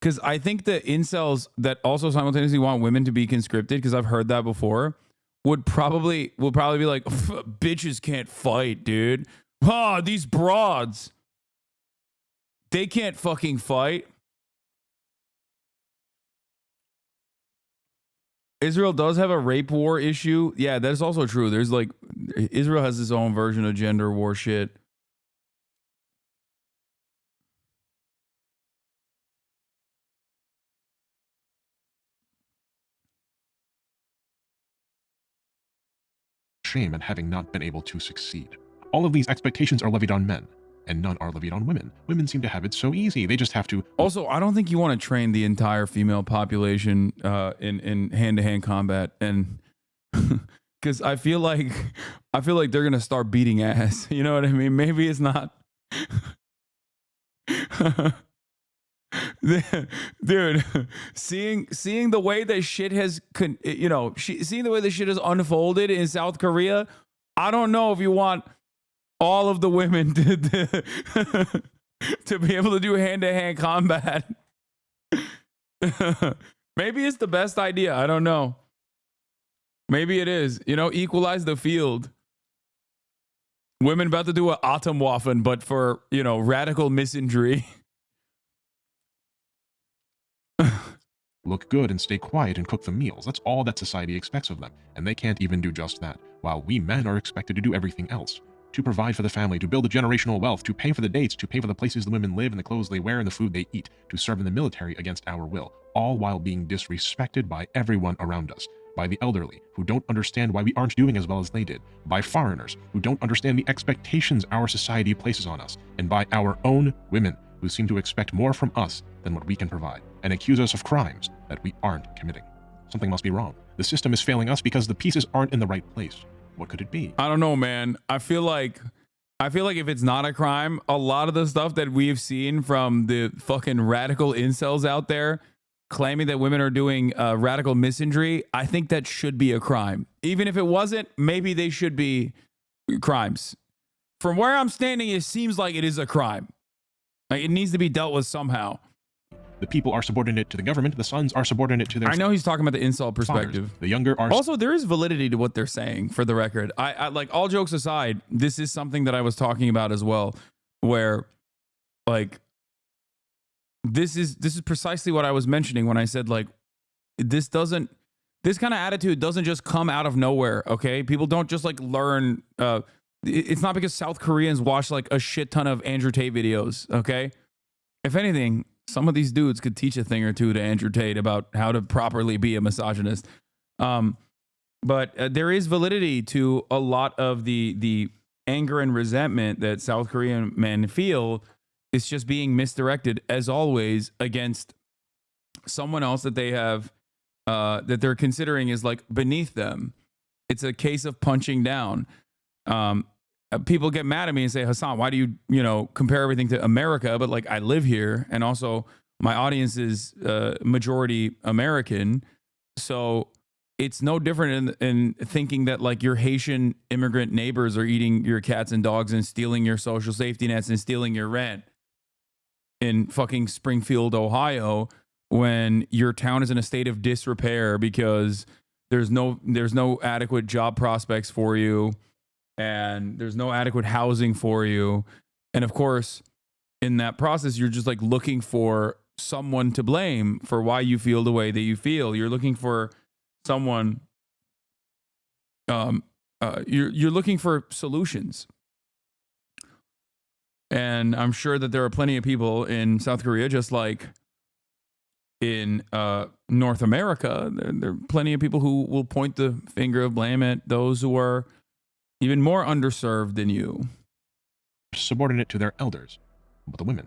Because I think the incels that also simultaneously want women to be conscripted, because I've heard that before, would probably be like, bitches can't fight, dude. These broads. They can't fucking fight. Israel does have a rape war issue. Yeah, that is also true. There's like, Israel has its own version of gender war shit. Shame at having not been able to succeed. All of these expectations are levied on men, and none are levied on women. Women seem to have it so easy. They just have to... Also, I don't think you want to train the entire female population in hand-to-hand combat, and because I feel like they're gonna start beating ass. You know what I mean? Maybe it's not. Dude, seeing the way that shit has, seeing the way that shit has unfolded in South Korea, I don't know if you want all of the women to be able to do hand-to-hand combat. Maybe it's the best idea. I don't know. Maybe it is. Equalize the field. Women about to do an Atomwaffen, but for, radical misandry. Look good and stay quiet and cook the meals. That's all that society expects of them, and they can't even do just that, while we men are expected to do everything else. To provide for the family, to build a generational wealth, to pay for the dates, to pay for the places the women live and the clothes they wear and the food they eat, to serve in the military against our will, all while being disrespected by everyone around us, by the elderly, who don't understand why we aren't doing as well as they did, by foreigners, who don't understand the expectations our society places on us, and by our own women, who seem to expect more from us than what we can provide, and accuse us of crimes that we aren't committing. Something must be wrong. The system is failing us because the pieces aren't in the right place. What could it be? I don't know, man. I feel like if it's not a crime, a lot of the stuff that we've seen from the fucking radical incels out there claiming that women are doing radical misandry, I think that should be a crime. Even if it wasn't, maybe they should be crimes. From where I'm standing, it seems like it is a crime. Like, it needs to be dealt with somehow. The people are subordinate to the government. The sons are subordinate to their... I know he's talking about the incel perspective. Fathers. The younger are... Also, there is validity to what they're saying, for the record. I like, all jokes aside, this is something that I was talking about as well, where, like, this is precisely what I was mentioning when I said, like, this kind of attitude doesn't just come out of nowhere, okay? People don't just, like, learn... it's not because South Koreans watch, like, a shit ton of Andrew Tate videos, okay? If anything... some of these dudes could teach a thing or two to Andrew Tate about how to properly be a misogynist. But there is validity to a lot of the anger and resentment that South Korean men feel. It's just being misdirected, as always, against someone else that they have that they're considering is like beneath them. It's a case of punching down. People get mad at me and say, Hasan, why do you compare everything to America? But like, I live here, and also my audience is majority American, so it's no different in thinking that like your Haitian immigrant neighbors are eating your cats and dogs and stealing your social safety nets and stealing your rent in fucking Springfield, Ohio, when your town is in a state of disrepair because there's no adequate job prospects for you, and there's no adequate housing for you. And of course, in that process, you're just like looking for someone to blame for why you feel the way that you feel. You're looking for someone, you're looking for solutions. And I'm sure that there are plenty of people in South Korea, just like in North America, there are plenty of people who will point the finger of blame at those who are even more underserved than you. Subordinate to their elders. But the women,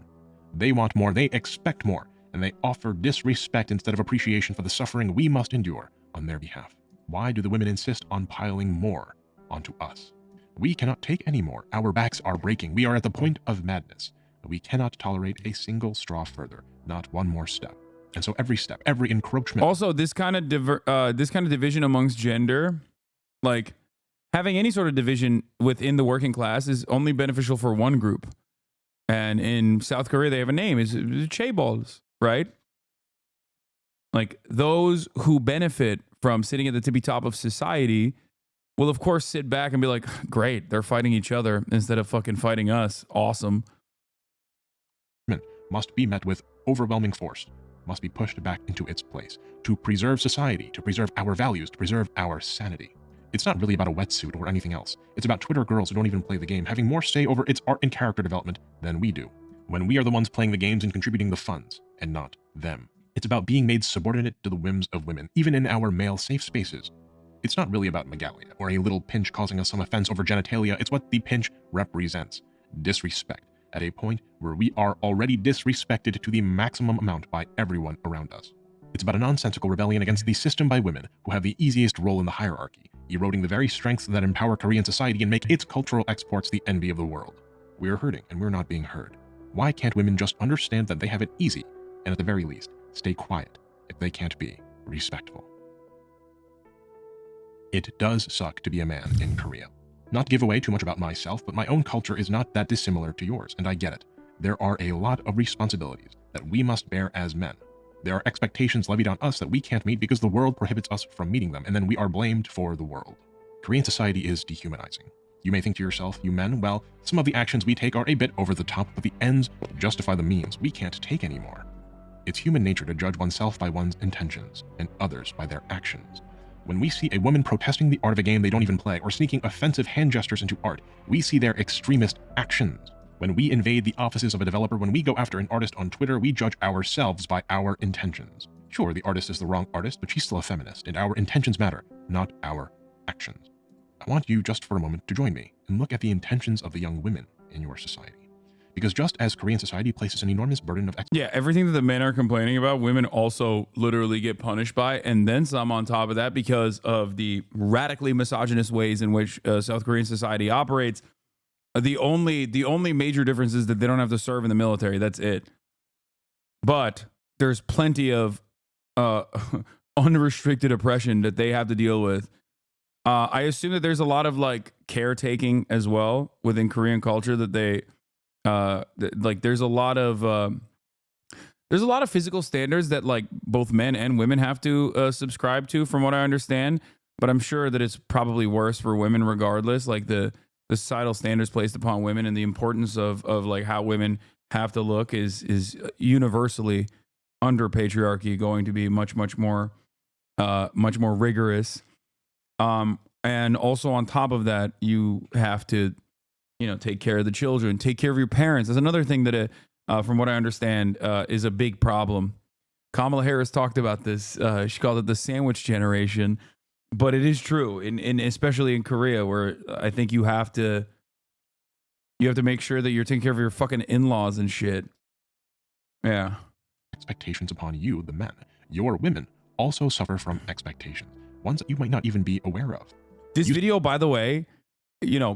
they want more, they expect more, and they offer disrespect instead of appreciation for the suffering we must endure on their behalf. Why do the women insist on piling more onto us? We cannot take any more. Our backs are breaking. We are at the point of madness. We cannot tolerate a single straw further, not one more step. And so every step, every encroachment. Also, this kind of division amongst gender, like having any sort of division within the working class, is only beneficial for one group. And in South Korea, they have a name. It's chaebols, right? Like those who benefit from sitting at the tippy top of society will, of course, sit back and be like, great, they're fighting each other instead of fucking fighting us. Awesome. Must be met with overwhelming force, must be pushed back into its place to preserve society, to preserve our values, to preserve our sanity. It's not really about a wetsuit or anything else. It's about Twitter girls who don't even play the game having more say over its art and character development than we do, when we are the ones playing the games and contributing the funds, and not them. It's about being made subordinate to the whims of women, even in our male safe spaces. It's not really about Megalia or a little pinch causing us some offense over genitalia. It's what the pinch represents. Disrespect, at a point where we are already disrespected to the maximum amount by everyone around us. It's about a nonsensical rebellion against the system by women who have the easiest role in the hierarchy, eroding the very strengths that empower Korean society and make its cultural exports the envy of the world. We are hurting and we're not being heard. Why can't women just understand that they have it easy, and at the very least, stay quiet if they can't be respectful? It does suck to be a man in Korea. Not to give away too much about myself, but my own culture is not that dissimilar to yours, and I get it. There are a lot of responsibilities that we must bear as men. There are expectations levied on us that we can't meet because the world prohibits us from meeting them, and then we are blamed for the world. Korean society is dehumanizing. You may think to yourself, you men, well, some of the actions we take are a bit over the top, but the ends justify the means. We can't take anymore. It's human nature to judge oneself by one's intentions, and others by their actions. When we see a woman protesting the art of a game they don't even play, or sneaking offensive hand gestures into art, we see their extremist actions. When we invade the offices of a developer, when we go after an artist on Twitter, we judge ourselves by our intentions. Sure, the artist is the wrong artist, but she's still a feminist, and our intentions matter, not our actions. I want you just for a moment to join me and look at the intentions of the young women in your society. Because just as Korean society places an enormous burden of everything that the men are complaining about, women also literally get punished by, and then some on top of that because of the radically misogynist ways in which South Korean society operates. The only major difference is that they don't have to serve in the military. That's it. But there's plenty of unrestricted oppression that they have to deal with. I assume that there's a lot of like caretaking as well within Korean culture, that they like there's a lot of physical standards that like both men and women have to subscribe to, from what I understand. But I'm sure that it's probably worse for women regardless. Like the societal standards placed upon women and the importance of like how women have to look is universally under patriarchy going to be much more rigorous. And also on top of that, you have to, take care of the children, take care of your parents. That's another thing that from what I understand, is a big problem. Kamala Harris talked about this. She called it the sandwich generation, but it is true, in especially in Korea, where I think you have to make sure that you're taking care of your fucking in-laws and shit. Yeah. Expectations upon you, the men. Your women also suffer from expectations, ones that you might not even be aware of. This video, by the way,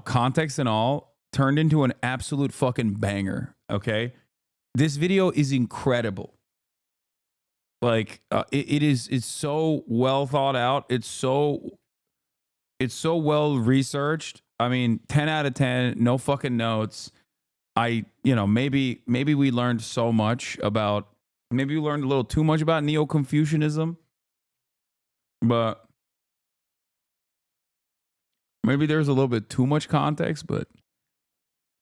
context and all, turned into an absolute fucking banger. Okay, this video is incredible. Like, it's so well thought out. It's so well researched. I mean, 10 out of 10, no fucking notes. Maybe we learned so much about, maybe we learned a little too much about Neo-Confucianism, but maybe there's a little bit too much context. But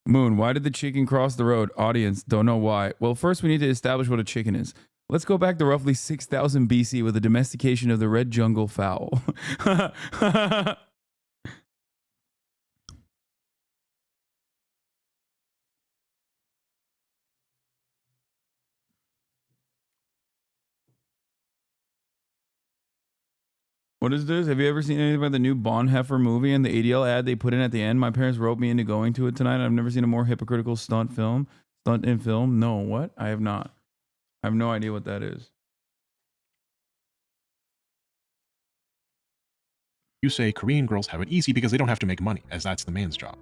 Moon, why did the chicken cross the road? Audience, don't know why. Well, first we need to establish what a chicken is. Let's go back to roughly 6,000 BC with the domestication of the red jungle fowl. What is this? Have you ever seen anything about the new Bonhoeffer movie and the ADL ad they put in at the end? My parents roped me into going to it tonight. I've never seen a more hypocritical stunt in film. No, what? I have not. I have no idea what that is. You say Korean girls have it easy because they don't have to make money, as that's the man's job.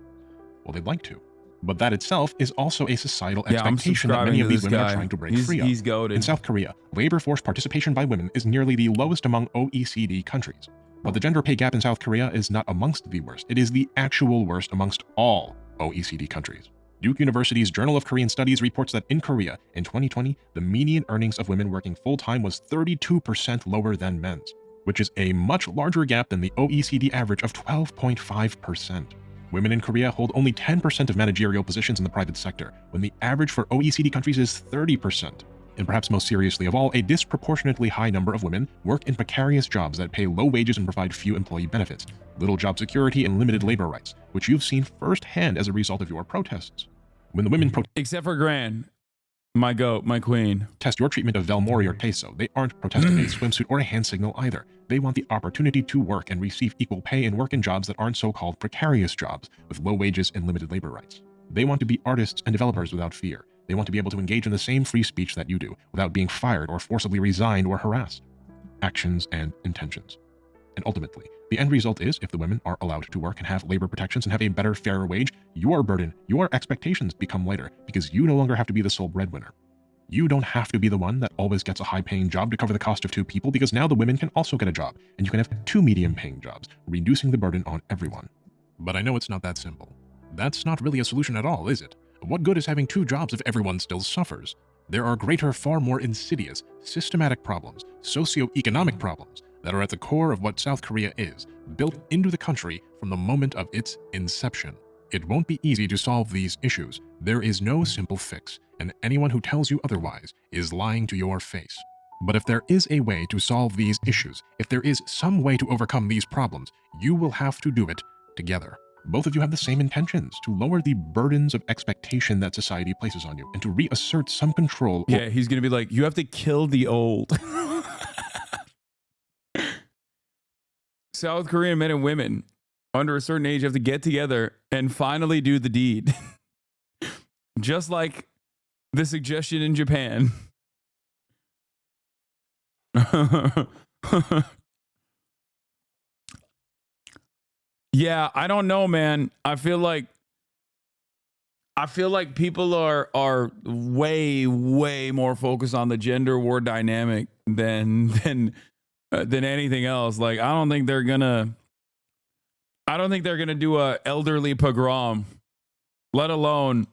Well, they'd like to. But that itself is also a societal expectation that many of these women are trying to break free of. He's goated. In South Korea, labor force participation by women is nearly the lowest among OECD countries. But the gender pay gap in South Korea is not amongst the worst. It is the actual worst amongst all OECD countries. Duke University's Journal of Korean Studies reports that in Korea, in 2020, the median earnings of women working full-time was 32% lower than men's, which is a much larger gap than the OECD average of 12.5%. Women in Korea hold only 10% of managerial positions in the private sector, when the average for OECD countries is 30%. And perhaps most seriously of all, a disproportionately high number of women work in precarious jobs that pay low wages and provide few employee benefits, little job security, and limited labor rights, which you've seen firsthand as a result of your protests. When the women except for Gran, my goat, my queen, test your treatment of Velmori or Teso, they aren't protesting a swimsuit or a hand signal either. They want the opportunity to work and receive equal pay and work in jobs that aren't so-called precarious jobs with low wages and limited labor rights. They want to be artists and developers without fear. They want to be able to engage in the same free speech that you do without being fired or forcibly resigned or harassed. Actions and intentions. And ultimately, the end result is, if the women are allowed to work and have labor protections and have a better, fairer wage, your burden, your expectations become lighter because you no longer have to be the sole breadwinner. You don't have to be the one that always gets a high-paying job to cover the cost of two people, because now the women can also get a job, and you can have two medium-paying jobs, reducing the burden on everyone. But I know it's not that simple. That's not really a solution at all, is it? What good is having two jobs if everyone still suffers? There are greater, far more insidious, systematic problems, socio-economic problems, that are at the core of what South Korea is, built into the country from the moment of its inception. It won't be easy to solve these issues. There is no simple fix, and anyone who tells you otherwise is lying to your face. But if there is a way to solve these issues, if there is some way to overcome these problems, you will have to do it together. Both of you have the same intentions, to lower the burdens of expectation that society places on you, and to reassert some control. Yeah, he's gonna be like, you have to kill the old. South Korean men and women under a certain age have to get together and finally do the deed. Just like the suggestion in Japan. Yeah, I don't know, man. I feel like people are way more focused on the gender war dynamic than anything else. Like, I don't think they're gonna do a elderly pogrom, let alone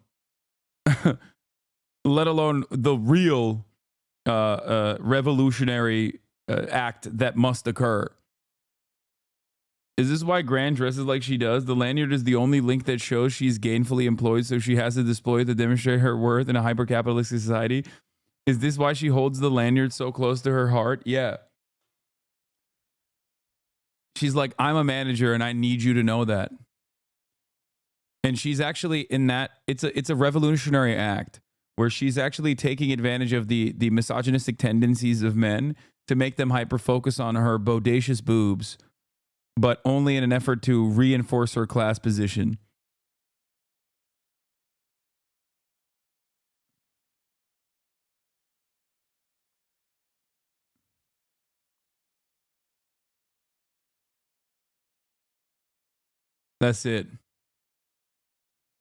the real revolutionary act that must occur. Is this why Gran dresses like she does? The lanyard is the only link that shows she's gainfully employed, so she has to display it to demonstrate her worth in a hyper-capitalistic society. Is this why she holds the lanyard so close to her heart? Yeah. She's like, I'm a manager and I need you to know that. And she's actually in that, it's a revolutionary act where she's actually taking advantage of the misogynistic tendencies of men to make them hyper-focus on her bodacious boobs, but only in an effort to reinforce her class position. That's it.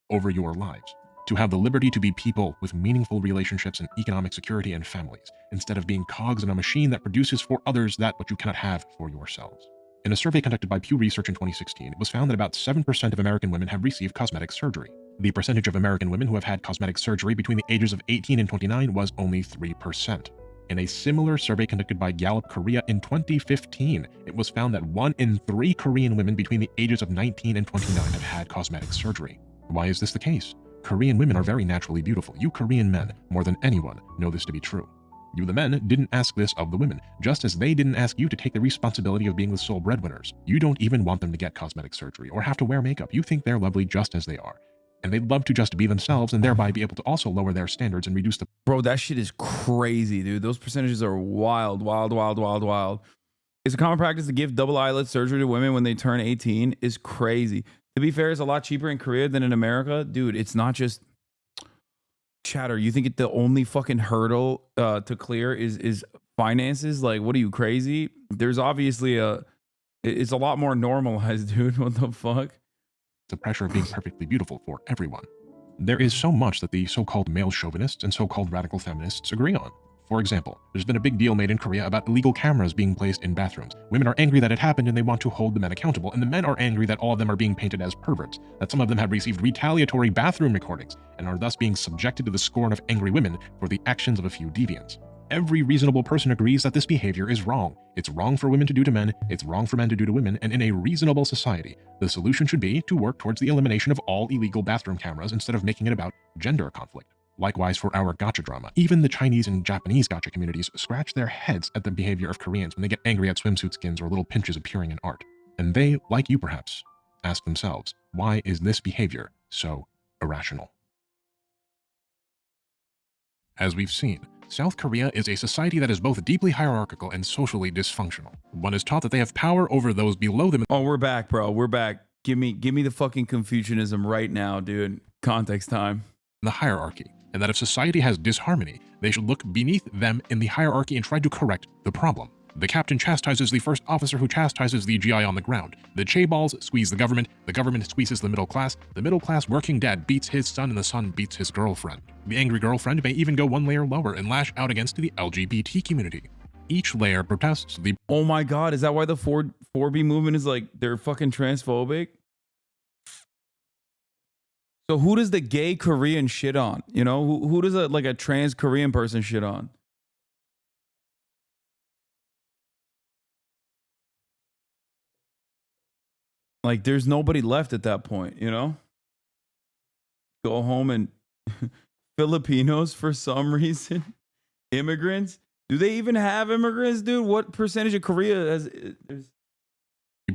Over your lives. To have the liberty to be people with meaningful relationships and economic security and families, instead of being cogs in a machine that produces for others that which you cannot have for yourselves. In a survey conducted by Pew Research in 2016, it was found that about 7% of American women have received cosmetic surgery. The percentage of American women who have had cosmetic surgery between the ages of 18 and 29 was only 3%. In a similar survey conducted by Gallup Korea in 2015, it was found that 1 in 3 Korean women between the ages of 19 and 29 have had cosmetic surgery. Why is this the case? Korean women are very naturally beautiful. You Korean men, more than anyone, know this to be true. You the men didn't ask this of the women, just as they didn't ask you to take the responsibility of being the sole breadwinners. You don't even want them to get cosmetic surgery or have to wear makeup. You think they're lovely just as they are. And they'd love to just be themselves and thereby be able to also lower their standards and reduce the— Bro, that shit is crazy, dude. Those percentages are wild, wild, wild, wild, wild. It's a common practice to give double eyelid surgery to women when they turn 18 is crazy. To be fair, it's a lot cheaper in Korea than in America. Dude, it's not just... Chatter, you think the only fucking hurdle to clear is finances? Like, what are you, crazy? There's obviously it's a lot more normalized, dude. What the fuck? The pressure of being perfectly beautiful for everyone. There is so much that the so-called male chauvinists and so-called radical feminists agree on. For example, there's been a big deal made in Korea about illegal cameras being placed in bathrooms. Women are angry that it happened and they want to hold the men accountable, and the men are angry that all of them are being painted as perverts, that some of them have received retaliatory bathroom recordings, and are thus being subjected to the scorn of angry women for the actions of a few deviants. Every reasonable person agrees that this behavior is wrong. It's wrong for women to do to men, it's wrong for men to do to women, and in a reasonable society, the solution should be to work towards the elimination of all illegal bathroom cameras instead of making it about gender conflict. Likewise for our gacha drama. Even the Chinese and Japanese gacha communities scratch their heads at the behavior of Koreans when they get angry at swimsuit skins or little pinches appearing in art. And they, like you perhaps, ask themselves, why is this behavior so irrational? As we've seen, South Korea is a society that is both deeply hierarchical and socially dysfunctional. One is taught that they have power over those below them. Oh, we're back, bro. We're back. Give me the fucking Confucianism right now, dude. Context time. The hierarchy, and that if society has disharmony, they should look beneath them in the hierarchy and try to correct the problem. The captain chastises the first officer who chastises the GI on the ground. The chaebols squeeze the government squeezes the middle class working dad beats his son, and the son beats his girlfriend. The angry girlfriend may even go one layer lower and lash out against the LGBT community. Each layer protests the— Oh my god, is that why the 4B movement is like, they're fucking transphobic? So who does the gay Korean shit on? You know, who does a trans Korean person shit on? Like, there's nobody left at that point, you know? Go home and Filipinos for some reason. Immigrants? Do they even have immigrants, dude? What percentage of Korea has... The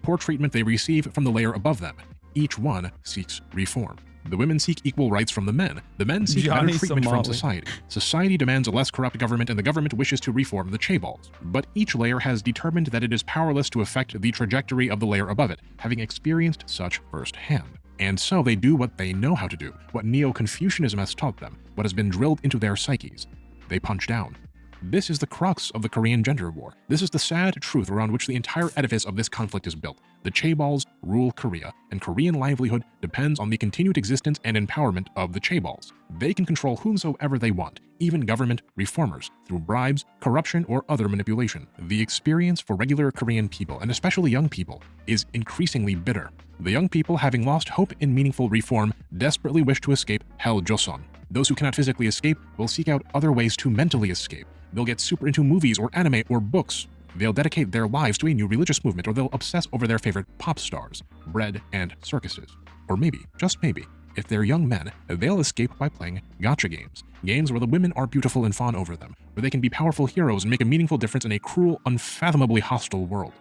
poor treatment they receive from the layer above them. Each one seeks reform. The women seek equal rights from the men. The men seek better treatment from society. Society demands a less corrupt government, and the government wishes to reform the chaebols. But each layer has determined that it is powerless to affect the trajectory of the layer above it, having experienced such firsthand. And so they do what they know how to do, what Neo-Confucianism has taught them, what has been drilled into their psyches. They punch down. This is the crux of the Korean gender war. This is the sad truth around which the entire edifice of this conflict is built. The chaebols rule Korea, and Korean livelihood depends on the continued existence and empowerment of the chaebols. They can control whomsoever they want, even government reformers, through bribes, corruption, or other manipulation. The experience for regular Korean people, and especially young people, is increasingly bitter. The young people, having lost hope in meaningful reform, desperately wish to escape Hell Joseon. Those who cannot physically escape will seek out other ways to mentally escape. They'll get super into movies or anime or books. They'll dedicate their lives to a new religious movement, or they'll obsess over their favorite pop stars, bread, and circuses. Or maybe, just maybe, if they're young men, they'll escape by playing gacha games. Games where the women are beautiful and fawn over them, where they can be powerful heroes and make a meaningful difference in a cruel, unfathomably hostile world.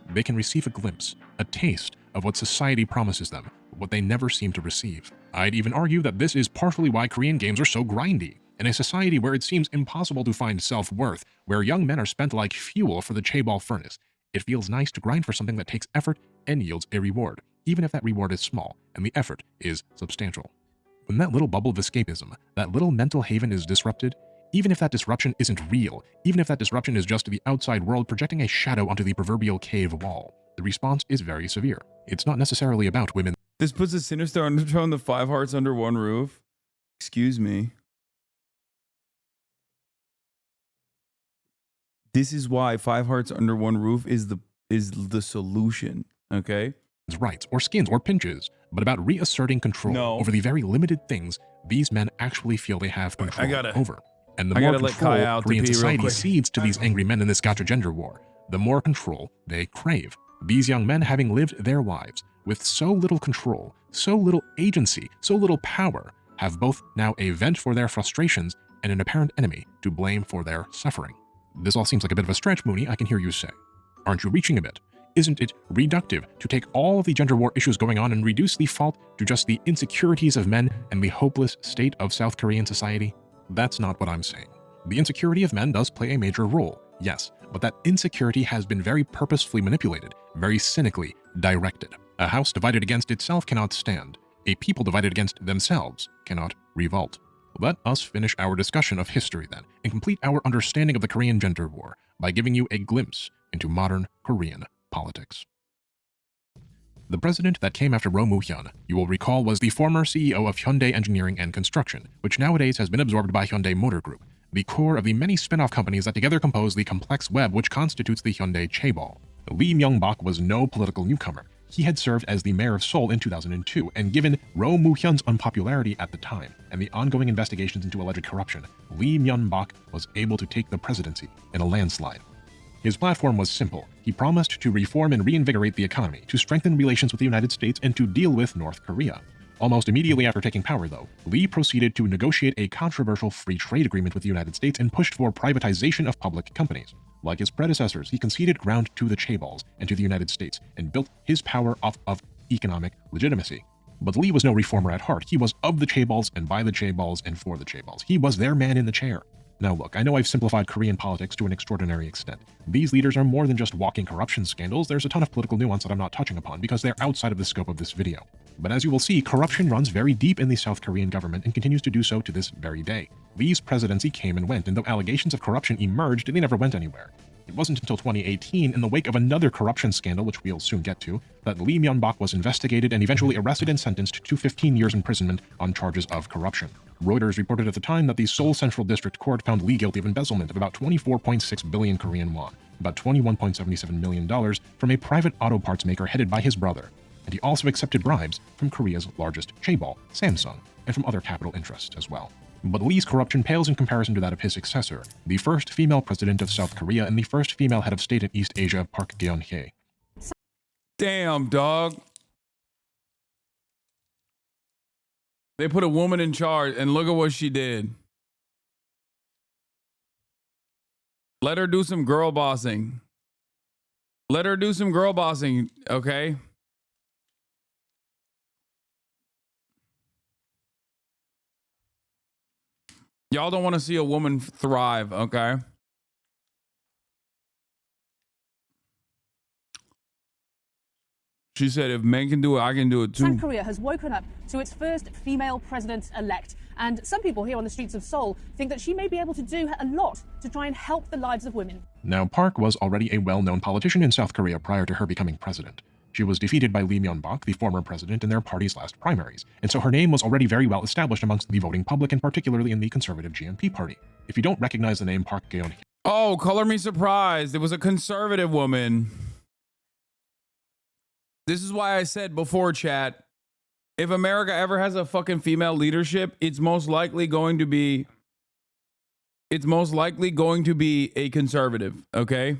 They can receive a glimpse, a taste of what society promises them, what they never seem to receive. I'd even argue that this is partially why Korean games are so grindy. In a society where it seems impossible to find self-worth, where young men are spent like fuel for the chaebol furnace, it feels nice to grind for something that takes effort and yields a reward, even if that reward is small and the effort is substantial. When that little bubble of escapism, that little mental haven is disrupted, even if that disruption isn't real, even if that disruption is just the outside world projecting a shadow onto the proverbial cave wall, the response is very severe. It's not necessarily about women. This puts a sinister undertone in the 5 hearts under one roof. Excuse me. This is why 5 hearts under one roof is the solution, okay? Rights or skins or pinches, but about reasserting control over the very limited things these men actually feel they have control over. And the more control Korean society cedes to these angry men in this gacha gender war, the more control they crave. These young men, having lived their lives with so little control, so little agency, so little power, have both now a vent for their frustrations and an apparent enemy to blame for their suffering. This all seems like a bit of a stretch, Mooney, I can hear you say. Aren't you reaching a bit? Isn't it reductive to take all of the gender war issues going on and reduce the fault to just the insecurities of men and the hopeless state of South Korean society? That's not what I'm saying. The insecurity of men does play a major role, yes, but that insecurity has been very purposefully manipulated, very cynically directed. A house divided against itself cannot stand. A people divided against themselves cannot revolt. Let us finish our discussion of history then, and complete our understanding of the Korean gender war by giving you a glimpse into modern Korean politics. The president that came after Roh Moo-hyun, you will recall, was the former CEO of Hyundai Engineering and Construction, which nowadays has been absorbed by Hyundai Motor Group, the core of the many spin-off companies that together compose the complex web which constitutes the Hyundai chaebol. Lee Myung-bak was no political newcomer. He had served as the mayor of Seoul in 2002, and given Roh Moo-hyun's unpopularity at the time and the ongoing investigations into alleged corruption, Lee Myung-bak was able to take the presidency in a landslide. His platform was simple. He promised to reform and reinvigorate the economy, to strengthen relations with the United States, and to deal with North Korea. Almost immediately after taking power, though, Lee proceeded to negotiate a controversial free trade agreement with the United States and pushed for privatization of public companies. Like his predecessors, he conceded ground to the chaebols and to the United States and built his power off of economic legitimacy. But Lee was no reformer at heart. He was of the chaebols and by the chaebols and for the chaebols. He was their man in the chair. Now look, I know I've simplified Korean politics to an extraordinary extent. These leaders are more than just walking corruption scandals. There's a ton of political nuance that I'm not touching upon because they're outside of the scope of this video. But as you will see, corruption runs very deep in the South Korean government and continues to do so to this very day. Lee's presidency came and went, and though allegations of corruption emerged, they never went anywhere. It wasn't until 2018, in the wake of another corruption scandal, which we'll soon get to, that Lee Myung-bak was investigated and eventually arrested and sentenced to 15 years imprisonment on charges of corruption. Reuters reported at the time that the Seoul Central District Court found Lee guilty of embezzlement of about 24.6 billion Korean won, about $21.77 million, from a private auto parts maker headed by his brother. And he also accepted bribes from Korea's largest chaebol, Samsung, and from other capital interests as well. But Lee's corruption pales in comparison to that of his successor, the first female president of South Korea and the first female head of state in East Asia, Park Geun-hye. Damn, dog. They put a woman in charge, and look at what she did. Let her do some girl bossing. Let her do some girl bossing, okay? Y'all don't want to see a woman thrive, okay? She said, if men can do it, I can do it too. South Korea has woken up to its first female president-elect. And some people here on the streets of Seoul think that she may be able to do a lot to try and help the lives of women. Now, Park was already a well-known politician in South Korea prior to her becoming president. She was defeated by Lee Myung-bak, the former president, in their party's last primaries, and so her name was already very well established amongst the voting public, and particularly in the conservative GMP party. If you don't recognize the name Park Geun-hye... Oh, color me surprised. It was a conservative woman. This is why I said before, chat, if America ever has a fucking female leadership, it's most likely going to be a conservative, okay?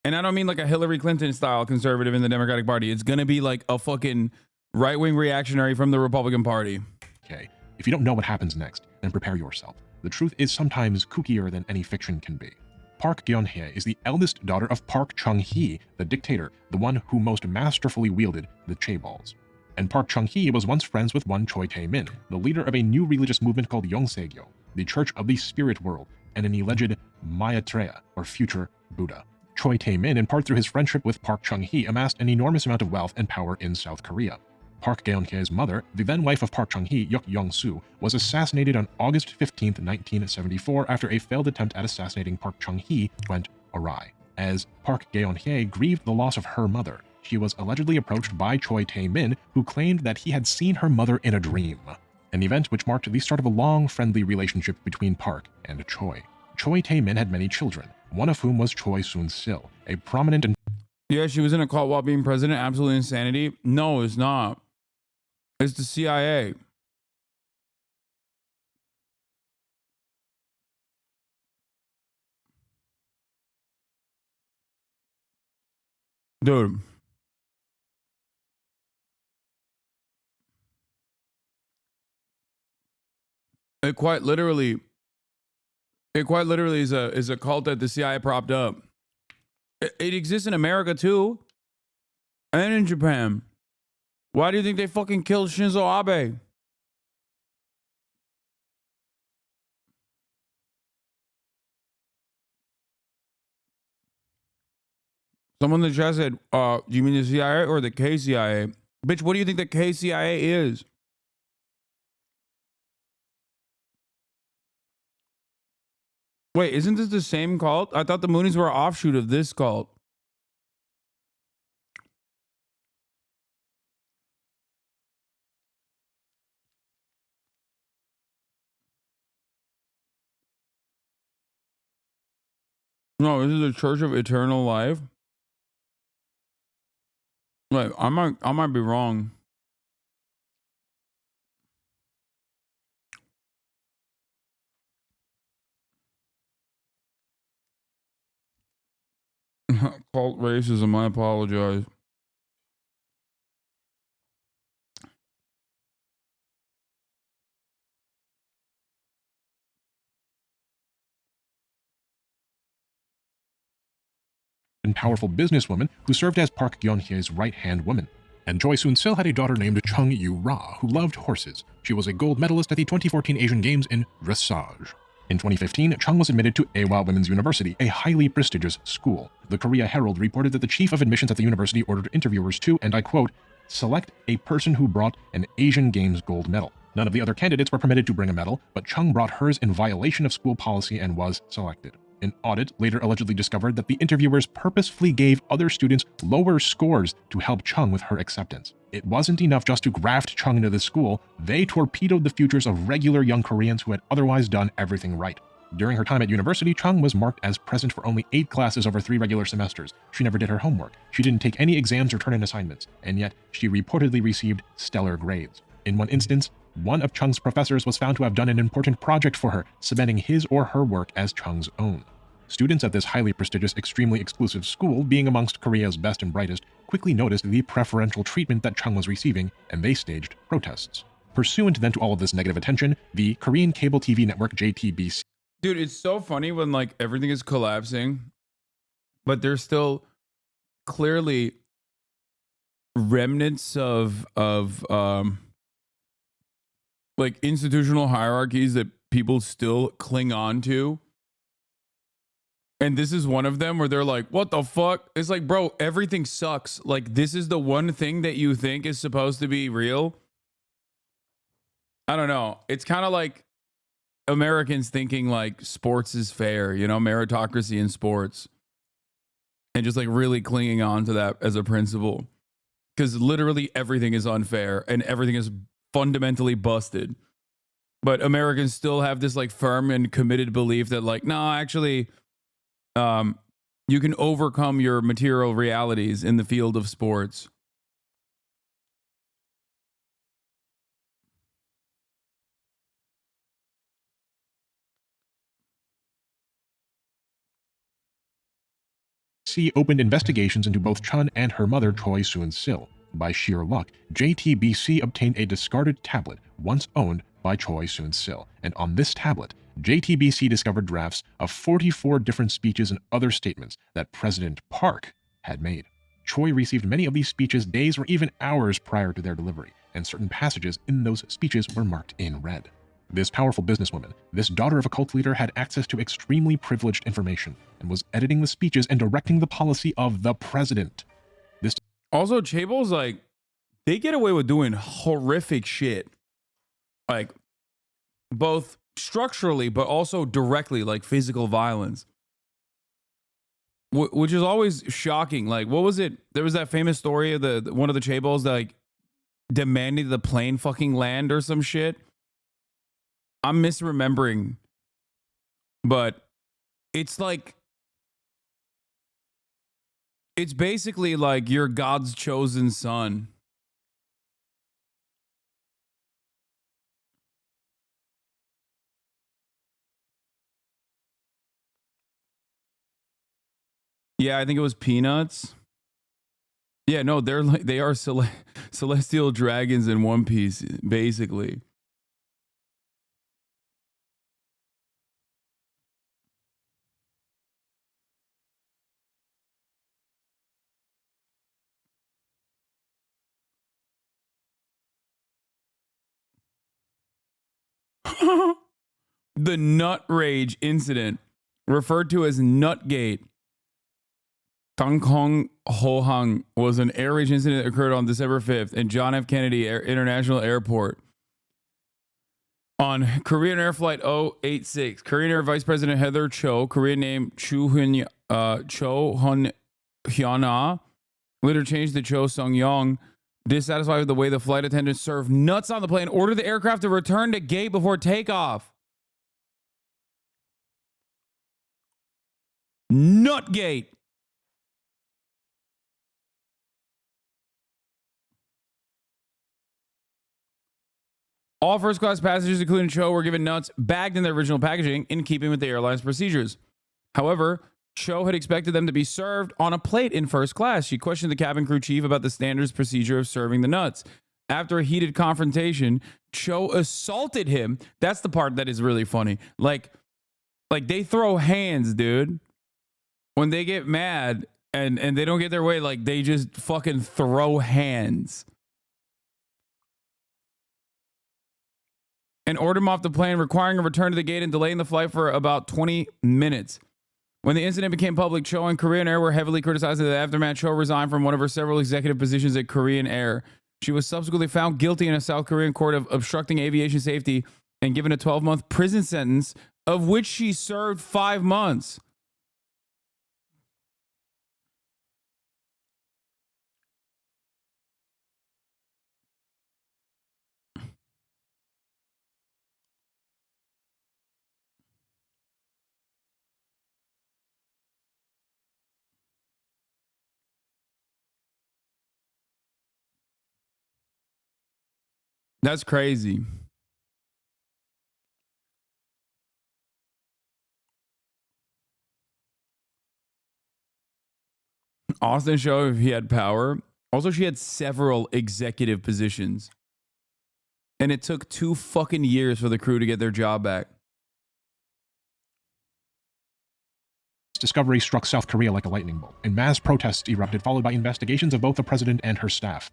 And I don't mean like a Hillary Clinton style conservative in the Democratic Party. It's going to be like a fucking right-wing reactionary from the Republican Party. Okay, if you don't know what happens next, then prepare yourself. The truth is sometimes kookier than any fiction can be. Park Geun-hye is the eldest daughter of Park Chung-hee, the dictator, the one who most masterfully wielded the chaebols. And Park Chung-hee was once friends with one Choi Tae-min, the leader of a new religious movement called Yongsaegyo. the Church of the Spirit World, and an alleged Maitreya, or future Buddha. Choi Tae-min, in part through his friendship with Park Chung-hee, amassed an enormous amount of wealth and power in South Korea. Park Geun-hye's mother, the then wife of Park Chung-hee, Yuk Yong-soo, was assassinated on August 15, 1974, after a failed attempt at assassinating Park Chung-hee went awry. As Park Geun-hye grieved the loss of her mother, she was allegedly approached by Choi Tae-min, who claimed that he had seen her mother in a dream, an event which marked the start of a long, friendly relationship between Park and Choi. Choi Tae-min had many children, one of whom was Choi Soon-sil, a prominent and... Yeah, she was in a cult while being president. Absolute insanity. No, it's not. It's the CIA. Dude. It quite literally is a cult that the CIA propped up. It exists in America too, and in Japan. Why do you think they fucking killed Shinzo Abe? Someone in the chat said, do you mean the CIA or the KCIA? Bitch, what do you think the KCIA is? Wait, isn't this the same cult? I thought the Moonies were an offshoot of this cult. No, this is the Church of Eternal Life. Wait, I might be wrong. Cult racism, I apologize. and powerful businesswoman who served as Park Geun-hye's right-hand woman. And Choi Soon-sil had a daughter named Chung Yu-ra, who loved horses. She was a gold medalist at the 2014 Asian Games in dressage. In 2015, Chung was admitted to Awa Women's University, a highly prestigious school. The Korea Herald reported that the chief of admissions at the university ordered interviewers to, and I quote, select a person who brought an Asian Games gold medal. None of the other candidates were permitted to bring a medal, but Chung brought hers in violation of school policy and was selected. An audit later allegedly discovered that the interviewers purposefully gave other students lower scores to help Chung with her acceptance. It wasn't enough just to graft Chung into the school, they torpedoed the futures of regular young Koreans who had otherwise done everything right. During her time at university, Chung was marked as present for only 8 classes over 3 regular semesters. She never did her homework. She didn't take any exams or turn in assignments, and yet she reportedly received stellar grades. In one instance, one of Chung's professors was found to have done an important project for her, cementing his or her work as Chung's own. Students at this highly prestigious, extremely exclusive school, being amongst Korea's best and brightest, quickly noticed the preferential treatment that Chung was receiving, and they staged protests. Pursuant then to all of this negative attention, the Korean cable TV network JTBC... Dude, it's so funny when like everything is collapsing, but there's still clearly remnants of like institutional hierarchies that people still cling on to. And this is one of them where they're like, what the fuck? It's like, bro, everything sucks. Like, this is the one thing that you think is supposed to be real. I don't know. It's kind of like Americans thinking like sports is fair, you know, meritocracy in sports. And just like really clinging on to that as a principle. Because literally everything is unfair and everything is fundamentally busted. But Americans still have this like firm and committed belief that like, no, actually... you can overcome your material realities in the field of sports. opened investigations into both Chun and her mother Choi Soon-sil. By sheer luck, JTBC obtained a discarded tablet once owned by Choi Soon-sil, and on this tablet, JTBC discovered drafts of 44 different speeches and other statements that President Park had made. Choi received many of these speeches days or even hours prior to their delivery, and certain passages in those speeches were marked in red. This powerful businesswoman, this daughter of a cult leader, had access to extremely privileged information and was editing the speeches and directing the policy of the president. This Also, Chaeble's like, they get away with doing horrific shit. Like, both structurally, but also directly, like physical violence. Which is always shocking. Like, what was it? There was that famous story of the one of the Chaebles that, like, demanding the plane fucking land or some shit. I'm misremembering, but it's like, it's basically like you're God's chosen son. Yeah, I think it was Peanuts. Yeah, no, they're like, they are celestial dragons in One Piece, basically. The Nut Rage incident, referred to as Nutgate, Tangkong Hohang, was an air rage incident that occurred on December 5th in John F. Kennedy International Airport. On Korean Air Flight 086, Korean Air Vice President Heather Cho, Korean name Cho Hun Hyuna, later changed to Cho Sung Yong, dissatisfied with the way the flight attendants served nuts on the plane, ordered the aircraft to return to gate before takeoff. Nutgate. All first class passengers, including Cho, were given nuts bagged in their original packaging in keeping with the airline's procedures. However, Cho had expected them to be served on a plate in first class. She questioned the cabin crew chief about the standards procedure of serving the nuts. After a heated confrontation, Cho assaulted him. That's the part that is really funny. Like they throw hands, dude. When they get mad and they don't get their way, like, they just fucking throw hands. And ordered him off the plane, requiring a return to the gate and delaying the flight for about 20 minutes. When the incident became public, Cho and Korean Air were heavily criticized. In the aftermath, Cho resigned from one of her several executive positions at Korean Air. She was subsequently found guilty in a South Korean court of obstructing aviation safety and given a 12-month prison sentence, of which she served 5 months. That's crazy. Austin showed if he had power. Also, she had several executive positions. And it took 2 fucking years for the crew to get their job back. discovery struck South Korea like a lightning bolt, and mass protests erupted, followed by investigations of both the president and her staff.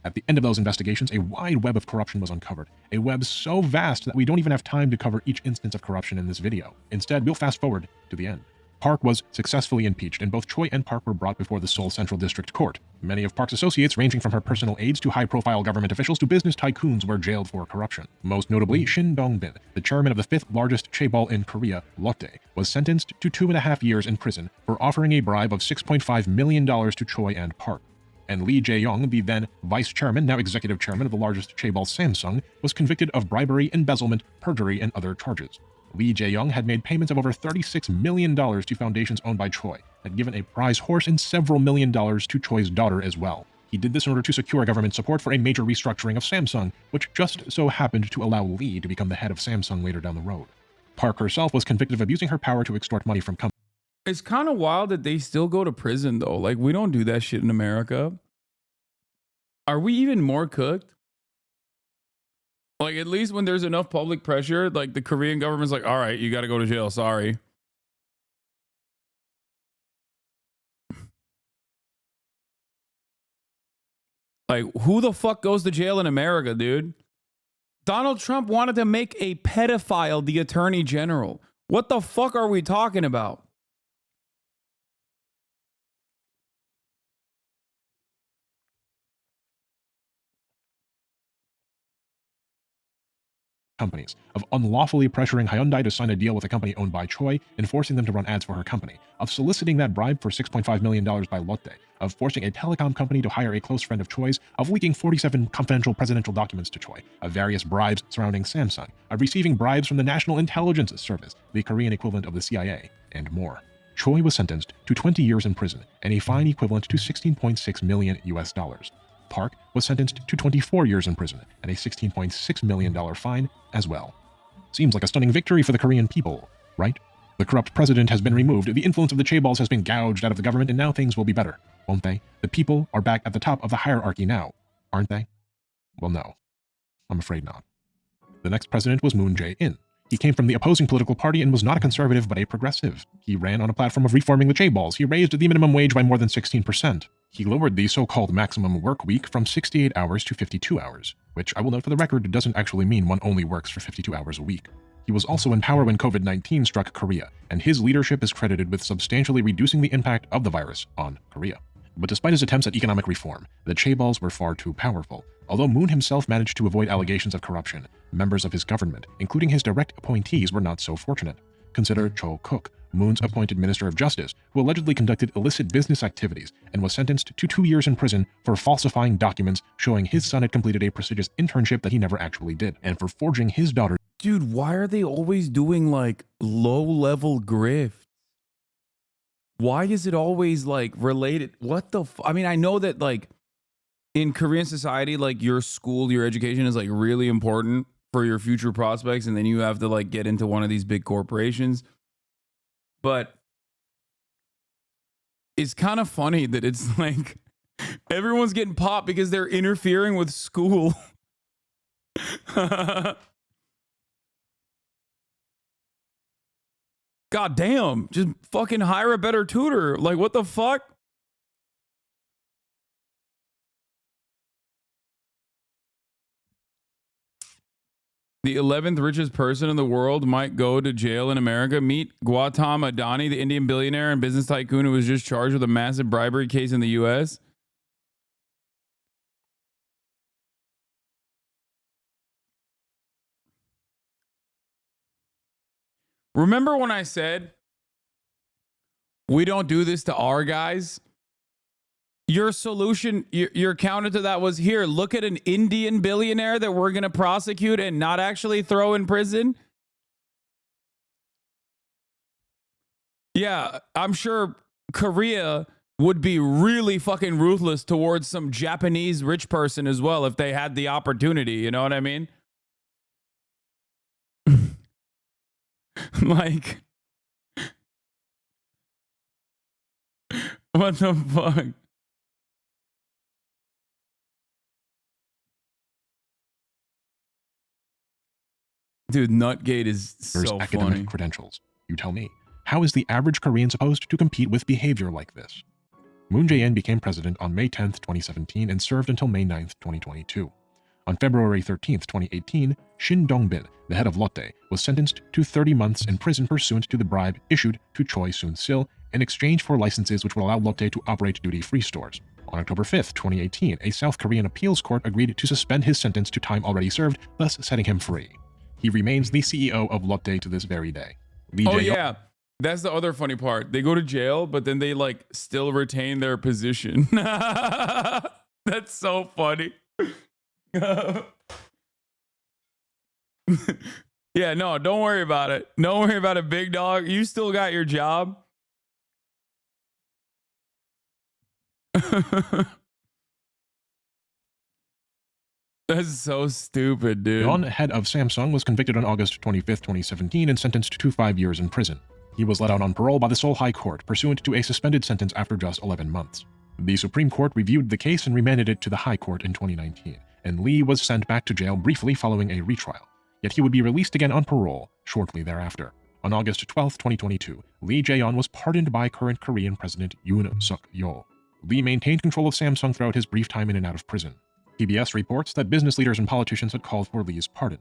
At the end of those investigations, a wide web of corruption was uncovered. A web so vast that we don't even have time to cover each instance of corruption in this video. Instead, we'll fast forward to the end. Park was successfully impeached, and both Choi and Park were brought before the Seoul Central District Court. Many of Park's associates, ranging from her personal aides to high-profile government officials to business tycoons, were jailed for corruption. Most notably, Shin Dong-bin, the chairman of the 5th largest chaebol in Korea, Lotte, was sentenced to 2.5 years in prison for offering a bribe of $6.5 million to Choi and Park. And Lee Jae-young, the then vice chairman, now executive chairman of the largest chaebol, Samsung, was convicted of bribery, embezzlement, perjury, and other charges. Lee Jae-young had made payments of over $36 million to foundations owned by Choi, had given a prize horse and several $1 million to Choi's daughter as well. He did this in order to secure government support for a major restructuring of Samsung, which just so happened to allow Lee to become the head of Samsung later down the road. Park herself was convicted of abusing her power to extort money from companies. It's kind of wild that they still go to prison, though. Like, we don't do that shit in America. Are we even more cooked? Like, at least when there's enough public pressure, like, the Korean government's like, all right, you got to go to jail. Sorry. Like, who the fuck goes to jail in America, dude? Donald Trump wanted to make a pedophile the attorney general. What the fuck are we talking about? Companies of unlawfully pressuring Hyundai to sign a deal with a company owned by Choi and forcing them to run ads for her company, of soliciting that bribe for $6.5 million by Lotte, of forcing a telecom company to hire a close friend of Choi's, of leaking 47 confidential presidential documents to Choi, of various bribes surrounding Samsung, of receiving bribes from the National Intelligence Service, the Korean equivalent of the CIA, and more. Choi was sentenced to 20 years in prison and a fine equivalent to 16.6 million US dollars. Park was sentenced to 24 years in prison and a $16.6 million fine as well. Seems like a stunning victory for the Korean people, right? The corrupt president has been removed, the influence of the chaebols has been gouged out of the government, and now things will be better, won't they? The people are back at the top of the hierarchy now, aren't they? Well, no. I'm afraid not. The next president was Moon Jae-in. He came from the opposing political party and was not a conservative but a progressive. He ran on a platform of reforming the chaebols. He raised the minimum wage by more than 16%. He lowered the so-called maximum work week from 68 hours to 52 hours, which I will note for the record doesn't actually mean one only works for 52 hours a week. He was also in power when COVID-19 struck Korea, and his leadership is credited with substantially reducing the impact of the virus on Korea. But despite his attempts at economic reform, the chaebols were far too powerful. Although Moon himself managed to avoid allegations of corruption, members of his government, including his direct appointees, were not so fortunate. Consider Cho Kook, Moon's appointed Minister of Justice, who allegedly conducted illicit business activities and was sentenced to 2 years in prison for falsifying documents showing his son had completed a prestigious internship that he never actually did, and for forging his daughter. Dude, why are they always doing like low-level grift? Why is it always like related? What the I mean, I know that like in Korean society, like your school, your education is like really important for your future prospects, and then you have to like get into one of these big corporations. But it's kind of funny that it's like everyone's getting popped because they're interfering with school. God damn, just fucking hire a better tutor. Like, what the fuck? The 11th richest person in the world might go to jail in America. Meet Gautam Adani, the Indian billionaire and business tycoon who was just charged with a massive bribery case in the U.S. Remember when I said we don't do this to our guys? Your solution, your counter to that was, here, look at an Indian billionaire that we're going to prosecute and not actually throw in prison. Yeah, I'm sure Korea would be really fucking ruthless towards some Japanese rich person as well if they had the opportunity. You know what I mean? Like, what the fuck? Dude, Nutgate is so academic funny. Credentials. You tell me. How is the average Korean supposed to compete with behavior like this? Moon Jae-in became president on May 10, 2017 and served until May 9, 2022. On February 13, 2018, Shin Dong-bin, the head of Lotte, was sentenced to 30 months in prison pursuant to the bribe issued to Choi Soon-sil in exchange for licenses which would allow Lotte to operate duty-free stores. On October 5, 2018, a South Korean appeals court agreed to suspend his sentence to time already served, thus setting him free. He remains the CEO of Lotte to this very day. Yeah. That's the other funny part. They go to jail, but then they like still retain their position. That's so funny. Yeah, no, don't worry about it. Don't worry about it, big dog. You still got your job. That's so stupid, dude. Yeon, head of Samsung, was convicted on August 25, 2017 and sentenced to 5 years in prison. He was let out on parole by the Seoul High Court, pursuant to a suspended sentence after just 11 months. The Supreme Court reviewed the case and remanded it to the High Court in 2019, and Lee was sent back to jail briefly following a retrial. Yet he would be released again on parole shortly thereafter. On August 12, 2022, Lee Jae-yeon was pardoned by current Korean President Yoon Suk-yeol. Lee maintained control of Samsung throughout his brief time in and out of prison. PBS reports that business leaders and politicians had called for Lee's pardon.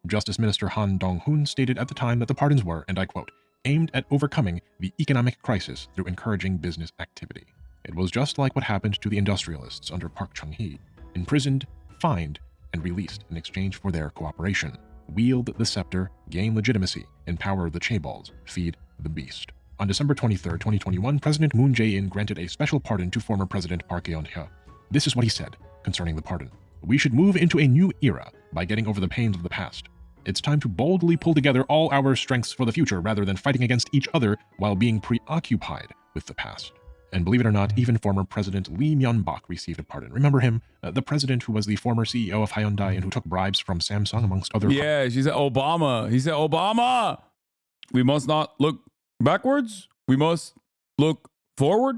Justice Minister Han Dong-hoon stated at the time that the pardons were, and I quote, aimed at overcoming the economic crisis through encouraging business activity. It was just like what happened to the industrialists under Park Chung-hee, imprisoned, fined, and released in exchange for their cooperation. Wield the scepter, gain legitimacy, empower the chaebols, feed the beast. On December 23, 2021, President Moon Jae-in granted a special pardon to former President Park Geun-hye. This is what he said concerning the pardon. We should move into a new era by getting over the pains of the past. It's time to boldly pull together all our strengths for the future rather than fighting against each other while being preoccupied with the past. And believe it or not, even former President Lee Myung-bak received a pardon. Remember him? The president who was the former CEO of Hyundai and who took bribes from Samsung, amongst other... Yeah, she said Obama. He said, Obama! We must not look backwards. We must look forward.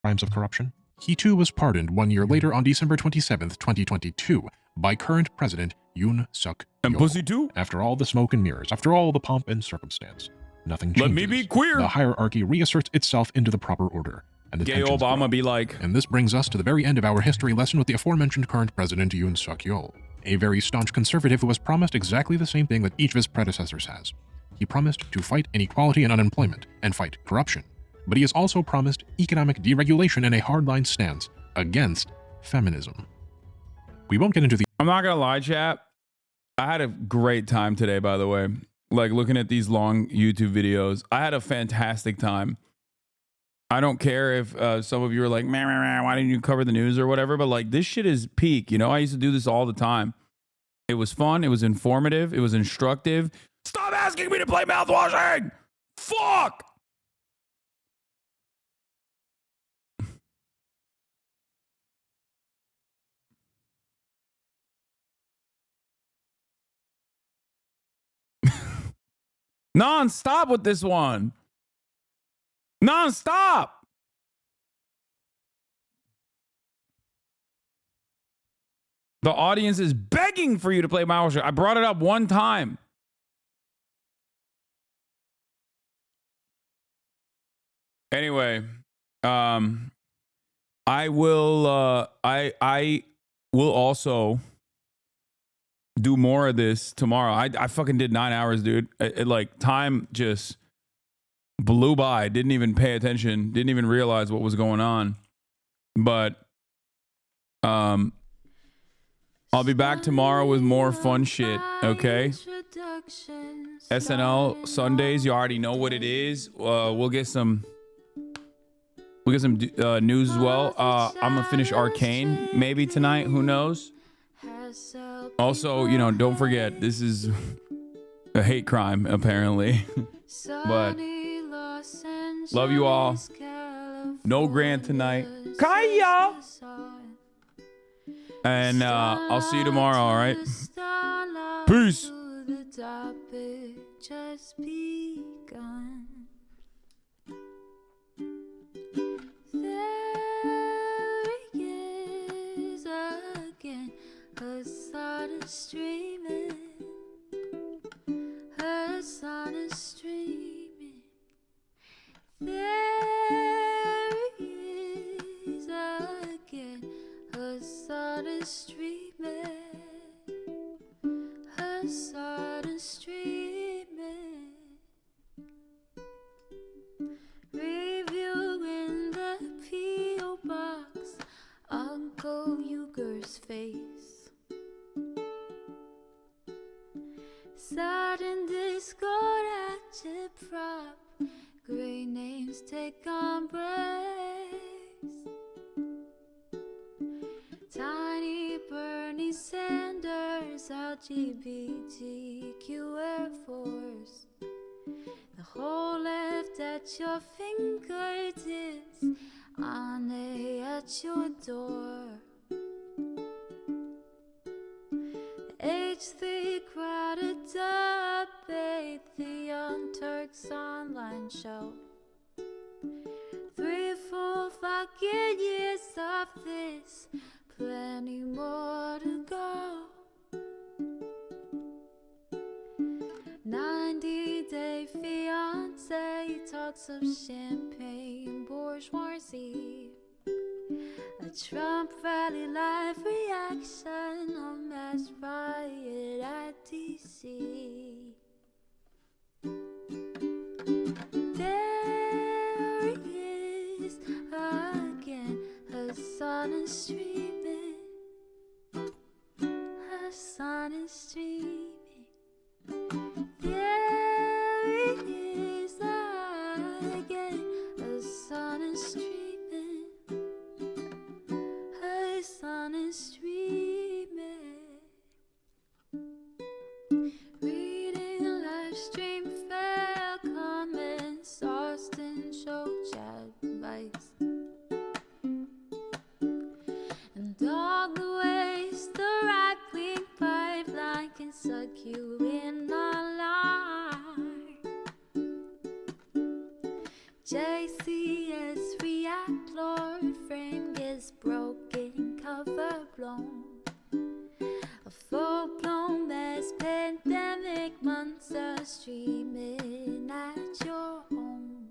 Crimes of corruption. He too was pardoned 1 year later on December 27th, 2022, by current President Yoon Suk Yeol. And pussy too? After all the smoke and mirrors, after all the pomp and circumstance, nothing changes. Let me be queer. The hierarchy reasserts itself into the proper order. And the Gay Obama grow. Be like. And this brings us to the very end of our history lesson with the aforementioned current President Yoon Suk Yeol, a very staunch conservative who has promised exactly the same thing that each of his predecessors has. He promised to fight inequality and unemployment and fight corruption. But he has also promised economic deregulation and a hardline stance against feminism. We won't get into the... I'm not gonna lie, chat. I had a great time today, by the way. Like, looking at these long YouTube videos. I had a fantastic time. I don't care if some of you are like, man, why didn't you cover the news or whatever? But, like, this shit is peak. You know, I used to do this all the time. It was fun. It was informative. It was instructive. Stop asking me to play mouthwashing! Fuck! Non-stop with this one. Non-stop. The audience is begging for you to play Mouthwash. I brought it up one time. Anyway, I will also do more of this tomorrow. I fucking did 9 hours, dude. It like time just blew by. Didn't even pay attention. Didn't even realize what was going on. But I'll be back tomorrow with more fun shit, okay? SNL Sundays, you already know what it is. We'll get some news as well. I'm gonna finish Arcane maybe tonight, who knows? Also, you know, don't forget, this is a hate crime, apparently. But love you all. No Grant tonight. Kaya! And I'll see you tomorrow, all right? Peace. Her sun is streaming, her sun is streaming. There he is again, her sun is streaming, her sun is streaming. Reviewing the P.O. box, Uncle Uger's face. Sudden discord at your prop, great names take embrace. Tiny Bernie Sanders, LGBTQ Air Force. The whole left at your fingertips, on at your door. H3 crowded debate, the Young Turks online show. 3 full fucking years of this, plenty more to go. 90-day fiance, jugs of champagne, bourgeoisie. A Trump rally live reaction, a mass riot at DC. There he is again, Hasan is streaming. Hasan is streaming. There he is again, Hasan is streaming. Hasan is streaming. Reading a live stream, fair comments, Austin show chat advice. And all the ways the right-wing pipeline can suck you in online. JCS react, Lord frame gets broken, cover blown. A full-blown mass pandemic, monster streaming at your home.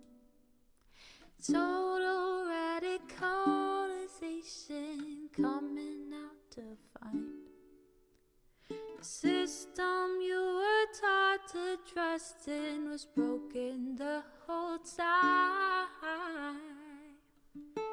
Total radicalization coming out to find. The system you were taught to trust in was broken the whole time.